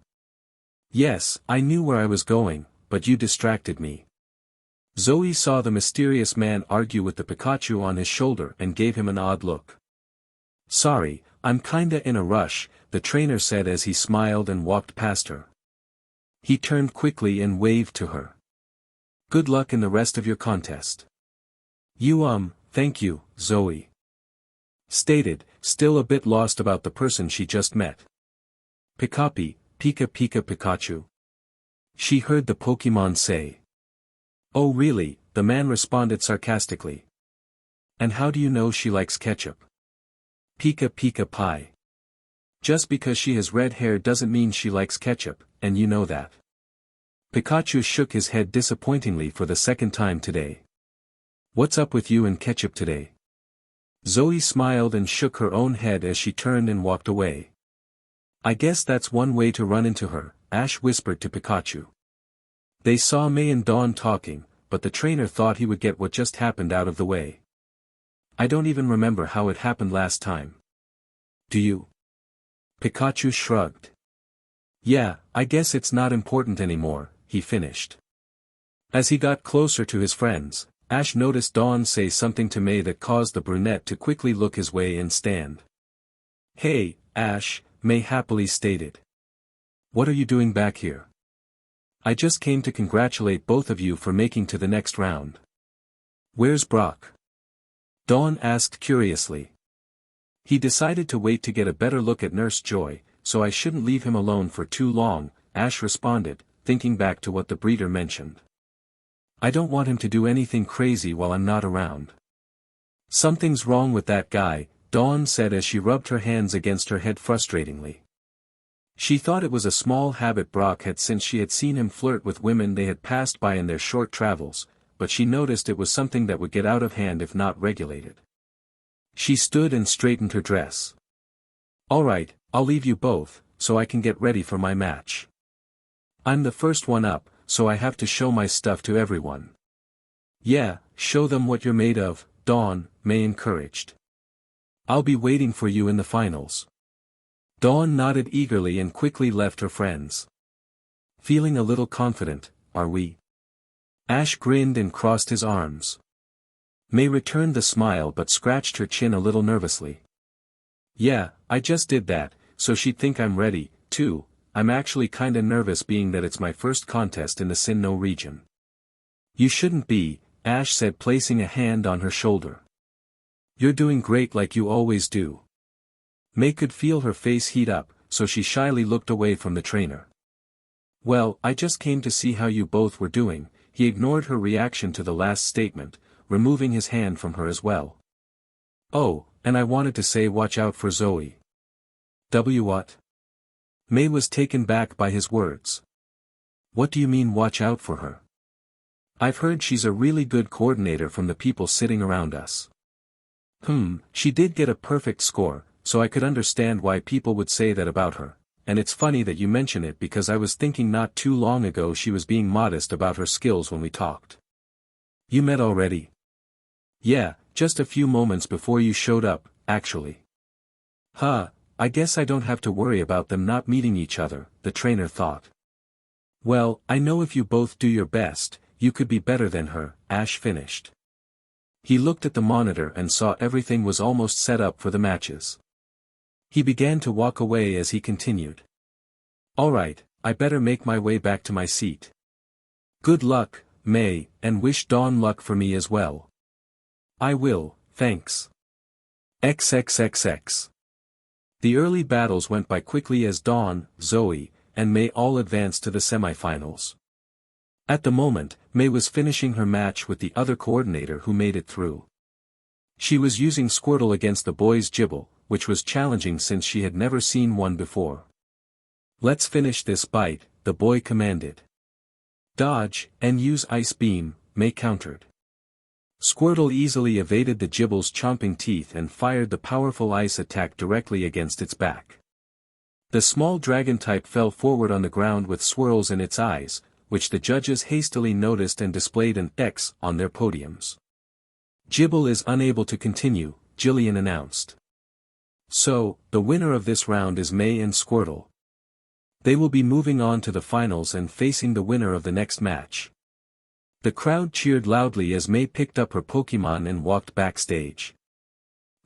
Yes, I knew where I was going, but you distracted me." Zoe saw the mysterious man argue with the Pikachu on his shoulder and gave him an odd look. "Sorry, I'm kinda in a rush," the trainer said as he smiled and walked past her. He turned quickly and waved to her. "Good luck in the rest of your contest." Thank you, Zoe." Stated, still a bit lost about the person she just met. "Pikapi, Pika Pika Pikachu." She heard the Pokemon say. "Oh really?" the man responded sarcastically. "And how do you know she likes ketchup?" "Pika Pika Pie. Just because she has red hair doesn't mean she likes ketchup, and you know that." Pikachu shook his head disappointingly for the second time today. "What's up with you and ketchup today?" Zoe smiled and shook her own head as she turned and walked away. "I guess that's one way to run into her," Ash whispered to Pikachu. They saw May and Dawn talking, but the trainer thought he would get what just happened out of the way. "I don't even remember how it happened last time." "Do you?" Pikachu shrugged. "Yeah, I guess it's not important anymore," he finished. As he got closer to his friends, Ash noticed Dawn say something to May that caused the brunette to quickly look his way and stand. "Hey, Ash," May happily stated. "What are you doing back here?" "I just came to congratulate both of you for making to the next round." "Where's Brock?" Dawn asked curiously. "He decided to wait to get a better look at Nurse Joy, so I shouldn't leave him alone for too long," Ash responded, thinking back to what the breeder mentioned. "I don't want him to do anything crazy while I'm not around." "Something's wrong with that guy," Dawn said as she rubbed her hands against her head frustratingly. She thought it was a small habit Brock had since she had seen him flirt with women they had passed by in their short travels, but she noticed it was something that would get out of hand if not regulated. She stood and straightened her dress. "Alright, I'll leave you both, so I can get ready for my match. I'm the first one up, so I have to show my stuff to everyone." "Yeah, show them what you're made of, Dawn," May encouraged. "I'll be waiting for you in the finals." Dawn nodded eagerly and quickly left her friends. "Feeling a little confident, are we?" Ash grinned and crossed his arms. May returned the smile but scratched her chin a little nervously. "Yeah, I just did that, so she'd think I'm ready, too. I'm actually kinda nervous being that it's my first contest in the Sinnoh region." "You shouldn't be," Ash said, placing a hand on her shoulder. "You're doing great like you always do." May could feel her face heat up, so she shyly looked away from the trainer. "Well, I just came to see how you both were doing." He ignored her reaction to the last statement, removing his hand from her as well. "Oh, and I wanted to say watch out for Zoe." What?" May was taken back by his words. "What do you mean watch out for her?" "I've heard she's a really good coordinator from the people sitting around us." She did get a perfect score, so I could understand why people would say that about her, and it's funny that you mention it because I was thinking not too long ago she was being modest about her skills when we talked." "You met already?" "Yeah, just a few moments before you showed up, actually." I guess I don't have to worry about them not meeting each other," the trainer thought. "Well, I know if you both do your best, you could be better than her," Ash finished. He looked at the monitor and saw everything was almost set up for the matches. He began to walk away as he continued. "Alright, I better make my way back to my seat. Good luck, May, and wish Dawn luck for me as well." "I will, thanks. XXXX." The early battles went by quickly as Dawn, Zoe, and May all advanced to the semifinals. At the moment, May was finishing her match with the other coordinator who made it through. She was using Squirtle against the boy's Gibble, which was challenging since she had never seen one before. "Let's finish this bite," the boy commanded. "Dodge, and use Ice Beam," May countered. Squirtle easily evaded the Gibble's chomping teeth and fired the powerful ice attack directly against its back. The small dragon type fell forward on the ground with swirls in its eyes, which the judges hastily noticed and displayed an X on their podiums. "Gibble is unable to continue," Jillian announced. "So, the winner of this round is May and Squirtle. They will be moving on to the finals and facing the winner of the next match." The crowd cheered loudly as May picked up her Pokémon and walked backstage.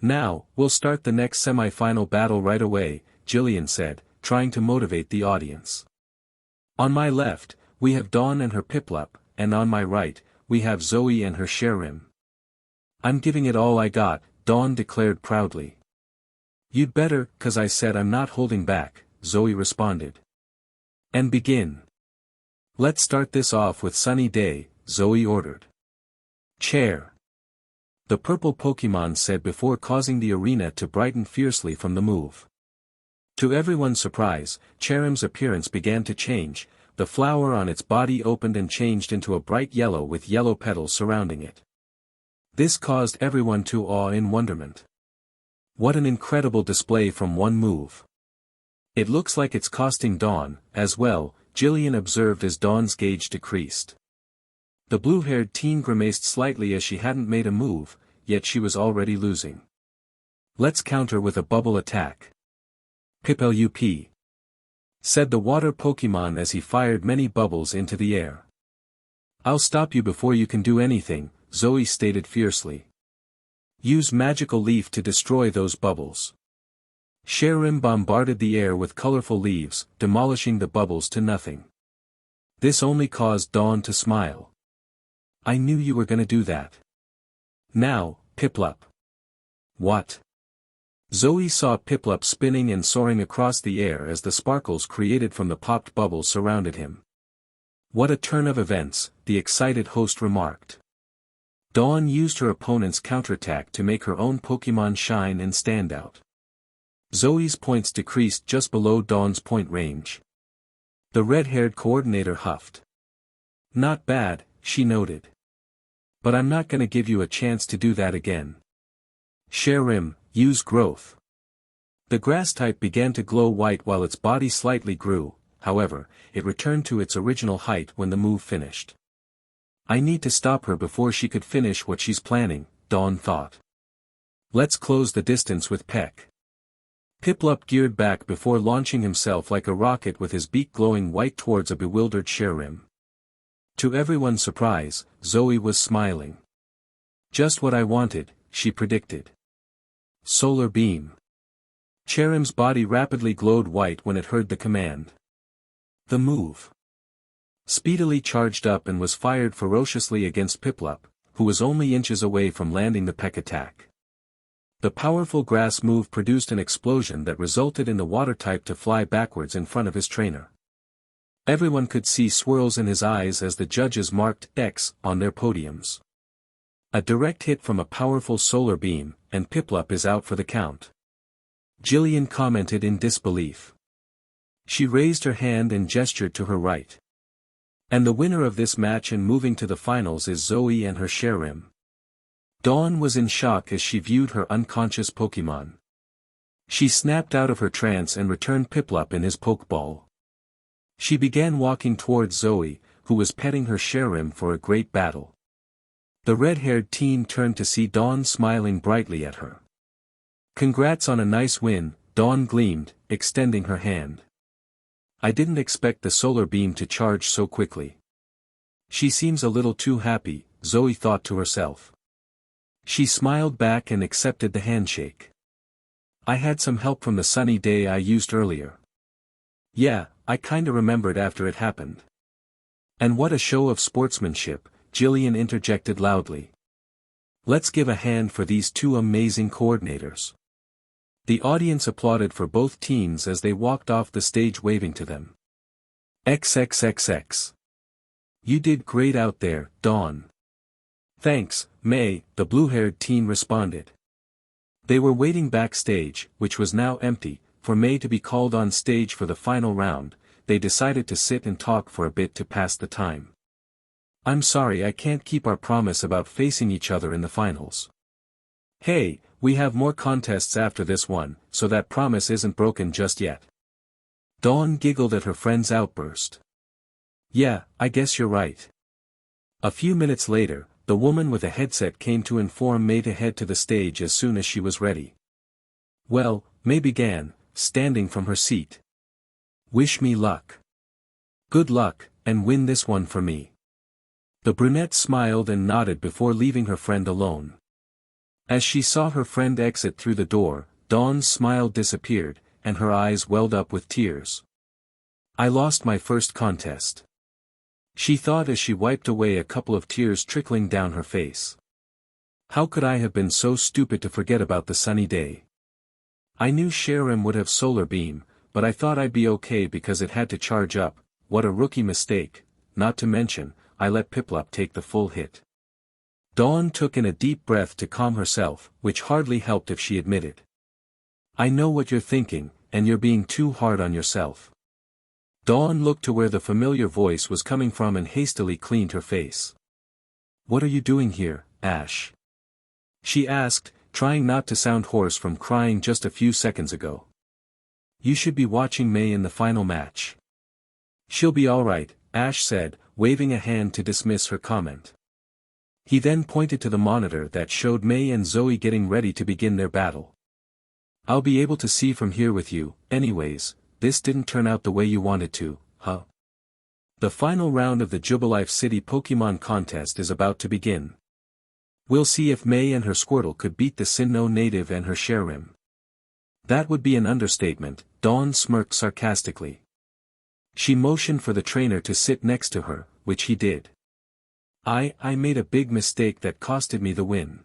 "Now, we'll start the next semi-final battle right away," Jillian said, trying to motivate the audience. "On my left, we have Dawn and her Piplup, and on my right, we have Zoe and her Cherim." "I'm giving it all I got," Dawn declared proudly. "You'd better, 'cause I said I'm not holding back," Zoe responded. "And begin. Let's start this off with Sunny Day," Zoe ordered. "Chair." The purple Pokémon said before causing the arena to brighten fiercely from the move. To everyone's surprise, Cherim's appearance began to change. The flower on its body opened and changed into a bright yellow with yellow petals surrounding it. This caused everyone to awe in wonderment. What an incredible display from one move. "It looks like it's costing Dawn, as well," Jillian observed as Dawn's gauge decreased. The blue-haired teen grimaced slightly as she hadn't made a move, yet she was already losing. "Let's counter with a bubble attack." "Piplup," said the water Pokémon as he fired many bubbles into the air. "I'll stop you before you can do anything," Zoe stated fiercely. "Use Magical Leaf to destroy those bubbles." Cherim bombarded the air with colorful leaves, demolishing the bubbles to nothing. This only caused Dawn to smile. "I knew you were gonna do that. Now, Piplup." "What?" Zoe saw Piplup spinning and soaring across the air as the sparkles created from the popped bubbles surrounded him. "What a turn of events," the excited host remarked. Dawn used her opponent's counterattack to make her own Pokémon shine and stand out. Zoe's points decreased just below Dawn's point range. The red-haired coordinator huffed. "Not bad," she noted. "But I'm not gonna give you a chance to do that again. Cherim, use growth." The grass type began to glow white while its body slightly grew, however, it returned to its original height when the move finished. "I need to stop her before she could finish what she's planning," Dawn thought. "Let's close the distance with Peck." Piplup geared back before launching himself like a rocket with his beak glowing white towards a bewildered Cherim. To everyone's surprise, Zoe was smiling. "Just what I wanted," she predicted. Solar Beam. Cherim's body rapidly glowed white when it heard the command. The move speedily charged up and was fired ferociously against Piplup, who was only inches away from landing the Peck attack. The powerful grass move produced an explosion that resulted in the water type to fly backwards in front of his trainer. Everyone could see swirls in his eyes as the judges marked X on their podiums. A direct hit from a powerful solar beam, and Piplup is out for the count. Jillian commented in disbelief. She raised her hand and gestured to her right. "And the winner of this match and moving to the finals is Zoe and her Cherim." Dawn was in shock as she viewed her unconscious Pokémon. She snapped out of her trance and returned Piplup in his Pokeball. She began walking towards Zoe, who was petting her Cherim for a great battle. The red-haired teen turned to see Dawn smiling brightly at her. "Congrats on a nice win," Dawn gleamed, extending her hand. "I didn't expect the solar beam to charge so quickly." She seems a little too happy, Zoe thought to herself. She smiled back and accepted the handshake. I had some help from the sunny day I used earlier. Yeah, I kinda remembered after it happened. And what a show of sportsmanship, Jillian interjected loudly. Let's give a hand for these two amazing coordinators. The audience applauded for both teams as they walked off the stage waving to them. XXXX. You did great out there, Dawn. Thanks, May, the blue-haired teen responded. They were waiting backstage, which was now empty, for May to be called on stage for the final round. They decided to sit and talk for a bit to pass the time. I'm sorry I can't keep our promise about facing each other in the finals. Hey, we have more contests after this one, so that promise isn't broken just yet. Dawn giggled at her friend's outburst. Yeah, I guess you're right. A few minutes later, the woman with a headset came to inform May to head to the stage as soon as she was ready. Well, May began, standing from her seat. Wish me luck. Good luck, and win this one for me. The brunette smiled and nodded before leaving her friend alone. As she saw her friend exit through the door, Dawn's smile disappeared, and her eyes welled up with tears. I lost my first contest. She thought as she wiped away a couple of tears trickling down her face. How could I have been so stupid to forget about the sunny day? I knew Sharam would have solar beam, but I thought I'd be okay because it had to charge up. What a rookie mistake, not to mention, I let Piplup take the full hit. Dawn took in a deep breath to calm herself, which hardly helped if she admitted. I know what you're thinking, and you're being too hard on yourself. Dawn looked to where the familiar voice was coming from and hastily cleaned her face. What are you doing here, Ash? She asked, trying not to sound hoarse from crying just a few seconds ago. You should be watching May in the final match. She'll be alright, Ash said, waving a hand to dismiss her comment. He then pointed to the monitor that showed May and Zoe getting ready to begin their battle. I'll be able to see from here with you, anyways. This didn't turn out the way you wanted to, huh? The final round of the Jubilife City Pokemon contest is about to begin. We'll see if May and her Squirtle could beat the Sinnoh native and her Sharim. That would be an understatement, Dawn smirked sarcastically. She motioned for the trainer to sit next to her, which he did. I made a big mistake that costed me the win.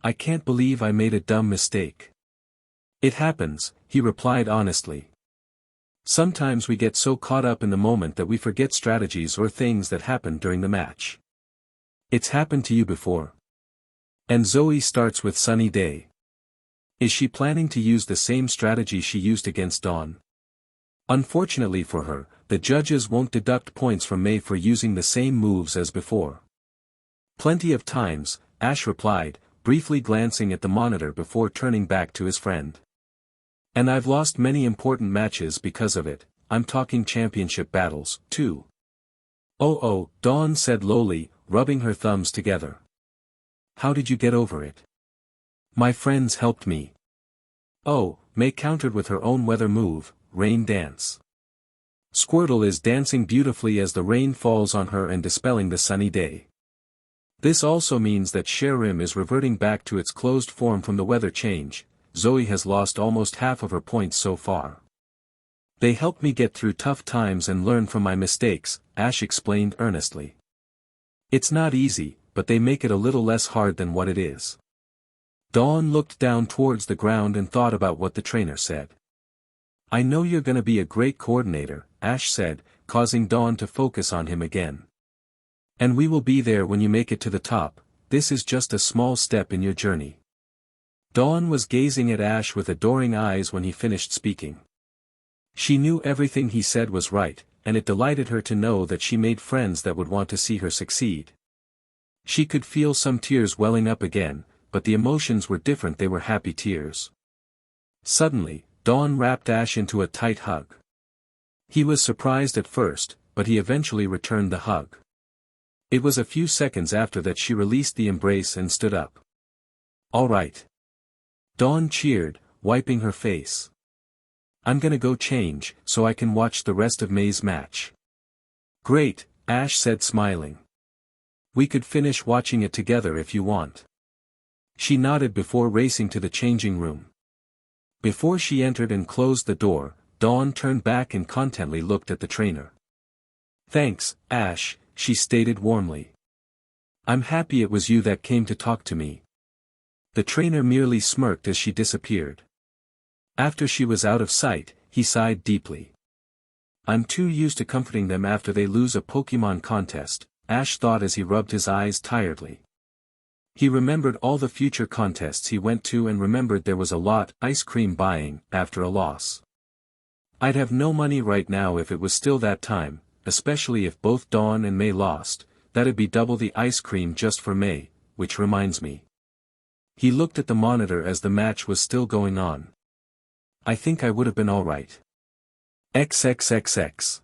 I can't believe I made a dumb mistake. It happens, he replied honestly. Sometimes we get so caught up in the moment that we forget strategies or things that happened during the match. It's happened to you before. And Zoe starts with Sunny Day. Is she planning to use the same strategy she used against Dawn? Unfortunately for her, the judges won't deduct points from May for using the same moves as before. Plenty of times, Ash replied, briefly glancing at the monitor before turning back to his friend. And I've lost many important matches because of it. I'm talking championship battles, too. Oh, Dawn said lowly, rubbing her thumbs together. How did you get over it? My friends helped me. Oh, May countered with her own weather move, Rain Dance. Squirtle is dancing beautifully as the rain falls on her and dispelling the sunny day. This also means that Sharim is reverting back to its closed form from the weather change. Zoe has lost almost half of her points so far. They helped me get through tough times and learn from my mistakes, Ash explained earnestly. It's not easy, but they make it a little less hard than what it is. Dawn looked down towards the ground and thought about what the trainer said. I know you're gonna be a great coordinator, Ash said, causing Dawn to focus on him again. And we will be there when you make it to the top. This is just a small step in your journey. Dawn was gazing at Ash with adoring eyes when he finished speaking. She knew everything he said was right, and it delighted her to know that she made friends that would want to see her succeed. She could feel some tears welling up again, but the emotions were different. They were happy tears. Suddenly, Dawn wrapped Ash into a tight hug. He was surprised at first, but he eventually returned the hug. It was a few seconds after that she released the embrace and stood up. All right. Dawn cheered, wiping her face. I'm gonna go change, so I can watch the rest of May's match. Great, Ash said smiling. We could finish watching it together if you want. She nodded before racing to the changing room. Before she entered and closed the door, Dawn turned back and contently looked at the trainer. Thanks, Ash, she stated warmly. I'm happy it was you that came to talk to me. The trainer merely smirked as she disappeared. After she was out of sight, he sighed deeply. I'm too used to comforting them after they lose a Pokemon contest, Ash thought as he rubbed his eyes tiredly. He remembered all the future contests he went to and remembered there was a lot ice cream buying after a loss. I'd have no money right now if it was still that time, especially if both Dawn and May lost. That'd be double the ice cream just for May, which reminds me. He looked at the monitor as the match was still going on. I think I would have been alright. XXXX.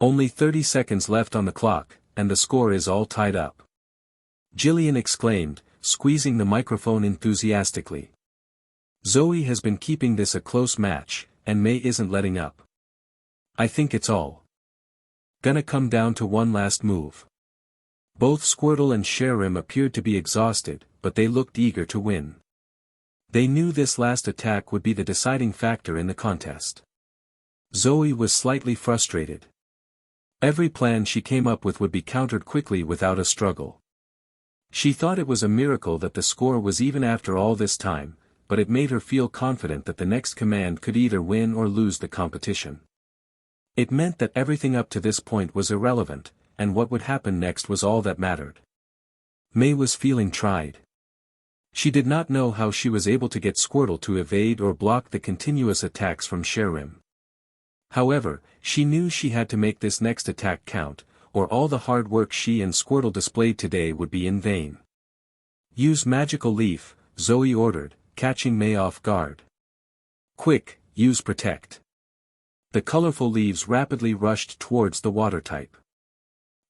Only 30 seconds left on the clock, and the score is all tied up. Jillian exclaimed, squeezing the microphone enthusiastically. Zoe has been keeping this a close match, and May isn't letting up. I think it's all gonna come down to one last move. Both Squirtle and Cherim appeared to be exhausted, but they looked eager to win. They knew this last attack would be the deciding factor in the contest. Zoe was slightly frustrated. Every plan she came up with would be countered quickly without a struggle. She thought it was a miracle that the score was even after all this time, but it made her feel confident that the next command could either win or lose the competition. It meant that everything up to this point was irrelevant, and what would happen next was all that mattered. May was feeling tried. She did not know how she was able to get Squirtle to evade or block the continuous attacks from Cherim. However, she knew she had to make this next attack count, or all the hard work she and Squirtle displayed today would be in vain. Use Magical Leaf, Zoe ordered, catching May off guard. Quick, use Protect. The colorful leaves rapidly rushed towards the water type.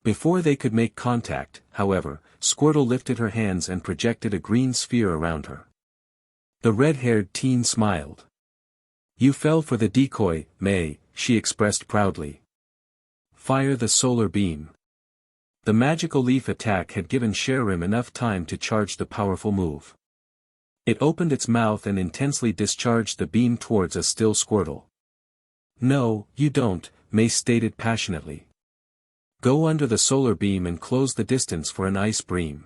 Before they could make contact, however, Squirtle lifted her hands and projected a green sphere around her. The red-haired teen smiled. You fell for the decoy, May, she expressed proudly. Fire the solar beam. The magical leaf attack had given Cherim enough time to charge the powerful move. It opened its mouth and intensely discharged the beam towards a still Squirtle. No, you don't, May stated passionately. Go under the solar beam and close the distance for an ice beam.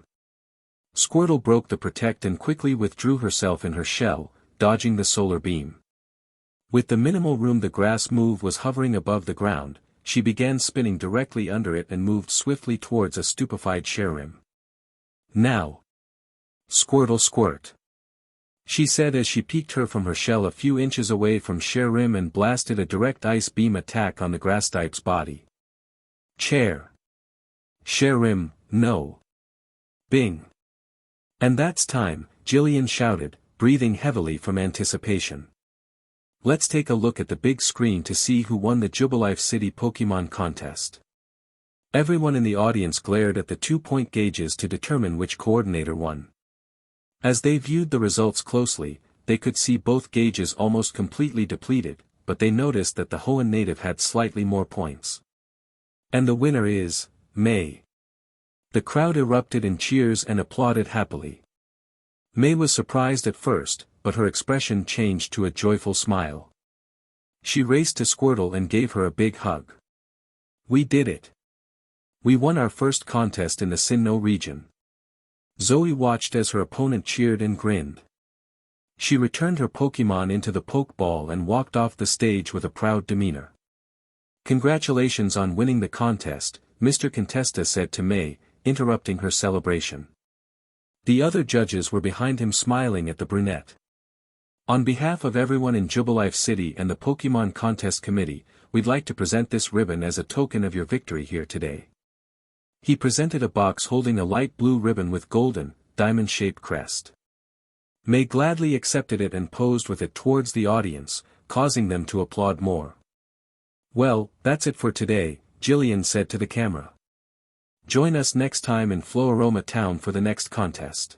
Squirtle broke the protect and quickly withdrew herself in her shell, dodging the solar beam. With the minimal room the grass move was hovering above the ground, she began spinning directly under it and moved swiftly towards a stupefied Cherim. Now. Squirtle squirt. She said as she peeked her from her shell a few inches away from Cherim and blasted a direct ice beam attack on the grass type's body. Chair. Cherim, no. Bing. And that's time, Jillian shouted, breathing heavily from anticipation. Let's take a look at the big screen to see who won the Jubilife City Pokemon contest. Everyone in the audience glared at the 2-point gauges to determine which coordinator won. As they viewed the results closely, they could see both gauges almost completely depleted, but they noticed that the Hoenn native had slightly more points. And the winner is, May. The crowd erupted in cheers and applauded happily. May was surprised at first, but her expression changed to a joyful smile. She raced to Squirtle and gave her a big hug. We did it. We won our first contest in the Sinnoh region. Zoe watched as her opponent cheered and grinned. She returned her Pokemon into the Pokeball and walked off the stage with a proud demeanor. Congratulations on winning the contest, Mr. Contesta said to May, interrupting her celebration. The other judges were behind him smiling at the brunette. On behalf of everyone in Jubilife City and the Pokemon Contest Committee, we'd like to present this ribbon as a token of your victory here today. He presented a box holding a light blue ribbon with golden, diamond-shaped crest. May gladly accepted it and posed with it towards the audience, causing them to applaud more. Well, that's it for today, Jillian said to the camera. Join us next time in Floaroma Town for the next contest.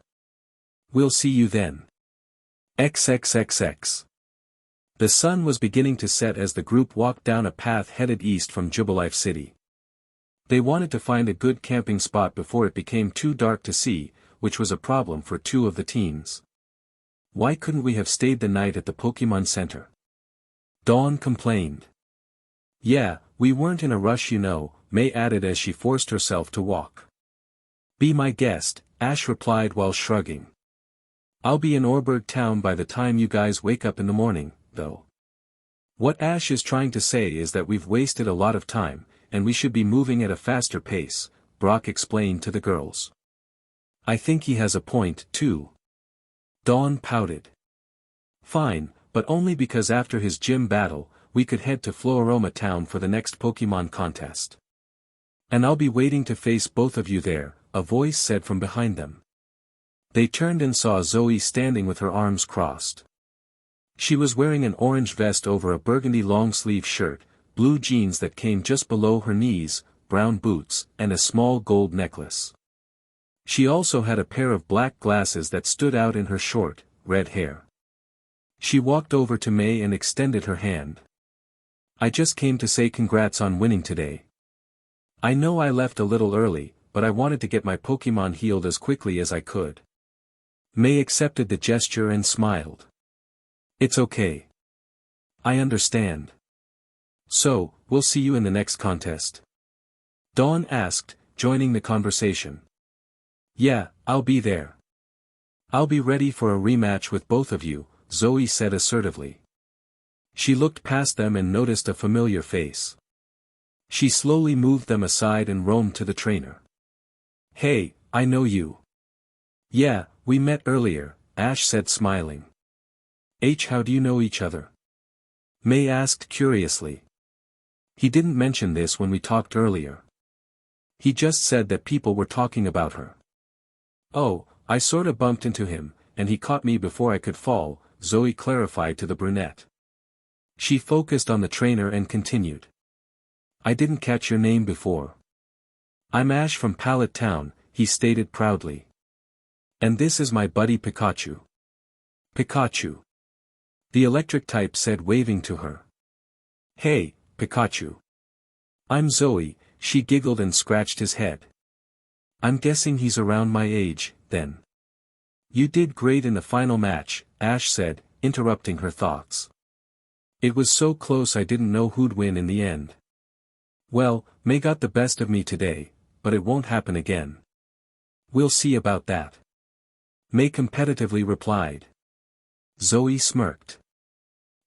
We'll see you then. XXXX. The sun was beginning to set as the group walked down a path headed east from Jubilife City. They wanted to find a good camping spot before it became too dark to see, which was a problem for two of the teams. Why couldn't we have stayed the night at the Pokemon Center? Dawn complained. Yeah, we weren't in a rush, May added as she forced herself to walk. Be my guest, Ash replied while shrugging. I'll be in Orberg town by the time you guys wake up in the morning, though. What Ash is trying to say is that we've wasted a lot of time, and we should be moving at a faster pace, Brock explained to the girls. I think he has a point, too. Dawn pouted. Fine, but only because after his gym battle, we could head to Floaroma Town for the next Pokemon contest. And I'll be waiting to face both of you there, a voice said from behind them. They turned and saw Zoe standing with her arms crossed. She was wearing an orange vest over a burgundy long-sleeve shirt, blue jeans that came just below her knees, brown boots, and a small gold necklace. She also had a pair of black glasses that stood out in her short, red hair. She walked over to May and extended her hand. I just came to say congrats on winning today. I know I left a little early, but I wanted to get my Pokemon healed as quickly as I could. May accepted the gesture and smiled. It's okay. I understand. So, we'll see you in the next contest? Dawn asked, joining the conversation. Yeah, I'll be there. I'll be ready for a rematch with both of you, Zoe said assertively. She looked past them and noticed a familiar face. She slowly moved them aside and roamed to the trainer. Hey, I know you. Yeah, we met earlier, Ash said smiling. How do you know each other? May asked curiously. He didn't mention this when we talked earlier. He just said that people were talking about her. Oh, I sorta bumped into him, and he caught me before I could fall, Zoe clarified to the brunette. She focused on the trainer and continued. I didn't catch your name before. I'm Ash from Pallet Town, he stated proudly. And this is my buddy Pikachu. Pikachu. The electric type said waving to her. Hey, Pikachu. I'm Zoe, she giggled and scratched his head. I'm guessing he's around my age, then. You did great in the final match, Ash said, interrupting her thoughts. It was so close I didn't know who'd win in the end. Well, May got the best of me today, but it won't happen again. We'll see about that. May competitively replied. Zoe smirked.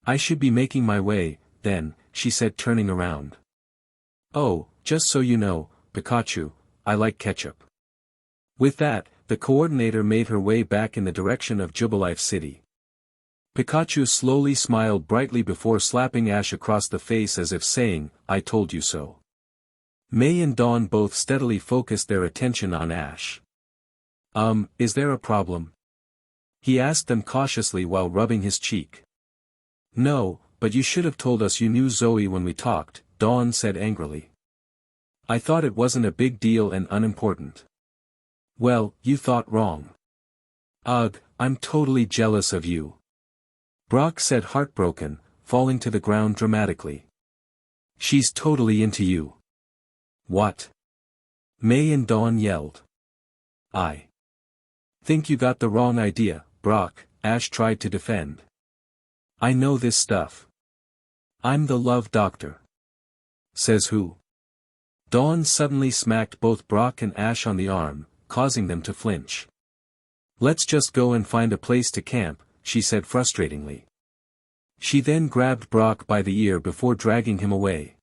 I should be making my way, then, she said turning around. Oh, just so you know, Pikachu, I like ketchup. With that, the coordinator made her way back in the direction of Jubilife City. Pikachu slowly smiled brightly before slapping Ash across the face as if saying, I told you so. May and Dawn both steadily focused their attention on Ash. Is there a problem? He asked them cautiously while rubbing his cheek. No, but you should have told us you knew Zoe when we talked, Dawn said angrily. I thought it wasn't a big deal and unimportant. Well, you thought wrong. Ugh, I'm totally jealous of you. Brock said heartbroken, falling to the ground dramatically. She's totally into you. What? May and Dawn yelled. I think you got the wrong idea, Brock, Ash tried to defend. I know this stuff. I'm the love doctor. Says who? Dawn suddenly smacked both Brock and Ash on the arm, causing them to flinch. Let's just go and find a place to camp, she said frustratingly. She then grabbed Brock by the ear before dragging him away.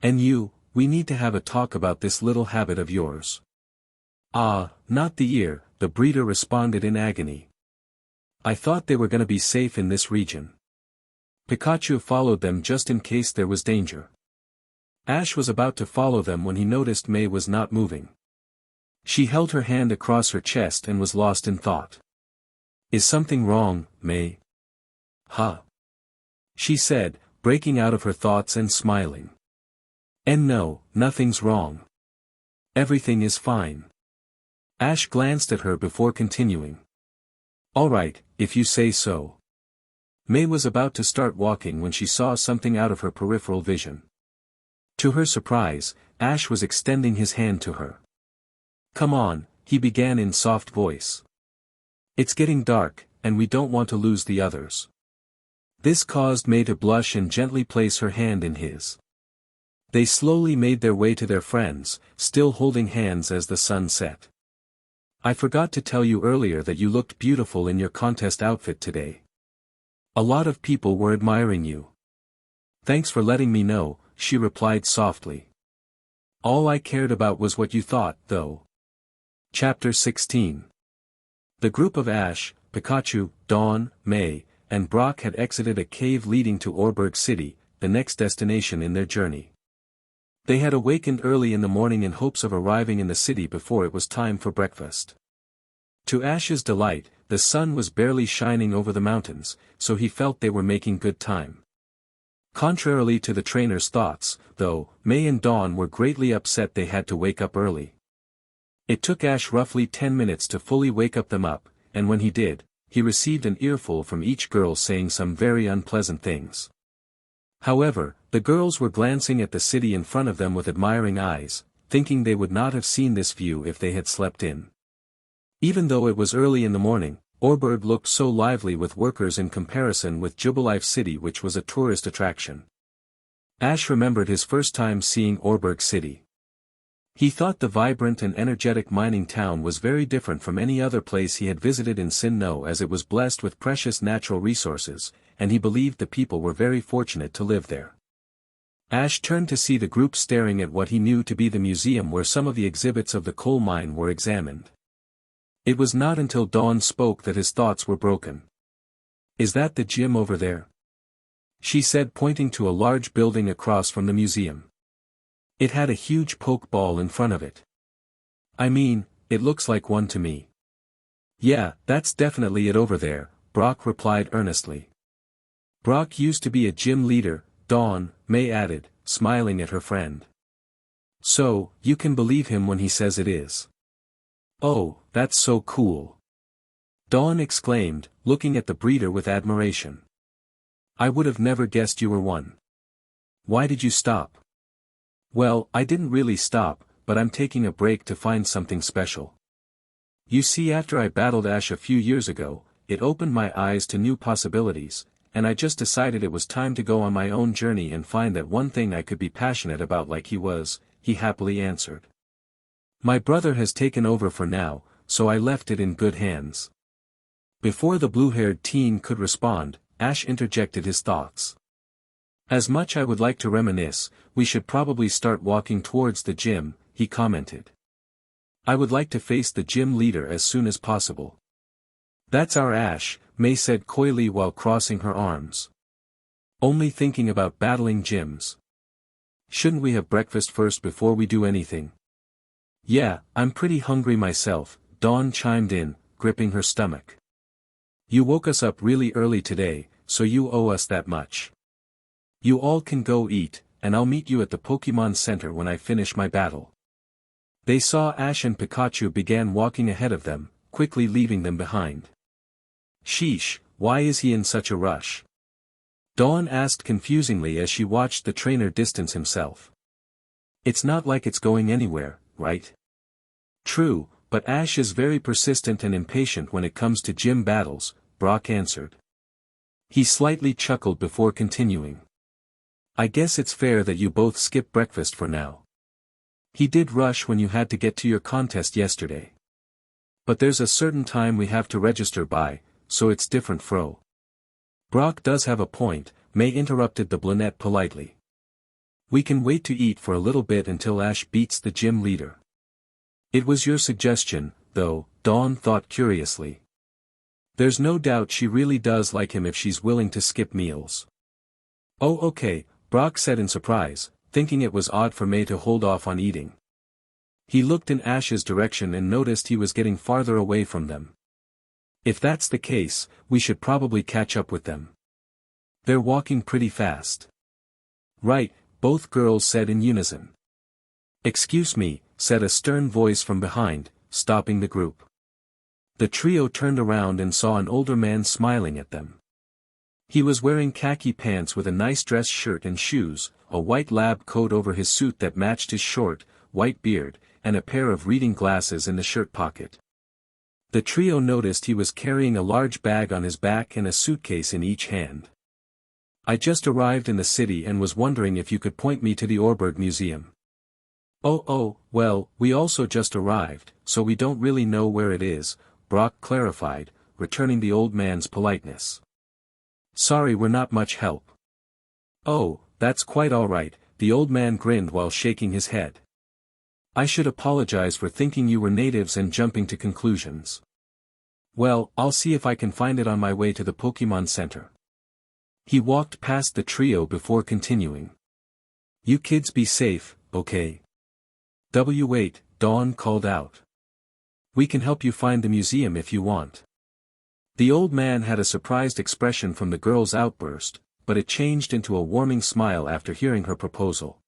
And you, we need to have a talk about this little habit of yours. Ah, not the ear, the breeder responded in agony. I thought they were gonna be safe in this region. Pikachu followed them just in case there was danger. Ash was about to follow them when he noticed May was not moving. She held her hand across her chest and was lost in thought. Is something wrong, May? Huh? She said, breaking out of her thoughts and smiling. And no, nothing's wrong. Everything is fine. Ash glanced at her before continuing. All right, if you say so. May was about to start walking when she saw something out of her peripheral vision. To her surprise, Ash was extending his hand to her. "Come on," he began in soft voice. "It's getting dark, and we don't want to lose the others." This caused May to blush and gently place her hand in his. They slowly made their way to their friends, still holding hands as the sun set. "I forgot to tell you earlier that you looked beautiful in your contest outfit today. A lot of people were admiring you." "Thanks for letting me know," she replied softly. "All I cared about was what you thought, though." Chapter 16. The group of Ash, Pikachu, Dawn, May, and Brock had exited a cave leading to Orberg City, the next destination in their journey. They had awakened early in the morning in hopes of arriving in the city before it was time for breakfast. To Ash's delight, the sun was barely shining over the mountains, so he felt they were making good time. Contrarily to the trainer's thoughts, though, May and Dawn were greatly upset they had to wake up early. It took Ash roughly 10 minutes to fully wake them up, and when he did, he received an earful from each girl saying some very unpleasant things. However, the girls were glancing at the city in front of them with admiring eyes, thinking they would not have seen this view if they had slept in. Even though it was early in the morning, Orberg looked so lively with workers in comparison with Jubilife City, which was a tourist attraction. Ash remembered his first time seeing Orberg City. He thought the vibrant and energetic mining town was very different from any other place he had visited in Sinnoh, as it was blessed with precious natural resources, and he believed the people were very fortunate to live there. Ash turned to see the group staring at what he knew to be the museum where some of the exhibits of the coal mine were examined. It was not until Dawn spoke that his thoughts were broken. "Is that the gym over there?" she said, pointing to a large building across from the museum. It had a huge poke ball in front of it. "I mean, it looks like one to me." "Yeah, that's definitely it over there," Brock replied earnestly. "Brock used to be a gym leader," Dawn, May added, smiling at her friend. "So, you can believe him when he says it is." "Oh, that's so cool!" Dawn exclaimed, looking at the breeder with admiration. "I would have never guessed you were one. Why did you stop?" "Well, I didn't really stop, but I'm taking a break to find something special. You see, after I battled Ash a few years ago, it opened my eyes to new possibilities, and I just decided it was time to go on my own journey and find that one thing I could be passionate about like he was," he happily answered. "My brother has taken over for now, so I left it in good hands." Before the blue-haired teen could respond, Ash interjected his thoughts. "As much I would like to reminisce, we should probably start walking towards the gym," he commented. "I would like to face the gym leader as soon as possible." "That's our Ash," May said coyly while crossing her arms. "Only thinking about battling gyms. Shouldn't we have breakfast first before we do anything?" "Yeah, I'm pretty hungry myself," Dawn chimed in, gripping her stomach. "You woke us up really early today, so you owe us that much. You all can go eat, and I'll meet you at the Pokemon Center when I finish my battle." They saw Ash and Pikachu began walking ahead of them, quickly leaving them behind. "Sheesh, why is he in such a rush?" Dawn asked confusingly as she watched the trainer distance himself. "It's not like it's going anywhere, right?" "True, but Ash is very persistent and impatient when it comes to gym battles," Brock answered. He slightly chuckled before continuing. "I guess it's fair that you both skip breakfast for now. He did rush when you had to get to your contest yesterday. But there's a certain time we have to register by, so it's different fro." "Brock does have a point," May interrupted the brunette politely. "We can wait to eat for a little bit until Ash beats the gym leader." "It was your suggestion, though," Dawn thought curiously. "There's no doubt she really does like him if she's willing to skip meals." "Oh, okay," Brock said in surprise, thinking it was odd for May to hold off on eating. He looked in Ash's direction and noticed he was getting farther away from them. "If that's the case, we should probably catch up with them. They're walking pretty fast." "Right," both girls said in unison. "Excuse me," said a stern voice from behind, stopping the group. The trio turned around and saw an older man smiling at them. He was wearing khaki pants with a nice dress shirt and shoes, a white lab coat over his suit that matched his short, white beard, and a pair of reading glasses in the shirt pocket. The trio noticed he was carrying a large bag on his back and a suitcase in each hand. "I just arrived in the city and was wondering if you could point me to the Orbird Museum." Oh, well, we also just arrived, so we don't really know where it is," Brock clarified, returning the old man's politeness. "Sorry we're not much help." "Oh, that's quite all right," the old man grinned while shaking his head. "I should apologize for thinking you were natives and jumping to conclusions. Well, I'll see if I can find it on my way to the Pokemon Center." He walked past the trio before continuing. "You kids be safe, okay?" Wait, Dawn called out. "We can help you find the museum if you want." The old man had a surprised expression from the girl's outburst, but it changed into a warming smile after hearing her proposal.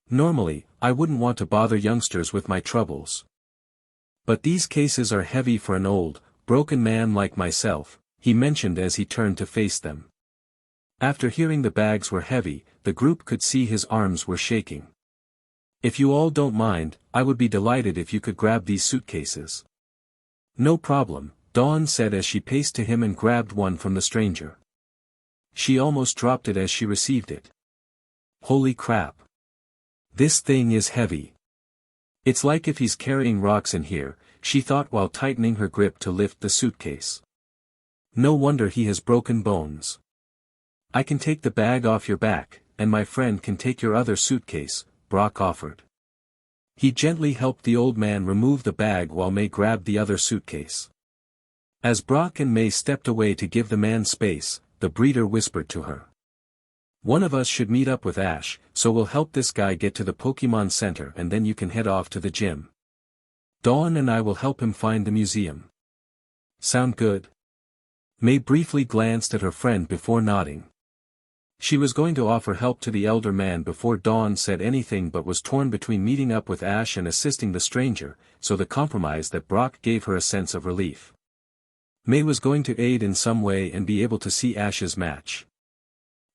"Normally, I wouldn't want to bother youngsters with my troubles. But these cases are heavy for an old, broken man like myself," he mentioned as he turned to face them. After hearing the bags were heavy, the group could see his arms were shaking. "If you all don't mind, I would be delighted if you could grab these suitcases." "No problem," Dawn said as she paced to him and grabbed one from the stranger. She almost dropped it as she received it. "Holy crap. This thing is heavy. It's like if he's carrying rocks in here," she thought while tightening her grip to lift the suitcase. "No wonder he has broken bones." "I can take the bag off your back, and my friend can take your other suitcase," Brock offered. He gently helped the old man remove the bag while May grabbed the other suitcase. As Brock and May stepped away to give the man space, the breeder whispered to her. "One of us should meet up with Ash, so we'll help this guy get to the Pokemon Center and then you can head off to the gym. Dawn and I will help him find the museum." "Sound good?" May briefly glanced at her friend before nodding. She was going to offer help to the elder man before Dawn said anything but was torn between meeting up with Ash and assisting the stranger, so the compromise that Brock gave her a sense of relief. May was going to aid in some way and be able to see Ash's match.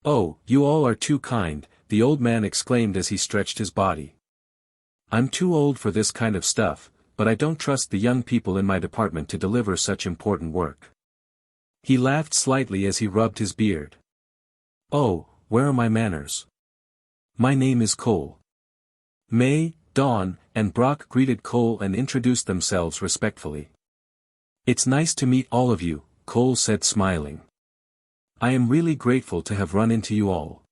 "Oh, you all are too kind," the old man exclaimed as he stretched his body. "I'm too old for this kind of stuff, but I don't trust the young people in my department to deliver such important work." He laughed slightly as he rubbed his beard. "Oh, where are my manners? My name is Cole." May, Dawn, and Brock greeted Cole and introduced themselves respectfully. "It's nice to meet all of you," Cole said smiling. "I am really grateful to have run into you all.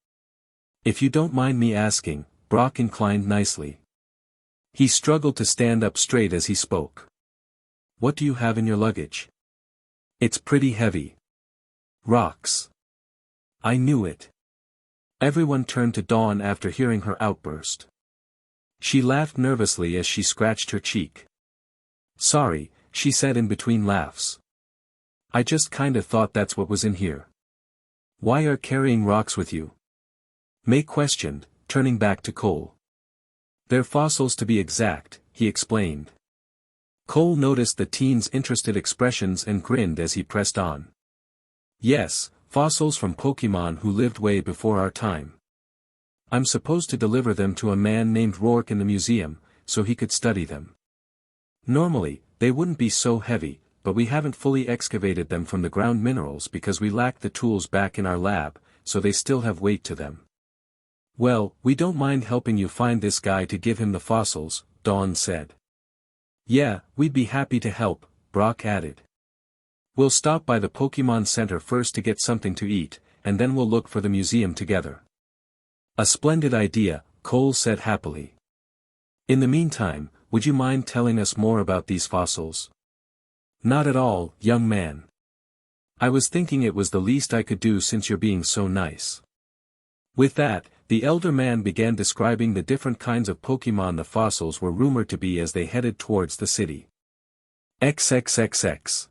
If you don't mind me asking," Brock inclined nicely. He struggled to stand up straight as he spoke. "What do you have in your luggage?" "It's pretty heavy." "Rocks." "I knew it." Everyone turned to Dawn after hearing her outburst. She laughed nervously as she scratched her cheek. "Sorry," she said in between laughs. "I just kinda thought that's what was in here." "Why are carrying rocks with you?" May questioned, turning back to Cole. "They're fossils to be exact," he explained. Cole noticed the teen's interested expressions and grinned as he pressed on. "Yes, fossils from Pokemon who lived way before our time. I'm supposed to deliver them to a man named Rourke in the museum, so he could study them. Normally, they wouldn't be so heavy, but we haven't fully excavated them from the ground minerals because we lack the tools back in our lab, so they still have weight to them." "Well, we don't mind helping you find this guy to give him the fossils," Dawn said. "Yeah, we'd be happy to help," Brock added. "We'll stop by the Pokemon Center first to get something to eat, and then we'll look for the museum together." "A splendid idea," Cole said happily. "In the meantime, would you mind telling us more about these fossils?" "Not at all, young man. I was thinking it was the least I could do since you're being so nice." With that, the elder man began describing the different kinds of Pokemon the fossils were rumored to be as they headed towards the city. XXXX.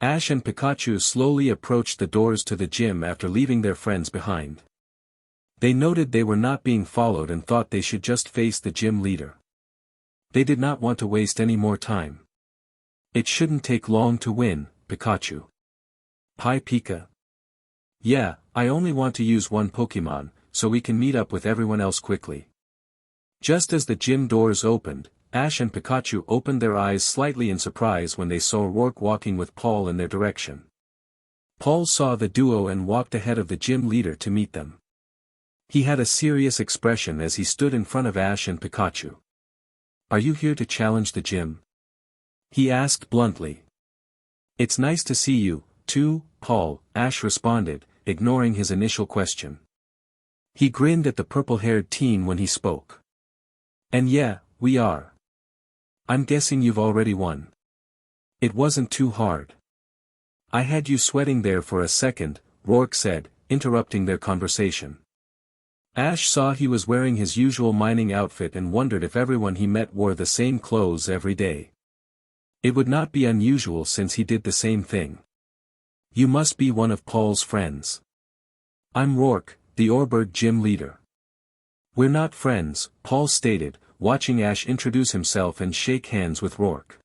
Ash and Pikachu slowly approached the doors to the gym after leaving their friends behind. They noted they were not being followed and thought they should just face the gym leader. They did not want to waste any more time. "It shouldn't take long to win, Pikachu." "Hi Pika." "Yeah, I only want to use one Pokemon, so we can meet up with everyone else quickly. Just as the gym doors opened, Ash and Pikachu opened their eyes slightly in surprise when they saw Rourke walking with Paul in their direction. Paul saw the duo and walked ahead of the gym leader to meet them. He had a serious expression as he stood in front of Ash and Pikachu. "Are you here to challenge the gym?" he asked bluntly. "It's nice to see you, too, Paul," Ash responded, ignoring his initial question. He grinned at the purple-haired teen when he spoke. "And yeah, we are. I'm guessing you've already won. It wasn't too hard." "I had you sweating there for a second," Rourke said, interrupting their conversation. Ash saw he was wearing his usual mining outfit and wondered if everyone he met wore the same clothes every day. It would not be unusual since he did the same thing. "You must be one of Paul's friends." "I'm Rourke, the Oreburgh gym leader." "We're not friends," Paul stated, watching Ash introduce himself and shake hands with Rourke.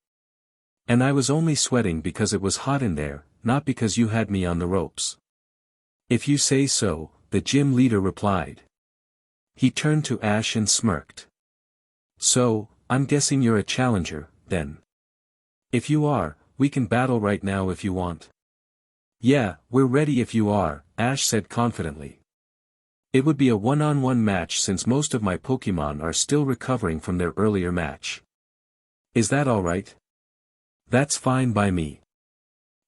"And I was only sweating because it was hot in there, not because you had me on the ropes." "If you say so," the gym leader replied. He turned to Ash and smirked. "So, I'm guessing you're a challenger, then. If you are, we can battle right now if you want." "Yeah, we're ready if you are," Ash said confidently. "It would be a one-on-one match since most of my Pokémon are still recovering from their earlier match. Is that alright?" "That's fine by me."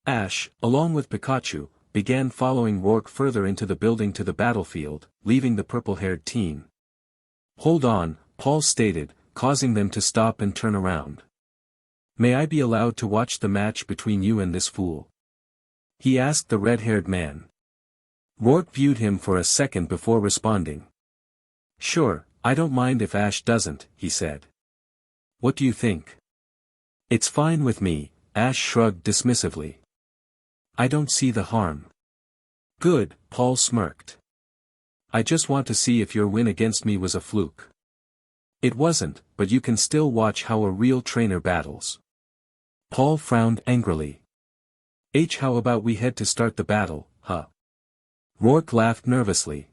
Ash, along with Pikachu, began following Rourke further into the building to the battlefield, leaving the purple-haired teen. "Hold on," Paul stated, causing them to stop and turn around. "May I be allowed to watch the match between you and this fool?" he asked the red-haired man. Rourke viewed him for a second before responding. "Sure, I don't mind if Ash doesn't," he said. "What do you think?" "It's fine with me," Ash shrugged dismissively. "I don't see the harm." "Good," Paul smirked. "I just want to see if your win against me was a fluke." "It wasn't, but you can still watch how a real trainer battles." Paul frowned angrily. How about we head to start the battle, huh?" Rourke laughed nervously.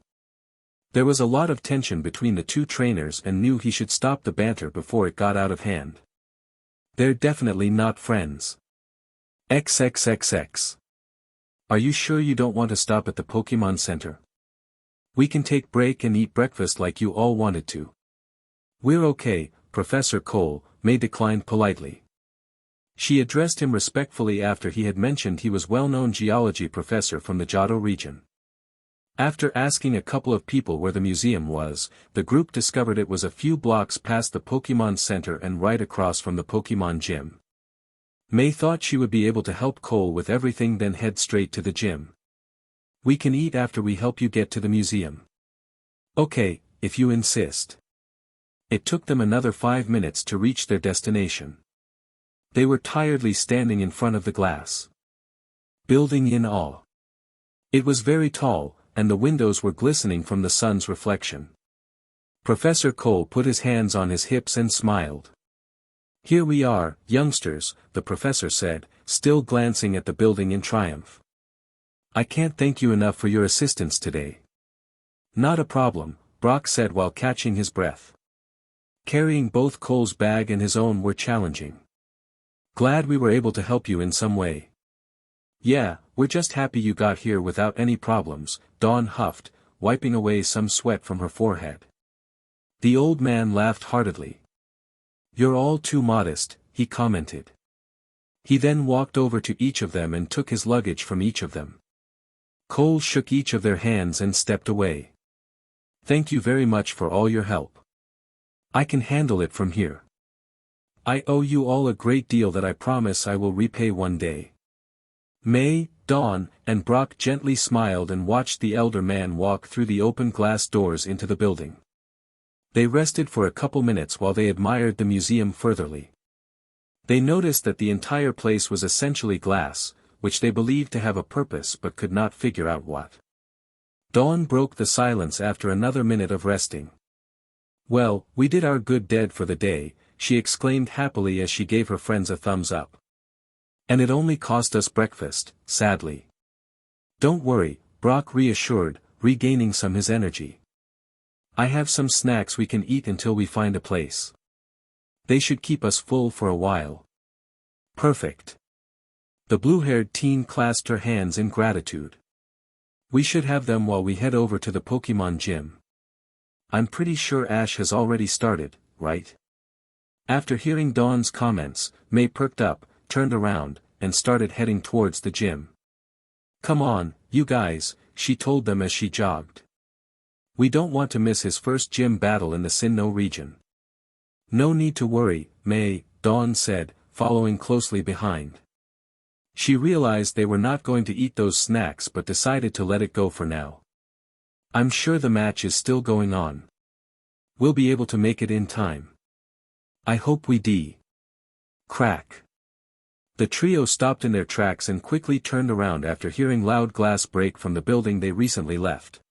There was a lot of tension between the two trainers and knew he should stop the banter before it got out of hand. They're definitely not friends. XXXX. Are you sure you don't want to stop at the Pokémon Center? We can take break and eat breakfast like you all wanted to. We're okay, Professor Cole, May declined politely. She addressed him respectfully after he had mentioned he was well-known geology professor from the Johto region. After asking a couple of people where the museum was, the group discovered it was a few blocks past the Pokémon Center and right across from the Pokémon Gym. May thought she would be able to help Cole with everything, then head straight to the gym. We can eat after we help you get to the museum. Okay, if you insist. It took them another 5 minutes to reach their destination. They were tiredly standing in front of the glass building in awe. It was very tall, and the windows were glistening from the sun's reflection. Professor Cole put his hands on his hips and smiled. Here we are, youngsters, the professor said, still glancing at the building in triumph. I can't thank you enough for your assistance today. Not a problem, Brock said while catching his breath. Carrying both Cole's bag and his own were challenging. Glad we were able to help you in some way. Yeah, we're just happy you got here without any problems, Dawn huffed, wiping away some sweat from her forehead. The old man laughed heartedly. You're all too modest, he commented. He then walked over to each of them and took his luggage from each of them. Cole shook each of their hands and stepped away. Thank you very much for all your help. I can handle it from here. I owe you all a great deal that I promise I will repay one day. May, Dawn, and Brock gently smiled and watched the elder man walk through the open glass doors into the building. They rested for a couple minutes while they admired the museum furtherly. They noticed that the entire place was essentially glass, which they believed to have a purpose but could not figure out what. Dawn broke the silence after another minute of resting. Well, we did our good deed for the day, she exclaimed happily as she gave her friends a thumbs up. And it only cost us breakfast, sadly. Don't worry, Brock reassured, regaining some his energy. I have some snacks we can eat until we find a place. They should keep us full for a while. Perfect. The blue-haired teen clasped her hands in gratitude. We should have them while we head over to the Pokemon gym. I'm pretty sure Ash has already started, right? After hearing Dawn's comments, May perked up, turned around, and started heading towards the gym. Come on, you guys, she told them as she jogged. We don't want to miss his first gym battle in the Sinnoh region. No need to worry, May, Dawn said, following closely behind. She realized they were not going to eat those snacks but decided to let it go for now. I'm sure the match is still going on. We'll be able to make it in time. I hope we do. Crack. The trio stopped in their tracks and quickly turned around after hearing loud glass break from the building they recently left.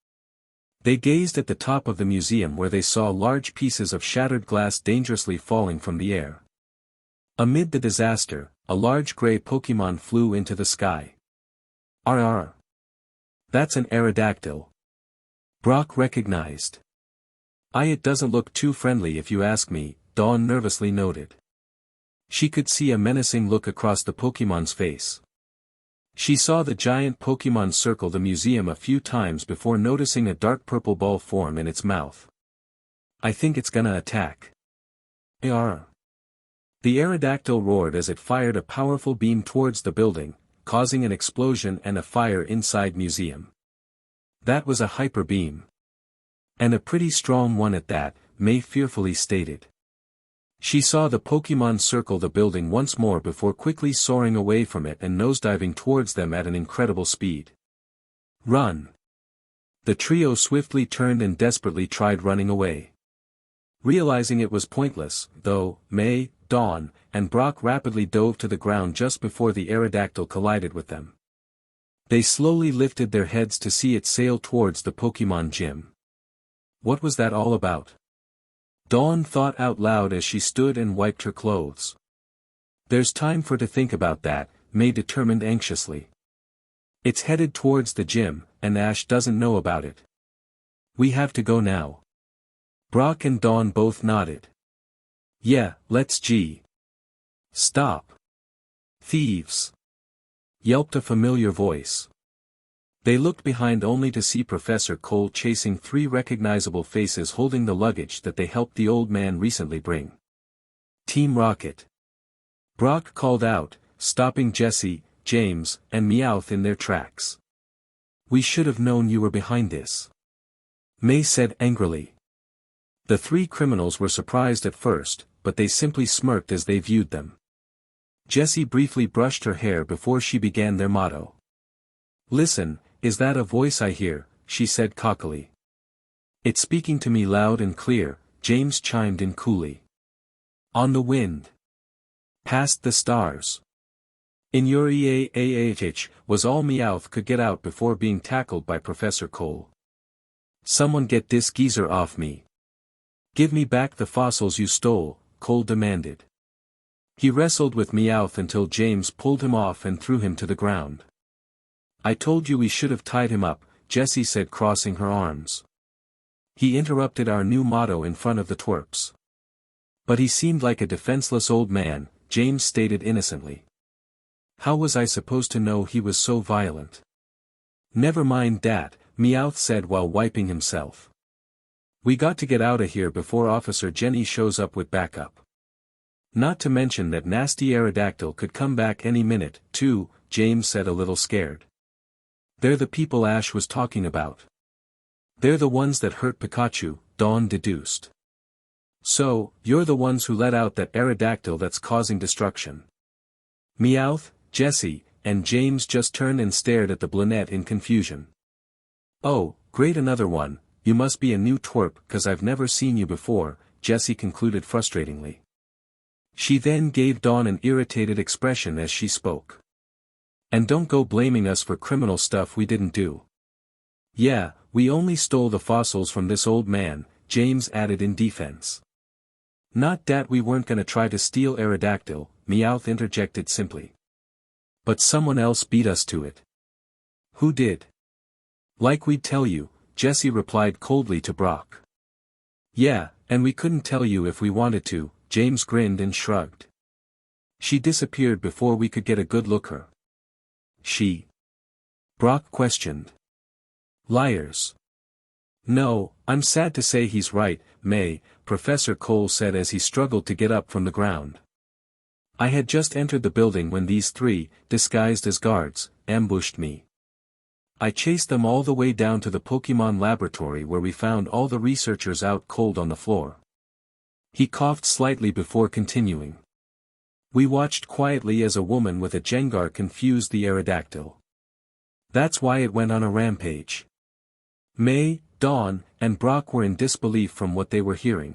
They gazed at the top of the museum where they saw large pieces of shattered glass dangerously falling from the air. Amid the disaster, a large gray Pokemon flew into the sky. Arr! That's an Aerodactyl. Brock recognized. It doesn't look too friendly if you ask me, Dawn nervously noted. She could see a menacing look across the Pokemon's face. She saw the giant Pokemon circle the museum a few times before noticing a dark purple ball form in its mouth. I think it's gonna attack. Arr! The Aerodactyl roared as it fired a powerful beam towards the building, causing an explosion and a fire inside museum. That was a hyper beam. And a pretty strong one at that, May fearfully stated. She saw the Pokemon circle the building once more before quickly soaring away from it and nosediving towards them at an incredible speed. Run! The trio swiftly turned and desperately tried running away. Realizing it was pointless, though, May, Dawn, and Brock rapidly dove to the ground just before the Aerodactyl collided with them. They slowly lifted their heads to see it sail towards the Pokemon gym. What was that all about? Dawn thought out loud as she stood and wiped her clothes. There's time for to think about that, May determined anxiously. It's headed towards the gym, and Ash doesn't know about it. We have to go now. Brock and Dawn both nodded. Yeah, let's go. Stop. Thieves. Yelped a familiar voice. They looked behind only to see Professor Cole chasing three recognizable faces holding the luggage that they helped the old man recently bring. Team Rocket. Brock called out, stopping Jesse, James, and Meowth in their tracks. We should have known you were behind this. May said angrily. The three criminals were surprised at first, but they simply smirked as they viewed them. Jessie briefly brushed her hair before she began their motto. Listen, is that a voice I hear? She said cockily. It's speaking to me loud and clear, James chimed in coolly. On the wind. Past the stars. In your EAAH was all Meowth could get out before being tackled by Professor Cole. Someone get this geezer off me. Give me back the fossils you stole, Cole demanded. He wrestled with Meowth until James pulled him off and threw him to the ground. I told you we should have tied him up, Jessie said crossing her arms. He interrupted our new motto in front of the twerps. But he seemed like a defenseless old man, James stated innocently. How was I supposed to know he was so violent? Never mind that, Meowth said while wiping himself. We got to get out of here before Officer Jenny shows up with backup. Not to mention that nasty Aerodactyl could come back any minute, too, James said a little scared. They're the people Ash was talking about. They're the ones that hurt Pikachu, Dawn deduced. So, you're the ones who let out that Aerodactyl that's causing destruction. Meowth, Jessie, and James just turned and stared at the brunette in confusion. Oh, great, another one, you must be a new twerp 'cause I've never seen you before, Jessie concluded frustratingly. She then gave Dawn an irritated expression as she spoke. And don't go blaming us for criminal stuff we didn't do. Yeah, we only stole the fossils from this old man, James added in defense. Not that we weren't gonna try to steal Aerodactyl, Meowth interjected simply. But someone else beat us to it. Who did? Like we'd tell you, Jessie replied coldly to Brock. Yeah, and we couldn't tell you if we wanted to, James grinned and shrugged. She disappeared before we could get a good look her. She? Brock questioned. Liars. No, I'm sad to say he's right, May, Professor Cole said as he struggled to get up from the ground. I had just entered the building when these three, disguised as guards, ambushed me. I chased them all the way down to the Pokemon laboratory where we found all the researchers out cold on the floor. He coughed slightly before continuing. We watched quietly as a woman with a Jengar confused the Aerodactyl. That's why it went on a rampage. May, Dawn, and Brock were in disbelief from what they were hearing.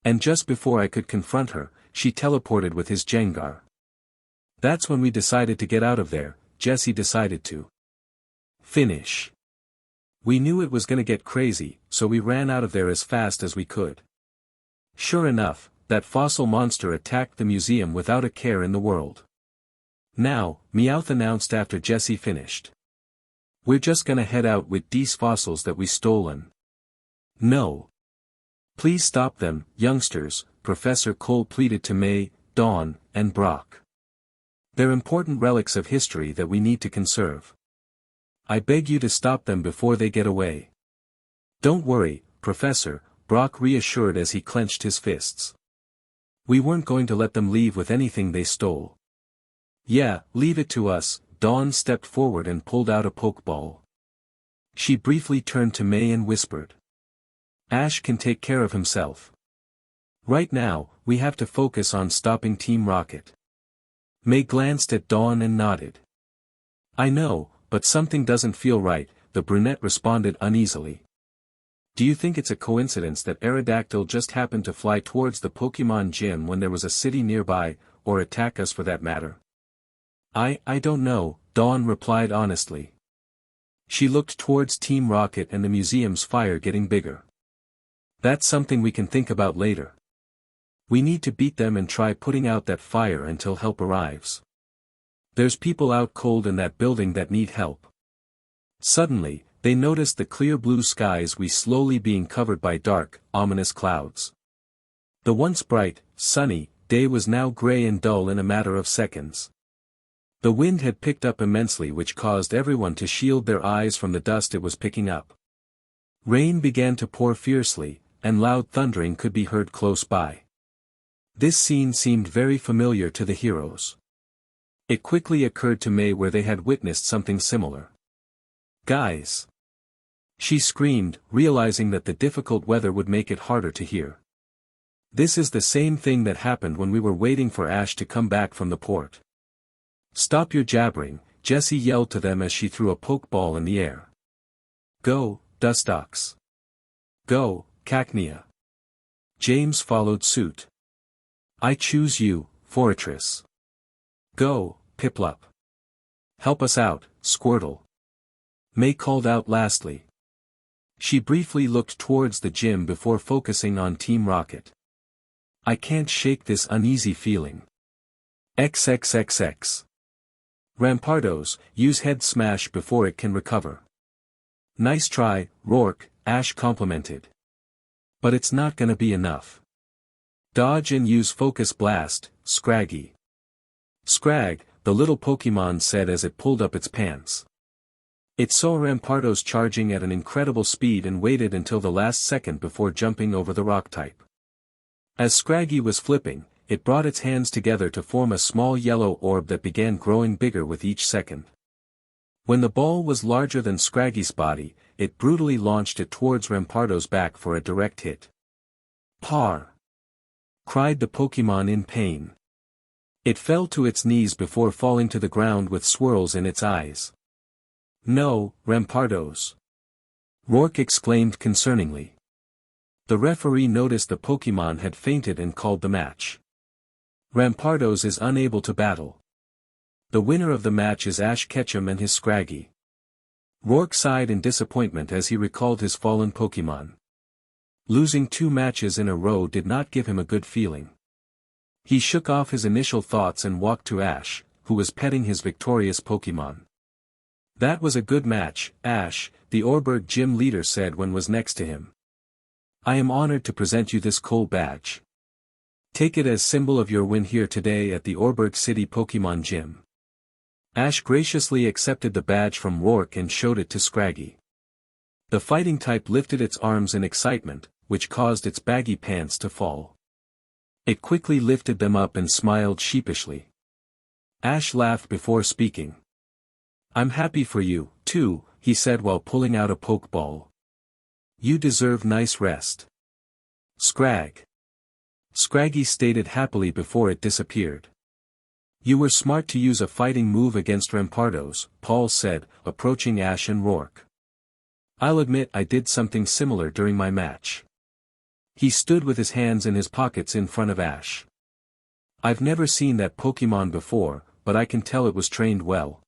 And just before I could confront her, she teleported with his Jengar. That's when we decided to get out of there, Jesse decided to finish. We knew it was gonna get crazy, so we ran out of there as fast as we could. Sure enough, that fossil monster attacked the museum without a care in the world. Now, Meowth announced after Jesse finished. We're just gonna head out with these fossils that we stolen. No. Please stop them, youngsters, Professor Cole pleaded to May, Dawn, and Brock. They're important relics of history that we need to conserve. I beg you to stop them before they get away. Don't worry, Professor, Brock reassured as he clenched his fists. We weren't going to let them leave with anything they stole. Yeah, leave it to us, Dawn stepped forward and pulled out a Pokeball. She briefly turned to May and whispered. Ash can take care of himself. Right now, we have to focus on stopping Team Rocket. May glanced at Dawn and nodded. I know, but something doesn't feel right, the brunette responded uneasily. Do you think it's a coincidence that Aerodactyl just happened to fly towards the Pokemon gym when there was a city nearby, or attack us for that matter? I don't know, Dawn replied honestly. She looked towards Team Rocket and the museum's fire getting bigger. That's something we can think about later. We need to beat them and try putting out that fire until help arrives. There's people out cold in that building that need help. Suddenly, they noticed the clear blue skies slowly being covered by dark, ominous clouds. The once bright, sunny, day was now gray and dull in a matter of seconds. The wind had picked up immensely, which caused everyone to shield their eyes from the dust it was picking up. Rain began to pour fiercely, and loud thundering could be heard close by. This scene seemed very familiar to the heroes. It quickly occurred to May where they had witnessed something similar. Guys! She screamed, realizing that the difficult weather would make it harder to hear. This is the same thing that happened when we were waiting for Ash to come back from the port. Stop your jabbering, Jessie yelled to them as she threw a Pokeball in the air. Go, Dustox. Go, Cacnea. James followed suit. I choose you, Fortress. Go, Piplup. Help us out, Squirtle. May called out lastly. She briefly looked towards the gym before focusing on Team Rocket. I can't shake this uneasy feeling. XXXX. Rampardos, use head smash before it can recover. Nice try, Rourke, Ash complimented. But it's not gonna be enough. Dodge and use focus blast, Scraggy. Scrag, the little Pokemon said as it pulled up its pants. It saw Rampardos charging at an incredible speed and waited until the last second before jumping over the rock type. As Scraggy was flipping, it brought its hands together to form a small yellow orb that began growing bigger with each second. When the ball was larger than Scraggy's body, it brutally launched it towards Rampardos' back for a direct hit. Par! Cried the Pokemon in pain. It fell to its knees before falling to the ground with swirls in its eyes. No, Rampardos. Rourke exclaimed concerningly. The referee noticed the Pokemon had fainted and called the match. Rampardos is unable to battle. The winner of the match is Ash Ketchum and his Scraggy. Rourke sighed in disappointment as he recalled his fallen Pokemon. Losing 2 matches in a row did not give him a good feeling. He shook off his initial thoughts and walked to Ash, who was petting his victorious Pokemon. That was a good match, Ash, the Orberg gym leader said when was next to him. I am honored to present you this cool badge. Take it as symbol of your win here today at the Orberg City Pokemon Gym. Ash graciously accepted the badge from Rourke and showed it to Scraggy. The fighting type lifted its arms in excitement, which caused its baggy pants to fall. It quickly lifted them up and smiled sheepishly. Ash laughed before speaking. I'm happy for you, too, he said while pulling out a Pokeball. You deserve nice rest. Scraggy stated happily before it disappeared. You were smart to use a fighting move against Rampardos, Paul said, approaching Ash and Rourke. I'll admit I did something similar during my match. He stood with his hands in his pockets in front of Ash. I've never seen that Pokemon before, but I can tell it was trained well.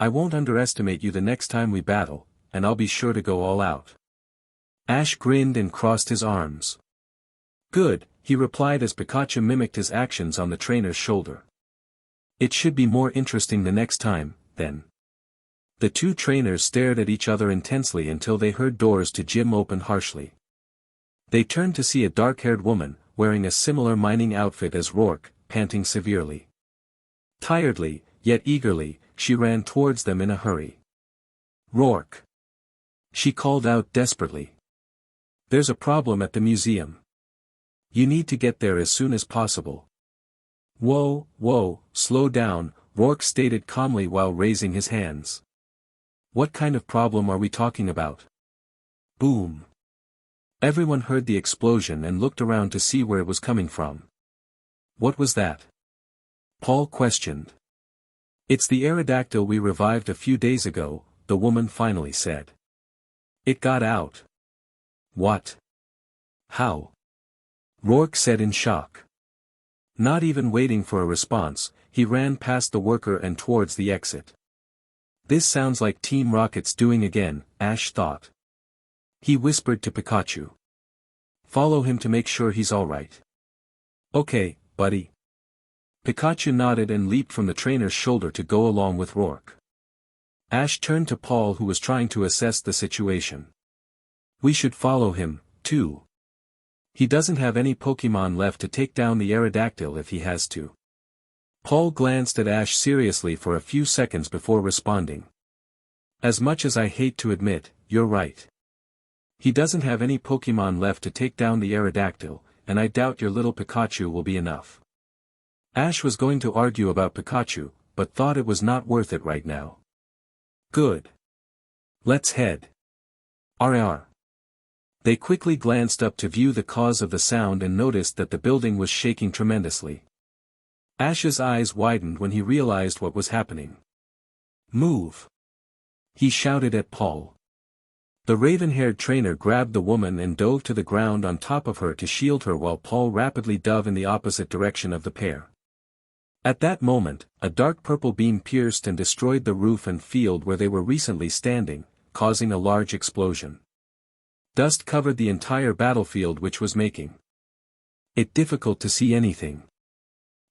I won't underestimate you the next time we battle, and I'll be sure to go all out. Ash grinned and crossed his arms. Good, he replied as Pikachu mimicked his actions on the trainer's shoulder. It should be more interesting the next time, then. The two trainers stared at each other intensely until they heard doors to gym open harshly. They turned to see a dark-haired woman, wearing a similar mining outfit as Rourke, panting severely. Tiredly, yet eagerly, she ran towards them in a hurry. Rourke! She called out desperately. There's a problem at the museum. You need to get there as soon as possible. Whoa, slow down, Rourke stated calmly while raising his hands. What kind of problem are we talking about? Boom. Everyone heard the explosion and looked around to see where it was coming from. What was that? Paul questioned. It's the Aerodactyl we revived a few days ago, the woman finally said. It got out. What? How? Rourke said in shock. Not even waiting for a response, he ran past the worker and towards the exit. This sounds like Team Rocket's doing again, Ash thought. He whispered to Pikachu. Follow him to make sure he's alright. Okay, buddy. Pikachu nodded and leaped from the trainer's shoulder to go along with Rourke. Ash turned to Paul who was trying to assess the situation. We should follow him, too. He doesn't have any Pokemon left to take down the Aerodactyl if he has to. Paul glanced at Ash seriously for a few seconds before responding. As much as I hate to admit, you're right. He doesn't have any Pokemon left to take down the Aerodactyl, and I doubt your little Pikachu will be enough. Ash was going to argue about Pikachu, but thought it was not worth it right now. Good. Let's head. RR. They quickly glanced up to view the cause of the sound and noticed that the building was shaking tremendously. Ash's eyes widened when he realized what was happening. Move! He shouted at Paul. The raven-haired trainer grabbed the woman and dove to the ground on top of her to shield her while Paul rapidly dove in the opposite direction of the pair. At that moment, a dark purple beam pierced and destroyed the roof and field where they were recently standing, causing a large explosion. Dust covered the entire battlefield which was making it difficult to see anything.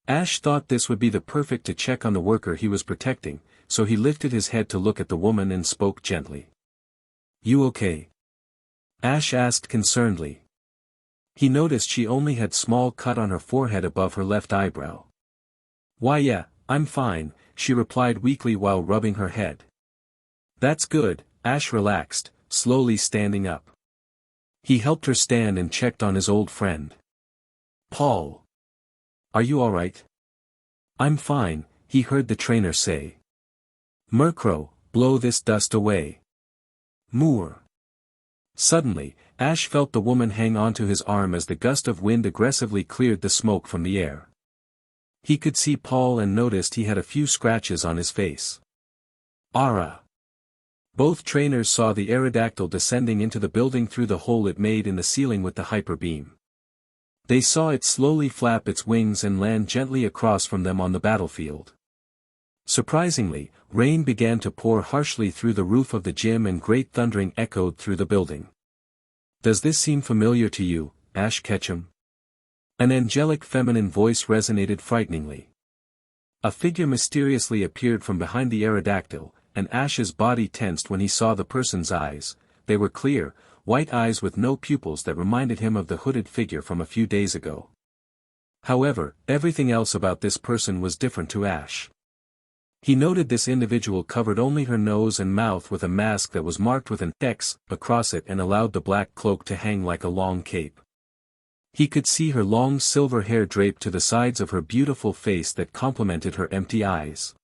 Ash thought this would be the perfect to check on the worker he was protecting, so he lifted his head to look at the woman and spoke gently. You okay? Ash asked concernedly. He noticed she only had small cut on her forehead above her left eyebrow. Why yeah, I'm fine, she replied weakly while rubbing her head. That's good, Ash relaxed, slowly standing up. He helped her stand and checked on his old friend. Paul. Are you alright? I'm fine, he heard the trainer say. Murkrow, blow this dust away. Moor. Suddenly, Ash felt the woman hang onto his arm as the gust of wind aggressively cleared the smoke from the air. He could see Paul and noticed he had a few scratches on his face. Ara. Both trainers saw the Aerodactyl descending into the building through the hole it made in the ceiling with the hyper beam. They saw it slowly flap its wings and land gently across from them on the battlefield. Surprisingly, rain began to pour harshly through the roof of the gym and great thundering echoed through the building. Does this seem familiar to you, Ash Ketchum? An angelic feminine voice resonated frighteningly. A figure mysteriously appeared from behind the Aerodactyl, and Ash's body tensed when he saw the person's eyes. They were clear, white eyes with no pupils that reminded him of the hooded figure from a few days ago. However, everything else about this person was different to Ash. He noted this individual covered only her nose and mouth with a mask that was marked with an X across it and allowed the black cloak to hang like a long cape. He could see her long silver hair draped to the sides of her beautiful face that complemented her empty eyes.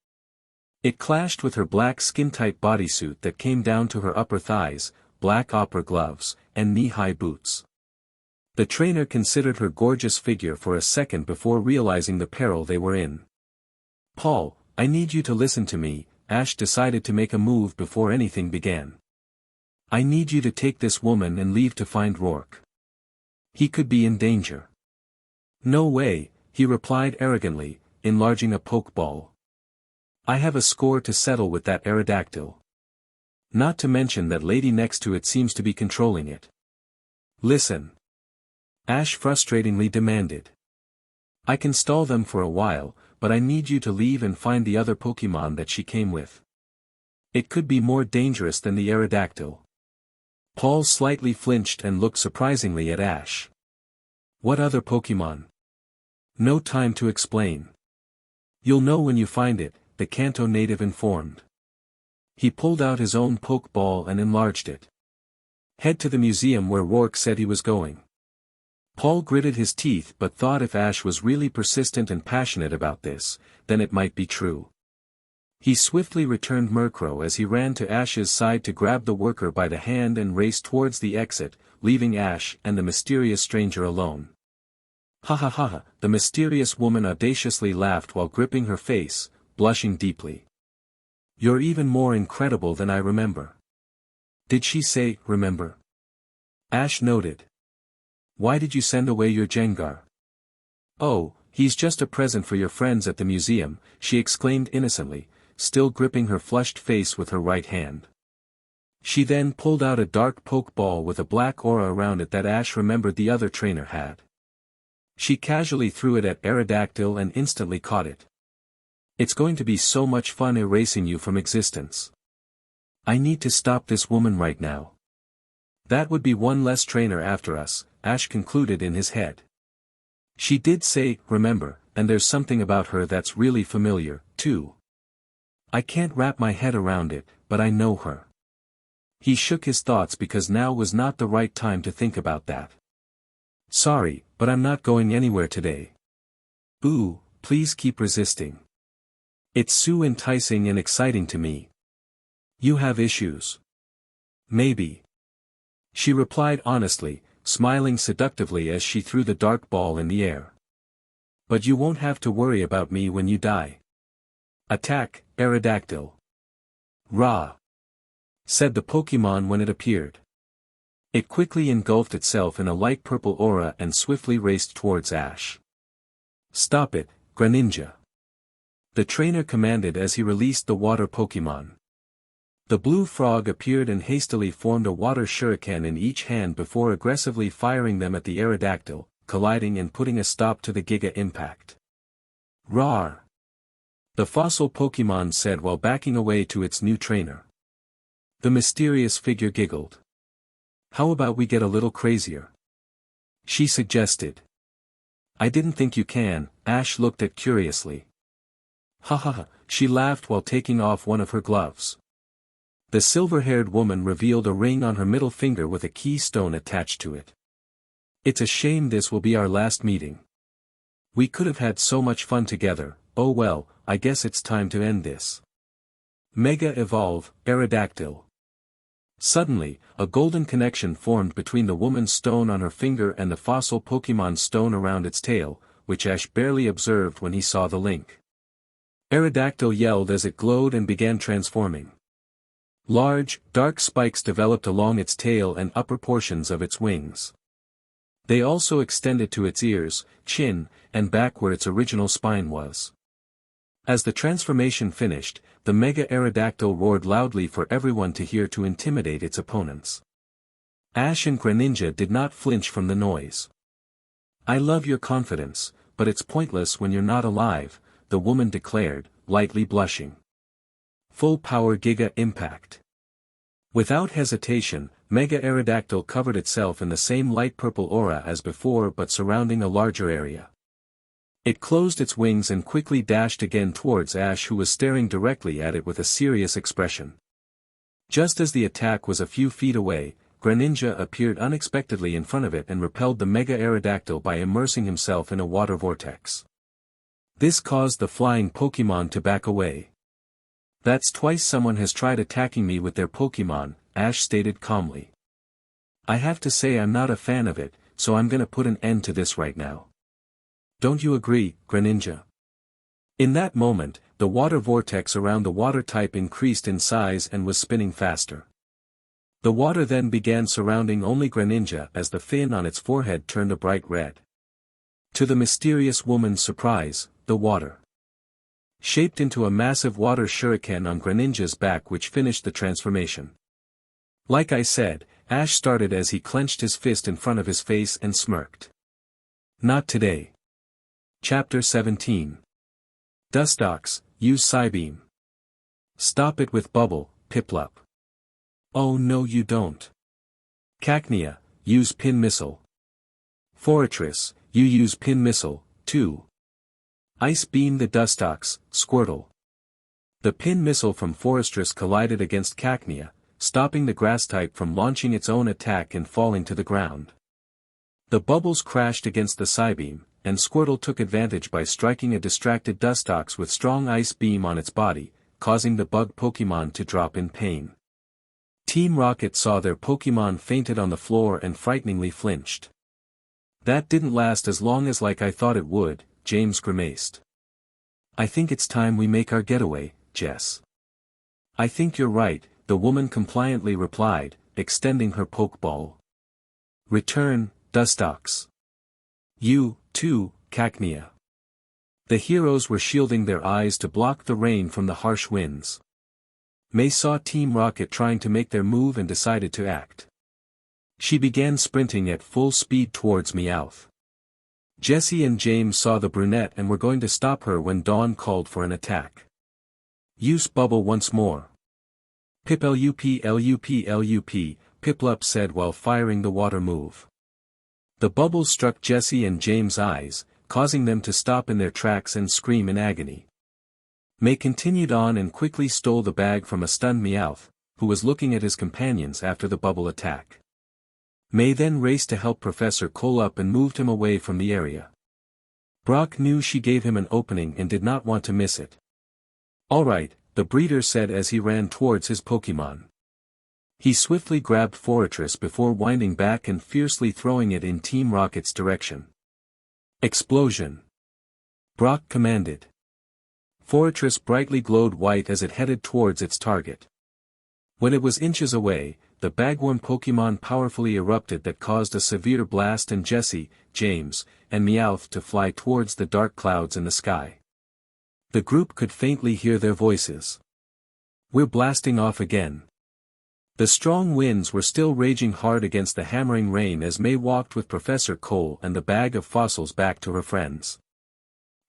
It clashed with her black skin-tight bodysuit that came down to her upper thighs, black opera gloves, and knee-high boots. The trainer considered her gorgeous figure for a second before realizing the peril they were in. "Paul, I need you to listen to me," Ash decided to make a move before anything began. "I need you to take this woman and leave to find Rourke. He could be in danger." "No way," he replied arrogantly, enlarging a pokeball. "I have a score to settle with that Aerodactyl. Not to mention that lady next to it seems to be controlling it." "Listen," Ash frustratingly demanded. "I can stall them for a while, but I need you to leave and find the other Pokémon that she came with. It could be more dangerous than the Aerodactyl." Paul slightly flinched and looked surprisingly at Ash. "What other Pokémon?" "No time to explain. You'll know when you find it," the Kanto native informed. He pulled out his own Pokeball and enlarged it. "Head to the museum where Rourke said he was going." Paul gritted his teeth but thought if Ash was really persistent and passionate about this, then it might be true. He swiftly returned Murkrow as he ran to Ash's side to grab the worker by the hand and race towards the exit, leaving Ash and the mysterious stranger alone. "Ha ha ha ha," the mysterious woman audaciously laughed while gripping her face, blushing deeply. "You're even more incredible than I remember." "Did she say, remember?" Ash noted. "Why did you send away your Jengar?" "Oh, he's just a present for your friends at the museum," she exclaimed innocently, still gripping her flushed face with her right hand. She then pulled out a dark Pokeball with a black aura around it that Ash remembered the other trainer had. She casually threw it at Aerodactyl and instantly caught it. "It's going to be so much fun erasing you from existence. I need to stop this woman right now. That would be one less trainer after us," Ash concluded in his head. "She did say, remember, and there's something about her that's really familiar, too. I can't wrap my head around it, but I know her." He shook his thoughts because now was not the right time to think about that. "Sorry, but I'm not going anywhere today." "Ooh, please keep resisting. It's so enticing and exciting to me." "You have issues." "Maybe." She replied honestly, smiling seductively as she threw the dark ball in the air. "But you won't have to worry about me when you die. Attack, Aerodactyl." "Rah!" said the Pokémon when it appeared. It quickly engulfed itself in a light purple aura and swiftly raced towards Ash. "Stop it, Greninja!" the trainer commanded as he released the water Pokémon. The blue frog appeared and hastily formed a water shuriken in each hand before aggressively firing them at the Aerodactyl, colliding and putting a stop to the Giga Impact. "Rawr!" the fossil Pokémon said while backing away to its new trainer. The mysterious figure giggled. "How about we get a little crazier?" she suggested. "I didn't think you can," Ash looked at curiously. "Ha ha ha," she laughed while taking off one of her gloves. The silver-haired woman revealed a ring on her middle finger with a keystone attached to it. "It's a shame this will be our last meeting. We could have had so much fun together. Oh well, I guess it's time to end this. Mega Evolve, Aerodactyl." Suddenly, a golden connection formed between the woman's stone on her finger and the fossil Pokémon's stone around its tail, which Ash barely observed when he saw the link. Aerodactyl yelled as it glowed and began transforming. Large, dark spikes developed along its tail and upper portions of its wings. They also extended to its ears, chin, and back where its original spine was. As the transformation finished, the Mega Aerodactyl roared loudly for everyone to hear to intimidate its opponents. Ash and Greninja did not flinch from the noise. "I love your confidence, but it's pointless when you're not alive," the woman declared, lightly blushing. "Full power Giga Impact." Without hesitation, Mega Aerodactyl covered itself in the same light purple aura as before but surrounding a larger area. It closed its wings and quickly dashed again towards Ash, who was staring directly at it with a serious expression. Just as the attack was a few feet away, Greninja appeared unexpectedly in front of it and repelled the Mega Aerodactyl by immersing himself in a water vortex. This caused the flying Pokémon to back away. "That's twice someone has tried attacking me with their Pokémon," Ash stated calmly. "I have to say I'm not a fan of it, so I'm gonna put an end to this right now. Don't you agree, Greninja?" In that moment, the water vortex around the water type increased in size and was spinning faster. The water then began surrounding only Greninja as the fin on its forehead turned a bright red. To the mysterious woman's surprise, the water shaped into a massive water shuriken on Greninja's back, which finished the transformation. Like I said, Ash started as he clenched his fist in front of his face and smirked. Not today. Chapter 17. Dustox, use Psybeam. Stop it with Bubble, Piplup. Oh no you don't. Cacnea, use Pin Missile. Forretress, you use Pin Missile, too. Ice Beam the Dustox, Squirtle. The Pin Missile from Forretress collided against Cacnea, stopping the grass type from launching its own attack and falling to the ground. The bubbles crashed against the Psybeam, and Squirtle took advantage by striking a distracted Dustox with strong Ice Beam on its body, causing the bug Pokémon to drop in pain. Team Rocket saw their Pokémon fainted on the floor and frighteningly flinched. "That didn't last as long as like I thought it would," James grimaced. "I think it's time we make our getaway, Jess." "I think you're right," the woman compliantly replied, extending her Pokeball. "Return, Dustox. You, too, Cacnea." The heroes were shielding their eyes to block the rain from the harsh winds. May saw Team Rocket trying to make their move and decided to act. She began sprinting at full speed towards Meowth. Jessie and James saw the brunette and were going to stop her when Dawn called for an attack. "Use Bubble once more." "Piplup, Piplup said while firing the water move. The bubbles struck Jessie and James' eyes, causing them to stop in their tracks and scream in agony. May continued on and quickly stole the bag from a stunned Meowth, who was looking at his companions after the bubble attack. May then raced to help Professor Cole up and moved him away from the area. Brock knew she gave him an opening and did not want to miss it. "Alright," the breeder said as he ran towards his Pokémon. He swiftly grabbed Forretress before winding back and fiercely throwing it in Team Rocket's direction. "Explosion!" Brock commanded. Forretress brightly glowed white as it headed towards its target. When it was inches away, the bagworm Pokémon powerfully erupted that caused a severe blast and Jessie, James, and Meowth to fly towards the dark clouds in the sky. The group could faintly hear their voices. "We're blasting off again." The strong winds were still raging hard against the hammering rain as May walked with Professor Cole and the bag of fossils back to her friends.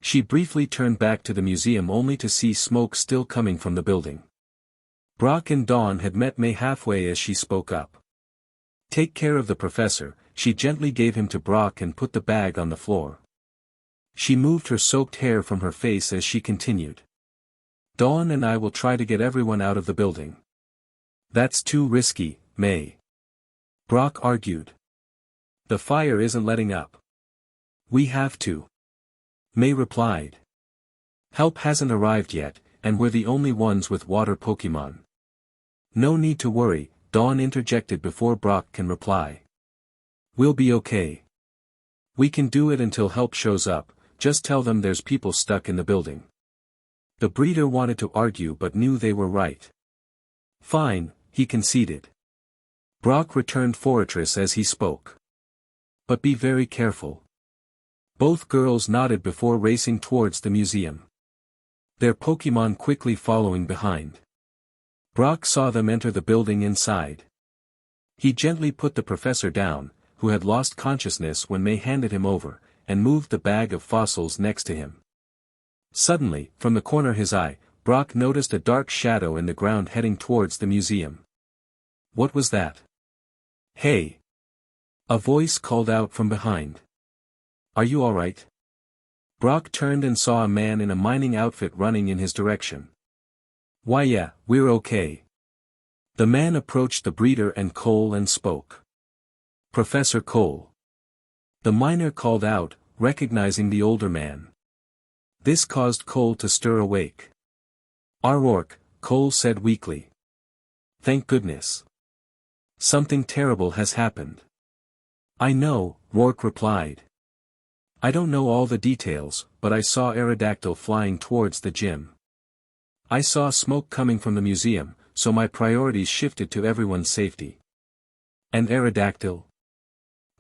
She briefly turned back to the museum only to see smoke still coming from the building. Brock and Dawn had met May halfway as she spoke up. "Take care of the professor," she gently gave him to Brock and put the bag on the floor. She moved her soaked hair from her face as she continued. "Dawn and I will try to get everyone out of the building." "That's too risky, May," Brock argued. "The fire isn't letting up." "We have to," May replied. "Help hasn't arrived yet, and we're the only ones with water Pokémon." "No need to worry," Dawn interjected before Brock can reply. "We'll be okay. We can do it until help shows up, just tell them there's people stuck in the building." The breeder wanted to argue but knew they were right. "Fine," he conceded. Brock returned Forretress as he spoke. "But be very careful." Both girls nodded before racing towards the museum, their Pokémon quickly following behind. Brock saw them enter the building inside. He gently put the professor down, who had lost consciousness when May handed him over, and moved the bag of fossils next to him. Suddenly, from the corner of his eye, Brock noticed a dark shadow in the ground heading towards the museum. What was that? Hey! A voice called out from behind. Are you alright? Brock turned and saw a man in a mining outfit running in his direction. Why yeah, we're okay. The man approached the breeder and Cole and spoke. Professor Cole. The miner called out, recognizing the older man. This caused Cole to stir awake. Rourke, Cole said weakly. Thank goodness. Something terrible has happened. I know, Rourke replied. I don't know all the details, but I saw Aerodactyl flying towards the gym. I saw smoke coming from the museum, so my priorities shifted to everyone's safety. And Aerodactyl?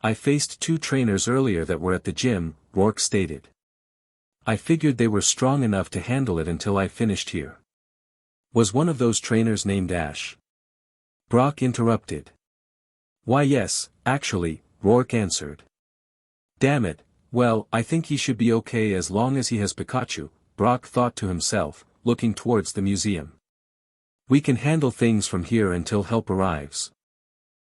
I faced 2 trainers earlier that were at the gym, Rourke stated. I figured they were strong enough to handle it until I finished here. Was one of those trainers named Ash? Brock interrupted. Why yes, actually, Rourke answered. Damn it, well, I think he should be okay as long as he has Pikachu, Brock thought to himself, looking towards the museum. We can handle things from here until help arrives.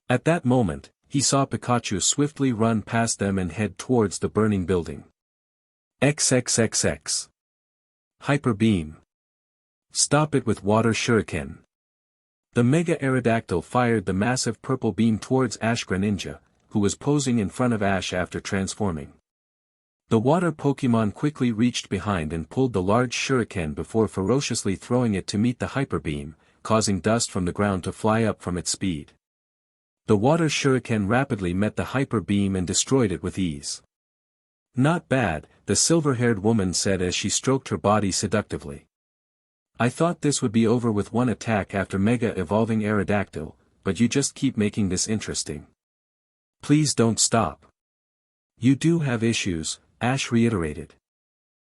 At that moment, he saw Pikachu swiftly run past them and head towards the burning building. XXXX. Hyper Beam. Stop it with Water Shuriken. The Mega Aerodactyl fired the massive purple beam towards Ash Greninja, who was posing in front of Ash after transforming. The water Pokémon quickly reached behind and pulled the large shuriken before ferociously throwing it to meet the Hyper Beam, causing dust from the ground to fly up from its speed. The water shuriken rapidly met the Hyper Beam and destroyed it with ease. Not bad, the silver-haired woman said as she stroked her body seductively. I thought this would be over with one attack after Mega Evolving Aerodactyl, but you just keep making this interesting. Please don't stop. You do have issues, Ash reiterated.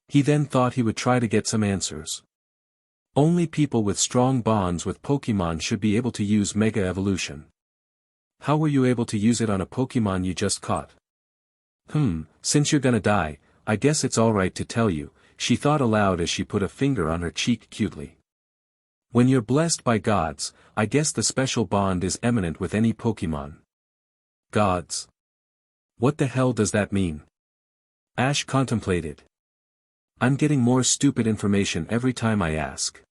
He then thought he would try to get some answers. Only people with strong bonds with Pokémon should be able to use Mega Evolution. How were you able to use it on a Pokémon you just caught? Since you're gonna die, I guess it's alright to tell you, she thought aloud as she put a finger on her cheek cutely. When you're blessed by gods, I guess the special bond is eminent with any Pokémon. Gods? What the hell does that mean? Ash contemplated. I'm getting more stupid information every time I ask.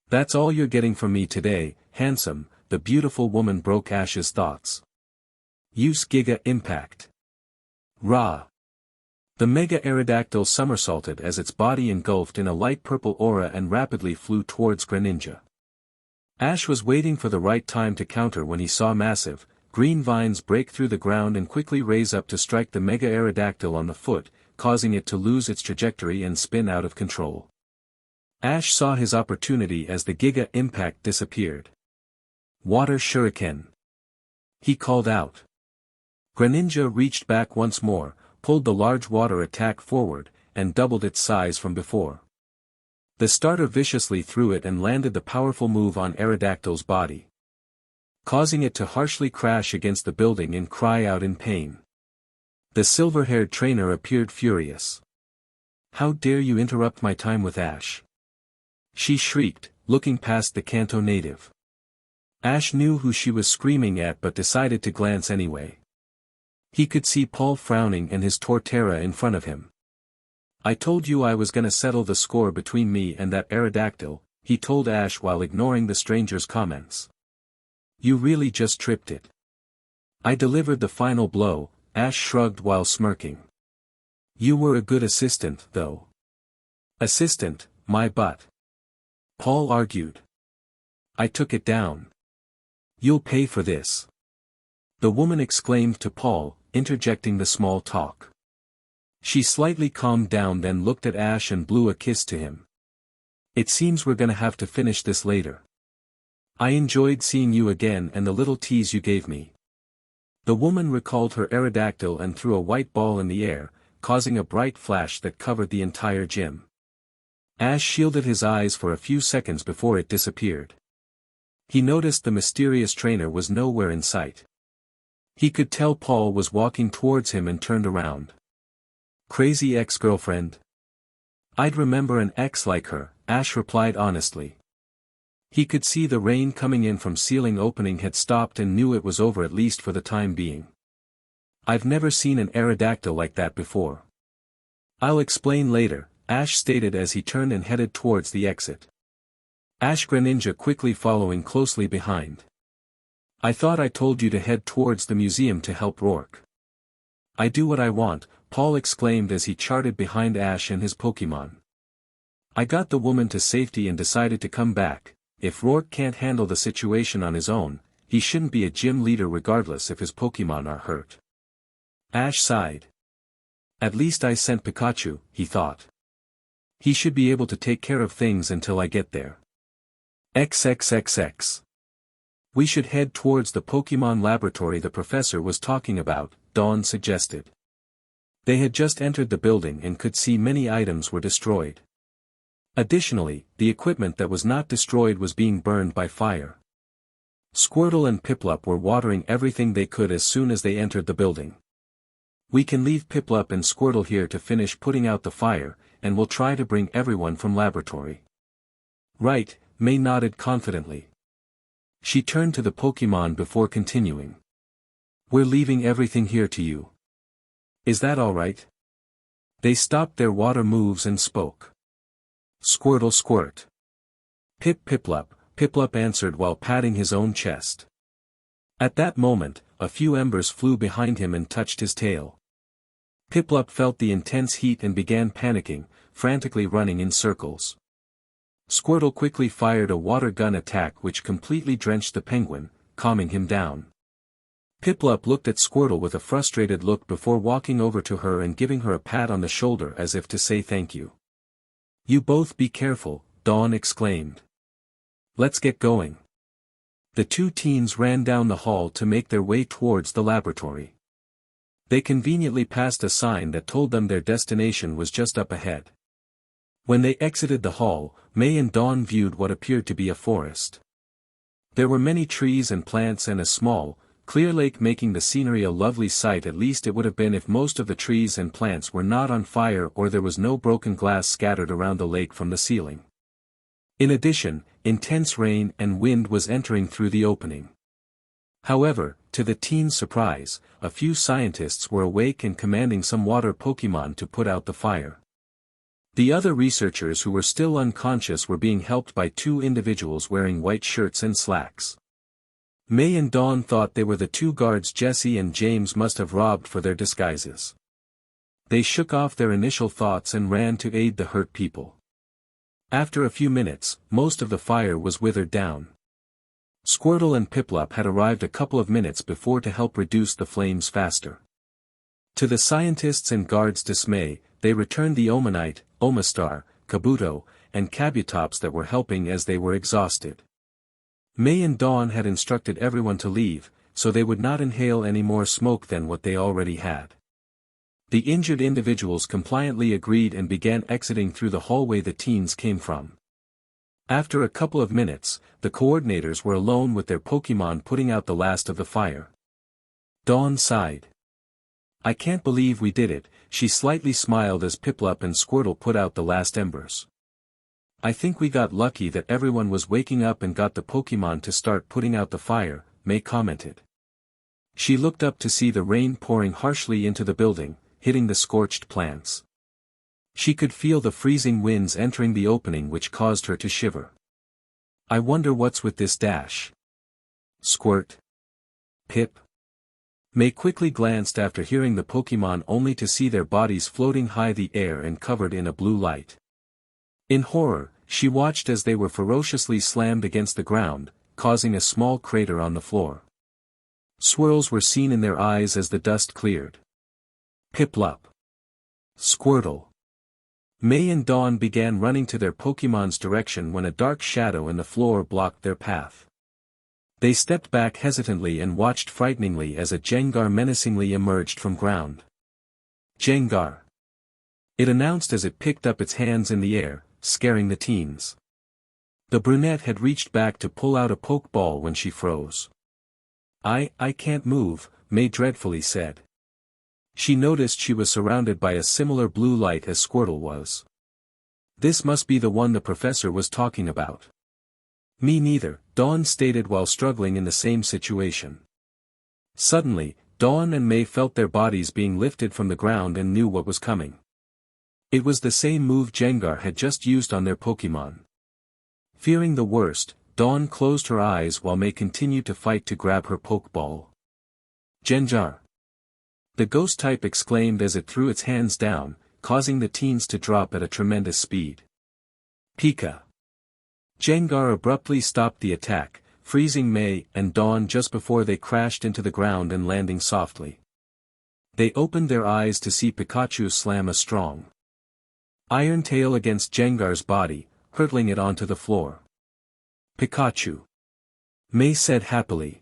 That's all you're getting from me today, handsome, the beautiful woman broke Ash's thoughts. Use Giga Impact. Ra. The Mega Aerodactyl somersaulted as its body engulfed in a light purple aura and rapidly flew towards Greninja. Ash was waiting for the right time to counter when he saw massive, green vines break through the ground and quickly raise up to strike the Mega Aerodactyl on the foot, causing it to lose its trajectory and spin out of control. Ash saw his opportunity as the Giga Impact disappeared. Water Shuriken. He called out. Greninja reached back once more, pulled the large water attack forward, and doubled its size from before. The starter viciously threw it and landed the powerful move on Aerodactyl's body, causing it to harshly crash against the building and cry out in pain. The silver-haired trainer appeared furious. How dare you interrupt my time with Ash? She shrieked, looking past the Kanto native. Ash knew who she was screaming at but decided to glance anyway. He could see Paul frowning and his Torterra in front of him. I told you I was gonna settle the score between me and that Aerodactyl, he told Ash while ignoring the stranger's comments. You really just tripped it. I delivered the final blow, Ash shrugged while smirking. You were a good assistant, though. Assistant, my butt. Paul argued. I took it down. You'll pay for this. The woman exclaimed to Paul, interjecting the small talk. She slightly calmed down then looked at Ash and blew a kiss to him. It seems we're gonna have to finish this later. I enjoyed seeing you again and the little tease you gave me. The woman recalled her Aerodactyl and threw a white ball in the air, causing a bright flash that covered the entire gym. Ash shielded his eyes for a few seconds before it disappeared. He noticed the mysterious trainer was nowhere in sight. He could tell Paul was walking towards him and turned around. Crazy ex-girlfriend? I'd remember an ex like her, Ash replied honestly. He could see the rain coming in from ceiling opening had stopped and knew it was over at least for the time being. I've never seen an Aerodactyl like that before. I'll explain later, Ash stated as he turned and headed towards the exit. Ash Greninja quickly following closely behind. I thought I told you to head towards the museum to help Rourke. I do what I want, Paul exclaimed as he charted behind Ash and his Pokémon. I got the woman to safety and decided to come back. If Rourke can't handle the situation on his own, he shouldn't be a gym leader regardless if his Pokémon are hurt. Ash sighed. At least I sent Pikachu, he thought. He should be able to take care of things until I get there. XXXX. We should head towards the Pokémon laboratory the professor was talking about, Dawn suggested. They had just entered the building and could see many items were destroyed. Additionally, the equipment that was not destroyed was being burned by fire. Squirtle and Piplup were watering everything they could as soon as they entered the building. We can leave Piplup and Squirtle here to finish putting out the fire, and we'll try to bring everyone from laboratory. Right, May nodded confidently. She turned to the Pokémon before continuing. We're leaving everything here to you. Is that all right? They stopped their water moves and spoke. Squirtle squirt. Piplup, Piplup answered while patting his own chest. At that moment, a few embers flew behind him and touched his tail. Piplup felt the intense heat and began panicking, frantically running in circles. Squirtle quickly fired a water gun attack which completely drenched the penguin, calming him down. Piplup looked at Squirtle with a frustrated look before walking over to her and giving her a pat on the shoulder as if to say thank you. You both be careful, Dawn exclaimed. Let's get going. The two teens ran down the hall to make their way towards the laboratory. They conveniently passed a sign that told them their destination was just up ahead. When they exited the hall, May and Dawn viewed what appeared to be a forest. There were many trees and plants and a small, clear lake making the scenery a lovely sight. At least it would have been if most of the trees and plants were not on fire or there was no broken glass scattered around the lake from the ceiling. In addition, intense rain and wind was entering through the opening. However, to the teens' surprise, a few scientists were awake and commanding some water Pokémon to put out the fire. The other researchers who were still unconscious were being helped by two individuals wearing white shirts and slacks. May and Dawn thought they were the two guards Jesse and James must have robbed for their disguises. They shook off their initial thoughts and ran to aid the hurt people. After a few minutes, most of the fire was withered down. Squirtle and Piplup had arrived a couple of minutes before to help reduce the flames faster. To the scientists' and guards' dismay, they returned the Omanite, Omastar, Kabuto, and Kabutops that were helping as they were exhausted. May and Dawn had instructed everyone to leave, so they would not inhale any more smoke than what they already had. The injured individuals compliantly agreed and began exiting through the hallway the teens came from. After a couple of minutes, the coordinators were alone with their Pokémon putting out the last of the fire. Dawn sighed. I can't believe we did it, she slightly smiled as Piplup and Squirtle put out the last embers. I think we got lucky that everyone was waking up and got the Pokémon to start putting out the fire, May commented. She looked up to see the rain pouring harshly into the building, hitting the scorched plants. She could feel the freezing winds entering the opening which caused her to shiver. I wonder what's with this dash. Squirt. Pip. May quickly glanced after hearing the Pokémon only to see their bodies floating high the air and covered in a blue light. In horror, she watched as they were ferociously slammed against the ground, causing a small crater on the floor. Swirls were seen in their eyes as the dust cleared. Piplup. Squirtle. May and Dawn began running to their Pokémon's direction when a dark shadow in the floor blocked their path. They stepped back hesitantly and watched frighteningly as a Gengar menacingly emerged from ground. Gengar. It announced as it picked up its hands in the air, scaring the teens. The brunette had reached back to pull out a Pokeball when she froze. I can't move, May dreadfully said. She noticed she was surrounded by a similar blue light as Squirtle was. This must be the one the professor was talking about. Me neither, Dawn stated while struggling in the same situation. Suddenly, Dawn and May felt their bodies being lifted from the ground and knew what was coming. It was the same move Jengar had just used on their Pokémon. Fearing the worst, Dawn closed her eyes while May continued to fight to grab her Pokeball. Jengar! The ghost type exclaimed as it threw its hands down, causing the teens to drop at a tremendous speed. Pika! Jengar abruptly stopped the attack, freezing May and Dawn just before they crashed into the ground and landing softly. They opened their eyes to see Pikachu slam a strong iron tail against Jengar's body, hurtling it onto the floor. Pikachu! May said happily.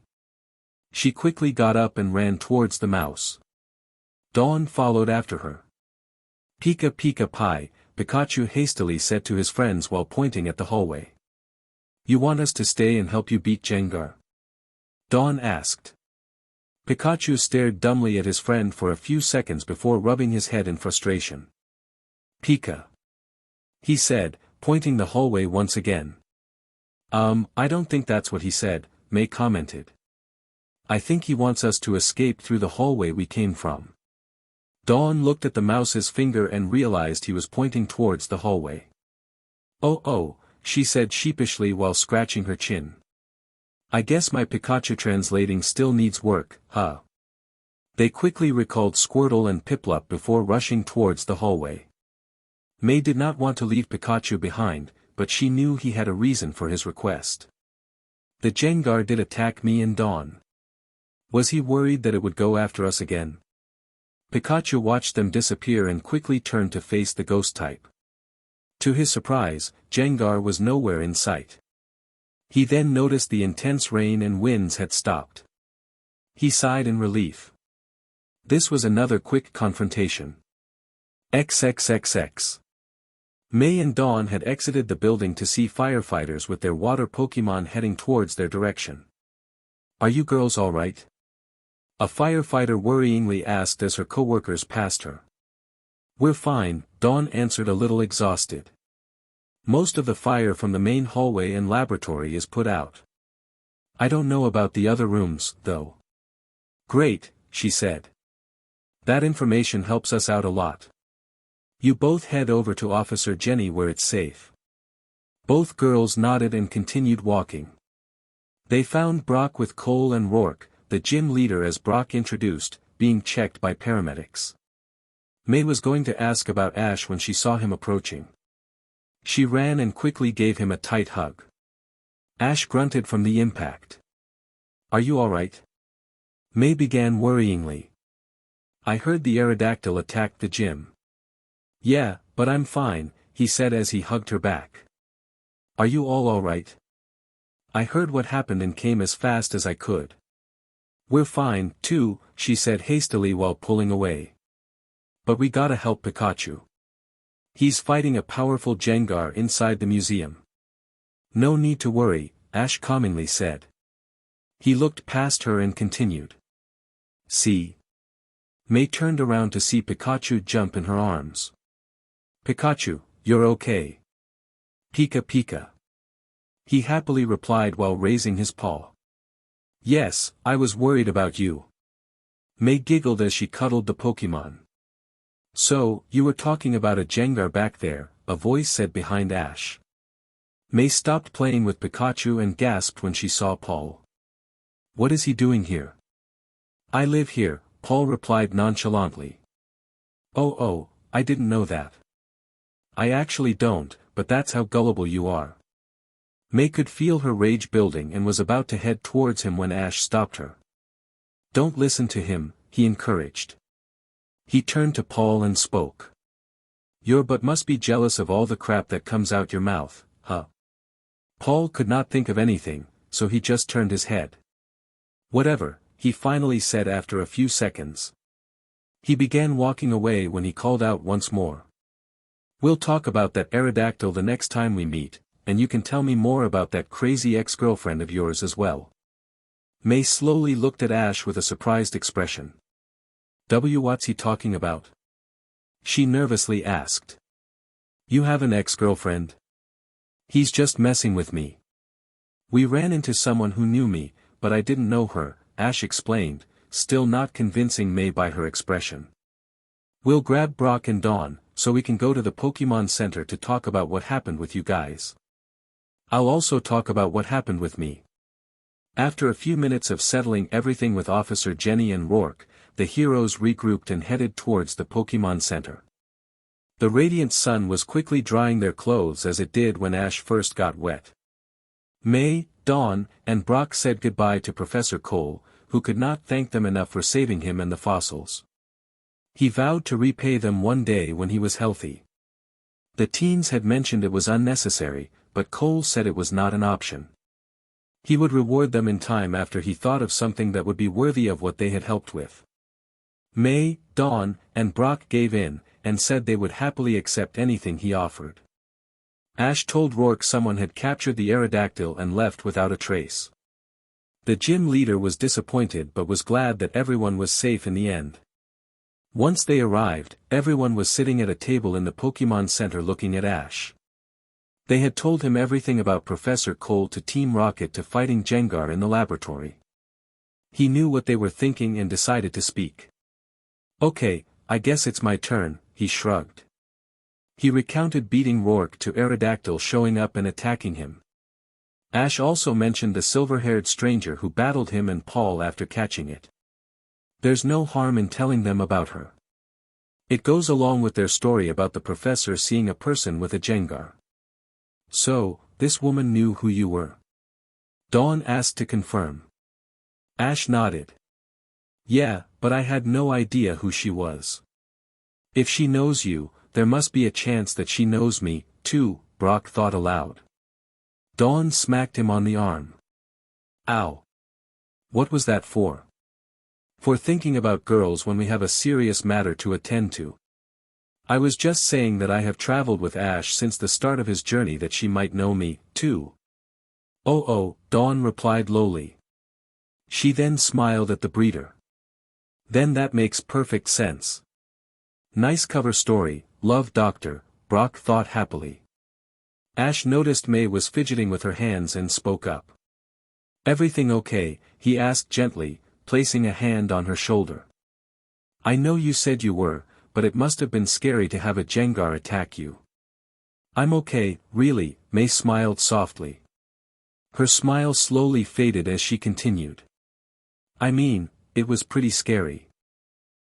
She quickly got up and ran towards the mouse. Dawn followed after her. Pika Pika Pie, Pikachu hastily said to his friends while pointing at the hallway. You want us to stay and help you beat Jengar? Dawn asked. Pikachu stared dumbly at his friend for a few seconds before rubbing his head in frustration. Pika! He said, pointing the hallway once again. I don't think that's what he said, May commented. I think he wants us to escape through the hallway we came from. Dawn looked at the mouse's finger and realized he was pointing towards the hallway. Oh, she said sheepishly while scratching her chin. I guess my Pikachu translating still needs work, huh? They quickly recalled Squirtle and Piplup before rushing towards the hallway. May did not want to leave Pikachu behind, but she knew he had a reason for his request. The Jengar did attack me and Dawn. Was he worried that it would go after us again? Pikachu watched them disappear and quickly turned to face the ghost type. To his surprise, Jengar was nowhere in sight. He then noticed the intense rain and winds had stopped. He sighed in relief. This was another quick confrontation. XXXX. May and Dawn had exited the building to see firefighters with their water Pokémon heading towards their direction. Are you girls alright? A firefighter worryingly asked as her coworkers passed her. We're fine, Dawn answered a little exhausted. Most of the fire from the main hallway and laboratory is put out. I don't know about the other rooms, though. Great, she said. That information helps us out a lot. You both head over to Officer Jenny where it's safe. Both girls nodded and continued walking. They found Brock with Cole and Rourke, the gym leader as Brock introduced, being checked by paramedics. May was going to ask about Ash when she saw him approaching. She ran and quickly gave him a tight hug. Ash grunted from the impact. Are you alright? May began worryingly. I heard the Aerodactyl attacked the gym. Yeah, but I'm fine, he said as he hugged her back. Are you all alright? I heard what happened and came as fast as I could. We're fine, too, she said hastily while pulling away. But we gotta help Pikachu. He's fighting a powerful Jengar inside the museum. No need to worry, Ash calmingly said. He looked past her and continued. See? May turned around to see Pikachu jump in her arms. Pikachu, you're okay. Pika Pika. He happily replied while raising his paw. Yes, I was worried about you. May giggled as she cuddled the Pokémon. So, you were talking about a Jengar back there, a voice said behind Ash. May stopped playing with Pikachu and gasped when she saw Paul. What is he doing here? I live here, Paul replied nonchalantly. Oh, I didn't know that. I actually don't, but that's how gullible you are. May could feel her rage building and was about to head towards him when Ash stopped her. Don't listen to him, he encouraged. He turned to Paul and spoke. You're but must be jealous of all the crap that comes out your mouth, huh? Paul could not think of anything, so he just turned his head. Whatever, he finally said after a few seconds. He began walking away when he called out once more. We'll talk about that Aerodactyl the next time we meet, and you can tell me more about that crazy ex-girlfriend of yours as well. May slowly looked at Ash with a surprised expression. What's he talking about? She nervously asked. You have an ex-girlfriend? He's just messing with me. We ran into someone who knew me, but I didn't know her, Ash explained, still not convincing May by her expression. We'll grab Brock and Dawn, so we can go to the Pokemon Center to talk about what happened with you guys. I'll also talk about what happened with me. After a few minutes of settling everything with Officer Jenny and Rourke, the heroes regrouped and headed towards the Pokemon Center. The radiant sun was quickly drying their clothes as it did when Ash first got wet. May, Dawn, and Brock said goodbye to Professor Cole, who could not thank them enough for saving him and the fossils. He vowed to repay them one day when he was healthy. The teens had mentioned it was unnecessary, but Cole said it was not an option. He would reward them in time after he thought of something that would be worthy of what they had helped with. May, Dawn, and Brock gave in, and said they would happily accept anything he offered. Ash told Rourke someone had captured the Aerodactyl and left without a trace. The gym leader was disappointed but was glad that everyone was safe in the end. Once they arrived, everyone was sitting at a table in the Pokemon Center looking at Ash. They had told him everything about Professor Cole to Team Rocket to fighting Gengar in the laboratory. He knew what they were thinking and decided to speak. "Okay, I guess it's my turn," he shrugged. He recounted beating Rourke to Aerodactyl showing up and attacking him. Ash also mentioned the silver-haired stranger who battled him and Paul after catching it. There's no harm in telling them about her. It goes along with their story about the professor seeing a person with a Gengar. "So, this woman knew who you were?" Dawn asked to confirm. Ash nodded. "Yeah, but I had no idea who she was." "If she knows you, there must be a chance that she knows me, too," Brock thought aloud. Dawn smacked him on the arm. "Ow. What was that for?" "For thinking about girls when we have a serious matter to attend to. I was just saying that I have traveled with Ash since the start of his journey that she might know me, too." Oh, Dawn replied lowly. She then smiled at the breeder. "Then that makes perfect sense. Nice cover story, love Doctor," Brock thought happily. Ash noticed May was fidgeting with her hands and spoke up. "Everything okay?" he asked gently, placing a hand on her shoulder. "I know you said you were, but it must have been scary to have a Gengar attack you." "I'm okay, really," May smiled softly. Her smile slowly faded as she continued. "I mean, it was pretty scary.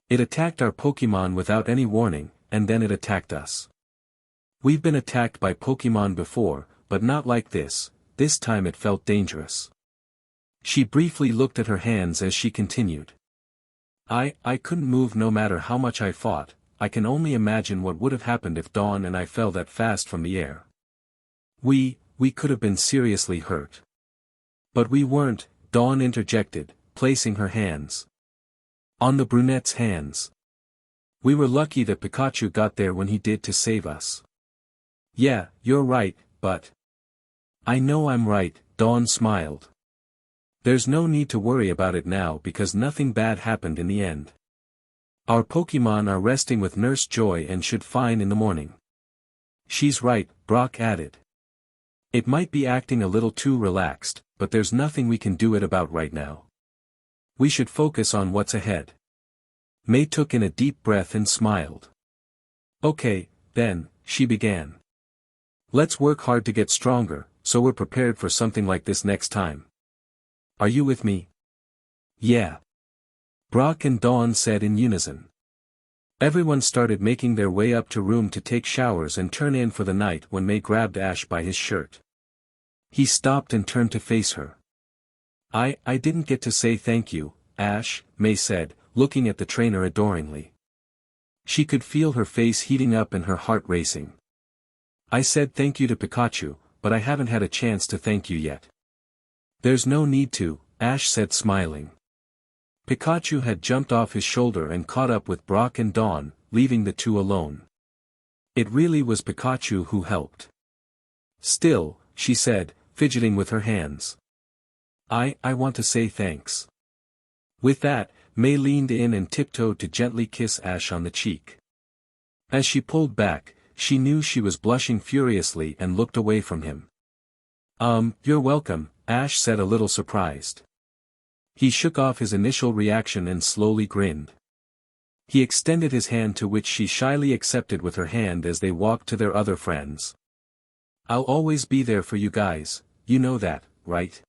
It attacked our Pokemon without any warning, and then it attacked us. We've been attacked by Pokemon before, but not like this time it felt dangerous." She briefly looked at her hands as she continued. I couldn't move no matter how much I fought. I can only imagine what would have happened if Dawn and I fell that fast from the air. We could have been seriously hurt." "But we weren't," Dawn interjected, placing her hands on the brunette's hands. "We were lucky that Pikachu got there when he did to save us." "Yeah, you're right, but..." "I know I'm right," Dawn smiled. "There's no need to worry about it now because nothing bad happened in the end. Our Pokemon are resting with Nurse Joy and should fine in the morning." "She's right," Brock added. "It might be acting a little too relaxed, but there's nothing we can do it about right now. We should focus on what's ahead." May took in a deep breath and smiled. "Okay, then," she began. "Let's work hard to get stronger, so we're prepared for something like this next time. Are you with me?" "Yeah," Brock and Dawn said in unison. Everyone started making their way up to room to take showers and turn in for the night when May grabbed Ash by his shirt. He stopped and turned to face her. I didn't get to say thank you, Ash," May said, looking at the trainer adoringly. She could feel her face heating up and her heart racing. "I said thank you to Pikachu, but I haven't had a chance to thank you yet." "There's no need to," Ash said smiling. Pikachu had jumped off his shoulder and caught up with Brock and Dawn, leaving the two alone. It really was Pikachu who helped. "Still," she said, fidgeting with her hands. I want to say thanks." With that, May leaned in and tiptoed to gently kiss Ash on the cheek. As she pulled back, she knew she was blushing furiously and looked away from him. You're welcome, Ash said a little surprised. He shook off his initial reaction and slowly grinned. He extended his hand to which she shyly accepted with her hand as they walked to their other friends. I'll always be there for you guys, you know that, right?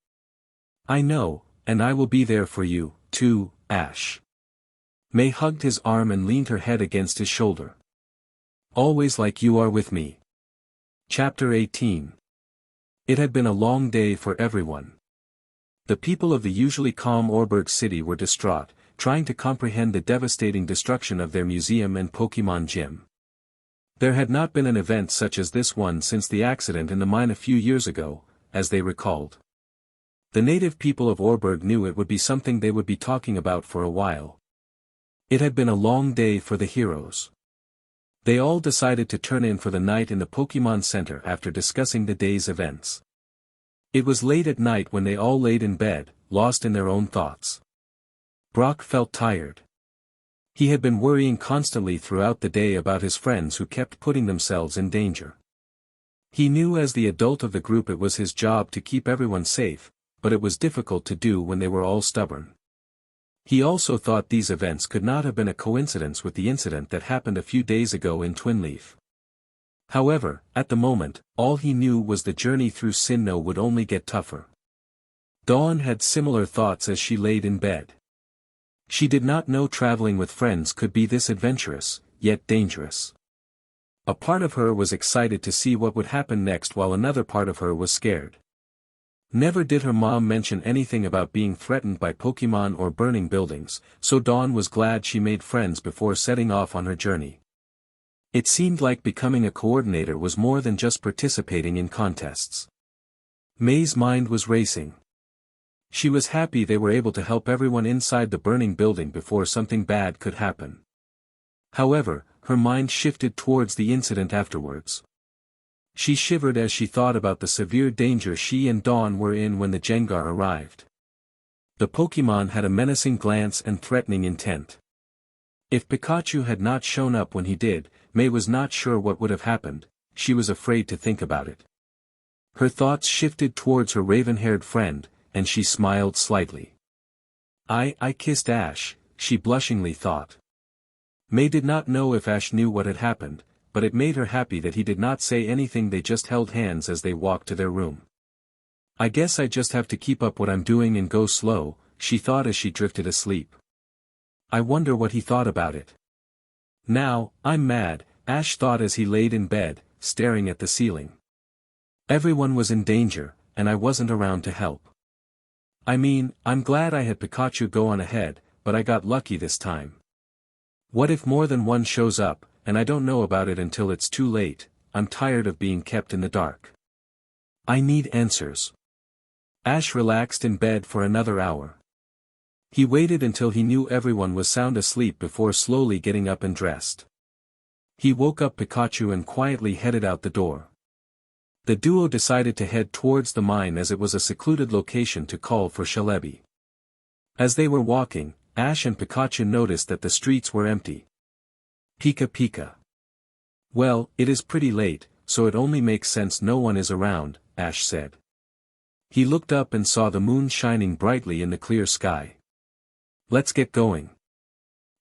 I know, and I will be there for you, too, Ash. May hugged his arm and leaned her head against his shoulder. Always like you are with me. Chapter 18. It had been a long day for everyone. The people of the usually calm Orberg city were distraught, trying to comprehend the devastating destruction of their museum and Pokemon gym. There had not been an event such as this one since the accident in the mine a few years ago, as they recalled. The native people of Orberg knew it would be something they would be talking about for a while. It had been a long day for the heroes. They all decided to turn in for the night in the Pokemon Center after discussing the day's events. It was late at night when they all laid in bed, lost in their own thoughts. Brock felt tired. He had been worrying constantly throughout the day about his friends who kept putting themselves in danger. He knew as the adult of the group it was his job to keep everyone safe, but it was difficult to do when they were all stubborn. He also thought these events could not have been a coincidence with the incident that happened a few days ago in Twinleaf. However, at the moment, all he knew was the journey through Sinnoh would only get tougher. Dawn had similar thoughts as she laid in bed. She did not know traveling with friends could be this adventurous, yet dangerous. A part of her was excited to see what would happen next while another part of her was scared. Never did her mom mention anything about being threatened by Pokemon or burning buildings, so Dawn was glad she made friends before setting off on her journey. It seemed like becoming a coordinator was more than just participating in contests. May's mind was racing. She was happy they were able to help everyone inside the burning building before something bad could happen. However, her mind shifted towards the incident afterwards. She shivered as she thought about the severe danger she and Dawn were in when the Gengar arrived. The Pokemon had a menacing glance and threatening intent. If Pikachu had not shown up when he did, May was not sure what would have happened. She was afraid to think about it. Her thoughts shifted towards her raven-haired friend, and she smiled slightly. I kissed Ash, she blushingly thought. May did not know if Ash knew what had happened, but it made her happy that he did not say anything. They just held hands as they walked to their room. I guess I just have to keep up what I'm doing and go slow, she thought as she drifted asleep. I wonder what he thought about it. Now, I'm mad, Ash thought as he laid in bed, staring at the ceiling. Everyone was in danger, and I wasn't around to help. I mean, I'm glad I had Pikachu go on ahead, but I got lucky this time. What if more than one shows up, and I don't know about it until it's too late? I'm tired of being kept in the dark. I need answers. Ash relaxed in bed for another hour. He waited until he knew everyone was sound asleep before slowly getting up and dressed. He woke up Pikachu and quietly headed out the door. The duo decided to head towards the mine as it was a secluded location to call for Shalebi. As they were walking, Ash and Pikachu noticed that the streets were empty. Pika Pika. Well, it is pretty late, so it only makes sense no one is around, Ash said. He looked up and saw the moon shining brightly in the clear sky. Let's get going.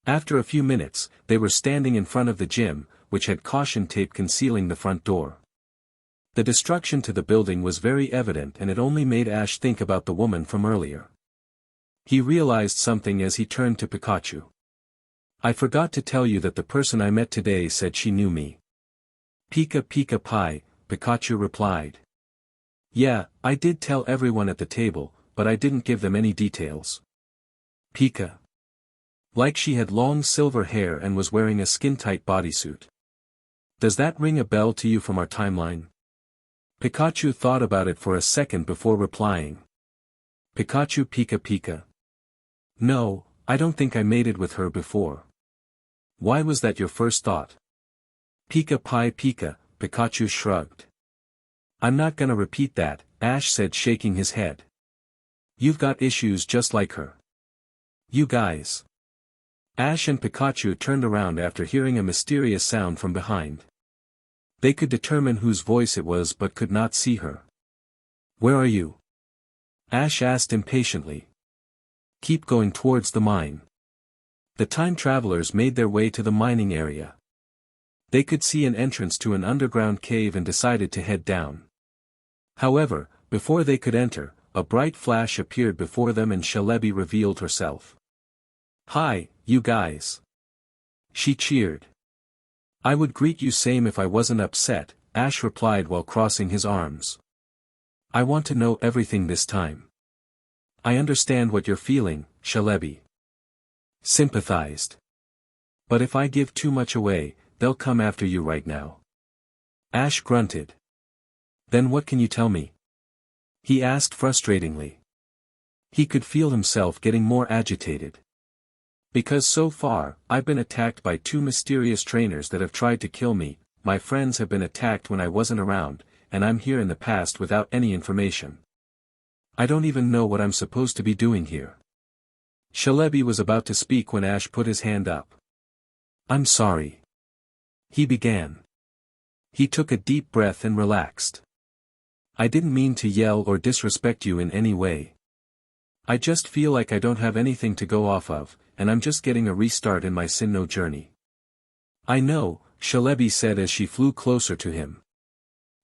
After a few minutes, they were standing in front of the gym, which had caution tape concealing the front door. The destruction to the building was very evident and it only made Ash think about the woman from earlier. He realized something as he turned to Pikachu. I forgot to tell you that the person I met today said she knew me. Pika Pika Pie, Pikachu replied. Yeah, I did tell everyone at the table, but I didn't give them any details. Pika. Like she had long silver hair and was wearing a skin-tight bodysuit. Does that ring a bell to you from our timeline? Pikachu thought about it for a second before replying. Pikachu Pika Pika. No, I don't think I mated with her before. Why was that your first thought? Pika Pie Pika, Pikachu shrugged. I'm not gonna repeat that, Ash said shaking his head. You've got issues just like her. You guys. Ash and Pikachu turned around after hearing a mysterious sound from behind. They could determine whose voice it was but could not see her. Where are you? Ash asked impatiently. Keep going towards the mine. The time travelers made their way to the mining area. They could see an entrance to an underground cave and decided to head down. However, before they could enter, a bright flash appeared before them and Celebi revealed herself. Hi, you guys. She cheered. I would greet you same if I wasn't upset, Ash replied while crossing his arms. I want to know everything this time. I understand what you're feeling, Celebi sympathized. But if I give too much away, they'll come after you right now. Ash grunted. Then what can you tell me? He asked frustratingly. He could feel himself getting more agitated. Because so far, I've been attacked by 2 mysterious trainers that have tried to kill me, my friends have been attacked when I wasn't around, and I'm here in the past without any information. I don't even know what I'm supposed to be doing here. Celebi was about to speak when Ash put his hand up. I'm sorry. He began. He took a deep breath and relaxed. I didn't mean to yell or disrespect you in any way. I just feel like I don't have anything to go off of, and I'm just getting a restart in my Sinnoh journey. I know, Celebi said as she flew closer to him.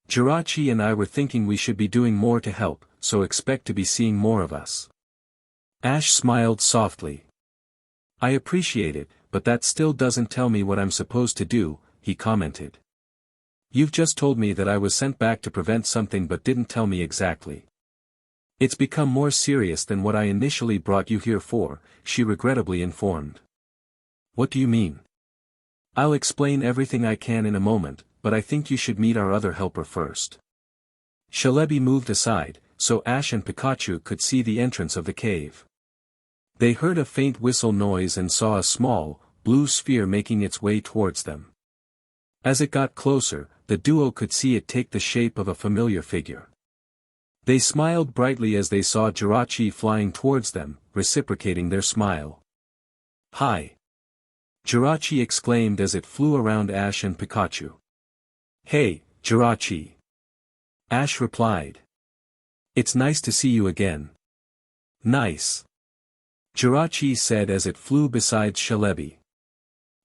Jirachi and I were thinking we should be doing more to help, so expect to be seeing more of us. Ash smiled softly. I appreciate it, but that still doesn't tell me what I'm supposed to do, he commented. You've just told me that I was sent back to prevent something but didn't tell me exactly. It's become more serious than what I initially brought you here for, she regrettably informed. What do you mean? I'll explain everything I can in a moment, but I think you should meet our other helper first. Celebi moved aside, so Ash and Pikachu could see the entrance of the cave. They heard a faint whistle noise and saw a small, blue sphere making its way towards them. As it got closer, the duo could see it take the shape of a familiar figure. They smiled brightly as they saw Jirachi flying towards them, reciprocating their smile. Hi! Jirachi exclaimed as it flew around Ash and Pikachu. Hey, Jirachi! Ash replied. It's nice to see you again. Nice. Jirachi said as it flew beside Celebi.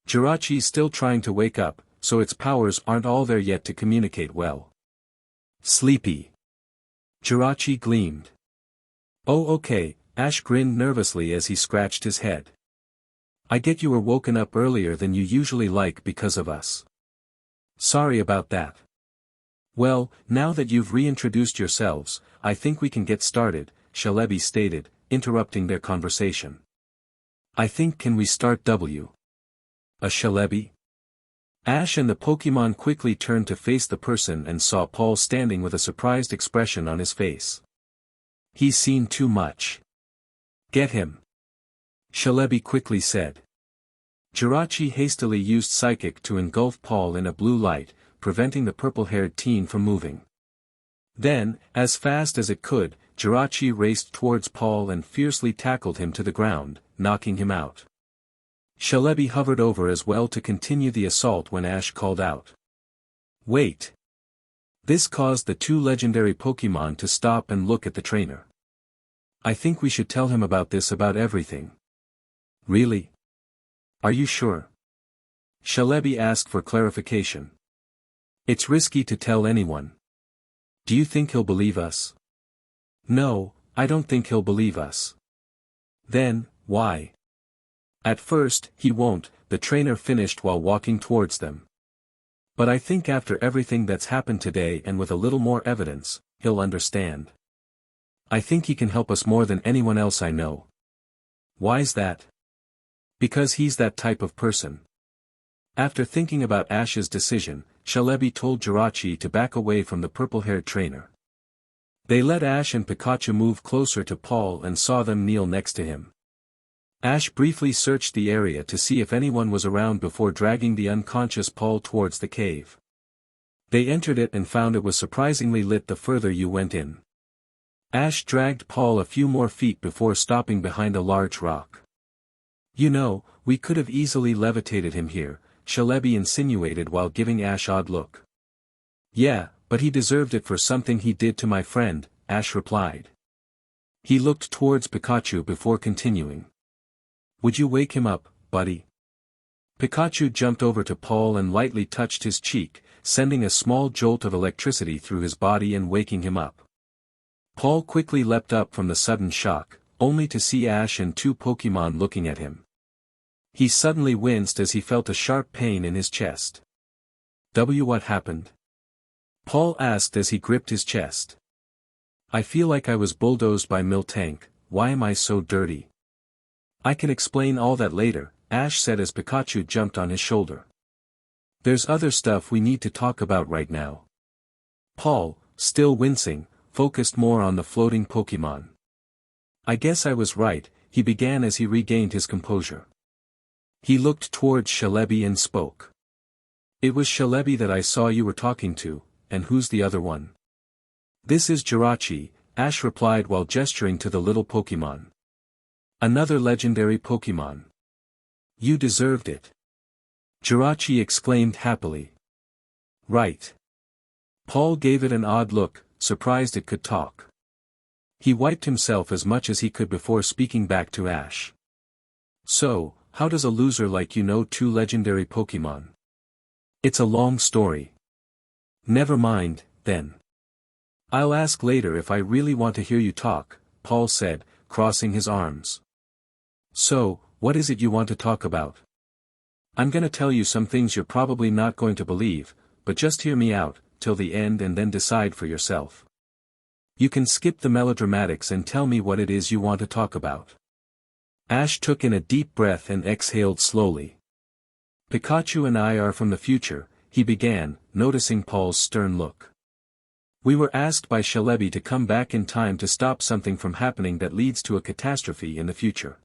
Jirachi's still trying to wake up, so its powers aren't all there yet to communicate well. Sleepy. Jirachi gleamed. Oh okay, Ash grinned nervously as he scratched his head. I get you were woken up earlier than you usually like because of us. Sorry about that. Well, now that you've reintroduced yourselves, I think we can get started, Celebi stated, interrupting their conversation. I think can we start W? A Celebi? Ash and the Pokemon quickly turned to face the person and saw Paul standing with a surprised expression on his face. He's seen too much. Get him. Celebi quickly said. Jirachi hastily used Psychic to engulf Paul in a blue light, preventing the purple-haired teen from moving. Then, as fast as it could, Jirachi raced towards Paul and fiercely tackled him to the ground, knocking him out. Celebi hovered over as well to continue the assault when Ash called out. Wait! This caused the 2 legendary Pokemon to stop and look at the trainer. I think we should tell him about everything. Really? Are you sure? Celebi asked for clarification. It's risky to tell anyone. Do you think he'll believe us? No, I don't think he'll believe us. Then, why? At first, he won't, the trainer finished while walking towards them. But I think after everything that's happened today and with a little more evidence, he'll understand. I think he can help us more than anyone else I know. Why's that? Because he's that type of person. After thinking about Ash's decision, Celebi told Jirachi to back away from the purple-haired trainer. They let Ash and Pikachu move closer to Paul and saw them kneel next to him. Ash briefly searched the area to see if anyone was around before dragging the unconscious Paul towards the cave. They entered it and found it was surprisingly lit the further you went in. Ash dragged Paul a few more feet before stopping behind a large rock. You know, we could have easily levitated him here, Celebi insinuated while giving Ash odd look. Yeah, but he deserved it for something he did to my friend, Ash replied. He looked towards Pikachu before continuing. Would you wake him up, buddy? Pikachu jumped over to Paul and lightly touched his cheek, sending a small jolt of electricity through his body and waking him up. Paul quickly leapt up from the sudden shock, only to see Ash and two Pokémon looking at him. He suddenly winced as he felt a sharp pain in his chest. What happened? Paul asked as he gripped his chest. I feel like I was bulldozed by Miltank. Why am I so dirty? I can explain all that later, Ash said as Pikachu jumped on his shoulder. There's other stuff we need to talk about right now. Paul, still wincing, focused more on the floating Pokémon. I guess I was right, he began as he regained his composure. He looked towards Celebi and spoke. It was Celebi that I saw you were talking to, and who's the other one? This is Jirachi, Ash replied while gesturing to the little Pokémon. Another legendary Pokémon. You deserved it. Jirachi exclaimed happily. Right. Paul gave it an odd look, surprised it could talk. He wiped himself as much as he could before speaking back to Ash. So, how does a loser like you know two legendary Pokémon? It's a long story. Never mind, then. I'll ask later if I really want to hear you talk, Paul said, crossing his arms. So, what is it you want to talk about? I'm gonna tell you some things you're probably not going to believe, but just hear me out, till the end and then decide for yourself. You can skip the melodramatics and tell me what it is you want to talk about. Ash took in a deep breath and exhaled slowly. Pikachu and I are from the future, he began, noticing Paul's stern look. We were asked by Celebi to come back in time to stop something from happening that leads to a catastrophe in the future.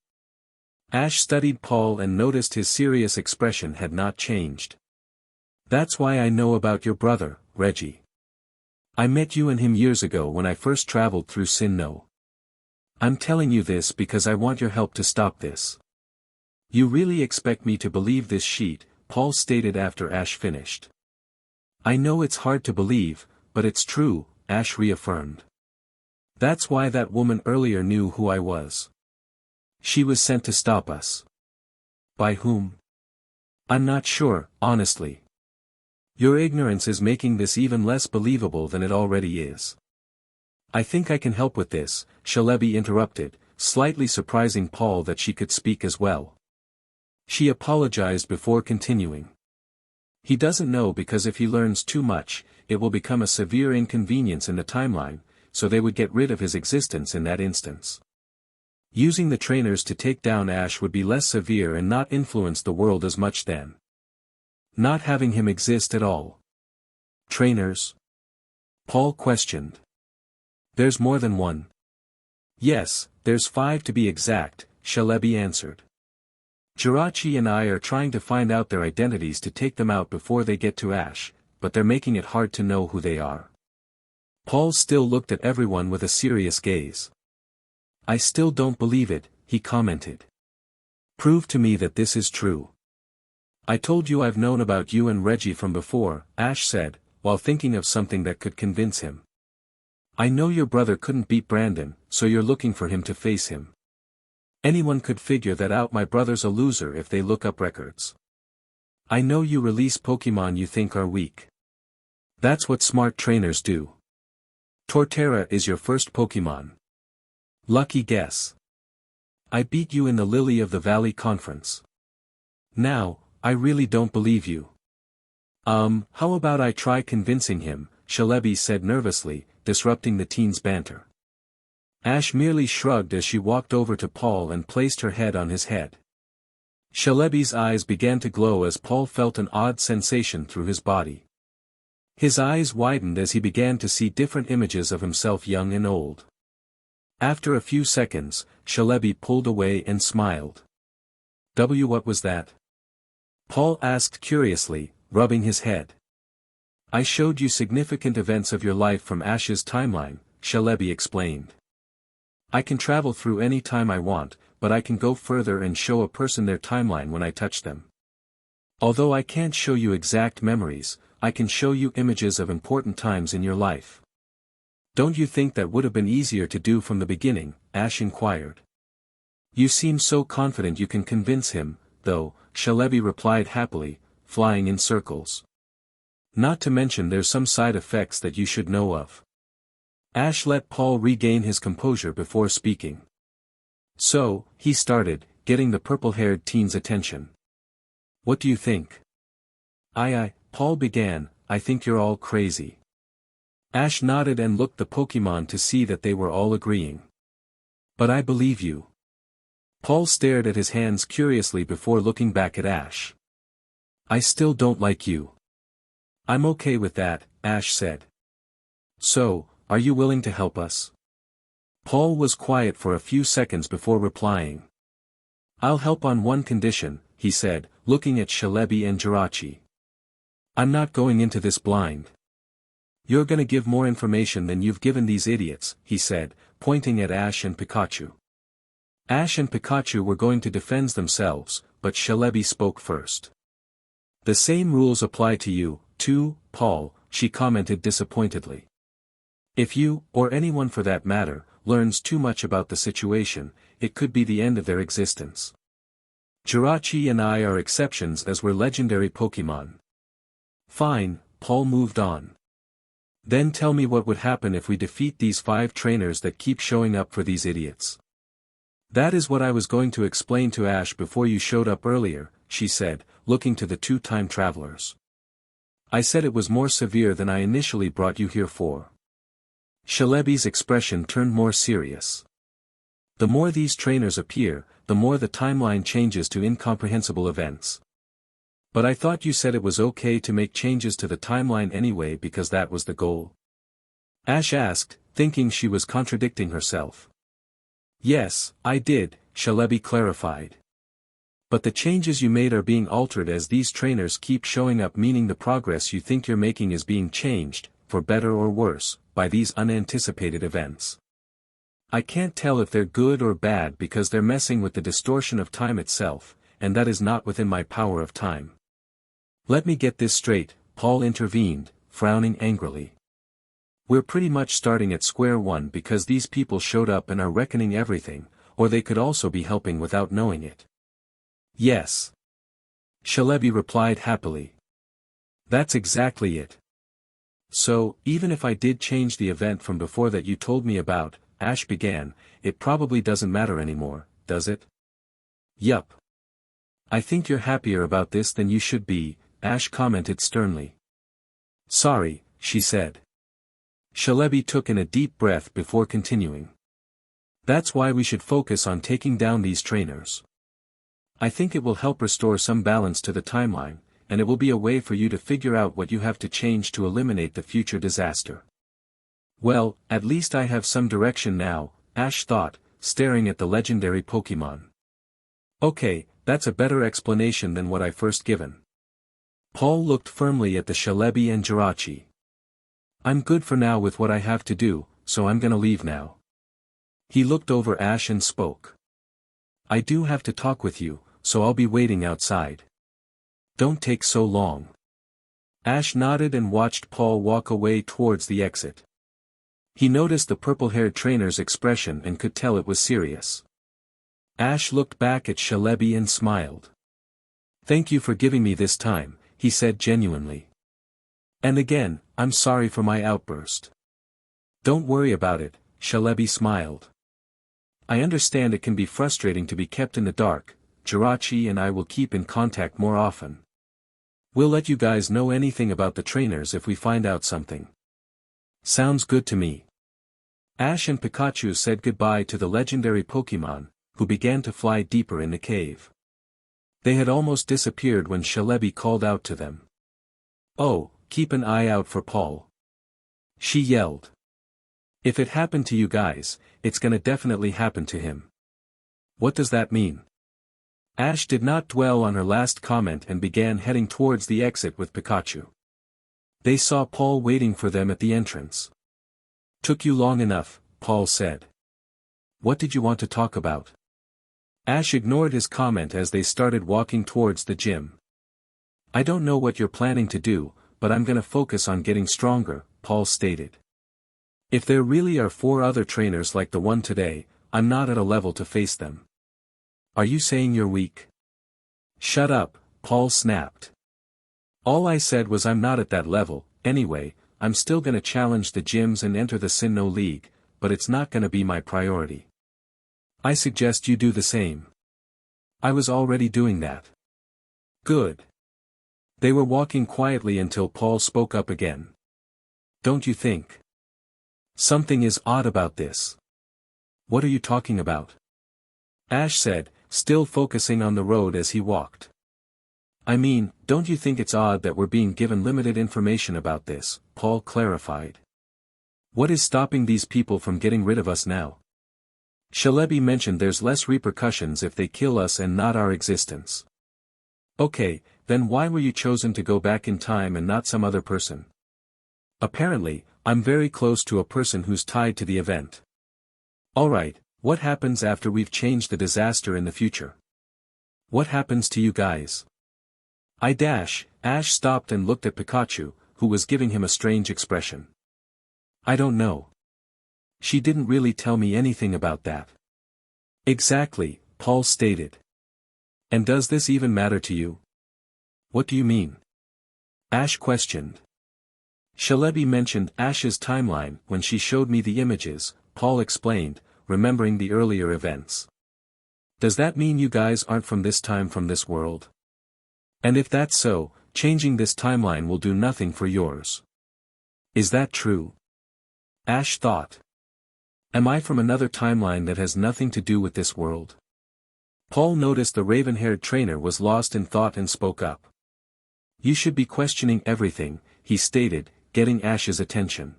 Ash studied Paul and noticed his serious expression had not changed. That's why I know about your brother, Reggie. I met you and him years ago when I first traveled through Sinnoh. I'm telling you this because I want your help to stop this. You really expect me to believe this sheet, Paul stated after Ash finished. I know it's hard to believe, but it's true, Ash reaffirmed. That's why that woman earlier knew who I was. She was sent to stop us. By whom? I'm not sure, honestly. Your ignorance is making this even less believable than it already is. I think I can help with this, Celebi interrupted, slightly surprising Paul that she could speak as well. She apologized before continuing. He doesn't know because if he learns too much, it will become a severe inconvenience in the timeline, so they would get rid of his existence in that instance. Using the trainers to take down Ash would be less severe and not influence the world as much then. Not having him exist at all. Trainers? Paul questioned. There's more than one. Yes, there's 5 to be exact, Celebi answered. Jirachi and I are trying to find out their identities to take them out before they get to Ash, but they're making it hard to know who they are. Paul still looked at everyone with a serious gaze. I still don't believe it, he commented. Prove to me that this is true. I told you I've known about you and Reggie from before, Ash said, while thinking of something that could convince him. I know your brother couldn't beat Brandon, so you're looking for him to face him. Anyone could figure that out. My brother's a loser if they look up records. I know you release Pokemon you think are weak. That's what smart trainers do. Torterra is your first Pokemon. Lucky guess. I beat you in the Lily of the Valley conference. Now, I really don't believe you. How about I try convincing him, Celebi said nervously, disrupting the teen's banter. Ash merely shrugged as she walked over to Paul and placed her head on his head. Celebi's eyes began to glow as Paul felt an odd sensation through his body. His eyes widened as he began to see different images of himself young and old. After a few seconds, Celebi pulled away and smiled. What was that? Paul asked curiously, rubbing his head. I showed you significant events of your life from Ash's timeline, Celebi explained. I can travel through any time I want, but I can go further and show a person their timeline when I touch them. Although I can't show you exact memories, I can show you images of important times in your life. Don't you think that would have been easier to do from the beginning? Ash inquired. You seem so confident you can convince him, though, Celebi replied happily, flying in circles. Not to mention there's some side effects that you should know of. Ash let Paul regain his composure before speaking. So, he started, getting the purple-haired teen's attention. What do you think? Paul began, I think you're all crazy. Ash nodded and looked the Pokemon to see that they were all agreeing. But I believe you. Paul stared at his hands curiously before looking back at Ash. I still don't like you. I'm okay with that, Ash said. So, are you willing to help us? Paul was quiet for a few seconds before replying. I'll help on one condition, he said, looking at Celebi and Jirachi. I'm not going into this blind. You're gonna give more information than you've given these idiots, he said, pointing at Ash and Pikachu. Ash and Pikachu were going to defend themselves, but Celebi spoke first. The same rules apply to you, too, Paul, she commented disappointedly. If you, or anyone for that matter, learns too much about the situation, it could be the end of their existence. Jirachi and I are exceptions as we're legendary Pokemon. Fine, Paul moved on. Then tell me what would happen if we defeat these 5 trainers that keep showing up for these idiots. That is what I was going to explain to Ash before you showed up earlier, she said, looking to the 2 time travelers. I said it was more severe than I initially brought you here for. Celebi's expression turned more serious. The more these trainers appear, the more the timeline changes to incomprehensible events. But I thought you said it was okay to make changes to the timeline anyway because that was the goal. Ash asked, thinking she was contradicting herself. Yes, I did, Celebi clarified. But the changes you made are being altered as these trainers keep showing up, meaning the progress you think you're making is being changed, for better or worse, by these unanticipated events. I can't tell if they're good or bad because they're messing with the distortion of time itself, and that is not within my power of time. Let me get this straight, Paul intervened, frowning angrily. We're pretty much starting at square one because these people showed up and are reckoning everything, or they could also be helping without knowing it. Yes. Celebi replied happily. That's exactly it. So, even if I did change the event from before that you told me about, Ash began, it probably doesn't matter anymore, does it? Yup. I think you're happier about this than you should be, Ash commented sternly. Sorry, she said. Celebi took in a deep breath before continuing. That's why we should focus on taking down these trainers. I think it will help restore some balance to the timeline, and it will be a way for you to figure out what you have to change to eliminate the future disaster. Well, at least I have some direction now, Ash thought, staring at the legendary Pokemon. Okay, that's a better explanation than what I first given. Paul looked firmly at the Celebi and Jirachi. I'm good for now with what I have to do, so I'm gonna leave now. He looked over Ash and spoke. I do have to talk with you, so I'll be waiting outside. Don't take so long. Ash nodded and watched Paul walk away towards the exit. He noticed the purple-haired trainer's expression and could tell it was serious. Ash looked back at Celebi and smiled. Thank you for giving me this time, he said genuinely. And again, I'm sorry for my outburst. Don't worry about it, Celebi smiled. I understand it can be frustrating to be kept in the dark. Jirachi and I will keep in contact more often. We'll let you guys know anything about the trainers if we find out something. Sounds good to me. Ash and Pikachu said goodbye to the legendary Pokemon, who began to fly deeper in the cave. They had almost disappeared when Celebi called out to them. Oh, keep an eye out for Paul. She yelled. If it happened to you guys, it's gonna definitely happen to him. What does that mean? Ash did not dwell on her last comment and began heading towards the exit with Pikachu. They saw Paul waiting for them at the entrance. Took you long enough, Paul said. What did you want to talk about? Ash ignored his comment as they started walking towards the gym. I don't know what you're planning to do, but I'm gonna focus on getting stronger, Paul stated. If there really are 4 other trainers like the one today, I'm not at a level to face them. Are you saying you're weak? Shut up, Paul snapped. All I said was I'm not at that level. Anyway, I'm still gonna challenge the gyms and enter the Sinnoh League, but it's not gonna be my priority. I suggest you do the same. I was already doing that. Good. They were walking quietly until Paul spoke up again. Don't you think? Something is odd about this. What are you talking about? Ash said, still focusing on the road as he walked. I mean, don't you think it's odd that we're being given limited information about this? Paul clarified. What is stopping these people from getting rid of us now? Shalebi mentioned there's less repercussions if they kill us and not our existence. Okay, then why were you chosen to go back in time and not some other person? Apparently, I'm very close to a person who's tied to the event. Alright, what happens after we've changed the disaster in the future? What happens to you guys? Ash stopped and looked at Pikachu, who was giving him a strange expression. I don't know. She didn't really tell me anything about that. Exactly, Paul stated. And does this even matter to you? What do you mean? Ash questioned. Shalebi mentioned Ash's timeline when she showed me the images, Paul explained, remembering the earlier events. Does that mean you guys aren't from this time from this world? And if that's so, changing this timeline will do nothing for yours. Is that true? Ash thought. Am I from another timeline that has nothing to do with this world? Paul noticed the raven-haired trainer was lost in thought and spoke up. You should be questioning everything, he stated, getting Ash's attention.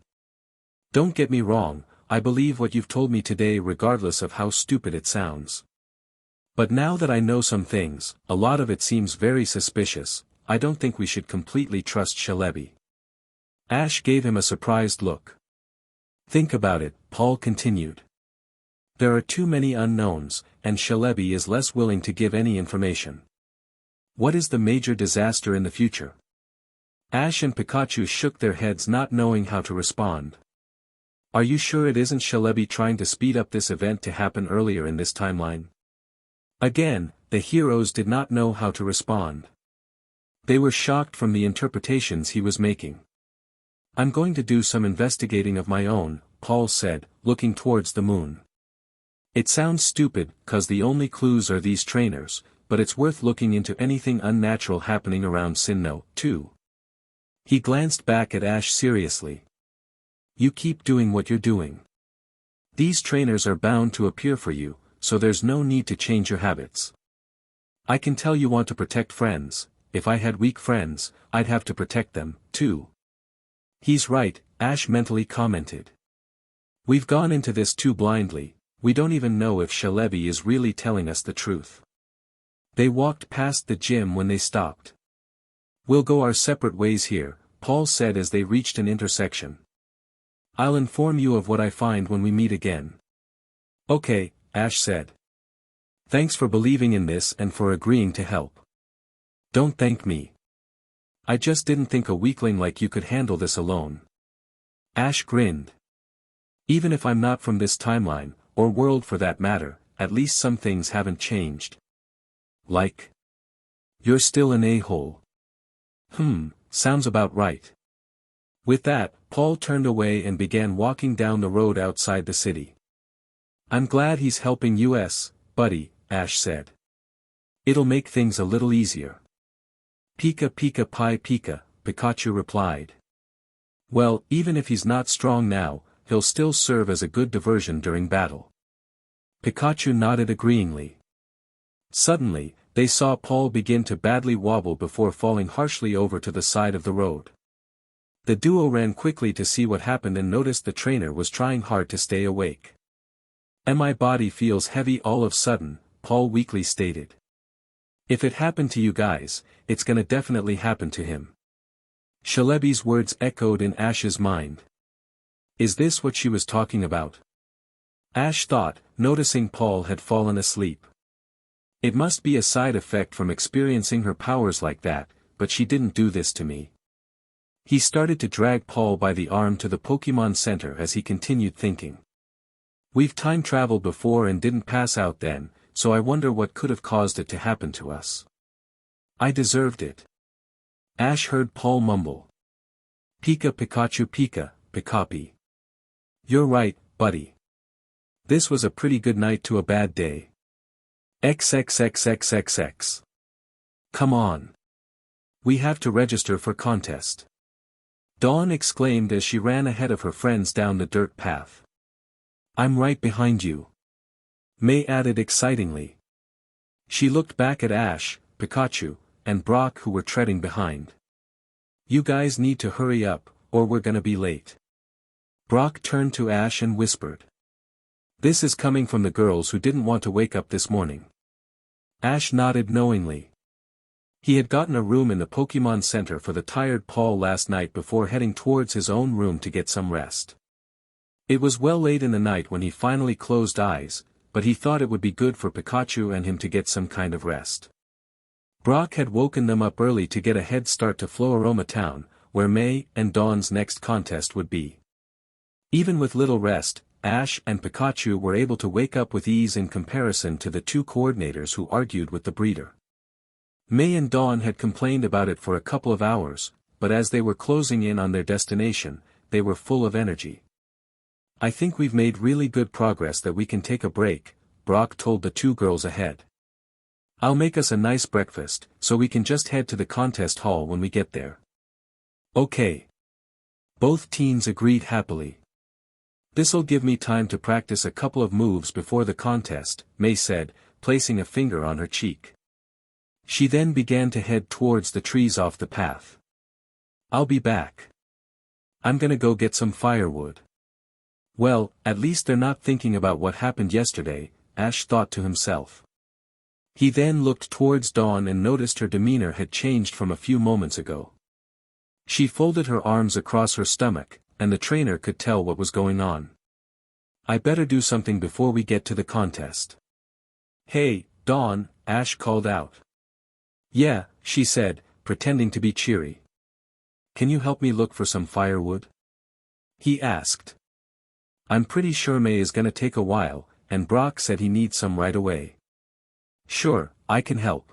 Don't get me wrong, I believe what you've told me today regardless of how stupid it sounds. But now that I know some things, a lot of it seems very suspicious. I don't think we should completely trust Shalebi. Ash gave him a surprised look. Think about it, Paul continued. There are too many unknowns, and Shalebi is less willing to give any information. What is the major disaster in the future? Ash and Pikachu shook their heads not knowing how to respond. Are you sure it isn't Shalebi trying to speed up this event to happen earlier in this timeline? Again, the heroes did not know how to respond. They were shocked from the interpretations he was making. I'm going to do some investigating of my own, Paul said, looking towards the moon. It sounds stupid, 'cause the only clues are these trainers, but it's worth looking into anything unnatural happening around Sinnoh, too. He glanced back at Ash seriously. You keep doing what you're doing. These trainers are bound to appear for you, so there's no need to change your habits. I can tell you want to protect friends. If I had weak friends, I'd have to protect them, too. He's right, Ash mentally commented. We've gone into this too blindly, we don't even know if Shalebi is really telling us the truth. They walked past the gym when they stopped. We'll go our separate ways here, Paul said as they reached an intersection. I'll inform you of what I find when we meet again. Okay, Ash said. Thanks for believing in this and for agreeing to help. Don't thank me. I just didn't think a weakling like you could handle this alone. Ash grinned. Even if I'm not from this timeline, or world for that matter, at least some things haven't changed. Like? You're still an a-hole. Sounds about right. With that, Paul turned away and began walking down the road outside the city. I'm glad he's helping us, buddy, Ash said. It'll make things a little easier. Pika pika pie pika, Pikachu replied. Well, even if he's not strong now, he'll still serve as a good diversion during battle. Pikachu nodded agreeingly. Suddenly, they saw Paul begin to badly wobble before falling harshly over to the side of the road. The duo ran quickly to see what happened and noticed the trainer was trying hard to stay awake. My body feels heavy all of a sudden, Paul weakly stated. If it happened to you guys, it's gonna definitely happen to him. Shalebi's words echoed in Ash's mind. Is this what she was talking about? Ash thought, noticing Paul had fallen asleep. It must be a side effect from experiencing her powers like that, but she didn't do this to me. He started to drag Paul by the arm to the Pokemon Center as he continued thinking. We've time traveled before and didn't pass out then, so I wonder what could have caused it to happen to us. I deserved it. Ash heard Paul mumble. Pika Pikachu Pika, Pikapi. You're right, buddy. This was a pretty good night to a bad day. XXXXXX. Come on. We have to register for contest. Dawn exclaimed as she ran ahead of her friends down the dirt path. I'm right behind you. May added excitingly. She looked back at Ash, Pikachu, and Brock who were treading behind. You guys need to hurry up, or we're gonna be late. Brock turned to Ash and whispered. This is coming from the girls who didn't want to wake up this morning. Ash nodded knowingly. He had gotten a room in the Pokemon Center for the tired Paul last night before heading towards his own room to get some rest. It was well late in the night when he finally closed eyes, but he thought it would be good for Pikachu and him to get some kind of rest. Brock had woken them up early to get a head start to Floaroma Town, where May and Dawn's next contest would be. Even with little rest, Ash and Pikachu were able to wake up with ease in comparison to the two coordinators who argued with the breeder. May and Dawn had complained about it for a couple of hours, but as they were closing in on their destination, they were full of energy. I think we've made really good progress that we can take a break, Brock told the two girls ahead. I'll make us a nice breakfast, so we can just head to the contest hall when we get there. Okay. Both teens agreed happily. This'll give me time to practice a couple of moves before the contest, May said, placing a finger on her cheek. She then began to head towards the trees off the path. I'll be back. I'm gonna go get some firewood. Well, at least they're not thinking about what happened yesterday, Ash thought to himself. He then looked towards Dawn and noticed her demeanor had changed from a few moments ago. She folded her arms across her stomach, and the trainer could tell what was going on. I better do something before we get to the contest. Hey, Dawn, Ash called out. Yeah, she said, pretending to be cheery. Can you help me look for some firewood? He asked. I'm pretty sure May is gonna take a while, and Brock said he needs some right away. Sure, I can help.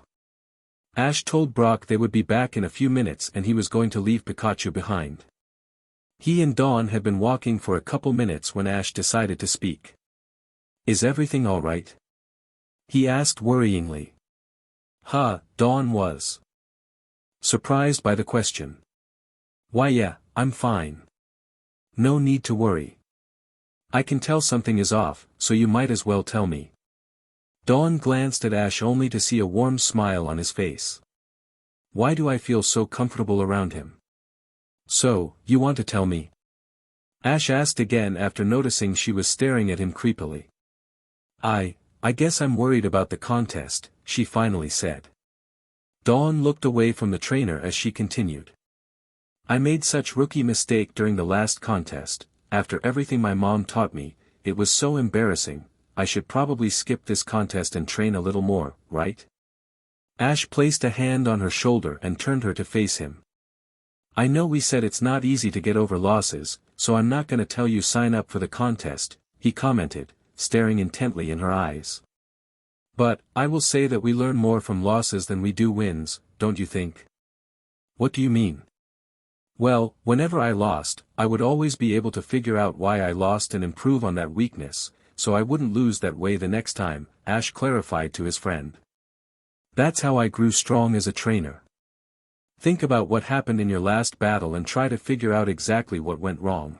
Ash told Brock they would be back in a few minutes and he was going to leave Pikachu behind. He and Dawn had been walking for a couple minutes when Ash decided to speak. Is everything all right? He asked worryingly. Dawn was surprised by the question. Why yeah, I'm fine. No need to worry. I can tell something is off, so you might as well tell me. Dawn glanced at Ash only to see a warm smile on his face. Why do I feel so comfortable around him? So, you want to tell me? Ash asked again after noticing she was staring at him creepily. I guess I'm worried about the contest, she finally said. Dawn looked away from the trainer as she continued. I made such rookie mistake during the last contest, after everything my mom taught me, it was so embarrassing, I should probably skip this contest and train a little more, right? Ash placed a hand on her shoulder and turned her to face him. I know we said it's not easy to get over losses, so I'm not gonna tell you sign up for the contest, he commented, staring intently in her eyes. But, I will say that we learn more from losses than we do wins, don't you think? What do you mean? Well, whenever I lost, I would always be able to figure out why I lost and improve on that weakness, so I wouldn't lose that way the next time, Ash clarified to his friend. That's how I grew strong as a trainer. Think about what happened in your last battle and try to figure out exactly what went wrong.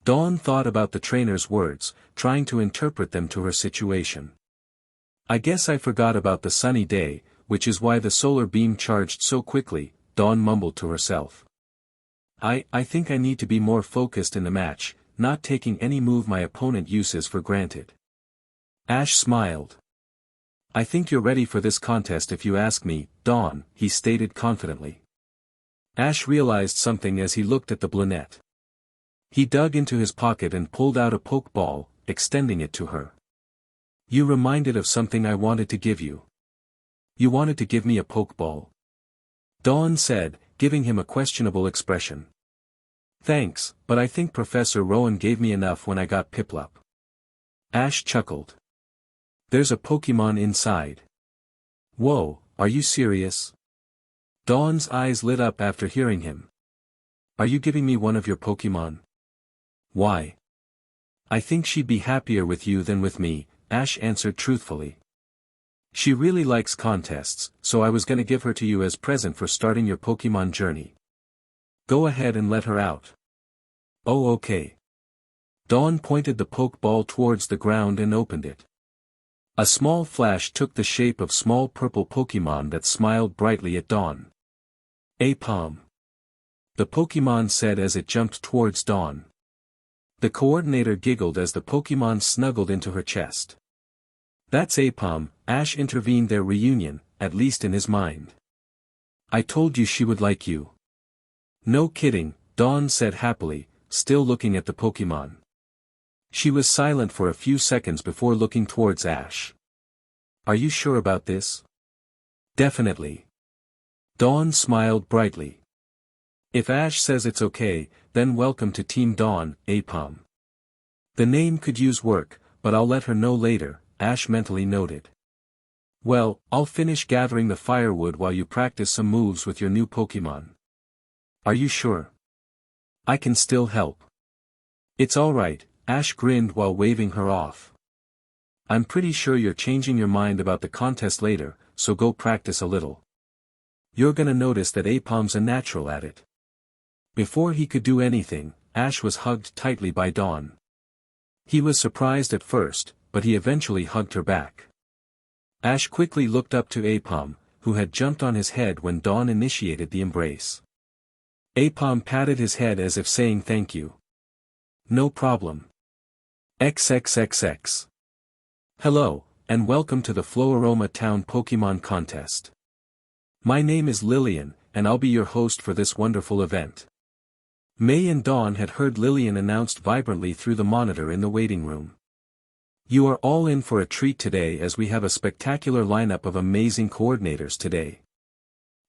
Dawn thought about the trainer's words, trying to interpret them to her situation. I guess I forgot about the sunny day, which is why the solar beam charged so quickly, Dawn mumbled to herself. I think I need to be more focused in the match, not taking any move my opponent uses for granted. Ash smiled. I think you're ready for this contest if you ask me, Dawn, he stated confidently. Ash realized something as he looked at the brunette. He dug into his pocket and pulled out a pokeball, extending it to her. You reminded of something I wanted to give you. You wanted to give me a pokeball? Dawn said, giving him a questionable expression. Thanks, but I think Professor Rowan gave me enough when I got Piplup. Ash chuckled. There's a Pokemon inside. Whoa, are you serious? Dawn's eyes lit up after hearing him. Are you giving me one of your Pokemon? Why? I think she'd be happier with you than with me, Ash answered truthfully. She really likes contests, so I was gonna give her to you as present for starting your Pokemon journey. Go ahead and let her out. Oh okay. Dawn pointed the Pokeball towards the ground and opened it. A small flash took the shape of small purple Pokemon that smiled brightly at Dawn. Apom. The Pokemon said as it jumped towards Dawn. The coordinator giggled as the Pokemon snuggled into her chest. That's Apom, Ash intervened their reunion, at least in his mind. I told you she would like you. No kidding, Dawn said happily, still looking at the Pokemon. She was silent for a few seconds before looking towards Ash. Are you sure about this? Definitely. Dawn smiled brightly. If Ash says it's okay, then welcome to Team Dawn, Apom. The name could use work, but I'll let her know later, Ash mentally noted. Well, I'll finish gathering the firewood while you practice some moves with your new Pokemon. Are you sure? I can still help. It's alright, Ash grinned while waving her off. I'm pretty sure you're changing your mind about the contest later, so go practice a little. You're gonna notice that Apom's a natural at it. Before he could do anything, Ash was hugged tightly by Dawn. He was surprised at first, but he eventually hugged her back. Ash quickly looked up to Apom, who had jumped on his head when Dawn initiated the embrace. Apom patted his head as if saying thank you. No problem. XXXX. Hello, and welcome to the Floaroma Town Pokemon Contest. My name is Lillian, and I'll be your host for this wonderful event. May and Dawn had heard Lillian announced vibrantly through the monitor in the waiting room. You are all in for a treat today as we have a spectacular lineup of amazing coordinators today.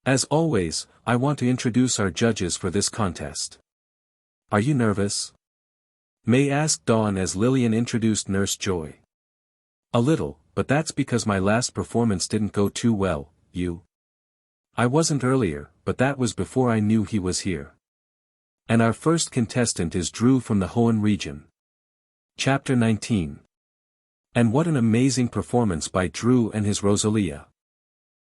As always, I want to introduce our judges for this contest. Are you nervous? May asked Dawn as Lillian introduced Nurse Joy. A little, but that's because my last performance didn't go too well, you. I wasn't earlier, but that was before I knew he was here. And our first contestant is Drew from the Hoenn region. Chapter 19. And what an amazing performance by Drew and his Rosalia.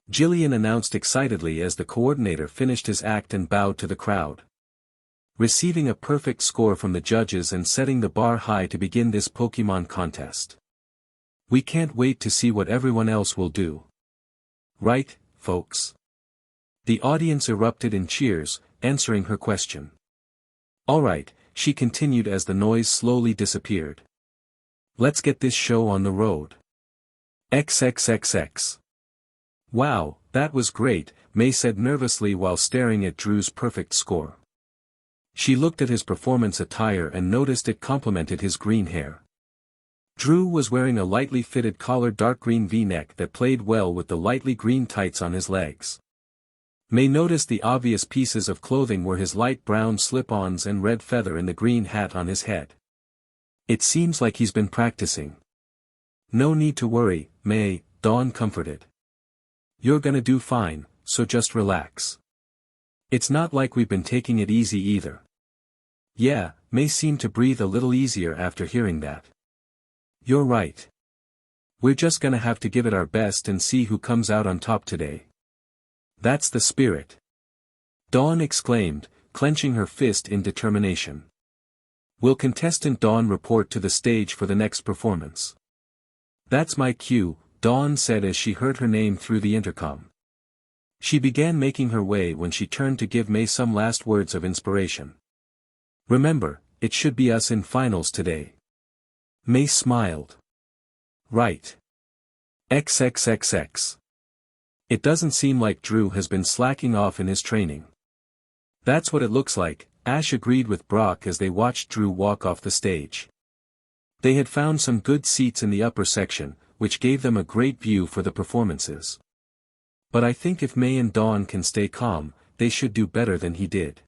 Jillian announced excitedly as the coordinator finished his act and bowed to the crowd. Receiving a perfect score from the judges and setting the bar high to begin this Pokemon contest. We can't wait to see what everyone else will do. Right, folks? The audience erupted in cheers, answering her question. Alright, she continued as the noise slowly disappeared. Let's get this show on the road. XXXX. Wow, that was great, May said nervously while staring at Drew's perfect score. She looked at his performance attire and noticed it complemented his green hair. Drew was wearing a lightly fitted collared dark green V-neck that played well with the lightly green tights on his legs. May noticed the obvious pieces of clothing were his light brown slip-ons and red feather in the green hat on his head. It seems like he's been practicing. No need to worry, May, Dawn comforted. You're gonna do fine, so just relax. It's not like we've been taking it easy either. Yeah, May seemed to breathe a little easier after hearing that. You're right. We're just gonna have to give it our best and see who comes out on top today. That's the spirit. Dawn exclaimed, clenching her fist in determination. Will contestant Dawn report to the stage for the next performance? That's my cue, Dawn said as she heard her name through the intercom. She began making her way when she turned to give May some last words of inspiration. Remember, it should be us in finals today. May smiled. Right. XXXX. It doesn't seem like Drew has been slacking off in his training. That's what it looks like, Ash agreed with Brock as they watched Drew walk off the stage. They had found some good seats in the upper section, which gave them a great view for the performances. But I think if May and Dawn can stay calm, they should do better than he did.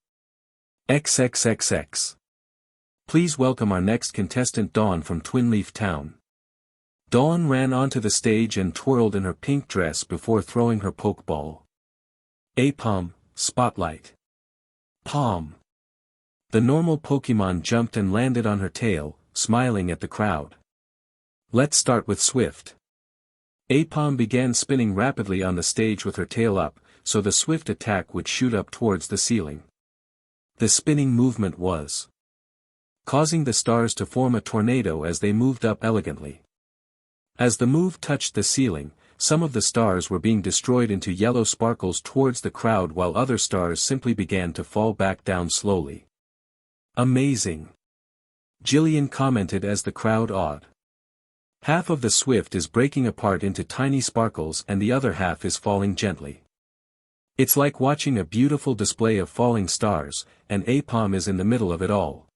XXXX. Please welcome our next contestant Dawn from Twin Leaf Town. Dawn ran onto the stage and twirled in her pink dress before throwing her pokeball. A-Palm, Spotlight. Palm. The normal Pokemon jumped and landed on her tail, smiling at the crowd. Let's start with Swift. A-Palm began spinning rapidly on the stage with her tail up, so the swift attack would shoot up towards the ceiling. The spinning movement was causing the stars to form a tornado as they moved up elegantly. As the move touched the ceiling, some of the stars were being destroyed into yellow sparkles towards the crowd while other stars simply began to fall back down slowly. Amazing! Jillian commented as the crowd awed. Half of the Swift is breaking apart into tiny sparkles and the other half is falling gently. It's like watching a beautiful display of falling stars, and A-Palm is in the middle of it all.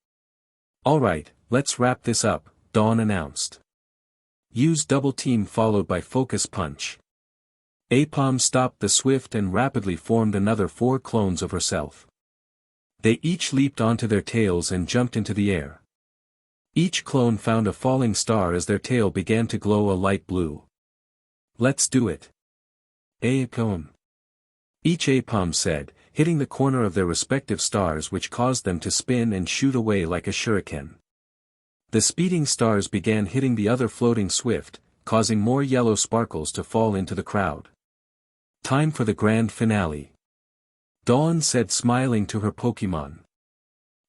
Alright, let's wrap this up, Dawn announced. Use Double Team followed by Focus Punch. A-Palm stopped the Swift and rapidly formed another 4 clones of herself. They each leaped onto their tails and jumped into the air. Each clone found a falling star as their tail began to glow a light blue. Let's do it. A-Palm. Each A-Palm said, hitting the corner of their respective stars which caused them to spin and shoot away like a shuriken. The speeding stars began hitting the other floating Swift, causing more yellow sparkles to fall into the crowd. Time for the grand finale. Dawn said smiling to her Pokemon.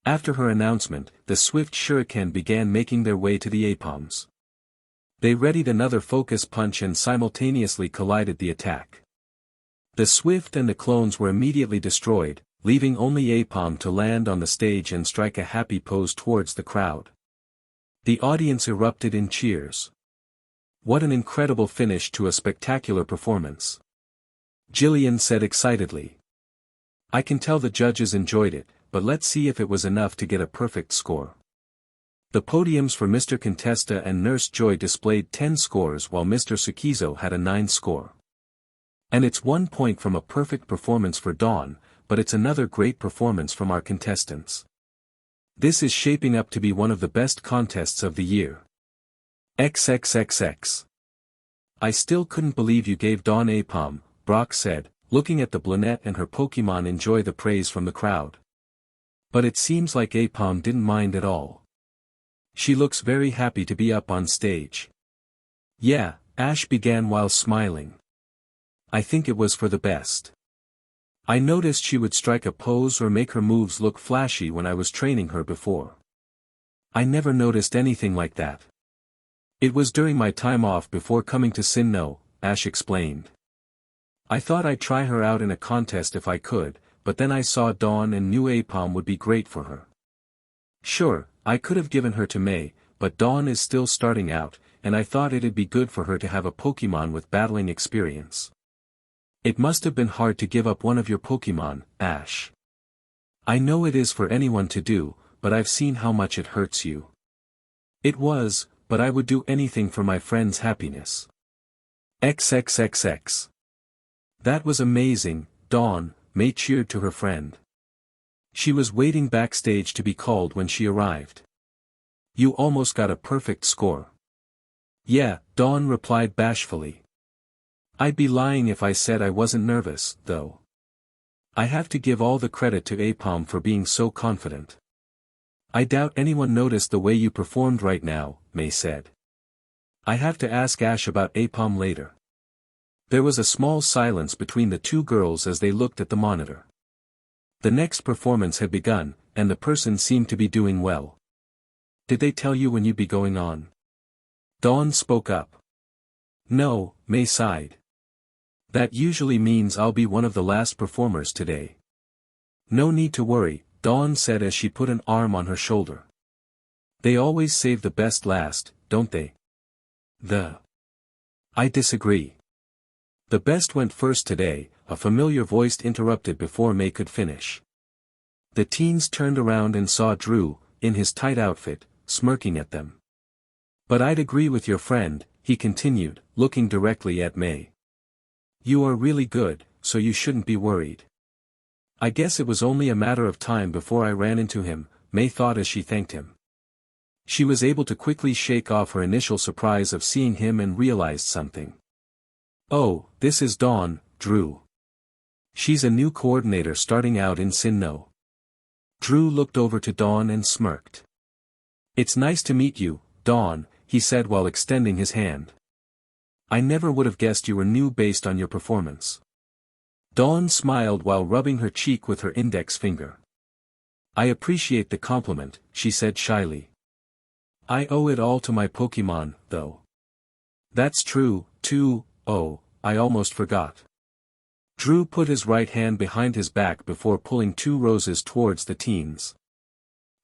After her announcement, the Swift Shuriken began making their way to the A-Palms. They readied another Focus Punch and simultaneously collided the attack. The Swift and the clones were immediately destroyed, leaving only A-Palm to land on the stage and strike a happy pose towards the crowd. The audience erupted in cheers. What an incredible finish to a spectacular performance. Jillian said excitedly. I can tell the judges enjoyed it, but let's see if it was enough to get a perfect score. The podiums for Mr. Contesta and Nurse Joy displayed 10 scores while Mr. Sukizo had a 9 score. And it's 1 point from a perfect performance for Dawn, but it's another great performance from our contestants. This is shaping up to be one of the best contests of the year. XXXX. I still couldn't believe you gave Dawn A-Palm, Brock said, looking at the brunette and her Pokemon enjoy the praise from the crowd. But it seems like A-Palm didn't mind at all. She looks very happy to be up on stage. Yeah, Ash began while smiling. I think it was for the best. I noticed she would strike a pose or make her moves look flashy when I was training her before. I never noticed anything like that. It was during my time off before coming to Sinnoh, Ash explained. I thought I'd try her out in a contest if I could, but then I saw Dawn and knew A-Palm would be great for her. Sure, I could have given her to May, but Dawn is still starting out, and I thought it'd be good for her to have a Pokemon with battling experience. It must have been hard to give up one of your Pokemon, Ash. I know it is for anyone to do, but I've seen how much it hurts you. It was, but I would do anything for my friend's happiness. XXXX. That was amazing, Dawn, May cheered to her friend. She was waiting backstage to be called when she arrived. You almost got a perfect score. Yeah, Dawn replied bashfully. I'd be lying if I said I wasn't nervous, though. I have to give all the credit to A-Palm for being so confident. I doubt anyone noticed the way you performed right now, May said. I have to ask Ash about A-Palm later. There was a small silence between the two girls as they looked at the monitor. The next performance had begun, and the person seemed to be doing well. Did they tell you when you'd be going on? Dawn spoke up. No, May sighed. That usually means I'll be one of the last performers today. No need to worry, Dawn said as she put an arm on her shoulder. They always save the best last, don't they? I disagree. The best went first today, a familiar voice interrupted before May could finish. The teens turned around and saw Drew, in his tight outfit, smirking at them. But I'd agree with your friend, he continued, looking directly at May. You are really good, so you shouldn't be worried. I guess it was only a matter of time before I ran into him, May thought as she thanked him. She was able to quickly shake off her initial surprise of seeing him and realized something. Oh, this is Dawn, Drew. She's a new coordinator starting out in Sinnoh. Drew looked over to Dawn and smirked. It's nice to meet you, Dawn, he said while extending his hand. I never would have guessed you were new based on your performance. Dawn smiled while rubbing her cheek with her index finger. I appreciate the compliment, she said shyly. I owe it all to my Pokemon, though. That's true, too. Oh, I almost forgot. Drew put his right hand behind his back before pulling 2 roses towards the teens.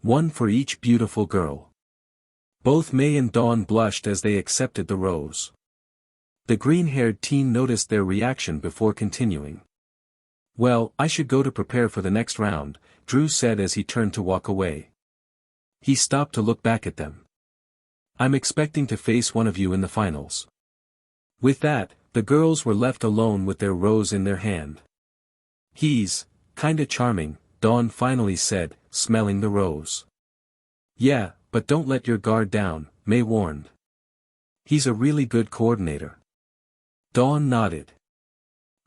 One for each beautiful girl. Both May and Dawn blushed as they accepted the rose. The green-haired teen noticed their reaction before continuing. Well, I should go to prepare for the next round, Drew said as he turned to walk away. He stopped to look back at them. I'm expecting to face one of you in the finals. With that, the girls were left alone with their rose in their hand. He's kinda charming, Dawn finally said, smelling the rose. Yeah, but don't let your guard down, May warned. He's a really good coordinator. Dawn nodded.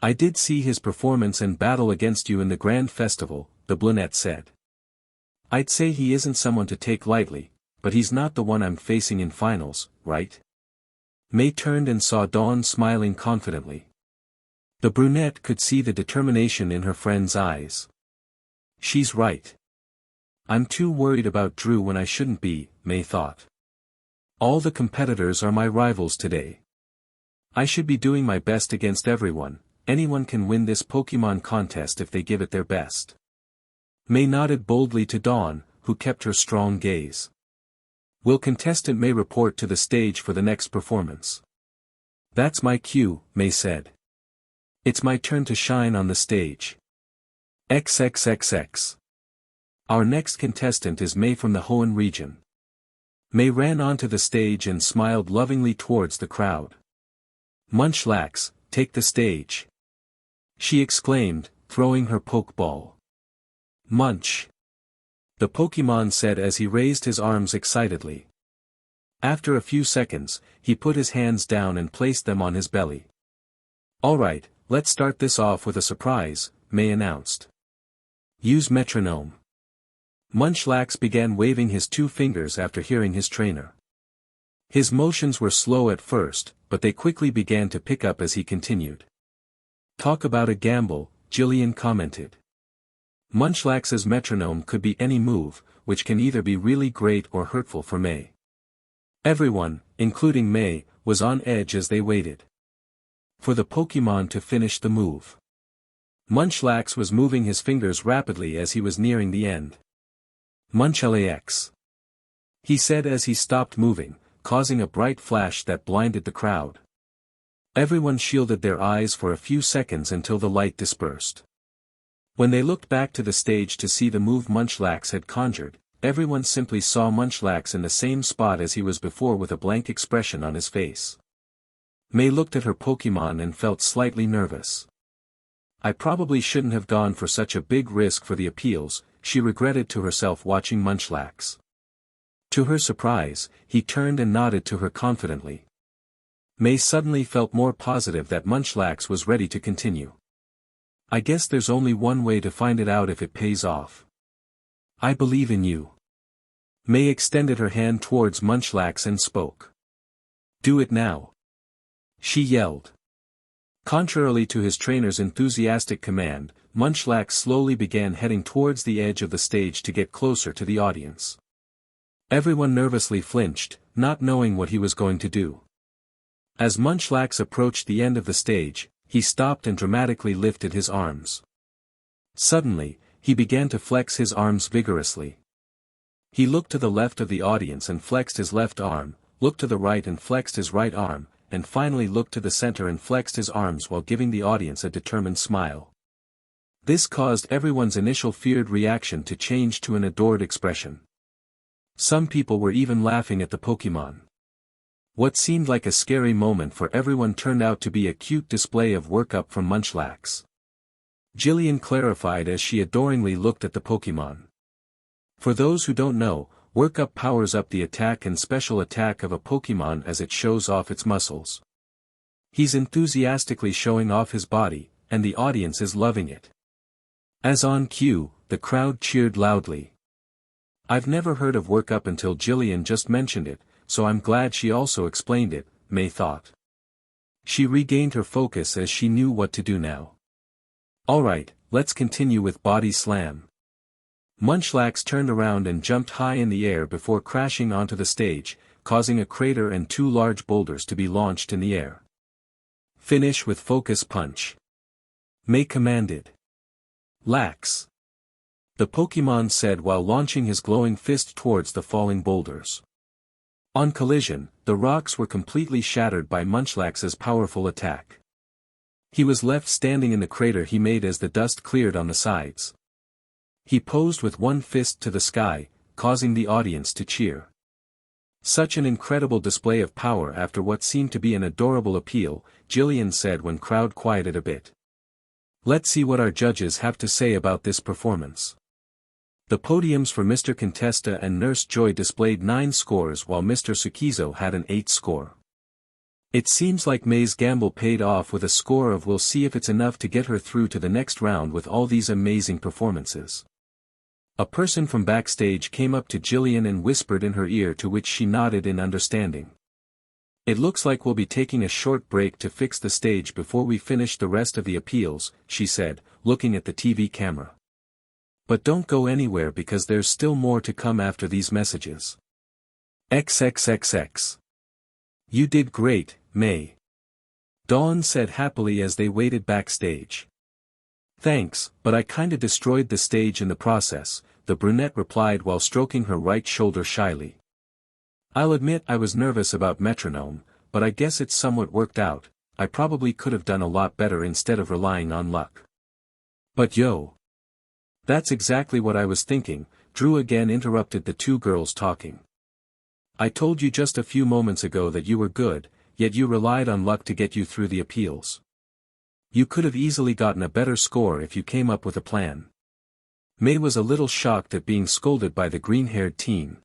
I did see his performance and battle against you in the Grand Festival, the brunette said. I'd say he isn't someone to take lightly, but he's not the one I'm facing in finals, right? May turned and saw Dawn smiling confidently. The brunette could see the determination in her friend's eyes. She's right. I'm too worried about Drew when I shouldn't be, May thought. All the competitors are my rivals today. I should be doing my best against everyone. Anyone can win this Pokemon contest if they give it their best. May nodded boldly to Dawn, who kept her strong gaze. Will contestant May report to the stage for the next performance? That's my cue, May said. It's my turn to shine on the stage. XXXX. Our next contestant is May from the Hoenn region. May ran onto the stage and smiled lovingly towards the crowd. Munchlax, take the stage. She exclaimed, throwing her Pokeball. Munch. The Pokemon said as he raised his arms excitedly. After a few seconds, he put his hands down and placed them on his belly. Alright, let's start this off with a surprise, May announced. Use metronome. Munchlax began waving his 2 fingers after hearing his trainer. His motions were slow at first, but they quickly began to pick up as he continued. Talk about a gamble, Jillian commented. Munchlax's metronome could be any move, which can either be really great or hurtful for May. Everyone, including May, was on edge as they waited for the Pokemon to finish the move. Munchlax was moving his fingers rapidly as he was nearing the end. Munchlax, he said as he stopped moving, causing a bright flash that blinded the crowd. Everyone shielded their eyes for a few seconds until the light dispersed. When they looked back to the stage to see the move Munchlax had conjured, everyone simply saw Munchlax in the same spot as he was before with a blank expression on his face. May looked at her Pokemon and felt slightly nervous. I probably shouldn't have gone for such a big risk for the appeals, she regretted to herself watching Munchlax. To her surprise, he turned and nodded to her confidently. May suddenly felt more positive that Munchlax was ready to continue. I guess there's only one way to find it out if it pays off. I believe in you. May extended her hand towards Munchlax and spoke. Do it now. She yelled. Contrarily to his trainer's enthusiastic command, Munchlax slowly began heading towards the edge of the stage to get closer to the audience. Everyone nervously flinched, not knowing what he was going to do. As Munchlax approached the end of the stage, he stopped and dramatically lifted his arms. Suddenly, he began to flex his arms vigorously. He looked to the left of the audience and flexed his left arm, looked to the right and flexed his right arm, and finally looked to the center and flexed his arms while giving the audience a determined smile. This caused everyone's initial feared reaction to change to an adored expression. Some people were even laughing at the Pokemon. What seemed like a scary moment for everyone turned out to be a cute display of workup from Munchlax. Jillian clarified as she adoringly looked at the Pokemon. For those who don't know, Workup powers up the attack and special attack of a Pokemon as it shows off its muscles. He's enthusiastically showing off his body, and the audience is loving it. As on cue, the crowd cheered loudly. I've never heard of Workup until Jillian just mentioned it, so I'm glad she also explained it, May thought. She regained her focus as she knew what to do now. Alright, let's continue with Body Slam. Munchlax turned around and jumped high in the air before crashing onto the stage, causing a crater and 2 large boulders to be launched in the air. Finish with Focus Punch. May commanded. Lax. The Pokemon said while launching his glowing fist towards the falling boulders. On collision, the rocks were completely shattered by Munchlax's powerful attack. He was left standing in the crater he made as the dust cleared on the sides. He posed with one fist to the sky, causing the audience to cheer. Such an incredible display of power after what seemed to be an adorable appeal, Jillian said when crowd quieted a bit. Let's see what our judges have to say about this performance. The podiums for Mr. Contesta and Nurse Joy displayed 9 scores while Mr. Sukizo had an 8 score. It seems like May's gamble paid off with a score of we'll see if it's enough to get her through to the next round with all these amazing performances. A person from backstage came up to Jillian and whispered in her ear, to which she nodded in understanding. It looks like we'll be taking a short break to fix the stage before we finish the rest of the appeals, she said, looking at the TV camera. But don't go anywhere because there's still more to come after these messages. XXXX. You did great, May. Dawn said happily as they waited backstage. Thanks, but I kinda destroyed the stage in the process, the brunette replied while stroking her right shoulder shyly. I'll admit I was nervous about metronome, but I guess it's somewhat worked out. I probably could have done a lot better instead of relying on luck. But yo. That's exactly what I was thinking, Drew again interrupted the 2 girls talking. I told you just a few moments ago that you were good, yet you relied on luck to get you through the appeals. You could have easily gotten a better score if you came up with a plan. May was a little shocked at being scolded by the green-haired teen.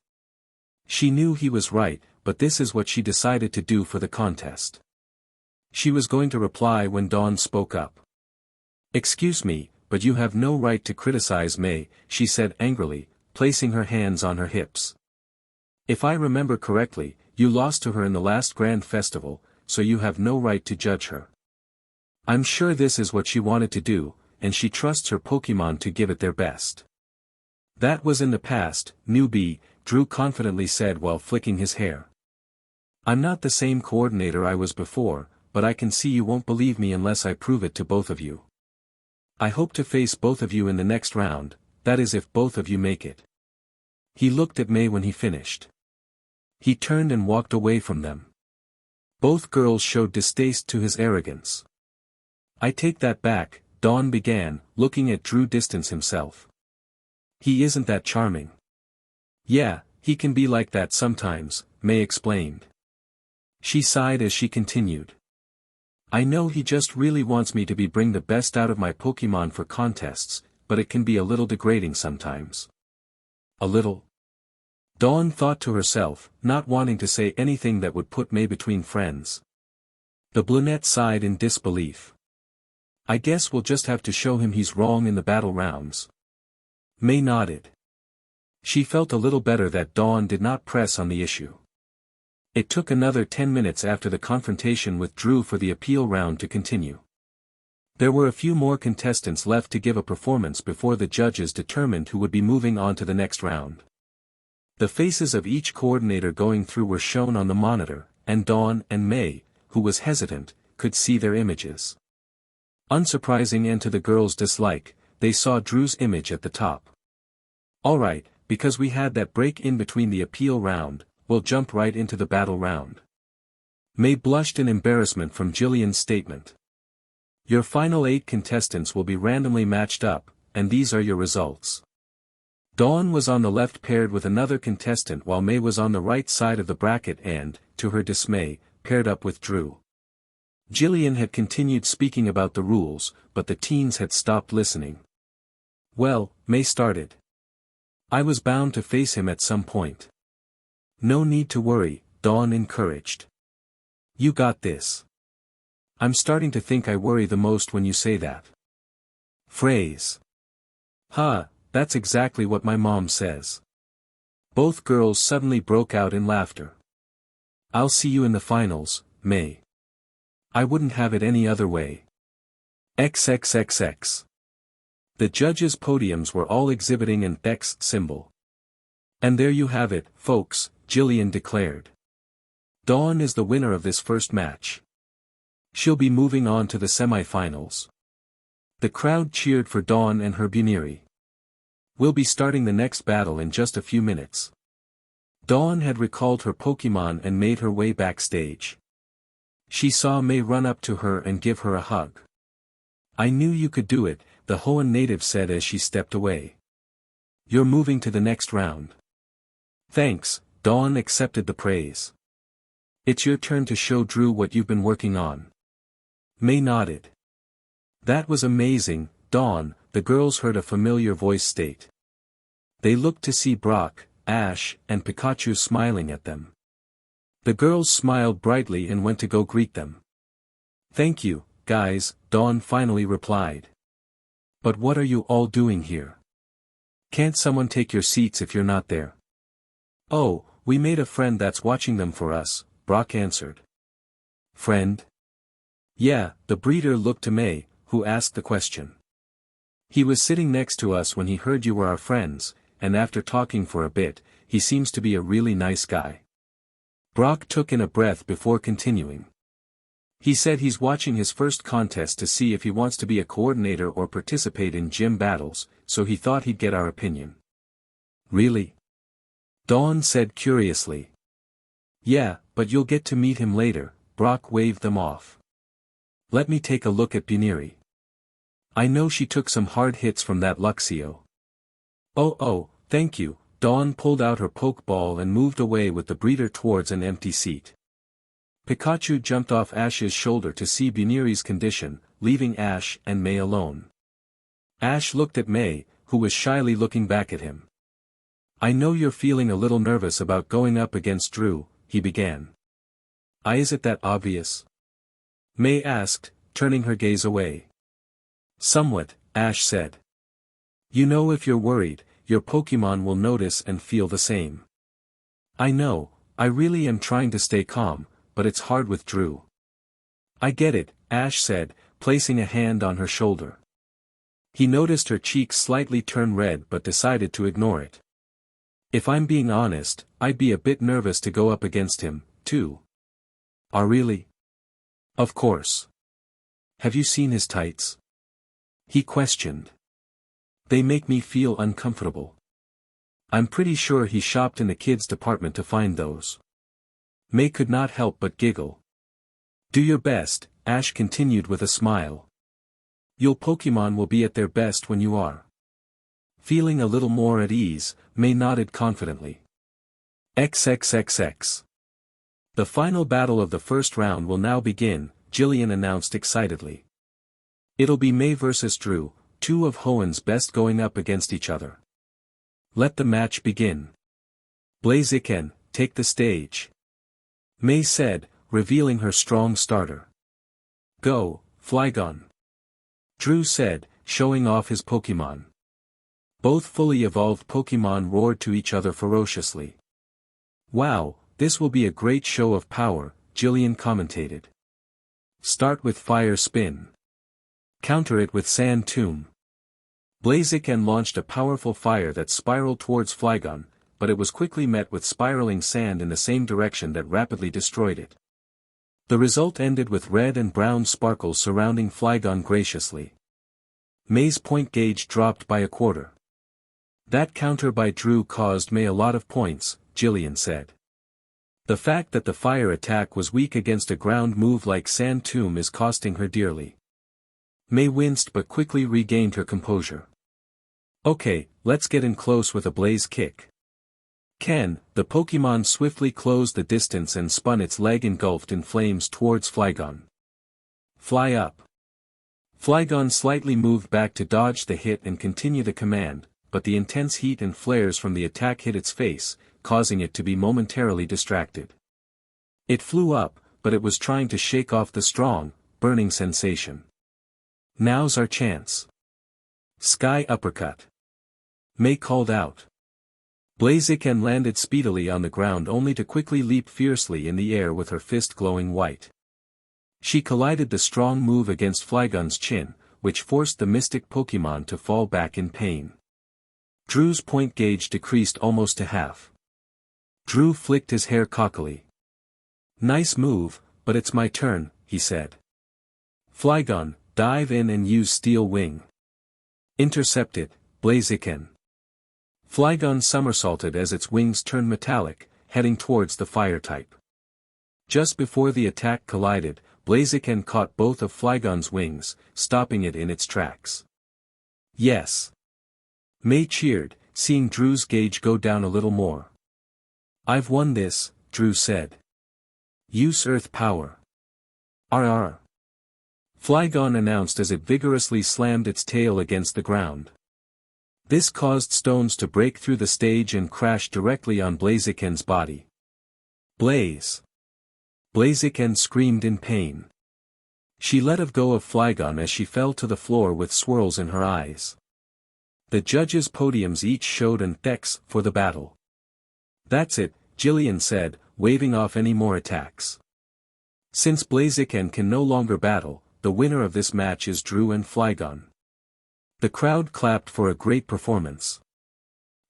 She knew he was right, but this is what she decided to do for the contest. She was going to reply when Dawn spoke up. Excuse me, but you have no right to criticize May, she said angrily, placing her hands on her hips. If I remember correctly, you lost to her in the last Grand Festival, so you have no right to judge her. I'm sure this is what she wanted to do, and she trusts her Pokemon to give it their best. That was in the past, newbie, Drew confidently said while flicking his hair. I'm not the same coordinator I was before, but I can see you won't believe me unless I prove it to both of you. I hope to face both of you in the next round, that is if both of you make it. He looked at May when he finished. He turned and walked away from them. Both girls showed distaste to his arrogance. I take that back, Dawn began, looking at Drew distance himself. He isn't that charming. Yeah, he can be like that sometimes, May explained. She sighed as she continued. I know he just really wants me to bring the best out of my Pokemon for contests, but it can be a little degrading sometimes. A little? Dawn thought to herself, not wanting to say anything that would put May between friends. The brunette sighed in disbelief. I guess we'll just have to show him he's wrong in the battle rounds. May nodded. She felt a little better that Dawn did not press on the issue. It took another 10 minutes after the confrontation with Drew for the appeal round to continue. There were a few more contestants left to give a performance before the judges determined who would be moving on to the next round. The faces of each coordinator going through were shown on the monitor, and Dawn and May, who was hesitant, could see their images. Unsurprising and to the girls' dislike, they saw Drew's image at the top. Alright, because we had that break in between the appeal round, we'll jump right into the battle round. May blushed in embarrassment from Jillian's statement. Your final 8 contestants will be randomly matched up, and these are your results. Dawn was on the left paired with another contestant while May was on the right side of the bracket and, to her dismay, paired up with Drew. Jillian had continued speaking about the rules, but the teens had stopped listening. Well, May started. I was bound to face him at some point. No need to worry, Dawn encouraged. You got this. I'm starting to think I worry the most when you say that phrase. Huh, that's exactly what my mom says. Both girls suddenly broke out in laughter. I'll see you in the finals, May. I wouldn't have it any other way. XXXX. The judges' podiums were all exhibiting an X symbol. And there you have it, folks, Jillian declared. Dawn is the winner of this first match. She'll be moving on to the semifinals. The crowd cheered for Dawn and her Buniri. We'll be starting the next battle in just a few minutes. Dawn had recalled her Pokemon and made her way backstage. She saw May run up to her and give her a hug. I knew you could do it, the Hoenn native said as she stepped away. You're moving to the next round. Thanks, Dawn accepted the praise. It's your turn to show Drew what you've been working on. May nodded. That was amazing, Dawn, the girls heard a familiar voice state. They looked to see Brock, Ash, and Pikachu smiling at them. The girls smiled brightly and went to go greet them. Thank you, guys, Dawn finally replied. But what are you all doing here? Can't someone take your seats if you're not there? Oh, we made a friend that's watching them for us, Brock answered. Friend? Yeah, the breeder looked to May, who asked the question. He was sitting next to us when he heard you were our friends, and after talking for a bit, he seems to be a really nice guy. Brock took in a breath before continuing. He said he's watching his first contest to see if he wants to be a coordinator or participate in gym battles, so he thought he'd get our opinion. Really? Dawn said curiously. Yeah, but you'll get to meet him later, Brock waved them off. Let me take a look at Buniri. I know she took some hard hits from that Luxio. Oh, thank you, Dawn pulled out her Pokeball and moved away with the breeder towards an empty seat. Pikachu jumped off Ash's shoulder to see Buniri's condition, leaving Ash and May alone. Ash looked at May, who was shyly looking back at him. I know you're feeling a little nervous about going up against Drew, he began. Is it that obvious? May asked, turning her gaze away. Somewhat, Ash said. You know, if you're worried, your Pokemon will notice and feel the same. I know, I really am trying to stay calm, but it's hard with Drew. I get it, Ash said, placing a hand on her shoulder. He noticed her cheeks slightly turn red but decided to ignore it. If I'm being honest, I'd be a bit nervous to go up against him, too. Really? Of course. Have you seen his tights? He questioned. They make me feel uncomfortable. I'm pretty sure he shopped in the kids' department to find those. May could not help but giggle. Do your best, Ash continued with a smile. Your Pokemon will be at their best when you are. Feeling a little more at ease, May nodded confidently. XXXX. The final battle of the first round will now begin, Jillian announced excitedly. It'll be May versus Drew, two of Hoenn's best going up against each other. Let the match begin. Blaziken, take the stage. May said, revealing her strong starter. Go, Flygon. Drew said, showing off his Pokemon. Both fully evolved Pokemon roared to each other ferociously. Wow, this will be a great show of power, Jillian commentated. Start with Fire Spin. Counter it with Sand Tomb. Blaziken launched a powerful fire that spiraled towards Flygon, but it was quickly met with spiraling sand in the same direction that rapidly destroyed it. The result ended with red and brown sparkles surrounding Flygon graciously. May's point gauge dropped by a quarter. That counter by Drew caused May a lot of points, Jillian said. The fact that the fire attack was weak against a ground move like Sand Tomb is costing her dearly. May winced but quickly regained her composure. Okay, let's get in close with a Blaze Kick. Ken, the Pokemon swiftly closed the distance and spun its leg engulfed in flames towards Flygon. Fly up. Flygon slightly moved back to dodge the hit and continue the command, but the intense heat and flares from the attack hit its face, causing it to be momentarily distracted. It flew up, but it was trying to shake off the strong, burning sensation. Now's our chance. Sky uppercut. Mei called out. Blaziken landed speedily on the ground only to quickly leap fiercely in the air with her fist glowing white. She collided the strong move against Flygon's chin, which forced the mystic Pokémon to fall back in pain. Drew's point gauge decreased almost to half. Drew flicked his hair cockily. Nice move, but it's my turn, he said. Flygon, dive in and use Steel Wing. Intercepted, Blaziken. Flygon somersaulted as its wings turned metallic, heading towards the fire type. Just before the attack collided, Blaziken caught both of Flygon's wings, stopping it in its tracks. Yes. Mei cheered, seeing Drew's gauge go down a little more. I've won this, Drew said. Use Earth Power. RR. Flygon announced as it vigorously slammed its tail against the ground. This caused stones to break through the stage and crash directly on Blaziken's body. Blaze! Blaziken screamed in pain. She let go of Flygon as she fell to the floor with swirls in her eyes. The judges' podiums each showed an X for the battle. That's it, Jillian said, waving off any more attacks. Since Blaziken can no longer battle, the winner of this match is Drew and Flygon. The crowd clapped for a great performance.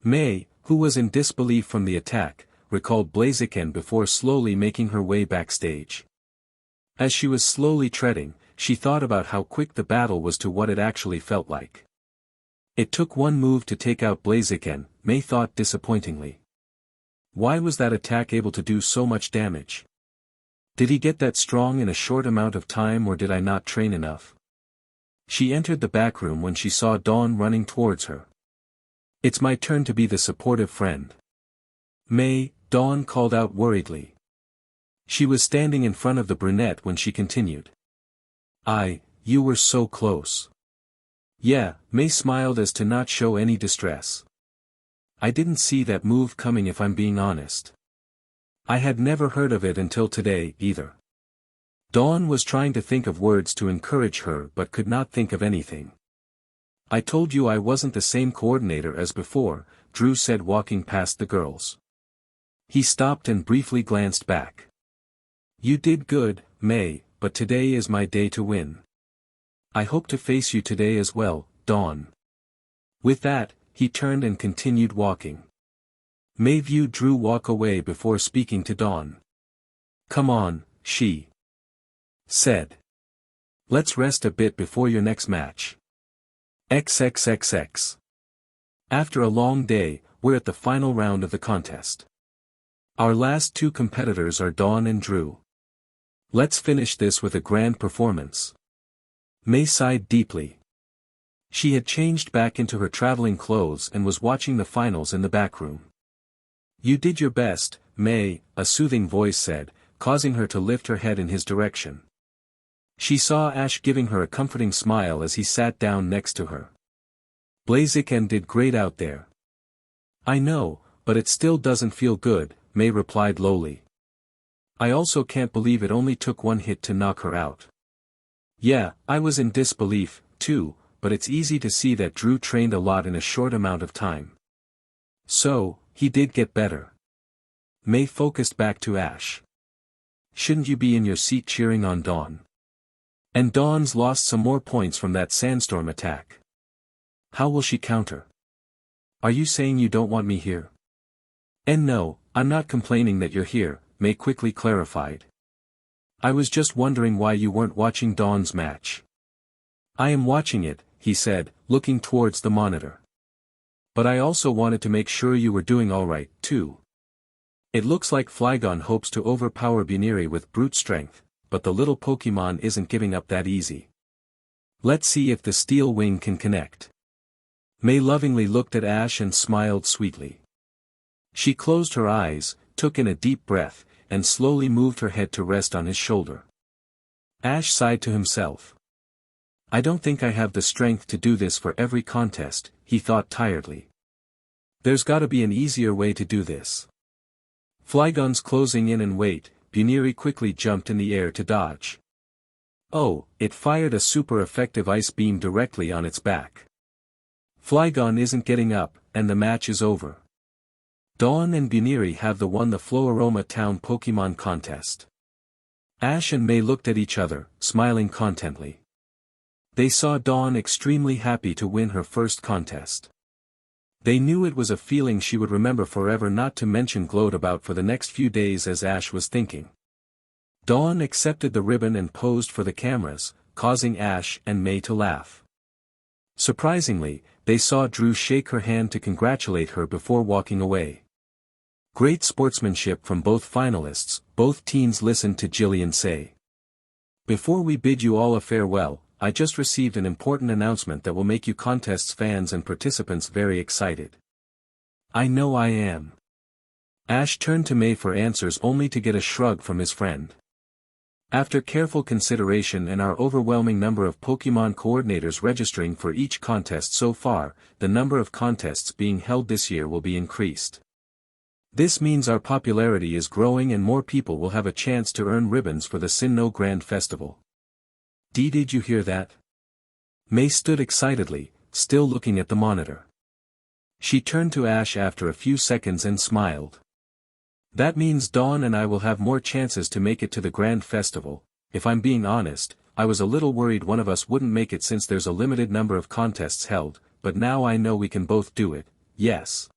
Mei, who was in disbelief from the attack, recalled Blaziken before slowly making her way backstage. As she was slowly treading, she thought about how quick the battle was to what it actually felt like. It took one move to take out Blaziken, Mei thought disappointingly. Why was that attack able to do so much damage? Did he get that strong in a short amount of time, or did I not train enough? She entered the back room when she saw Dawn running towards her. It's my turn to be the supportive friend. Mei, Dawn called out worriedly. She was standing in front of the brunette when she continued. You were so close. Yeah, Mei smiled as to not show any distress. I didn't see that move coming, if I'm being honest. I had never heard of it until today, either. Dawn was trying to think of words to encourage her but could not think of anything. I told you I wasn't the same coordinator as before, Drew said, walking past the girls. He stopped and briefly glanced back. You did good, Mei, but today is my day to win. I hope to face you today as well, Dawn. With that, he turned and continued walking. Mei viewed Drew walk away before speaking to Dawn. Come on, she said. Let's rest a bit before your next match. XXXX. After a long day, we're at the final round of the contest. Our last two competitors are Dawn and Drew. Let's finish this with a grand performance. Mei sighed deeply. She had changed back into her traveling clothes and was watching the finals in the back room. You did your best, Mei, a soothing voice said, causing her to lift her head in his direction. She saw Ash giving her a comforting smile as he sat down next to her. Blaziken did great out there. I know, but it still doesn't feel good, Mei replied lowly. I also can't believe it only took one hit to knock her out. Yeah, I was in disbelief, too, but it's easy to see that Drew trained a lot in a short amount of time. So, he did get better. Mei focused back to Ash. Shouldn't you be in your seat cheering on Dawn? And Dawn's lost some more points from that sandstorm attack. How will she counter? Are you saying you don't want me here? And no, I'm not complaining that you're here, Mei quickly clarified. I was just wondering why you weren't watching Dawn's match. I am watching it, he said, looking towards the monitor. But I also wanted to make sure you were doing alright, too. It looks like Flygon hopes to overpower Buniri with brute strength, but the little Pokemon isn't giving up that easy. Let's see if the Steel Wing can connect. Mei lovingly looked at Ash and smiled sweetly. She closed her eyes, took in a deep breath, and slowly moved her head to rest on his shoulder. Ash sighed to himself. I don't think I have the strength to do this for every contest, he thought tiredly. There's gotta be an easier way to do this. Flyguns closing in and wait, Buniri quickly jumped in the air to dodge. Oh, it fired a super effective ice beam directly on its back. Flygon isn't getting up, and the match is over. Dawn and Buniri have won the Floaroma Town Pokemon contest. Ash and May looked at each other, smiling contently. They saw Dawn extremely happy to win her first contest. They knew it was a feeling she would remember forever, not to mention gloat about for the next few days, as Ash was thinking. Dawn accepted the ribbon and posed for the cameras, causing Ash and May to laugh. Surprisingly, they saw Drew shake her hand to congratulate her before walking away. Great sportsmanship from both finalists, both teens listened to Jillian say. Before we bid you all a farewell, I just received an important announcement that will make you contest's fans and participants very excited. I know I am. Ash turned to May for answers only to get a shrug from his friend. After careful consideration and our overwhelming number of Pokemon coordinators registering for each contest so far, the number of contests being held this year will be increased. This means our popularity is growing and more people will have a chance to earn ribbons for the Sinnoh Grand Festival. Did you hear that? May stood excitedly, still looking at the monitor. She turned to Ash after a few seconds and smiled. That means Dawn and I will have more chances to make it to the Grand Festival. If I'm being honest, I was a little worried one of us wouldn't make it since there's a limited number of contests held, but now I know we can both do it, yes.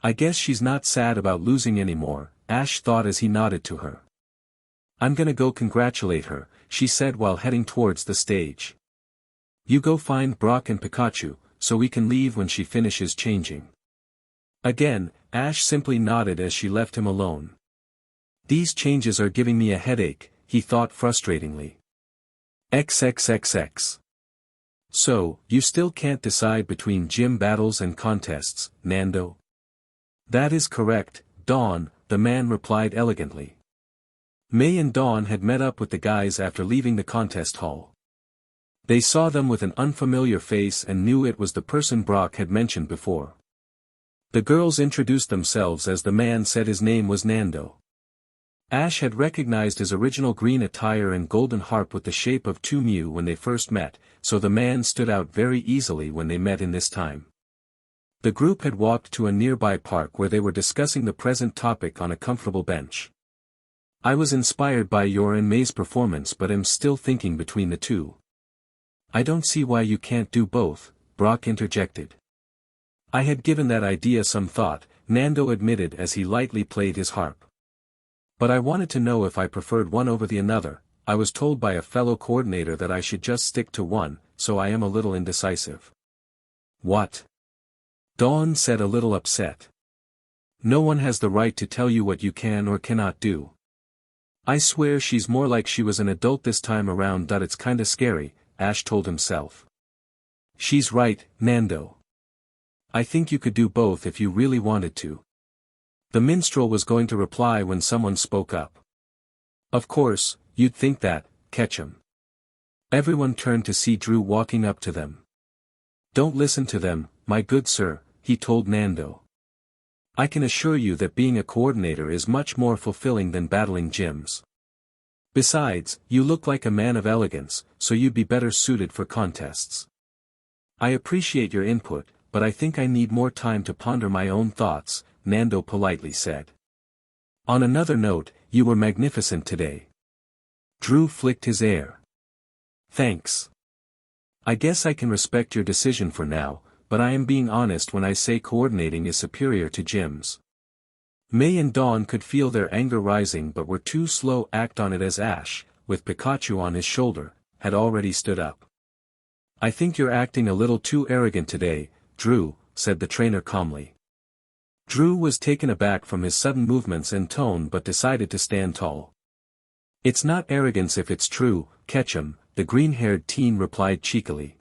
I guess she's not sad about losing anymore, Ash thought as he nodded to her. I'm gonna go congratulate her, she said while heading towards the stage. You go find Brock and Pikachu, so we can leave when she finishes changing. Again, Ash simply nodded as she left him alone. These changes are giving me a headache, he thought frustratingly. XXXX. So, you still can't decide between gym battles and contests, Nando? That is correct, Dawn, the man replied elegantly. May and Dawn had met up with the guys after leaving the contest hall. They saw them with an unfamiliar face and knew it was the person Brock had mentioned before. The girls introduced themselves as the man said his name was Nando. Ash had recognized his original green attire and golden harp with the shape of two Mew when they first met, so the man stood out very easily when they met in this time. The group had walked to a nearby park where they were discussing the present topic on a comfortable bench. I was inspired by your and May's performance but am still thinking between the two. I don't see why you can't do both, Brock interjected. I had given that idea some thought, Nando admitted as he lightly played his harp. But I wanted to know if I preferred one over the another. I was told by a fellow coordinator that I should just stick to one, so I am a little indecisive. What? Dawn said a little upset. No one has the right to tell you what you can or cannot do. I swear she's more like she was an adult this time around. It's kinda scary, Ash told himself. She's right, Nando. I think you could do both if you really wanted to. The minstrel was going to reply when someone spoke up. Of course, you'd think that, Ketchum. Everyone turned to see Drew walking up to them. Don't listen to them, my good sir, he told Nando. I can assure you that being a coordinator is much more fulfilling than battling gyms. Besides, you look like a man of elegance, so you'd be better suited for contests. I appreciate your input, but I think I need more time to ponder my own thoughts, Nando politely said. On another note, you were magnificent today. Drew flicked his hair. Thanks. I guess I can respect your decision for now, but I am being honest when I say coordinating is superior to gyms. May and Dawn could feel their anger rising but were too slow to act on it as Ash, with Pikachu on his shoulder, had already stood up. I think you're acting a little too arrogant today, Drew, said the trainer calmly. Drew was taken aback from his sudden movements and tone but decided to stand tall. It's not arrogance if it's true, Ketchum, the green-haired teen replied cheekily.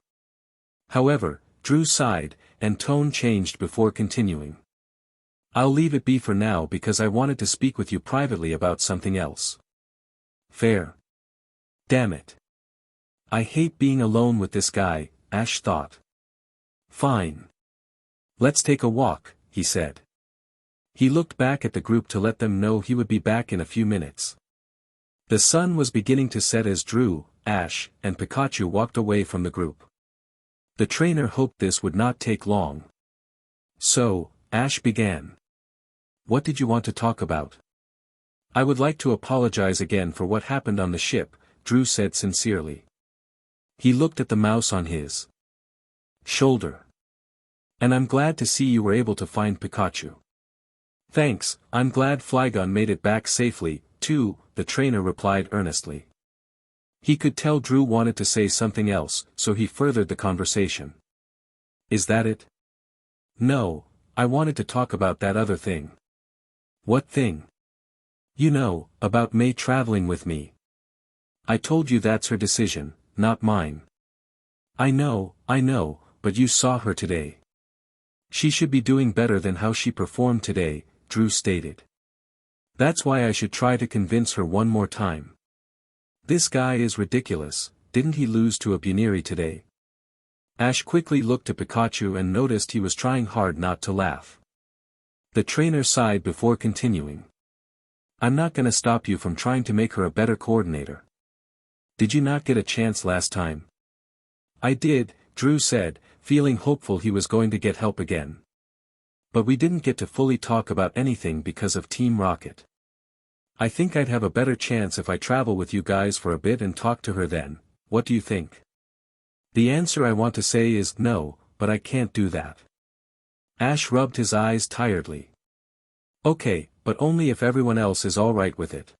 However, Drew sighed, and tone changed before continuing. I'll leave it be for now because I wanted to speak with you privately about something else. Fair. Damn it. I hate being alone with this guy, Ash thought. Fine. Let's take a walk, he said. He looked back at the group to let them know he would be back in a few minutes. The sun was beginning to set as Drew, Ash, and Pikachu walked away from the group. The trainer hoped this would not take long. So, Ash began. What did you want to talk about? I would like to apologize again for what happened on the ship, Drew said sincerely. He looked at the mouse on his shoulder. And I'm glad to see you were able to find Pikachu. Thanks, I'm glad Flygon made it back safely, too, the trainer replied earnestly. He could tell Drew wanted to say something else, so he furthered the conversation. Is that it? No, I wanted to talk about that other thing. What thing? You know, about May traveling with me. I told you that's her decision, not mine. I know, but you saw her today. She should be doing better than how she performed today, Drew stated. That's why I should try to convince her one more time. This guy is ridiculous, didn't he lose to a Buniri today? Ash quickly looked to Pikachu and noticed he was trying hard not to laugh. The trainer sighed before continuing. I'm not gonna stop you from trying to make her a better coordinator. Did you not get a chance last time? I did, Drew said, feeling hopeful he was going to get help again. But we didn't get to fully talk about anything because of Team Rocket. I think I'd have a better chance if I travel with you guys for a bit and talk to her then, what do you think? The answer I want to say is no, but I can't do that. Ash rubbed his eyes tiredly. Okay, but only if everyone else is alright with it.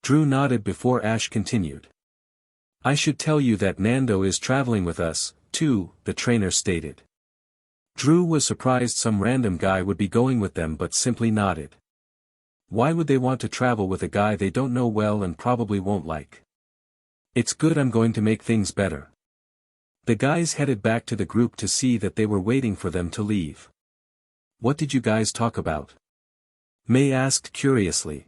Drew nodded before Ash continued. I should tell you that Nando is traveling with us, too, the trainer stated. Drew was surprised some random guy would be going with them but simply nodded. Why would they want to travel with a guy they don't know well and probably won't like? It's good I'm going to make things better. The guys headed back to the group to see that they were waiting for them to leave. What did you guys talk about? May asked curiously.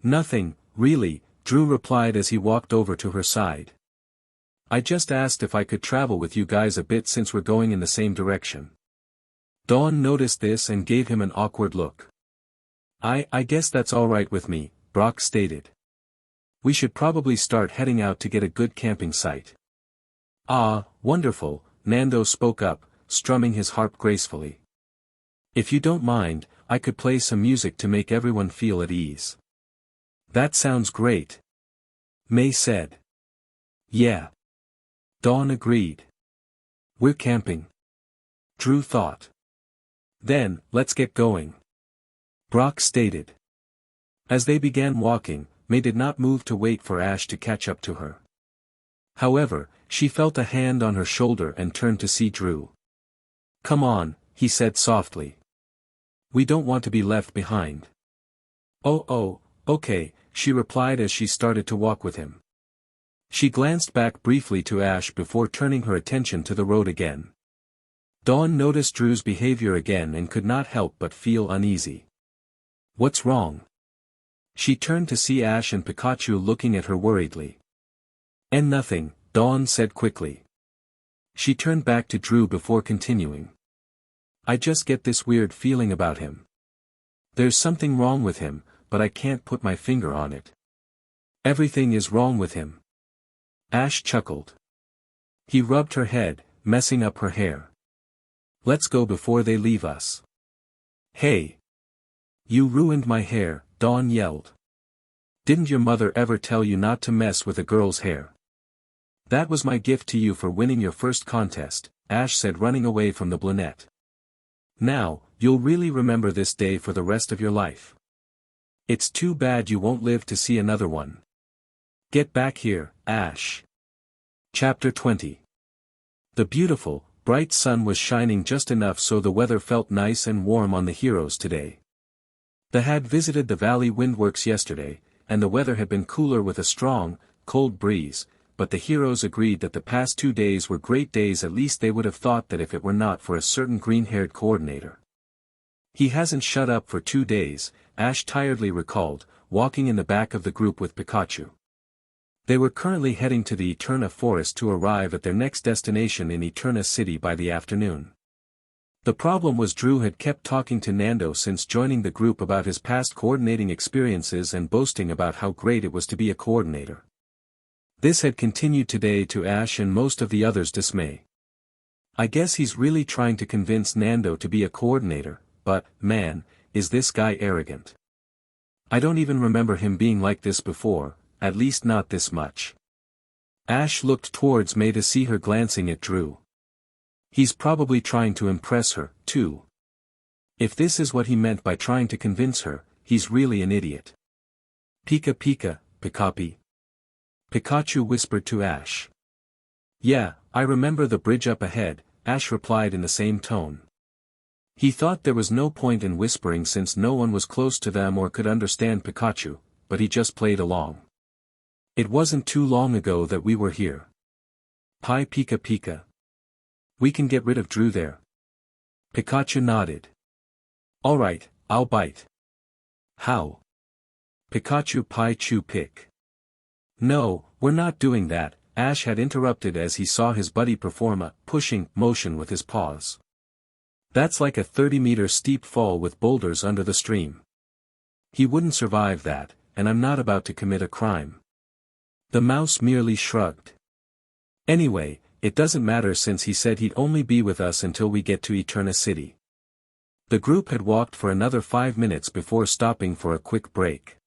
Nothing, really, Drew replied as he walked over to her side. I just asked if I could travel with you guys a bit since we're going in the same direction. Dawn noticed this and gave him an awkward look. I guess that's alright with me, Brock stated. We should probably start heading out to get a good camping site. Ah, wonderful, Nando spoke up, strumming his harp gracefully. If you don't mind, I could play some music to make everyone feel at ease. That sounds great. May said. Yeah. Dawn agreed. We're camping. Drew thought. Then, let's get going. Brock stated. As they began walking, May did not move to wait for Ash to catch up to her. However, she felt a hand on her shoulder and turned to see Drew. Come on, he said softly. We don't want to be left behind. Oh, okay, she replied as she started to walk with him. She glanced back briefly to Ash before turning her attention to the road again. Dawn noticed Drew's behavior again and could not help but feel uneasy. What's wrong? She turned to see Ash and Pikachu looking at her worriedly. And nothing, Dawn said quickly. She turned back to Drew before continuing. I just get this weird feeling about him. There's something wrong with him, but I can't put my finger on it. Everything is wrong with him. Ash chuckled. He rubbed her head, messing up her hair. Let's go before they leave us. Hey! You ruined my hair, Dawn yelled. Didn't your mother ever tell you not to mess with a girl's hair? That was my gift to you for winning your first contest, Ash said running away from the brunette. Now, you'll really remember this day for the rest of your life. It's too bad you won't live to see another one. Get back here, Ash. Chapter 20. The beautiful, bright sun was shining just enough so the weather felt nice and warm on the heroes today. They had visited the Valley Windworks yesterday, and the weather had been cooler with a strong, cold breeze, but the heroes agreed that the past 2 days were great days. At least they would have thought that if it were not for a certain green-haired coordinator. He hasn't shut up for 2 days, Ash tiredly recalled, walking in the back of the group with Pikachu. They were currently heading to the Eterna Forest to arrive at their next destination in Eterna City by the afternoon. The problem was Drew had kept talking to Nando since joining the group about his past coordinating experiences and boasting about how great it was to be a coordinator. This had continued today to Ash and most of the others' dismay. I guess he's really trying to convince Nando to be a coordinator, but, man, is this guy arrogant. I don't even remember him being like this before, at least not this much. Ash looked towards May to see her glancing at Drew. He's probably trying to impress her, too. If this is what he meant by trying to convince her, he's really an idiot. Pika Pika, Pikapi. Pikachu whispered to Ash. Yeah, I remember the bridge up ahead, Ash replied in the same tone. He thought there was no point in whispering since no one was close to them or could understand Pikachu, but he just played along. It wasn't too long ago that we were here. Pi Pika Pika. We can get rid of Drew there. Pikachu nodded. Alright, I'll bite. How? Pikachu Pi Chu Pick. No, we're not doing that, Ash had interrupted as he saw his buddy perform a pushing motion with his paws. That's like a 30-meter steep fall with boulders under the stream. He wouldn't survive that, and I'm not about to commit a crime. The mouse merely shrugged. Anyway, it doesn't matter since he said he'd only be with us until we get to Eterna City. The group had walked for another 5 minutes before stopping for a quick break.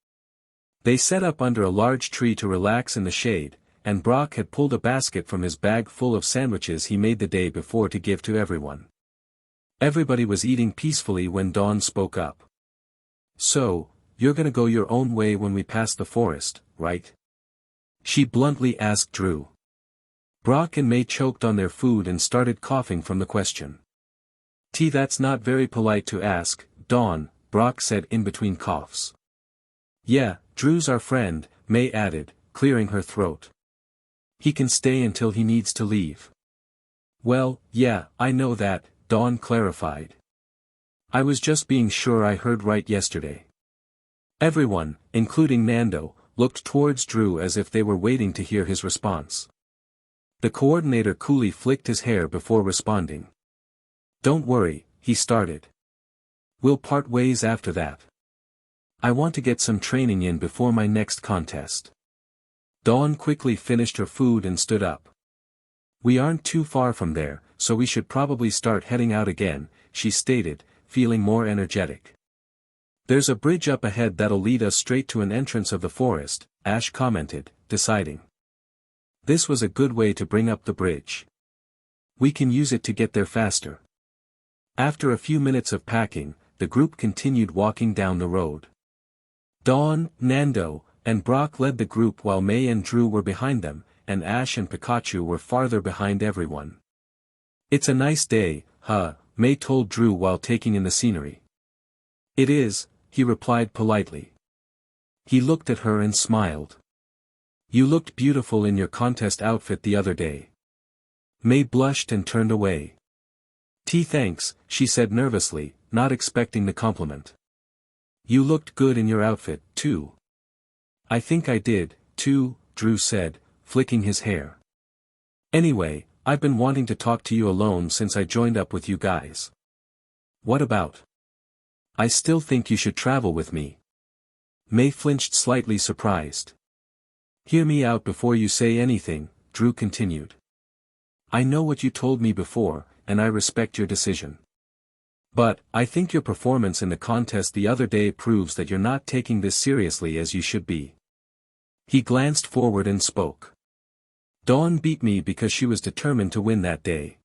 They set up under a large tree to relax in the shade, and Brock had pulled a basket from his bag full of sandwiches he made the day before to give to everyone. Everybody was eating peacefully when Dawn spoke up. So, you're gonna go your own way when we pass the forest, right? She bluntly asked Drew. Brock and May choked on their food and started coughing from the question. That's not very polite to ask, Dawn, Brock said in between coughs. Yeah, Drew's our friend, May added, clearing her throat. He can stay until he needs to leave. Well, yeah, I know that, Dawn clarified. I was just being sure I heard right yesterday. Everyone, including Nando, looked towards Drew as if they were waiting to hear his response. The coordinator coolly flicked his hair before responding. Don't worry, he started. We'll part ways after that. I want to get some training in before my next contest. Dawn quickly finished her food and stood up. We aren't too far from there, so we should probably start heading out again, she stated, feeling more energetic. There's a bridge up ahead that'll lead us straight to an entrance of the forest, Ash commented, deciding. This was a good way to bring up the bridge. We can use it to get there faster. After a few minutes of packing, the group continued walking down the road. Dawn, Nando, and Brock led the group while May and Drew were behind them, and Ash and Pikachu were farther behind everyone. It's a nice day, huh, May told Drew while taking in the scenery. It is, he replied politely. He looked at her and smiled. You looked beautiful in your contest outfit the other day. May blushed and turned away. Thanks, she said nervously, not expecting the compliment. You looked good in your outfit, too. I think I did, too, Drew said, flicking his hair. Anyway, I've been wanting to talk to you alone since I joined up with you guys. What about? I still think you should travel with me. May flinched slightly surprised. Hear me out before you say anything, Drew continued. I know what you told me before, and I respect your decision. But, I think your performance in the contest the other day proves that you're not taking this seriously as you should be. He glanced forward and spoke. Dawn beat me because she was determined to win that day.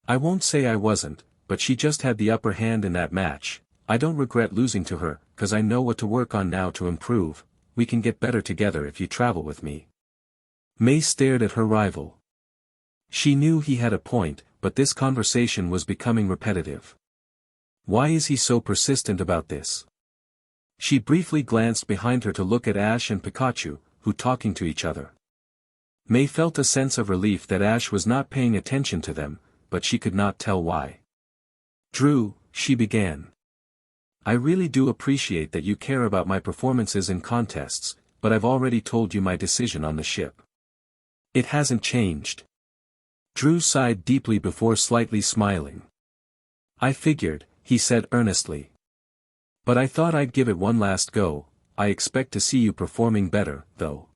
I won't say I wasn't, but she just had the upper hand in that match. I don't regret losing to her, 'cause I know what to work on now to improve. We can get better together if you travel with me. May stared at her rival. She knew he had a point, but this conversation was becoming repetitive. Why is he so persistent about this? She briefly glanced behind her to look at Ash and Pikachu, who talking to each other. May felt a sense of relief that Ash was not paying attention to them, but she could not tell why. Drew, she began. I really do appreciate that you care about my performances in contests, but I've already told you my decision on the ship. It hasn't changed. Drew sighed deeply before slightly smiling. I figured, he said earnestly. But I thought I'd give it one last go. I expect to see you performing better, though.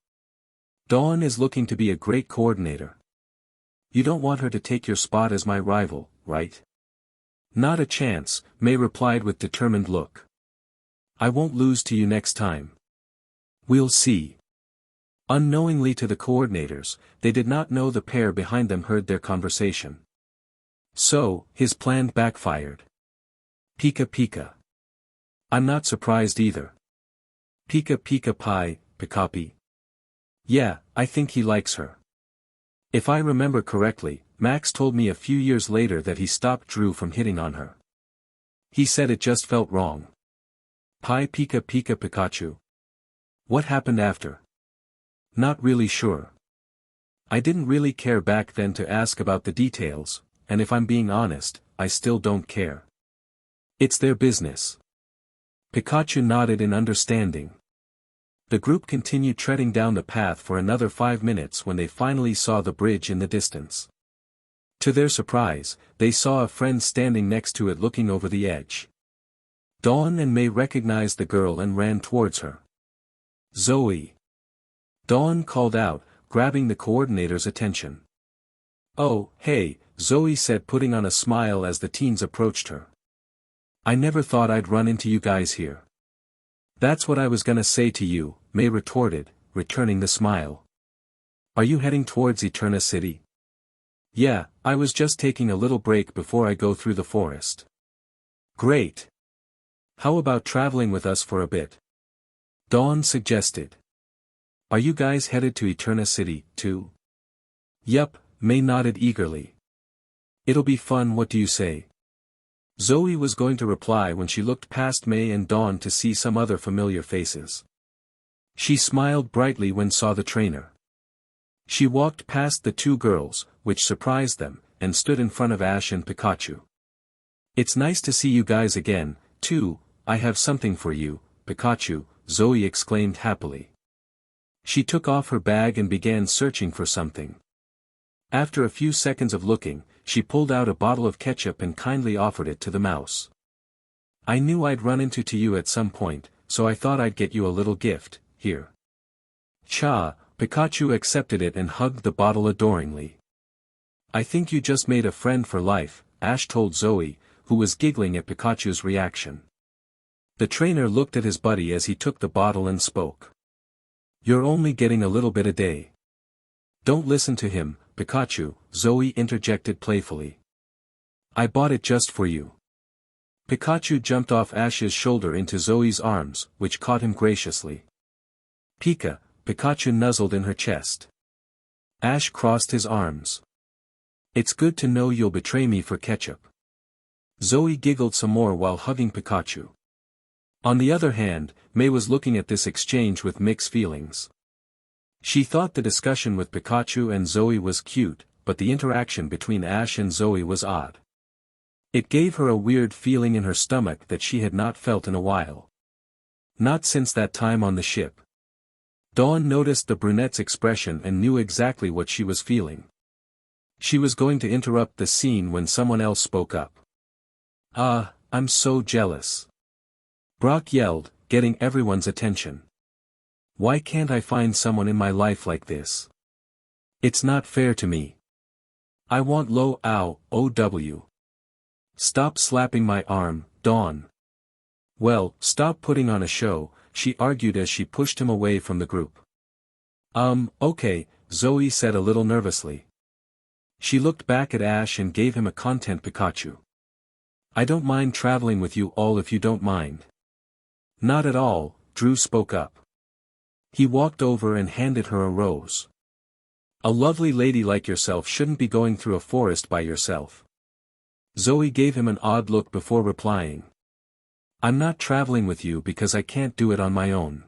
Dawn is looking to be a great coordinator. You don't want her to take your spot as my rival, right? Not a chance, May replied with determined look. I won't lose to you next time. We'll see. Unknowingly to the coordinators, they did not know the pair behind them heard their conversation. So, his plan backfired. Pika Pika. I'm not surprised either. Pika Pika Pie, Pikapi. Yeah, I think he likes her. If I remember correctly, Max told me a few years later that he stopped Drew from hitting on her. He said it just felt wrong. Pie Pika Pika Pikachu. What happened after? Not really sure. I didn't really care back then to ask about the details, and if I'm being honest, I still don't care. It's their business. Pikachu nodded in understanding. The group continued treading down the path for another 5 minutes when they finally saw the bridge in the distance. To their surprise, they saw a friend standing next to it looking over the edge. Dawn and May recognized the girl and ran towards her. Zoe. Dawn called out, grabbing the coordinator's attention. Oh, hey, Zoe said, putting on a smile as the teens approached her. I never thought I'd run into you guys here. That's what I was gonna say to you, May retorted, returning the smile. Are you heading towards Eterna City? Yeah, I was just taking a little break before I go through the forest. Great. How about traveling with us for a bit? Dawn suggested. Are you guys headed to Eterna City, too? Yup, May nodded eagerly. It'll be fun, what do you say? Zoe was going to reply when she looked past May and Dawn to see some other familiar faces. She smiled brightly when saw the trainer. She walked past the two girls, which surprised them, and stood in front of Ash and Pikachu. It's nice to see you guys again, too. I have something for you, Pikachu, Zoe exclaimed happily. She took off her bag and began searching for something. After a few seconds of looking, she pulled out a bottle of ketchup and kindly offered it to the mouse. I knew I'd run into you at some point, so I thought I'd get you a little gift, here. Cha, Pikachu accepted it and hugged the bottle adoringly. I think you just made a friend for life, Ash told Zoe, who was giggling at Pikachu's reaction. The trainer looked at his buddy as he took the bottle and spoke. You're only getting a little bit a day. Don't listen to him, Pikachu, Zoe interjected playfully. I bought it just for you. Pikachu jumped off Ash's shoulder into Zoe's arms, which caught him graciously. Pika, Pikachu nuzzled in her chest. Ash crossed his arms. It's good to know you'll betray me for ketchup. Zoe giggled some more while hugging Pikachu. On the other hand, May was looking at this exchange with mixed feelings. She thought the discussion with Pikachu and Zoe was cute, but the interaction between Ash and Zoe was odd. It gave her a weird feeling in her stomach that she had not felt in a while. Not since that time on the ship. Dawn noticed the brunette's expression and knew exactly what she was feeling. She was going to interrupt the scene when someone else spoke up. I'm so jealous. Brock yelled, getting everyone's attention. Why can't I find someone in my life like this? It's not fair to me. I want low ow, OW. Stop slapping my arm, Dawn. Well, stop putting on a show, she argued as she pushed him away from the group. Okay, Zoe said a little nervously. She looked back at Ash and gave him a content Pikachu. I don't mind traveling with you all if you don't mind. Not at all, Drew spoke up. He walked over and handed her a rose. A lovely lady like yourself shouldn't be going through a forest by yourself. Zoe gave him an odd look before replying. I'm not traveling with you because I can't do it on my own.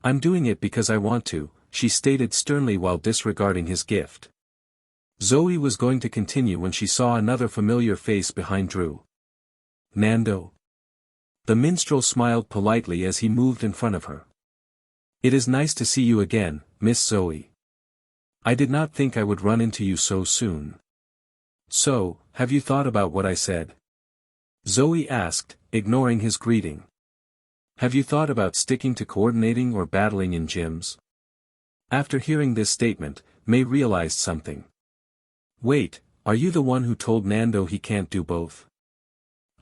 I'm doing it because I want to, she stated sternly while disregarding his gift. Zoe was going to continue when she saw another familiar face behind Drew. Nando. The minstrel smiled politely as he moved in front of her. It is nice to see you again, Miss Zoe. I did not think I would run into you so soon. So, have you thought about what I said? Zoe asked, ignoring his greeting. Have you thought about sticking to coordinating or battling in gyms? After hearing this statement, May realized something. Wait, are you the one who told Nando he can't do both?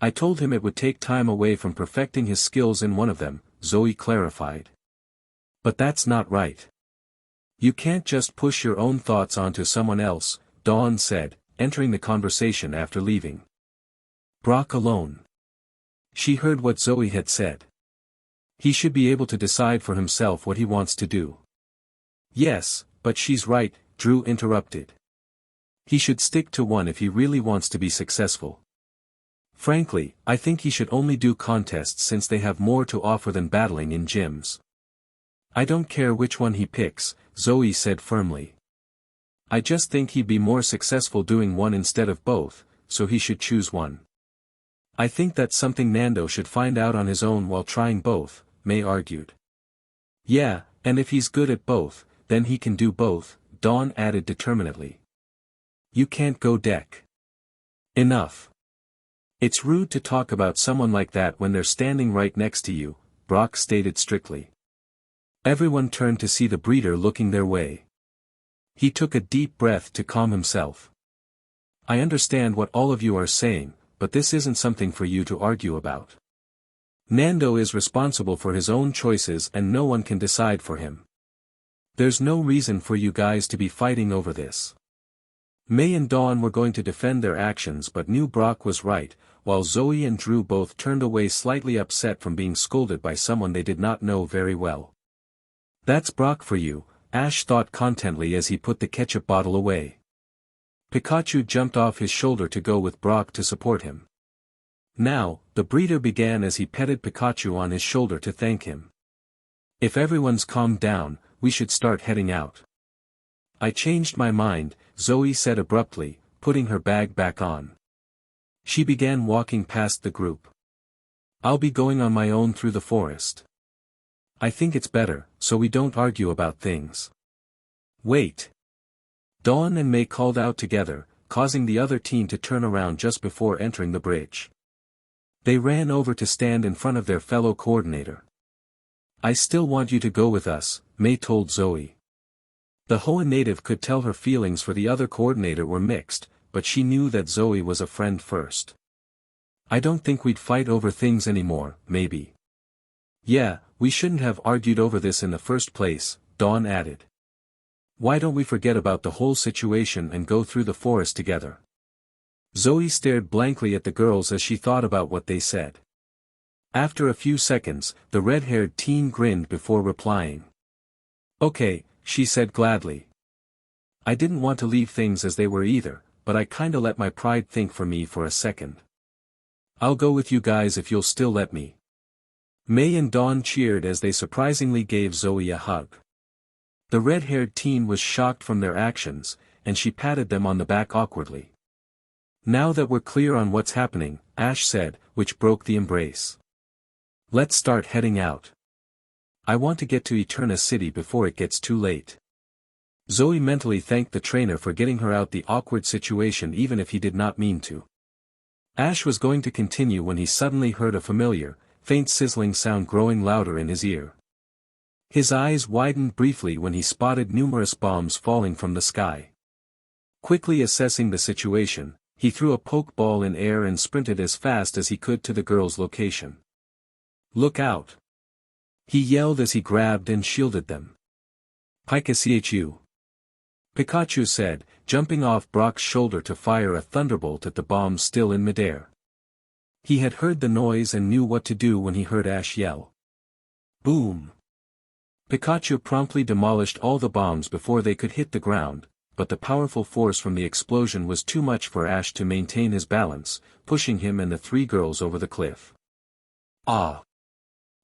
I told him it would take time away from perfecting his skills in one of them, Zoe clarified. But that's not right. You can't just push your own thoughts onto someone else, Dawn said, entering the conversation after leaving Brock alone. She heard what Zoe had said. He should be able to decide for himself what he wants to do. Yes, but she's right, Drew interrupted. He should stick to one if he really wants to be successful. Frankly, I think he should only do contests since they have more to offer than battling in gyms. I don't care which one he picks, Zoe said firmly. I just think he'd be more successful doing one instead of both, so he should choose one. I think that's something Nando should find out on his own while trying both, May argued. Yeah, and if he's good at both, then he can do both, Dawn added determinedly. You can't go deck. Enough. It's rude to talk about someone like that when they're standing right next to you, Brock stated strictly. Everyone turned to see the breeder looking their way. He took a deep breath to calm himself. I understand what all of you are saying, but this isn't something for you to argue about. Nando is responsible for his own choices and no one can decide for him. There's no reason for you guys to be fighting over this. May and Dawn were going to defend their actions but knew Brock was right, while Zoe and Drew both turned away slightly upset from being scolded by someone they did not know very well. That's Brock for you, Ash thought contentedly as he put the ketchup bottle away. Pikachu jumped off his shoulder to go with Brock to support him. Now, the breeder began as he petted Pikachu on his shoulder to thank him. If everyone's calmed down, we should start heading out. I changed my mind, Zoe said abruptly, putting her bag back on. She began walking past the group. I'll be going on my own through the forest. I think it's better, so we don't argue about things. Wait. Dawn and May called out together, causing the other team to turn around just before entering the bridge. They ran over to stand in front of their fellow coordinator. I still want you to go with us, May told Zoe. The Hoa native could tell her feelings for the other coordinator were mixed, but she knew that Zoe was a friend first. I don't think we'd fight over things anymore, maybe. Yeah, we shouldn't have argued over this in the first place, Dawn added. Why don't we forget about the whole situation and go through the forest together? Zoe stared blankly at the girls as she thought about what they said. After a few seconds, the red-haired teen grinned before replying. Okay, she said gladly. I didn't want to leave things as they were either, but I kinda let my pride think for me for a second. I'll go with you guys if you'll still let me. May and Dawn cheered as they surprisingly gave Zoe a hug. The red-haired teen was shocked from their actions, and she patted them on the back awkwardly. Now that we're clear on what's happening, Ash said, which broke the embrace. Let's start heading out. I want to get to Eterna City before it gets too late. Zoe mentally thanked the trainer for getting her out the awkward situation even if he did not mean to. Ash was going to continue when he suddenly heard a familiar, faint sizzling sound growing louder in his ear. His eyes widened briefly when he spotted numerous bombs falling from the sky. Quickly assessing the situation, he threw a pokeball in air and sprinted as fast as he could to the girl's location. Look out! He yelled as he grabbed and shielded them. Pikachu! Pikachu said, jumping off Brock's shoulder to fire a thunderbolt at the bombs still in midair. He had heard the noise and knew what to do when he heard Ash yell. Boom! Pikachu promptly demolished all the bombs before they could hit the ground, but the powerful force from the explosion was too much for Ash to maintain his balance, pushing him and the three girls over the cliff. Ah!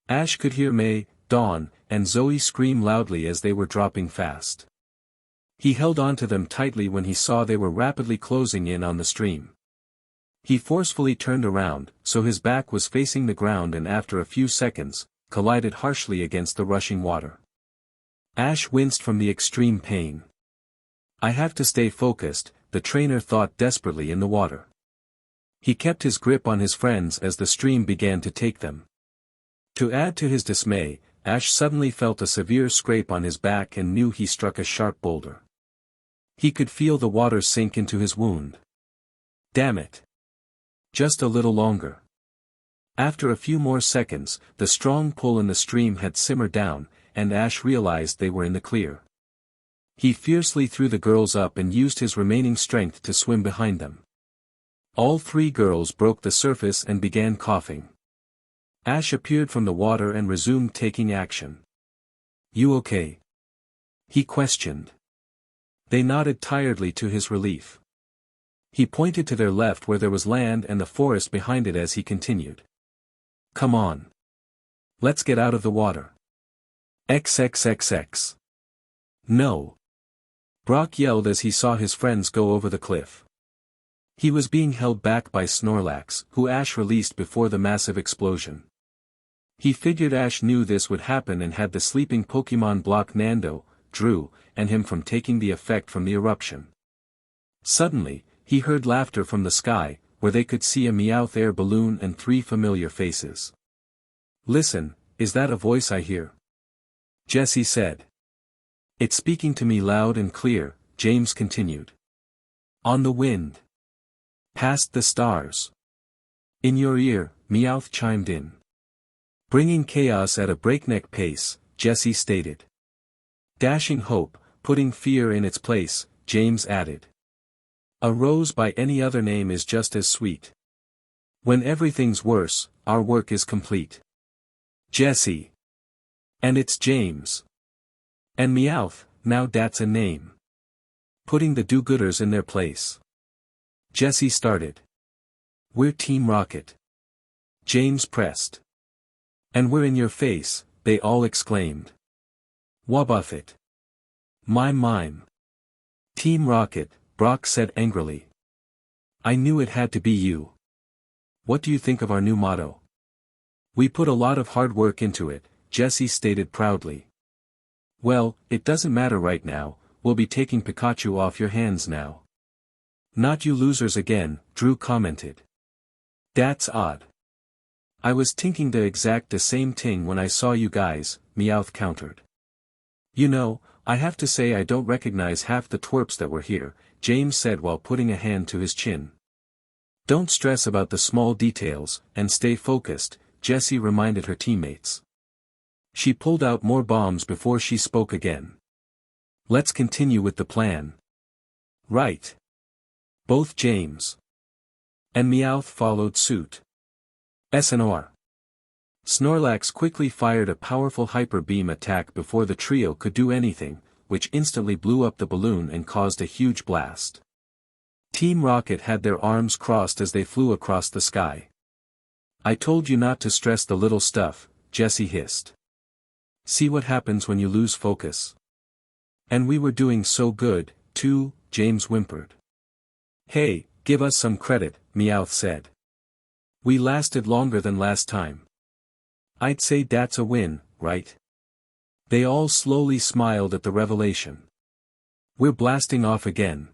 Ash could hear May, Dawn, and Zoe scream loudly as they were dropping fast. He held on to them tightly when he saw they were rapidly closing in on the stream. He forcefully turned around, so his back was facing the ground and after a few seconds, collided harshly against the rushing water. Ash winced from the extreme pain. I have to stay focused, the trainer thought desperately in the water. He kept his grip on his friends as the stream began to take them. To add to his dismay, Ash suddenly felt a severe scrape on his back and knew he struck a sharp boulder. He could feel the water sink into his wound. Damn it. Just a little longer. After a few more seconds, the strong pull in the stream had simmered down, and Ash realized they were in the clear. He fiercely threw the girls up and used his remaining strength to swim behind them. All three girls broke the surface and began coughing. Ash appeared from the water and resumed taking action. You okay? He questioned. They nodded tiredly to his relief. He pointed to their left where there was land and the forest behind it as he continued. Come on. Let's get out of the water. XXXX. No. Brock yelled as he saw his friends go over the cliff. He was being held back by Snorlax, who Ash released before the massive explosion. He figured Ash knew this would happen and had the sleeping Pokémon block Nando, Drew, and him from taking the effect from the eruption. Suddenly, he heard laughter from the sky, where they could see a Meowth air balloon and three familiar faces. Listen, is that a voice I hear? Jessie said. It's speaking to me loud and clear, James continued. On the wind. Past the stars. In your ear, Meowth chimed in. Bringing chaos at a breakneck pace, Jessie stated. Dashing hope, putting fear in its place, James added. A rose by any other name is just as sweet. When everything's worse, our work is complete. Jessie. And it's James. And Meowth, now that's a name. Putting the do-gooders in their place. Jessie started. We're Team Rocket. James pressed. And we're in your face, they all exclaimed. Wrapup. Mime. Team Rocket, Brock said angrily. I knew it had to be you. What do you think of our new motto? We put a lot of hard work into it, Jessie stated proudly. Well, it doesn't matter right now, we'll be taking Pikachu off your hands now. Not you losers again, Drew commented. That's odd. I was thinking the exact same thing when I saw you guys, Meowth countered. You know, I have to say I don't recognize half the twerps that were here, James said while putting a hand to his chin. Don't stress about the small details, and stay focused, Jessie reminded her teammates. She pulled out more bombs before she spoke again. Let's continue with the plan. Right. Both James and Meowth followed suit. SNR. Snorlax quickly fired a powerful hyper beam attack before the trio could do anything, which instantly blew up the balloon and caused a huge blast. Team Rocket had their arms crossed as they flew across the sky. I told you not to stress the little stuff, Jessie hissed. See what happens when you lose focus. And we were doing so good, too, James whimpered. Hey, give us some credit, Meowth said. We lasted longer than last time. I'd say that's a win, right? They all slowly smiled at the revelation. We're blasting off again.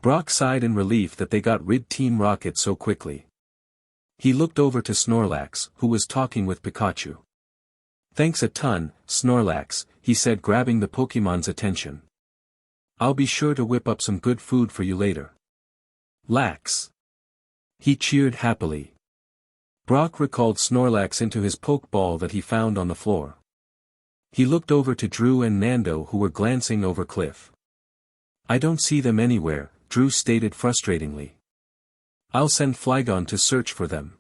Brock sighed in relief that they got rid Team Rocket so quickly. He looked over to Snorlax, who was talking with Pikachu. Thanks a ton, Snorlax, he said grabbing the Pokémon's attention. I'll be sure to whip up some good food for you later. Lax. He cheered happily. Brock recalled Snorlax into his Pokeball that he found on the floor. He looked over to Drew and Nando who were glancing over Cliff. I don't see them anywhere, Drew stated frustratingly. I'll send Flygon to search for them.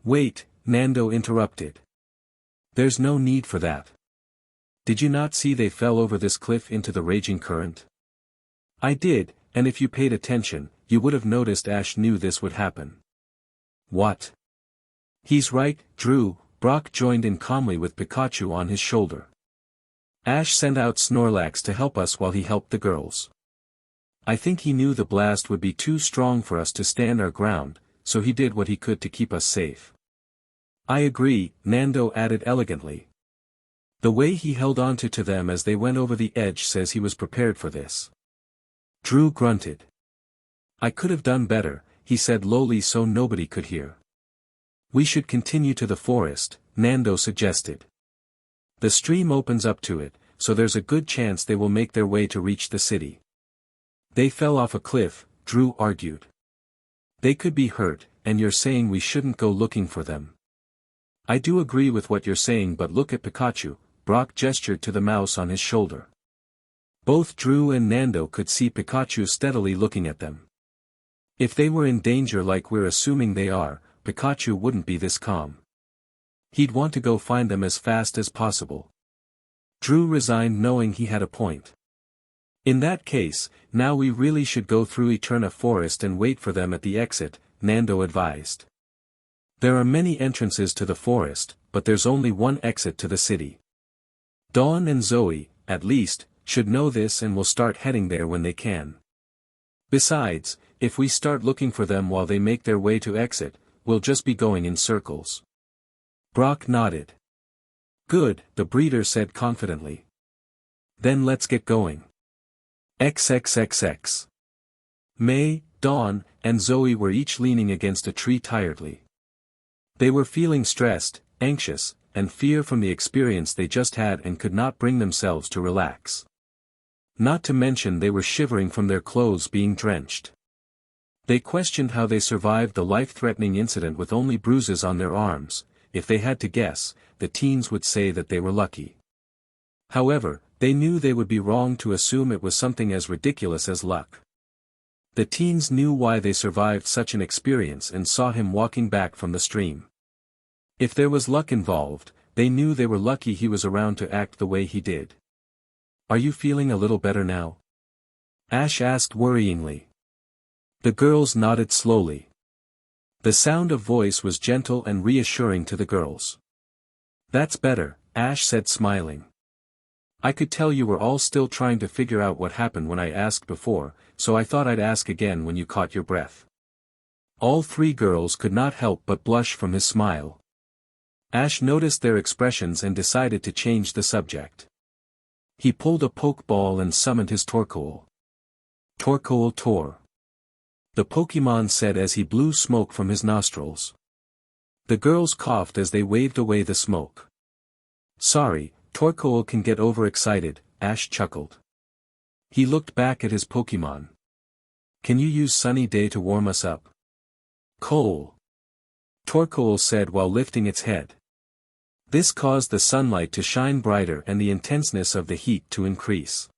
Wait, Nando interrupted. There's no need for that. Did you not see they fell over this cliff into the raging current? I did, and if you paid attention, you would have noticed Ash knew this would happen. What? He's right, Drew, Brock joined in calmly with Pikachu on his shoulder. Ash sent out Snorlax to help us while he helped the girls. I think he knew the blast would be too strong for us to stand our ground, so he did what he could to keep us safe. I agree, Nando added elegantly. The way he held onto to them as they went over the edge says he was prepared for this. Drew grunted. I could have done better, he said lowly so nobody could hear. We should continue to the forest, Nando suggested. The stream opens up to it, so there's a good chance they will make their way to reach the city. They fell off a cliff, Drew argued. They could be hurt, and you're saying we shouldn't go looking for them. I do agree with what you're saying, but look at Pikachu, Brock gestured to the mouse on his shoulder. Both Drew and Nando could see Pikachu steadily looking at them. If they were in danger like we're assuming they are, Pikachu wouldn't be this calm. He'd want to go find them as fast as possible. Drew resigned knowing he had a point. In that case, now we really should go through Eterna Forest and wait for them at the exit, Nando advised. There are many entrances to the forest, but there's only one exit to the city. Dawn and Zoe, at least, should know this and will start heading there when they can. Besides, if we start looking for them while they make their way to exit, we'll just be going in circles. Brock nodded. Good, the breeder said confidently. Then let's get going. XXXX. May, Dawn, and Zoe were each leaning against a tree tiredly. They were feeling stressed, anxious, and fear from the experience they just had and could not bring themselves to relax. Not to mention they were shivering from their clothes being drenched. They questioned how they survived the life-threatening incident with only bruises on their arms. If they had to guess, the teens would say that they were lucky. However, they knew they would be wrong to assume it was something as ridiculous as luck. The teens knew why they survived such an experience and saw him walking back from the stream. If there was luck involved, they knew they were lucky he was around to act the way he did. Are you feeling a little better now? Ash asked worryingly. The girls nodded slowly. The sound of voice was gentle and reassuring to the girls. That's better, Ash said smiling. I could tell you were all still trying to figure out what happened when I asked before, so I thought I'd ask again when you caught your breath. All three girls could not help but blush from his smile. Ash noticed their expressions and decided to change the subject. He pulled a pokeball and summoned his Torkoal. Torkoal tore. The Pokemon said as he blew smoke from his nostrils. The girls coughed as they waved away the smoke. Sorry, Torkoal can get overexcited, Ash chuckled. He looked back at his Pokemon. Can you use Sunny Day to warm us up? Coal. Torkoal said while lifting its head. This caused the sunlight to shine brighter and the intenseness of the heat to increase.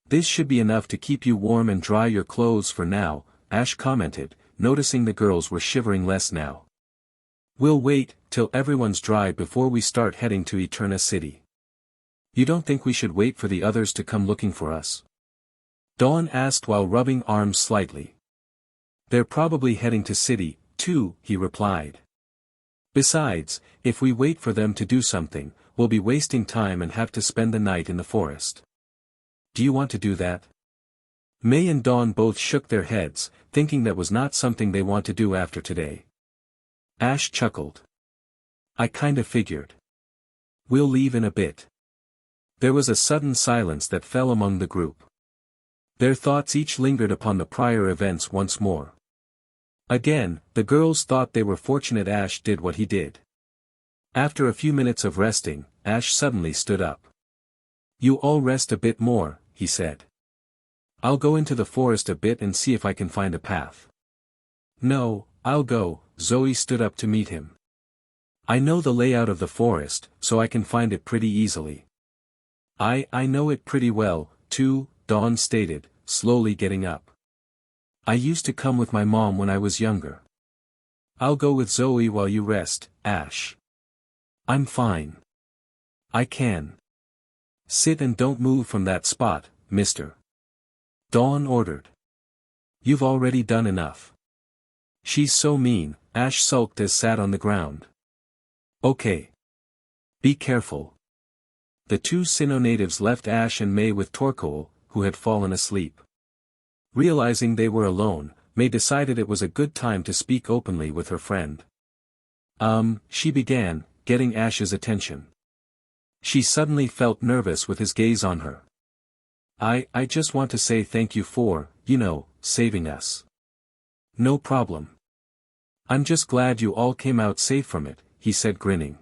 This should be enough to keep you warm and dry your clothes for now, Ash commented, noticing the girls were shivering less now. We'll wait till everyone's dry before we start heading to Eterna City. You don't think we should wait for the others to come looking for us? Dawn asked while rubbing arms slightly. They're probably heading to city, too, he replied. Besides, if we wait for them to do something, we'll be wasting time and have to spend the night in the forest. Do you want to do that? May and Dawn both shook their heads, thinking that was not something they want to do after today. Ash chuckled. I kinda figured. We'll leave in a bit. There was a sudden silence that fell among the group. Their thoughts each lingered upon the prior events once more. Again, the girls thought they were fortunate Ash did what he did. After a few minutes of resting, Ash suddenly stood up. You all rest a bit more, he said. I'll go into the forest a bit and see if I can find a path. No, I'll go, Zoe stood up to meet him. I know the layout of the forest, so I can find it pretty easily. I know it pretty well, too, Dawn stated, slowly getting up. I used to come with my mom when I was younger. I'll go with Zoe while you rest, Ash. I'm fine. I can. Sit and don't move from that spot, mister. Dawn ordered. You've already done enough. She's so mean, Ash sulked as sat on the ground. Okay. Be careful. The two Sinnoh natives left Ash and May with Torkoal, who had fallen asleep. Realizing they were alone, May decided it was a good time to speak openly with her friend. She began, getting Ash's attention. She suddenly felt nervous with his gaze on her. I just want to say thank you for, saving us. No problem. I'm just glad you all came out safe from it, he said grinning.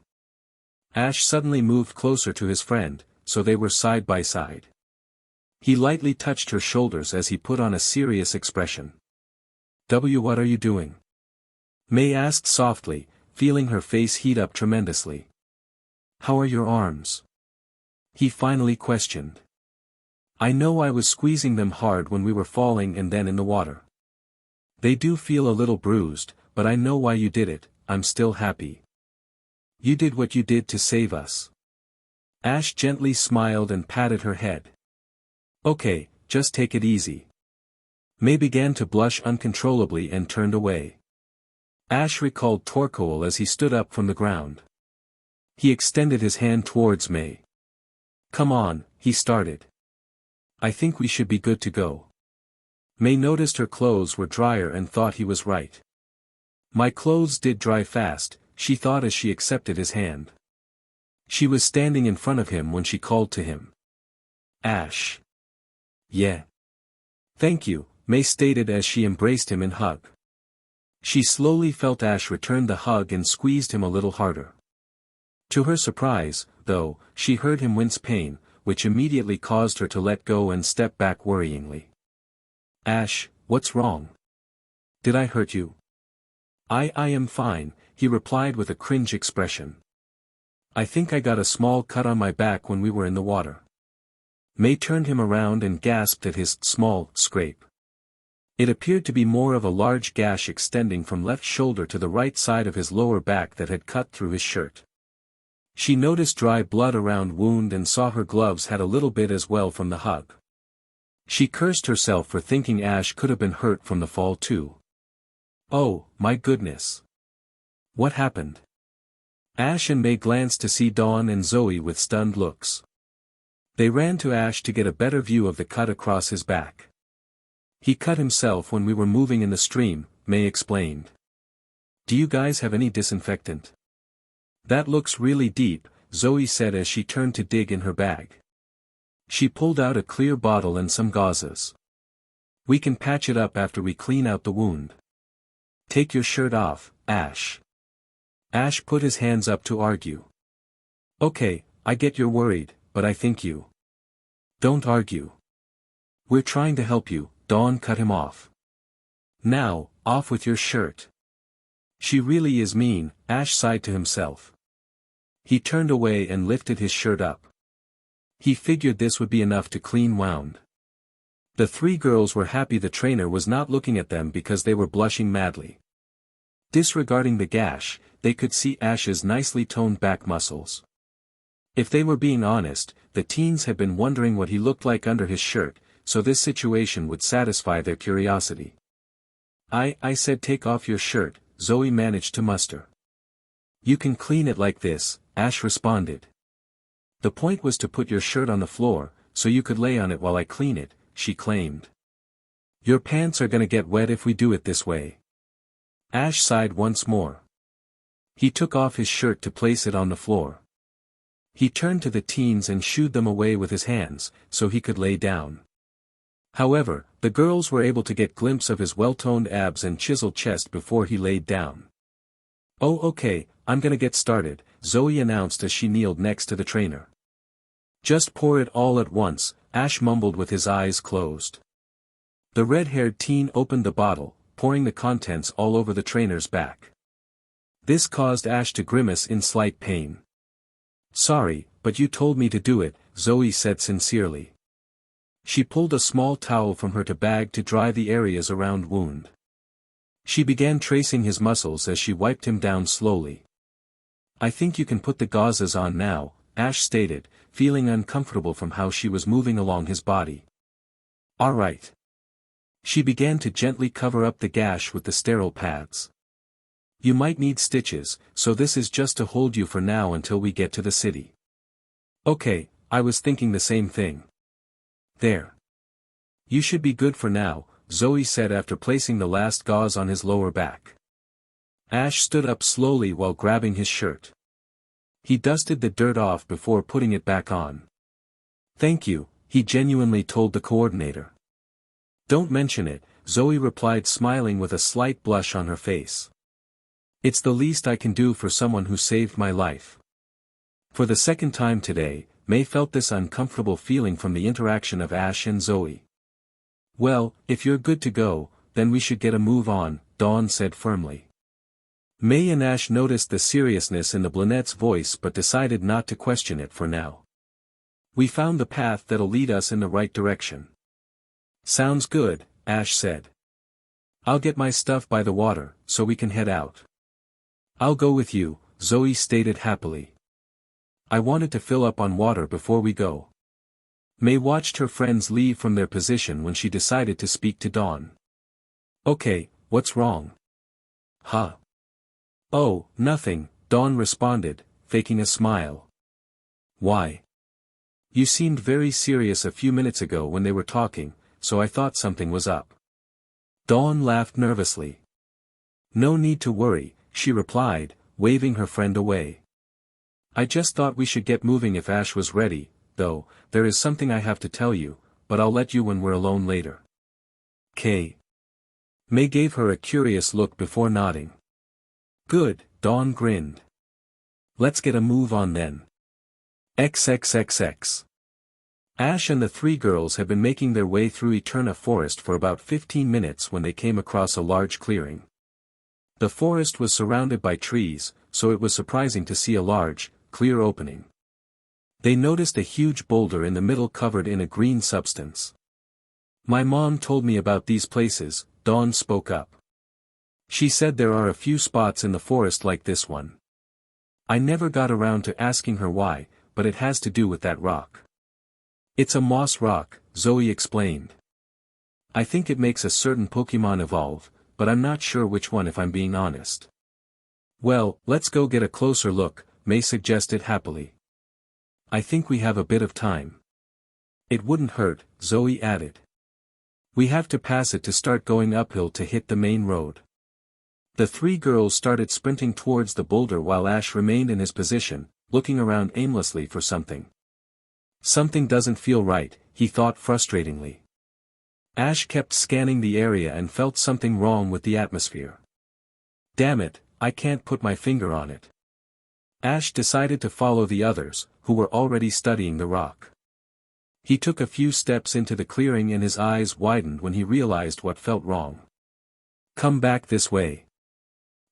Ash suddenly moved closer to his friend, so they were side by side. He lightly touched her shoulders as he put on a serious expression. What are you doing? May asked softly, feeling her face heat up tremendously. How are your arms? He finally questioned. I know I was squeezing them hard when we were falling and then in the water. They do feel a little bruised, but I know why you did it. I'm still happy. You did what you did to save us. Ash gently smiled and patted her head. Okay, just take it easy. May began to blush uncontrollably and turned away. Ash recalled Torkoal as he stood up from the ground. He extended his hand towards May. Come on, he started. I think we should be good to go. May noticed her clothes were drier and thought he was right. My clothes did dry fast, she thought as she accepted his hand. She was standing in front of him when she called to him. Ash. Yeah. Thank you, May stated as she embraced him in hug. She slowly felt Ash return the hug and squeezed him a little harder. To her surprise, though, she heard him wince pain, which immediately caused her to let go and step back worryingly. Ash, what's wrong? Did I hurt you? I am fine, he replied with a cringe expression. I think I got a small cut on my back when we were in the water. May turned him around and gasped at his small scrape. It appeared to be more of a large gash extending from left shoulder to the right side of his lower back that had cut through his shirt. She noticed dry blood around wound and saw her gloves had a little bit as well from the hug. She cursed herself for thinking Ash could have been hurt from the fall too. Oh, my goodness. What happened? Ash and May glanced to see Dawn and Zoe with stunned looks. They ran to Ash to get a better view of the cut across his back. He cut himself when we were moving in the stream, May explained. Do you guys have any disinfectant? That looks really deep, Zoe said as she turned to dig in her bag. She pulled out a clear bottle and some gauzes. We can patch it up after we clean out the wound. Take your shirt off, Ash. Ash put his hands up to argue. Okay, I get you're worried, but I think you. Don't argue. We're trying to help you, Dawn cut him off. Now, off with your shirt. She really is mean, Ash sighed to himself. He turned away and lifted his shirt up. He figured this would be enough to clean wound. The three girls were happy the trainer was not looking at them because they were blushing madly. Disregarding the gash, they could see Ash's nicely toned back muscles. If they were being honest, the teens had been wondering what he looked like under his shirt, so this situation would satisfy their curiosity. I said take off your shirt, Zoe managed to muster. You can clean it like this, Ash responded. The point was to put your shirt on the floor, so you could lay on it while I clean it, she claimed. Your pants are gonna get wet if we do it this way. Ash sighed once more. He took off his shirt to place it on the floor. He turned to the teens and shooed them away with his hands, so he could lay down. However, the girls were able to get a glimpse of his well-toned abs and chiseled chest before he laid down. Oh okay, I'm gonna get started, Zoe announced as she kneeled next to the trainer. Just pour it all at once, Ash mumbled with his eyes closed. The red-haired teen opened the bottle, pouring the contents all over the trainer's back. This caused Ash to grimace in slight pain. Sorry, but you told me to do it, Zoe said sincerely. She pulled a small towel from her bag to dry the areas around wound. She began tracing his muscles as she wiped him down slowly. I think you can put the gauzes on now, Ash stated, feeling uncomfortable from how she was moving along his body. All right. She began to gently cover up the gash with the sterile pads. You might need stitches, so this is just to hold you for now until we get to the city. Okay, I was thinking the same thing. There. You should be good for now, Zoe said after placing the last gauze on his lower back. Ash stood up slowly while grabbing his shirt. He dusted the dirt off before putting it back on. "Thank you," he genuinely told the coordinator. "Don't mention it," Zoe replied, smiling with a slight blush on her face. "It's the least I can do for someone who saved my life." For the second time today, May felt this uncomfortable feeling from the interaction of Ash and Zoe. "Well, if you're good to go, then we should get a move on," Dawn said firmly. May and Ash noticed the seriousness in the brunette's voice but decided not to question it for now. "We found the path that'll lead us in the right direction." "Sounds good," Ash said. "I'll get my stuff by the water, so we can head out." "I'll go with you," Zoe stated happily. "I wanted to fill up on water before we go." May watched her friends leave from their position when she decided to speak to Dawn. "Okay, what's wrong?" "Huh? Oh, nothing," Dawn responded, faking a smile. "Why? You seemed very serious a few minutes ago when they were talking, so I thought something was up." Dawn laughed nervously. "No need to worry," she replied, waving her friend away. "I just thought we should get moving if Ash was ready, though, there is something I have to tell you, but I'll let you when we're alone later." "K." May gave her a curious look before nodding. "Good," Dawn grinned. "Let's get a move on then." XXXX. Ash and the three girls had been making their way through Eterna Forest for about 15 minutes when they came across a large clearing. The forest was surrounded by trees, so it was surprising to see a large, clear opening. They noticed a huge boulder in the middle covered in a green substance. "My mom told me about these places," Dawn spoke up. "She said there are a few spots in the forest like this one. I never got around to asking her why, but it has to do with that rock." "It's a moss rock," Zoe explained. "I think it makes a certain Pokemon evolve, but I'm not sure which one if I'm being honest." "Well, let's go get a closer look," May suggested happily. "I think we have a bit of time." "It wouldn't hurt," Zoe added. "We have to pass it to start going uphill to hit the main road." The three girls started sprinting towards the boulder while Ash remained in his position, looking around aimlessly for something. "Something doesn't feel right," he thought frustratingly. Ash kept scanning the area and felt something wrong with the atmosphere. "Damn it, I can't put my finger on it." Ash decided to follow the others, who were already studying the rock. He took a few steps into the clearing and his eyes widened when he realized what felt wrong. "Come back this way."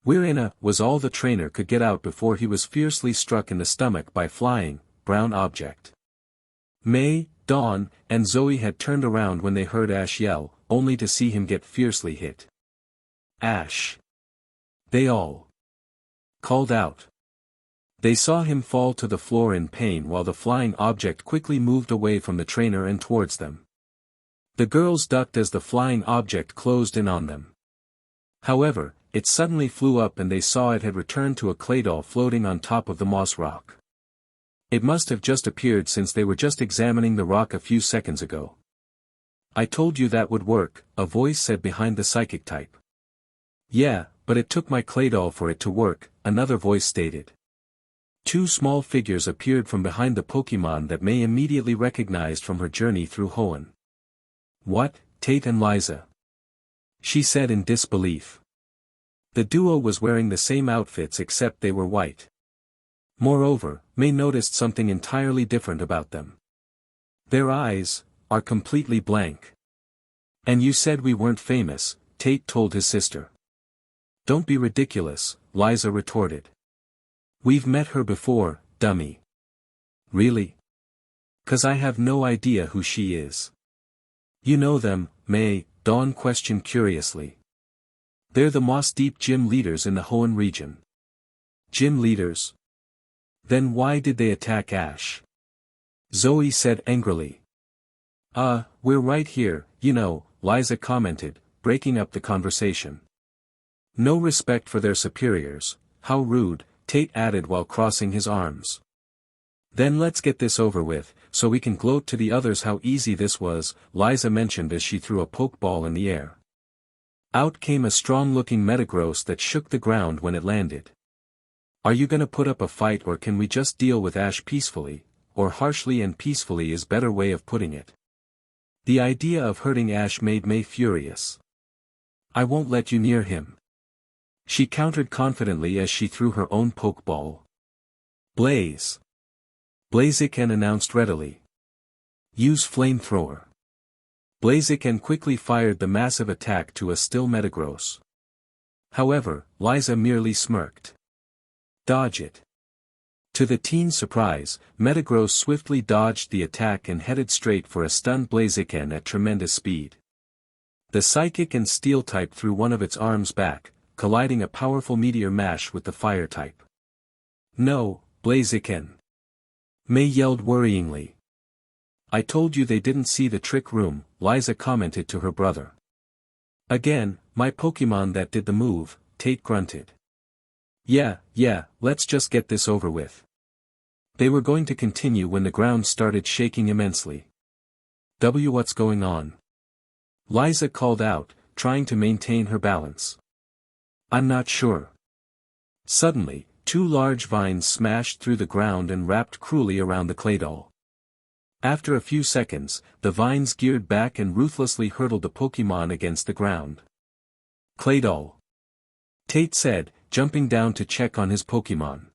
"We're in a," was all the trainer could get out before he was fiercely struck in the stomach by a flying, brown object. May, Dawn, and Zoe had turned around when they heard Ash yell, only to see him get fiercely hit. "Ash!" they all called out. They saw him fall to the floor in pain while the flying object quickly moved away from the trainer and towards them. The girls ducked as the flying object closed in on them. However, it suddenly flew up and they saw it had returned to a clay doll floating on top of the moss rock. It must have just appeared since they were just examining the rock a few seconds ago. "I told you that would work," a voice said behind the psychic type. "Yeah, but it took my clay doll for it to work," another voice stated. Two small figures appeared from behind the Pokemon that May immediately recognized from her journey through Hoenn. "What, Tate and Liza?" she said in disbelief. The duo was wearing the same outfits except they were white. Moreover, May noticed something entirely different about them. Their eyes are completely blank. "And you said we weren't famous," Tate told his sister. "Don't be ridiculous," Liza retorted. "We've met her before, dummy." "Really? 'Cause I have no idea who she is." "You know them, May?" Dawn questioned curiously. "They're the Moss-Deep gym leaders in the Hoenn region." "Gym leaders? Then why did they attack Ash?" Zoe said angrily. We're right here, you know," Liza commented, breaking up the conversation. "No respect for their superiors, how rude," Tate added while crossing his arms. "Then let's get this over with, so we can gloat to the others how easy this was," Liza mentioned as she threw a pokeball in the air. Out came a strong-looking Metagross that shook the ground when it landed. Are you gonna put up a fight, or can we just deal with Ash peacefully, or harshly and peacefully is better way of putting it. The idea of hurting Ash made May furious. I won't let you near him. She countered confidently as she threw her own pokeball. Blaze. Blaziken announced readily. Use flamethrower. Blaziken quickly fired the massive attack to a still Metagross. However, Liza merely smirked. Dodge it. To the teen's surprise, Metagross swiftly dodged the attack and headed straight for a stunned Blaziken at tremendous speed. The Psychic and Steel type threw one of its arms back, colliding a powerful Meteor Mash with the Fire type. No, Blaziken. May yelled worryingly. I told you they didn't see the trick room, Liza commented to her brother. Again, my Pokemon that did the move, Tate grunted. Yeah, let's just get this over with. They were going to continue when the ground started shaking immensely. What's going on? Liza called out, trying to maintain her balance. I'm not sure. Suddenly, two large vines smashed through the ground and wrapped cruelly around the Claydol. After a few seconds, the vines geared back and ruthlessly hurtled the Pokemon against the ground. Claydol. Tate said, jumping down to check on his Pokemon.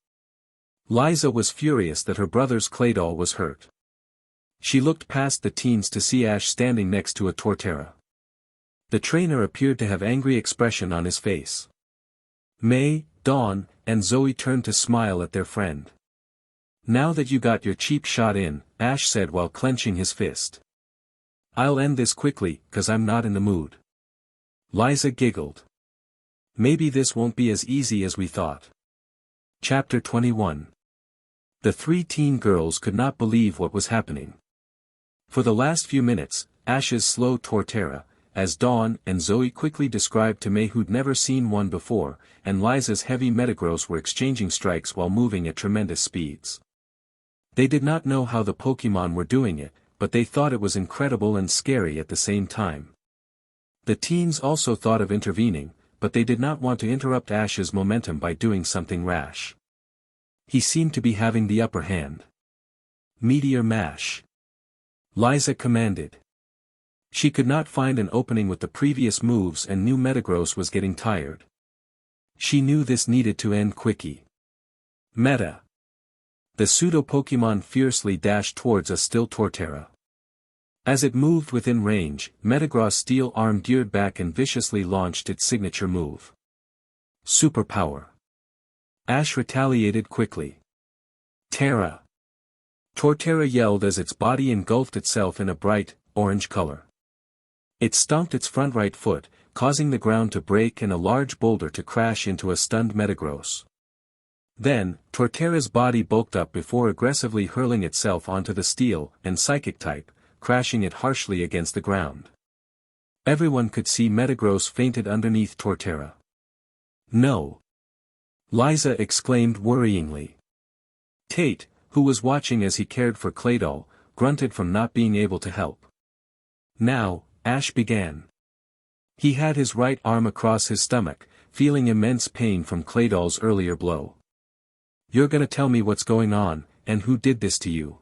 Liza was furious that her brother's Claydol was hurt. She looked past the teens to see Ash standing next to a Torterra. The trainer appeared to have angry expression on his face. May, Dawn, and Zoe turned to smile at their friend. Now that you got your cheap shot in, Ash said while clenching his fist. I'll end this quickly, 'cause I'm not in the mood. Liza giggled. Maybe this won't be as easy as we thought. Chapter 21. The three teen girls could not believe what was happening. For the last few minutes, Ash's slow Torterra, as Dawn and Zoe quickly described to May who'd never seen one before, and Liza's heavy Metagross were exchanging strikes while moving at tremendous speeds. They did not know how the Pokemon were doing it, but they thought it was incredible and scary at the same time. The teens also thought of intervening, but they did not want to interrupt Ash's momentum by doing something rash. He seemed to be having the upper hand. Meteor Mash. Liza commanded. She could not find an opening with the previous moves and knew Metagross was getting tired. She knew this needed to end quickly. Meta. The pseudo-Pokemon fiercely dashed towards a still Torterra. As it moved within range, Metagross' steel arm geared back and viciously launched its signature move. Superpower. Ash retaliated quickly. Terra. Torterra yelled as its body engulfed itself in a bright, orange color. It stomped its front right foot, causing the ground to break and a large boulder to crash into a stunned Metagross. Then, Torterra's body bulked up before aggressively hurling itself onto the Steel and Psychic type, crashing it harshly against the ground. Everyone could see Metagross fainted underneath Torterra. No! Liza exclaimed worryingly. Tate, who was watching as he cared for Claydol, grunted from not being able to help. Now, Ash began. He had his right arm across his stomach, feeling immense pain from Claydol's earlier blow. You're gonna tell me what's going on, and who did this to you?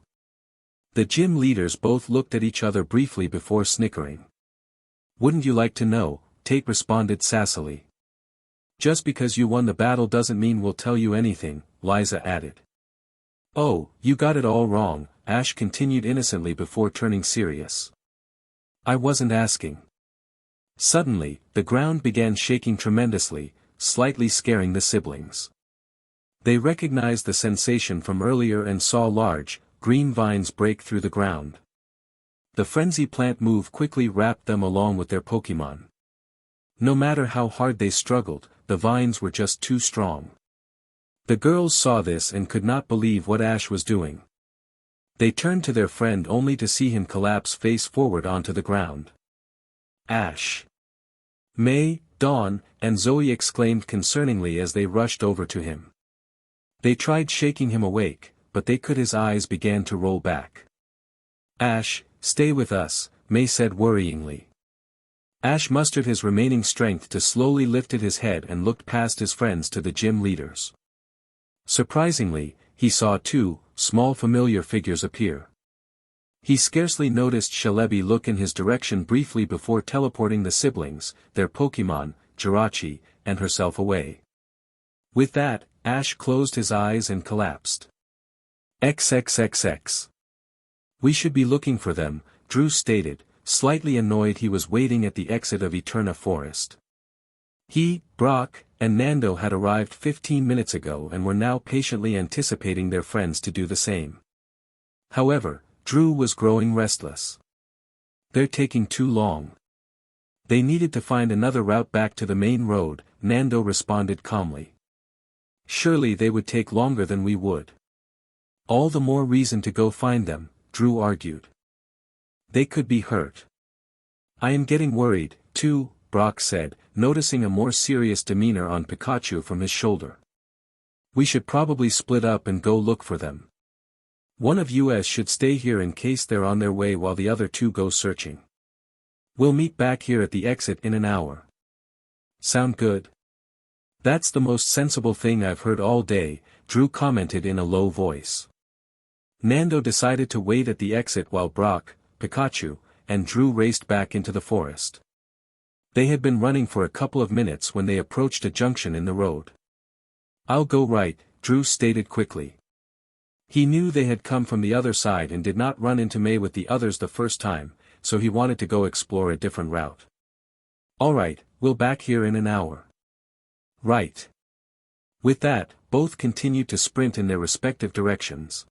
The gym leaders both looked at each other briefly before snickering. Wouldn't you like to know? Tate responded sassily. Just because you won the battle doesn't mean we'll tell you anything, Liza added. Oh, you got it all wrong, Ash continued innocently before turning serious. I wasn't asking. Suddenly, the ground began shaking tremendously, slightly scaring the siblings. They recognized the sensation from earlier and saw large, green vines break through the ground. The frenzy plant move quickly wrapped them along with their Pokemon. No matter how hard they struggled, the vines were just too strong. The girls saw this and could not believe what Ash was doing. They turned to their friend only to see him collapse face forward onto the ground. Ash! May, Dawn, and Zoe exclaimed concerningly as they rushed over to him. They tried shaking him awake, but his eyes began to roll back. Ash, stay with us, May said worryingly. Ash mustered his remaining strength to slowly lifted his head and looked past his friends to the gym leaders. Surprisingly, he saw two small familiar figures appear. He scarcely noticed Celebi look in his direction briefly before teleporting the siblings, their Pokémon, Jirachi, and herself away. With that, Ash closed his eyes and collapsed. XXXX. We should be looking for them, Drew stated, slightly annoyed he was waiting at the exit of Eterna Forest. He, Brock, and Nando had arrived 15 minutes ago and were now patiently anticipating their friends to do the same. However, Drew was growing restless. They're taking too long. They needed to find another route back to the main road, Nando responded calmly. Surely they would take longer than we would. All the more reason to go find them, Drew argued. They could be hurt. I am getting worried, too, Brock said, noticing a more serious demeanor on Pikachu from his shoulder. We should probably split up and go look for them. One of us should stay here in case they're on their way while the other two go searching. We'll meet back here at the exit in an hour. Sound good? That's the most sensible thing I've heard all day, Drew commented in a low voice. Nando decided to wait at the exit while Brock, Pikachu, and Drew raced back into the forest. They had been running for a couple of minutes when they approached a junction in the road. I'll go right, Drew stated quickly. He knew they had come from the other side and did not run into May with the others the first time, so he wanted to go explore a different route. Alright, we'll back here in an hour. Right. With that, both continued to sprint in their respective directions.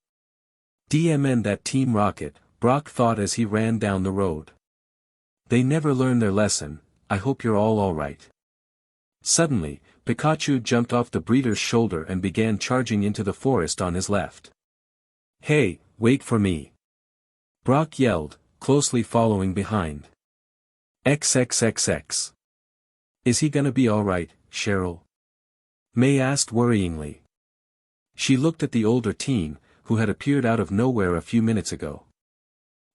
DMN that Team Rocket, Brock thought as he ran down the road. They never learn their lesson, I hope you're all alright. Suddenly, Pikachu jumped off the breeder's shoulder and began charging into the forest on his left. Hey, wait for me. Brock yelled, closely following behind. XXXX. Is he gonna be alright, Cheryl? May asked worryingly. She looked at the older teen, who had appeared out of nowhere a few minutes ago.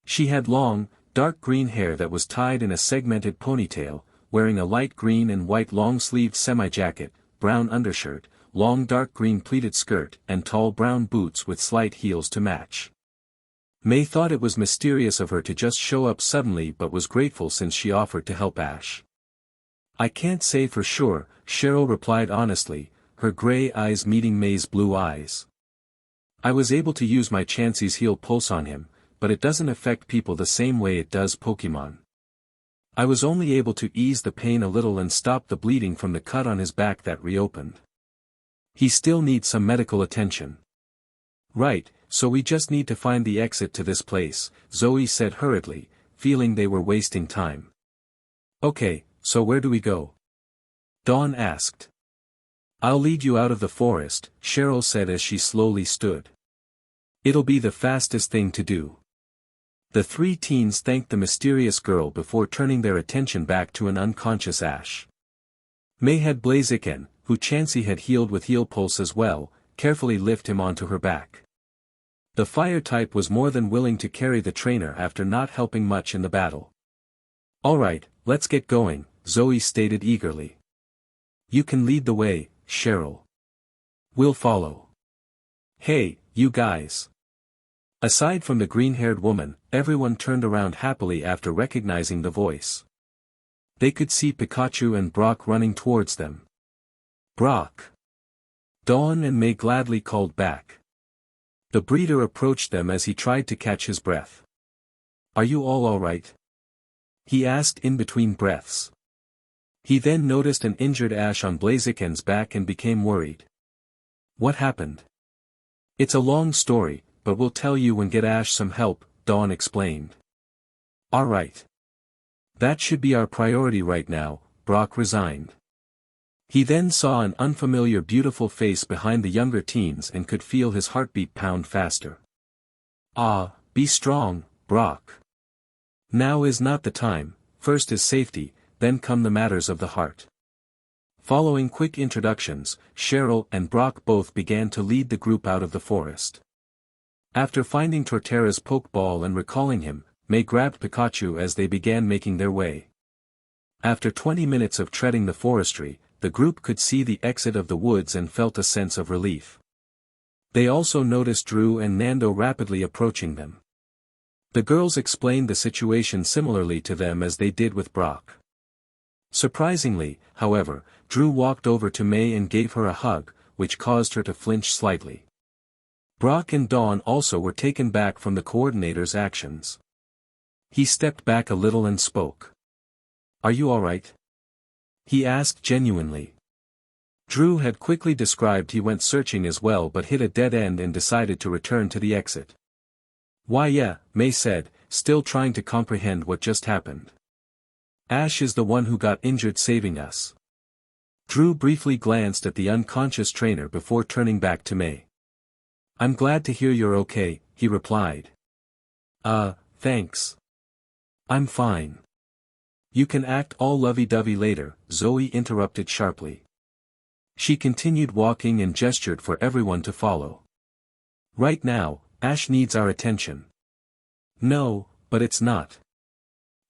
She had long, dark green hair that was tied in a segmented ponytail, wearing a light green and white long-sleeved semi-jacket, brown undershirt, long dark green pleated skirt and tall brown boots with slight heels to match. May thought it was mysterious of her to just show up suddenly but was grateful since she offered to help Ash. I can't say for sure, Cheryl replied honestly, her gray eyes meeting May's blue eyes. I was able to use my Chansey's heal pulse on him, but it doesn't affect people the same way it does Pokemon. I was only able to ease the pain a little and stop the bleeding from the cut on his back that reopened. He still needs some medical attention. Right, so we just need to find the exit to this place, Zoe said hurriedly, feeling they were wasting time. Okay, so where do we go? Dawn asked. I'll lead you out of the forest, Cheryl said as she slowly stood. It'll be the fastest thing to do. The three teens thanked the mysterious girl before turning their attention back to an unconscious Ash. May had Blaziken, who Chansey had healed with heal pulse as well, carefully lift him onto her back. The fire type was more than willing to carry the trainer after not helping much in the battle. Alright, let's get going, Zoe stated eagerly. You can lead the way, Cheryl. We'll follow. Hey, you guys. Aside from the green-haired woman, everyone turned around happily after recognizing the voice. They could see Pikachu and Brock running towards them. Brock. Dawn and May gladly called back. The breeder approached them as he tried to catch his breath. Are you all alright? He asked in between breaths. He then noticed an injured Ash on Blaziken's back and became worried. What happened? It's a long story, but we'll tell you when get Ash some help, Dawn explained. Alright. That should be our priority right now, Brock resigned. He then saw an unfamiliar beautiful face behind the younger teens and could feel his heartbeat pound faster. Ah, be strong, Brock. Now is not the time, first is safety, then come the matters of the heart. Following quick introductions, Cheryl and Brock both began to lead the group out of the forest. After finding Torterra's Pokeball and recalling him, May grabbed Pikachu as they began making their way. After 20 minutes of treading the forestry, the group could see the exit of the woods and felt a sense of relief. They also noticed Drew and Nando rapidly approaching them. The girls explained the situation similarly to them as they did with Brock. Surprisingly, however, Drew walked over to May and gave her a hug, which caused her to flinch slightly. Brock and Dawn also were taken back from the coordinator's actions. He stepped back a little and spoke. "Are you alright?" he asked genuinely. Drew had quickly described he went searching as well but hit a dead end and decided to return to the exit. "Why yeah," May said, still trying to comprehend what just happened. "Ash is the one who got injured saving us." Drew briefly glanced at the unconscious trainer before turning back to May. "I'm glad to hear you're okay," he replied. Thanks. I'm fine." "You can act all lovey-dovey later," Zoe interrupted sharply. She continued walking and gestured for everyone to follow. "Right now, Ash needs our attention." "No, but it's not."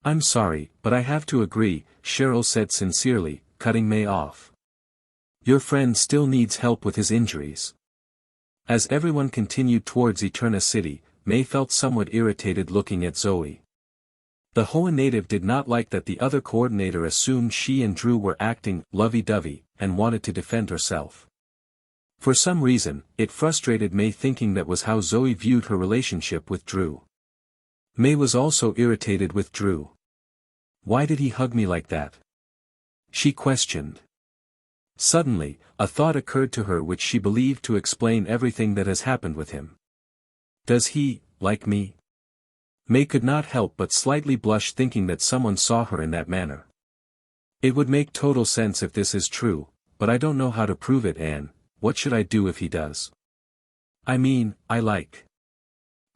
"I'm sorry, but I have to agree," Cheryl said sincerely, cutting May off. "Your friend still needs help with his injuries." As everyone continued towards Eterna City, May felt somewhat irritated looking at Zoe. The Hoa native did not like that the other coordinator assumed she and Drew were acting lovey-dovey, and wanted to defend herself. For some reason, it frustrated May thinking that was how Zoe viewed her relationship with Drew. May was also irritated with Drew. "Why did he hug me like that?" she questioned. Suddenly, a thought occurred to her which she believed to explain everything that has happened with him. "Does he, like me?" May could not help but slightly blush thinking that someone saw her in that manner. "It would make total sense if this is true, but I don't know how to prove it, and what should I do if he does? I mean, I like."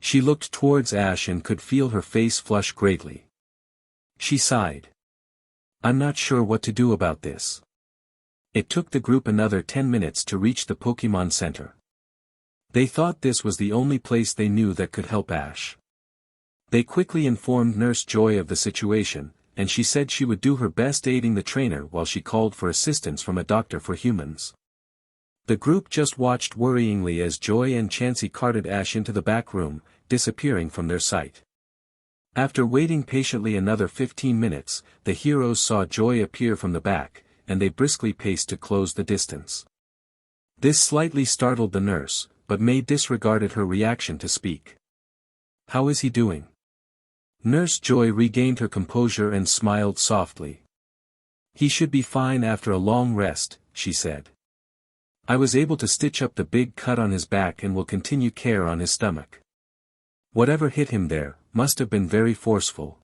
She looked towards Ash and could feel her face flush greatly. She sighed. "I'm not sure what to do about this." It took the group another 10 minutes to reach the Pokemon Center. They thought this was the only place they knew that could help Ash. They quickly informed Nurse Joy of the situation, and she said she would do her best aiding the trainer while she called for assistance from a doctor for humans. The group just watched worryingly as Joy and Chansey carted Ash into the back room, disappearing from their sight. After waiting patiently another 15 minutes, the heroes saw Joy appear from the back, and they briskly paced to close the distance. This slightly startled the nurse, but May disregarded her reaction to speak. "How is he doing?" Nurse Joy regained her composure and smiled softly. "He should be fine after a long rest," she said. "I was able to stitch up the big cut on his back and will continue care on his stomach. Whatever hit him there, must have been very forceful."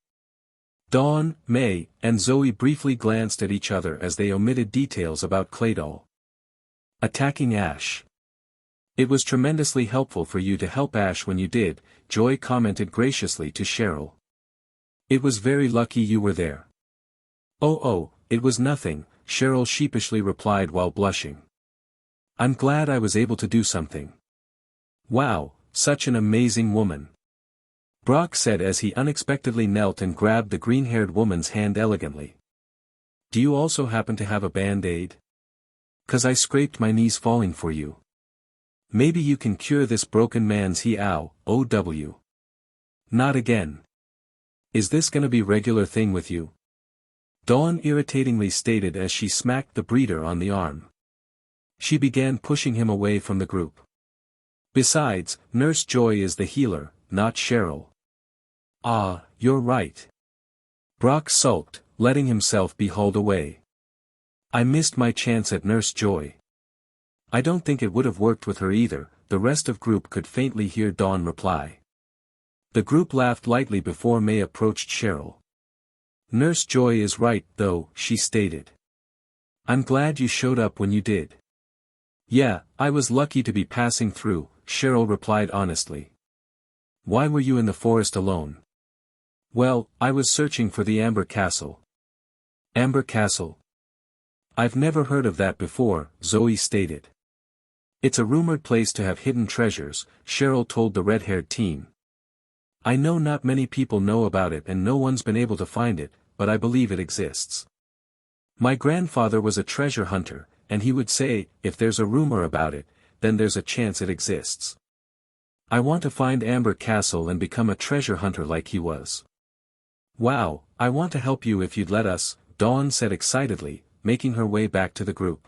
Dawn, May, and Zoe briefly glanced at each other as they omitted details about Claydol attacking Ash. "It was tremendously helpful for you to help Ash when you did," Joy commented graciously to Cheryl. "It was very lucky you were there." Oh, it was nothing," Cheryl sheepishly replied while blushing. "I'm glad I was able to do something." "Wow, such an amazing woman," Brock said as he unexpectedly knelt and grabbed the green-haired woman's hand elegantly. "Do you also happen to have a band-aid? 'Cause I scraped my knees falling for you. Maybe you can cure this broken man's OW. Not again. Is this gonna be regular thing with you?" Dawn irritatingly stated as she smacked the breeder on the arm. She began pushing him away from the group. "Besides, Nurse Joy is the healer, not Cheryl." "Ah, you're right." Brock sulked, letting himself be hauled away. "I missed my chance at Nurse Joy." "I don't think it would have worked with her either," the rest of group could faintly hear Dawn reply. The group laughed lightly before May approached Cheryl. "Nurse Joy is right, though," she stated. "I'm glad you showed up when you did." "Yeah, I was lucky to be passing through," Cheryl replied honestly. "Why were you in the forest alone?" "Well, I was searching for the Amber Castle." "Amber Castle? I've never heard of that before," Zoe stated. "It's a rumored place to have hidden treasures," Cheryl told the red-haired teen. "I know not many people know about it and no one's been able to find it, but I believe it exists. My grandfather was a treasure hunter, and he would say, if there's a rumor about it, then there's a chance it exists. I want to find Amber Castle and become a treasure hunter like he was. Wow, I want to help you if you'd let us, Dawn said excitedly, making her way back to the group.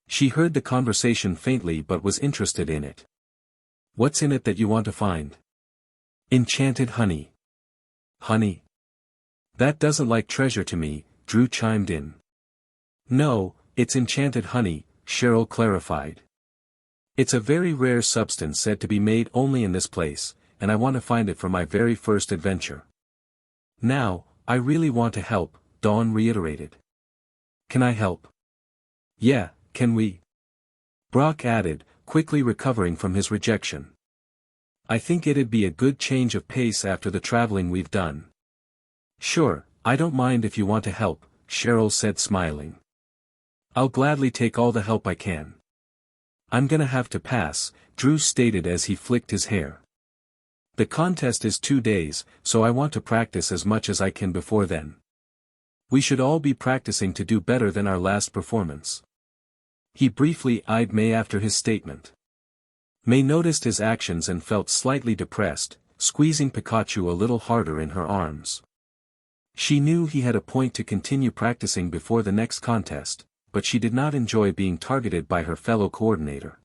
She heard the conversation faintly but was interested in it. What's in it that you want to find? Enchanted honey. Honey? That doesn't like treasure to me, Drew chimed in. No, it's enchanted honey, Cheryl clarified. It's a very rare substance said to be made only in this place, and I want to find it for my very first adventure. Now, I really want to help, Dawn reiterated. Can I help? Yeah, can we? Brock added, quickly recovering from his rejection. I think it'd be a good change of pace after the traveling we've done. Sure, I don't mind if you want to help, Cheryl said smiling. I'll gladly take all the help I can. I'm gonna have to pass, Drew stated as he flicked his hair. The contest is 2 days, so I want to practice as much as I can before then. We should all be practicing to do better than our last performance. He briefly eyed May after his statement. May noticed his actions and felt slightly depressed, squeezing Pikachu a little harder in her arms. She knew he had a point to continue practicing before the next contest, but she did not enjoy being targeted by her fellow coordinator.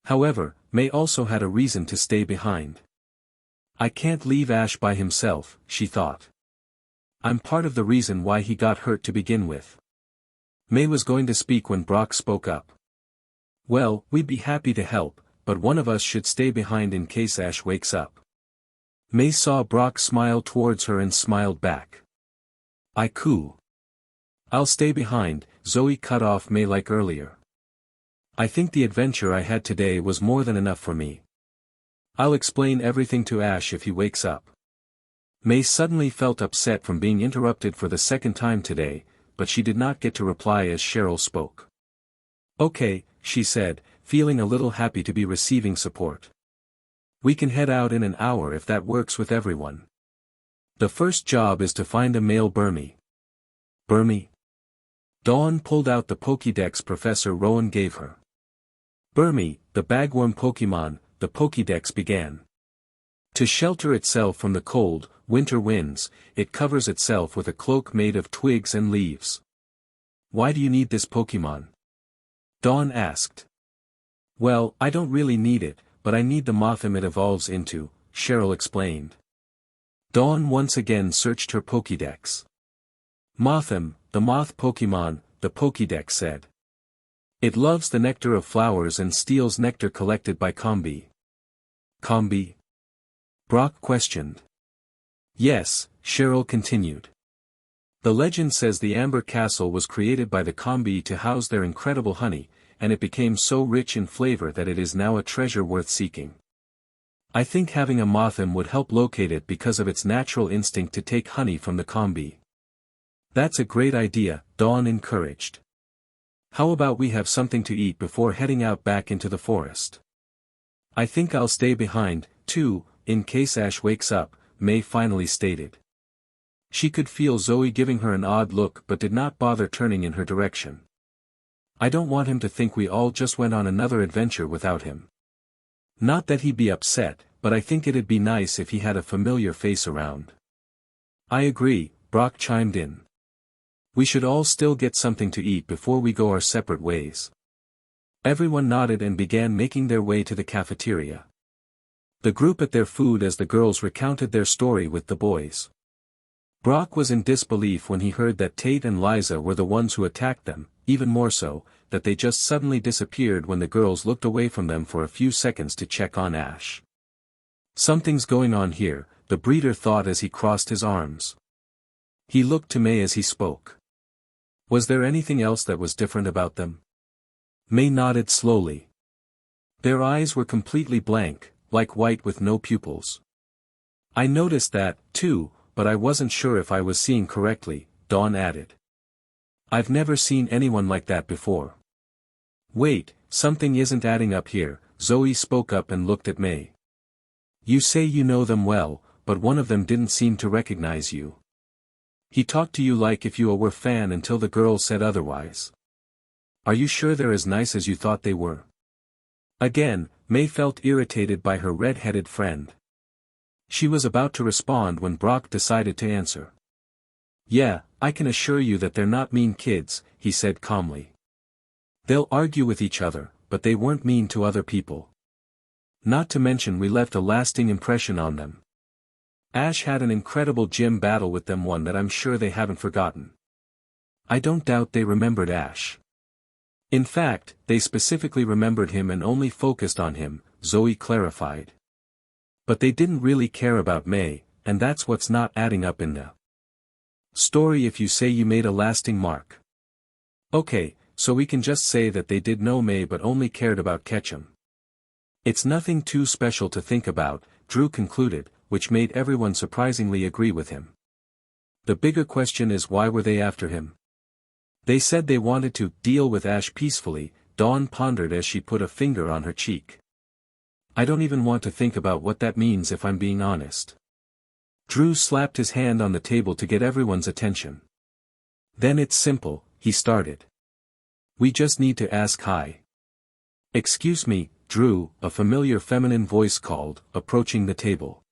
However, May also had a reason to stay behind. I can't leave Ash by himself, she thought. I'm part of the reason why he got hurt to begin with. May was going to speak when Brock spoke up. Well, we'd be happy to help, but one of us should stay behind in case Ash wakes up. May saw Brock smile towards her and smiled back. Cool. I'll stay behind, Zoe cut off May like earlier. I think the adventure I had today was more than enough for me. I'll explain everything to Ash if he wakes up. May suddenly felt upset from being interrupted for the second time today, but she did not get to reply as Cheryl spoke. Okay, she said, feeling a little happy to be receiving support. We can head out in an hour if that works with everyone. The first job is to find a male Burmy. Burmy? Dawn pulled out the Pokédex Professor Rowan gave her. Burmy, the bagworm Pokémon, the Pokédex began. To shelter itself from the cold, winter winds, it covers itself with a cloak made of twigs and leaves. Why do you need this Pokémon? Dawn asked. Well, I don't really need it, but I need the Mothim it evolves into, Cheryl explained. Dawn once again searched her Pokédex. Mothim, the moth Pokémon, the Pokédex said. It loves the nectar of flowers and steals nectar collected by Combi. Combi? Brock questioned. Yes, Cheryl continued. The legend says the Amber Castle was created by the Combi to house their incredible honey, and it became so rich in flavor that it is now a treasure worth seeking. I think having a Mothim would help locate it because of its natural instinct to take honey from the Combi. That's a great idea, Dawn encouraged. How about we have something to eat before heading out back into the forest? I think I'll stay behind, too, in case Ash wakes up, May finally stated. She could feel Zoe giving her an odd look but did not bother turning in her direction. I don't want him to think we all just went on another adventure without him. Not that he'd be upset, but I think it'd be nice if he had a familiar face around. I agree, Brock chimed in. We should all still get something to eat before we go our separate ways. Everyone nodded and began making their way to the cafeteria. The group ate their food as the girls recounted their story with the boys. Brock was in disbelief when he heard that Tate and Liza were the ones who attacked them, even more so, that they just suddenly disappeared when the girls looked away from them for a few seconds to check on Ash. Something's going on here, the breeder thought as he crossed his arms. He looked to May as he spoke. Was there anything else that was different about them? May nodded slowly. Their eyes were completely blank, like white with no pupils. I noticed that, too, but I wasn't sure if I was seeing correctly, Dawn added. I've never seen anyone like that before. Wait, something isn't adding up here, Zoe spoke up and looked at May. You say you know them well, but one of them didn't seem to recognize you. He talked to you like if you were a fan until the girl said otherwise. Are you sure they're as nice as you thought they were? Again, May felt irritated by her red-headed friend. She was about to respond when Brock decided to answer. "Yeah, I can assure you that they're not mean kids," he said calmly. "They'll argue with each other, but they weren't mean to other people. Not to mention we left a lasting impression on them. Ash had an incredible gym battle with them, one that I'm sure they haven't forgotten. I don't doubt they remembered Ash. In fact, they specifically remembered him and only focused on him," Zoe clarified. "But they didn't really care about May, and that's what's not adding up in the story if you say you made a lasting mark. Okay, so we can just say that they did know May but only cared about Ketchum. It's nothing too special to think about," Drew concluded, which made everyone surprisingly agree with him. "The bigger question is, why were they after him? They said they wanted to deal with Ash peacefully," Dawn pondered as she put a finger on her cheek. "I don't even want to think about what that means if I'm being honest." Drew slapped his hand on the table to get everyone's attention. "Then it's simple," he started. "We just need to ask Hi." "Excuse me, Drew," a familiar feminine voice called, approaching the table.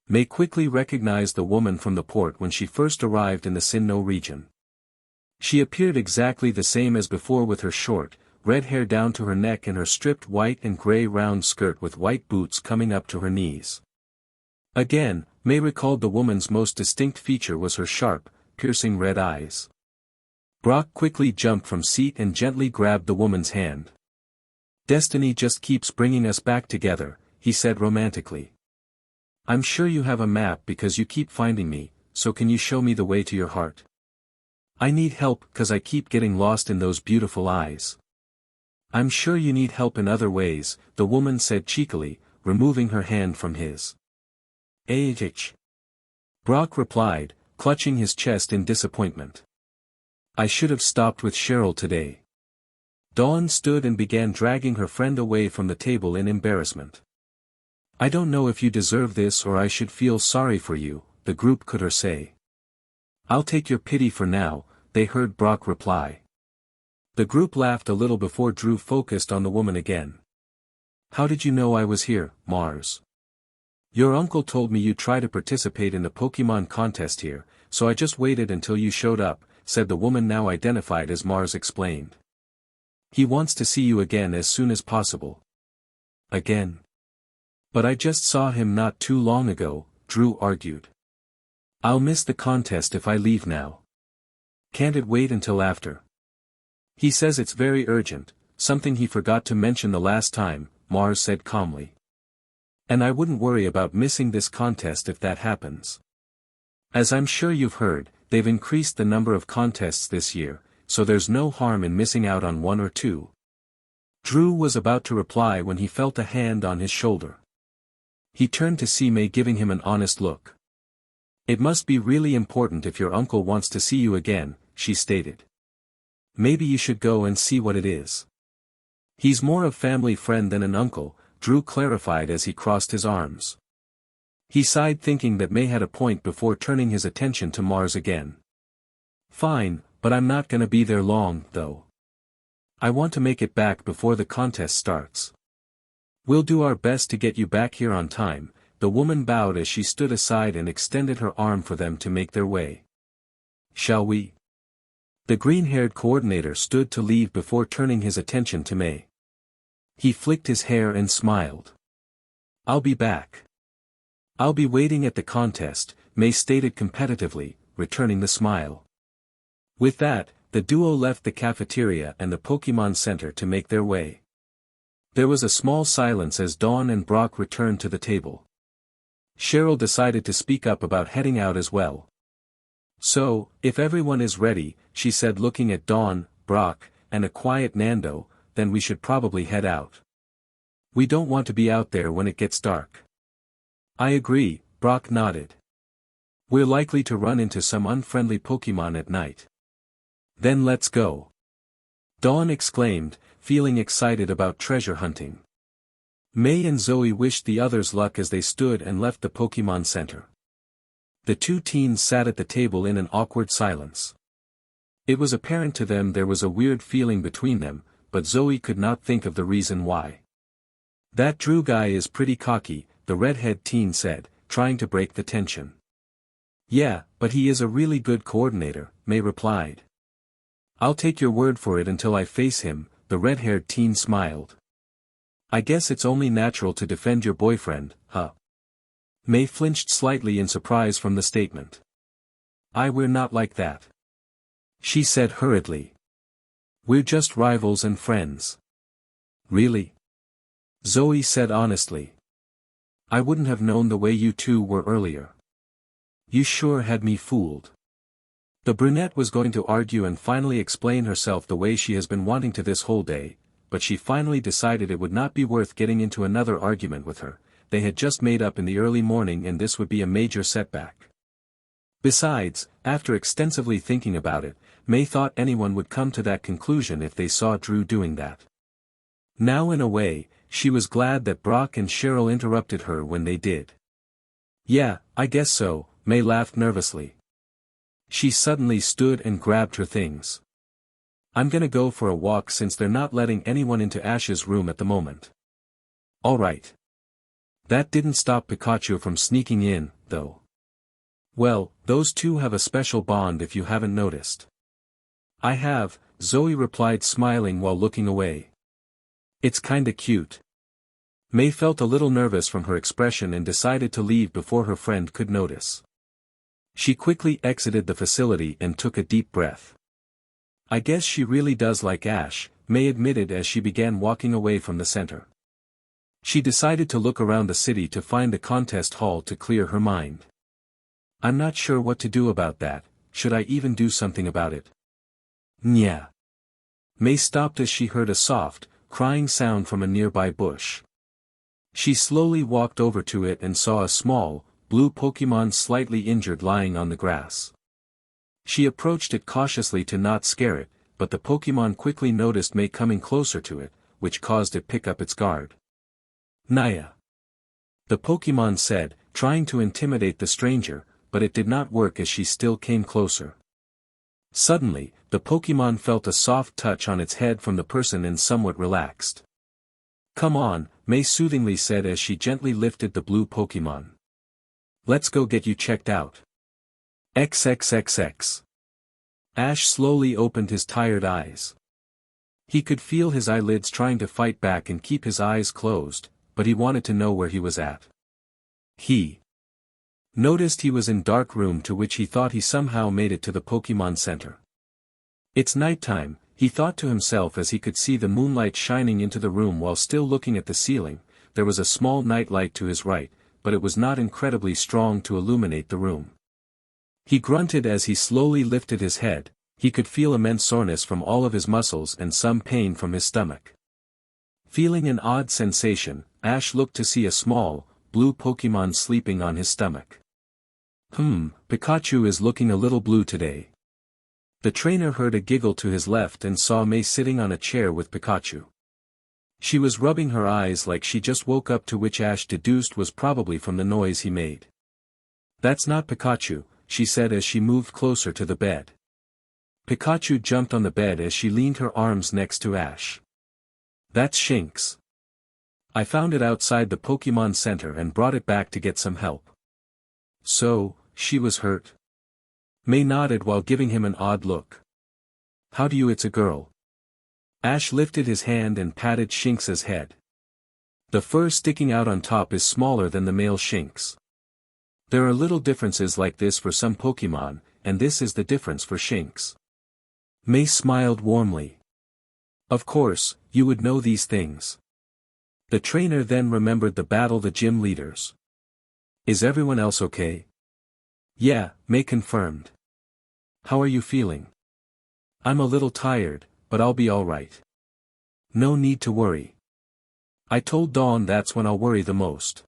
May quickly recognized the woman from the port when she first arrived in the Sinnoh region. She appeared exactly the same as before, with her short, red hair down to her neck and her stripped white and gray round skirt with white boots coming up to her knees. Again, May recalled the woman's most distinct feature was her sharp, piercing red eyes. Brock quickly jumped from seat and gently grabbed the woman's hand. "Destiny just keeps bringing us back together," he said romantically. "I'm sure you have a map because you keep finding me, so can you show me the way to your heart? I need help 'cause I keep getting lost in those beautiful eyes." "I'm sure you need help in other ways," the woman said cheekily, removing her hand from his. "Ah." Brock replied, clutching his chest in disappointment. "I should have stopped with Cheryl today." Dawn stood and began dragging her friend away from the table in embarrassment. "I don't know if you deserve this or I should feel sorry for you," the group could her say. "I'll take your pity for now," they heard Brock reply. The group laughed a little before Drew focused on the woman again. "How did you know I was here, Mars?" "Your uncle told me you'd try to participate in the Pokemon contest here, so I just waited until you showed up," said the woman now identified as Mars explained. "He wants to see you again as soon as possible." "Again? But I just saw him not too long ago," Drew argued. "I'll miss the contest if I leave now. Can't it wait until after?" "He says it's very urgent, something he forgot to mention the last time," Mars said calmly. "And I wouldn't worry about missing this contest if that happens. As I'm sure you've heard, they've increased the number of contests this year, so there's no harm in missing out on one or two." Drew was about to reply when he felt a hand on his shoulder. He turned to see May giving him an honest look. "It must be really important if your uncle wants to see you again," she stated. "Maybe you should go and see what it is." "He's more a family friend than an uncle," Drew clarified as he crossed his arms. He sighed, thinking that May had a point before turning his attention to Mars again. "Fine, but I'm not gonna be there long, though. I want to make it back before the contest starts." "We'll do our best to get you back here on time," the woman bowed as she stood aside and extended her arm for them to make their way. "Shall we?" The green-haired coordinator stood to leave before turning his attention to May. He flicked his hair and smiled. "I'll be back. I'll be waiting at the contest," May stated competitively, returning the smile. With that, the duo left the cafeteria and the Pokemon Center to make their way. There was a small silence as Dawn and Brock returned to the table. Cheryl decided to speak up about heading out as well. "So, if everyone is ready," she said, looking at Dawn, Brock, and a quiet Nando, "then we should probably head out. We don't want to be out there when it gets dark." "I agree," Brock nodded. "We're likely to run into some unfriendly Pokemon at night." "Then let's go," Dawn exclaimed, feeling excited about treasure hunting. May and Zoe wished the others luck as they stood and left the Pokemon Center. The two teens sat at the table in an awkward silence. It was apparent to them there was a weird feeling between them, but Zoe could not think of the reason why. That Drew guy is pretty cocky, the redhead teen said, trying to break the tension. Yeah, but he is a really good coordinator, May replied. I'll take your word for it until I face him, the red-haired teen smiled. I guess it's only natural to defend your boyfriend, huh? May flinched slightly in surprise from the statement. We're not like that. She said hurriedly. We're just rivals and friends. Really? Zoe said honestly. I wouldn't have known the way you two were earlier. You sure had me fooled. The brunette was going to argue and finally explain herself the way she has been wanting to this whole day, but she finally decided it would not be worth getting into another argument with her. They had just made up in the early morning and this would be a major setback. Besides, after extensively thinking about it, May thought anyone would come to that conclusion if they saw Drew doing that. Now in a way, she was glad that Brock and Cheryl interrupted her when they did. Yeah, I guess so, May laughed nervously. She suddenly stood and grabbed her things. I'm gonna go for a walk since they're not letting anyone into Ash's room at the moment. Alright. That didn't stop Pikachu from sneaking in, though. Well, those two have a special bond if you haven't noticed. I have, Zoe replied smiling while looking away. It's kinda cute. May felt a little nervous from her expression and decided to leave before her friend could notice. She quickly exited the facility and took a deep breath. I guess she really does like Ash, May admitted as she began walking away from the center. She decided to look around the city to find a contest hall to clear her mind. I'm not sure what to do about that, should I even do something about it? Nya. May stopped as she heard a soft, crying sound from a nearby bush. She slowly walked over to it and saw a small, blue Pokemon slightly injured lying on the grass. She approached it cautiously to not scare it, but the Pokemon quickly noticed May coming closer to it, which caused it pick up its guard. Naya. The Pokemon said, trying to intimidate the stranger, but it did not work as she still came closer. Suddenly, the Pokemon felt a soft touch on its head from the person and somewhat relaxed. Come on, May soothingly said as she gently lifted the blue Pokemon. Let's go get you checked out. XXXX. Ash slowly opened his tired eyes. He could feel his eyelids trying to fight back and keep his eyes closed, but he wanted to know where he was at. He noticed he was in dark room to which he thought he somehow made it to the Pokemon Center. It's nighttime, he thought to himself as he could see the moonlight shining into the room while still looking at the ceiling. There was a small night light to his right, but it was not incredibly strong to illuminate the room. He grunted as he slowly lifted his head. He could feel immense soreness from all of his muscles and some pain from his stomach. Feeling an odd sensation, Ash looked to see a small, blue Pokemon sleeping on his stomach. Pikachu is looking a little blue today. The trainer heard a giggle to his left and saw May sitting on a chair with Pikachu. She was rubbing her eyes like she just woke up, to which Ash deduced was probably from the noise he made. That's not Pikachu, she said as she moved closer to the bed. Pikachu jumped on the bed as she leaned her arms next to Ash. That's Shinx. I found it outside the Pokemon Center and brought it back to get some help. So, she was hurt? May nodded while giving him an odd look. How do you? It's a girl. Ash lifted his hand and patted Shinx's head. The fur sticking out on top is smaller than the male Shinx. There are little differences like this for some Pokemon, and this is the difference for Shinx. May smiled warmly. Of course, you would know these things. The trainer then remembered the battle the gym leaders. Is everyone else okay? Yeah, May confirmed. How are you feeling? I'm a little tired, but I'll be alright. No need to worry. I told Dawn that's when I'll worry the most.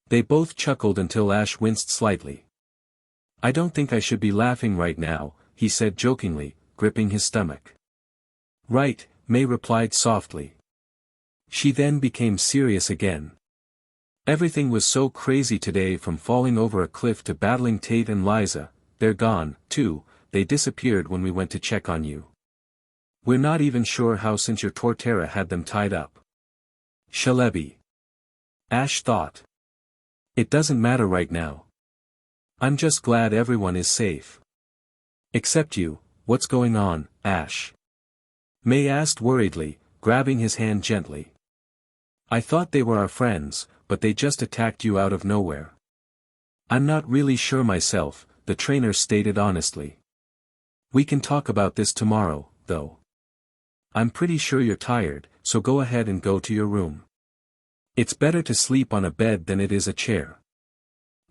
They both chuckled until Ash winced slightly. I don't think I should be laughing right now, he said jokingly, gripping his stomach. Right, May replied softly. She then became serious again. Everything was so crazy today, from falling over a cliff to battling Tate and Liza. They're gone, too. They disappeared when we went to check on you. We're not even sure how, since your Torterra had them tied up. Shalebi. Ash thought. It doesn't matter right now. I'm just glad everyone is safe. Except you, what's going on, Ash? May asked worriedly, grabbing his hand gently. I thought they were our friends, but they just attacked you out of nowhere. I'm not really sure myself, the trainer stated honestly. We can talk about this tomorrow, though. I'm pretty sure you're tired, so go ahead and go to your room. It's better to sleep on a bed than it is a chair.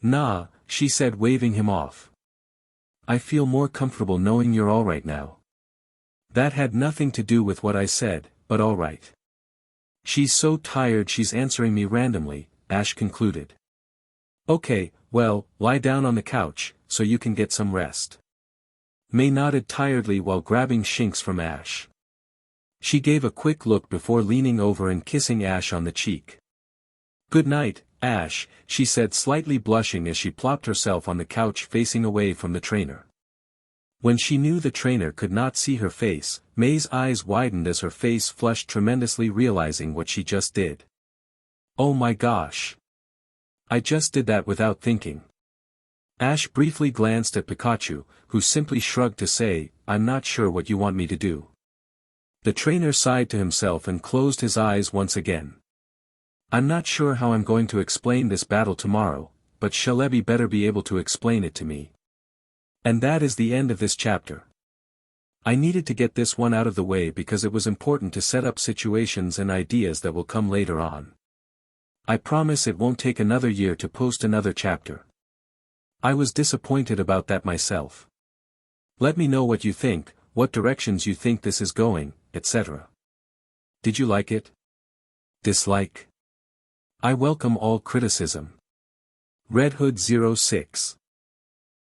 Nah, she said, waving him off. I feel more comfortable knowing you're alright now. That had nothing to do with what I said, but alright. She's so tired she's answering me randomly, Ash concluded. Okay, well, lie down on the couch, so you can get some rest. May nodded tiredly while grabbing Shinx from Ash. She gave a quick look before leaning over and kissing Ash on the cheek. Good night, Ash, she said, slightly blushing as she plopped herself on the couch facing away from the trainer. When she knew the trainer could not see her face, May's eyes widened as her face flushed tremendously, realizing what she just did. Oh my gosh. I just did that without thinking. Ash briefly glanced at Pikachu, who simply shrugged to say, I'm not sure what you want me to do. The trainer sighed to himself and closed his eyes once again. I'm not sure how I'm going to explain this battle tomorrow, but Shalebi better be able to explain it to me. And that is the end of this chapter. I needed to get this one out of the way because it was important to set up situations and ideas that will come later on. I promise it won't take another year to post another chapter. I was disappointed about that myself. Let me know what you think, what directions you think this is going, etc. Did you like it? Dislike? I welcome all criticism. Red Hood 06